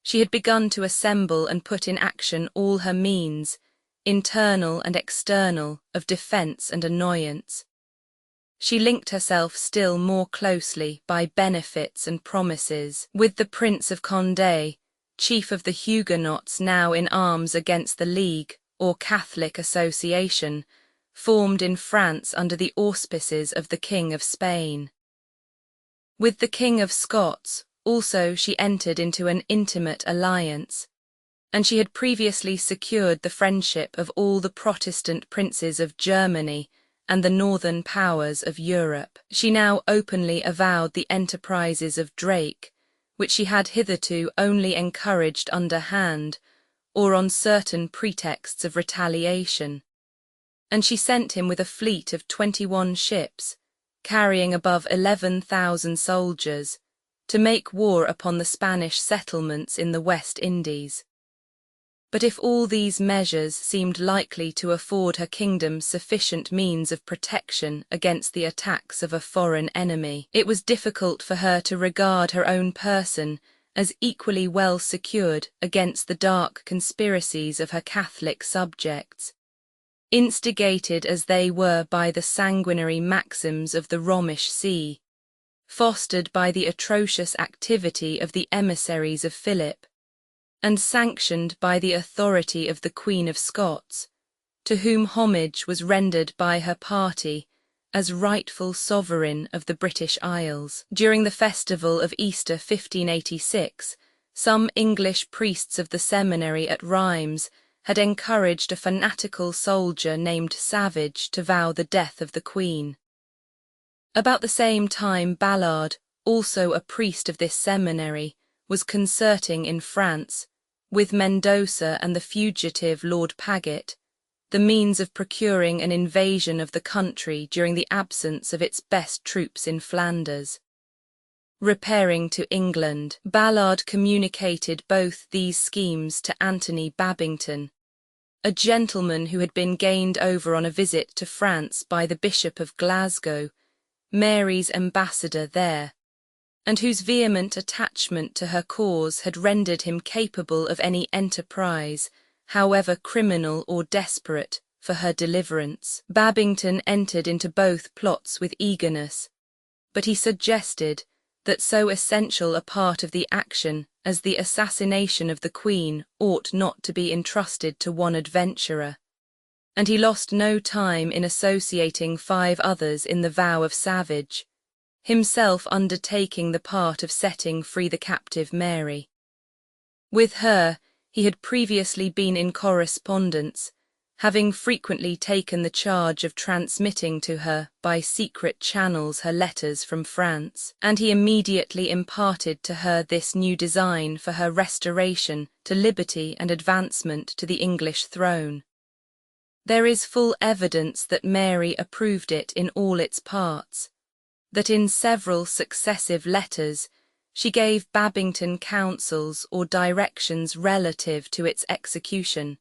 she had begun to assemble and put in action all her means, internal and external, of defence and annoyance. She linked herself still more closely by benefits and promises with the Prince of Condé, chief of the Huguenots now in arms against the League, or Catholic Association, formed in France under the auspices of the King of Spain. With the King of Scots also she entered into an intimate alliance, and she had previously secured the friendship of all the Protestant princes of Germany and the northern powers of Europe. She now openly avowed the enterprises of Drake, which she had hitherto only encouraged underhand, or on certain pretexts of retaliation, and she sent him with a fleet of 21 ships, carrying above 11,000 soldiers, to make war upon the Spanish settlements in the West Indies. But if all these measures seemed likely to afford her kingdom sufficient means of protection against the attacks of a foreign enemy, it was difficult for her to regard her own person as equally well secured against the dark conspiracies of her Catholic subjects, instigated as they were by the sanguinary maxims of the Romish See, fostered by the atrocious activity of the emissaries of Philip, and sanctioned by the authority of the Queen of Scots, to whom homage was rendered by her party as rightful sovereign of the British Isles. During the festival of Easter 1586, some English priests of the seminary at Rheims had encouraged a fanatical soldier named Savage to vow the death of the Queen. About the same time Ballard, also a priest of this seminary, was concerting in France, with Mendoza and the fugitive Lord Paget, the means of procuring an invasion of the country during the absence of its best troops in Flanders. Repairing to England, Ballard communicated both these schemes to Anthony Babington, a gentleman who had been gained over on a visit to France by the Bishop of Glasgow, Mary's ambassador there, and whose vehement attachment to her cause had rendered him capable of any enterprise, however criminal or desperate, for her deliverance. Babington entered into both plots with eagerness, but he suggested that so essential a part of the action as the assassination of the Queen ought not to be entrusted to one adventurer, and he lost no time in associating 5 others in the vow of Savage, himself undertaking the part of setting free the captive Mary. With her he had previously been in correspondence, having frequently taken the charge of transmitting to her by secret channels her letters from France, and he immediately imparted to her this new design for her restoration to liberty and advancement to the English throne. There is full evidence that Mary approved it in all its parts, that in several successive letters she gave Babington counsels or directions relative to its execution,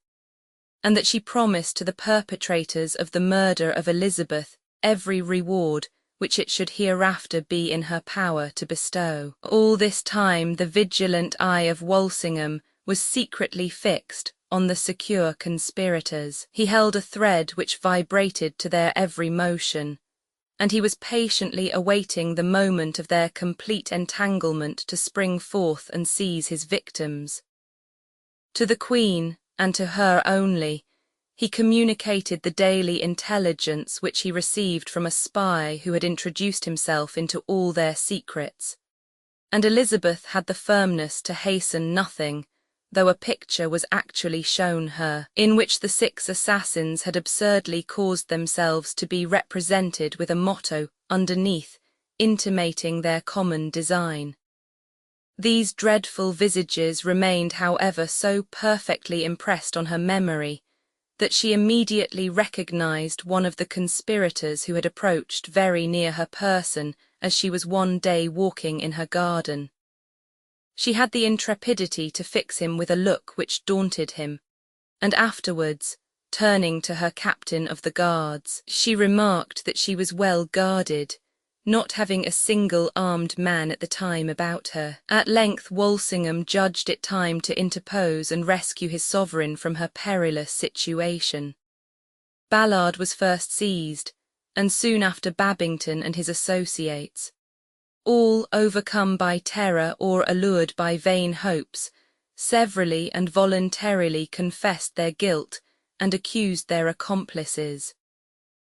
and that she promised to the perpetrators of the murder of Elizabeth every reward which it should hereafter be in her power to bestow. All this time the vigilant eye of Walsingham was secretly fixed on the secure conspirators. He held a thread which vibrated to their every motion, and he was patiently awaiting the moment of their complete entanglement to spring forth and seize his victims. To the Queen, and to her only, He communicated the daily intelligence which he received from a spy who had introduced himself into all their secrets. And Elizabeth had the firmness to hasten nothing, though a picture was actually shown her, in which the 6 assassins had absurdly caused themselves to be represented with a motto underneath, intimating their common design. These dreadful visages remained, however, so perfectly impressed on her memory, that she immediately recognized one of the conspirators who had approached very near her person as she was one day walking in her garden. She had the intrepidity to fix him with a look which daunted him, and afterwards, turning to her captain of the guards, she remarked that she was well guarded, not having a single armed man at the time about her. At length Walsingham judged it time to interpose and rescue his sovereign from her perilous situation. Ballard was first seized, and soon after Babington and his associates. All, overcome by terror or allured by vain hopes, severally and voluntarily confessed their guilt and accused their accomplices.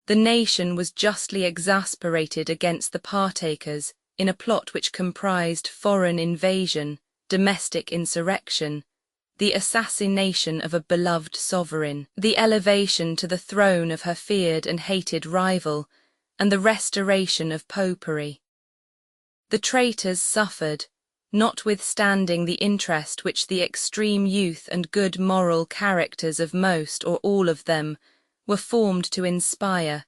The nation was justly exasperated against the partakers in a plot which comprised foreign invasion, domestic insurrection, the assassination of a beloved sovereign, the elevation to the throne of her feared and hated rival, and the restoration of popery. The traitors suffered, notwithstanding the interest which the extreme youth and good moral characters of most or all of them were formed to inspire,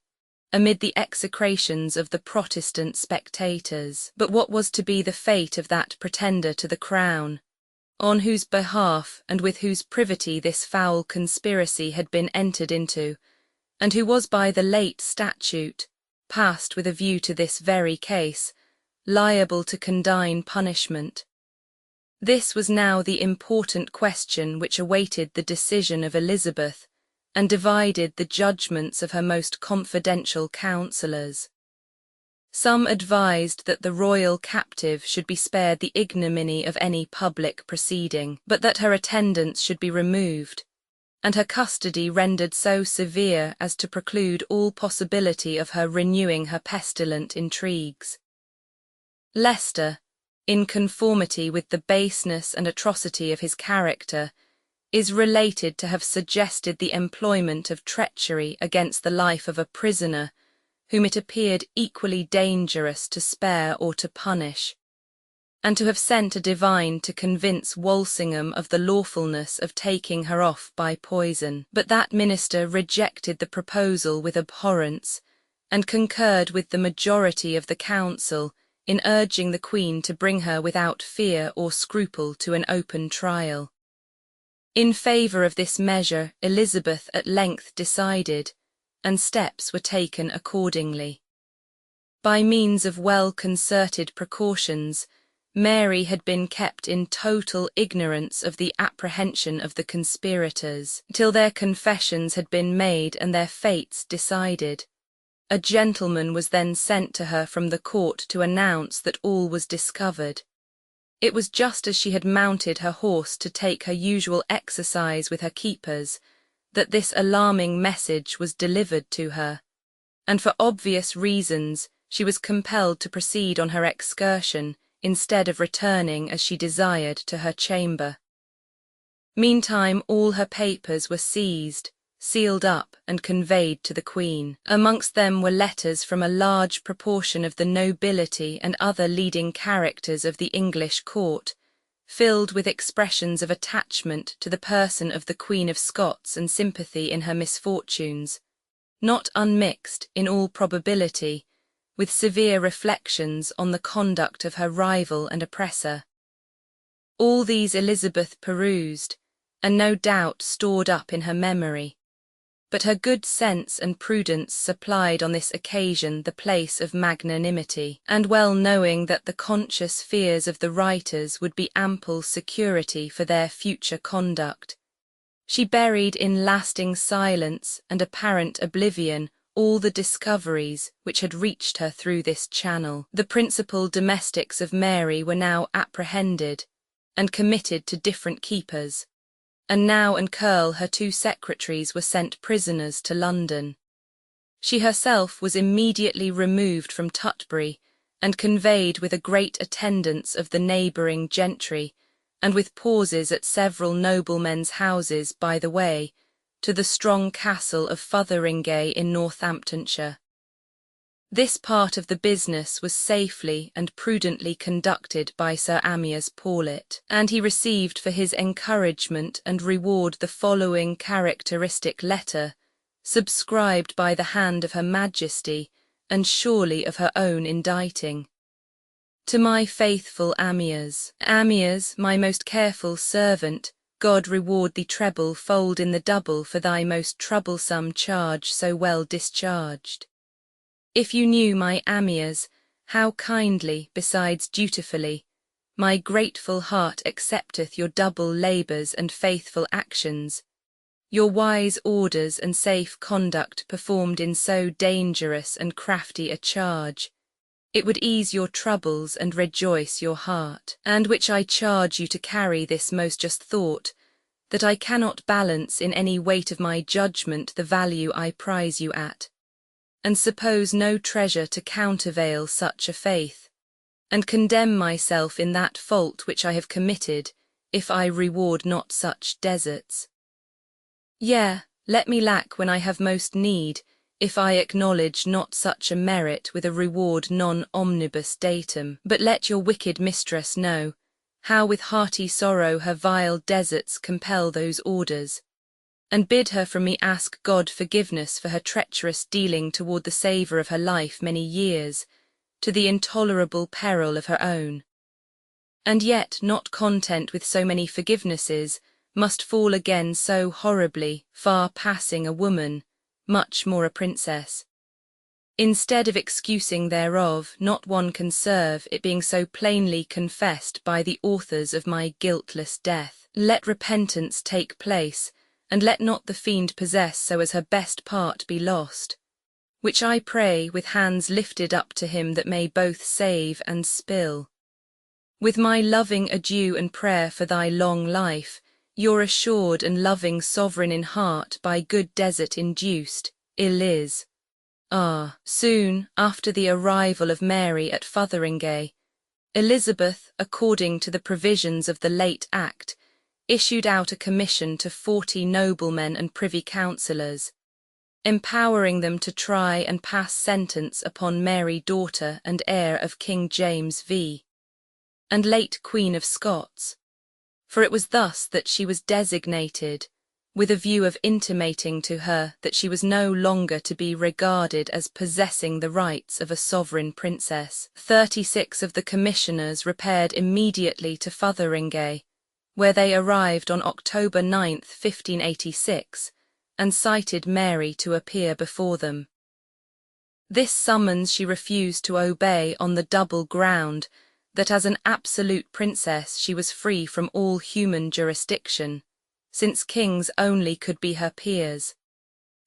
amid the execrations of the Protestant spectators. But what was to be the fate of that pretender to the crown, on whose behalf and with whose privity this foul conspiracy had been entered into, and who was by the late statute, passed with a view to this very case, liable to condign punishment? This was now the important question which awaited the decision of Elizabeth, and divided the judgments of her most confidential counsellors. Some advised that the royal captive should be spared the ignominy of any public proceeding, but that her attendants should be removed, and her custody rendered so severe as to preclude all possibility of her renewing her pestilent intrigues. Leicester, in conformity with the baseness and atrocity of his character, is related to have suggested the employment of treachery against the life of a prisoner whom it appeared equally dangerous to spare or to punish, and to have sent a divine to convince Walsingham of the lawfulness of taking her off by poison. But that minister rejected the proposal with abhorrence, and concurred with the majority of the council in urging the Queen to bring her without fear or scruple to an open trial. In favour of this measure Elizabeth at length decided, and steps were taken accordingly. By means of well-concerted precautions, Mary had been kept in total ignorance of the apprehension of the conspirators, till their confessions had been made and their fates decided. A gentleman was then sent to her from the court to announce that all was discovered. It was just as she had mounted her horse to take her usual exercise with her keepers that this alarming message was delivered to her, and for obvious reasons she was compelled to proceed on her excursion instead of returning as she desired to her chamber. Meantime all her papers were seized, sealed up and conveyed to the Queen. Amongst them were letters from a large proportion of the nobility and other leading characters of the English court, filled with expressions of attachment to the person of the Queen of Scots and sympathy in her misfortunes, not unmixed, in all probability, with severe reflections on the conduct of her rival and oppressor. All these Elizabeth perused, and no doubt stored up in her memory, but her good sense and prudence supplied on this occasion the place of magnanimity, and well knowing that the conscious fears of the writers would be ample security for their future conduct, she buried in lasting silence and apparent oblivion all the discoveries which had reached her through this channel. The principal domestics of Mary were now apprehended, and committed to different keepers, and Now and Curl, her 2 secretaries, were sent prisoners to London. She herself was immediately removed from Tutbury and conveyed with a great attendance of the neighbouring gentry, and with pauses at several noblemen's houses by the way, to the strong castle of Fotheringay in Northamptonshire. This part of the business was safely and prudently conducted by Sir Amyas Paulet, and he received for his encouragement and reward the following characteristic letter, subscribed by the hand of Her Majesty, and surely of her own inditing. To my faithful Amyas, Amyas, my most careful servant, God reward thee treble fold in the double for thy most troublesome charge so well discharged. If you knew, my Amyas, how kindly, besides dutifully, my grateful heart accepteth your double labours and faithful actions, your wise orders and safe conduct performed in so dangerous and crafty a charge, it would ease your troubles and rejoice your heart, and which I charge you to carry this most just thought, that I cannot balance in any weight of my judgment the value I prize you at, and suppose no treasure to countervail such a faith, and condemn myself in that fault which I have committed, if I reward not such deserts. Yea, let me lack when I have most need, if I acknowledge not such a merit with a reward non omnibus datum. But let your wicked mistress know, how with hearty sorrow her vile deserts compel those orders, and bid her from me ask God forgiveness for her treacherous dealing toward the savour of her life many years, to the intolerable peril of her own. And yet, not content with so many forgivenesses, must fall again so horribly, far passing a woman, much more a princess. Instead of excusing thereof, not one can serve, it being so plainly confessed by the authors of my guiltless death. Let repentance take place, and let not the fiend possess so as her best part be lost, which I pray with hands lifted up to him that may both save and spill. With my loving adieu and prayer for thy long life, your assured and loving sovereign in heart by good desert induced, Eliz. Soon after the arrival of Mary at Fotheringay, Elizabeth, according to the provisions of the late Act, issued out a commission to 40 noblemen and privy councillors, empowering them to try and pass sentence upon Mary, daughter and heir of King James V, and late Queen of Scots, for it was thus that she was designated, with a view of intimating to her that she was no longer to be regarded as possessing the rights of a sovereign princess. 36 of the commissioners repaired immediately to Fotheringay, where they arrived on October 9, 1586, and cited Mary to appear before them. This summons she refused to obey on the double ground that as an absolute princess she was free from all human jurisdiction, since kings only could be her peers,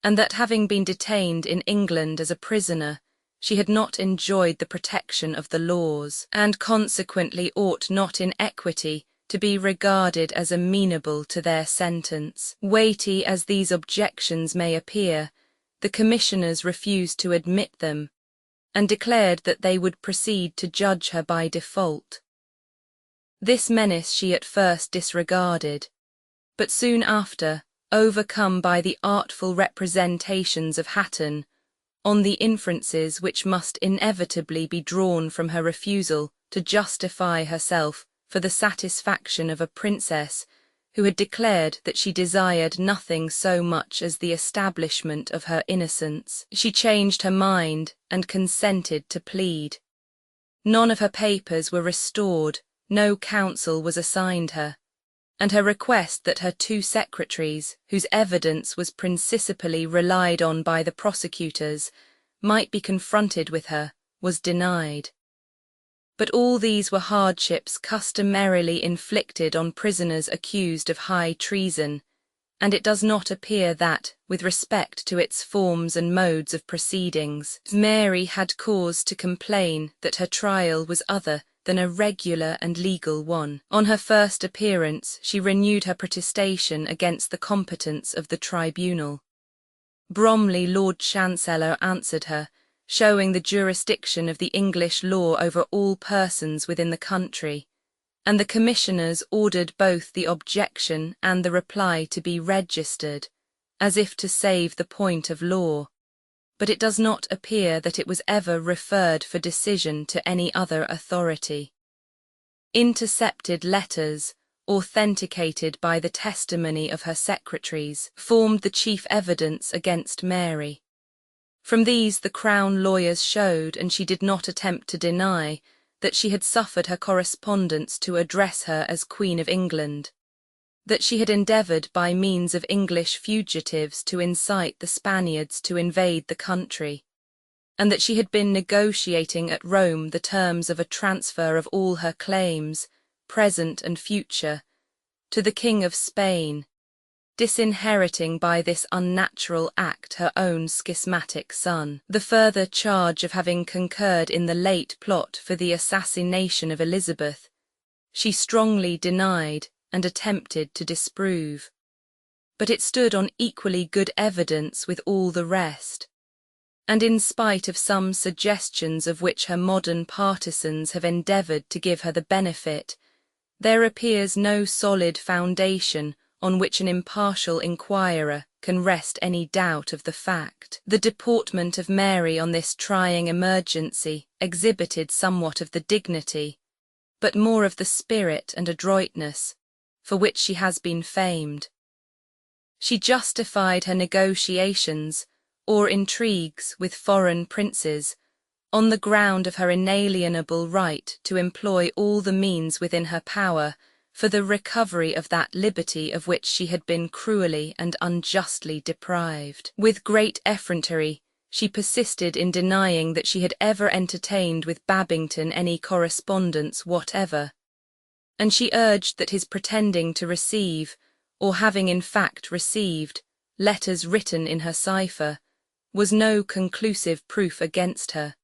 and that having been detained in England as a prisoner, she had not enjoyed the protection of the laws, and consequently ought not in equity to be regarded as amenable to their sentence. Weighty as these objections may appear, the commissioners refused to admit them, and declared that they would proceed to judge her by default. This menace she at first disregarded, but soon after, overcome by the artful representations of Hatton, on the inferences which must inevitably be drawn from her refusal to justify herself for the satisfaction of a princess who had declared that she desired nothing so much as the establishment of her innocence, she changed her mind and consented to plead. None of her papers were restored, no counsel was assigned her, and her request that her 2 secretaries, whose evidence was principally relied on by the prosecutors, might be confronted with her, was denied. But all these were hardships customarily inflicted on prisoners accused of high treason, and it does not appear that, with respect to its forms and modes of proceedings, Mary had cause to complain that her trial was other than a regular and legal one. On her first appearance, she renewed her protestation against the competence of the tribunal. Bromley, Lord Chancellor, answered her, showing the jurisdiction of the English law over all persons within the country, and the commissioners ordered both the objection and the reply to be registered, as if to save the point of law. But it does not appear that it was ever referred for decision to any other authority. Intercepted letters, authenticated by the testimony of her secretaries, formed the chief evidence against Mary. From these the Crown lawyers showed, and she did not attempt to deny, that she had suffered her correspondents to address her as Queen of England, that she had endeavoured by means of English fugitives to incite the Spaniards to invade the country, and that she had been negotiating at Rome the terms of a transfer of all her claims, present and future, to the King of Spain, disinheriting by this unnatural act her own schismatic son. The further charge of having concurred in the late plot for the assassination of Elizabeth, she strongly denied and attempted to disprove. But it stood on equally good evidence with all the rest, and in spite of some suggestions of which her modern partisans have endeavoured to give her the benefit, there appears no solid foundation on which an impartial inquirer can rest any doubt of the fact. The deportment of Mary on this trying emergency exhibited somewhat of the dignity, but more of the spirit and adroitness, for which she has been famed. She justified her negotiations, or intrigues, with foreign princes, on the ground of her inalienable right to employ all the means within her power for the recovery of that liberty of which she had been cruelly and unjustly deprived. With great effrontery, she persisted in denying that she had ever entertained with Babington any correspondence whatever, and she urged that his pretending to receive, or having in fact received, letters written in her cipher, was no conclusive proof against her,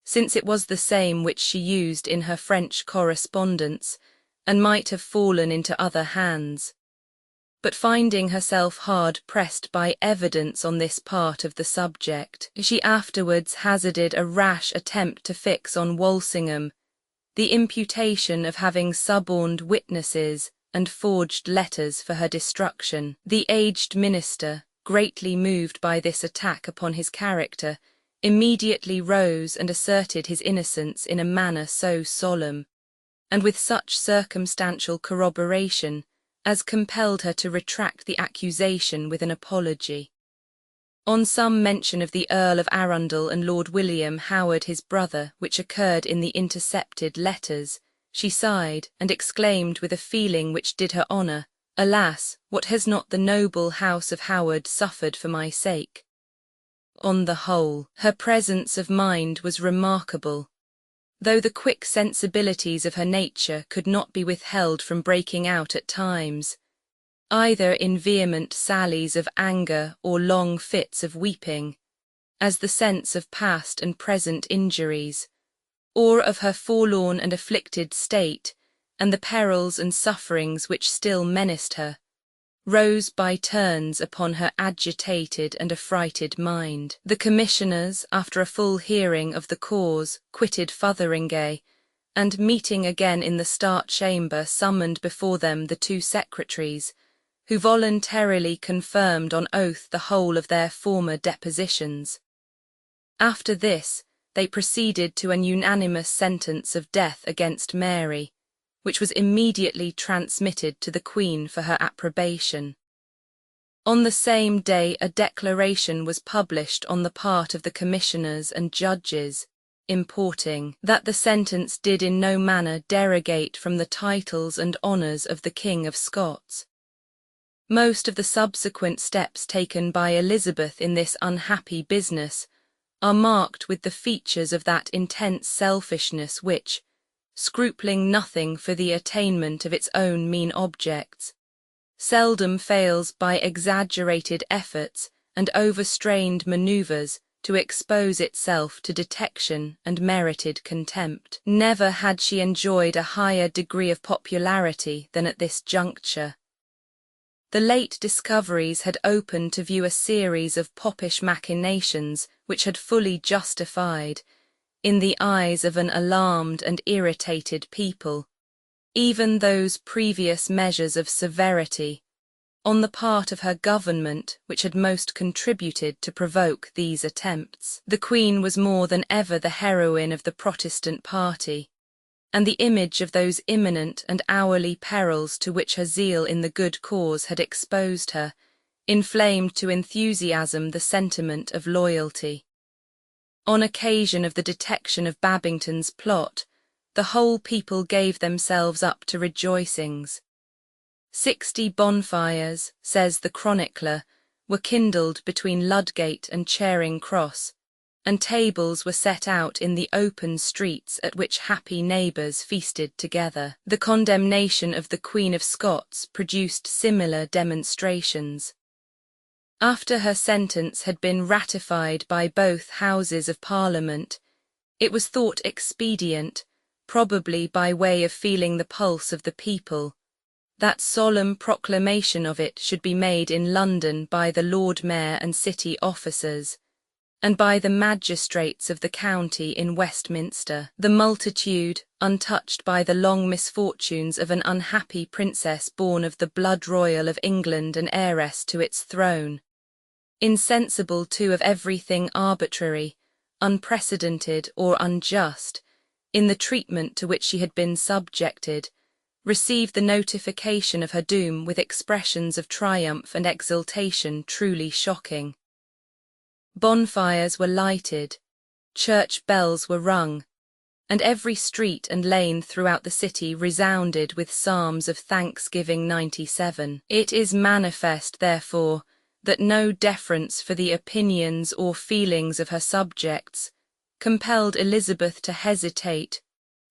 since it was the same which she used in her French correspondence, and might have fallen into other hands. But finding herself hard pressed by evidence on this part of the subject, she afterwards hazarded a rash attempt to fix on Walsingham the imputation of having suborned witnesses and forged letters for her destruction. The aged minister, greatly moved by this attack upon his character, immediately rose and asserted his innocence in a manner so solemn, and with such circumstantial corroboration, as compelled her to retract the accusation with an apology. On some mention of the Earl of Arundel and Lord William Howard his brother, which occurred in the intercepted letters, she sighed, and exclaimed with a feeling which did her honour, "Alas, what has not the noble house of Howard suffered for my sake?" On the whole, her presence of mind was remarkable, though the quick sensibilities of her nature could not be withheld from breaking out at times, either in vehement sallies of anger or long fits of weeping, as the sense of past and present injuries, or of her forlorn and afflicted state, and the perils and sufferings which still menaced her, rose by turns upon her agitated and affrighted mind. The commissioners, after a full hearing of the cause, quitted Fotheringay, and meeting again in the Start Chamber, summoned before them the two secretaries, who voluntarily confirmed on oath the whole of their former depositions. After this, they proceeded to an unanimous sentence of death against Mary, which was immediately transmitted to the Queen for her approbation. On the same day a declaration was published on the part of the commissioners and judges, importing that the sentence did in no manner derogate from the titles and honours of the King of Scots. Most of the subsequent steps taken by Elizabeth in this unhappy business are marked with the features of that intense selfishness which, scrupling nothing for the attainment of its own mean objects, seldom fails by exaggerated efforts and overstrained manoeuvres to expose itself to detection and merited contempt. Never had she enjoyed a higher degree of popularity than at this juncture. The late discoveries had opened to view a series of popish machinations which had fully justified, in the eyes of an alarmed and irritated people, even those previous measures of severity on the part of her government which had most contributed to provoke these attempts. The Queen was more than ever the heroine of the Protestant party, and the image of those imminent and hourly perils to which her zeal in the good cause had exposed her, inflamed to enthusiasm the sentiment of loyalty. On occasion of the detection of Babington's plot, the whole people gave themselves up to rejoicings. 60 bonfires, says the chronicler, were kindled between Ludgate and Charing Cross, and tables were set out in the open streets at which happy neighbours feasted together. The condemnation of the Queen of Scots produced similar demonstrations. After her sentence had been ratified by both Houses of Parliament, it was thought expedient, probably by way of feeling the pulse of the people, that solemn proclamation of it should be made in London by the Lord Mayor and city officers, and by the magistrates of the county in Westminster. The multitude, untouched by the long misfortunes of an unhappy princess born of the blood royal of England and heiress to its throne, insensible too of everything arbitrary, unprecedented or unjust, in the treatment to which she had been subjected, received the notification of her doom with expressions of triumph and exultation truly shocking. Bonfires were lighted, church bells were rung, and every street and lane throughout the city resounded with psalms of thanksgiving 97. It is manifest, therefore, that no deference for the opinions or feelings of her subjects compelled Elizabeth to hesitate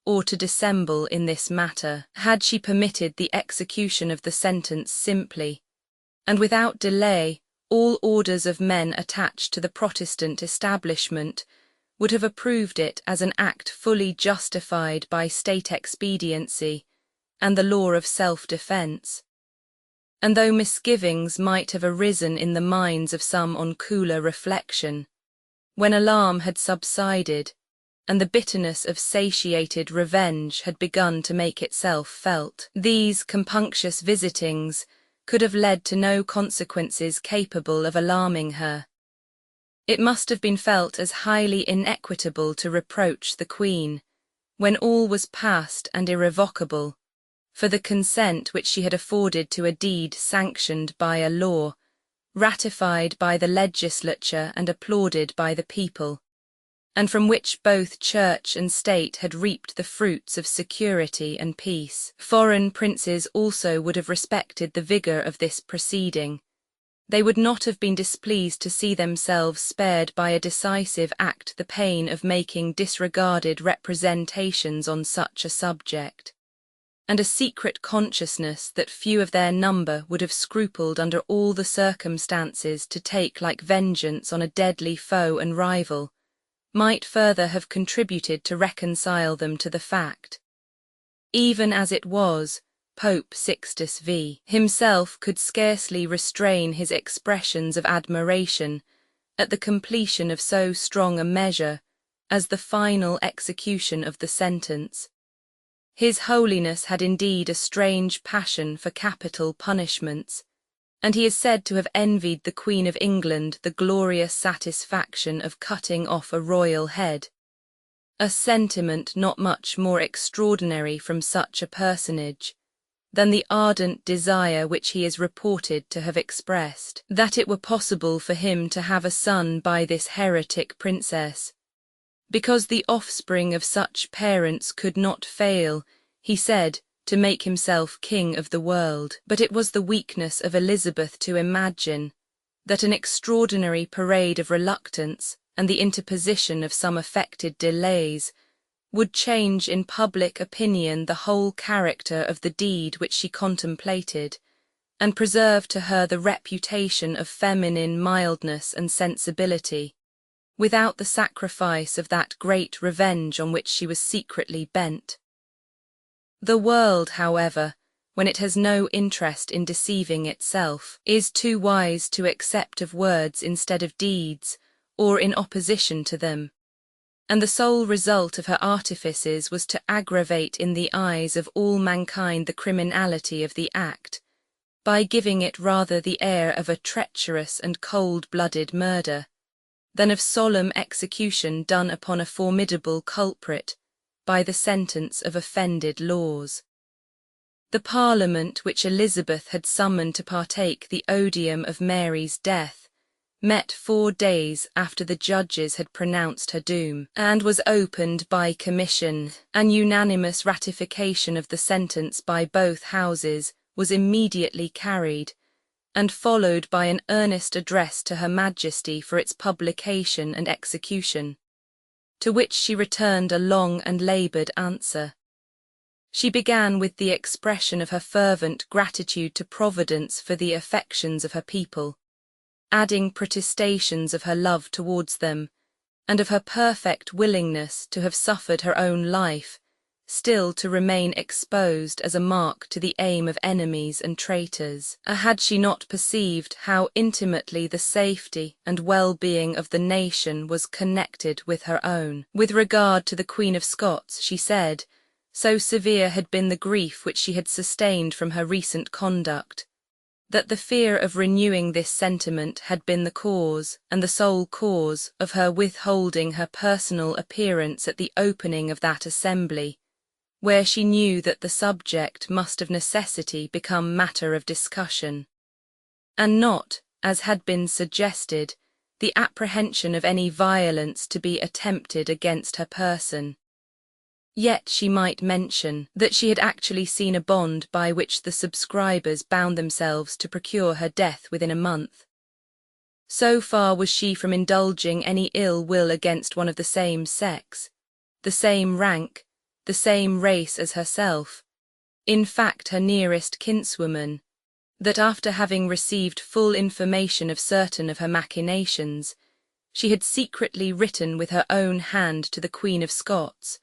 or to dissemble in this matter. Had she permitted the execution of the sentence simply, and without delay, all orders of men attached to the Protestant establishment would have approved it as an act fully justified by state expediency and the law of self-defence. And though misgivings might have arisen in the minds of some on cooler reflection, when alarm had subsided, and the bitterness of satiated revenge had begun to make itself felt, these compunctious visitings could have led to no consequences capable of alarming her. It must have been felt as highly inequitable to reproach the Queen, when all was past and irrevocable, for the consent which she had afforded to a deed sanctioned by a law, ratified by the legislature and applauded by the people, and from which both church and state had reaped the fruits of security and peace. Foreign princes also would have respected the vigour of this proceeding. They would not have been displeased to see themselves spared by a decisive act the pain of making disregarded representations on such a subject, and a secret consciousness that few of their number would have scrupled under all the circumstances to take like vengeance on a deadly foe and rival, might further have contributed to reconcile them to the fact. Even as it was, Pope Sixtus V himself could scarcely restrain his expressions of admiration at the completion of so strong a measure as the final execution of the sentence. His Holiness had indeed a strange passion for capital punishments, and he is said to have envied the Queen of England the glorious satisfaction of cutting off a royal head, a sentiment not much more extraordinary from such a personage than the ardent desire which he is reported to have expressed, that it were possible for him to have a son by this heretic princess, because the offspring of such parents could not fail, he said, to make himself king of the world. But it was the weakness of Elizabeth to imagine that an extraordinary parade of reluctance and the interposition of some affected delays would change in public opinion the whole character of the deed which she contemplated, and preserve to her the reputation of feminine mildness and sensibility, without the sacrifice of that great revenge on which she was secretly bent. The world, however, when it has no interest in deceiving itself, is too wise to accept of words instead of deeds, or in opposition to them, and the sole result of her artifices was to aggravate in the eyes of all mankind the criminality of the act, by giving it rather the air of a treacherous and cold-blooded murder, than of solemn execution done upon a formidable culprit by the sentence of offended laws. The Parliament which Elizabeth had summoned to partake the odium of Mary's death met 4 days after the judges had pronounced her doom, and was opened by commission. An unanimous ratification of the sentence by both houses was immediately carried, and followed by an earnest address to Her Majesty for its publication and execution, to which she returned a long and laboured answer. She began with the expression of her fervent gratitude to Providence for the affections of her people, adding protestations of her love towards them, and of her perfect willingness to have suffered her own life, still to remain exposed as a mark to the aim of enemies and traitors. Had she not perceived how intimately the safety and well-being of the nation was connected with her own? With regard to the Queen of Scots, she said, so severe had been the grief which she had sustained from her recent conduct, that the fear of renewing this sentiment had been the cause, and the sole cause, of her withholding her personal appearance at the opening of that assembly, where she knew that the subject must of necessity become matter of discussion, and not, as had been suggested, the apprehension of any violence to be attempted against her person. Yet she might mention that she had actually seen a bond by which the subscribers bound themselves to procure her death within a month. So far was she from indulging any ill will against one of the same sex, the same rank, the same race as herself, in fact her nearest kinswoman, that after having received full information of certain of her machinations, she had secretly written with her own hand to the Queen of Scots,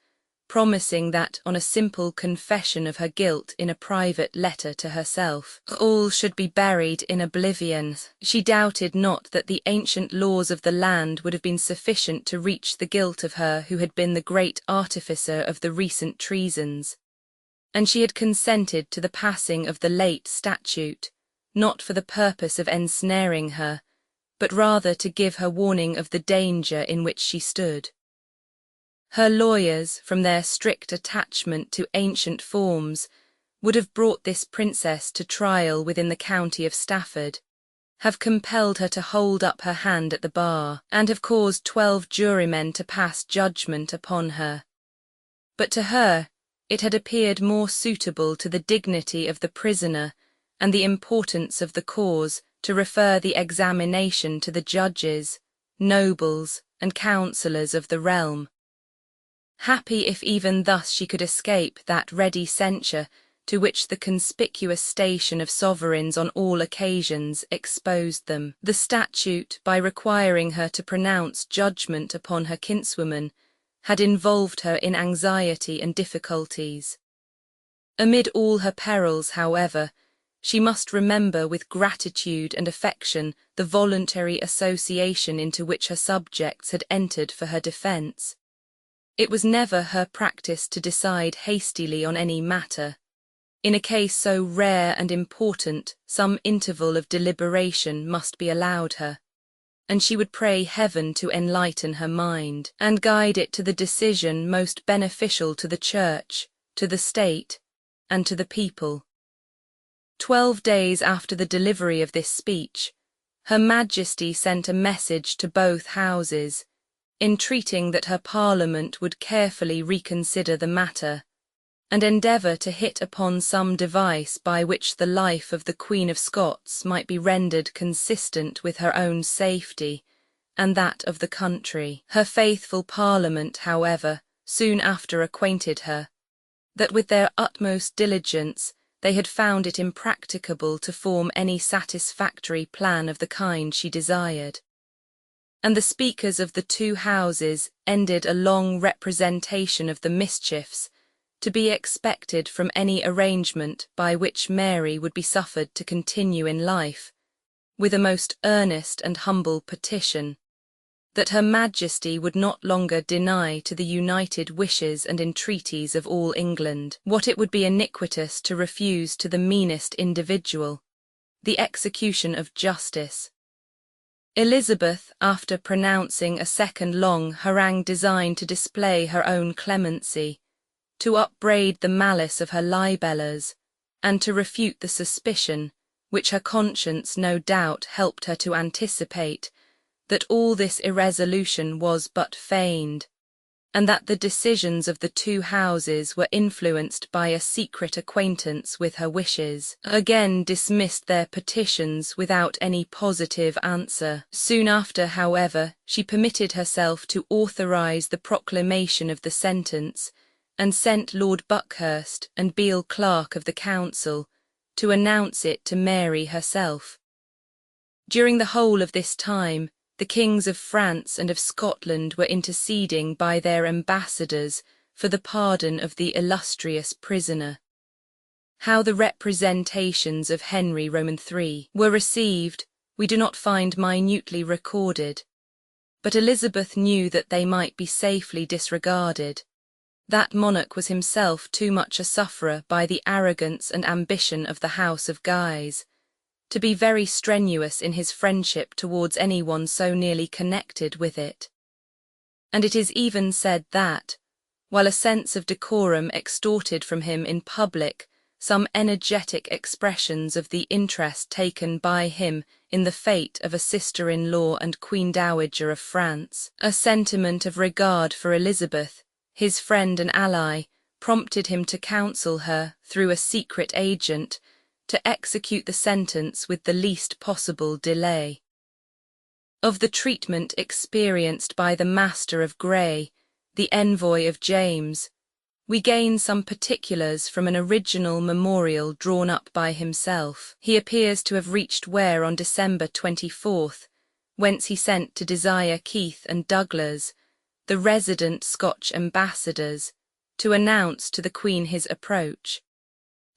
promising that, on a simple confession of her guilt in a private letter to herself, all should be buried in oblivion. She doubted not that the ancient laws of the land would have been sufficient to reach the guilt of her who had been the great artificer of the recent treasons, and she had consented to the passing of the late statute, not for the purpose of ensnaring her, but rather to give her warning of the danger in which she stood. Her lawyers, from their strict attachment to ancient forms, would have brought this princess to trial within the county of Stafford, have compelled her to hold up her hand at the bar, and have caused 12 jurymen to pass judgment upon her. But to her it had appeared more suitable to the dignity of the prisoner and the importance of the cause to refer the examination to the judges, nobles, and councillors of the realm. Happy if even thus she could escape that ready censure to which the conspicuous station of sovereigns on all occasions exposed them. The statute, by requiring her to pronounce judgment upon her kinswoman, had involved her in anxiety and difficulties. Amid all her perils, however, she must remember with gratitude and affection the voluntary association into which her subjects had entered for her defence. It was never her practice to decide hastily on any matter. In a case so rare and important, some interval of deliberation must be allowed her, and she would pray Heaven to enlighten her mind, and guide it to the decision most beneficial to the Church, to the State, and to the people. 12 days after the delivery of this speech, Her Majesty sent a message to both houses, entreating that her Parliament would carefully reconsider the matter, and endeavour to hit upon some device by which the life of the Queen of Scots might be rendered consistent with her own safety and that of the country. Her faithful Parliament, however, soon after acquainted her that with their utmost diligence they had found it impracticable to form any satisfactory plan of the kind she desired, and the speakers of the two houses ended a long representation of the mischiefs to be expected from any arrangement by which Mary would be suffered to continue in life, with a most earnest and humble petition, that Her Majesty would not longer deny to the united wishes and entreaties of all England what it would be iniquitous to refuse to the meanest individual, the execution of justice. Elizabeth, after pronouncing a second long harangue designed to display her own clemency, to upbraid the malice of her libellers, and to refute the suspicion, which her conscience no doubt helped her to anticipate, that all this irresolution was but feigned, and that the decisions of the two houses were influenced by a secret acquaintance with her wishes, again dismissed their petitions without any positive answer. Soon after, however, she permitted herself to authorize the proclamation of the sentence, and sent Lord Buckhurst and Beale Clerk of the Council to announce it to Mary herself. During the whole of this time, the kings of France and of Scotland were interceding by their ambassadors for the pardon of the illustrious prisoner. How the representations of Henry Roman III were received, we do not find minutely recorded, but Elizabeth knew that they might be safely disregarded. That monarch was himself too much a sufferer by the arrogance and ambition of the House of Guise, to be very strenuous in his friendship towards anyone so nearly connected with it. And it is even said that, while a sense of decorum extorted from him in public some energetic expressions of the interest taken by him in the fate of a sister-in-law and Queen Dowager of France, a sentiment of regard for Elizabeth, his friend and ally, prompted him to counsel her, through a secret agent, to execute the sentence with the least possible delay. Of the treatment experienced by the Master of Grey, the envoy of James, we gain some particulars from an original memorial drawn up by himself. He appears to have reached Ware on December 24th, whence he sent to desire Keith and Douglas, the resident Scotch ambassadors, to announce to the Queen his approach,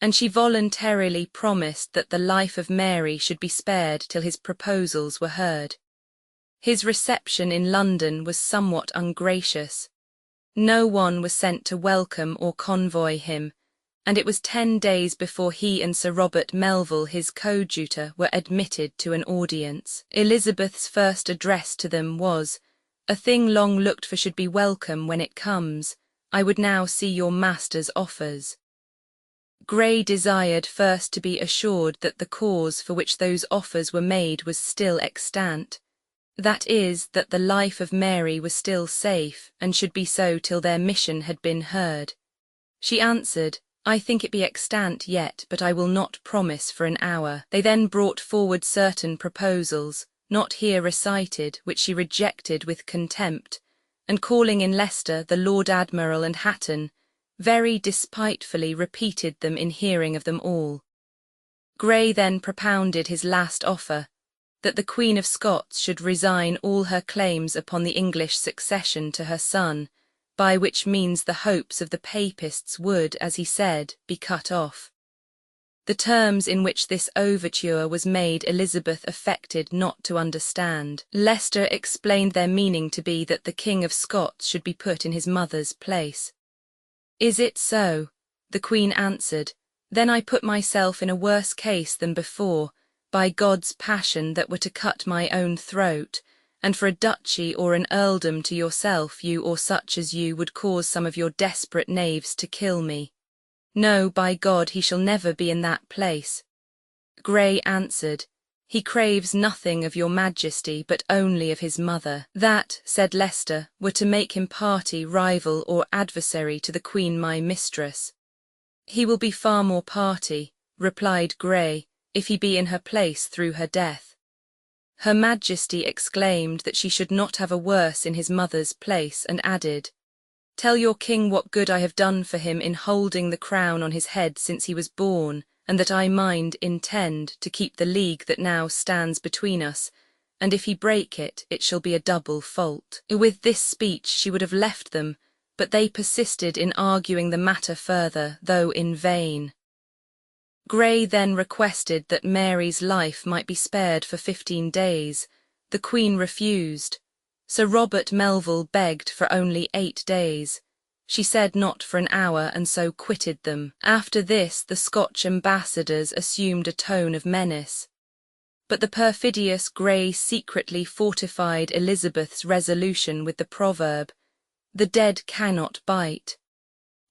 and she voluntarily promised that the life of Mary should be spared till his proposals were heard. His reception in London was somewhat ungracious. No one was sent to welcome or convoy him, and it was 10 days before he and Sir Robert Melville, his coadjutor, were admitted to an audience. Elizabeth's first address to them was, "A thing long looked for should be welcome when it comes. I would now see your master's offers." Grey desired first to be assured that the cause for which those offers were made was still extant, that is, that the life of Mary was still safe and should be so till their mission had been heard. She answered, "I think it be extant yet, but I will not promise for an hour." They then brought forward certain proposals, not here recited, which she rejected with contempt, and calling in Leicester the Lord Admiral and Hatton, very despitefully repeated them in hearing of them all. Grey then propounded his last offer, that the Queen of Scots should resign all her claims upon the English succession to her son, by which means the hopes of the Papists would, as he said, be cut off. The terms in which this overture was made Elizabeth affected not to understand. Leicester explained their meaning to be that the King of Scots should be put in his mother's place. "Is it so?" the Queen answered. "Then I put myself in a worse case than before, by God's passion that were to cut my own throat, and for a duchy or an earldom to yourself you or such as you would cause some of your desperate knaves to kill me. No, by God, he shall never be in that place." Grey answered, "He craves nothing of your Majesty, but only of his mother. That," said Leicester, "were to make him party, rival, or adversary to the Queen my mistress." "He will be far more party," replied Grey, "if he be in her place through her death." Her Majesty exclaimed that she should not have a worse in his mother's place, and added, "Tell your king what good I have done for him in holding the crown on his head since he was born, and that I intend to keep the league that now stands between us, and if he break it, it shall be a double fault. With this speech she would have left them, but they persisted in arguing the matter further, though in vain. Grey then requested that Mary's life might be spared for 15 days. The Queen refused. Sir Robert Melville begged for only 8 days. She said not for an hour, and so quitted them. After this the Scotch ambassadors assumed a tone of menace. But the perfidious Grey secretly fortified Elizabeth's resolution with the proverb, "The dead cannot bite,"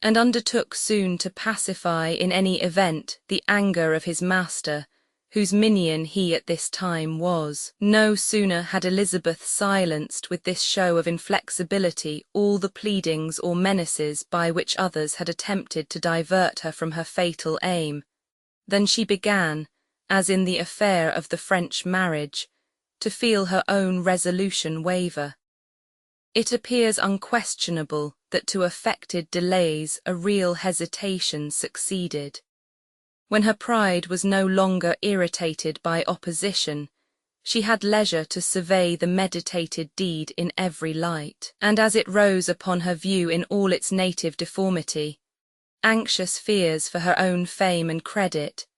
and undertook soon to pacify in any event the anger of his master, whose minion he at this time was. No sooner had Elizabeth silenced with this show of inflexibility all the pleadings or menaces by which others had attempted to divert her from her fatal aim, than she began, as in the affair of the French marriage, to feel her own resolution waver. It appears unquestionable that to affected delays a real hesitation succeeded. When her pride was no longer irritated by opposition, she had leisure to survey the meditated deed in every light, and as it rose upon her view in all its native deformity, anxious fears for her own fame and credit,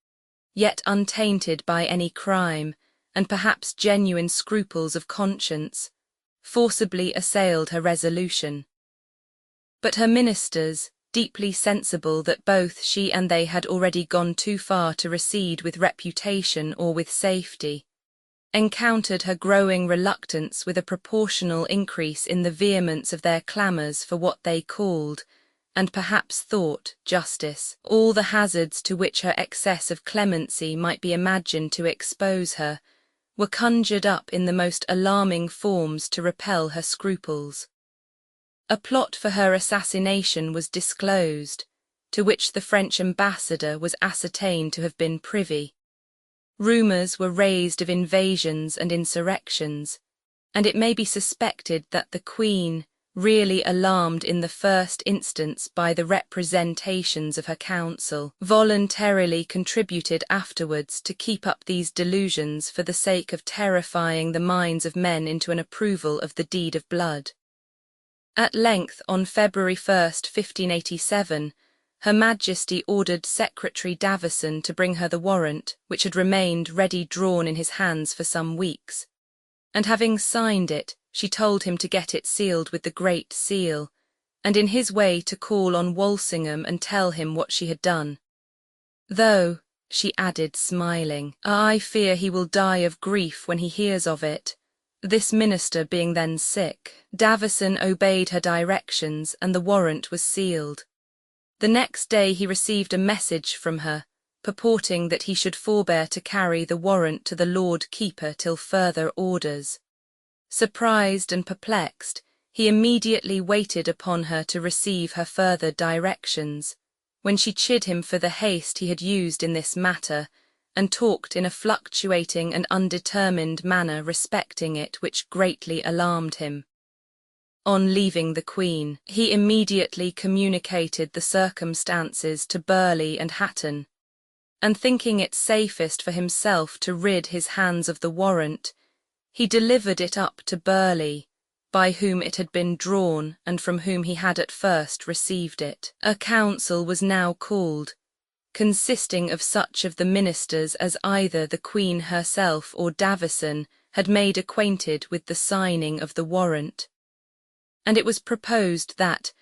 yet untainted by any crime, and perhaps genuine scruples of conscience, forcibly assailed her resolution. But her ministers, deeply sensible that both she and they had already gone too far to recede with reputation or with safety, encountered her growing reluctance with a proportional increase in the vehemence of their clamours for what they called, and perhaps thought, justice. All the hazards to which her excess of clemency might be imagined to expose her were conjured up in the most alarming forms to repel her scruples. A plot for her assassination was disclosed, to which the French ambassador was ascertained to have been privy. Rumours were raised of invasions and insurrections, and it may be suspected that the Queen, really alarmed in the first instance by the representations of her council, voluntarily contributed afterwards to keep up these delusions for the sake of terrifying the minds of men into an approval of the deed of blood. At length, on February 1st, 1587, Her Majesty ordered Secretary Davison to bring her the warrant, which had remained ready drawn in his hands for some weeks, and having signed it, she told him to get it sealed with the Great Seal, and in his way to call on Walsingham and tell him what she had done. "Though," she added, smiling, "I fear he will die of grief when he hears of it," this minister being then sick. Davison obeyed her directions, and the warrant was sealed. The next day he received a message from her, purporting that he should forbear to carry the warrant to the Lord Keeper till further orders. Surprised and perplexed, he immediately waited upon her to receive her further directions, when she chid him for the haste he had used in this matter, and talked in a fluctuating and undetermined manner respecting it, which greatly alarmed him. On leaving the Queen, he immediately communicated the circumstances to Burleigh and Hatton, and thinking it safest for himself to rid his hands of the warrant, he delivered it up to Burleigh, by whom it had been drawn and from whom he had at first received it. A council was now called, consisting of such of the ministers as either the Queen herself or Davison had made acquainted with the signing of the warrant, and it was proposed that,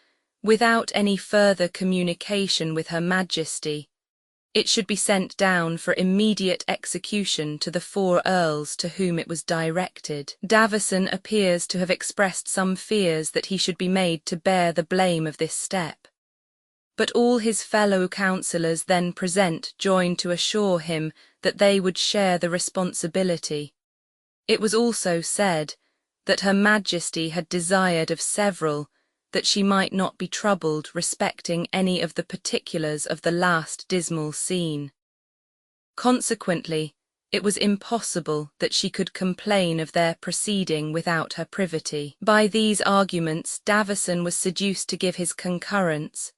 without any further communication with Her Majesty, it should be sent down for immediate execution to the 4 earls to whom it was directed. Davison appears to have expressed some fears that he should be made to bear the blame of this step, but all his fellow councillors then present joined to assure him that they would share the responsibility. It was also said that Her Majesty had desired of several that she might not be troubled respecting any of the particulars of the last dismal scene. Consequently, it was impossible that she could complain of their proceeding without her privity. By these arguments Davison was seduced to give his concurrence,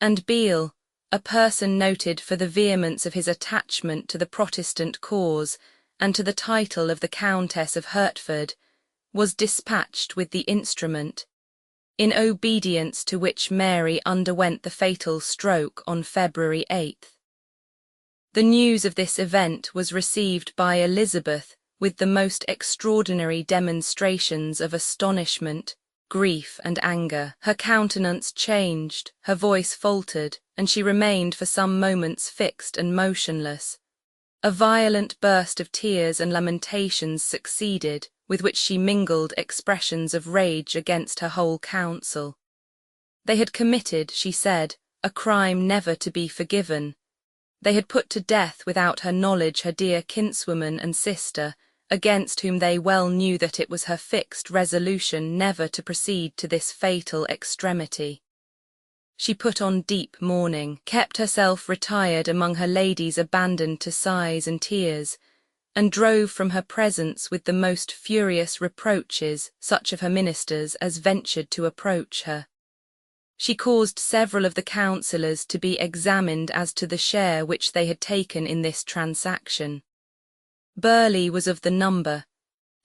and Beale, a person noted for the vehemence of his attachment to the Protestant cause, and to the title of the Countess of Hertford, was dispatched with the instrument, in obedience to which Mary underwent the fatal stroke on February 8th. The news of this event was received by Elizabeth with the most extraordinary demonstrations of astonishment, grief, and anger. Her countenance changed, her voice faltered, and she remained for some moments fixed and motionless. A violent burst of tears and lamentations succeeded, with which she mingled expressions of rage against her whole council. They had committed, she said, a crime never to be forgiven. They had put to death without her knowledge her dear kinswoman and sister, against whom they well knew that it was her fixed resolution never to proceed to this fatal extremity. She put on deep mourning, kept herself retired among her ladies abandoned to sighs and tears, and drove from her presence with the most furious reproaches such of her ministers as ventured to approach her. She caused several of the councillors to be examined as to the share which they had taken in this transaction. Burleigh was of the number,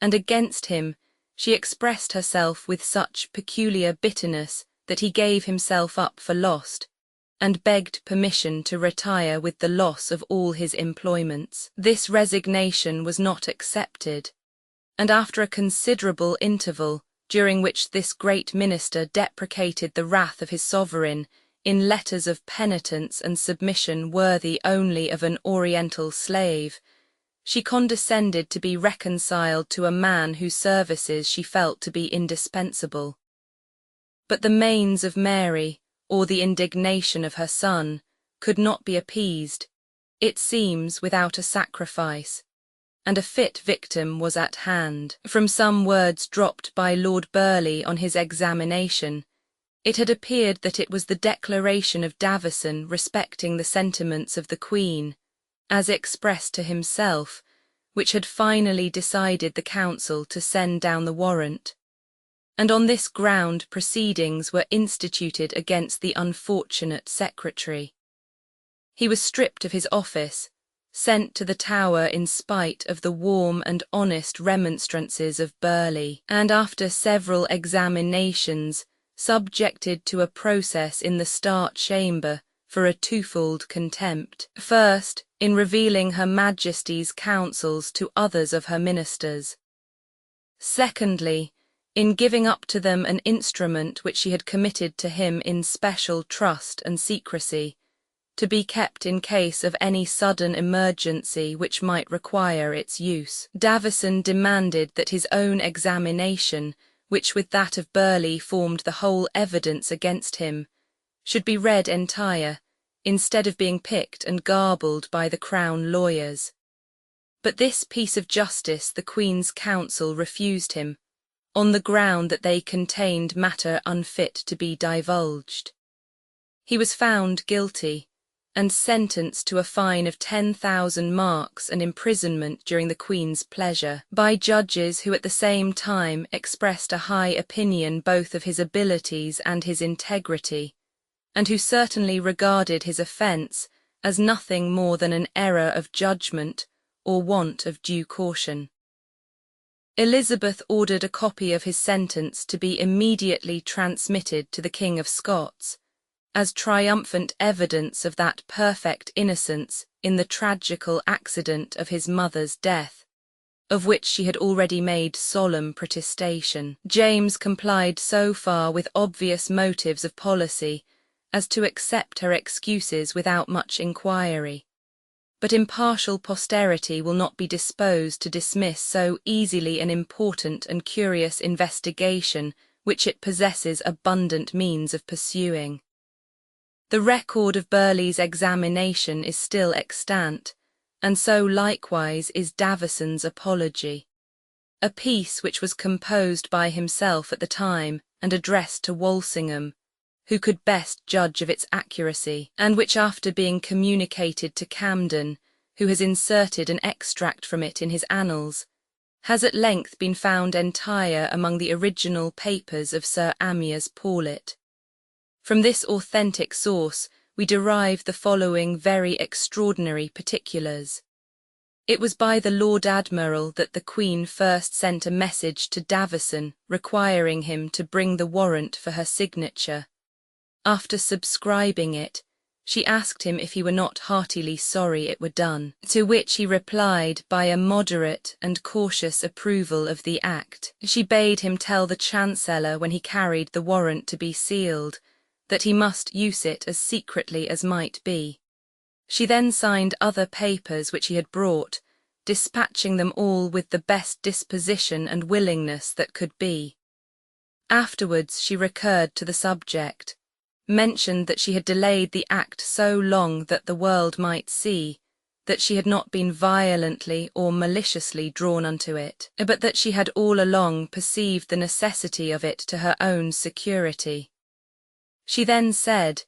and against him she expressed herself with such peculiar bitterness that he gave himself up for lost, and begged permission to retire with the loss of all his employments. This resignation was not accepted, and after a considerable interval, during which this great minister deprecated the wrath of his sovereign in letters of penitence and submission worthy only of an Oriental slave, she condescended to be reconciled to a man whose services she felt to be indispensable. But the manes of Mary, or the indignation of her son, could not be appeased, it seems, without a sacrifice, and a fit victim was at hand. From some words dropped by Lord Burleigh on his examination, it had appeared that it was the declaration of Davison respecting the sentiments of the Queen, as expressed to himself, which had finally decided the council to send down the warrant, and on this ground proceedings were instituted against the unfortunate secretary. He was stripped of his office, sent to the Tower in spite of the warm and honest remonstrances of Burleigh, and after several examinations subjected to a process in the Star Chamber for a twofold contempt. First, in revealing Her Majesty's counsels to others of her ministers. Secondly, in giving up to them an instrument which she had committed to him in special trust and secrecy, to be kept in case of any sudden emergency which might require its use. Davison demanded that his own examination, which with that of Burleigh formed the whole evidence against him, should be read entire, instead of being picked and garbled by the Crown lawyers. But this piece of justice the Queen's Counsel refused him, on the ground that they contained matter unfit to be divulged. He was found guilty, and sentenced to a fine of 10,000 marks and imprisonment during the Queen's pleasure, by judges who at the same time expressed a high opinion both of his abilities and his integrity, and who certainly regarded his offence as nothing more than an error of judgment or want of due caution. Elizabeth ordered a copy of his sentence to be immediately transmitted to the King of Scots, as triumphant evidence of that perfect innocence in the tragical accident of his mother's death, of which she had already made solemn protestation. James complied so far with obvious motives of policy as to accept her excuses without much inquiry. But impartial posterity will not be disposed to dismiss so easily an important and curious investigation which it possesses abundant means of pursuing. The record of Burleigh's examination is still extant, and so likewise is Davison's apology, a piece which was composed by himself at the time and addressed to Walsingham, who could best judge of its accuracy, and which after being communicated to Camden, who has inserted an extract from it in his Annals, has at length been found entire among the original papers of Sir Amyas Paulet. From this authentic source we derive the following very extraordinary particulars. It was by the Lord Admiral that the Queen first sent a message to Davison requiring him to bring the warrant for her signature. After subscribing it, she asked him if he were not heartily sorry it were done, to which he replied by a moderate and cautious approval of the act. She bade him tell the Chancellor when he carried the warrant to be sealed, that he must use it as secretly as might be. She then signed other papers which he had brought, dispatching them all with the best disposition and willingness that could be. Afterwards she recurred to the subject, mentioned that she had delayed the act so long that the world might see that she had not been violently or maliciously drawn unto it, but that she had all along perceived the necessity of it to her own security. She then said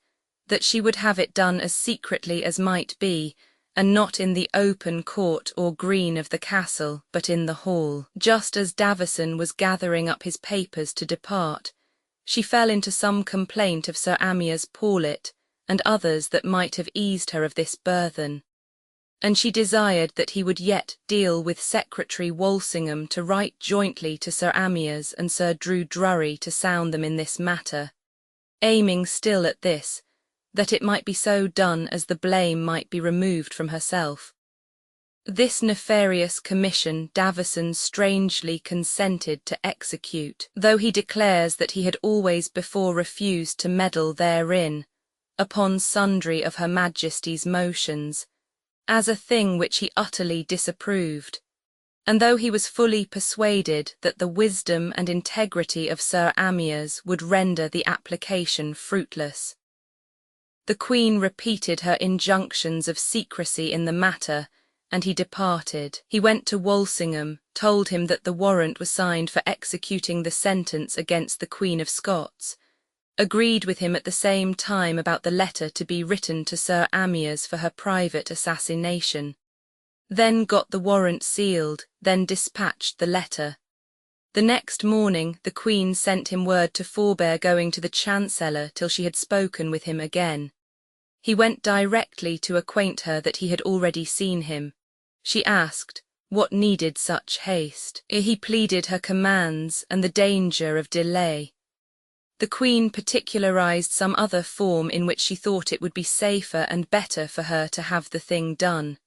that she would have it done as secretly as might be, and not in the open court or green of the castle, but in the hall. Just as Davison was gathering up his papers to depart, she fell into some complaint of Sir Amyas Paulet and others that might have eased her of this burthen, and she desired that he would yet deal with Secretary Walsingham to write jointly to Sir Amyas and Sir Drew Drury to sound them in this matter, aiming still at this, that it might be so done as the blame might be removed from herself. This nefarious commission Davison strangely consented to execute, though he declares that he had always before refused to meddle therein, upon sundry of Her Majesty's motions, as a thing which he utterly disapproved, and though he was fully persuaded that the wisdom and integrity of Sir Amyas would render the application fruitless. The Queen repeated her injunctions of secrecy in the matter, and he departed. He went to Walsingham, told him that the warrant was signed for executing the sentence against the Queen of Scots, agreed with him at the same time about the letter to be written to Sir Amyas for her private assassination, then got the warrant sealed, then dispatched the letter. The next morning the Queen sent him word to forbear going to the Chancellor till she had spoken with him again. He went directly to acquaint her that he had already seen him. She asked what needed such haste. He pleaded her commands and the danger of delay. The Queen particularized some other form in which she thought it would be safer and better for her to have the thing done.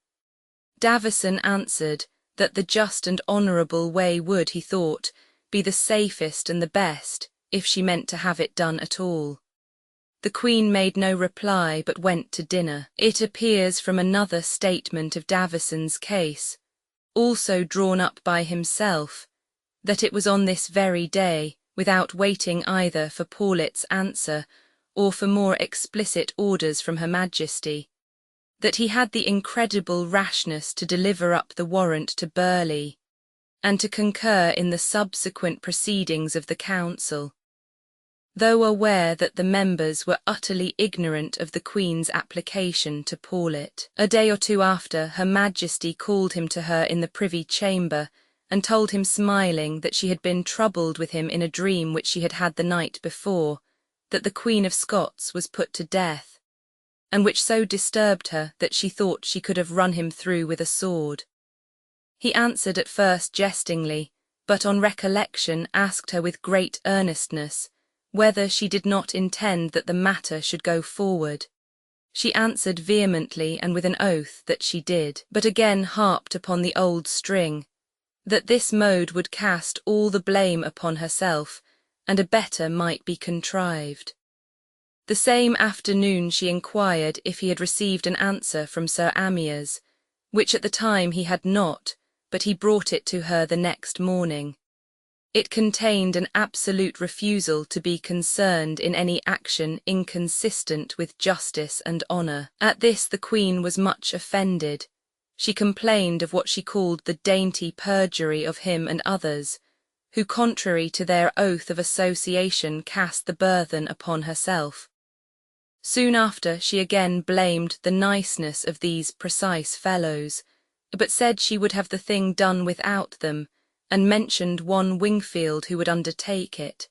Davison answered that the just and honourable way would, he thought, be the safest and the best, if she meant to have it done at all. The Queen made no reply but went to dinner. It appears from another statement of Davison's case, also drawn up by himself, that it was on this very day, without waiting either for Paulet's answer or for more explicit orders from Her Majesty, that he had the incredible rashness to deliver up the warrant to Burleigh, and to concur in the subsequent proceedings of the Council. Though aware that the members were utterly ignorant of the Queen's application to Paulet. A day or two after, Her Majesty called him to her in the Privy Chamber, and told him smiling that she had been troubled with him in a dream which she had had the night before, that the Queen of Scots was put to death, and which so disturbed her that she thought she could have run him through with a sword. He answered at first jestingly, but on recollection asked her with great earnestness whether she did not intend that the matter should go forward. She answered vehemently and with an oath that she did, but again harped upon the old string, that this mode would cast all the blame upon herself, and a better might be contrived. The same afternoon she inquired if he had received an answer from Sir Amyas, which at the time he had not, but he brought it to her the next morning. It contained an absolute refusal to be concerned in any action inconsistent with justice and honour. At this the Queen was much offended. She complained of what she called the dainty perjury of him and others, who contrary to their oath of association cast the burthen upon herself. Soon after she again blamed the niceness of these precise fellows, but said she would have the thing done without them, and mentioned one Wingfield who would undertake it.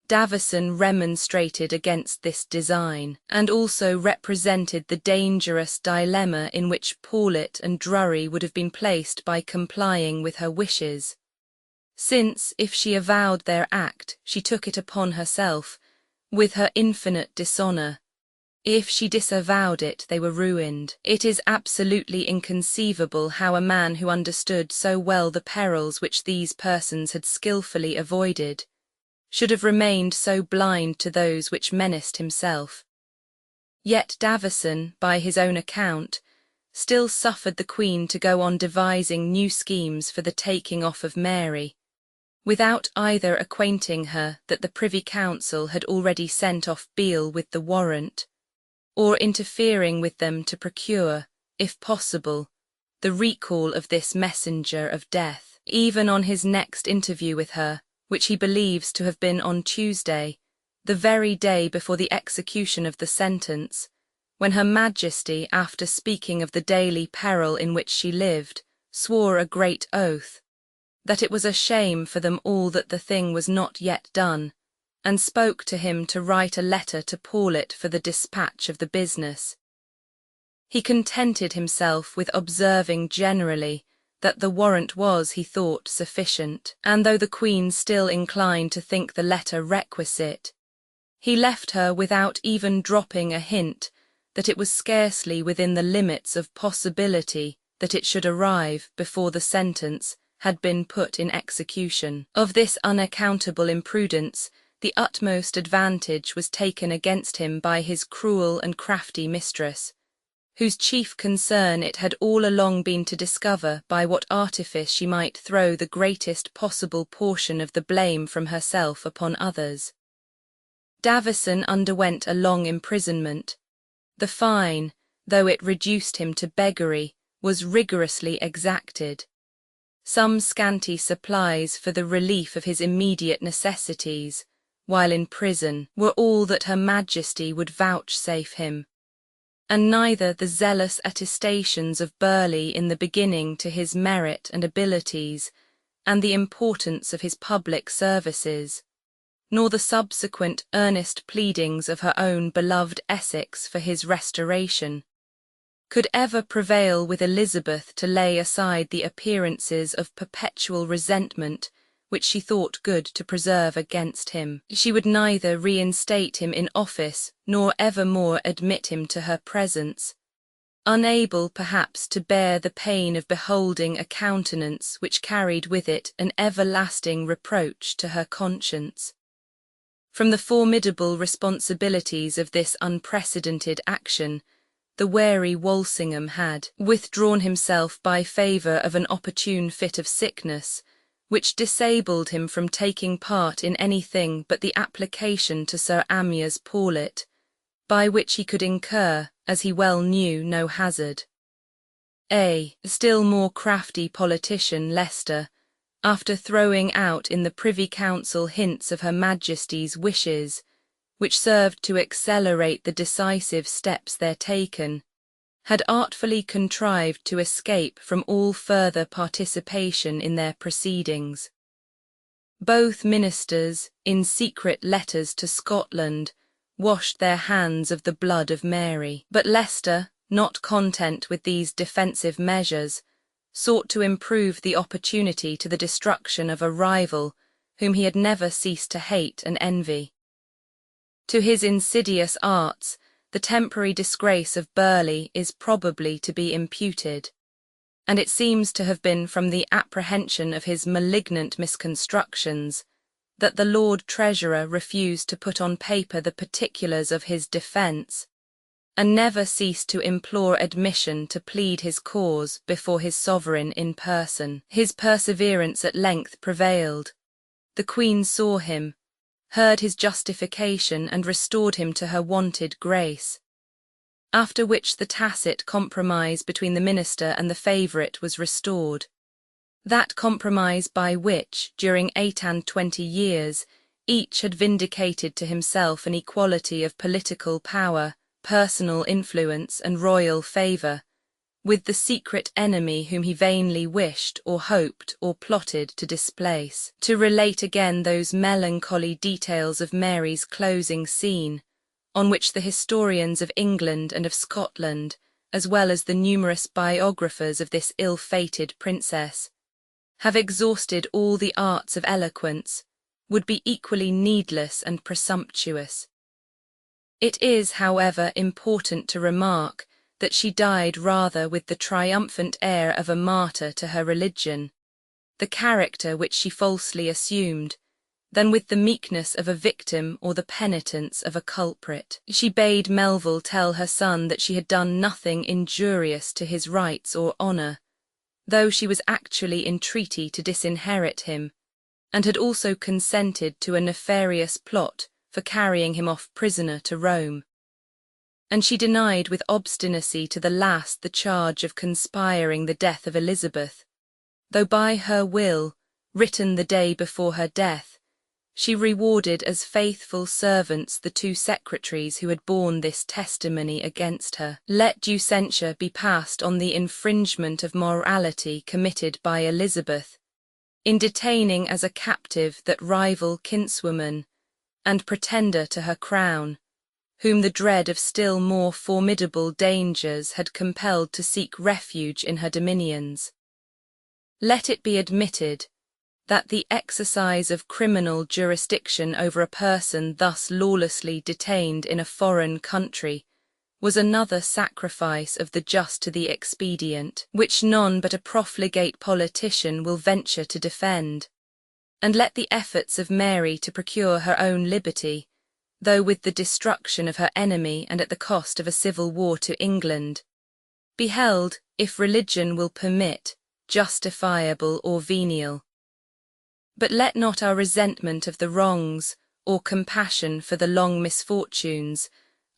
Davison remonstrated against this design, and also represented the dangerous dilemma in which Paulet and Drury would have been placed by complying with her wishes. Since, if she avowed their act, she took it upon herself, with her infinite dishonour. If she disavowed it, they were ruined. It is absolutely inconceivable how a man who understood so well the perils which these persons had skilfully avoided should have remained so blind to those which menaced himself. Yet Davison, by his own account, still suffered the Queen to go on devising new schemes for the taking off of Mary, without either acquainting her that the Privy Council had already sent off Beale with the warrant, or interfering with them to procure, if possible, the recall of this messenger of death. Even on his next interview with her, which he believes to have been on Tuesday, the very day before the execution of the sentence, when Her Majesty, after speaking of the daily peril in which she lived, swore a great oath, that it was a shame for them all that the thing was not yet done, and spoke to him to write a letter to Paulet for the dispatch of the business. He contented himself with observing generally that the warrant was, he thought, sufficient, and though the Queen still inclined to think the letter requisite, he left her without even dropping a hint that it was scarcely within the limits of possibility that it should arrive before the sentence had been put in execution. Of this unaccountable imprudence the utmost advantage was taken against him by his cruel and crafty mistress, whose chief concern it had all along been to discover by what artifice she might throw the greatest possible portion of the blame from herself upon others. Davison underwent a long imprisonment. The fine, though it reduced him to beggary, was rigorously exacted. Some scanty supplies for the relief of his immediate necessities, while in prison, were all that Her Majesty would vouchsafe him, and neither the zealous attestations of Burleigh in the beginning to his merit and abilities, and the importance of his public services, nor the subsequent earnest pleadings of her own beloved Essex for his restoration, could ever prevail with Elizabeth to lay aside the appearances of perpetual resentment which she thought good to preserve against him. She would neither reinstate him in office nor evermore admit him to her presence, unable perhaps to bear the pain of beholding a countenance which carried with it an everlasting reproach to her conscience. From the formidable responsibilities of this unprecedented action, the wary Walsingham had withdrawn himself by favour of an opportune fit of sickness, which disabled him from taking part in anything but the application to Sir Amyas Paulet, by which he could incur, as he well knew, no hazard. A still more crafty politician, Leicester, after throwing out in the Privy Council hints of Her Majesty's wishes, which served to accelerate the decisive steps there taken, had artfully contrived to escape from all further participation in their proceedings. Both ministers, in secret letters to Scotland, washed their hands of the blood of Mary, but Leicester, not content with these defensive measures, sought to improve the opportunity to the destruction of a rival whom he had never ceased to hate and envy. To his insidious arts, the temporary disgrace of Burleigh is probably to be imputed, and it seems to have been from the apprehension of his malignant misconstructions that the Lord Treasurer refused to put on paper the particulars of his defence, and never ceased to implore admission to plead his cause before his sovereign in person. His perseverance at length prevailed. The Queen saw him, heard his justification, and restored him to her wonted grace, after which the tacit compromise between the minister and the favourite was restored. That compromise by which, during 28 years, each had vindicated to himself an equality of political power, personal influence, and royal favour, with the secret enemy whom he vainly wished or hoped or plotted to displace. To relate again those melancholy details of Mary's closing scene, on which the historians of England and of Scotland, as well as the numerous biographers of this ill-fated princess, have exhausted all the arts of eloquence, would be equally needless and presumptuous. It is, however, important to remark that she died rather with the triumphant air of a martyr to her religion, the character which she falsely assumed, than with the meekness of a victim or the penitence of a culprit. She bade Melville tell her son that she had done nothing injurious to his rights or honour, though she was actually in treaty to disinherit him, and had also consented to a nefarious plot for carrying him off prisoner to Rome. And she denied with obstinacy to the last the charge of conspiring the death of Elizabeth, though by her will, written the day before her death, she rewarded as faithful servants the 2 secretaries who had borne this testimony against her. Let due censure be passed on the infringement of morality committed by Elizabeth, in detaining as a captive that rival kinswoman and pretender to her crown, whom the dread of still more formidable dangers had compelled to seek refuge in her dominions. Let it be admitted that the exercise of criminal jurisdiction over a person thus lawlessly detained in a foreign country was another sacrifice of the just to the expedient, which none but a profligate politician will venture to defend. And let the efforts of Mary to procure her own liberty, though with the destruction of her enemy and at the cost of a civil war to England, be held, if religion will permit, justifiable or venial. But let not our resentment of the wrongs, or compassion for the long misfortunes,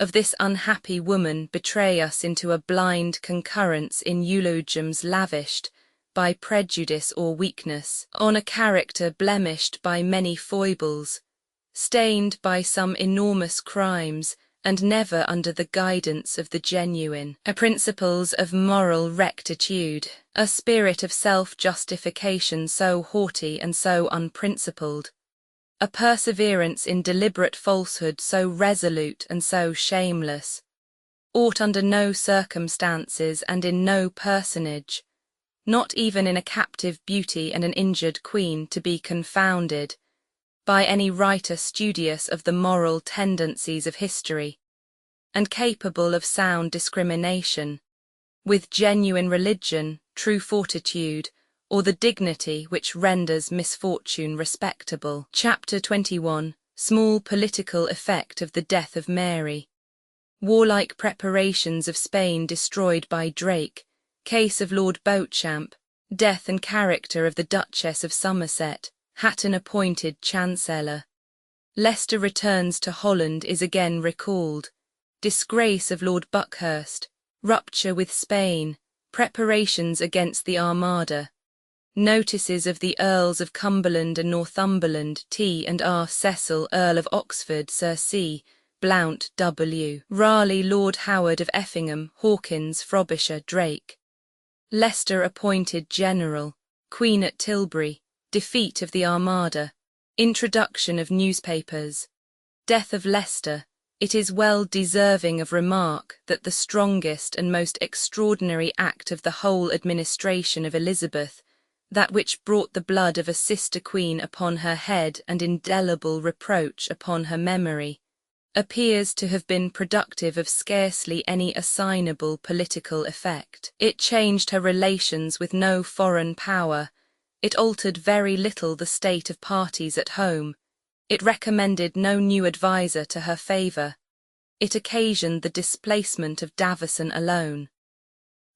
of this unhappy woman betray us into a blind concurrence in eulogiums lavished, by prejudice or weakness, on a character blemished by many foibles, stained by some enormous crimes, and never under the guidance of the genuine principles of moral rectitude, a spirit of self-justification so haughty and so unprincipled, a perseverance in deliberate falsehood so resolute and so shameless, ought under no circumstances and in no personage, not even in a captive beauty and an injured queen, to be confounded, by any writer studious of the moral tendencies of history, and capable of sound discrimination, with genuine religion, true fortitude, or the dignity which renders misfortune respectable. Chapter 21. Small political effect of the death of Mary. Warlike preparations of Spain destroyed by Drake. Case of Lord Beauchamp. Death and character of the Duchess of Somerset. Hatton appointed Chancellor. Leicester returns to Holland is again recalled. Disgrace of Lord Buckhurst. Rupture with Spain. Preparations against the Armada. Notices of the Earls of Cumberland and Northumberland T. and R. Cecil, Earl of Oxford, Sir C. Blount W. Raleigh, Lord Howard of Effingham, Hawkins, Frobisher, Drake. Leicester appointed General. Queen at Tilbury. Defeat of the Armada. Introduction of newspapers. Death of Leicester. It is well deserving of remark that the strongest and most extraordinary act of the whole administration of Elizabeth, that which brought the blood of a sister queen upon her head and indelible reproach upon her memory, appears to have been productive of scarcely any assignable political effect. It changed her relations with no foreign power, it altered very little the state of parties at home, it recommended no new adviser to her favour, it occasioned the displacement of Davison alone.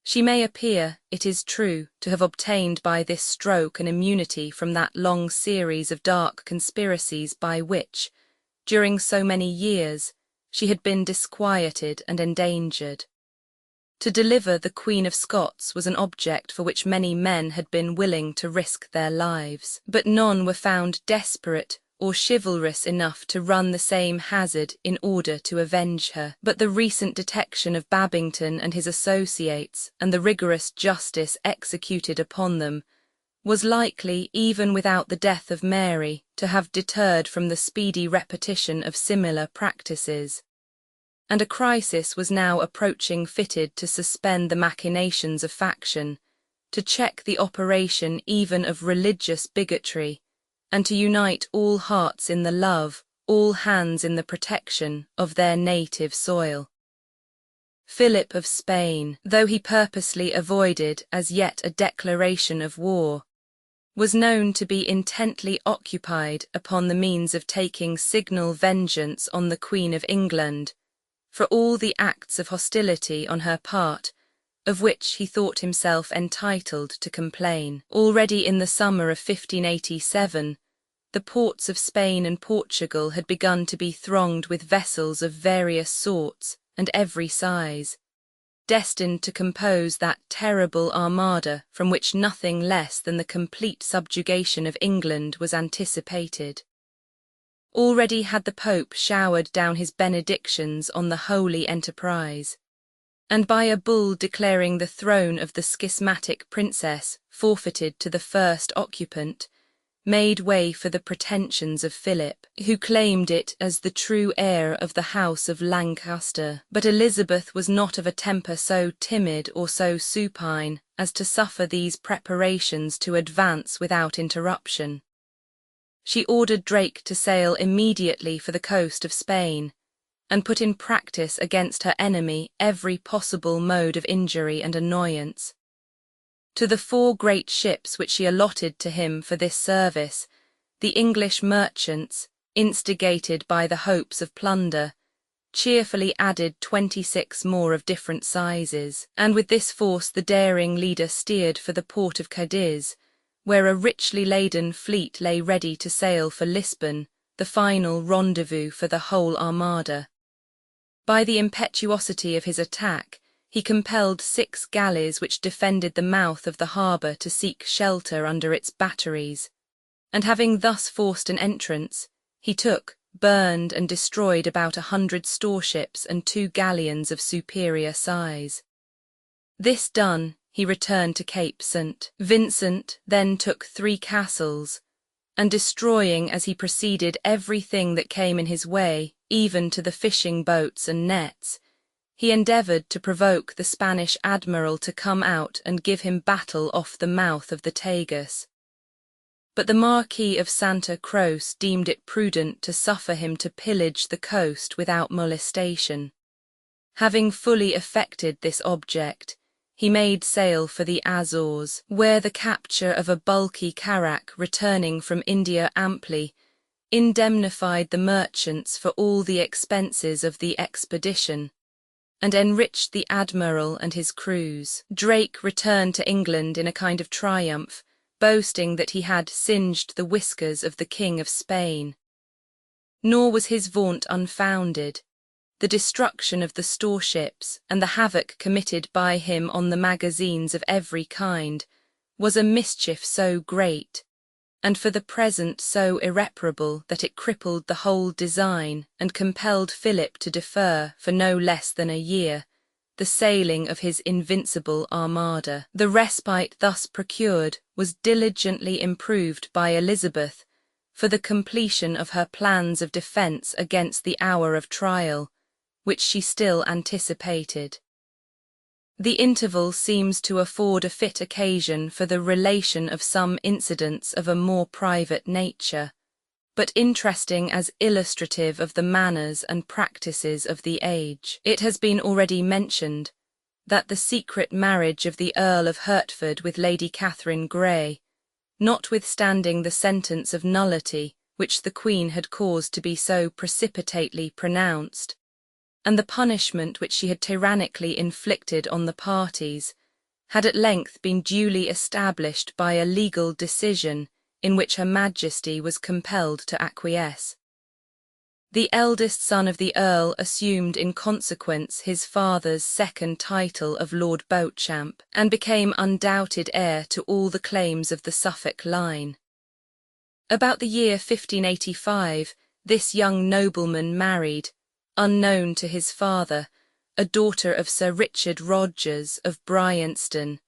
She may appear, it is true, to have obtained by this stroke an immunity from that long series of dark conspiracies by which, during so many years, she had been disquieted and endangered. To deliver the Queen of Scots was an object for which many men had been willing to risk their lives, but none were found desperate or chivalrous enough to run the same hazard in order to avenge her. But the recent detection of Babington and his associates, and the rigorous justice executed upon them, was likely, even without the death of Mary, to have deterred from the speedy repetition of similar practices. And a crisis was now approaching fitted to suspend the machinations of faction, to check the operation even of religious bigotry, and to unite all hearts in the love, all hands in the protection of their native soil. Philip of Spain, though he purposely avoided as yet a declaration of war, was known to be intently occupied upon the means of taking signal vengeance on the Queen of England, for all the acts of hostility on her part, of which he thought himself entitled to complain. Already in the summer of 1587, the ports of Spain and Portugal had begun to be thronged with vessels of various sorts and every size, destined to compose that terrible armada from which nothing less than the complete subjugation of England was anticipated. Already had the Pope showered down his benedictions on the holy enterprise, and by a bull declaring the throne of the schismatic princess forfeited to the first occupant, made way for the pretensions of Philip, who claimed it as the true heir of the House of Lancaster. But Elizabeth was not of a temper so timid or so supine as to suffer these preparations to advance without interruption. She ordered Drake to sail immediately for the coast of Spain, and put in practice against her enemy every possible mode of injury and annoyance. To the 4 great ships which she allotted to him for this service, the English merchants, instigated by the hopes of plunder, cheerfully added 26 more of different sizes, and with this force the daring leader steered for the port of Cadiz, where a richly laden fleet lay ready to sail for Lisbon, the final rendezvous for the whole armada. By the impetuosity of his attack, he compelled 6 galleys which defended the mouth of the harbour to seek shelter under its batteries, and having thus forced an entrance, he took, burned and destroyed about 100 storeships and 2 galleons of superior size. This done, he returned to Cape St. Vincent, then took 3 castles, and destroying as he proceeded everything that came in his way, even to the fishing boats and nets, he endeavoured to provoke the Spanish admiral to come out and give him battle off the mouth of the Tagus. But the Marquis of Santa Croce deemed it prudent to suffer him to pillage the coast without molestation. Having fully effected this object, he made sail for the Azores, where the capture of a bulky carrack returning from India amply indemnified the merchants for all the expenses of the expedition, and enriched the admiral and his crews. Drake returned to England in a kind of triumph, boasting that he had singed the whiskers of the King of Spain. Nor was his vaunt unfounded. The destruction of the storeships and the havoc committed by him on the magazines of every kind was a mischief so great, and for the present so irreparable, that it crippled the whole design and compelled Philip to defer, for no less than a year, the sailing of his invincible armada. The respite thus procured was diligently improved by Elizabeth for the completion of her plans of defence against the hour of trial, which she still anticipated. The interval seems to afford a fit occasion for the relation of some incidents of a more private nature, but interesting as illustrative of the manners and practices of the age. It has been already mentioned that the secret marriage of the Earl of Hertford with Lady Catherine Grey, notwithstanding the sentence of nullity which the Queen had caused to be so precipitately pronounced, and the punishment which she had tyrannically inflicted on the parties, had at length been duly established by a legal decision in which Her Majesty was compelled to acquiesce. The eldest son of the Earl assumed in consequence his father's second title of Lord Beauchamp, and became undoubted heir to all the claims of the Suffolk line. About the year 1585, this young nobleman married, unknown to his father, a daughter of Sir Richard Rogers of Bryanston,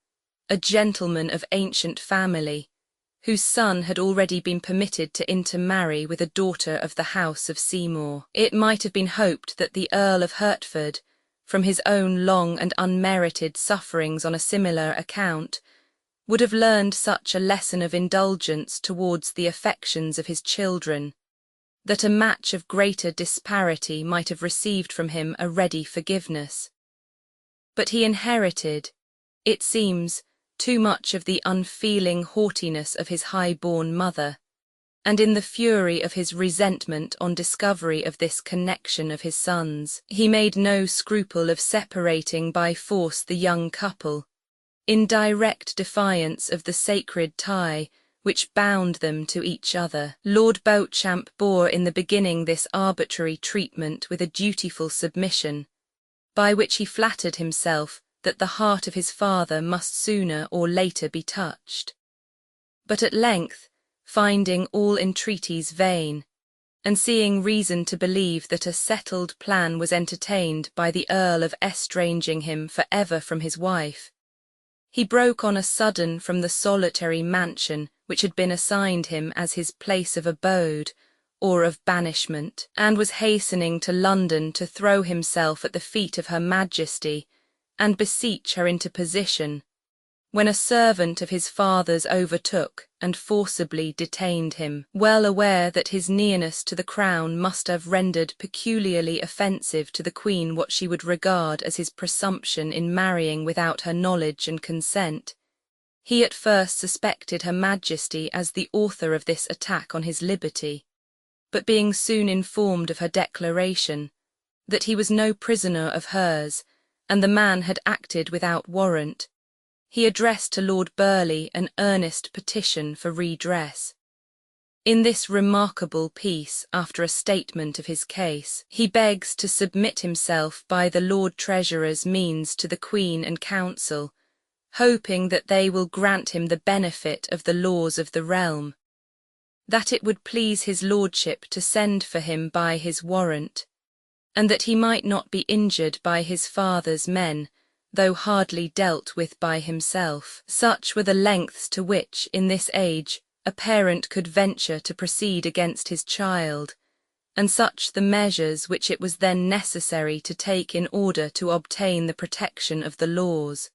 a gentleman of ancient family, whose son had already been permitted to intermarry with a daughter of the House of Seymour. It might have been hoped that the Earl of Hertford, from his own long and unmerited sufferings on a similar account, would have learned such a lesson of indulgence towards the affections of his children, that a match of greater disparity might have received from him a ready forgiveness. But he inherited, it seems, too much of the unfeeling haughtiness of his high-born mother, and in the fury of his resentment on discovery of this connection of his sons, he made no scruple of separating by force the young couple, in direct defiance of the sacred tie which bound them to each other. Lord Beauchamp bore in the beginning this arbitrary treatment with a dutiful submission, by which he flattered himself that the heart of his father must sooner or later be touched. But at length, finding all entreaties vain, and seeing reason to believe that a settled plan was entertained by the Earl of estranging him for ever from his wife, he broke on a sudden from the solitary mansion which had been assigned him as his place of abode or of banishment, and was hastening to London to throw himself at the feet of Her Majesty and beseech her interposition, when a servant of his father's overtook and forcibly detained him, well aware that his nearness to the crown must have rendered peculiarly offensive to the Queen what she would regard as his presumption in marrying without her knowledge and consent. He at first suspected Her Majesty as the author of this attack on his liberty, but being soon informed of her declaration, that he was no prisoner of hers, and the man had acted without warrant, he addressed to Lord Burleigh an earnest petition for redress. In this remarkable piece, after a statement of his case, he begs to submit himself by the Lord Treasurer's means to the Queen and Council, hoping that they will grant him the benefit of the laws of the realm, that it would please his lordship to send for him by his warrant, and that he might not be injured by his father's men, though hardly dealt with by himself. Such were the lengths to which, in this age, a parent could venture to proceed against his child, and such the measures which it was then necessary to take in order to obtain the protection of the laws.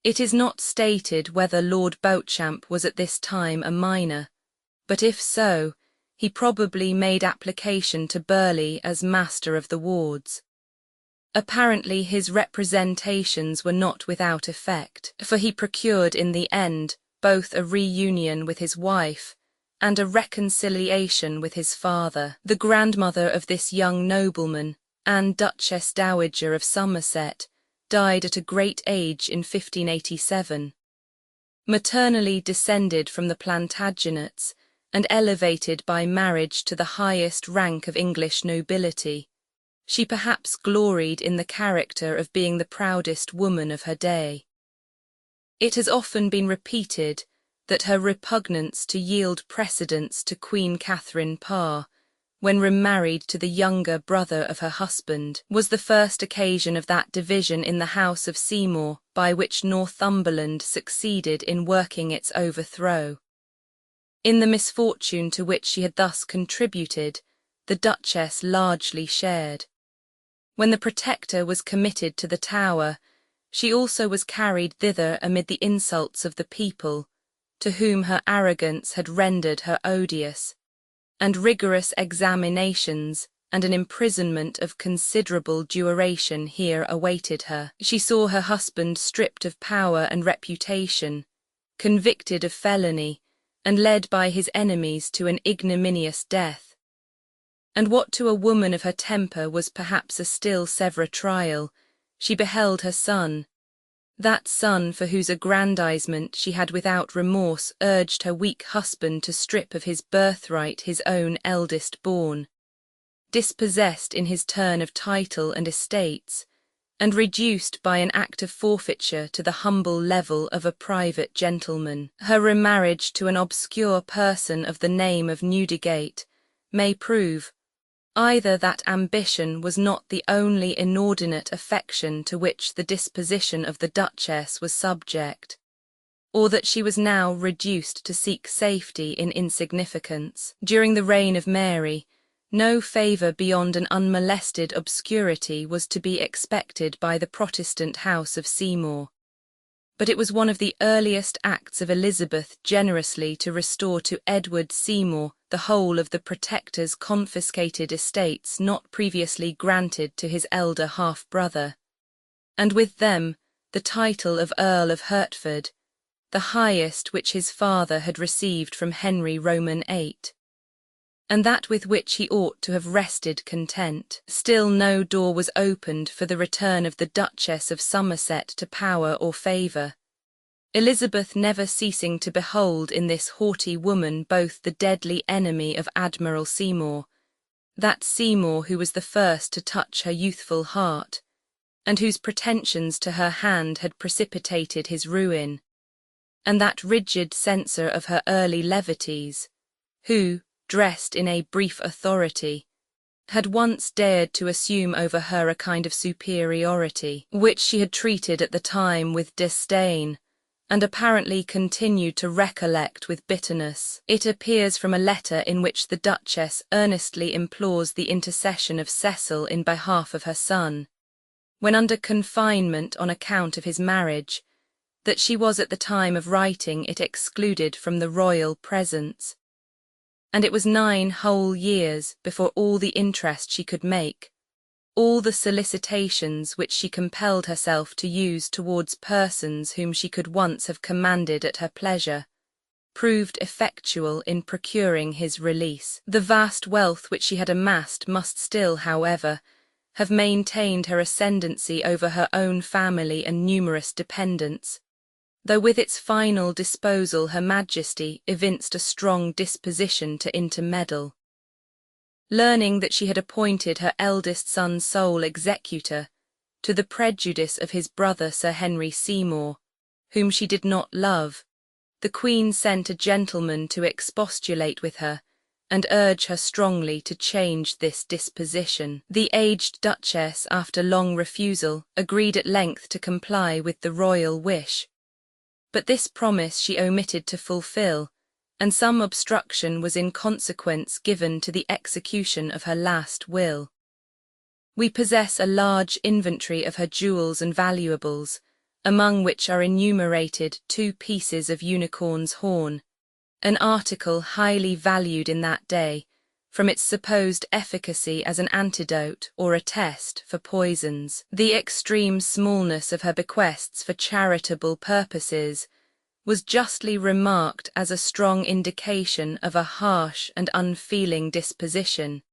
It is not stated whether Lord Beauchamp was at this time a minor, but if so, he probably made application to Burleigh as master of the wards. Apparently his representations were not without effect, for he procured in the end both a reunion with his wife and a reconciliation with his father. The grandmother of this young nobleman, Anne Duchess Dowager of Somerset, died at a great age in 1587. Maternally descended from the Plantagenets, and elevated by marriage to the highest rank of English nobility, she perhaps gloried in the character of being the proudest woman of her day. It has often been repeated that her repugnance to yield precedence to Queen Catherine Parr, when remarried to the younger brother of her husband, was the first occasion of that division in the House of Seymour by which Northumberland succeeded in working its overthrow. In the misfortune to which she had thus contributed, the Duchess largely shared. When the Protector was committed to the Tower, she also was carried thither amid the insults of the people, to whom her arrogance had rendered her odious, and rigorous examinations and an imprisonment of considerable duration here awaited her. She saw her husband stripped of power and reputation, convicted of felony, and led by his enemies to an ignominious death. And what to a woman of her temper was perhaps a still severer trial, she beheld her son, that son for whose aggrandizement she had without remorse urged her weak husband to strip of his birthright his own eldest born, dispossessed in his turn of title and estates, and reduced by an act of forfeiture to the humble level of a private gentleman. Her remarriage to an obscure person of the name of Newdigate may prove either that ambition was not the only inordinate affection to which the disposition of the Duchess was subject, or that she was now reduced to seek safety in insignificance. During the reign of Mary, no favour beyond an unmolested obscurity was to be expected by the Protestant house of Seymour. But it was one of the earliest acts of Elizabeth generously to restore to Edward Seymour the whole of the Protector's confiscated estates not previously granted to his elder half-brother, and with them the title of Earl of Hertford, the highest which his father had received from Henry Roman VIII, and that with which he ought to have rested content. Still no door was opened for the return of the Duchess of Somerset to power or favour, Elizabeth never ceasing to behold in this haughty woman both the deadly enemy of Admiral Seymour, that Seymour who was the first to touch her youthful heart, and whose pretensions to her hand had precipitated his ruin, and that rigid censor of her early levities, who, dressed in a brief authority, had once dared to assume over her a kind of superiority, which she had treated at the time with disdain, and apparently continued to recollect with bitterness. It appears from a letter in which the Duchess earnestly implores the intercession of Cecil in behalf of her son, when under confinement on account of his marriage, that she was at the time of writing it excluded from the royal presence, and it was 9 whole years before all the interest she could make, all the solicitations which she compelled herself to use towards persons whom she could once have commanded at her pleasure, proved effectual in procuring his release. The vast wealth which she had amassed must still, however, have maintained her ascendancy over her own family and numerous dependents, though with its final disposal Her Majesty evinced a strong disposition to intermeddle. Learning that she had appointed her eldest son sole executor, to the prejudice of his brother Sir Henry Seymour, whom she did not love, the Queen sent a gentleman to expostulate with her, and urge her strongly to change this disposition. The aged Duchess, after long refusal, agreed at length to comply with the royal wish, but this promise she omitted to fulfil, and some obstruction was in consequence given to the execution of her last will. We possess a large inventory of her jewels and valuables, among which are enumerated 2 pieces of unicorn's horn, an article highly valued in that day, from its supposed efficacy as an antidote or a test for poisons. The extreme smallness of her bequests for charitable purposes was justly remarked as a strong indication of a harsh and unfeeling disposition.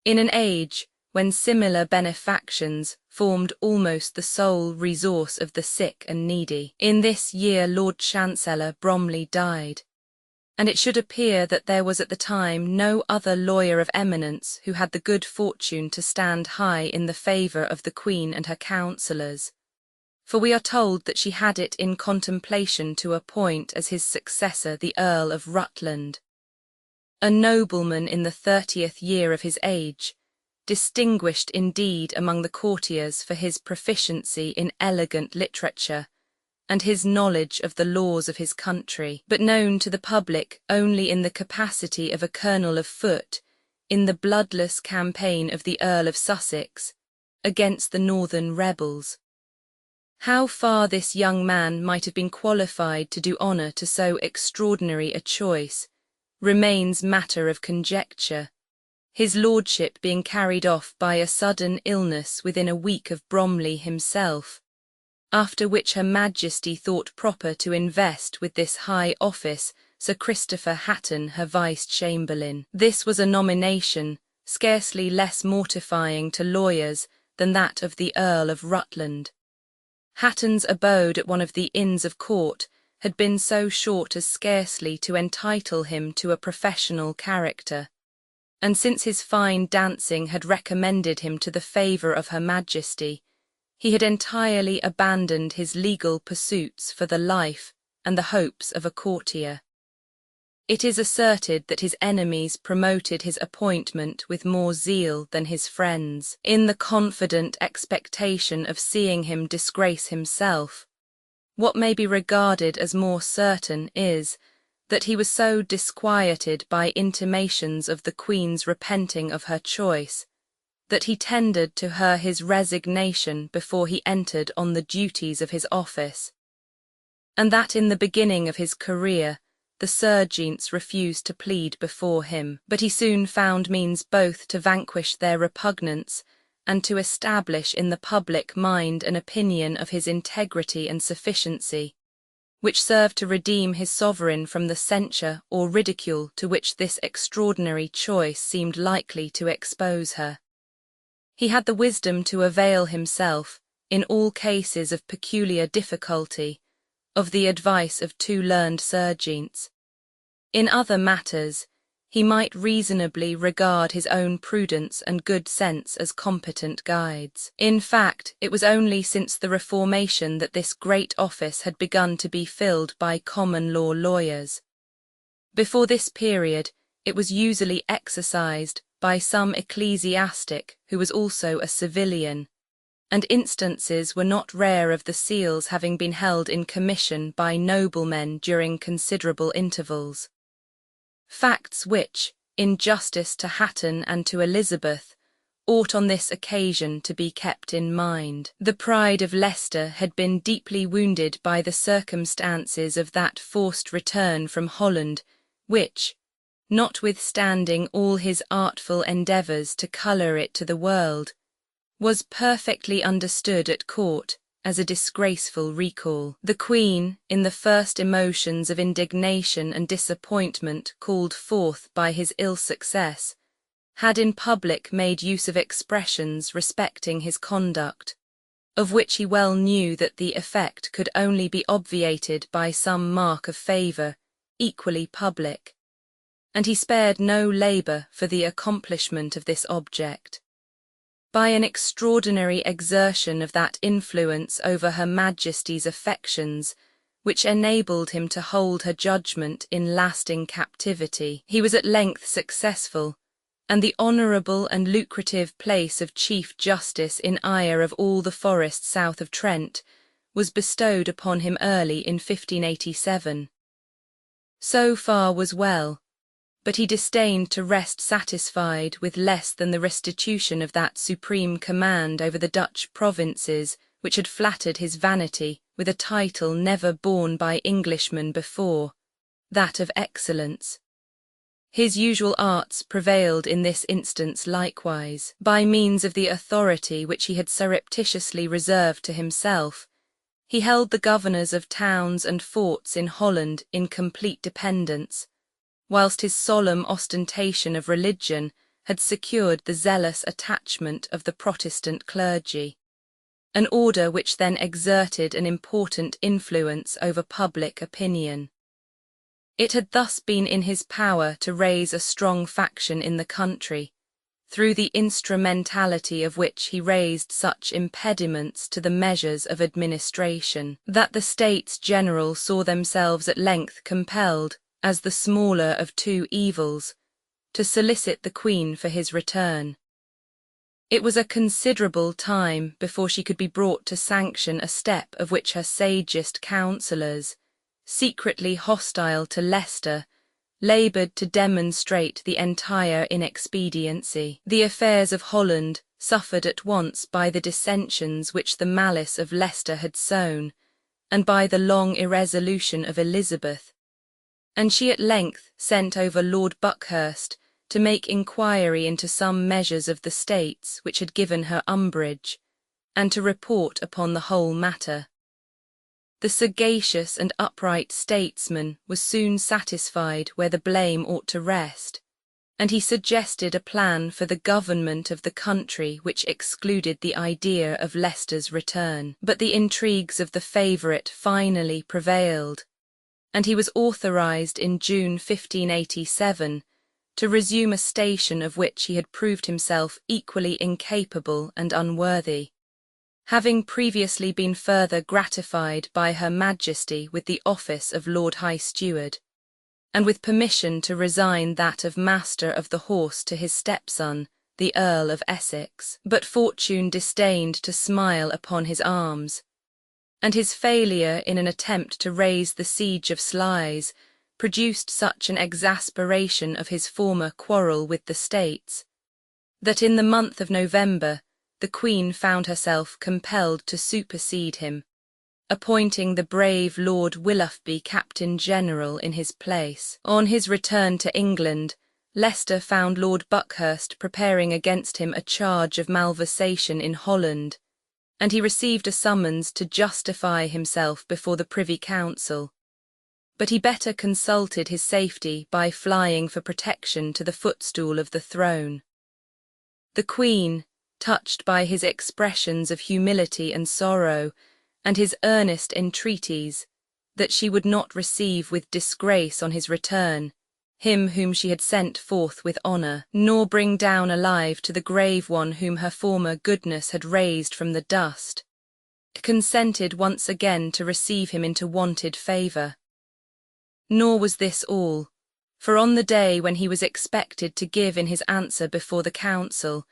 In an age when similar benefactions formed almost the sole resource of the sick and needy. In this year Lord Chancellor Bromley died, and it should appear that there was at the time no other lawyer of eminence who had the good fortune to stand high in the favour of the Queen and her counsellors, for we are told that she had it in contemplation to appoint as his successor the Earl of Rutland, a nobleman in the 30th year of his age, distinguished indeed among the courtiers for his proficiency in elegant literature and his knowledge of the laws of his country, but known to the public only in the capacity of a colonel of foot in the bloodless campaign of the Earl of Sussex against the northern rebels. How far this young man might have been qualified to do honour to so extraordinary a choice remains matter of conjecture, his lordship being carried off by a sudden illness within a week of Bromley himself, after which Her Majesty thought proper to invest with this high office Sir Christopher Hatton, her vice-chamberlain. This was a nomination scarcely less mortifying to lawyers than that of the Earl of Rutland. Hatton's abode at one of the Inns of Court had been so short as scarcely to entitle him to a professional character, and since his fine dancing had recommended him to the favour of Her Majesty, He had entirely abandoned his legal pursuits for the life and the hopes of a courtier. It is asserted that his enemies promoted his appointment with more zeal than his friends, in the confident expectation of seeing him disgrace himself. What may be regarded as more certain is that he was so disquieted by intimations of the Queen's repenting of her choice, that he tendered to her his resignation before he entered on the duties of his office, and that in the beginning of his career the Serjeants refused to plead before him, but he soon found means both to vanquish their repugnance and to establish in the public mind an opinion of his integrity and sufficiency, which served to redeem his sovereign from the censure or ridicule to which this extraordinary choice seemed likely to expose her. He had the wisdom to avail himself, in all cases of peculiar difficulty, of the advice of two learned Serjeants. In other matters, he might reasonably regard his own prudence and good sense as competent guides. In fact, it was only since the Reformation that this great office had begun to be filled by common law lawyers. Before this period, it was usually exercised by some ecclesiastic who was also a civilian, and instances were not rare of the seals having been held in commission by noblemen during considerable intervals. Facts which, in justice to Hatton and to Elizabeth, ought on this occasion to be kept in mind. The pride of Leicester had been deeply wounded by the circumstances of that forced return from Holland, which, notwithstanding all his artful endeavours to colour it to the world, was perfectly understood at court as a disgraceful recall. The Queen, in the first emotions of indignation and disappointment called forth by his ill success, had in public made use of expressions respecting his conduct, of which he well knew that the effect could only be obviated by some mark of favour, equally public, and he spared no labour for the accomplishment of this object. By an extraordinary exertion of that influence over Her Majesty's affections, which enabled him to hold her judgment in lasting captivity, he was at length successful, and the honourable and lucrative place of Chief Justice in Eyre of all the Forest south of Trent was bestowed upon him early in 1587. So far was well, but he disdained to rest satisfied with less than the restitution of that supreme command over the Dutch provinces which had flattered his vanity with a title never borne by Englishmen before, that of excellence. His usual arts prevailed in this instance likewise. By means of the authority which he had surreptitiously reserved to himself, he held the governors of towns and forts in Holland in complete dependence, whilst his solemn ostentation of religion had secured the zealous attachment of the Protestant clergy, an order which then exerted an important influence over public opinion. It had thus been in his power to raise a strong faction in the country, through the instrumentality of which he raised such impediments to the measures of administration, that the States General saw themselves at length compelled, as the smaller of two evils, to solicit the Queen for his return. It was a considerable time before she could be brought to sanction a step of which her sagest counsellors, secretly hostile to Leicester, laboured to demonstrate the entire inexpediency. The affairs of Holland suffered at once by the dissensions which the malice of Leicester had sown, and by the long irresolution of Elizabeth, and she at length sent over Lord Buckhurst to make inquiry into some measures of the States which had given her umbrage, and to report upon the whole matter. The sagacious and upright statesman was soon satisfied where the blame ought to rest, and he suggested a plan for the government of the country which excluded the idea of Leicester's return. But the intrigues of the favourite finally prevailed, and he was authorised in June 1587 to resume a station of which he had proved himself equally incapable and unworthy. having previously been further gratified by Her Majesty with the office of Lord High Steward, and with permission to resign that of Master of the Horse to his stepson, the Earl of Essex. But fortune disdained to smile upon his arms, and his failure in an attempt to raise the siege of Sluys produced such an exasperation of his former quarrel with the States, that in the month of November the Queen found herself compelled to supersede him, appointing the brave Lord Willoughby Captain General in his place. On his return to England, Leicester found Lord Buckhurst preparing against him a charge of malversation in Holland, and he received a summons to justify himself before the Privy Council. But he better consulted his safety by flying for protection to the footstool of the throne. The Queen, touched by his expressions of humility and sorrow, and his earnest entreaties that she would not receive with disgrace on his return him whom she had sent forth with honour, nor bring down alive to the grave one whom her former goodness had raised from the dust, consented once again to receive him into wonted favour. Nor was this all, for on the day when he was expected to give in his answer before the council,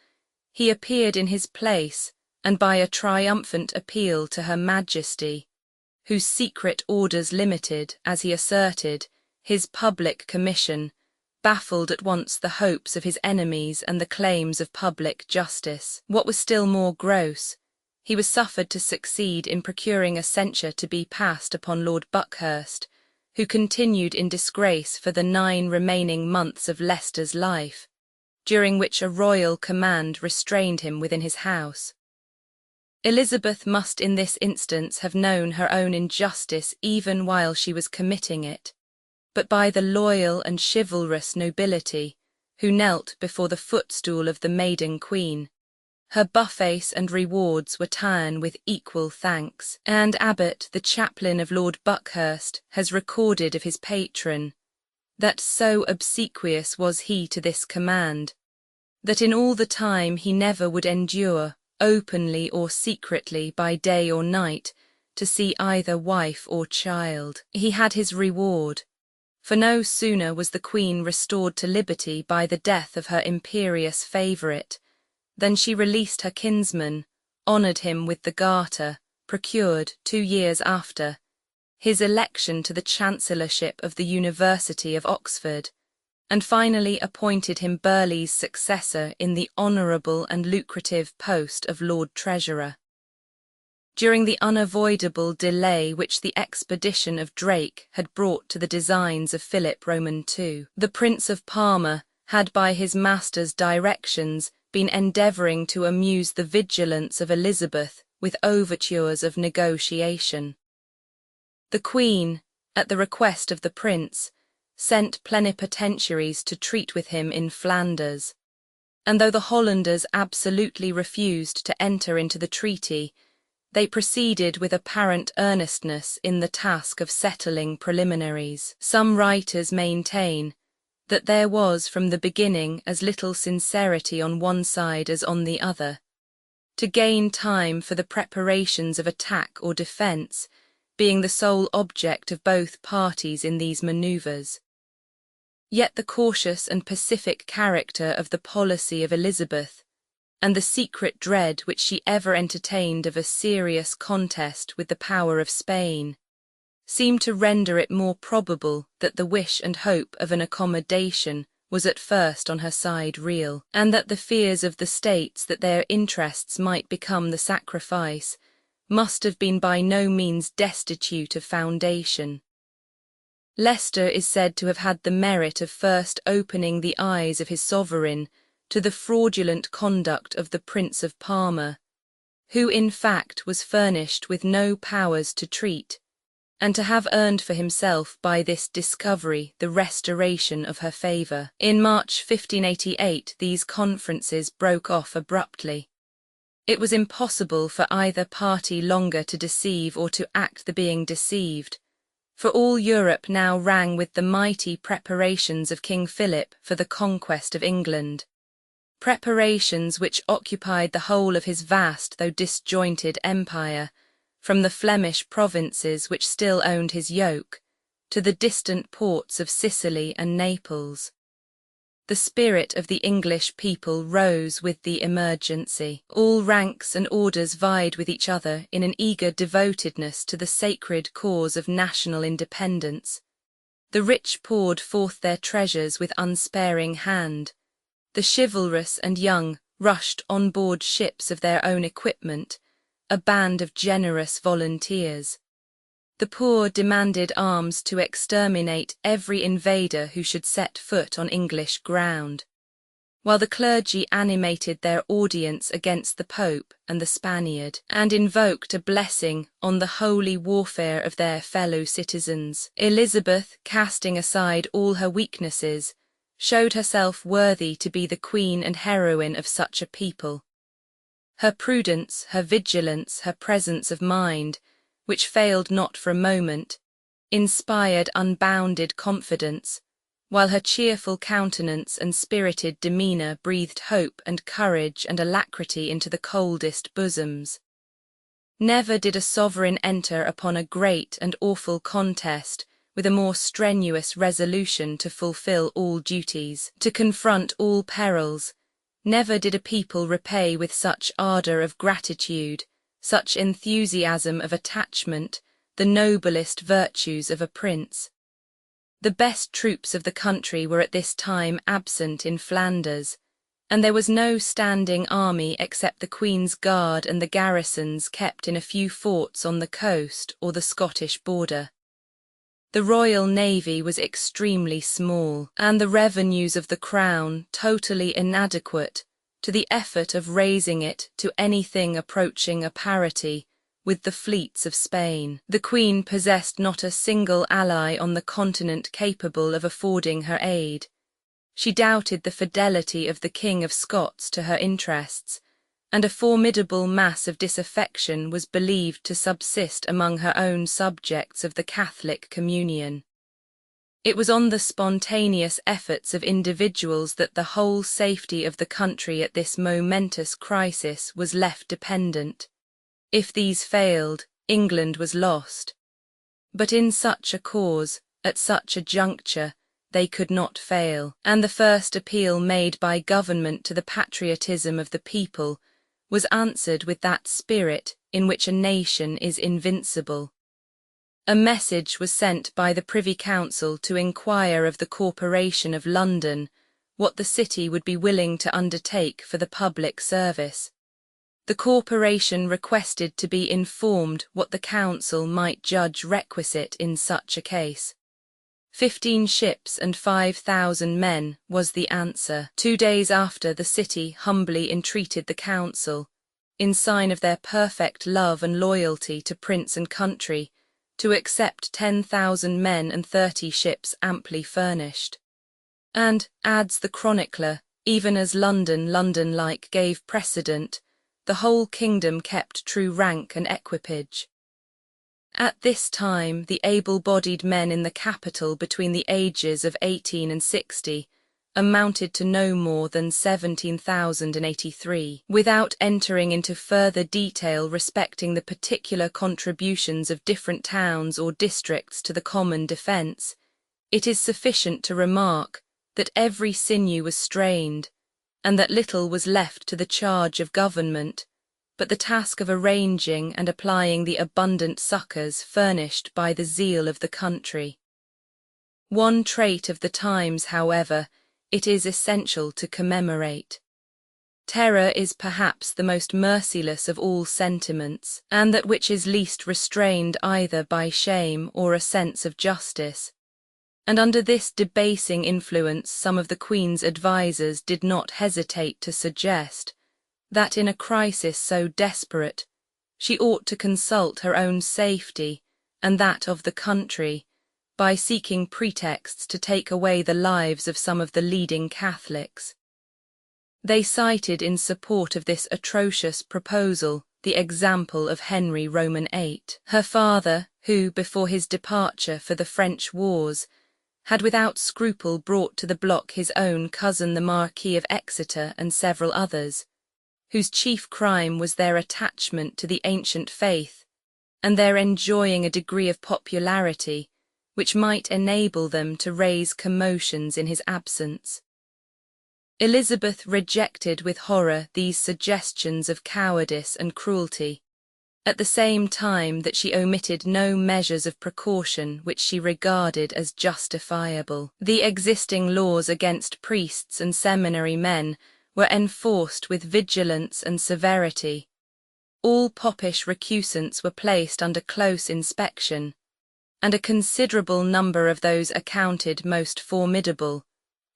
he appeared in his place, and by a triumphant appeal to Her Majesty, whose secret orders limited, as he asserted, his public commission, baffled at once the hopes of his enemies and the claims of public justice. What was still more gross, he was suffered to succeed in procuring a censure to be passed upon Lord Buckhurst, who continued in disgrace for the 9 remaining months of Leicester's life, during which a royal command restrained him within his house. Elizabeth must in this instance have known her own injustice even while she was committing it, but by the loyal and chivalrous nobility, who knelt before the footstool of the maiden queen, her buffets and rewards were ta'en with equal thanks, and Abbott, the chaplain of Lord Buckhurst, has recorded of his patron, that so obsequious was he to this command, that in all the time he never would endure, openly or secretly by day or night, to see either wife or child. He had his reward, for no sooner was the Queen restored to liberty by the death of her imperious favourite, than she released her kinsman, honoured him with the garter, procured, 2 years after, his election to the Chancellorship of the University of Oxford, and finally appointed him Burleigh's successor in the honourable and lucrative post of Lord Treasurer. During the unavoidable delay which the expedition of Drake had brought to the designs of Philip Roman II, the Prince of Parma had by his master's directions been endeavouring to amuse the vigilance of Elizabeth with overtures of negotiation. The Queen, at the request of the Prince, sent plenipotentiaries to treat with him in Flanders, and though the Hollanders absolutely refused to enter into the treaty, they proceeded with apparent earnestness in the task of settling preliminaries. Some writers maintain that there was from the beginning as little sincerity on one side as on the other, to gain time for the preparations of attack or defence being the sole object of both parties in these manoeuvres. Yet the cautious and pacific character of the policy of Elizabeth, and the secret dread which she ever entertained of a serious contest with the power of Spain, seemed to render it more probable that the wish and hope of an accommodation was at first on her side real, and that the fears of the States that their interests might become the sacrifice must have been by no means destitute of foundation. Leicester is said to have had the merit of first opening the eyes of his sovereign to the fraudulent conduct of the Prince of Parma, who in fact was furnished with no powers to treat, and to have earned for himself by this discovery the restoration of her favour. In March 1588 these conferences broke off abruptly. It was impossible for either party longer to deceive or to act the being deceived, for all Europe now rang with the mighty preparations of King Philip for the conquest of England. preparations which occupied the whole of his vast though disjointed empire, from the Flemish provinces which still owned his yoke, to the distant ports of Sicily and Naples. The spirit of the English people rose with the emergency. All ranks and orders vied with each other in an eager devotedness to the sacred cause of national independence. The rich poured forth their treasures with unsparing hand. The chivalrous and young rushed on board ships of their own equipment, a band of generous volunteers. The poor demanded arms to exterminate every invader who should set foot on English ground, while the clergy animated their audience against the Pope and the Spaniard, and invoked a blessing on the holy warfare of their fellow citizens. Elizabeth, casting aside all her weaknesses, showed herself worthy to be the queen and heroine of such a people. Her prudence, her vigilance, her presence of mind, which failed not for a moment, inspired unbounded confidence, while her cheerful countenance and spirited demeanour breathed hope and courage and alacrity into the coldest bosoms. Never did a sovereign enter upon a great and awful contest with a more strenuous resolution to fulfil all duties, to confront all perils. Never did a people repay with such ardour of gratitude, such enthusiasm of attachment, the noblest virtues of a prince. The best troops of the country were at this time absent in Flanders, and there was no standing army except the Queen's Guard and the garrisons kept in a few forts on the coast or the Scottish border. The Royal Navy was extremely small, and the revenues of the Crown totally inadequate to the effort of raising it to anything approaching a parity with the fleets of Spain. The Queen possessed not a single ally on the continent capable of affording her aid. She doubted the fidelity of the King of Scots to her interests, and a formidable mass of disaffection was believed to subsist among her own subjects of the Catholic communion. It was on the spontaneous efforts of individuals that the whole safety of the country at this momentous crisis was left dependent. If these failed, England was lost. But in such a cause, at such a juncture, they could not fail, and the first appeal made by government to the patriotism of the people was answered with that spirit in which a nation is invincible. A message was sent by the Privy Council to inquire of the Corporation of London what the city would be willing to undertake for the public service. The Corporation requested to be informed what the Council might judge requisite in such a case. 15 ships and 5,000 men was the answer. 2 days after, the city humbly entreated the Council, in sign of their perfect love and loyalty to prince and country, to accept 10,000 men and 30 ships amply furnished. And, adds the chronicler, even as London-like gave precedent, the whole kingdom kept true rank and equipage. At this time the able-bodied men in the capital between the ages of 18 and 60 amounted to no more than 17,083. Without entering into further detail respecting the particular contributions of different towns or districts to the common defence, it is sufficient to remark that every sinew was strained, and that little was left to the charge of government, but the task of arranging and applying the abundant succours furnished by the zeal of the country. One trait of the times, however, it is essential to commemorate. Terror is perhaps the most merciless of all sentiments, and that which is least restrained either by shame or a sense of justice. And under this debasing influence some of the Queen's advisers did not hesitate to suggest that in a crisis so desperate, she ought to consult her own safety and that of the country, by seeking pretexts to take away the lives of some of the leading Catholics. They cited in support of this atrocious proposal the example of Henry Roman VIII, her father, who, before his departure for the French wars, had without scruple brought to the block his own cousin the Marquis of Exeter and several others, whose chief crime was their attachment to the ancient faith, and their enjoying a degree of popularity which might enable them to raise commotions in his absence. Elizabeth rejected with horror these suggestions of cowardice and cruelty, at the same time that she omitted no measures of precaution which she regarded as justifiable. The existing laws against priests and seminary men were enforced with vigilance and severity. All popish recusants were placed under close inspection, and a considerable number of those accounted most formidable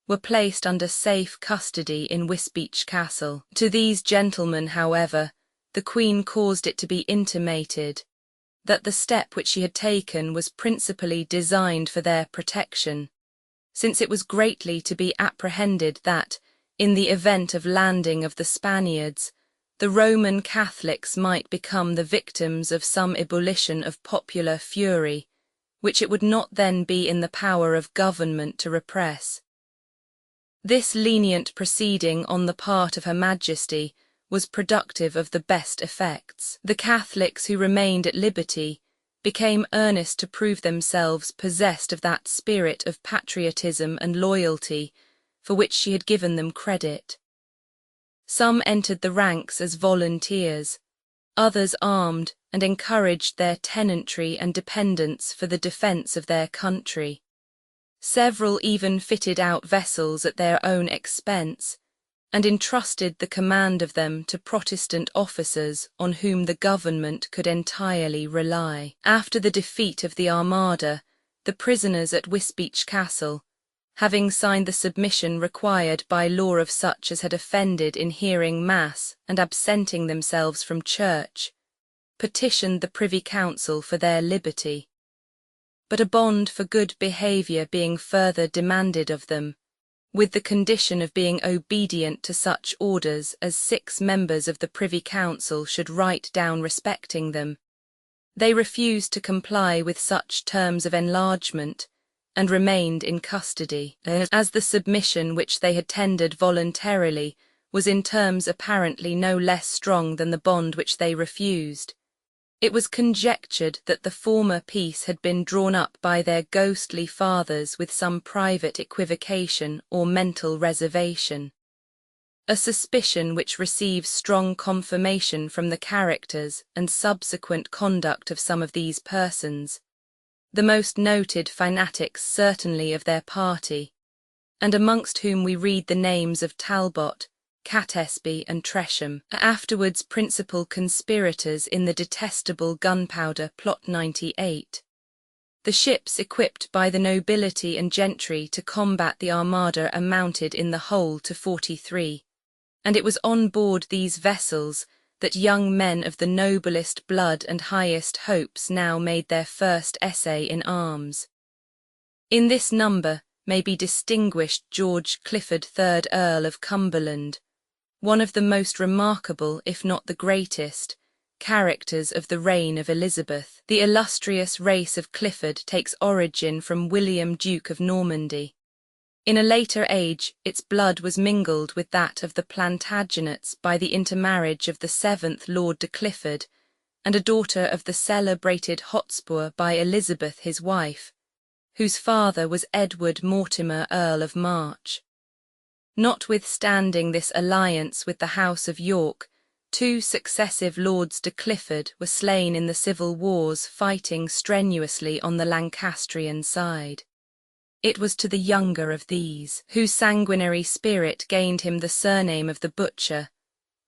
were placed under safe custody in Wisbeach Castle. To these gentlemen, however, the Queen caused it to be intimated that the step which she had taken was principally designed for their protection, since it was greatly to be apprehended that, in the event of landing of the Spaniards, the Roman Catholics might become the victims of some ebullition of popular fury, which it would not then be in the power of government to repress. This lenient proceeding on the part of Her Majesty was productive of the best effects. The Catholics who remained at liberty became earnest to prove themselves possessed of that spirit of patriotism and loyalty for which she had given them credit. Some entered the ranks as volunteers, others armed and encouraged their tenantry and dependents for the defence of their country. Several even fitted out vessels at their own expense, and entrusted the command of them to Protestant officers on whom the government could entirely rely. After the defeat of the Armada, the prisoners at Wisbeach Castle, having signed the submission required by law of such as had offended in hearing Mass and absenting themselves from church, petitioned the Privy Council for their liberty. But a bond for good behaviour being further demanded of them, with the condition of being obedient to such orders as 6 members of the Privy Council should write down respecting them, they refused to comply with such terms of enlargement, and remained in custody. As the submission which they had tendered voluntarily was in terms apparently no less strong than the bond which they refused, it was conjectured that the former peace had been drawn up by their ghostly fathers with some private equivocation or mental reservation, a suspicion which receives strong confirmation from the characters and subsequent conduct of some of these persons, the most noted fanatics certainly of their party, and amongst whom we read the names of Talbot, Catesby and Tresham, afterwards principal conspirators in the detestable Gunpowder Plot 98. The ships equipped by the nobility and gentry to combat the Armada amounted in the whole to 43, and it was on board these vessels that young men of the noblest blood and highest hopes now made their first essay in arms. In this number may be distinguished George Clifford, 3rd Earl of Cumberland, one of the most remarkable, if not the greatest, characters of the reign of Elizabeth. The illustrious race of Clifford takes origin from William, Duke of Normandy. In a later age, its blood was mingled with that of the Plantagenets by the intermarriage of the 7th Lord de Clifford and a daughter of the celebrated Hotspur by Elizabeth his wife, whose father was Edward Mortimer, Earl of March. Notwithstanding this alliance with the House of York, 2 successive Lords de Clifford were slain in the civil wars fighting strenuously on the Lancastrian side. It was to the younger of these, whose sanguinary spirit gained him the surname of the Butcher,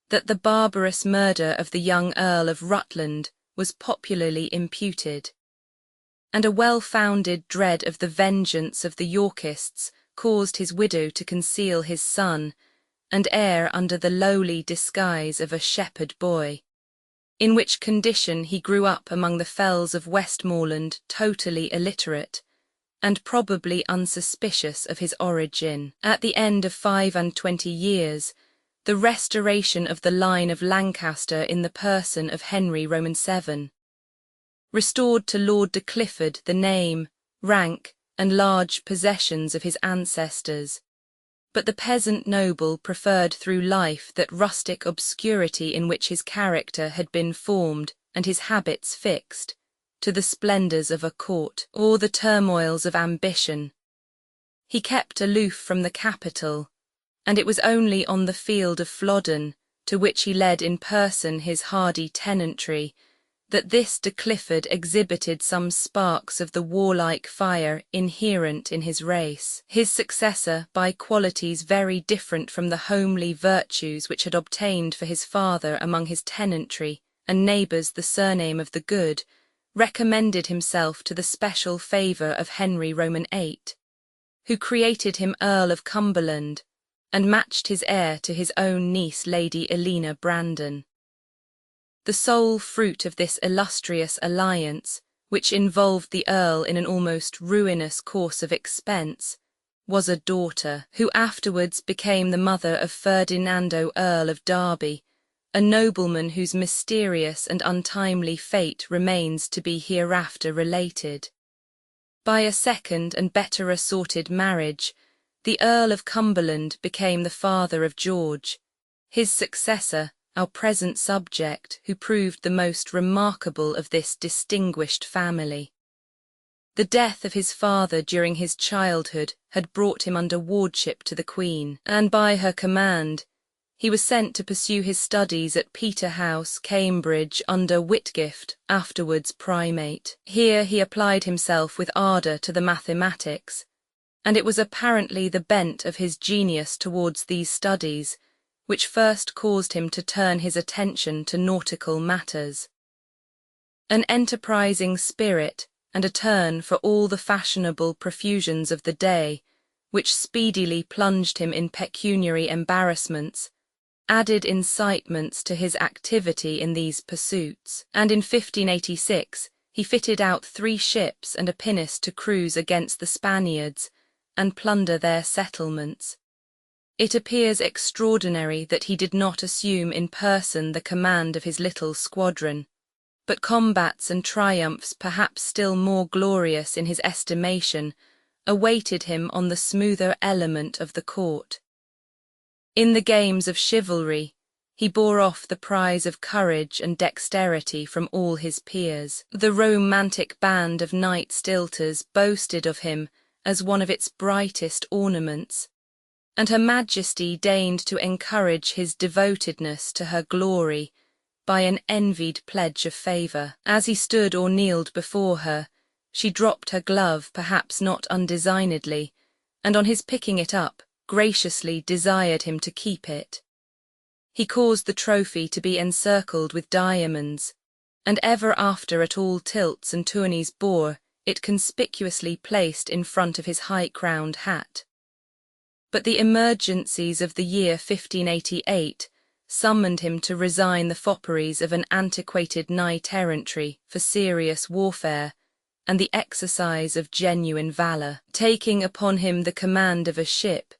that the barbarous murder of the young Earl of Rutland was popularly imputed, and a well-founded dread of the vengeance of the Yorkists caused his widow to conceal his son and heir under the lowly disguise of a shepherd boy, in which condition he grew up among the fells of Westmoreland totally illiterate, and probably unsuspicious of his origin. At the end of 25 years, the restoration of the line of Lancaster in the person of Henry VII restored to Lord de Clifford the name, rank, and large possessions of his ancestors. But the peasant noble preferred through life that rustic obscurity in which his character had been formed and his habits fixed, to the splendours of a court or the turmoils of ambition. He kept aloof from the capital, and it was only on the field of Flodden, to which he led in person his hardy tenantry, that this de Clifford exhibited some sparks of the warlike fire inherent in his race. His successor, by qualities very different from the homely virtues which had obtained for his father among his tenantry and neighbours the surname of the Good, recommended himself to the special favour of Henry Roman VIII, who created him Earl of Cumberland, and matched his heir to his own niece Lady Elena Brandon. The sole fruit of this illustrious alliance, which involved the Earl in an almost ruinous course of expense, was a daughter, who afterwards became the mother of Ferdinando Earl of Derby, a nobleman whose mysterious and untimely fate remains to be hereafter related. By a second and better assorted marriage, the Earl of Cumberland became the father of George, his successor, our present subject, who proved the most remarkable of this distinguished family. The death of his father during his childhood had brought him under wardship to the Queen, and by her command, he was sent to pursue his studies at Peterhouse, Cambridge, under Whitgift, afterwards primate. Here he applied himself with ardour to the mathematics, and it was apparently the bent of his genius towards these studies which first caused him to turn his attention to nautical matters. An enterprising spirit and a turn for all the fashionable profusions of the day, which speedily plunged him in pecuniary embarrassments, added incitements to his activity in these pursuits, and in 1586 he fitted out 3 ships and a pinnace to cruise against the Spaniards and plunder their settlements. It appears extraordinary that he did not assume in person the command of his little squadron, but combats and triumphs perhaps still more glorious in his estimation awaited him on the smoother element of the court. In the games of chivalry, he bore off the prize of courage and dexterity from all his peers. The romantic band of knight stilters boasted of him as one of its brightest ornaments, and Her Majesty deigned to encourage his devotedness to her glory by an envied pledge of favour. As he stood or kneeled before her, she dropped her glove, perhaps not undesignedly, and on his picking it up, graciously desired him to keep it. He caused the trophy to be encircled with diamonds, and ever after at all tilts and tourneys bore it conspicuously placed in front of his high-crowned hat. But the emergencies of the year 1588 summoned him to resign the fopperies of an antiquated knight-errantry for serious warfare and the exercise of genuine valour. Taking upon him the command of a ship,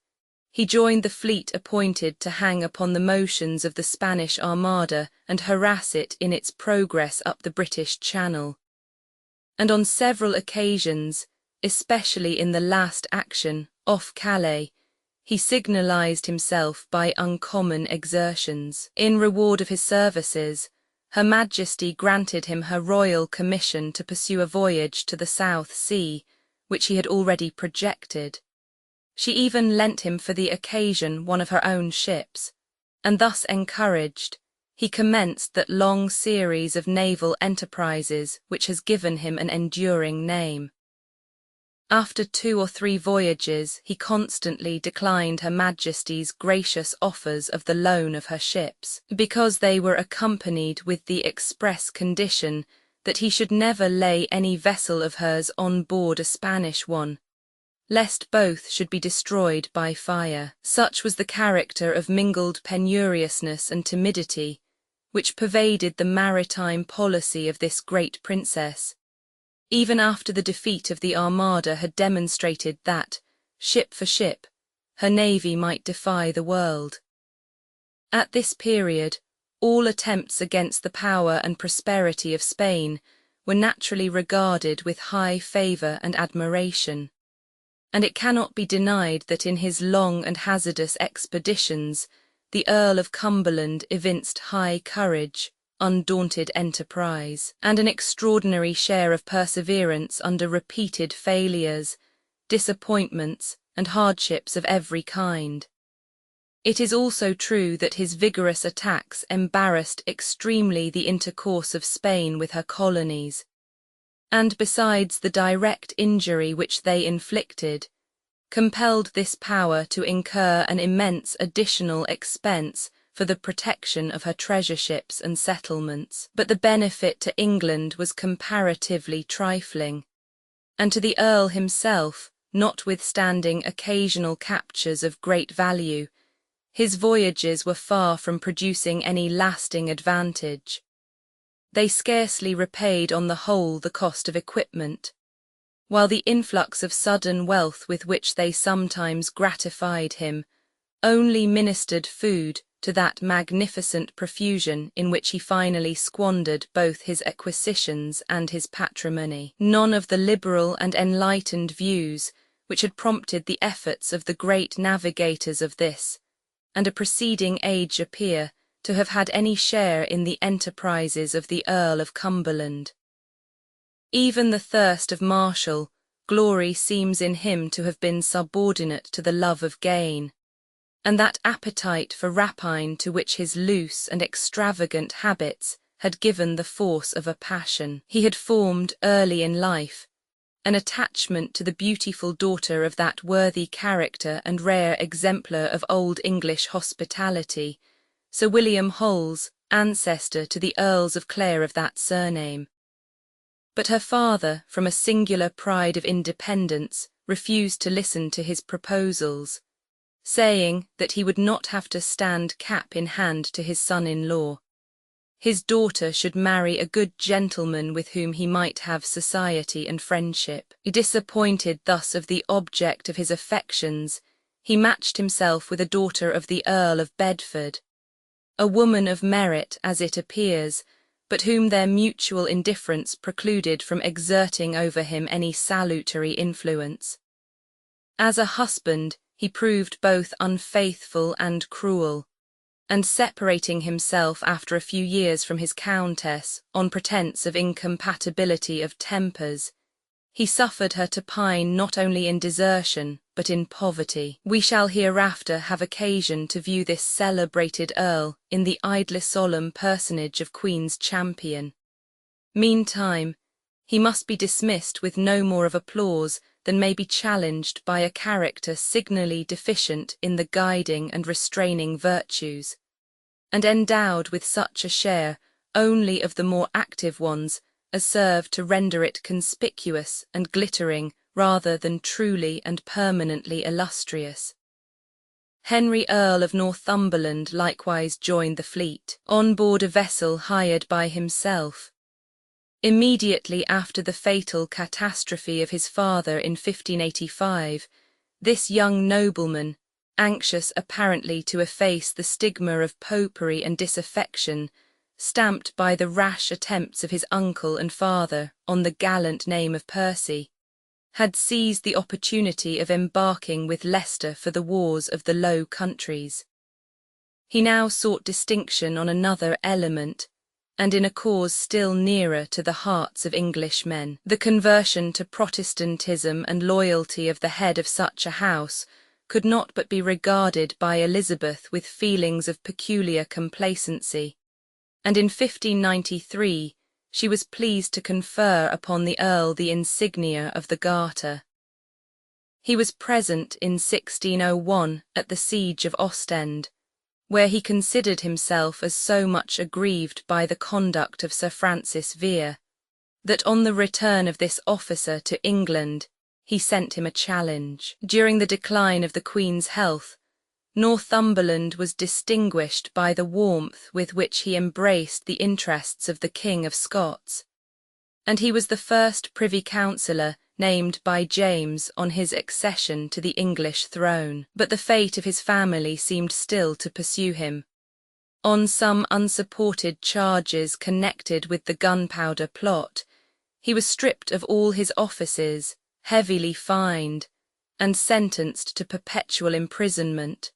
he joined the fleet appointed to hang upon the motions of the Spanish Armada and harass it in its progress up the British Channel. And on several occasions, especially in the last action, off Calais, he signalised himself by uncommon exertions. In reward of his services, Her Majesty granted him her royal commission to pursue a voyage to the South Sea, which he had already projected. She even lent him for the occasion one of her own ships, and thus encouraged, he commenced that long series of naval enterprises which has given him an enduring name. After 2 or 3 voyages, he constantly declined Her Majesty's gracious offers of the loan of her ships, because they were accompanied with the express condition that he should never lay any vessel of hers on board a Spanish one, lest both should be destroyed by fire. Such was the character of mingled penuriousness and timidity which pervaded the maritime policy of this great princess, even after the defeat of the Armada had demonstrated that, ship for ship, her navy might defy the world. At this period, all attempts against the power and prosperity of Spain were naturally regarded with high favour and admiration. and it cannot be denied that in his long and hazardous expeditions, the Earl of Cumberland evinced high courage, undaunted enterprise, and an extraordinary share of perseverance under repeated failures, disappointments, and hardships of every kind. It is also true that his vigorous attacks embarrassed extremely the intercourse of Spain with her colonies, and besides the direct injury which they inflicted, compelled this power to incur an immense additional expense for the protection of her treasure ships and settlements. But the benefit to England was comparatively trifling, and to the Earl himself, notwithstanding occasional captures of great value, his voyages were far from producing any lasting advantage. They scarcely repaid on the whole the cost of equipment, while the influx of sudden wealth with which they sometimes gratified him only ministered food to that magnificent profusion in which he finally squandered both his acquisitions and his patrimony. None of the liberal and enlightened views which had prompted the efforts of the great navigators of this and a preceding age appear to have had any share in the enterprises of the Earl of Cumberland. Even the thirst of martial glory seems in him to have been subordinate to the love of gain, and that appetite for rapine to which his loose and extravagant habits had given the force of a passion. He had formed, early in life, an attachment to the beautiful daughter of that worthy character and rare exemplar of Old English hospitality, Sir William Holles, ancestor to the Earls of Clare of that surname. But her father, from a singular pride of independence, refused to listen to his proposals, saying that he would not have to stand cap in hand to his son-in-law. His daughter should marry a good gentleman with whom he might have society and friendship. Disappointed thus of the object of his affections, he matched himself with a daughter of the Earl of Bedford, a woman of merit, as it appears, but whom their mutual indifference precluded from exerting over him any salutary influence. As a husband, he proved both unfaithful and cruel, and separating himself after a few years from his countess on pretence of incompatibility of tempers, he suffered her to pine not only in desertion but in poverty. We shall hereafter have occasion to view this celebrated earl in the idly solemn personage of Queen's champion. Meantime, he must be dismissed with no more of applause than may be challenged by a character signally deficient in the guiding and restraining virtues, and endowed with such a share only of the more active ones as serve to render it conspicuous and glittering rather than truly and permanently illustrious. Henry Earl of Northumberland likewise joined the fleet, on board a vessel hired by himself. Immediately after the fatal catastrophe of his father in 1585, this young nobleman, anxious apparently to efface the stigma of popery and disaffection, stamped by the rash attempts of his uncle and father on the gallant name of Percy, had seized the opportunity of embarking with Leicester for the wars of the Low Countries. He now sought distinction on another element, and in a cause still nearer to the hearts of Englishmen. The conversion to Protestantism and loyalty of the head of such a house could not but be regarded by Elizabeth with feelings of peculiar complacency, and in 1593 she was pleased to confer upon the Earl the insignia of the Garter. He was present in 1601 at the siege of Ostend, where he considered himself as so much aggrieved by the conduct of Sir Francis Vere, that on the return of this officer to England, he sent him a challenge. During the decline of the Queen's health, Northumberland was distinguished by the warmth with which he embraced the interests of the King of Scots, and he was the first Privy Councillor named by James on his accession to the English throne. But the fate of his family seemed still to pursue him. On some unsupported charges connected with the Gunpowder Plot, he was stripped of all his offices, heavily fined, and sentenced to perpetual imprisonment.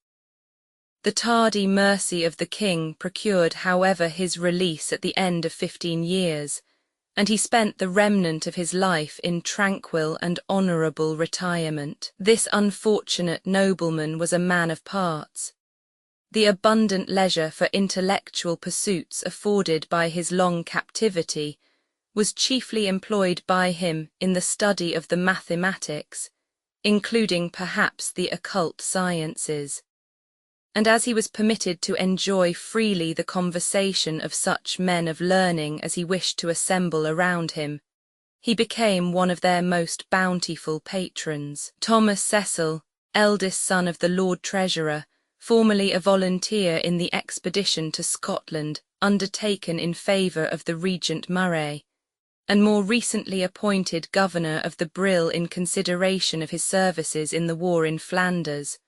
The tardy mercy of the king procured, however, his release at the end of 15 years, and he spent the remnant of his life in tranquil and honourable retirement. This unfortunate nobleman was a man of parts. The abundant leisure for intellectual pursuits afforded by his long captivity was chiefly employed by him in the study of the mathematics, including perhaps the occult sciences. And as he was permitted to enjoy freely the conversation of such men of learning as he wished to assemble around him, he became one of their most bountiful patrons. Thomas Cecil, eldest son of the Lord Treasurer, formerly a volunteer in the expedition to Scotland undertaken in favour of the Regent Murray, and more recently appointed governor of the Brill in consideration of his services in the war in Flanders,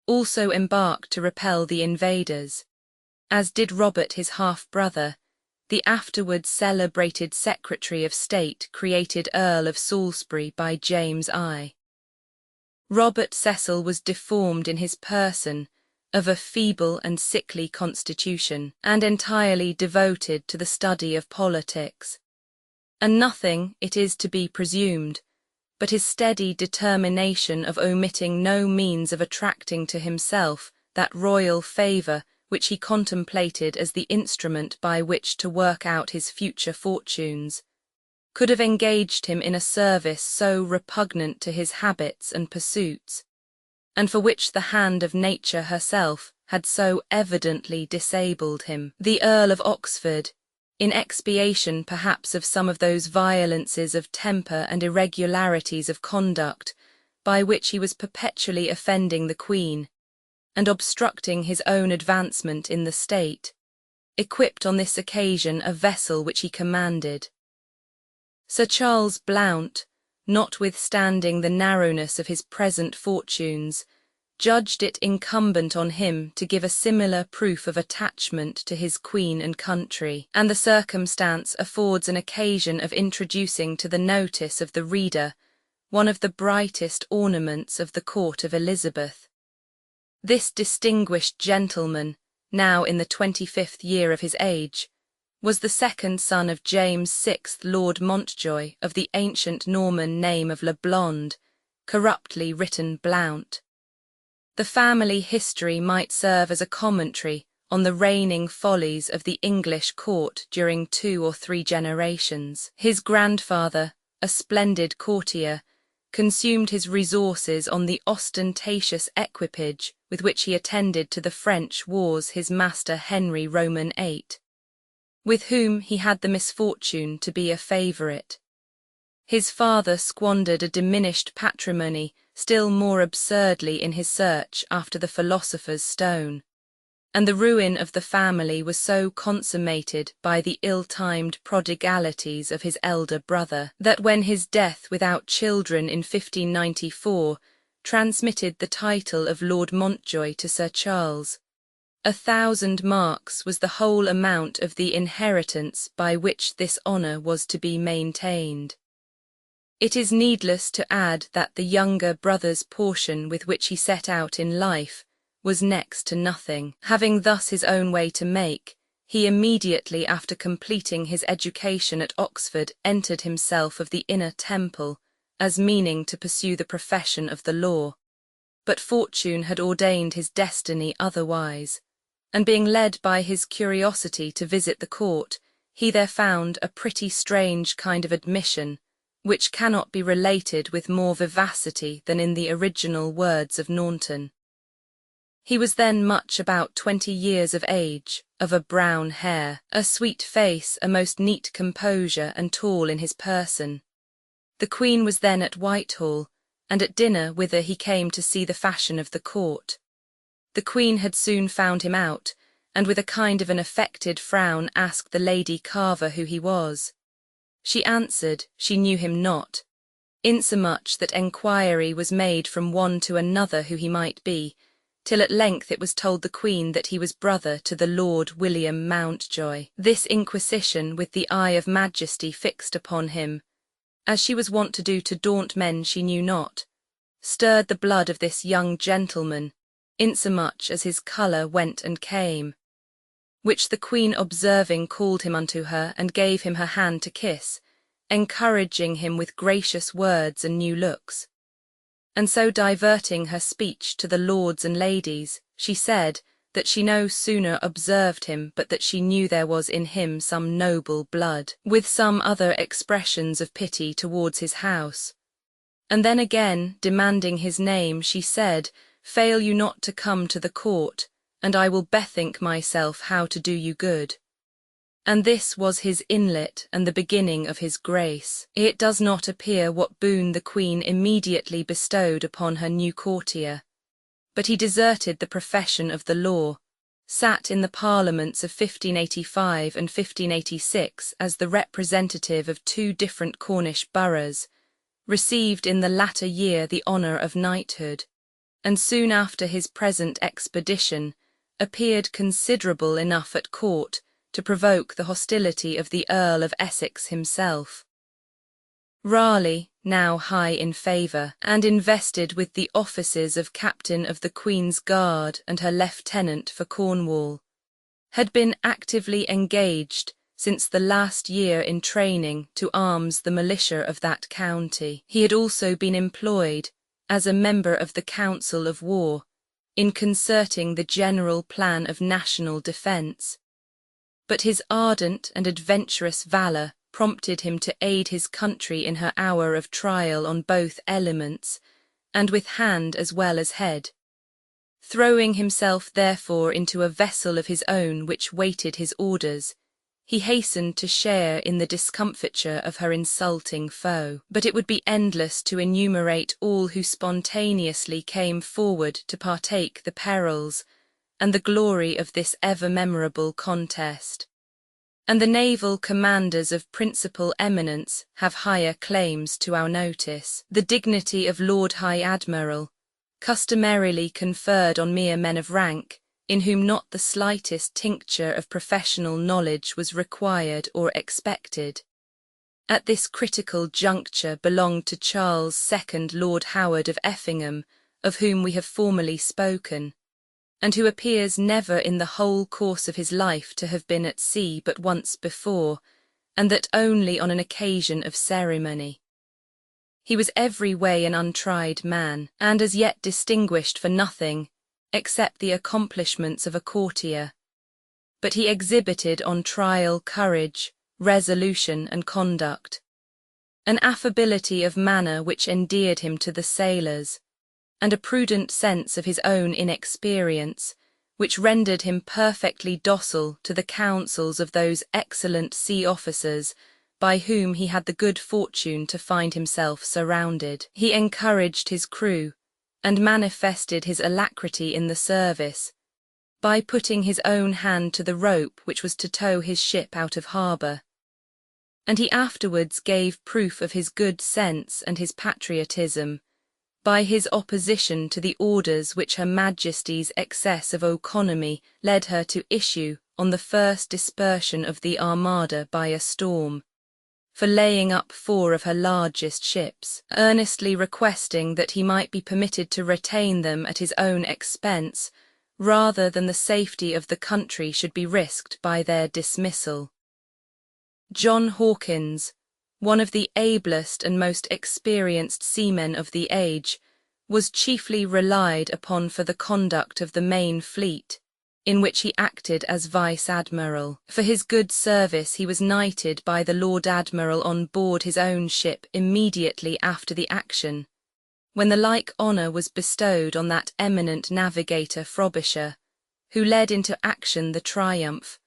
also embarked to repel the invaders, as did Robert his half-brother, the afterwards celebrated Secretary of State created Earl of Salisbury by James I. Robert Cecil was deformed in his person, of a feeble and sickly constitution, and entirely devoted to the study of politics. And nothing, it is to be presumed, but his steady determination of omitting no means of attracting to himself that royal favour which he contemplated as the instrument by which to work out his future fortunes, could have engaged him in a service so repugnant to his habits and pursuits, and for which the hand of nature herself had so evidently disabled him. The Earl of Oxford, in expiation perhaps of some of those violences of temper and irregularities of conduct by which he was perpetually offending the Queen, and obstructing his own advancement in the state, equipped on this occasion a vessel which he commanded. Sir Charles Blount, notwithstanding the narrowness of his present fortunes, judged it incumbent on him to give a similar proof of attachment to his Queen and country, and the circumstance affords an occasion of introducing to the notice of the reader one of the brightest ornaments of the court of Elizabeth. This distinguished gentleman, now in the 25th year of his age, was the second son of James VI Lord Montjoy of the ancient Norman name of Le Blond, corruptly written Blount. The family history might serve as a commentary on the reigning follies of the English court during 2 or 3 generations. His grandfather, a splendid courtier, consumed his resources on the ostentatious equipage with which he attended to the French wars his master Henry Roman VIII, with whom he had the misfortune to be a favourite. His father squandered a diminished patrimony still more absurdly in his search after the philosopher's stone, and the ruin of the family was so consummated by the ill-timed prodigalities of his elder brother, that when his death without children in 1594 transmitted the title of Lord Montjoy to Sir Charles, 1,000 marks was the whole amount of the inheritance by which this honour was to be maintained. It is needless to add that the younger brother's portion with which he set out in life was next to nothing. Having thus his own way to make, he immediately after completing his education at Oxford entered himself of the Inner Temple, as meaning to pursue the profession of the law. But fortune had ordained his destiny otherwise, and being led by his curiosity to visit the court, he there found a pretty strange kind of admission, which cannot be related with more vivacity than in the original words of Naunton. He was then much about 20 years of age, of a brown hair, a sweet face, a most neat composure, and tall in his person. The Queen was then at Whitehall, and at dinner whither he came to see the fashion of the court. The Queen had soon found him out, and with a kind of an affected frown asked the Lady Carver who he was. She answered she knew him not, insomuch that enquiry was made from one to another who he might be, till at length it was told the Queen that he was brother to the Lord William Mountjoy. This inquisition, with the eye of majesty fixed upon him, as she was wont to do to daunt men she knew not, stirred the blood of this young gentleman, insomuch as his colour went and came, which the Queen observing called him unto her, and gave him her hand to kiss, encouraging him with gracious words and new looks. And so diverting her speech to the lords and ladies, she said, that she no sooner observed him but that she knew there was in him some noble blood, with some other expressions of pity towards his house. And then again, demanding his name, she said, Fail you not to come to the court, and I will bethink myself how to do you good. And this was his inlet and the beginning of his grace. It does not appear what boon the Queen immediately bestowed upon her new courtier, but he deserted the profession of the law, sat in the parliaments of 1585 and 1586 as the representative of two different Cornish boroughs, received in the latter year the honour of knighthood, and soon after his present expedition appeared considerable enough at court to provoke the hostility of the Earl of Essex himself. Raleigh, now high in favour, and invested with the offices of Captain of the Queen's Guard and her Lieutenant for Cornwall, had been actively engaged since the last year in training to arms the militia of that county. He had also been employed, as a member of the Council of War, in concerting the general plan of national defence. But his ardent and adventurous valour prompted him to aid his country in her hour of trial on both elements, and with hand as well as head. Throwing himself therefore into a vessel of his own which waited his orders, he hastened to share in the discomfiture of her insulting foe. But it would be endless to enumerate all who spontaneously came forward to partake the perils and the glory of this ever-memorable contest. And the naval commanders of principal eminence have higher claims to our notice. The dignity of Lord High Admiral, customarily conferred on mere men of rank, in whom not the slightest tincture of professional knowledge was required or expected, at this critical juncture belonged to Charles II Lord Howard of Effingham, of whom we have formerly spoken, and who appears never in the whole course of his life to have been at sea but once before, and that only on an occasion of ceremony. He was every way an untried man, and as yet distinguished for nothing, except the accomplishments of a courtier. But he exhibited on trial courage, resolution, and conduct, an affability of manner which endeared him to the sailors, and a prudent sense of his own inexperience, which rendered him perfectly docile to the counsels of those excellent sea officers by whom he had the good fortune to find himself surrounded. He encouraged his crew, and manifested his alacrity in the service, by putting his own hand to the rope which was to tow his ship out of harbour. And he afterwards gave proof of his good sense and his patriotism, by his opposition to the orders which Her Majesty's excess of economy led her to issue on the first dispersion of the Armada by a storm, for laying up 4 of her largest ships, earnestly requesting that he might be permitted to retain them at his own expense, rather than the safety of the country should be risked by their dismissal. John Hawkins, one of the ablest and most experienced seamen of the age, was chiefly relied upon for the conduct of the main fleet, in which he acted as vice-admiral. For his good service he was knighted by the Lord Admiral on board his own ship immediately after the action, when the like honour was bestowed on that eminent navigator Frobisher, who led into action the Triumph,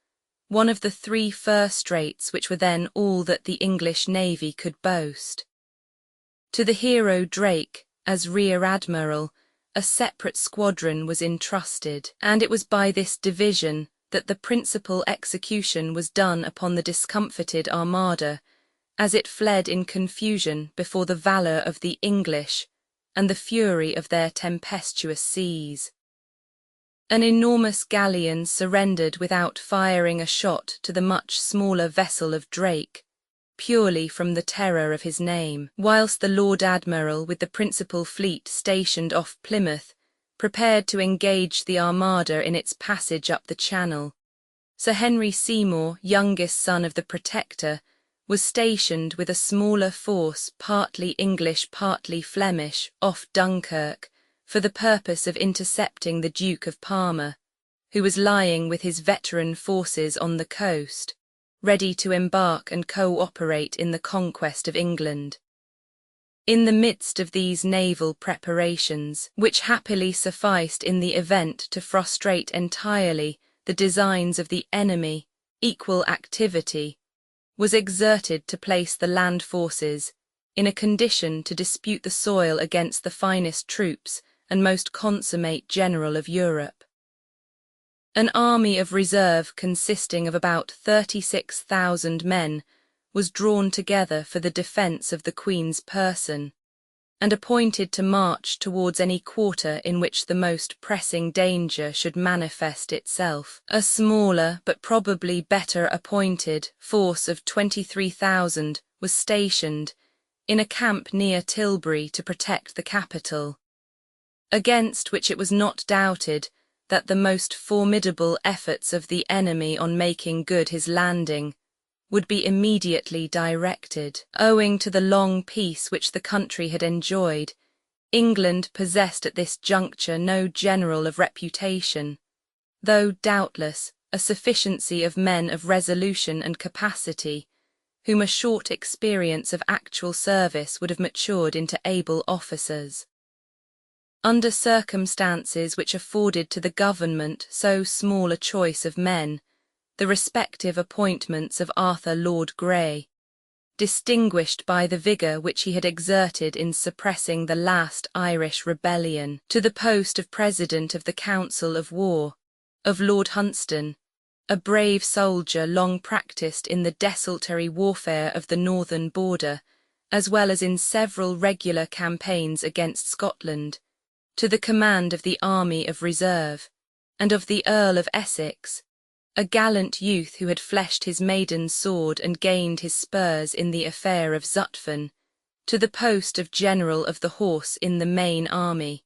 one of the 3 first-rates which were then all that the English navy could boast. To the hero Drake, as rear-admiral, a separate squadron was entrusted, and it was by this division that the principal execution was done upon the discomfited Armada, as it fled in confusion before the valour of the English and the fury of their tempestuous seas. An enormous galleon surrendered without firing a shot to the much smaller vessel of Drake, purely from the terror of his name, whilst the Lord Admiral with the principal fleet stationed off Plymouth prepared to engage the Armada in its passage up the Channel. Sir Henry Seymour, youngest son of the Protector, was stationed with a smaller force, partly English, partly Flemish, off Dunkirk, for the purpose of intercepting the Duke of Parma, who was lying with his veteran forces on the coast, ready to embark and co-operate in the conquest of England. In the midst of these naval preparations, which happily sufficed in the event to frustrate entirely the designs of the enemy, equal activity was exerted to place the land forces in a condition to dispute the soil against the finest troops and most consummate general of Europe. An army of reserve consisting of about 36,000 men was drawn together for the defence of the Queen's person, and appointed to march towards any quarter in which the most pressing danger should manifest itself. A smaller, but probably better appointed, force of 23,000 was stationed in a camp near Tilbury to protect the capital, against which it was not doubted that the most formidable efforts of the enemy on making good his landing would be immediately directed. Owing to the long peace which the country had enjoyed, England possessed at this juncture no general of reputation, though doubtless a sufficiency of men of resolution and capacity, whom a short experience of actual service would have matured into able officers. Under circumstances which afforded to the government so small a choice of men, the respective appointments of Arthur Lord Grey, distinguished by the vigour which he had exerted in suppressing the last Irish rebellion, to the post of President of the Council of War, of Lord Hunsdon, a brave soldier long practised in the desultory warfare of the northern border, as well as in several regular campaigns against Scotland, to the command of the army of reserve, and of the Earl of Essex, a gallant youth who had fleshed his maiden sword and gained his spurs in the affair of Zutphen, to the post of General of the Horse in the main army,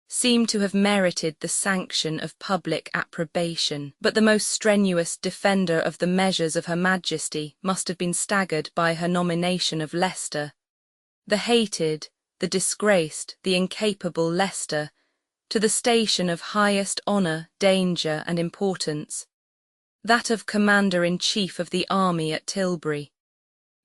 seemed to have merited the sanction of public approbation. But the most strenuous defender of the measures of Her Majesty must have been staggered by her nomination of Leicester, the hated, the disgraced, the incapable Leicester, to the station of highest honour, danger, and importance, that of Commander-in-Chief of the army at Tilbury.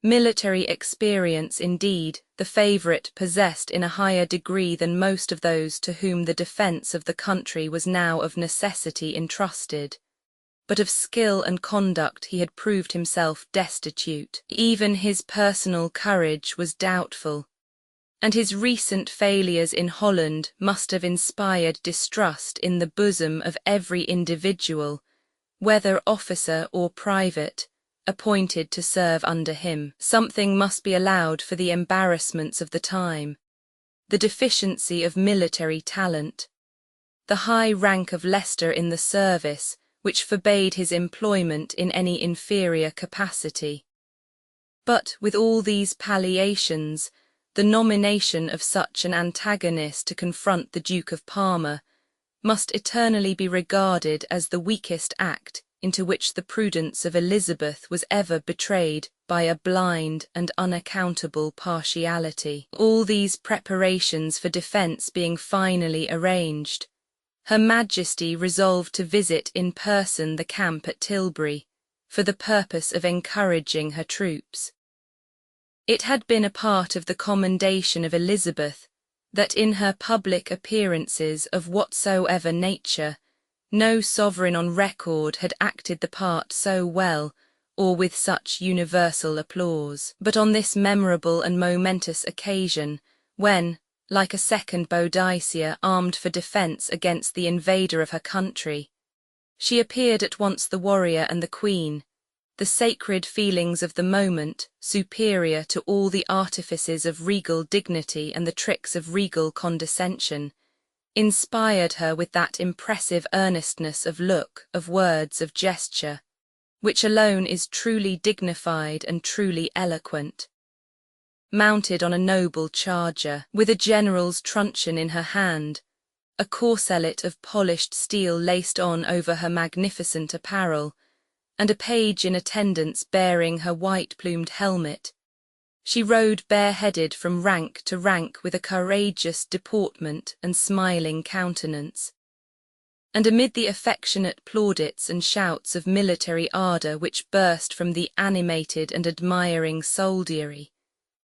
Military experience, indeed, the favourite possessed in a higher degree than most of those to whom the defence of the country was now of necessity entrusted, but of skill and conduct he had proved himself destitute. Even his personal courage was doubtful, and his recent failures in Holland must have inspired distrust in the bosom of every individual, whether officer or private, appointed to serve under him. Something must be allowed for the embarrassments of the time, the deficiency of military talent, the high rank of Leicester in the service, which forbade his employment in any inferior capacity. But with all these palliations, the nomination of such an antagonist to confront the Duke of Parma must eternally be regarded as the weakest act into which the prudence of Elizabeth was ever betrayed by a blind and unaccountable partiality. All these preparations for defence being finally arranged, Her Majesty resolved to visit in person the camp at Tilbury, for the purpose of encouraging her troops. It had been a part of the commendation of Elizabeth that in her public appearances of whatsoever nature, no sovereign on record had acted the part so well or with such universal applause. But on this memorable and momentous occasion, when, like a second Boadicea armed for defence against the invader of her country, she appeared at once the warrior and the queen, the sacred feelings of the moment, superior to all the artifices of regal dignity and the tricks of regal condescension, inspired her with that impressive earnestness of look, of words, of gesture, which alone is truly dignified and truly eloquent. Mounted on a noble charger, with a general's truncheon in her hand, a corselet of polished steel laced on over her magnificent apparel, and a page in attendance bearing her white-plumed helmet, she rode bareheaded from rank to rank with a courageous deportment and smiling countenance. And amid the affectionate plaudits and shouts of military ardour which burst from the animated and admiring soldiery,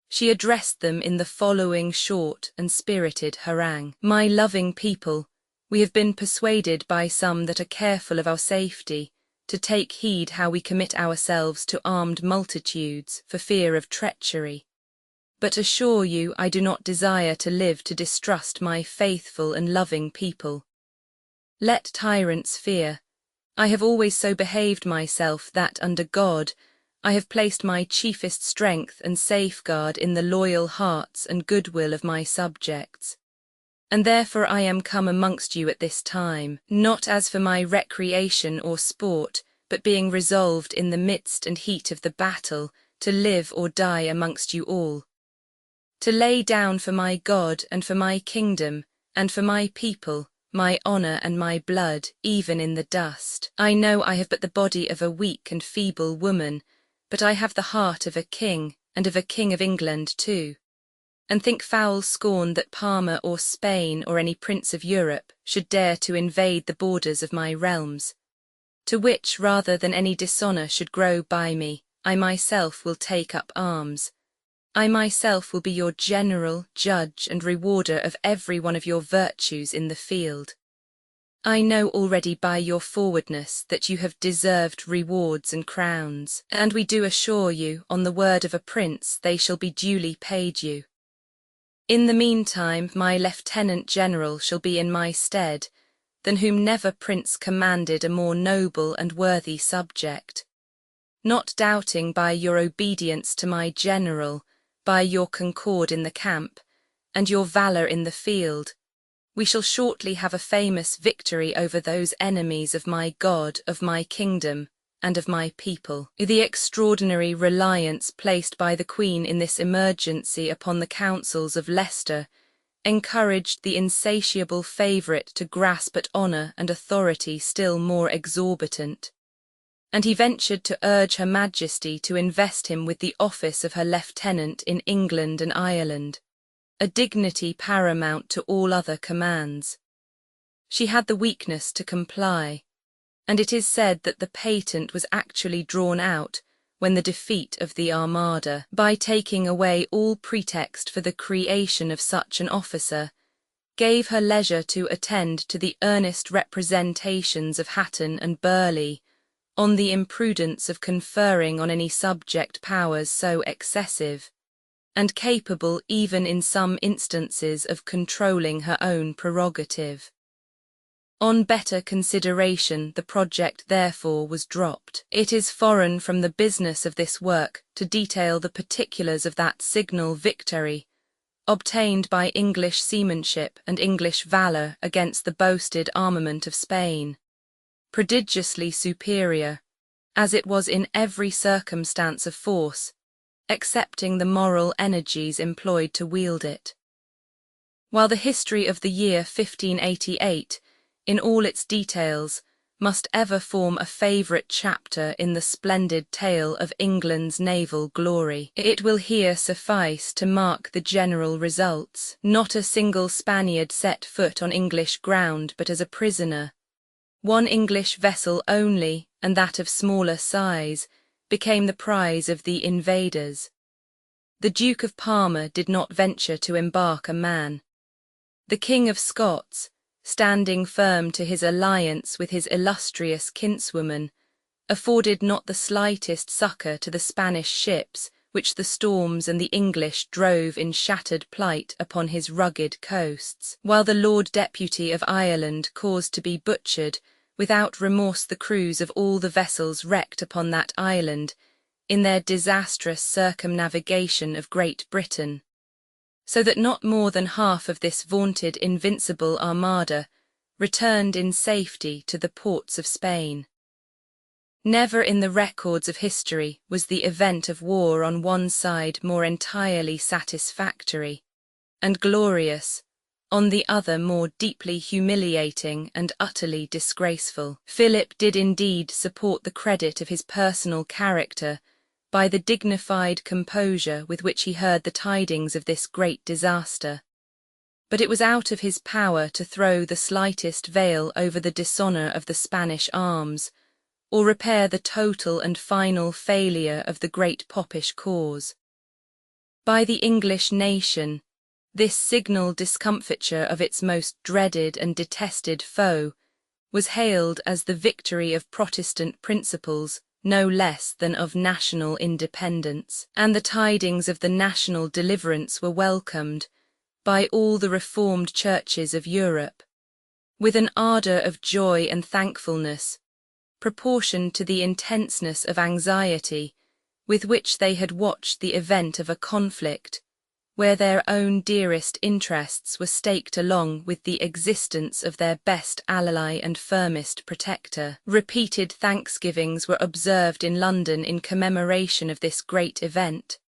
she addressed them in the following short and spirited harangue. My loving people, we have been persuaded by some that are careful of our safety to take heed how we commit ourselves to armed multitudes for fear of treachery. But assure you I do not desire to live to distrust my faithful and loving people. Let tyrants fear. I have always so behaved myself that, under God, I have placed my chiefest strength and safeguard in the loyal hearts and goodwill of my subjects. And therefore I am come amongst you at this time, not as for my recreation or sport, but being resolved in the midst and heat of the battle to live or die amongst you all. To lay down for my God and for my kingdom and for my people my honour and my blood, even in the dust. I know I have but the body of a weak and feeble woman, but I have the heart of a king, and of a king of England too. And think foul scorn that Parma or Spain or any prince of Europe should dare to invade the borders of my realms, to which rather than any dishonour should grow by me, I myself will take up arms. I myself will be your general, judge, and rewarder of every one of your virtues in the field. I know already by your forwardness that you have deserved rewards and crowns, and we do assure you, on the word of a prince, they shall be duly paid you. In the meantime, my lieutenant general shall be in my stead, than whom never prince commanded a more noble and worthy subject. Not doubting by your obedience to my general, by your concord in the camp, and your valour in the field, we shall shortly have a famous victory over those enemies of my God, of my kingdom, and of my people. The extraordinary reliance placed by the Queen in this emergency upon the counsels of Leicester encouraged the insatiable favourite to grasp at honour and authority still more exorbitant, and he ventured to urge Her Majesty to invest him with the office of her lieutenant in England and Ireland, a dignity paramount to all other commands. She had the weakness to comply, and it is said that the patent was actually drawn out when the defeat of the Armada, by taking away all pretext for the creation of such an officer, gave her leisure to attend to the earnest representations of Hatton and Burleigh on the imprudence of conferring on any subject powers so excessive, and capable even in some instances of controlling her own prerogative. On better consideration, the project therefore was dropped. It is foreign from the business of this work to detail the particulars of that signal victory, obtained by English seamanship and English valour against the boasted armament of Spain, prodigiously superior, as it was in every circumstance of force, excepting the moral energies employed to wield it. While the history of the year 1588, in all its details, must ever form a favourite chapter in the splendid tale of England's naval glory, it will here suffice to mark the general results. Not a single Spaniard set foot on English ground but as a prisoner. One English vessel only, and that of smaller size, became the prize of the invaders. The Duke of Parma did not venture to embark a man. The King of Scots, standing firm to his alliance with his illustrious kinswoman, afforded not the slightest succour to the Spanish ships which the storms and the English drove in shattered plight upon his rugged coasts, while the Lord Deputy of Ireland caused to be butchered without remorse the crews of all the vessels wrecked upon that island in their disastrous circumnavigation of Great Britain, so that not more than half of this vaunted invincible armada returned in safety to the ports of Spain. Never in the records of history was the event of war on one side more entirely satisfactory and glorious, on the other more deeply humiliating and utterly disgraceful. Philip did indeed support the credit of his personal character by the dignified composure with which he heard the tidings of this great disaster. But it was out of his power to throw the slightest veil over the dishonour of the Spanish arms, or repair the total and final failure of the great Popish cause. By the English nation, this signal discomfiture of its most dreaded and detested foe was hailed as the victory of Protestant principles no less than of national independence, and the tidings of the national deliverance were welcomed by all the reformed churches of Europe with an ardour of joy and thankfulness proportioned to the intenseness of anxiety with which they had watched the event of a conflict where their own dearest interests were staked along with the existence of their best ally and firmest protector. Repeated thanksgivings were observed in London in commemoration of this great event.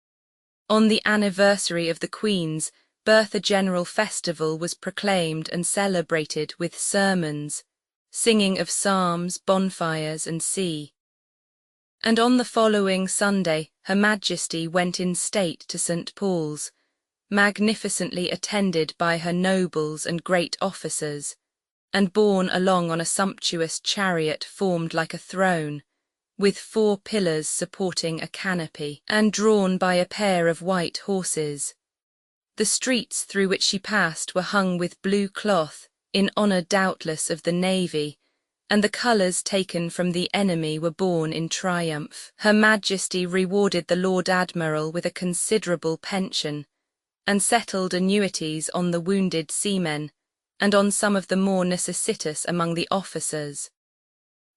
On the anniversary of the Queen's birth a general festival was proclaimed and celebrated with sermons, singing of psalms, bonfires, and sea. And on the following Sunday Her Majesty went in state to St. Paul's, magnificently attended by her nobles and great officers, and borne along on a sumptuous chariot formed like a throne, with 4 pillars supporting a canopy, and drawn by a pair of white horses. The streets through which she passed were hung with blue cloth, in honour doubtless of the navy, and the colours taken from the enemy were borne in triumph. Her Majesty rewarded the Lord Admiral with a considerable pension, and settled annuities on the wounded seamen, and on some of the more necessitous among the officers.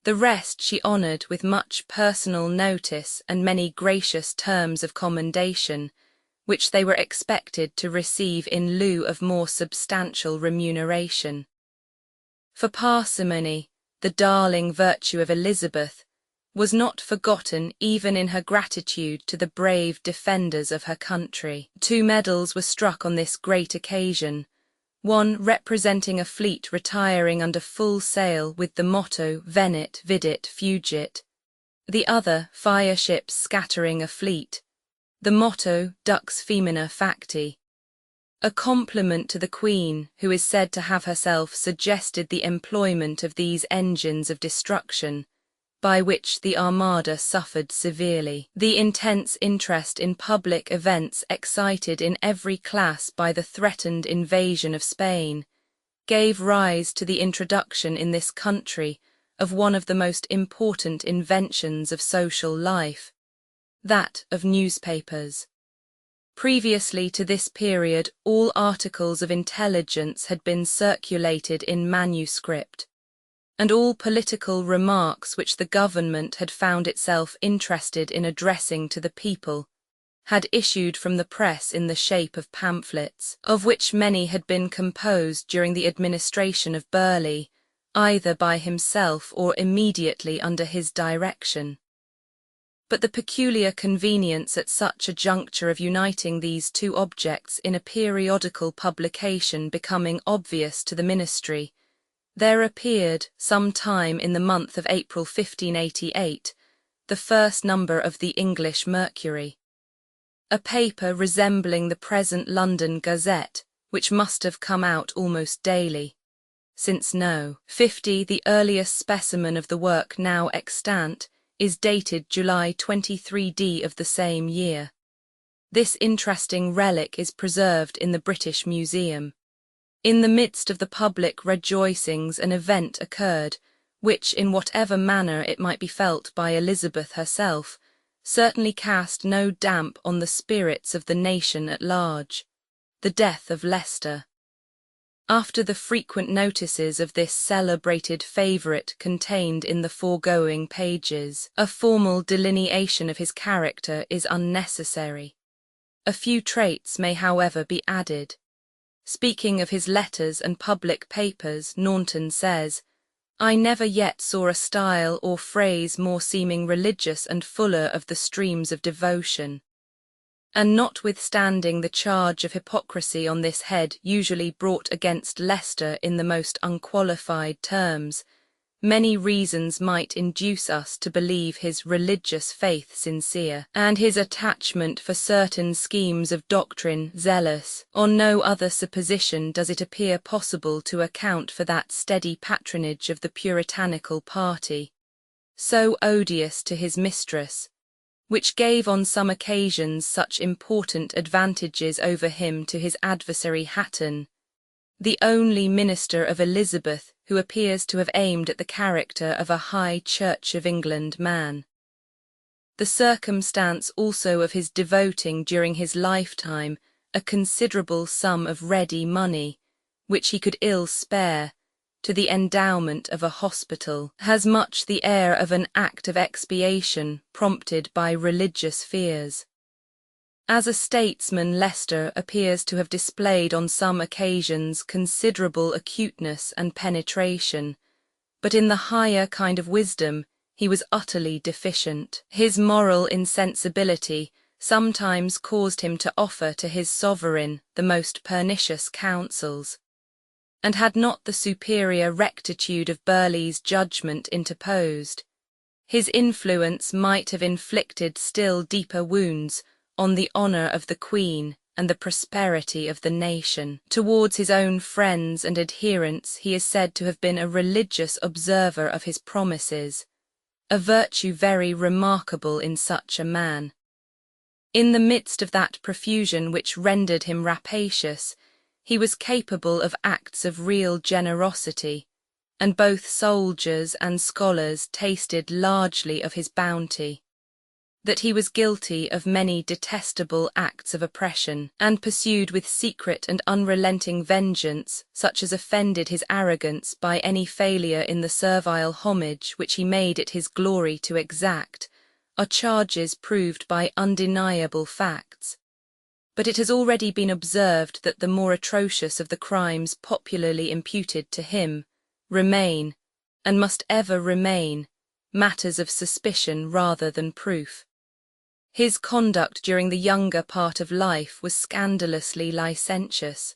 The rest she honoured with much personal notice and many gracious terms of commendation, which they were expected to receive in lieu of more substantial remuneration. For parsimony, the darling virtue of Elizabeth, was not forgotten even in her gratitude to the brave defenders of her country. 2 medals were struck on this great occasion, one representing a fleet retiring under full sail with the motto Venit vidit fugit, the other fireships scattering a fleet, the motto Dux femina facti. A compliment to the Queen, who is said to have herself suggested the employment of these engines of destruction, by which the Armada suffered severely. The intense interest in public events excited in every class by the threatened invasion of Spain gave rise to the introduction in this country of one of the most important inventions of social life, that of newspapers. Previously to this period, all articles of intelligence had been circulated in manuscript, and all political remarks which the government had found itself interested in addressing to the people had issued from the press in the shape of pamphlets, of which many had been composed during the administration of Burleigh, either by himself or immediately under his direction. But the peculiar convenience at such a juncture of uniting these 2 objects in a periodical publication becoming obvious to the ministry, there appeared, some time in the month of April 1588, the first number of the English Mercury, a paper resembling the present London Gazette, which must have come out almost daily, since no. 50, the earliest specimen of the work now extant, is dated July 23d of the same year. This interesting relic is preserved in the British Museum. In the midst of the public rejoicings an event occurred, which, in whatever manner it might be felt by Elizabeth herself, certainly cast no damp on the spirits of the nation at large: the death of Leicester. After the frequent notices of this celebrated favourite contained in the foregoing pages, a formal delineation of his character is unnecessary. A few traits may, however, be added. Speaking of his letters and public papers, Naunton says, I never yet saw a style or phrase more seeming religious and fuller of the streams of devotion. And notwithstanding the charge of hypocrisy on this head usually brought against Leicester in the most unqualified terms, many reasons might induce us to believe his religious faith sincere, and his attachment for certain schemes of doctrine zealous. On no other supposition does it appear possible to account for that steady patronage of the puritanical party, so odious to his mistress, which gave on some occasions such important advantages over him to his adversary Hatton, the only minister of Elizabeth who appears to have aimed at the character of a high Church of England man. The circumstance also of his devoting during his lifetime a considerable sum of ready money, which he could ill spare, to the endowment of a hospital, has much the air of an act of expiation prompted by religious fears. As a statesman, Leicester appears to have displayed on some occasions considerable acuteness and penetration, but in the higher kind of wisdom he was utterly deficient. His moral insensibility sometimes caused him to offer to his sovereign the most pernicious counsels, and had not the superior rectitude of Burleigh's judgment interposed, his influence might have inflicted still deeper wounds on the honour of the Queen and the prosperity of the nation. Towards his own friends and adherents he is said to have been a religious observer of his promises, a virtue very remarkable in such a man. In the midst of that profusion which rendered him rapacious, he was capable of acts of real generosity, and both soldiers and scholars tasted largely of his bounty. That he was guilty of many detestable acts of oppression, and pursued with secret and unrelenting vengeance such as offended his arrogance by any failure in the servile homage which he made it his glory to exact, are charges proved by undeniable facts. But it has already been observed that the more atrocious of the crimes popularly imputed to him remain, and must ever remain, matters of suspicion rather than proof. His conduct during the younger part of life was scandalously licentious.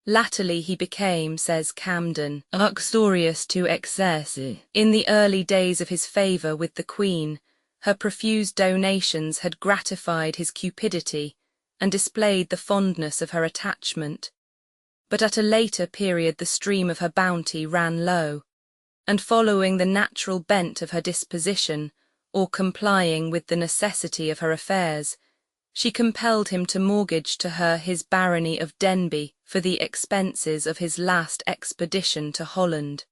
Latterly he became, says Camden, uxorious to excess. In the early days of his favour with the Queen, her profuse donations had gratified his cupidity and displayed the fondness of her attachment. But at a later period the stream of her bounty ran low, and following the natural bent of her disposition, or complying with the necessity of her affairs, she compelled him to mortgage to her his barony of Denbigh for the expenses of his last expedition to Holland.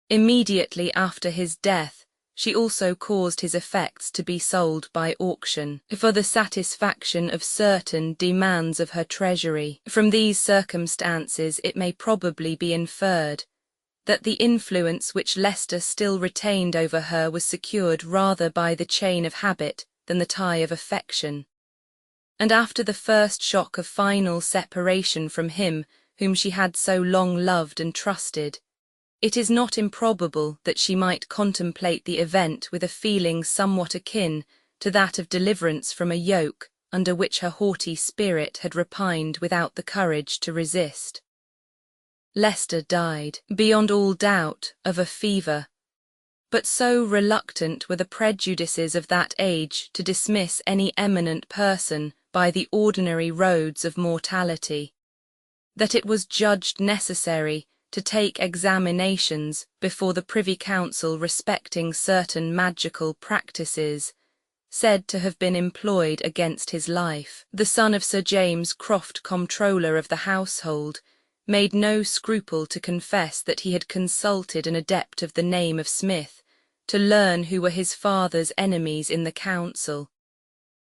Immediately after his death, she also caused his effects to be sold by auction, for the satisfaction of certain demands of her treasury. From these circumstances it may probably be inferred that the influence which Leicester still retained over her was secured rather by the chain of habit than the tie of affection. And after the first shock of final separation from him whom she had so long loved and trusted, it is not improbable that she might contemplate the event with a feeling somewhat akin to that of deliverance from a yoke under which her haughty spirit had repined without the courage to resist. Leicester died, beyond all doubt, of a fever, but so reluctant were the prejudices of that age to dismiss any eminent person by the ordinary roads of mortality, that it was judged necessary to take examinations before the Privy Council respecting certain magical practices, said to have been employed against his life. The son of Sir James Croft, Comptroller of the Household, made no scruple to confess that he had consulted an adept of the name of Smith to learn who were his father's enemies in the council,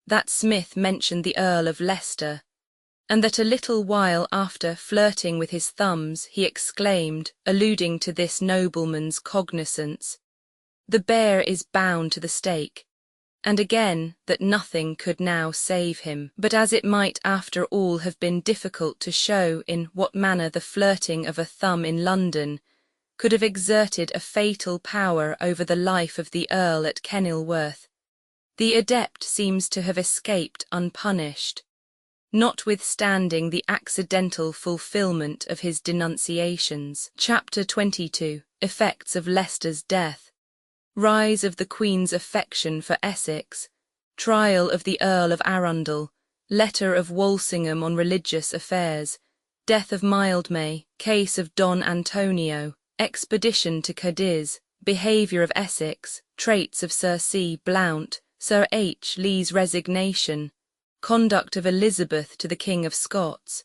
that Smith mentioned the Earl of Leicester, and that a little while after, flirting with his thumbs, he exclaimed, alluding to this nobleman's cognizance, "The bear is bound to the stake," and again that nothing could now save him. But as it might after all have been difficult to show in what manner the flirting of a thumb in London could have exerted a fatal power over the life of the Earl at Kenilworth, the adept seems to have escaped unpunished, notwithstanding the accidental fulfilment of his denunciations. Chapter 22. Effects of Leicester's death. Rise of the Queen's affection for Essex. Trial of the Earl of Arundel. Letter of Walsingham on religious affairs. Death of Mildmay. Case of Don Antonio. Expedition to Cadiz. Behaviour of Essex. Traits of Sir C. Blount. Sir H. Lee's resignation. Conduct of Elizabeth to the King of Scots.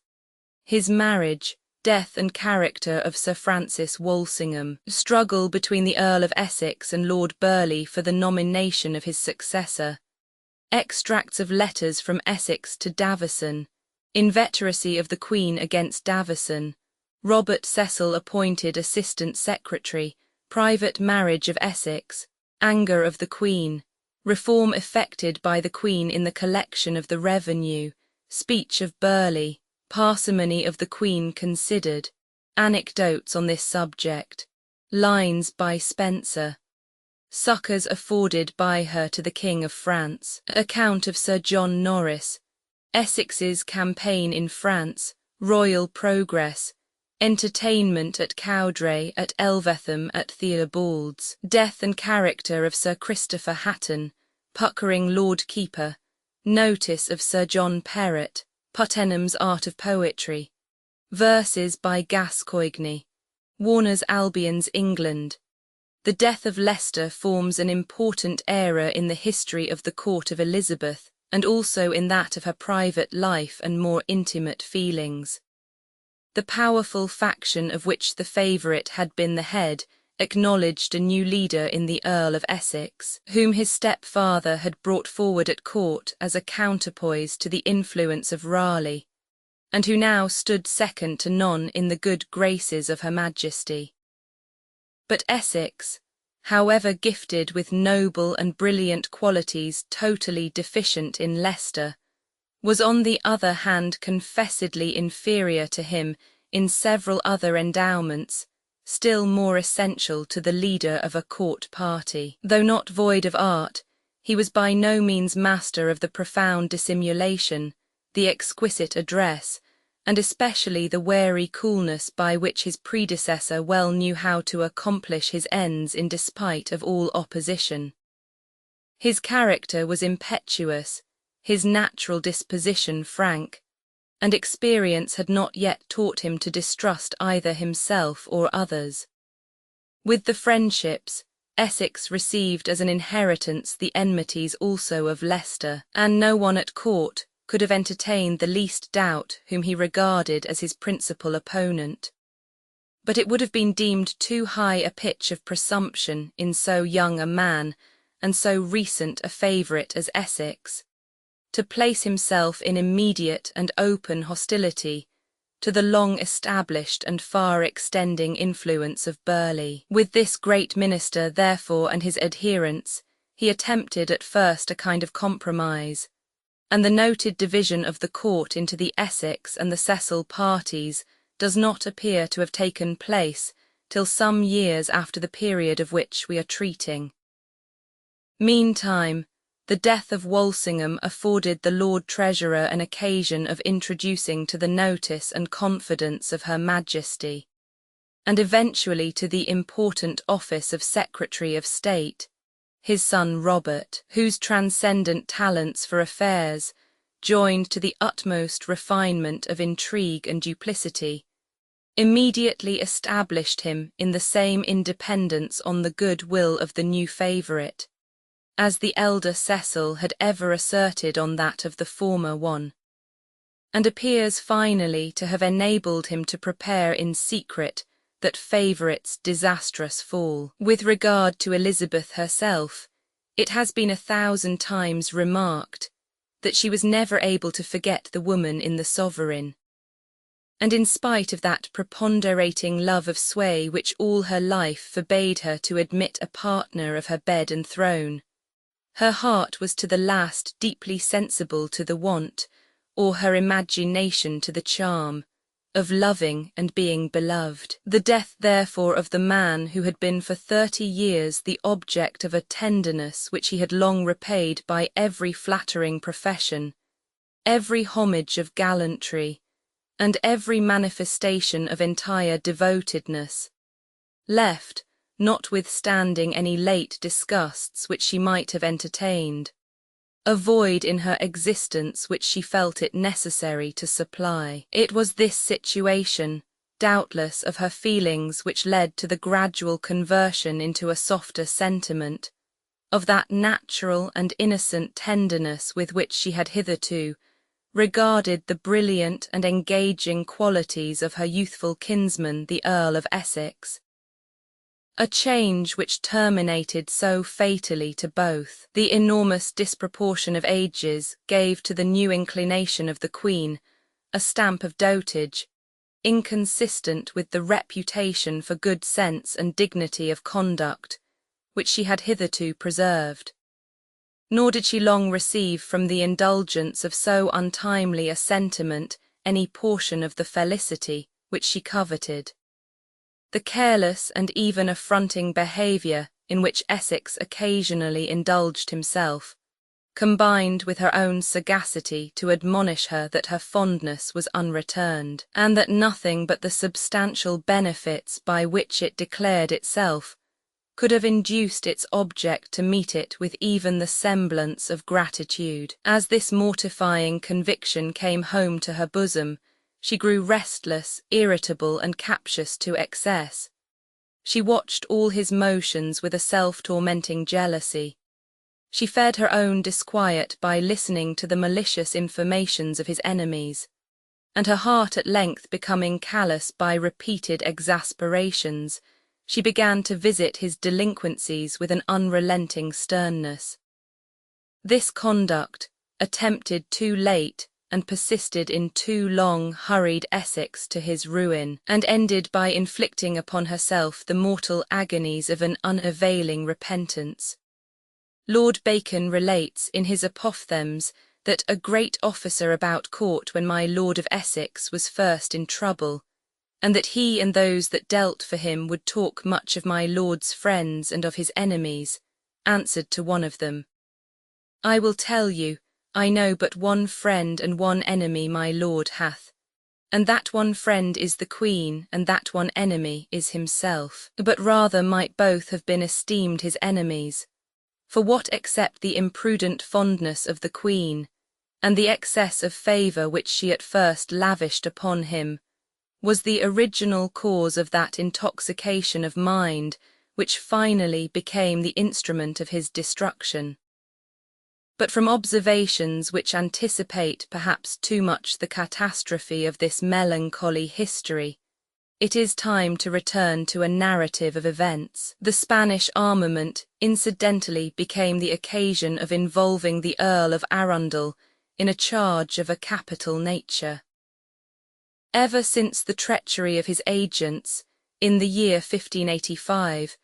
His marriage. Death and character of Sir Francis Walsingham. Struggle between the Earl of Essex and Lord Burleigh for the nomination of his successor. Extracts of letters from Essex to Davison. Inveteracy of the Queen against Davison. Robert Cecil appointed Assistant Secretary. Private marriage of Essex. Anger of the Queen. Reform effected by the Queen in the collection of the revenue. Speech of Burleigh. Parsimony of the Queen considered. Anecdotes on this subject. Lines by Spenser. Succours afforded by her to the King of France. Account of Sir John Norris. Essex's campaign in France. Royal progress. Entertainment at Cowdray, at Elvetham, at Theobald's. Death and character of Sir Christopher Hatton. Puckering Lord Keeper. Notice of Sir John Perrott. Puttenham's Art of Poetry. Verses by Gascoigne. Warner's Albion's England. The death of Leicester forms an important era in the history of the court of Elizabeth, and also in that of her private life and more intimate feelings. The powerful faction of which the favourite had been the head acknowledged a new leader in the Earl of Essex, whom his stepfather had brought forward at court as a counterpoise to the influence of Raleigh, and who now stood second to none in the good graces of Her Majesty. But Essex, however gifted with noble and brilliant qualities totally deficient in Leicester, was on the other hand confessedly inferior to him in several other endowments, still more essential to the leader of a court party. Though not void of art, he was by no means master of the profound dissimulation, the exquisite address, and especially the wary coolness by which his predecessor well knew how to accomplish his ends in despite of all opposition. His character was impetuous, his natural disposition frank, and experience had not yet taught him to distrust either himself or others. With the friendships, Essex received as an inheritance the enmities also of Leicester, and no one at court could have entertained the least doubt whom he regarded as his principal opponent. But it would have been deemed too high a pitch of presumption in so young a man, and so recent a favourite as Essex, to place himself in immediate and open hostility to the long-established and far-extending influence of Burleigh. With this great minister, therefore, and his adherents, he attempted at first a kind of compromise, and the noted division of the court into the Essex and the Cecil parties does not appear to have taken place till some years after the period of which we are treating. Meantime, the death of Walsingham afforded the Lord Treasurer an occasion of introducing to the notice and confidence of Her Majesty, and eventually to the important office of Secretary of State, his son Robert, whose transcendent talents for affairs, joined to the utmost refinement of intrigue and duplicity, immediately established him in the same independence on the good will of the new favourite, as the elder Cecil had ever asserted on that of the former one, and appears finally to have enabled him to prepare in secret that favourite's disastrous fall. With regard to Elizabeth herself, it has been 1,000 times remarked that she was never able to forget the woman in the sovereign, and in spite of that preponderating love of sway which all her life forbade her to admit a partner of her bed and throne, her heart was to the last deeply sensible to the want, or her imagination to the charm, of loving and being beloved. The death, therefore, of the man who had been for 30 years the object of a tenderness which he had long repaid by every flattering profession, every homage of gallantry, and every manifestation of entire devotedness, left, notwithstanding any late disgusts which she might have entertained, a void in her existence which she felt it necessary to supply. It was this situation, doubtless, of her feelings which led to the gradual conversion into a softer sentiment, of that natural and innocent tenderness with which she had hitherto regarded the brilliant and engaging qualities of her youthful kinsman, the Earl of Essex. A change which terminated so fatally to both. The enormous disproportion of ages gave to the new inclination of the Queen a stamp of dotage, inconsistent with the reputation for good sense and dignity of conduct, which she had hitherto preserved. Nor did she long receive from the indulgence of so untimely a sentiment any portion of the felicity which she coveted. The careless and even affronting behaviour in which Essex occasionally indulged himself, combined with her own sagacity to admonish her that her fondness was unreturned, and that nothing but the substantial benefits by which it declared itself could have induced its object to meet it with even the semblance of gratitude. As this mortifying conviction came home to her bosom, she grew restless, irritable, and captious to excess. She watched all his motions with a self-tormenting jealousy. She fed her own disquiet by listening to the malicious informations of his enemies, and her heart at length becoming callous by repeated exasperations, she began to visit his delinquencies with an unrelenting sternness. This conduct, attempted too late, and persisted in too long, hurried Essex to his ruin, and ended by inflicting upon herself the mortal agonies of an unavailing repentance. Lord Bacon relates in his Apophthegms that a great officer about court when my Lord of Essex was first in trouble, and that he and those that dealt for him would talk much of my Lord's friends and of his enemies, answered to one of them, "I will tell you, I know but one friend and one enemy my Lord hath, and that one friend is the Queen, and that one enemy is himself. But rather might both have been esteemed his enemies, for what except the imprudent fondness of the Queen, and the excess of favour which she at first lavished upon him, was the original cause of that intoxication of mind which finally became the instrument of his destruction. But from observations which anticipate perhaps too much the catastrophe of this melancholy history, it is time to return to a narrative of events. The Spanish armament incidentally became the occasion of involving the Earl of Arundel in a charge of a capital nature. Ever since the treachery of his agents, in the year 1585,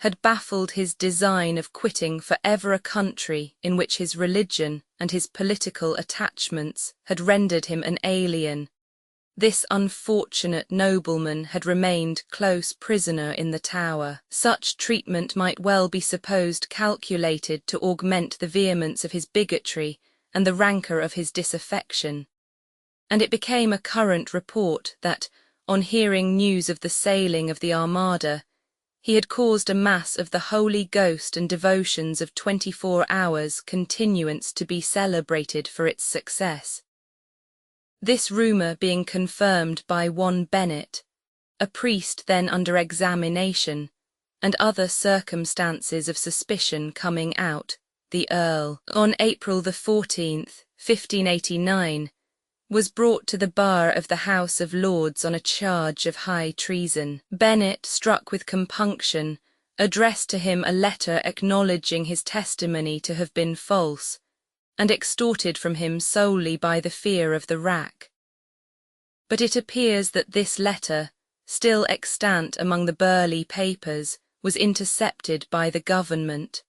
had baffled his design of quitting for ever a country in which his religion and his political attachments had rendered him an alien, this unfortunate nobleman had remained close prisoner in the Tower. Such treatment might well be supposed calculated to augment the vehemence of his bigotry and the rancour of his disaffection, and it became a current report that, on hearing news of the sailing of the Armada, he had caused a mass of the Holy Ghost and devotions of 24 hours' continuance to be celebrated for its success. This rumour being confirmed by one Bennet, a priest then under examination, and other circumstances of suspicion coming out, the Earl, on April the 14th, 1589, was brought to the bar of the House of Lords on a charge of high treason. Bennet, struck with compunction, addressed to him a letter acknowledging his testimony to have been false, and extorted from him solely by the fear of the rack. But it appears that this letter, still extant among the Burleigh papers, was intercepted by the government,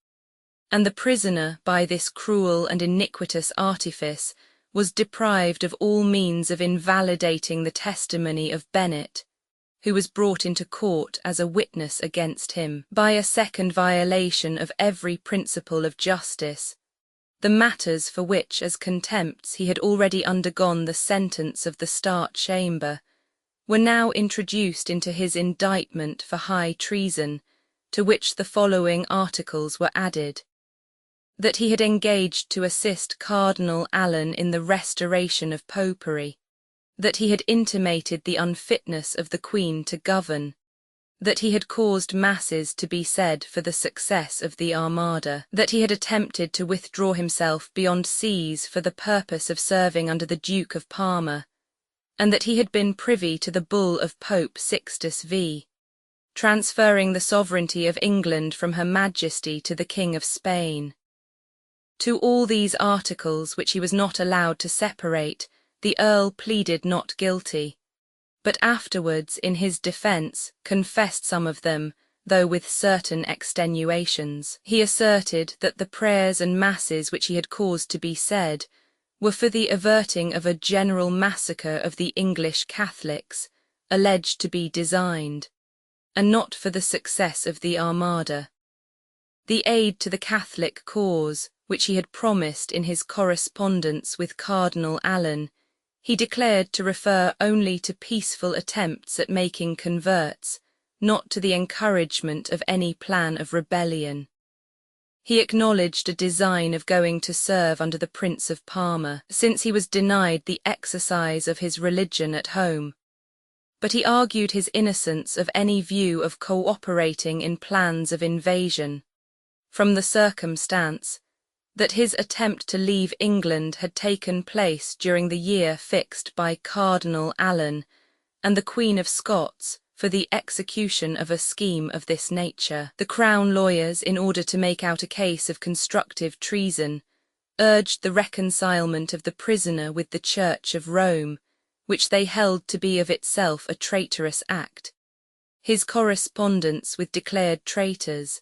and the prisoner, by this cruel and iniquitous artifice, was deprived of all means of invalidating the testimony of Bennet, who was brought into court as a witness against him, by a second violation of every principle of justice. The matters for which as contempts he had already undergone the sentence of the Star Chamber were now introduced into his indictment for high treason, to which the following articles were added: that he had engaged to assist Cardinal Allen in the restoration of popery, that he had intimated the unfitness of the Queen to govern, that he had caused masses to be said for the success of the Armada, that he had attempted to withdraw himself beyond seas for the purpose of serving under the Duke of Parma, and that he had been privy to the bull of Pope Sixtus V, transferring the sovereignty of England from Her Majesty to the King of Spain. To all these articles, which he was not allowed to separate, the Earl pleaded not guilty, but afterwards, in his defence, confessed some of them, though with certain extenuations. He asserted that the prayers and masses which he had caused to be said were for the averting of a general massacre of the English Catholics, alleged to be designed, and not for the success of the Armada. The aid to the Catholic cause, which he had promised in his correspondence with Cardinal Allen, he declared to refer only to peaceful attempts at making converts, not to the encouragement of any plan of rebellion. He acknowledged a design of going to serve under the Prince of Parma, since he was denied the exercise of his religion at home, but he argued his innocence of any view of cooperating in plans of invasion, from the circumstance that his attempt to leave England had taken place during the year fixed by Cardinal Allen and the Queen of Scots for the execution of a scheme of this nature. The Crown lawyers, in order to make out a case of constructive treason, urged the reconcilement of the prisoner with the Church of Rome, which they held to be of itself a traitorous act, his correspondence with declared traitors,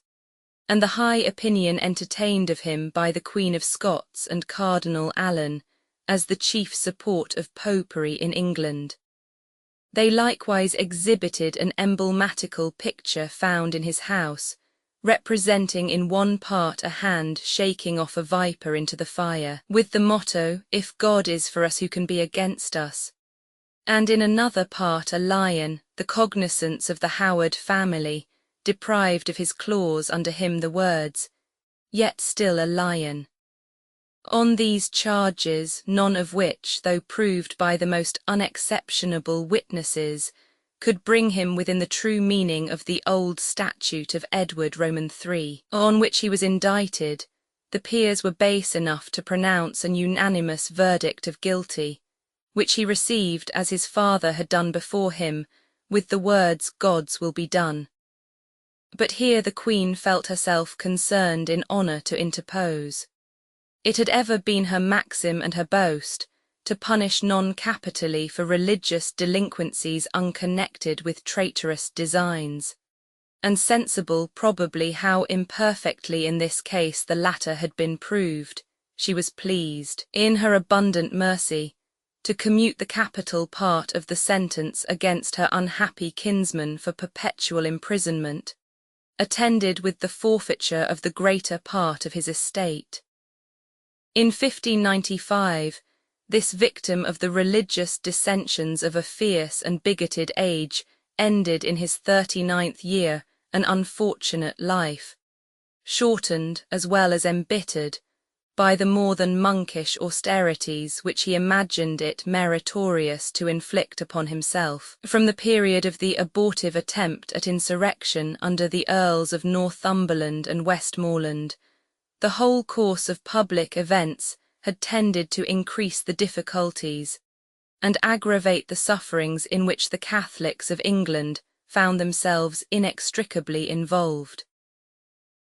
and the high opinion entertained of him by the Queen of Scots and Cardinal Allen as the chief support of popery in England. They likewise exhibited an emblematical picture found in his house, representing in one part a hand shaking off a viper into the fire, with the motto, "If God is for us, who can be against us?" and in another part a lion, the cognizance of the Howard family, deprived of his claws, under him the words, "Yet still a lion." On these charges, none of which, though proved by the most unexceptionable witnesses, could bring him within the true meaning of the old statute of Edward Roman III, on which he was indicted, the peers were base enough to pronounce an unanimous verdict of guilty, which he received as his father had done before him, with the words, "God's will be done." But here the Queen felt herself concerned in honour to interpose. It had ever been her maxim and her boast to punish non-capitally for religious delinquencies unconnected with traitorous designs, and sensible probably how imperfectly in this case the latter had been proved, she was pleased, in her abundant mercy, to commute the capital part of the sentence against her unhappy kinsman for perpetual imprisonment, attended with the forfeiture of the greater part of his estate. In 1595, this victim of the religious dissensions of a fierce and bigoted age ended in his 39th year an unfortunate life, shortened as well as embittered by the more than monkish austerities which he imagined it meritorious to inflict upon himself. From the period of the abortive attempt at insurrection under the Earls of Northumberland and Westmoreland, the whole course of public events had tended to increase the difficulties and aggravate the sufferings in which the Catholics of England found themselves inextricably involved.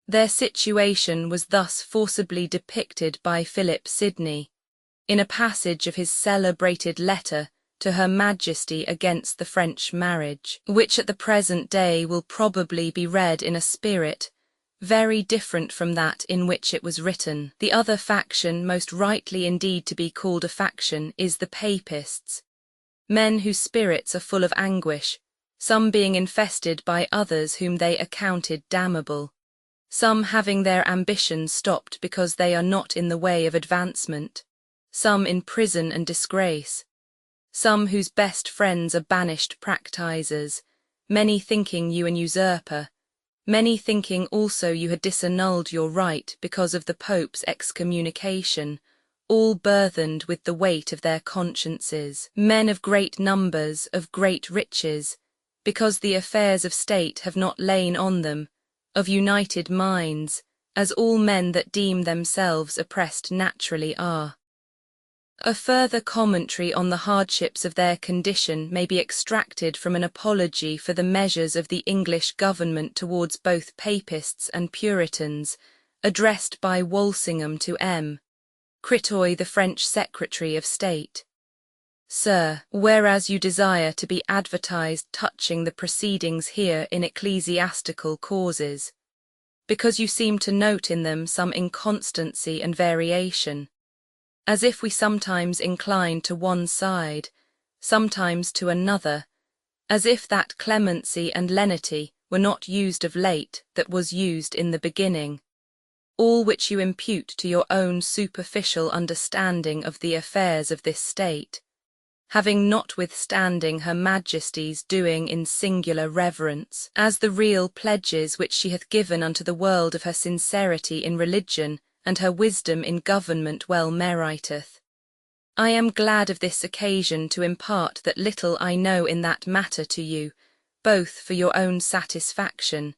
Their situation was thus forcibly depicted by Philip Sidney, in a passage of his celebrated letter to Her Majesty against the French marriage, which at the present day will probably be read in a spirit very different from that in which it was written. The other faction, most rightly indeed to be called a faction, is the Papists, men whose spirits are full of anguish, some being infested by others whom they accounted damnable, some having their ambitions stopped because they are not in the way of advancement, some in prison and disgrace, some whose best friends are banished practisers, many thinking you an usurper, many thinking also you had disannulled your right because of the Pope's excommunication, all burthened with the weight of their consciences, men of great numbers, of great riches, because the affairs of state have not lain on them, of united minds, as all men that deem themselves oppressed naturally are. A further commentary on the hardships of their condition may be extracted from an apology for the measures of the English government towards both Papists and Puritans, addressed by Walsingham to M. Critoy, the French Secretary of State. Sir, whereas you desire to be advertised touching the proceedings here in ecclesiastical causes, because you seem to note in them some inconstancy and variation, as if we sometimes incline to one side, sometimes to another, as if that clemency and lenity were not used of late that was used in the beginning, all which you impute to your own superficial understanding of the affairs of this state, having notwithstanding her Majesty's doing in singular reverence, as the real pledges which she hath given unto the world of her sincerity in religion and her wisdom in government well meriteth. I am glad of this occasion to impart that little I know in that matter to you, both for your own satisfaction,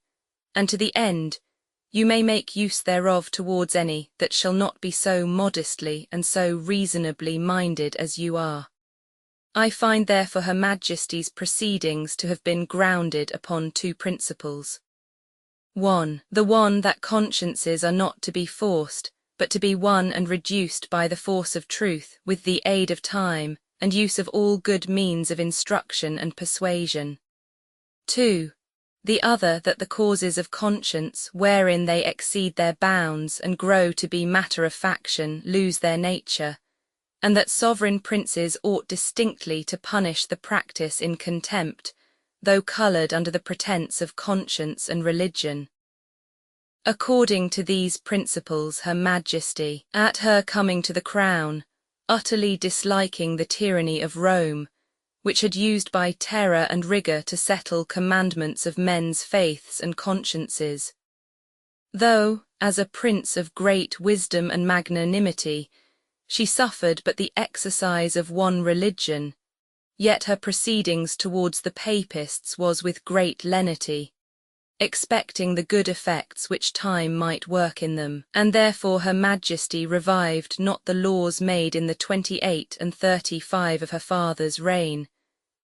and to the end you may make use thereof towards any that shall not be so modestly and so reasonably minded as you are. I find therefore her Majesty's proceedings to have been grounded upon two principles. 1. The one that consciences are not to be forced, but to be won and reduced by the force of truth with the aid of time and use of all good means of instruction and persuasion. 2. The other that the causes of conscience wherein they exceed their bounds and grow to be matter of faction lose their nature, and that sovereign princes ought distinctly to punish the practice in contempt, though coloured under the pretence of conscience and religion. According to these principles her Majesty, at her coming to the crown, utterly disliking the tyranny of Rome, which had used by terror and rigour to settle commandments of men's faiths and consciences, though, as a prince of great wisdom and magnanimity, she suffered but the exercise of one religion, yet her proceedings towards the Papists was with great lenity, expecting the good effects which time might work in them, and therefore her Majesty revived not the laws made in the 28 and 35 of her father's reign,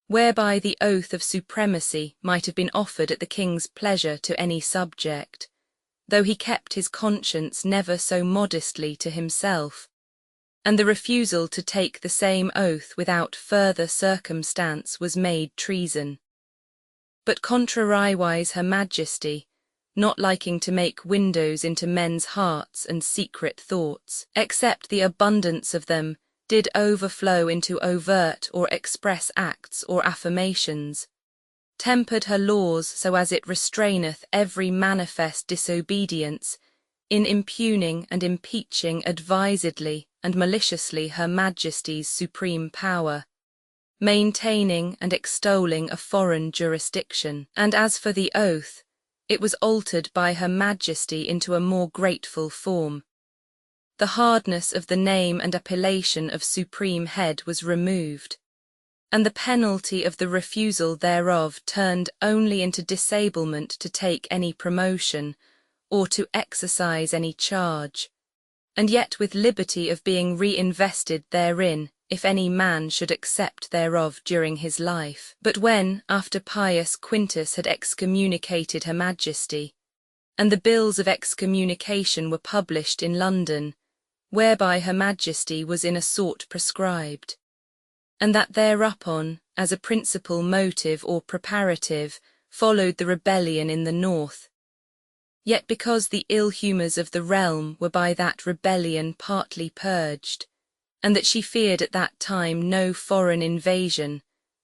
whereby the oath of supremacy might have been offered at the king's pleasure to any subject, though he kept his conscience never so modestly to himself, and the refusal to take the same oath without further circumstance was made treason. But contrariwise her Majesty, not liking to make windows into men's hearts and secret thoughts, except the abundance of them did overflow into overt or express acts or affirmations, tempered her laws so as it restraineth every manifest disobedience, in impugning and impeaching advisedly and maliciously her Majesty's supreme power, maintaining and extolling a foreign jurisdiction. And as for the oath, it was altered by her Majesty into a more grateful form. The hardness of the name and appellation of supreme head was removed, and the penalty of the refusal thereof turned only into disablement to take any promotion, or to exercise any charge, and yet with liberty of being reinvested therein, if any man should accept thereof during his life. But when, after Pius Quintus had excommunicated her Majesty, and the bills of excommunication were published in London, whereby her Majesty was in a sort prescribed, and that thereupon, as a principal motive or preparative, followed the rebellion in the north, Yet because the ill humours of the realm were by that rebellion partly purged, and that she feared at that time no foreign invasion,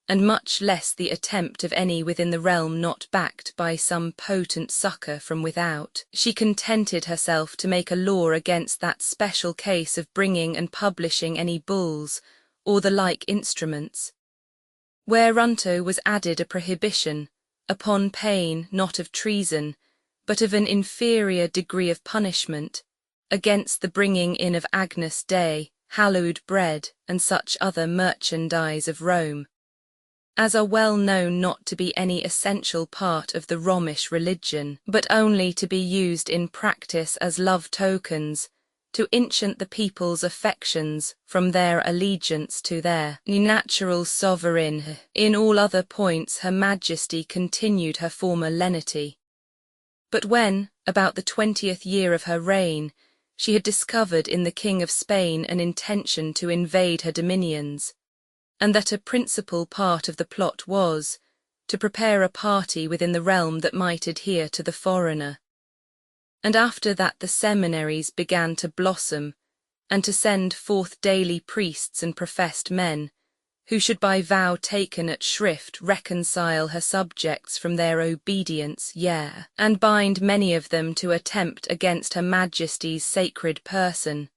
and much less the attempt of any within the realm not backed by some potent succour from without, she contented herself to make a law against that special case of bringing and publishing any bulls, or the like instruments, whereunto was added a prohibition, upon pain not of treason, but of an inferior degree of punishment, against the bringing in of Agnus Dei, hallowed bread, and such other merchandise of Rome, as are well known not to be any essential part of the Romish religion, but only to be used in practice as love tokens, to enchant the people's affections from their allegiance to their natural sovereign. In all other points her Majesty continued her former lenity. But when, about the 20th year of her reign, she had discovered in the King of Spain an intention to invade her dominions, and that a principal part of the plot was, to prepare a party within the realm that might adhere to the foreigner. And after that the seminaries began to blossom, and to send forth daily priests and professed men, who should by vow taken at shrift reconcile her subjects from their obedience, yea, and bind many of them to attempt against her Majesty's sacred person,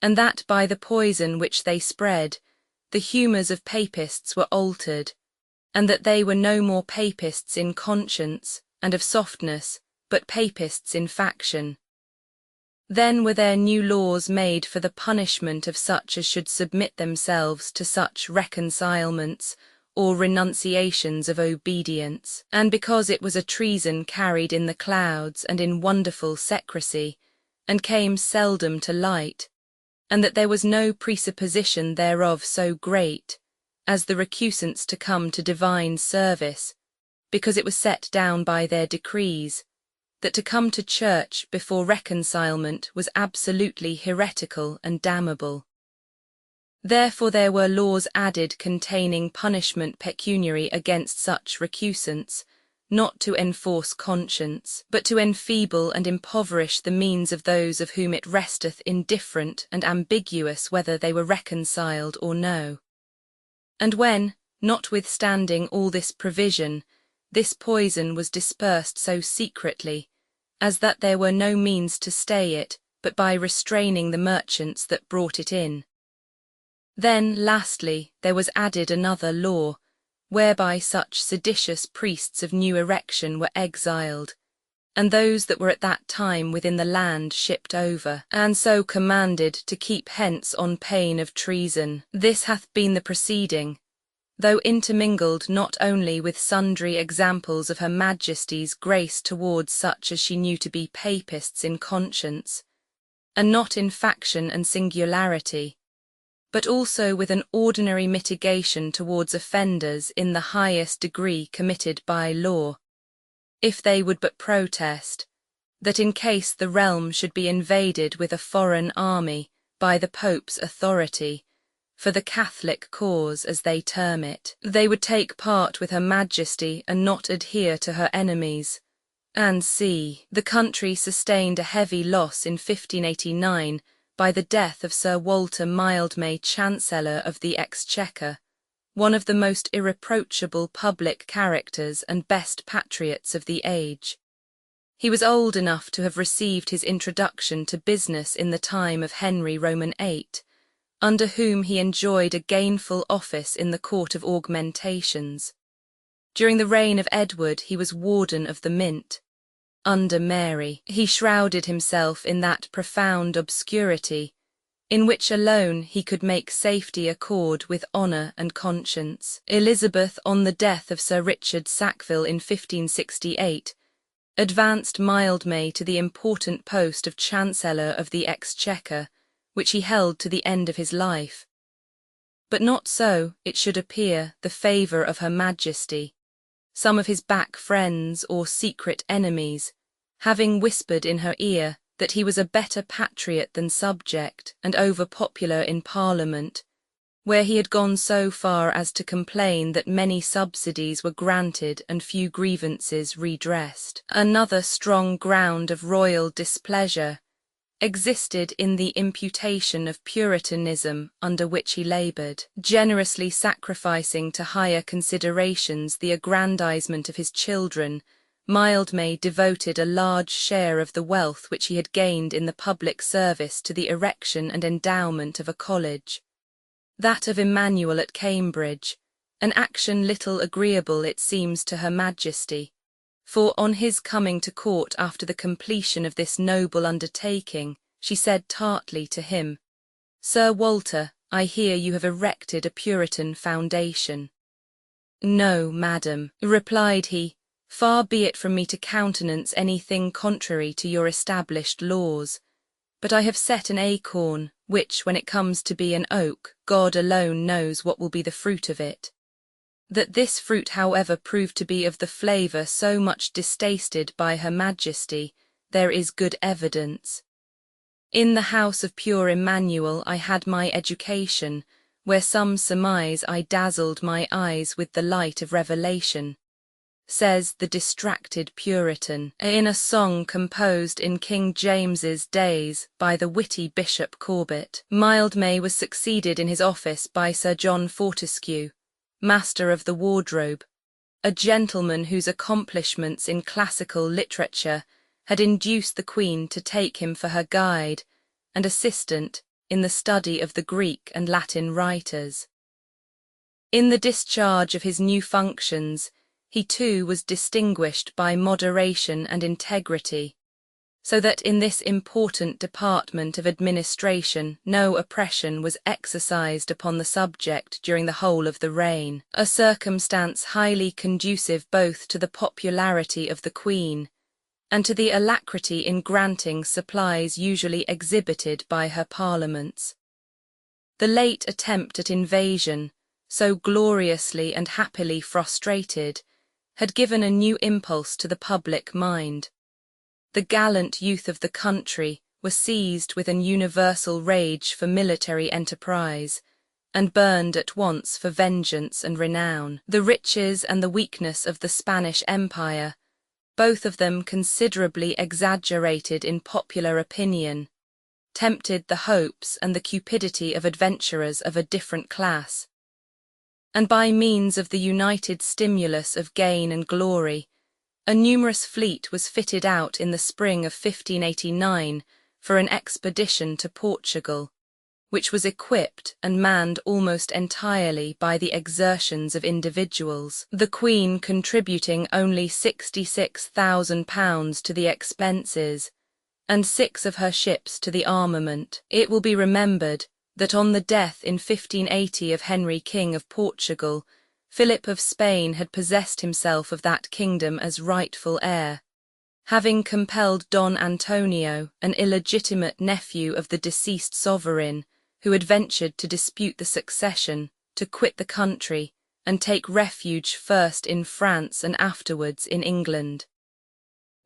and that by the poison which they spread, the humours of papists were altered, and that they were no more papists in conscience and of softness, but papists in faction. Then were there new laws made for the punishment of such as should submit themselves to such reconcilements or renunciations of obedience, and because it was a treason carried in the clouds and in wonderful secrecy, and came seldom to light, and that there was no presupposition thereof so great as the recusants to come to divine service, because it was set down by their decrees, that to come to church before reconcilement was absolutely heretical and damnable. Therefore there were laws added containing punishment pecuniary against such recusants, not to enforce conscience, but to enfeeble and impoverish the means of those of whom it resteth indifferent and ambiguous whether they were reconciled or no. And when, notwithstanding all this provision, this poison was dispersed so secretly, as that there were no means to stay it, but by restraining the merchants that brought it in. Then, lastly, there was added another law, whereby such seditious priests of new erection were exiled, and those that were at that time within the land shipped over, and so commanded to keep hence on pain of treason. This hath been the proceeding, though intermingled not only with sundry examples of her Majesty's grace towards such as she knew to be papists in conscience, and not in faction and singularity, but also with an ordinary mitigation towards offenders in the highest degree committed by law, if they would but protest, that in case the realm should be invaded with a foreign army by the Pope's authority, for the Catholic cause as they term it, they would take part with her Majesty and not adhere to her enemies. And see, the country sustained a heavy loss in 1589 by the death of Sir Walter Mildmay, Chancellor of the Exchequer, one of the most irreproachable public characters and best patriots of the age. He was old enough to have received his introduction to business in the time of Henry Roman VIII, under whom he enjoyed a gainful office in the Court of Augmentations. During the reign of Edward he was Warden of the Mint. Under Mary he shrouded himself in that profound obscurity, in which alone he could make safety accord with honour and conscience. Elizabeth, on the death of Sir Richard Sackville in 1568, advanced Mildmay to the important post of Chancellor of the Exchequer, which he held to the end of his life. But not so, it should appear, the favour of her Majesty. Some of his back friends or secret enemies, having whispered in her ear that he was a better patriot than subject and over-popular in Parliament, where he had gone so far as to complain that many subsidies were granted and few grievances redressed. Another strong ground of royal displeasure existed in the imputation of Puritanism under which he laboured, generously sacrificing to higher considerations the aggrandizement of his children. Mildmay devoted a large share of the wealth which he had gained in the public service to the erection and endowment of a college, that of Emmanuel at Cambridge, an action little agreeable it seems to Her Majesty, for on his coming to court after the completion of this noble undertaking, she said tartly to him, "Sir Walter, I hear you have erected a Puritan foundation." "No, madam," replied he, "far be it from me to countenance anything contrary to your established laws, but I have set an acorn, which, when it comes to be an oak, God alone knows what will be the fruit of it. That this fruit, however, proved to be of the flavour so much distasted by Her Majesty, there is good evidence. In the house of pure Emmanuel I had my education, where some surmise I dazzled my eyes with the light of revelation," says the distracted Puritan, in a song composed in King James's days by the witty Bishop Corbet. Mildmay was succeeded in his office by Sir John Fortescue, Master of the Wardrobe, a gentleman whose accomplishments in classical literature had induced the Queen to take him for her guide and assistant in the study of the Greek and Latin writers. In the discharge of his new functions, he too was distinguished by moderation and integrity, so that in this important department of administration no oppression was exercised upon the subject during the whole of the reign, a circumstance highly conducive both to the popularity of the Queen and to the alacrity in granting supplies usually exhibited by her parliaments. The late attempt at invasion, so gloriously and happily frustrated, had given a new impulse to the public mind. The gallant youth of the country were seized with an universal rage for military enterprise, and burned at once for vengeance and renown. The riches and the weakness of the Spanish Empire, both of them considerably exaggerated in popular opinion, tempted the hopes and the cupidity of adventurers of a different class, and by means of the united stimulus of gain and glory, a numerous fleet was fitted out in the spring of 1589 for an expedition to Portugal, which was equipped and manned almost entirely by the exertions of individuals, the Queen contributing only £66,000 to the expenses, and 6 of her ships to the armament. It will be remembered that on the death in 1580 of Henry King of Portugal, Philip of Spain had possessed himself of that kingdom as rightful heir, having compelled Don Antonio, an illegitimate nephew of the deceased sovereign, who had ventured to dispute the succession, to quit the country and take refuge first in France and afterwards in England.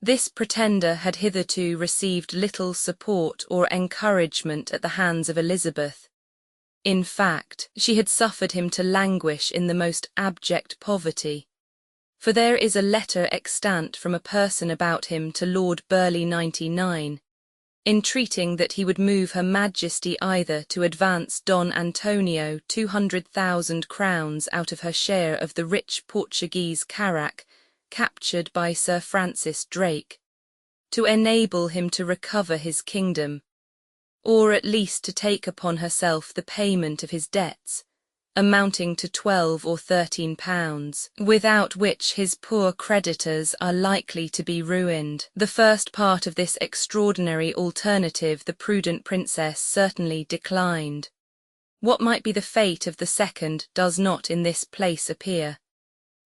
This pretender had hitherto received little support or encouragement at the hands of Elizabeth. In fact, she had suffered him to languish in the most abject poverty, for there is a letter extant from a person about him to Lord Burleigh 99, entreating that he would move Her Majesty either to advance Don Antonio 200,000 crowns out of her share of the rich Portuguese carrack captured by Sir Francis Drake, to enable him to recover his kingdom, or at least to take upon herself the payment of his debts, amounting to £12 or £13, without which his poor creditors are likely to be ruined. The first part of this extraordinary alternative the prudent princess certainly declined. What might be the fate of the second does not in this place appear,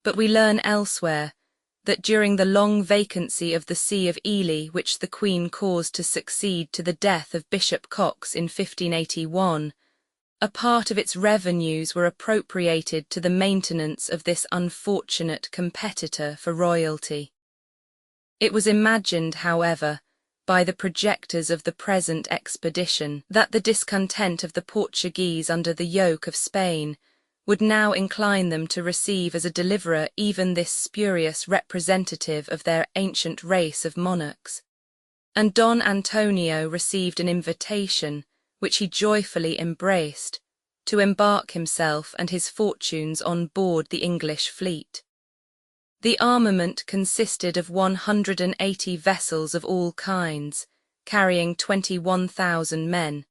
but we learn elsewhere that during the long vacancy of the See of Ely which the Queen caused to succeed to the death of Bishop Cox in 1581, a part of its revenues were appropriated to the maintenance of this unfortunate competitor for royalty. It was imagined, however, by the projectors of the present expedition, that the discontent of the Portuguese under the yoke of Spain would now incline them to receive as a deliverer even this spurious representative of their ancient race of monarchs. And Don Antonio received an invitation, which he joyfully embraced, to embark himself and his fortunes on board the English fleet. The armament consisted of 180 vessels of all kinds, carrying 21,000 men.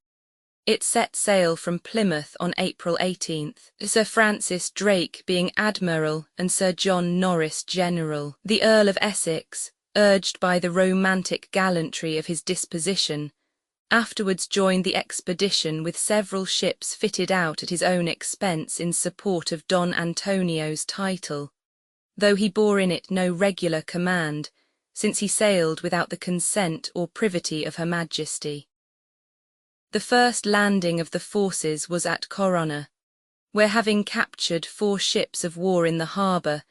It set sail from Plymouth on April 18th, Sir Francis Drake being Admiral and Sir John Norris General. The Earl of Essex, urged by the romantic gallantry of his disposition, afterwards joined the expedition with several ships fitted out at his own expense in support of Don Antonio's title, though he bore in it no regular command, since he sailed without the consent or privity of Her Majesty. The first landing of the forces was at Corunna, where, having captured 4 ships of war in the harbour,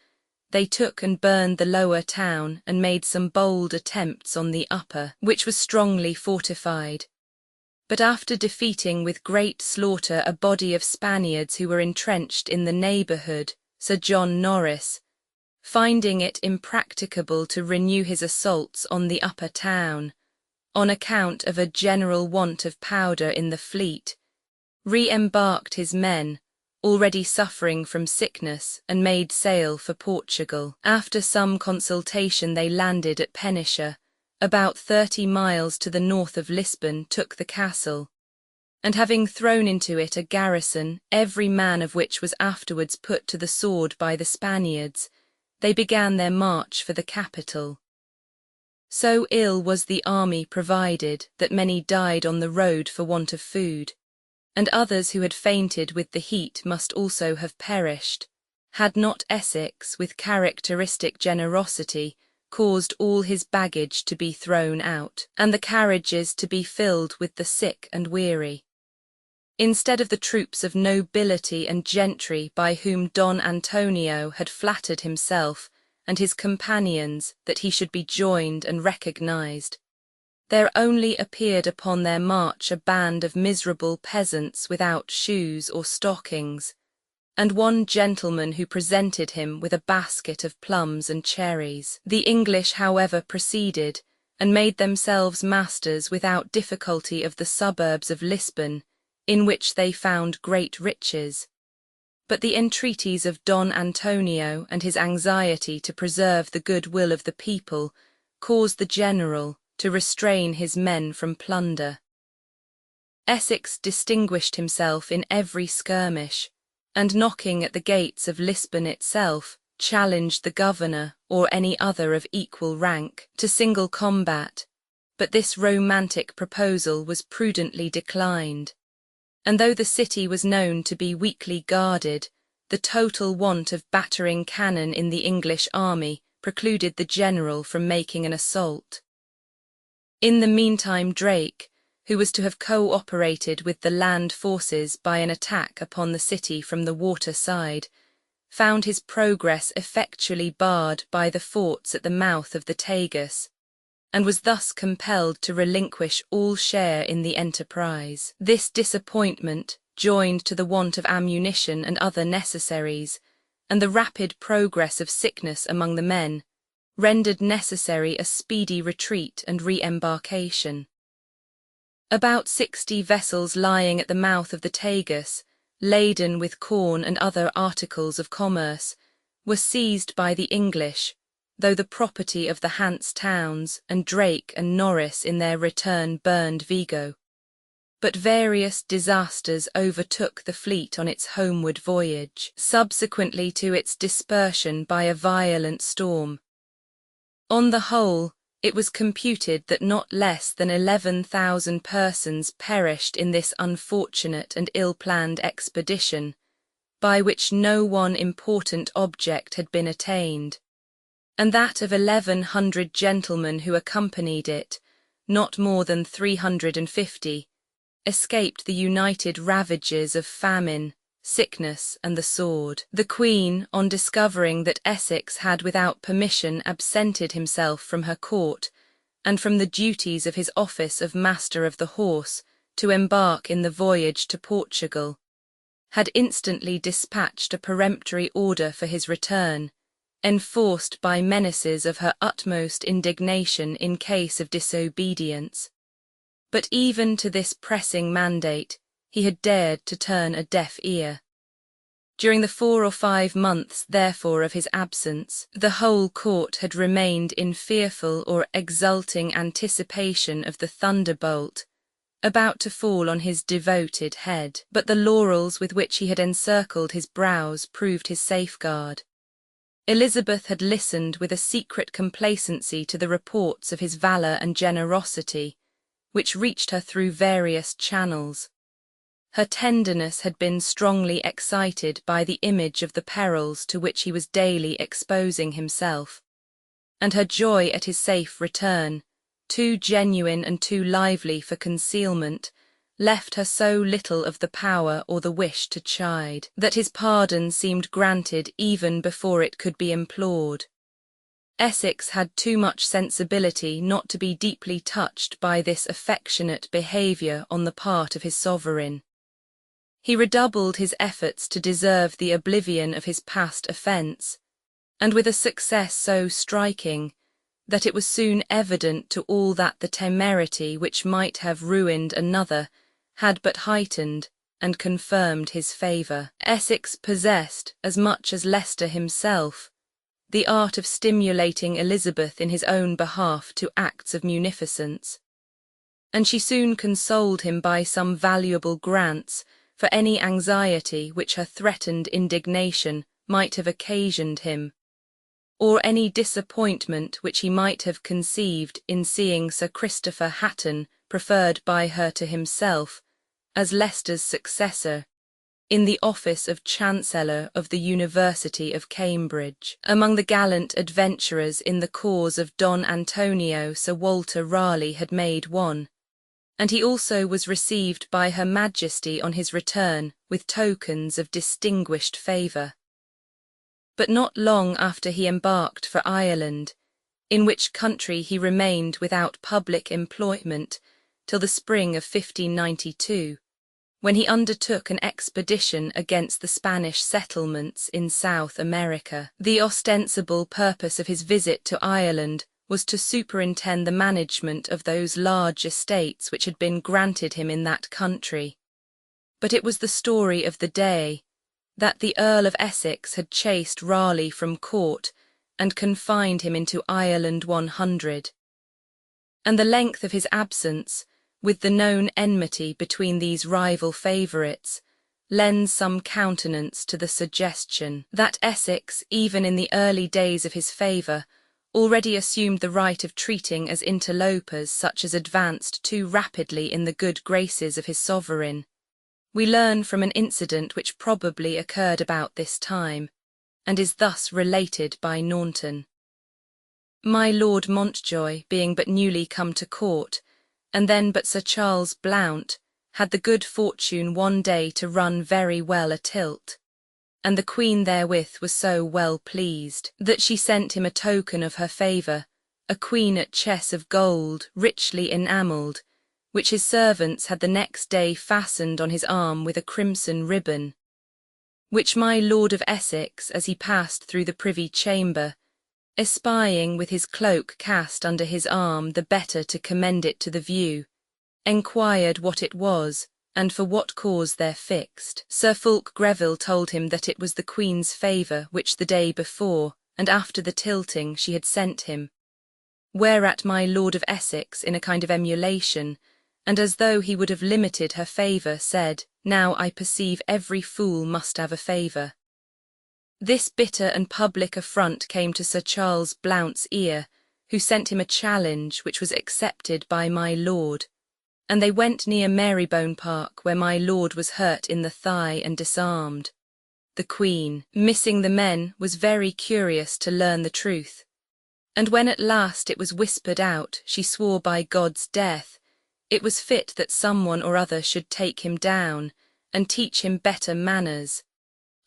they took and burned the lower town and made some bold attempts on the upper, which was strongly fortified. But after defeating with great slaughter a body of Spaniards who were entrenched in the neighbourhood, Sir John Norris, finding it impracticable to renew his assaults on the upper town, on account of a general want of powder in the fleet, re-embarked his men, already suffering from sickness, and made sail for Portugal. After some consultation they landed at Penicha, about 30 miles to the north of Lisbon, took the castle, and having thrown into it a garrison, every man of which was afterwards put to the sword by the Spaniards, they began their march for the capital. So ill was the army provided that many died on the road for want of food, and others who had fainted with the heat must also have perished, had not Essex, with characteristic generosity, caused all his baggage to be thrown out, and the carriages to be filled with the sick and weary. Instead of the troops of nobility and gentry by whom Don Antonio had flattered himself and his companions that he should be joined and recognized, there only appeared upon their march a band of miserable peasants without shoes or stockings, and one gentleman who presented him with a basket of plums and cherries. The English, however, proceeded, and made themselves masters without difficulty of the suburbs of Lisbon, in which they found great riches. But the entreaties of Don Antonio and his anxiety to preserve the good will of the people caused the general to restrain his men from plunder. Essex distinguished himself in every skirmish, and knocking at the gates of Lisbon itself, challenged the governor, or any other of equal rank, to single combat, but this romantic proposal was prudently declined, and though the city was known to be weakly guarded, the total want of battering cannon in the English army precluded the general from making an assault. In the meantime Drake, who was to have co-operated with the land forces by an attack upon the city from the water side, found his progress effectually barred by the forts at the mouth of the Tagus, and was thus compelled to relinquish all share in the enterprise. This disappointment, joined to the want of ammunition and other necessaries, and the rapid progress of sickness among the men, rendered necessary a speedy retreat and re-embarkation. About 60 vessels lying at the mouth of the Tagus, laden with corn and other articles of commerce, were seized by the English, though the property of the Hanse towns, and Drake and Norris in their return burned Vigo. But various disasters overtook the fleet on its homeward voyage, subsequently to its dispersion by a violent storm. On the whole, it was computed that not less than 11,000 persons perished in this unfortunate and ill-planned expedition, by which no one important object had been attained, and that of 1,100 gentlemen who accompanied it, not more than 350, escaped the united ravages of famine, sickness, and the sword. The Queen, on discovering that Essex had without permission absented himself from her court, and from the duties of his office of Master of the Horse to embark in the voyage to Portugal, had instantly dispatched a peremptory order for his return, enforced by menaces of her utmost indignation in case of disobedience. But even to this pressing mandate he had dared to turn a deaf ear. During the 4 or 5 months, therefore, of his absence, the whole court had remained in fearful or exulting anticipation of the thunderbolt about to fall on his devoted head. But the laurels with which he had encircled his brows proved his safeguard. Elizabeth had listened with a secret complacency to the reports of his valour and generosity, which reached her through various channels. Her tenderness had been strongly excited by the image of the perils to which he was daily exposing himself, and her joy at his safe return, too genuine and too lively for concealment, left her so little of the power or the wish to chide, that his pardon seemed granted even before it could be implored. Essex had too much sensibility not to be deeply touched by this affectionate behaviour on the part of his sovereign. He redoubled his efforts to deserve the oblivion of his past offence, and with a success so striking that it was soon evident to all that the temerity which might have ruined another had but heightened and confirmed his favour. Essex possessed, as much as Leicester himself, the art of stimulating Elizabeth in his own behalf to acts of munificence, and she soon consoled him by some valuable grants for any anxiety which her threatened indignation might have occasioned him, or any disappointment which he might have conceived in seeing Sir Christopher Hatton preferred by her to himself as Leicester's successor in the office of Chancellor of the University of Cambridge. Among the gallant adventurers in the cause of Don Antonio, Sir Walter Raleigh had made one, and he also was received by Her Majesty on his return with tokens of distinguished favour. But not long after he embarked for Ireland, in which country he remained without public employment till the spring of 1592, when he undertook an expedition against the Spanish settlements in South America. The ostensible purpose of his visit to Ireland was to superintend the management of those large estates which had been granted him in that country. But it was the story of the day that the Earl of Essex had chased Raleigh from court and confined him into Ireland 100, and the length of his absence, with the known enmity between these rival favourites, lends some countenance to the suggestion that Essex, even in the early days of his favour, already assumed the right of treating as interlopers such as advanced too rapidly in the good graces of his sovereign. We learn from an incident which probably occurred about this time, and is thus related by Naunton. My Lord Montjoy, being but newly come to court, and then but Sir Charles Blount, had the good fortune one day to run very well a tilt, and the Queen therewith was so well pleased, that she sent him a token of her favour, a queen at chess of gold, richly enamelled, which his servants had the next day fastened on his arm with a crimson ribbon, which my Lord of Essex, as he passed through the privy chamber, espying with his cloak cast under his arm the better to commend it to the view, enquired what it was, and for what cause there fixed. Sir Fulk Greville told him that it was the Queen's favour which the day before and after the tilting she had sent him, whereat my Lord of Essex, in a kind of emulation, and as though he would have limited her favour, said, "Now I perceive every fool must have a favour." This bitter and public affront came to Sir Charles Blount's ear, who sent him a challenge which was accepted by my lord, and they went near Marybone Park, where my lord was hurt in the thigh and disarmed. The Queen, missing the men, was very curious to learn the truth, and when at last it was whispered out, she swore by God's death it was fit that someone or other should take him down and teach him better manners,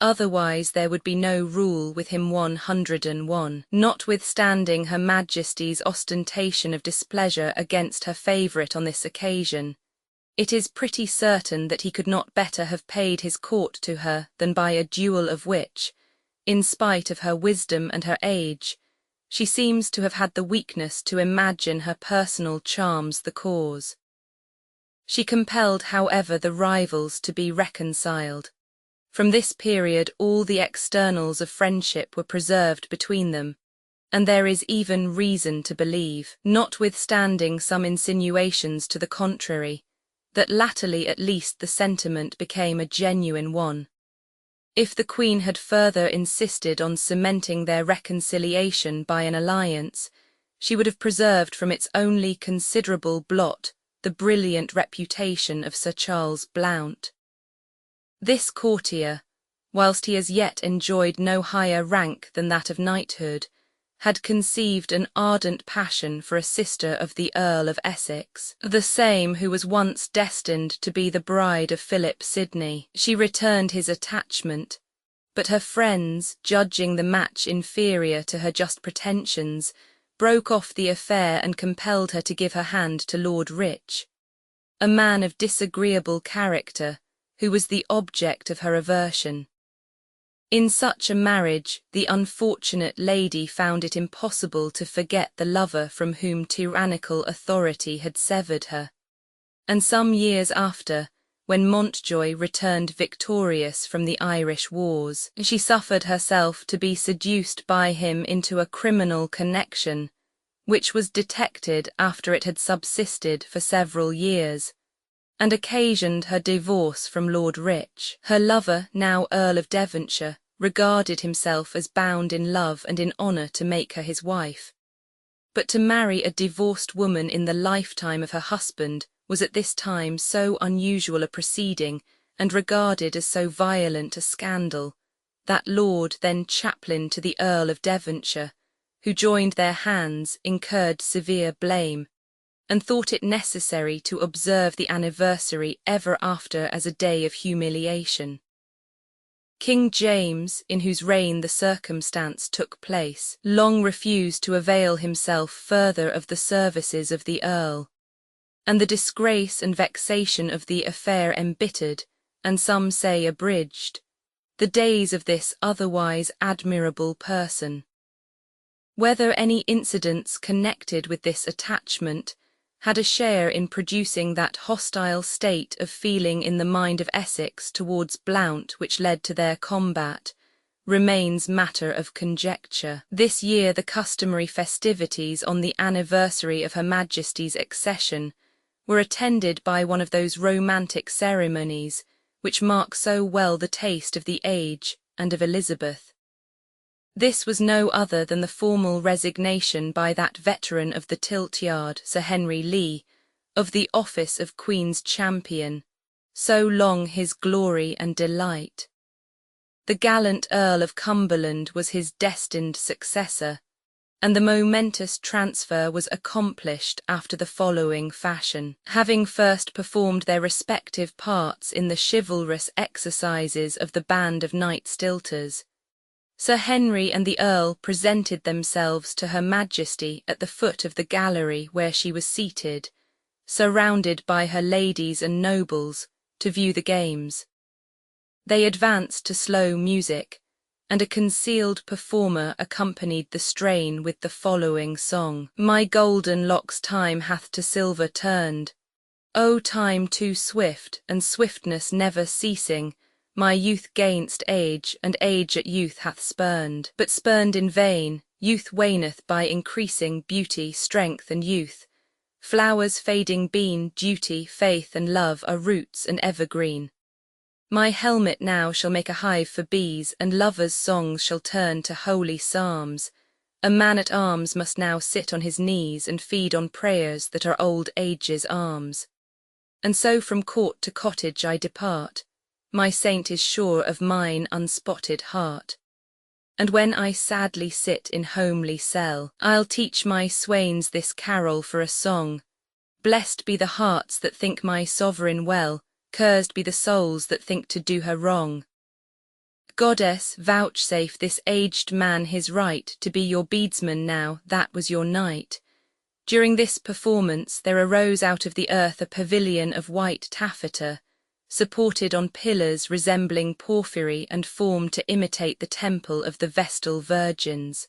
otherwise there would be no rule with him 101. Notwithstanding her Majesty's ostentation of displeasure against her favourite on this occasion, it is pretty certain that he could not better have paid his court to her than by a duel of which, in spite of her wisdom and her age, she seems to have had the weakness to imagine her personal charms the cause. She compelled, however, the rivals to be reconciled. From this period all the externals of friendship were preserved between them, and there is even reason to believe, notwithstanding some insinuations to the contrary, that latterly at least the sentiment became a genuine one. If the Queen had further insisted on cementing their reconciliation by an alliance, she would have preserved from its only considerable blot the brilliant reputation of Sir Charles Blount. This courtier, whilst he as yet enjoyed no higher rank than that of knighthood, had conceived an ardent passion for a sister of the Earl of Essex, the same who was once destined to be the bride of Philip Sidney. She returned his attachment, but her friends, judging the match inferior to her just pretensions, broke off the affair and compelled her to give her hand to Lord Rich, a man of disagreeable character, who was the object of her aversion. In such a marriage, the unfortunate lady found it impossible to forget the lover from whom tyrannical authority had severed her, and some years after, when Montjoy returned victorious from the Irish wars, she suffered herself to be seduced by him into a criminal connection, which was detected after it had subsisted for several years, and occasioned her divorce from Lord Rich. Her lover, now Earl of Devonshire, regarded himself as bound in love and in honour to make her his wife. But to marry a divorced woman in the lifetime of her husband was at this time so unusual a proceeding, and regarded as so violent a scandal, that Lord, then chaplain to the Earl of Devonshire, who joined their hands, incurred severe blame, and thought it necessary to observe the anniversary ever after as a day of humiliation. King James, in whose reign the circumstance took place, long refused to avail himself further of the services of the Earl, and the disgrace and vexation of the affair embittered, and some say abridged, the days of this otherwise admirable person. Whether any incidents connected with this attachment had a share in producing that hostile state of feeling in the mind of Essex towards Blount which led to their combat, remains matter of conjecture. This year the customary festivities on the anniversary of Her Majesty's accession were attended by one of those romantic ceremonies which mark so well the taste of the age and of Elizabeth. This was no other than the formal resignation by that veteran of the tilt-yard, Sir Henry Lee, of the office of Queen's champion, so long his glory and delight. The gallant Earl of Cumberland was his destined successor, and the momentous transfer was accomplished after the following fashion. Having first performed their respective parts in the chivalrous exercises of the band of Knight Stilters, Sir Henry and the Earl presented themselves to Her Majesty at the foot of the gallery where she was seated, surrounded by her ladies and nobles, to view the games. They advanced to slow music, and a concealed performer accompanied the strain with the following song. My golden locks time hath to silver turned. O time too swift, and swiftness never ceasing, my youth gainst age, and age at youth hath spurned. But spurned in vain, youth waneth by increasing beauty, strength, and youth. Flowers fading been, duty, faith, and love are roots and evergreen. My helmet now shall make a hive for bees, and lovers' songs shall turn to holy psalms. A man-at-arms must now sit on his knees and feed on prayers that are old age's arms. And so from court to cottage I depart, my saint is sure of mine unspotted heart. And when I sadly sit in homely cell, I'll teach my swains this carol for a song. Blessed be the hearts that think my sovereign well, cursed be the souls that think to do her wrong. Goddess, vouchsafe this aged man his right to be your beadsman now that was your night. During this performance there arose out of the earth a pavilion of white taffeta, supported on pillars resembling porphyry and formed to imitate the temple of the Vestal Virgins.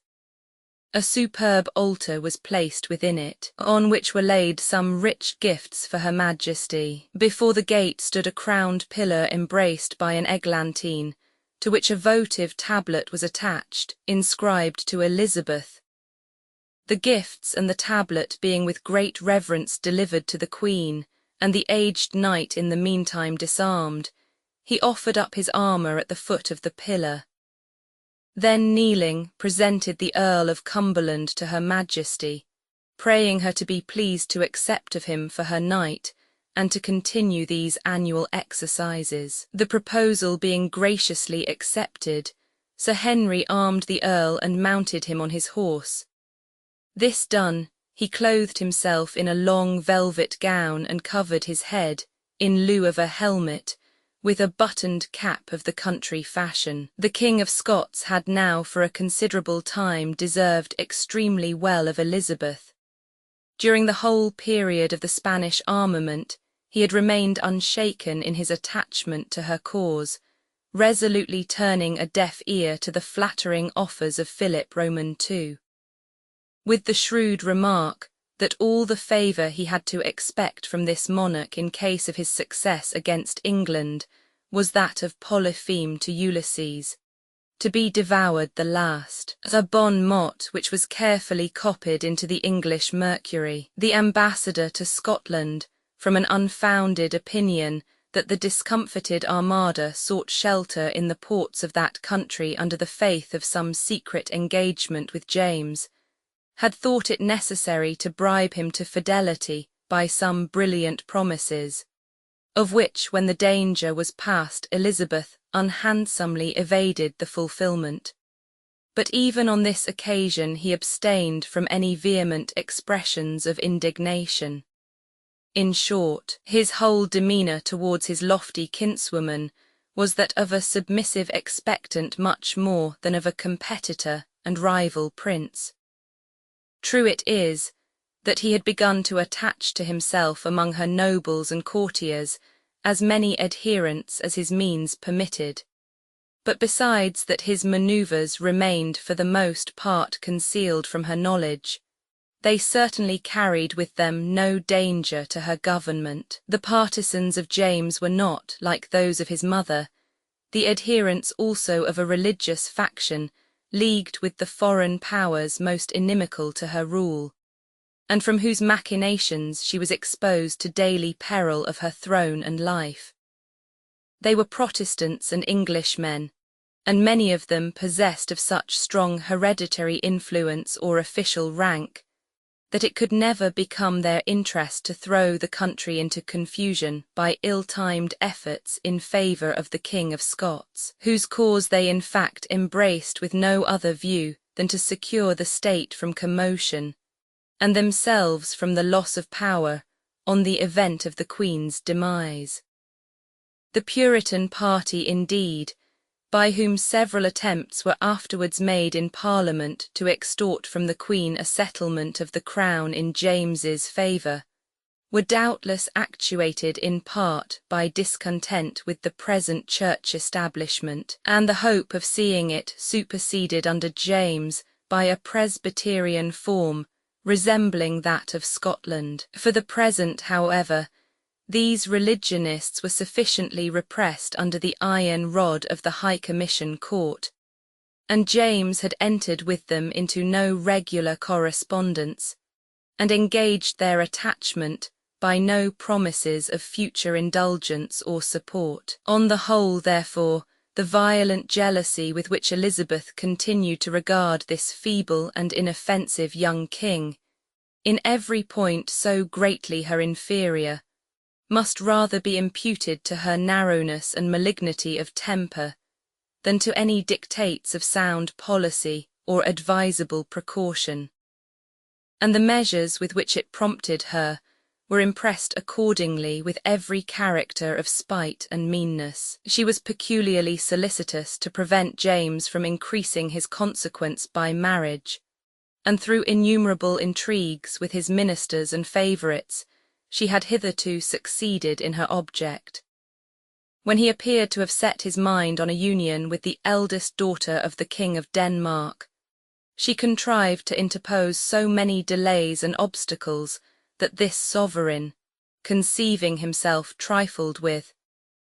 A superb altar was placed within it, on which were laid some rich gifts for her majesty. Before the gate stood a crowned pillar embraced by an eglantine, to which a votive tablet was attached, inscribed to Elizabeth. The gifts and the tablet being with great reverence delivered to the Queen, and the aged knight in the meantime disarmed, he offered up his armour at the foot of the pillar. Then kneeling, presented the Earl of Cumberland to her majesty, praying her to be pleased to accept of him for her knight, and to continue these annual exercises. The proposal being graciously accepted, Sir Henry armed the Earl and mounted him on his horse. This done, he clothed himself in a long velvet gown and covered his head, in lieu of a helmet, with a buttoned cap of the country fashion. The King of Scots had now for a considerable time deserved extremely well of Elizabeth. During the whole period of the Spanish armament, he had remained unshaken in his attachment to her cause, resolutely turning a deaf ear to the flattering offers of Philip Roman II. With the shrewd remark that all the favour he had to expect from this monarch in case of his success against England was that of Polypheme to Ulysses, to be devoured the last, a bon mot which was carefully copied into the English Mercury. The ambassador to Scotland, from an unfounded opinion that the discomfited armada sought shelter in the ports of that country under the faith of some secret engagement with James, had thought it necessary to bribe him to fidelity by some brilliant promises, of which when the danger was past Elizabeth unhandsomely evaded the fulfilment. But even on this occasion he abstained from any vehement expressions of indignation. In short, his whole demeanour towards his lofty kinswoman was that of a submissive expectant much more than of a competitor and rival prince. True it is, that he had begun to attach to himself among her nobles and courtiers as many adherents as his means permitted, but besides that his manoeuvres remained for the most part concealed from her knowledge, they certainly carried with them no danger to her government. The partisans of James were not, like those of his mother, the adherents also of a religious faction leagued with the foreign powers most inimical to her rule, and from whose machinations she was exposed to daily peril of her throne and life. They were Protestants and Englishmen, and many of them possessed of such strong hereditary influence or official rank, that it could never become their interest to throw the country into confusion by ill-timed efforts in favour of the King of Scots, whose cause they in fact embraced with no other view than to secure the state from commotion, and themselves from the loss of power on the event of the Queen's demise. The Puritan party indeed, by whom several attempts were afterwards made in Parliament to extort from the Queen a settlement of the Crown in James's favour, were doubtless actuated in part by discontent with the present church establishment, and the hope of seeing it superseded under James by a Presbyterian form resembling that of Scotland. For the present, however, these religionists were sufficiently repressed under the iron rod of the High Commission Court, and James had entered with them into no regular correspondence, and engaged their attachment by no promises of future indulgence or support. On the whole, therefore, the violent jealousy with which Elizabeth continued to regard this feeble and inoffensive young king, in every point so greatly her inferior, must rather be imputed to her narrowness and malignity of temper than to any dictates of sound policy or advisable precaution. And the measures with which it prompted her were impressed accordingly with every character of spite and meanness. She was peculiarly solicitous to prevent James from increasing his consequence by marriage, and through innumerable intrigues with his ministers and favourites, she had hitherto succeeded in her object. When he appeared to have set his mind on a union with the eldest daughter of the King of Denmark, she contrived to interpose so many delays and obstacles that this sovereign, conceiving himself trifled with,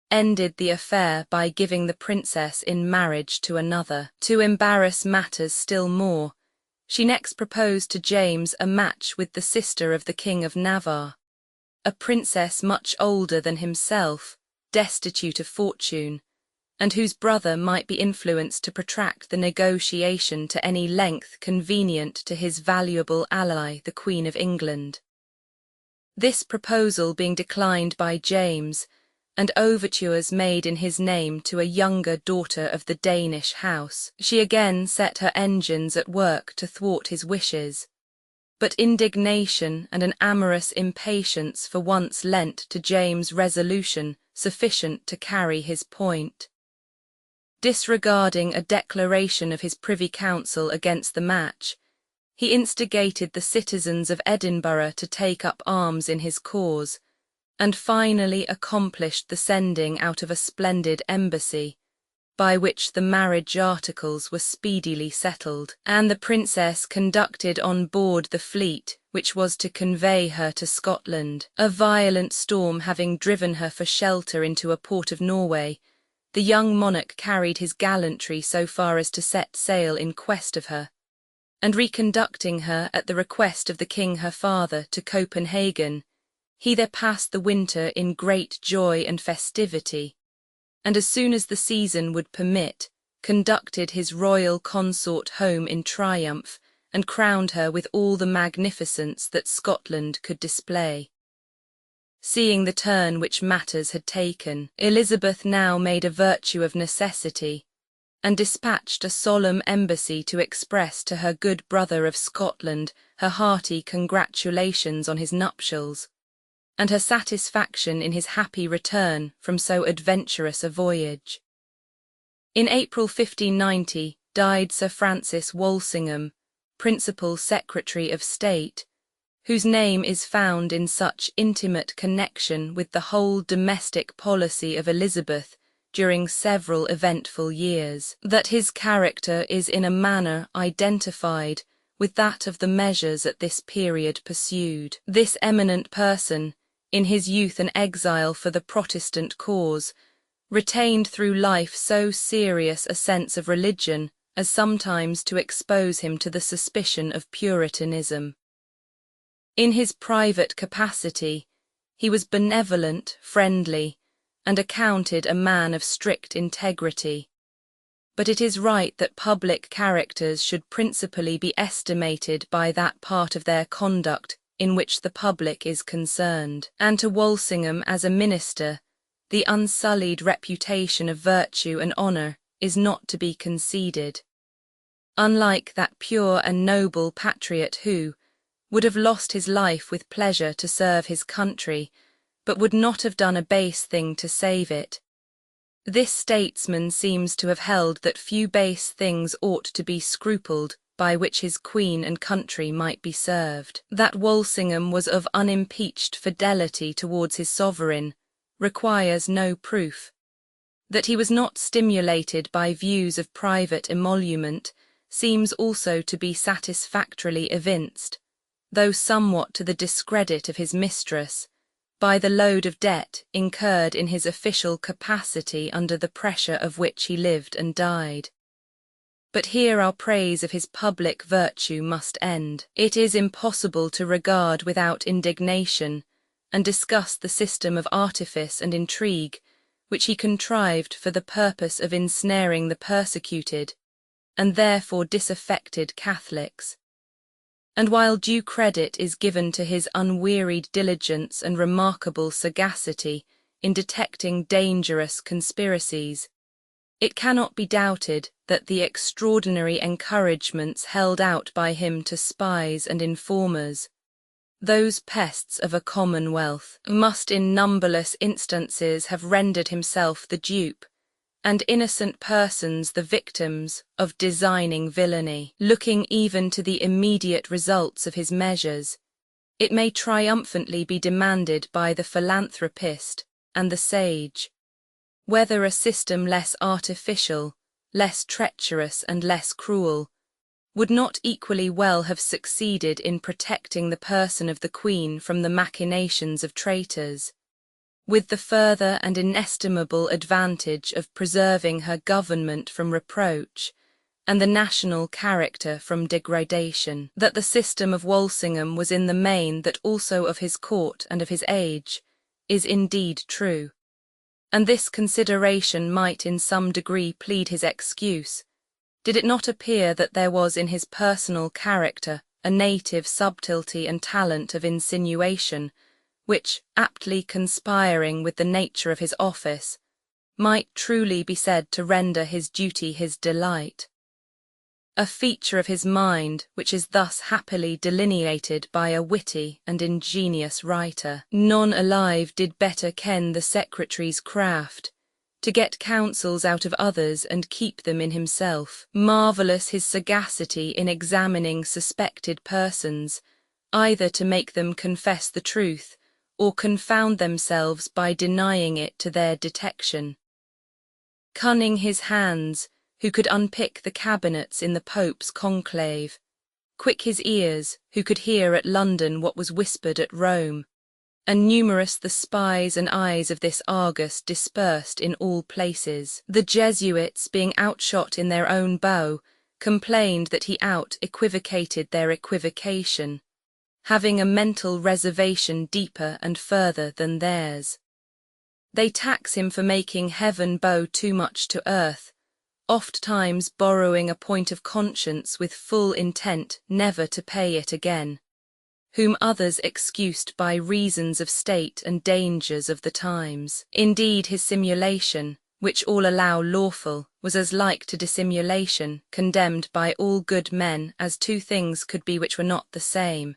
ended the affair by giving the princess in marriage to another. To embarrass matters still more, she next proposed to James a match with the sister of the King of Navarre, a princess much older than himself, destitute of fortune, and whose brother might be influenced to protract the negotiation to any length convenient to his valuable ally, the Queen of England. This proposal being declined by James, and overtures made in his name to a younger daughter of the Danish house, she again set her engines at work to thwart his wishes. But indignation and an amorous impatience for once lent to James' resolution sufficient to carry his point. Disregarding a declaration of his Privy Council against the match, he instigated the citizens of Edinburgh to take up arms in his cause, and finally accomplished the sending out of a splendid embassy, by which the marriage articles were speedily settled, and the princess conducted on board the fleet which was to convey her to Scotland. A violent storm having driven her for shelter into a port of Norway, the young monarch carried his gallantry so far as to set sail in quest of her, and reconducting her at the request of the king her father to Copenhagen, he there passed the winter in great joy and festivity, and as soon as the season would permit, conducted his royal consort home in triumph, and crowned her with all the magnificence that Scotland could display. Seeing the turn which matters had taken, Elizabeth now made a virtue of necessity, and dispatched a solemn embassy to express to her good brother of Scotland her hearty congratulations on his nuptials, and her satisfaction in his happy return from so adventurous a voyage. In April 1590 died Sir Francis Walsingham, Principal Secretary of State, whose name is found in such intimate connection with the whole domestic policy of Elizabeth during several eventful years, that his character is in a manner identified with that of the measures at this period pursued. This eminent person, in his youth an exile for the Protestant cause, retained through life so serious a sense of religion as sometimes to expose him to the suspicion of Puritanism. In his private capacity, he was benevolent, friendly, and accounted a man of strict integrity. But it is right that public characters should principally be estimated by that part of their conduct in which the public is concerned, and to Walsingham as a minister, the unsullied reputation of virtue and honour is not to be conceded. Unlike that pure and noble patriot who would have lost his life with pleasure to serve his country, but would not have done a base thing to save it, this statesman seems to have held that few base things ought to be scrupled by which his queen and country might be served. That Walsingham was of unimpeached fidelity towards his sovereign requires no proof. That he was not stimulated by views of private emolument seems also to be satisfactorily evinced, though somewhat to the discredit of his mistress, by the load of debt incurred in his official capacity under the pressure of which he lived and died. But here our praise of his public virtue must end. It is impossible to regard without indignation and discuss the system of artifice and intrigue which he contrived for the purpose of ensnaring the persecuted, and therefore disaffected Catholics. And while due credit is given to his unwearied diligence and remarkable sagacity in detecting dangerous conspiracies, it cannot be doubted that the extraordinary encouragements held out by him to spies and informers, those pests of a commonwealth, must in numberless instances have rendered himself the dupe, and innocent persons the victims of designing villainy. Looking even to the immediate results of his measures, it may triumphantly be demanded by the philanthropist and the sage, whether a system less artificial, less treacherous and less cruel, would not equally well have succeeded in protecting the person of the Queen from the machinations of traitors, with the further and inestimable advantage of preserving her government from reproach, and the national character from degradation. That the system of Walsingham was in the main that also of his court and of his age, is indeed true, and this consideration might in some degree plead his excuse, did it not appear that there was in his personal character a native subtlety and talent of insinuation, which, aptly conspiring with the nature of his office, might truly be said to render his duty his delight. A feature of his mind which is thus happily delineated by a witty and ingenious writer. None alive did better ken the secretary's craft, to get counsels out of others and keep them in himself. Marvellous his sagacity in examining suspected persons, either to make them confess the truth, or confound themselves by denying it to their detection. Cunning his hands, who could unpick the cabinets in the Pope's conclave, quick his ears, who could hear at London what was whispered at Rome, and numerous the spies and eyes of this Argus dispersed in all places. The Jesuits, being outshot in their own bow, complained that he out-equivocated their equivocation, having a mental reservation deeper and further than theirs. They tax him for making heaven bow too much to earth, oft-times borrowing a point of conscience with full intent never to pay it again, whom others excused by reasons of state and dangers of the times. Indeed, his simulation, which all allow lawful, was as like to dissimulation, condemned by all good men, as two things could be which were not the same.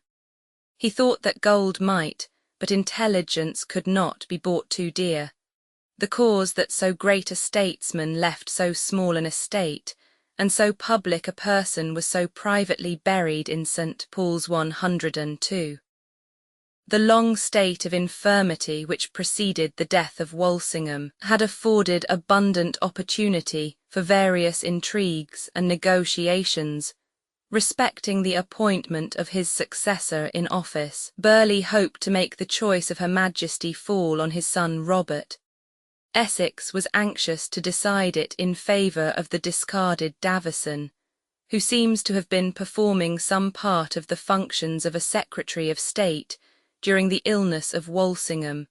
He thought that gold might, but intelligence could not be bought too dear. The cause that so great a statesman left so small an estate, and so public a person was so privately buried in St. Paul's 102. The long state of infirmity which preceded the death of Walsingham had afforded abundant opportunity for various intrigues and negotiations respecting the appointment of his successor in office. Burleigh hoped to make the choice of Her Majesty fall on his son Robert. Essex was anxious to decide it in favour of the discarded Davison, who seems to have been performing some part of the functions of a Secretary of State during the illness of Walsingham,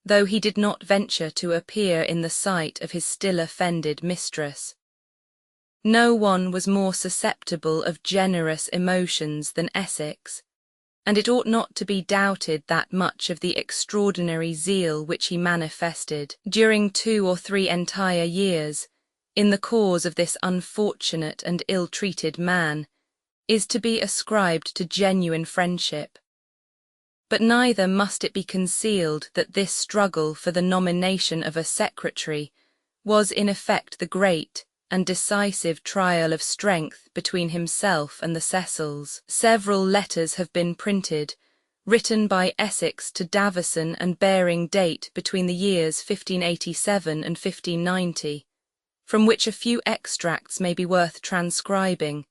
though he did not venture to appear in the sight of his still offended mistress. No one was more susceptible of generous emotions than Essex, and it ought not to be doubted that much of the extraordinary zeal which he manifested during 2 or 3 entire years in the cause of this unfortunate and ill-treated man is to be ascribed to genuine friendship. But neither must it be concealed that this struggle for the nomination of a secretary was in effect the great and decisive trial of strength between himself and the Cecils. Several letters have been printed, written by Essex to Davison and bearing date between the years 1587 and 1590, from which a few extracts may be worth transcribing,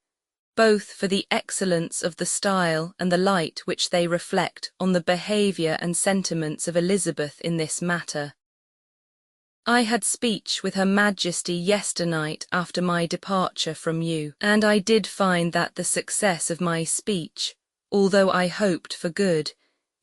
both for the excellence of the style and the light which they reflect on the behaviour and sentiments of Elizabeth in this matter. I had speech with Her Majesty yesternight after my departure from you, and I did find that the success of my speech, although I hoped for good,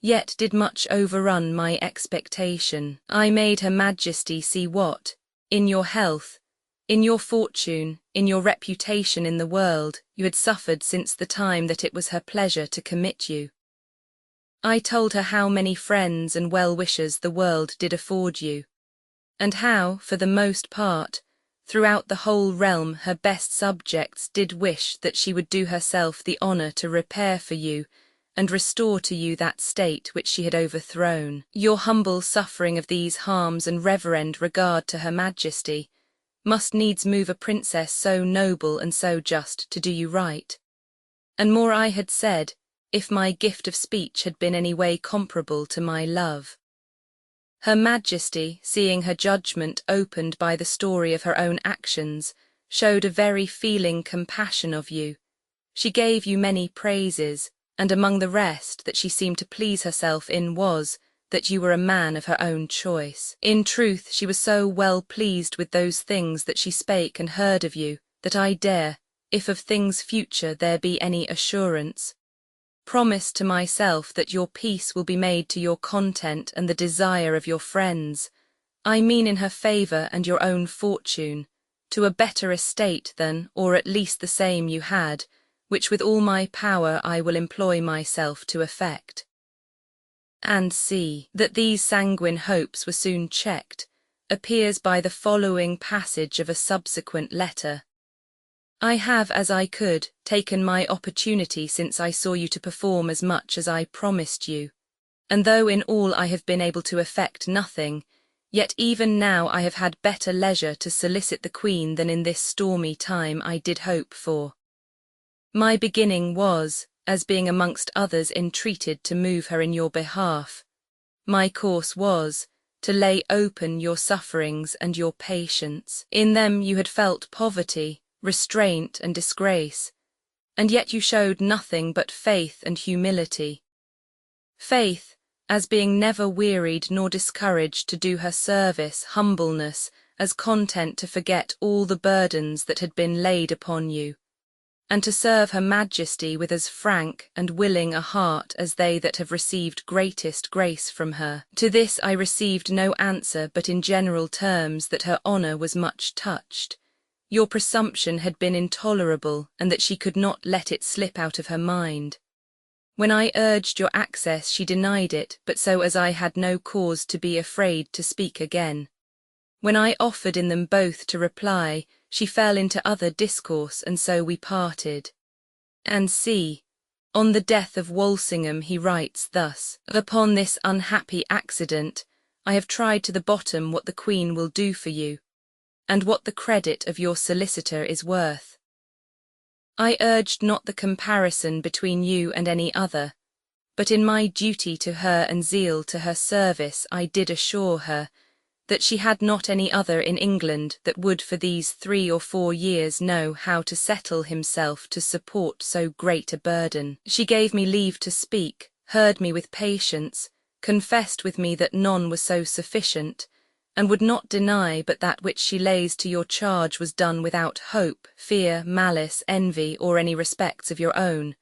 yet did much overrun my expectation. I made Her Majesty see what, in your health, in your fortune, in your reputation in the world, you had suffered since the time that it was her pleasure to commit you. I told her how many friends and well-wishers the world did afford you, and how, for the most part, throughout the whole realm her best subjects did wish that she would do herself the honour to repair for you, and restore to you that state which she had overthrown. Your humble suffering of these harms and reverend regard to her majesty must needs move a princess so noble and so just to do you right. And more I had said, if my gift of speech had been any way comparable to my love. Her majesty, seeing her judgment opened by the story of her own actions, showed a very feeling compassion of you. She gave you many praises, and among the rest that she seemed to please herself in was, that you were a man of her own choice. In truth, she was so well pleased with those things that she spake and heard of you, that I dare, if of things future there be any assurance, promise to myself that your peace will be made to your content and the desire of your friends, I mean in her favour and your own fortune, to a better estate than, or at least the same you had, which with all my power I will employ myself to effect. And see, that these sanguine hopes were soon checked, appears by the following passage of a subsequent letter. I have, as I could, taken my opportunity since I saw you to perform as much as I promised you, and though in all I have been able to effect nothing, yet even now I have had better leisure to solicit the Queen than in this stormy time I did hope for. My beginning was, as being amongst others entreated to move her in your behalf. My course was, to lay open your sufferings and your patience. In them you had felt poverty, restraint and disgrace, and yet you showed nothing but faith and humility. Faith, as being never wearied nor discouraged to do her service, humbleness, as content to forget all the burdens that had been laid upon you, and to serve her majesty with as frank and willing a heart as they that have received greatest grace from her. To this I received no answer but in general terms that her honour was much touched. Your presumption had been intolerable, and that she could not let it slip out of her mind. When I urged your access she denied it, but so as I had no cause to be afraid to speak again. When I offered in them both to reply, she fell into other discourse, and so we parted. And see, on the death of Walsingham he writes thus: Upon this unhappy accident, I have tried to the bottom what the Queen will do for you, and what the credit of your solicitor is worth. I urged not the comparison between you and any other, but in my duty to her and zeal to her service I did assure her that she had not any other in England that would for these 3 or 4 years know how to settle himself to support so great a burden. She gave me leave to speak, heard me with patience, confessed with me that none was so sufficient, and would not deny but that which she lays to your charge was done without hope, fear, malice, envy, or any respects of your own,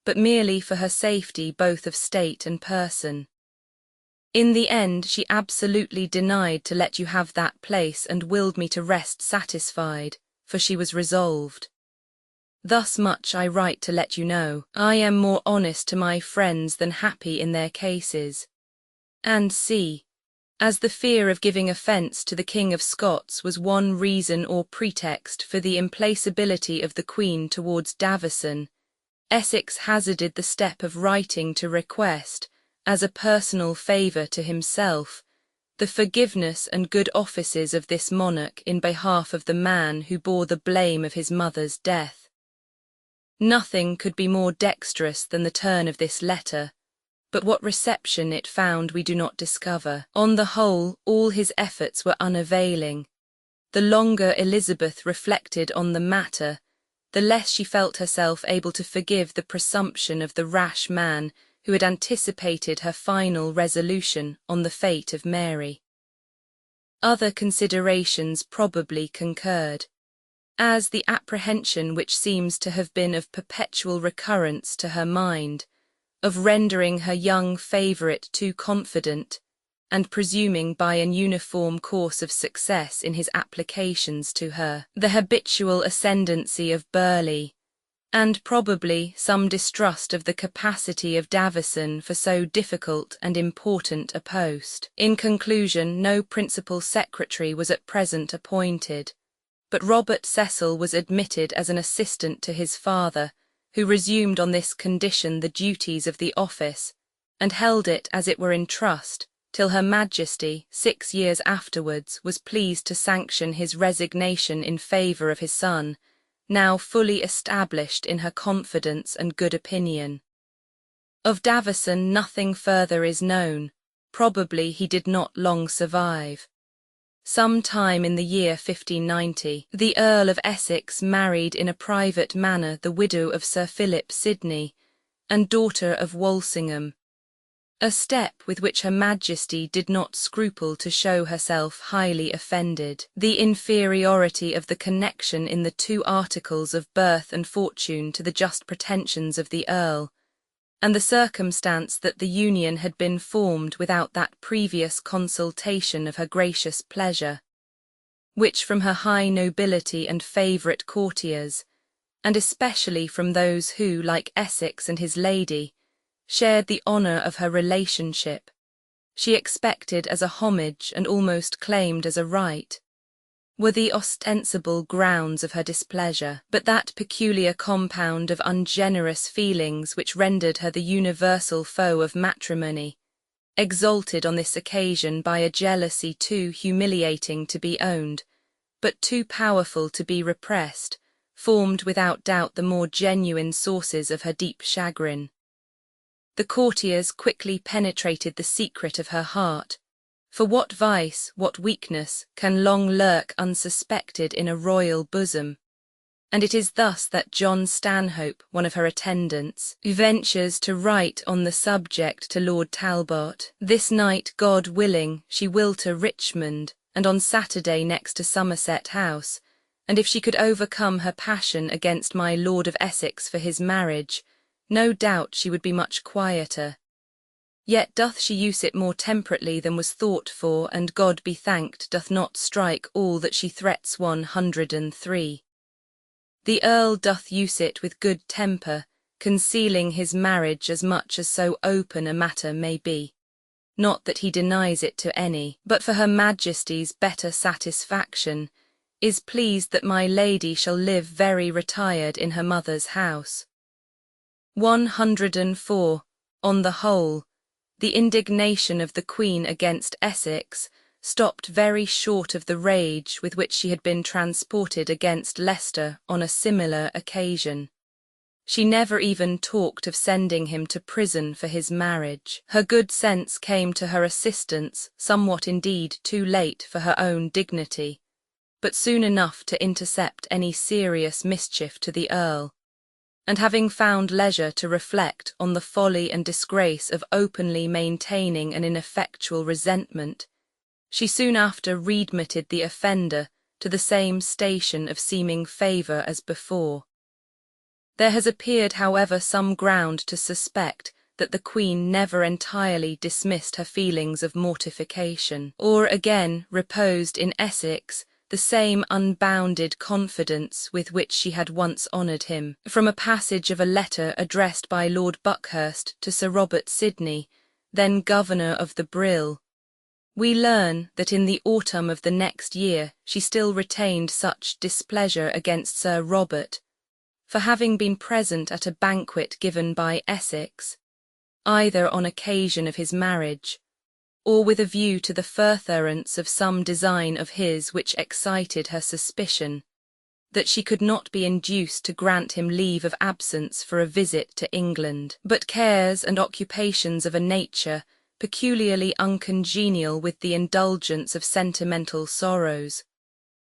but merely for her safety both of state and person. In the end she absolutely denied to let you have that place and willed me to rest satisfied, for she was resolved. Thus much I write to let you know, I am more honest to my friends than happy in their cases. And see, as the fear of giving offence to the King of Scots was one reason or pretext for the implacability of the Queen towards Davison, Essex hazarded the step of writing to request, as a personal favour to himself, the forgiveness and good offices of this monarch in behalf of the man who bore the blame of his mother's death. Nothing could be more dexterous than the turn of this letter, but what reception it found we do not discover. On the whole, all his efforts were unavailing. The longer Elizabeth reflected on the matter, the less she felt herself able to forgive the presumption of the rash man who had anticipated her final resolution on the fate of Mary. Other considerations probably concurred, as the apprehension which seems to have been of perpetual recurrence to her mind, of rendering her young favourite too confident, and presuming by an uniform course of success in his applications to her, the habitual ascendancy of Burleigh, and probably some distrust of the capacity of Davison for so difficult and important a post. In conclusion, no principal secretary was at present appointed, but Robert Cecil was admitted as an assistant to his father, who resumed on this condition the duties of the office, and held it as it were in trust, till Her Majesty, 6 years afterwards, was pleased to sanction his resignation in favour of his son, now fully established in her confidence and good opinion. Of Davison nothing further is known. Probably he did not long survive. Some time in the year 1590, the Earl of Essex married in a private manner the widow of Sir Philip Sidney, and daughter of Walsingham, a step with which Her Majesty did not scruple to show herself highly offended. The inferiority of the connection in the 2 articles of birth and fortune to the just pretensions of the Earl, and the circumstance that the union had been formed without that previous consultation of her gracious pleasure, which from her high nobility and favourite courtiers, and especially from those who, like Essex and his lady, shared the honour of her relationship, she expected as a homage and almost claimed as a right, were the ostensible grounds of her displeasure, but that peculiar compound of ungenerous feelings which rendered her the universal foe of matrimony, exalted on this occasion by a jealousy too humiliating to be owned, but too powerful to be repressed, formed without doubt the more genuine sources of her deep chagrin. The courtiers quickly penetrated the secret of her heart, for what vice, what weakness, can long lurk unsuspected in a royal bosom? And it is thus that John Stanhope, one of her attendants, ventures to write on the subject to Lord Talbot: "This night, God willing, she will to Richmond, and on Saturday next to Somerset House, and if she could overcome her passion against my Lord of Essex for his marriage, no doubt she would be much quieter. Yet doth she use it more temperately than was thought for, and God be thanked doth not strike all that she threats 103. The Earl doth use it with good temper, concealing his marriage as much as so open a matter may be. Not that he denies it to any, but for Her Majesty's better satisfaction, is pleased that my lady shall live very retired in her mother's house." 104. On the whole, the indignation of the Queen against Essex stopped very short of the rage with which she had been transported against Leicester on a similar occasion. She never even talked of sending him to prison for his marriage. Her good sense came to her assistance, somewhat indeed too late for her own dignity, but soon enough to intercept any serious mischief to the Earl. And having found leisure to reflect on the folly and disgrace of openly maintaining an ineffectual resentment, she soon after readmitted the offender to the same station of seeming favour as before. There has appeared, however, some ground to suspect that the Queen never entirely dismissed her feelings of mortification, or again reposed in Essex the same unbounded confidence with which she had once honoured him. From a passage of a letter addressed by Lord Buckhurst to Sir Robert Sidney, then Governor of the Brill, we learn that in the autumn of the next year she still retained such displeasure against Sir Robert, for having been present at a banquet given by Essex, either on occasion of his marriage, or with a view to the furtherance of some design of his which excited her suspicion, that she could not be induced to grant him leave of absence for a visit to England, but cares and occupations of a nature peculiarly uncongenial with the indulgence of sentimental sorrows,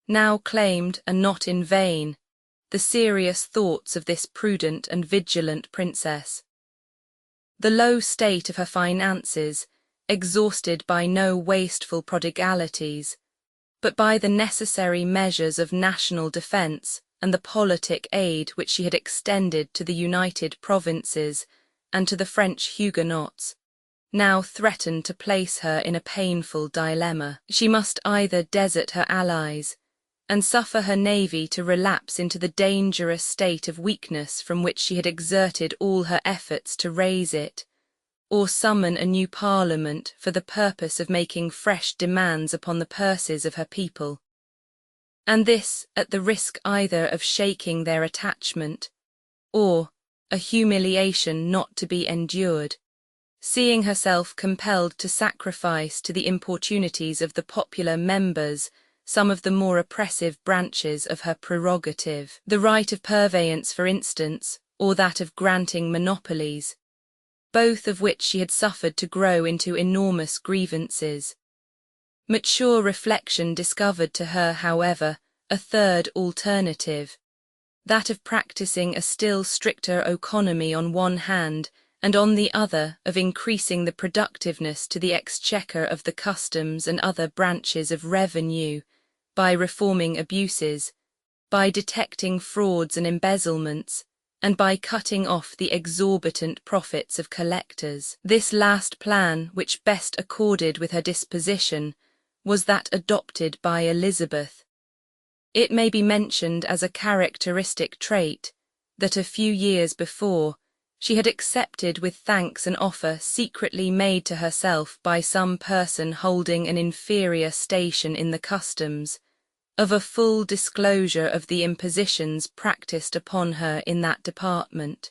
now claimed, and not in vain, the serious thoughts of this prudent and vigilant princess. The low state of her finances, exhausted by no wasteful prodigalities, but by the necessary measures of national defence and the politic aid which she had extended to the United Provinces and to the French Huguenots, now threatened to place her in a painful dilemma. She must either desert her allies, and suffer her navy to relapse into the dangerous state of weakness from which she had exerted all her efforts to raise it, or summon a new parliament for the purpose of making fresh demands upon the purses of her people, and this at the risk either of shaking their attachment, or, a humiliation not to be endured. Seeing herself compelled to sacrifice to the importunities of the popular members some of the more oppressive branches of her prerogative, the right of purveyance, for instance, or that of granting monopolies, both of which she had suffered to grow into enormous grievances. Mature reflection discovered to her, however, a third alternative, that of practicing a still stricter economy on one hand, and on the other of increasing the productiveness to the exchequer of the customs and other branches of revenue, by reforming abuses, by detecting frauds and embezzlements, and by cutting off the exorbitant profits of collectors. This last plan, which best accorded with her disposition, was that adopted by Elizabeth. It may be mentioned as a characteristic trait that a few years before she had accepted with thanks an offer secretly made to herself by some person holding an inferior station in the customs, of a full disclosure of the impositions practised upon her in that department.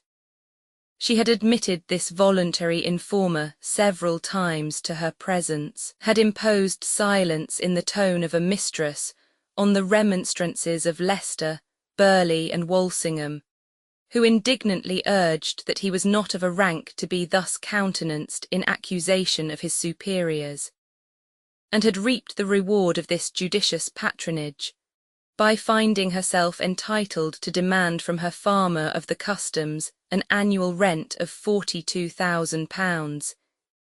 She had admitted this voluntary informer several times to her presence, had imposed silence in the tone of a mistress on the remonstrances of Leicester, Burleigh, and Walsingham, who indignantly urged that he was not of a rank to be thus countenanced in accusation of his superiors, and had reaped the reward of this judicious patronage, by finding herself entitled to demand from her farmer of the customs an annual rent of £42,000,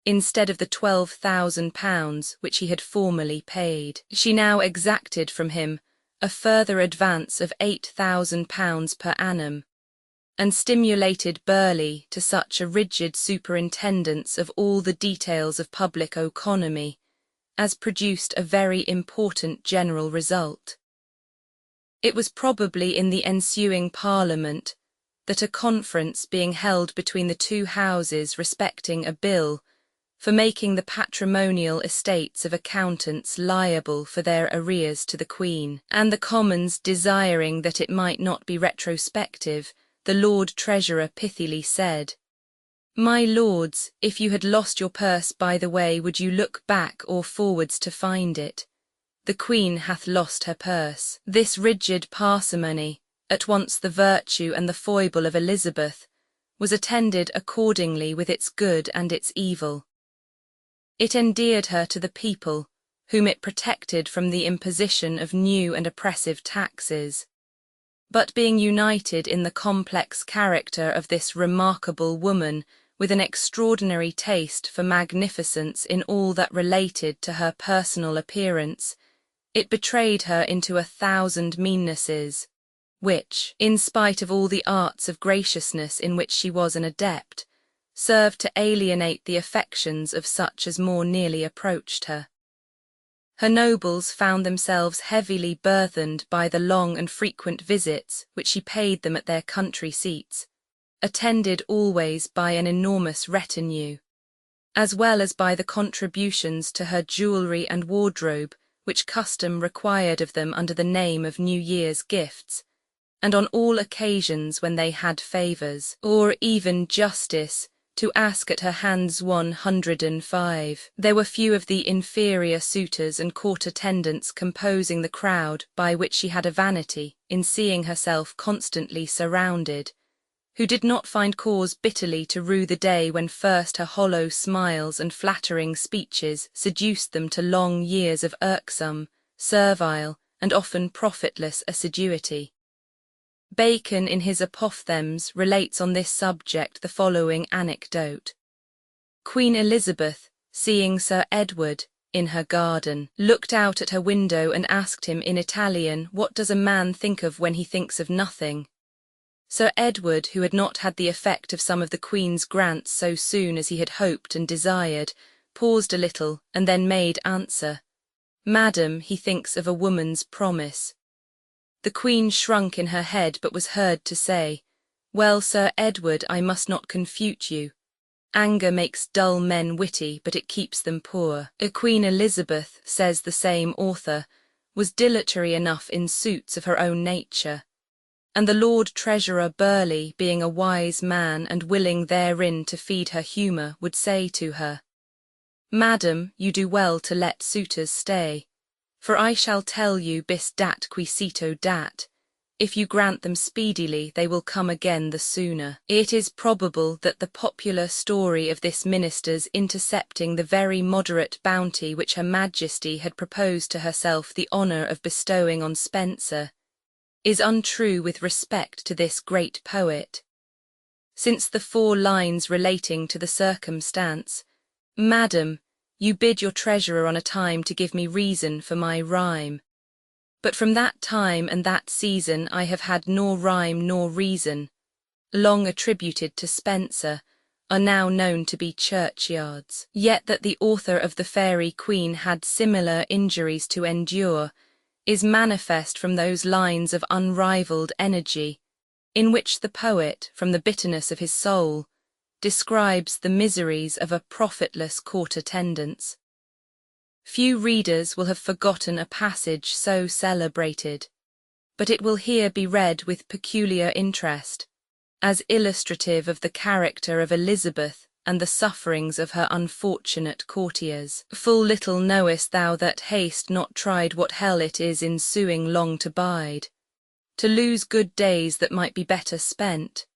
instead of the £12,000 which he had formerly paid. She now exacted from him a further advance of £8,000 per annum, and stimulated Burleigh to such a rigid superintendence of all the details of public economy as produced a very important general result. It was probably in the ensuing Parliament that a conference being held between the two houses respecting a bill for making the patrimonial estates of accountants liable for their arrears to the Queen, and the Commons desiring that it might not be retrospective, the Lord Treasurer pithily said, "My lords, if you had lost your purse by the way, would you look back or forwards to find it? The Queen hath lost her purse." This rigid parsimony, at once the virtue and the foible of Elizabeth, was attended accordingly with its good and its evil. It endeared her to the people, whom it protected from the imposition of new and oppressive taxes. But being united in the complex character of this remarkable woman with an extraordinary taste for magnificence in all that related to her personal appearance, it betrayed her into 1,000 meannesses, which, in spite of all the arts of graciousness in which she was an adept, served to alienate the affections of such as more nearly approached her. Her nobles found themselves heavily burthened by the long and frequent visits which she paid them at their country seats, attended always by an enormous retinue, as well as by the contributions to her jewellery and wardrobe which custom required of them under the name of New Year's gifts, and on all occasions when they had favours, or even justice, to ask at her hands 105. There were few of the inferior suitors and court attendants composing the crowd by which she had a vanity in seeing herself constantly surrounded, who did not find cause bitterly to rue the day when first her hollow smiles and flattering speeches seduced them to long years of irksome, servile, and often profitless assiduity. Bacon in his Apophthegms relates on this subject the following anecdote. Queen Elizabeth, seeing Sir Edward in her garden, looked out at her window and asked him in Italian, "What does a man think of when he thinks of nothing?" Sir Edward, who had not had the effect of some of the Queen's grants so soon as he had hoped and desired, paused a little and then made answer, "Madam, he thinks of a woman's promise." The Queen shrunk in her head, but was heard to say, "Well, Sir Edward, I must not confute you. Anger makes dull men witty, but it keeps them poor." Queen Elizabeth, says the same author, was dilatory enough in suits of her own nature, And the Lord Treasurer Burleigh, being a wise man and willing therein to feed her humour, would say to her, Madam, you do well to let suitors stay, for I shall tell you bis dat qui cito dat, if you grant them speedily they will come again the sooner. It is probable that the popular story of this minister's intercepting the very moderate bounty which Her Majesty had proposed to herself the honour of bestowing on Spencer is untrue with respect to this great poet, since the 4 lines relating to the circumstance, Madam, you bid your treasurer on a time to give me reason for my rhyme. But from that time and that season I have had nor rhyme nor reason, long attributed to Spencer, are now known to be churchyards. Yet that the author of the Fairy Queen had similar injuries to endure is manifest from those lines of unrivalled energy, in which the poet, from the bitterness of his soul, describes the miseries of a profitless court attendance. Few readers will have forgotten a passage so celebrated, but it will here be read with peculiar interest, as illustrative of the character of Elizabeth and the sufferings of her unfortunate courtiers. Full little knowest thou that haste not tried what hell it is in suing long to bide, to lose good days that might be better spent,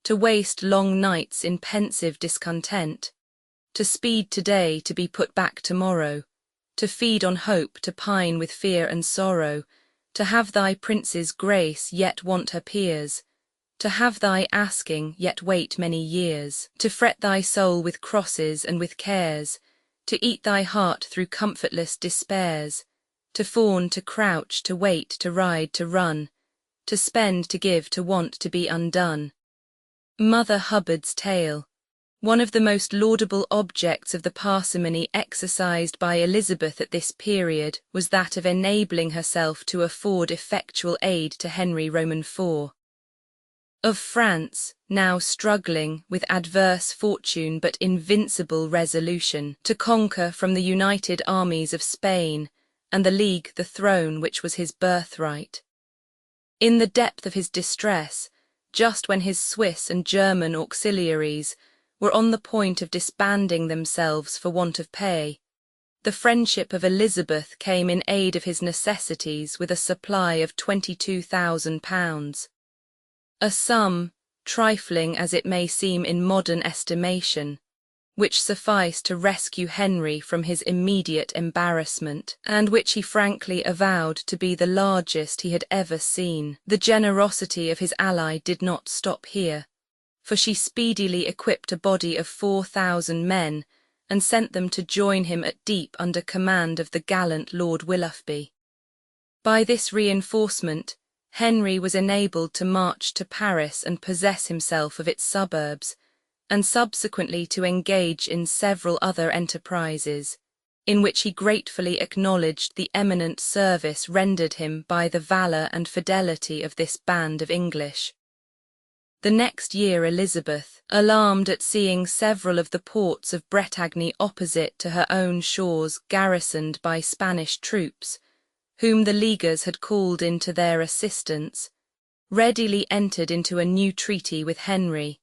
to waste long nights in pensive discontent, to speed today to be put back tomorrow, to feed on hope, to pine with fear and sorrow, to have thy prince's grace yet want her peers, to have thy asking yet wait many years, to fret thy soul with crosses and with cares, to eat thy heart through comfortless despairs, to fawn, to crouch, to wait, to ride, to run, to spend, to give, to want, to be undone. Mother Hubbard's Tale. One of the most laudable objects of the parsimony exercised by Elizabeth at this period was that of enabling herself to afford effectual aid to Henry Roman IV. Of France, now struggling with adverse fortune but invincible resolution, to conquer from the united armies of Spain and the League the throne which was his birthright. In the depth of his distress, just when his Swiss and German auxiliaries were on the point of disbanding themselves for want of pay, the friendship of Elizabeth came in aid of his necessities with a supply of £22,000, a sum, trifling as it may seem in modern estimation, which sufficed to rescue Henry from his immediate embarrassment, and which he frankly avowed to be the largest he had ever seen. The generosity of his ally did not stop here, for she speedily equipped a body of 4,000 men and sent them to join him at Dieppe under command of the gallant Lord Willoughby. By this reinforcement, Henry was enabled to march to Paris and possess himself of its suburbs, and subsequently to engage in several other enterprises, in which he gratefully acknowledged the eminent service rendered him by the valour and fidelity of this band of English. The next year Elizabeth, alarmed at seeing several of the ports of Bretagne opposite to her own shores garrisoned by Spanish troops, whom the Leaguers had called in to their assistance, readily entered into a new treaty with Henry,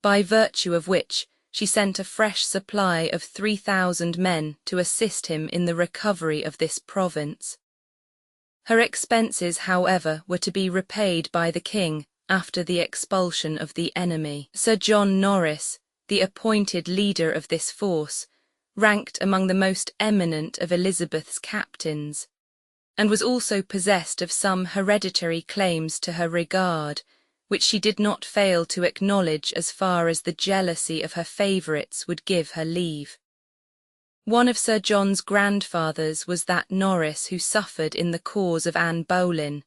by virtue of which she sent a fresh supply of 3,000 men to assist him in the recovery of this province. Her expenses, however, were to be repaid by the king after the expulsion of the enemy. Sir John Norris, the appointed leader of this force, ranked among the most eminent of Elizabeth's captains, and was also possessed of some hereditary claims to her regard, which she did not fail to acknowledge as far as the jealousy of her favourites would give her leave. One of Sir John's grandfathers was that Norris who suffered in the cause of Anne Boleyn.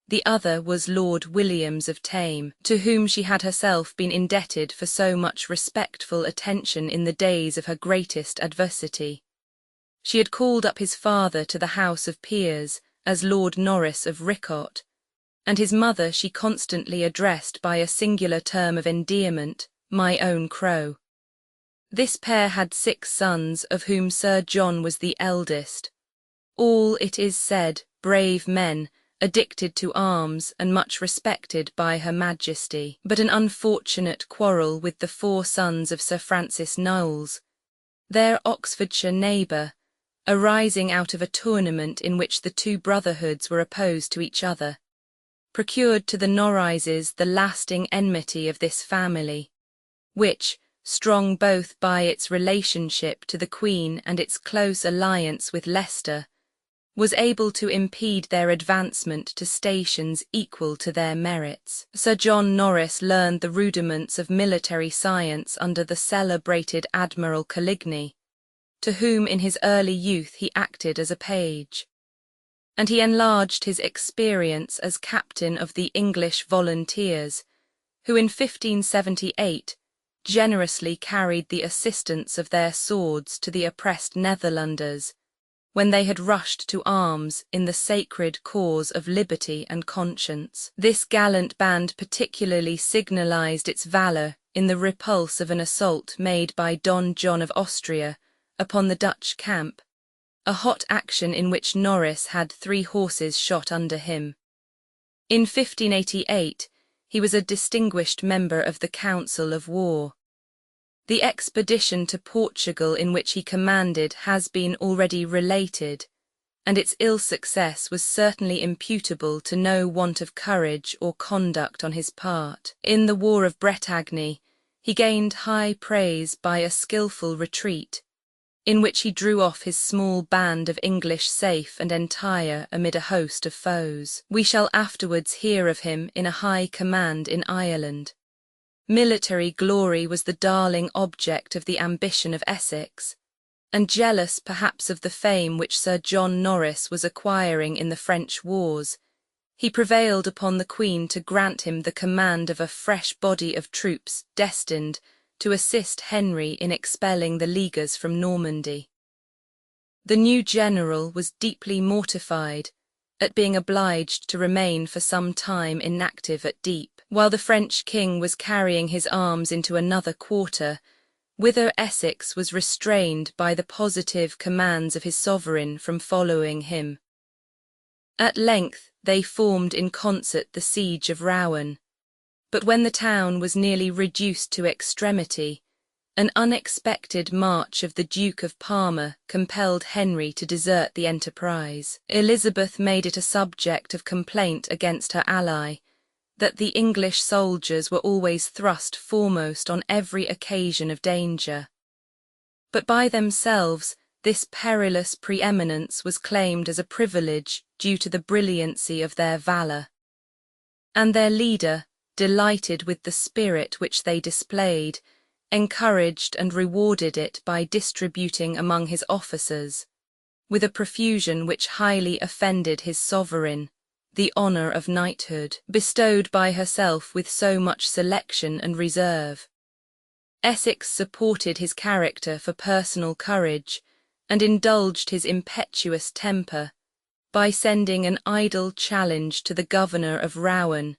The other was Lord Williams of Tame, to whom she had herself been indebted for so much respectful attention in the days of her greatest adversity. She had called up his father to the House of Peers as Lord Norris of Ricot, and his mother she constantly addressed by a singular term of endearment, my own Crow. This pair had 6 sons, of whom Sir John was the eldest. All, it is said, brave men, addicted to arms and much respected by Her Majesty. But an unfortunate quarrel with the 4 sons of Sir Francis Knowles, their Oxfordshire neighbour, arising out of a tournament in which the 2 brotherhoods were opposed to each other, procured to the Norrises the lasting enmity of this family, which, strong both by its relationship to the Queen and its close alliance with Leicester, was able to impede their advancement to stations equal to their merits. Sir John Norris learned the rudiments of military science under the celebrated Admiral Coligny, to whom in his early youth he acted as a page, and he enlarged his experience as captain of the English volunteers, who in 1578 generously carried the assistance of their swords to the oppressed Netherlanders, when they had rushed to arms in the sacred cause of liberty and conscience. This gallant band particularly signalized its valour in the repulse of an assault made by Don John of Austria upon the Dutch camp, a hot action in which Norris had 3 horses shot under him. In 1588, he was a distinguished member of the Council of War. The expedition to Portugal in which he commanded has been already related, and its ill success was certainly imputable to no want of courage or conduct on his part. In the War of Bretagne, he gained high praise by a skilful retreat, in which he drew off his small band of English safe and entire amid a host of foes. We shall afterwards hear of him in a high command in Ireland. Military glory was the darling object of the ambition of Essex, and jealous perhaps of the fame which Sir John Norris was acquiring in the French wars, he prevailed upon the Queen to grant him the command of a fresh body of troops destined to assist Henry in expelling the Leaguers from Normandy. The new general was deeply mortified at being obliged to remain for some time inactive at Dieppe, while the French king was carrying his arms into another quarter, whither Essex was restrained by the positive commands of his sovereign from following him. At length they formed in concert the siege of Rouen, but when the town was nearly reduced to extremity, an unexpected march of the Duke of Parma compelled Henry to desert the enterprise. Elizabeth made it a subject of complaint against her ally that the English soldiers were always thrust foremost on every occasion of danger. But by themselves, this perilous preeminence was claimed as a privilege due to the brilliancy of their valour. And their leader, delighted with the spirit which they displayed, encouraged and rewarded it by distributing among his officers, with a profusion which highly offended his sovereign, the honour of knighthood, bestowed by herself with so much selection and reserve. Essex supported his character for personal courage, and indulged his impetuous temper by sending an idle challenge to the governor of Rouen,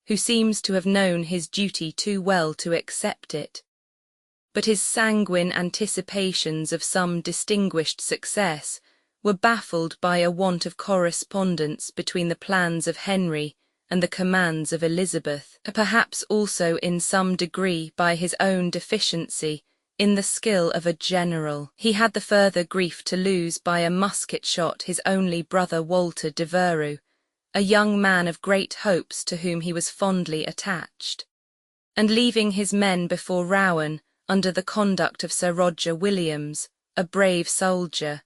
who seems to have known his duty too well to accept it. But his sanguine anticipations of some distinguished success were baffled by a want of correspondence between the plans of Henry and the commands of Elizabeth, perhaps also in some degree by his own deficiency in the skill of a general. He had the further grief to lose by a musket shot his only brother Walter de Veru, a young man of great hopes to whom he was fondly attached, and leaving his men before Rouen under the conduct of Sir Roger Williams, a brave soldier,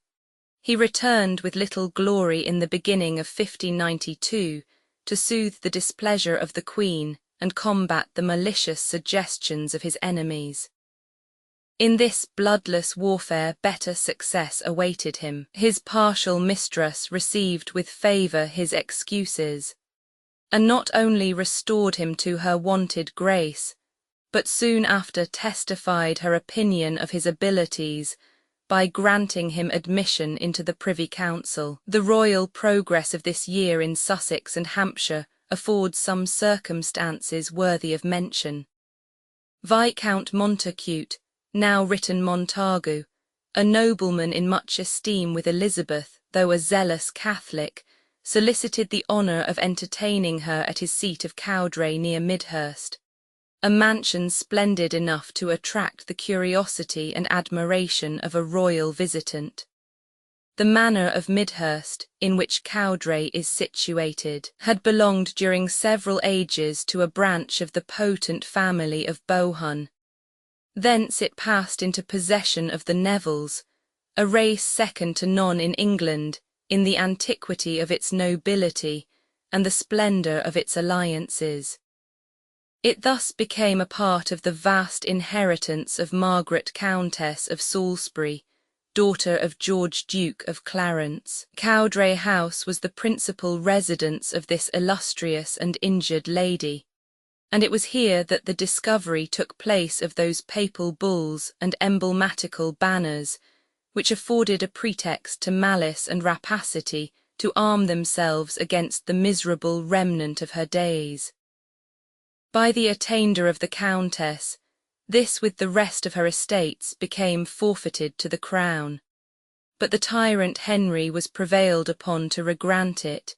he returned with little glory in the beginning of 1592 to soothe the displeasure of the Queen and combat the malicious suggestions of his enemies. In this bloodless warfare better success awaited him. His partial mistress received with favour his excuses, and not only restored him to her wonted grace, but soon after testified her opinion of his abilities by granting him admission into the Privy Council. The royal progress of this year in Sussex and Hampshire affords some circumstances worthy of mention. Viscount Montacute, now written Montagu, a nobleman in much esteem with Elizabeth, though a zealous Catholic, solicited the honour of entertaining her at his seat of Cowdray near Midhurst, a mansion splendid enough to attract the curiosity and admiration of a royal visitant. The manor of Midhurst, in which Cowdray is situated, had belonged during several ages to a branch of the potent family of Bohun. Thence it passed into possession of the Nevilles, a race second to none in England in the antiquity of its nobility and the splendour of its alliances. It thus became a part of the vast inheritance of Margaret Countess of Salisbury, daughter of George Duke of Clarence. Cowdray House was the principal residence of this illustrious and injured lady, and it was here that the discovery took place of those papal bulls and emblematical banners, which afforded a pretext to malice and rapacity to arm themselves against the miserable remnant of her days. By the attainder of the Countess, this with the rest of her estates became forfeited to the crown, but the tyrant Henry was prevailed upon to regrant it,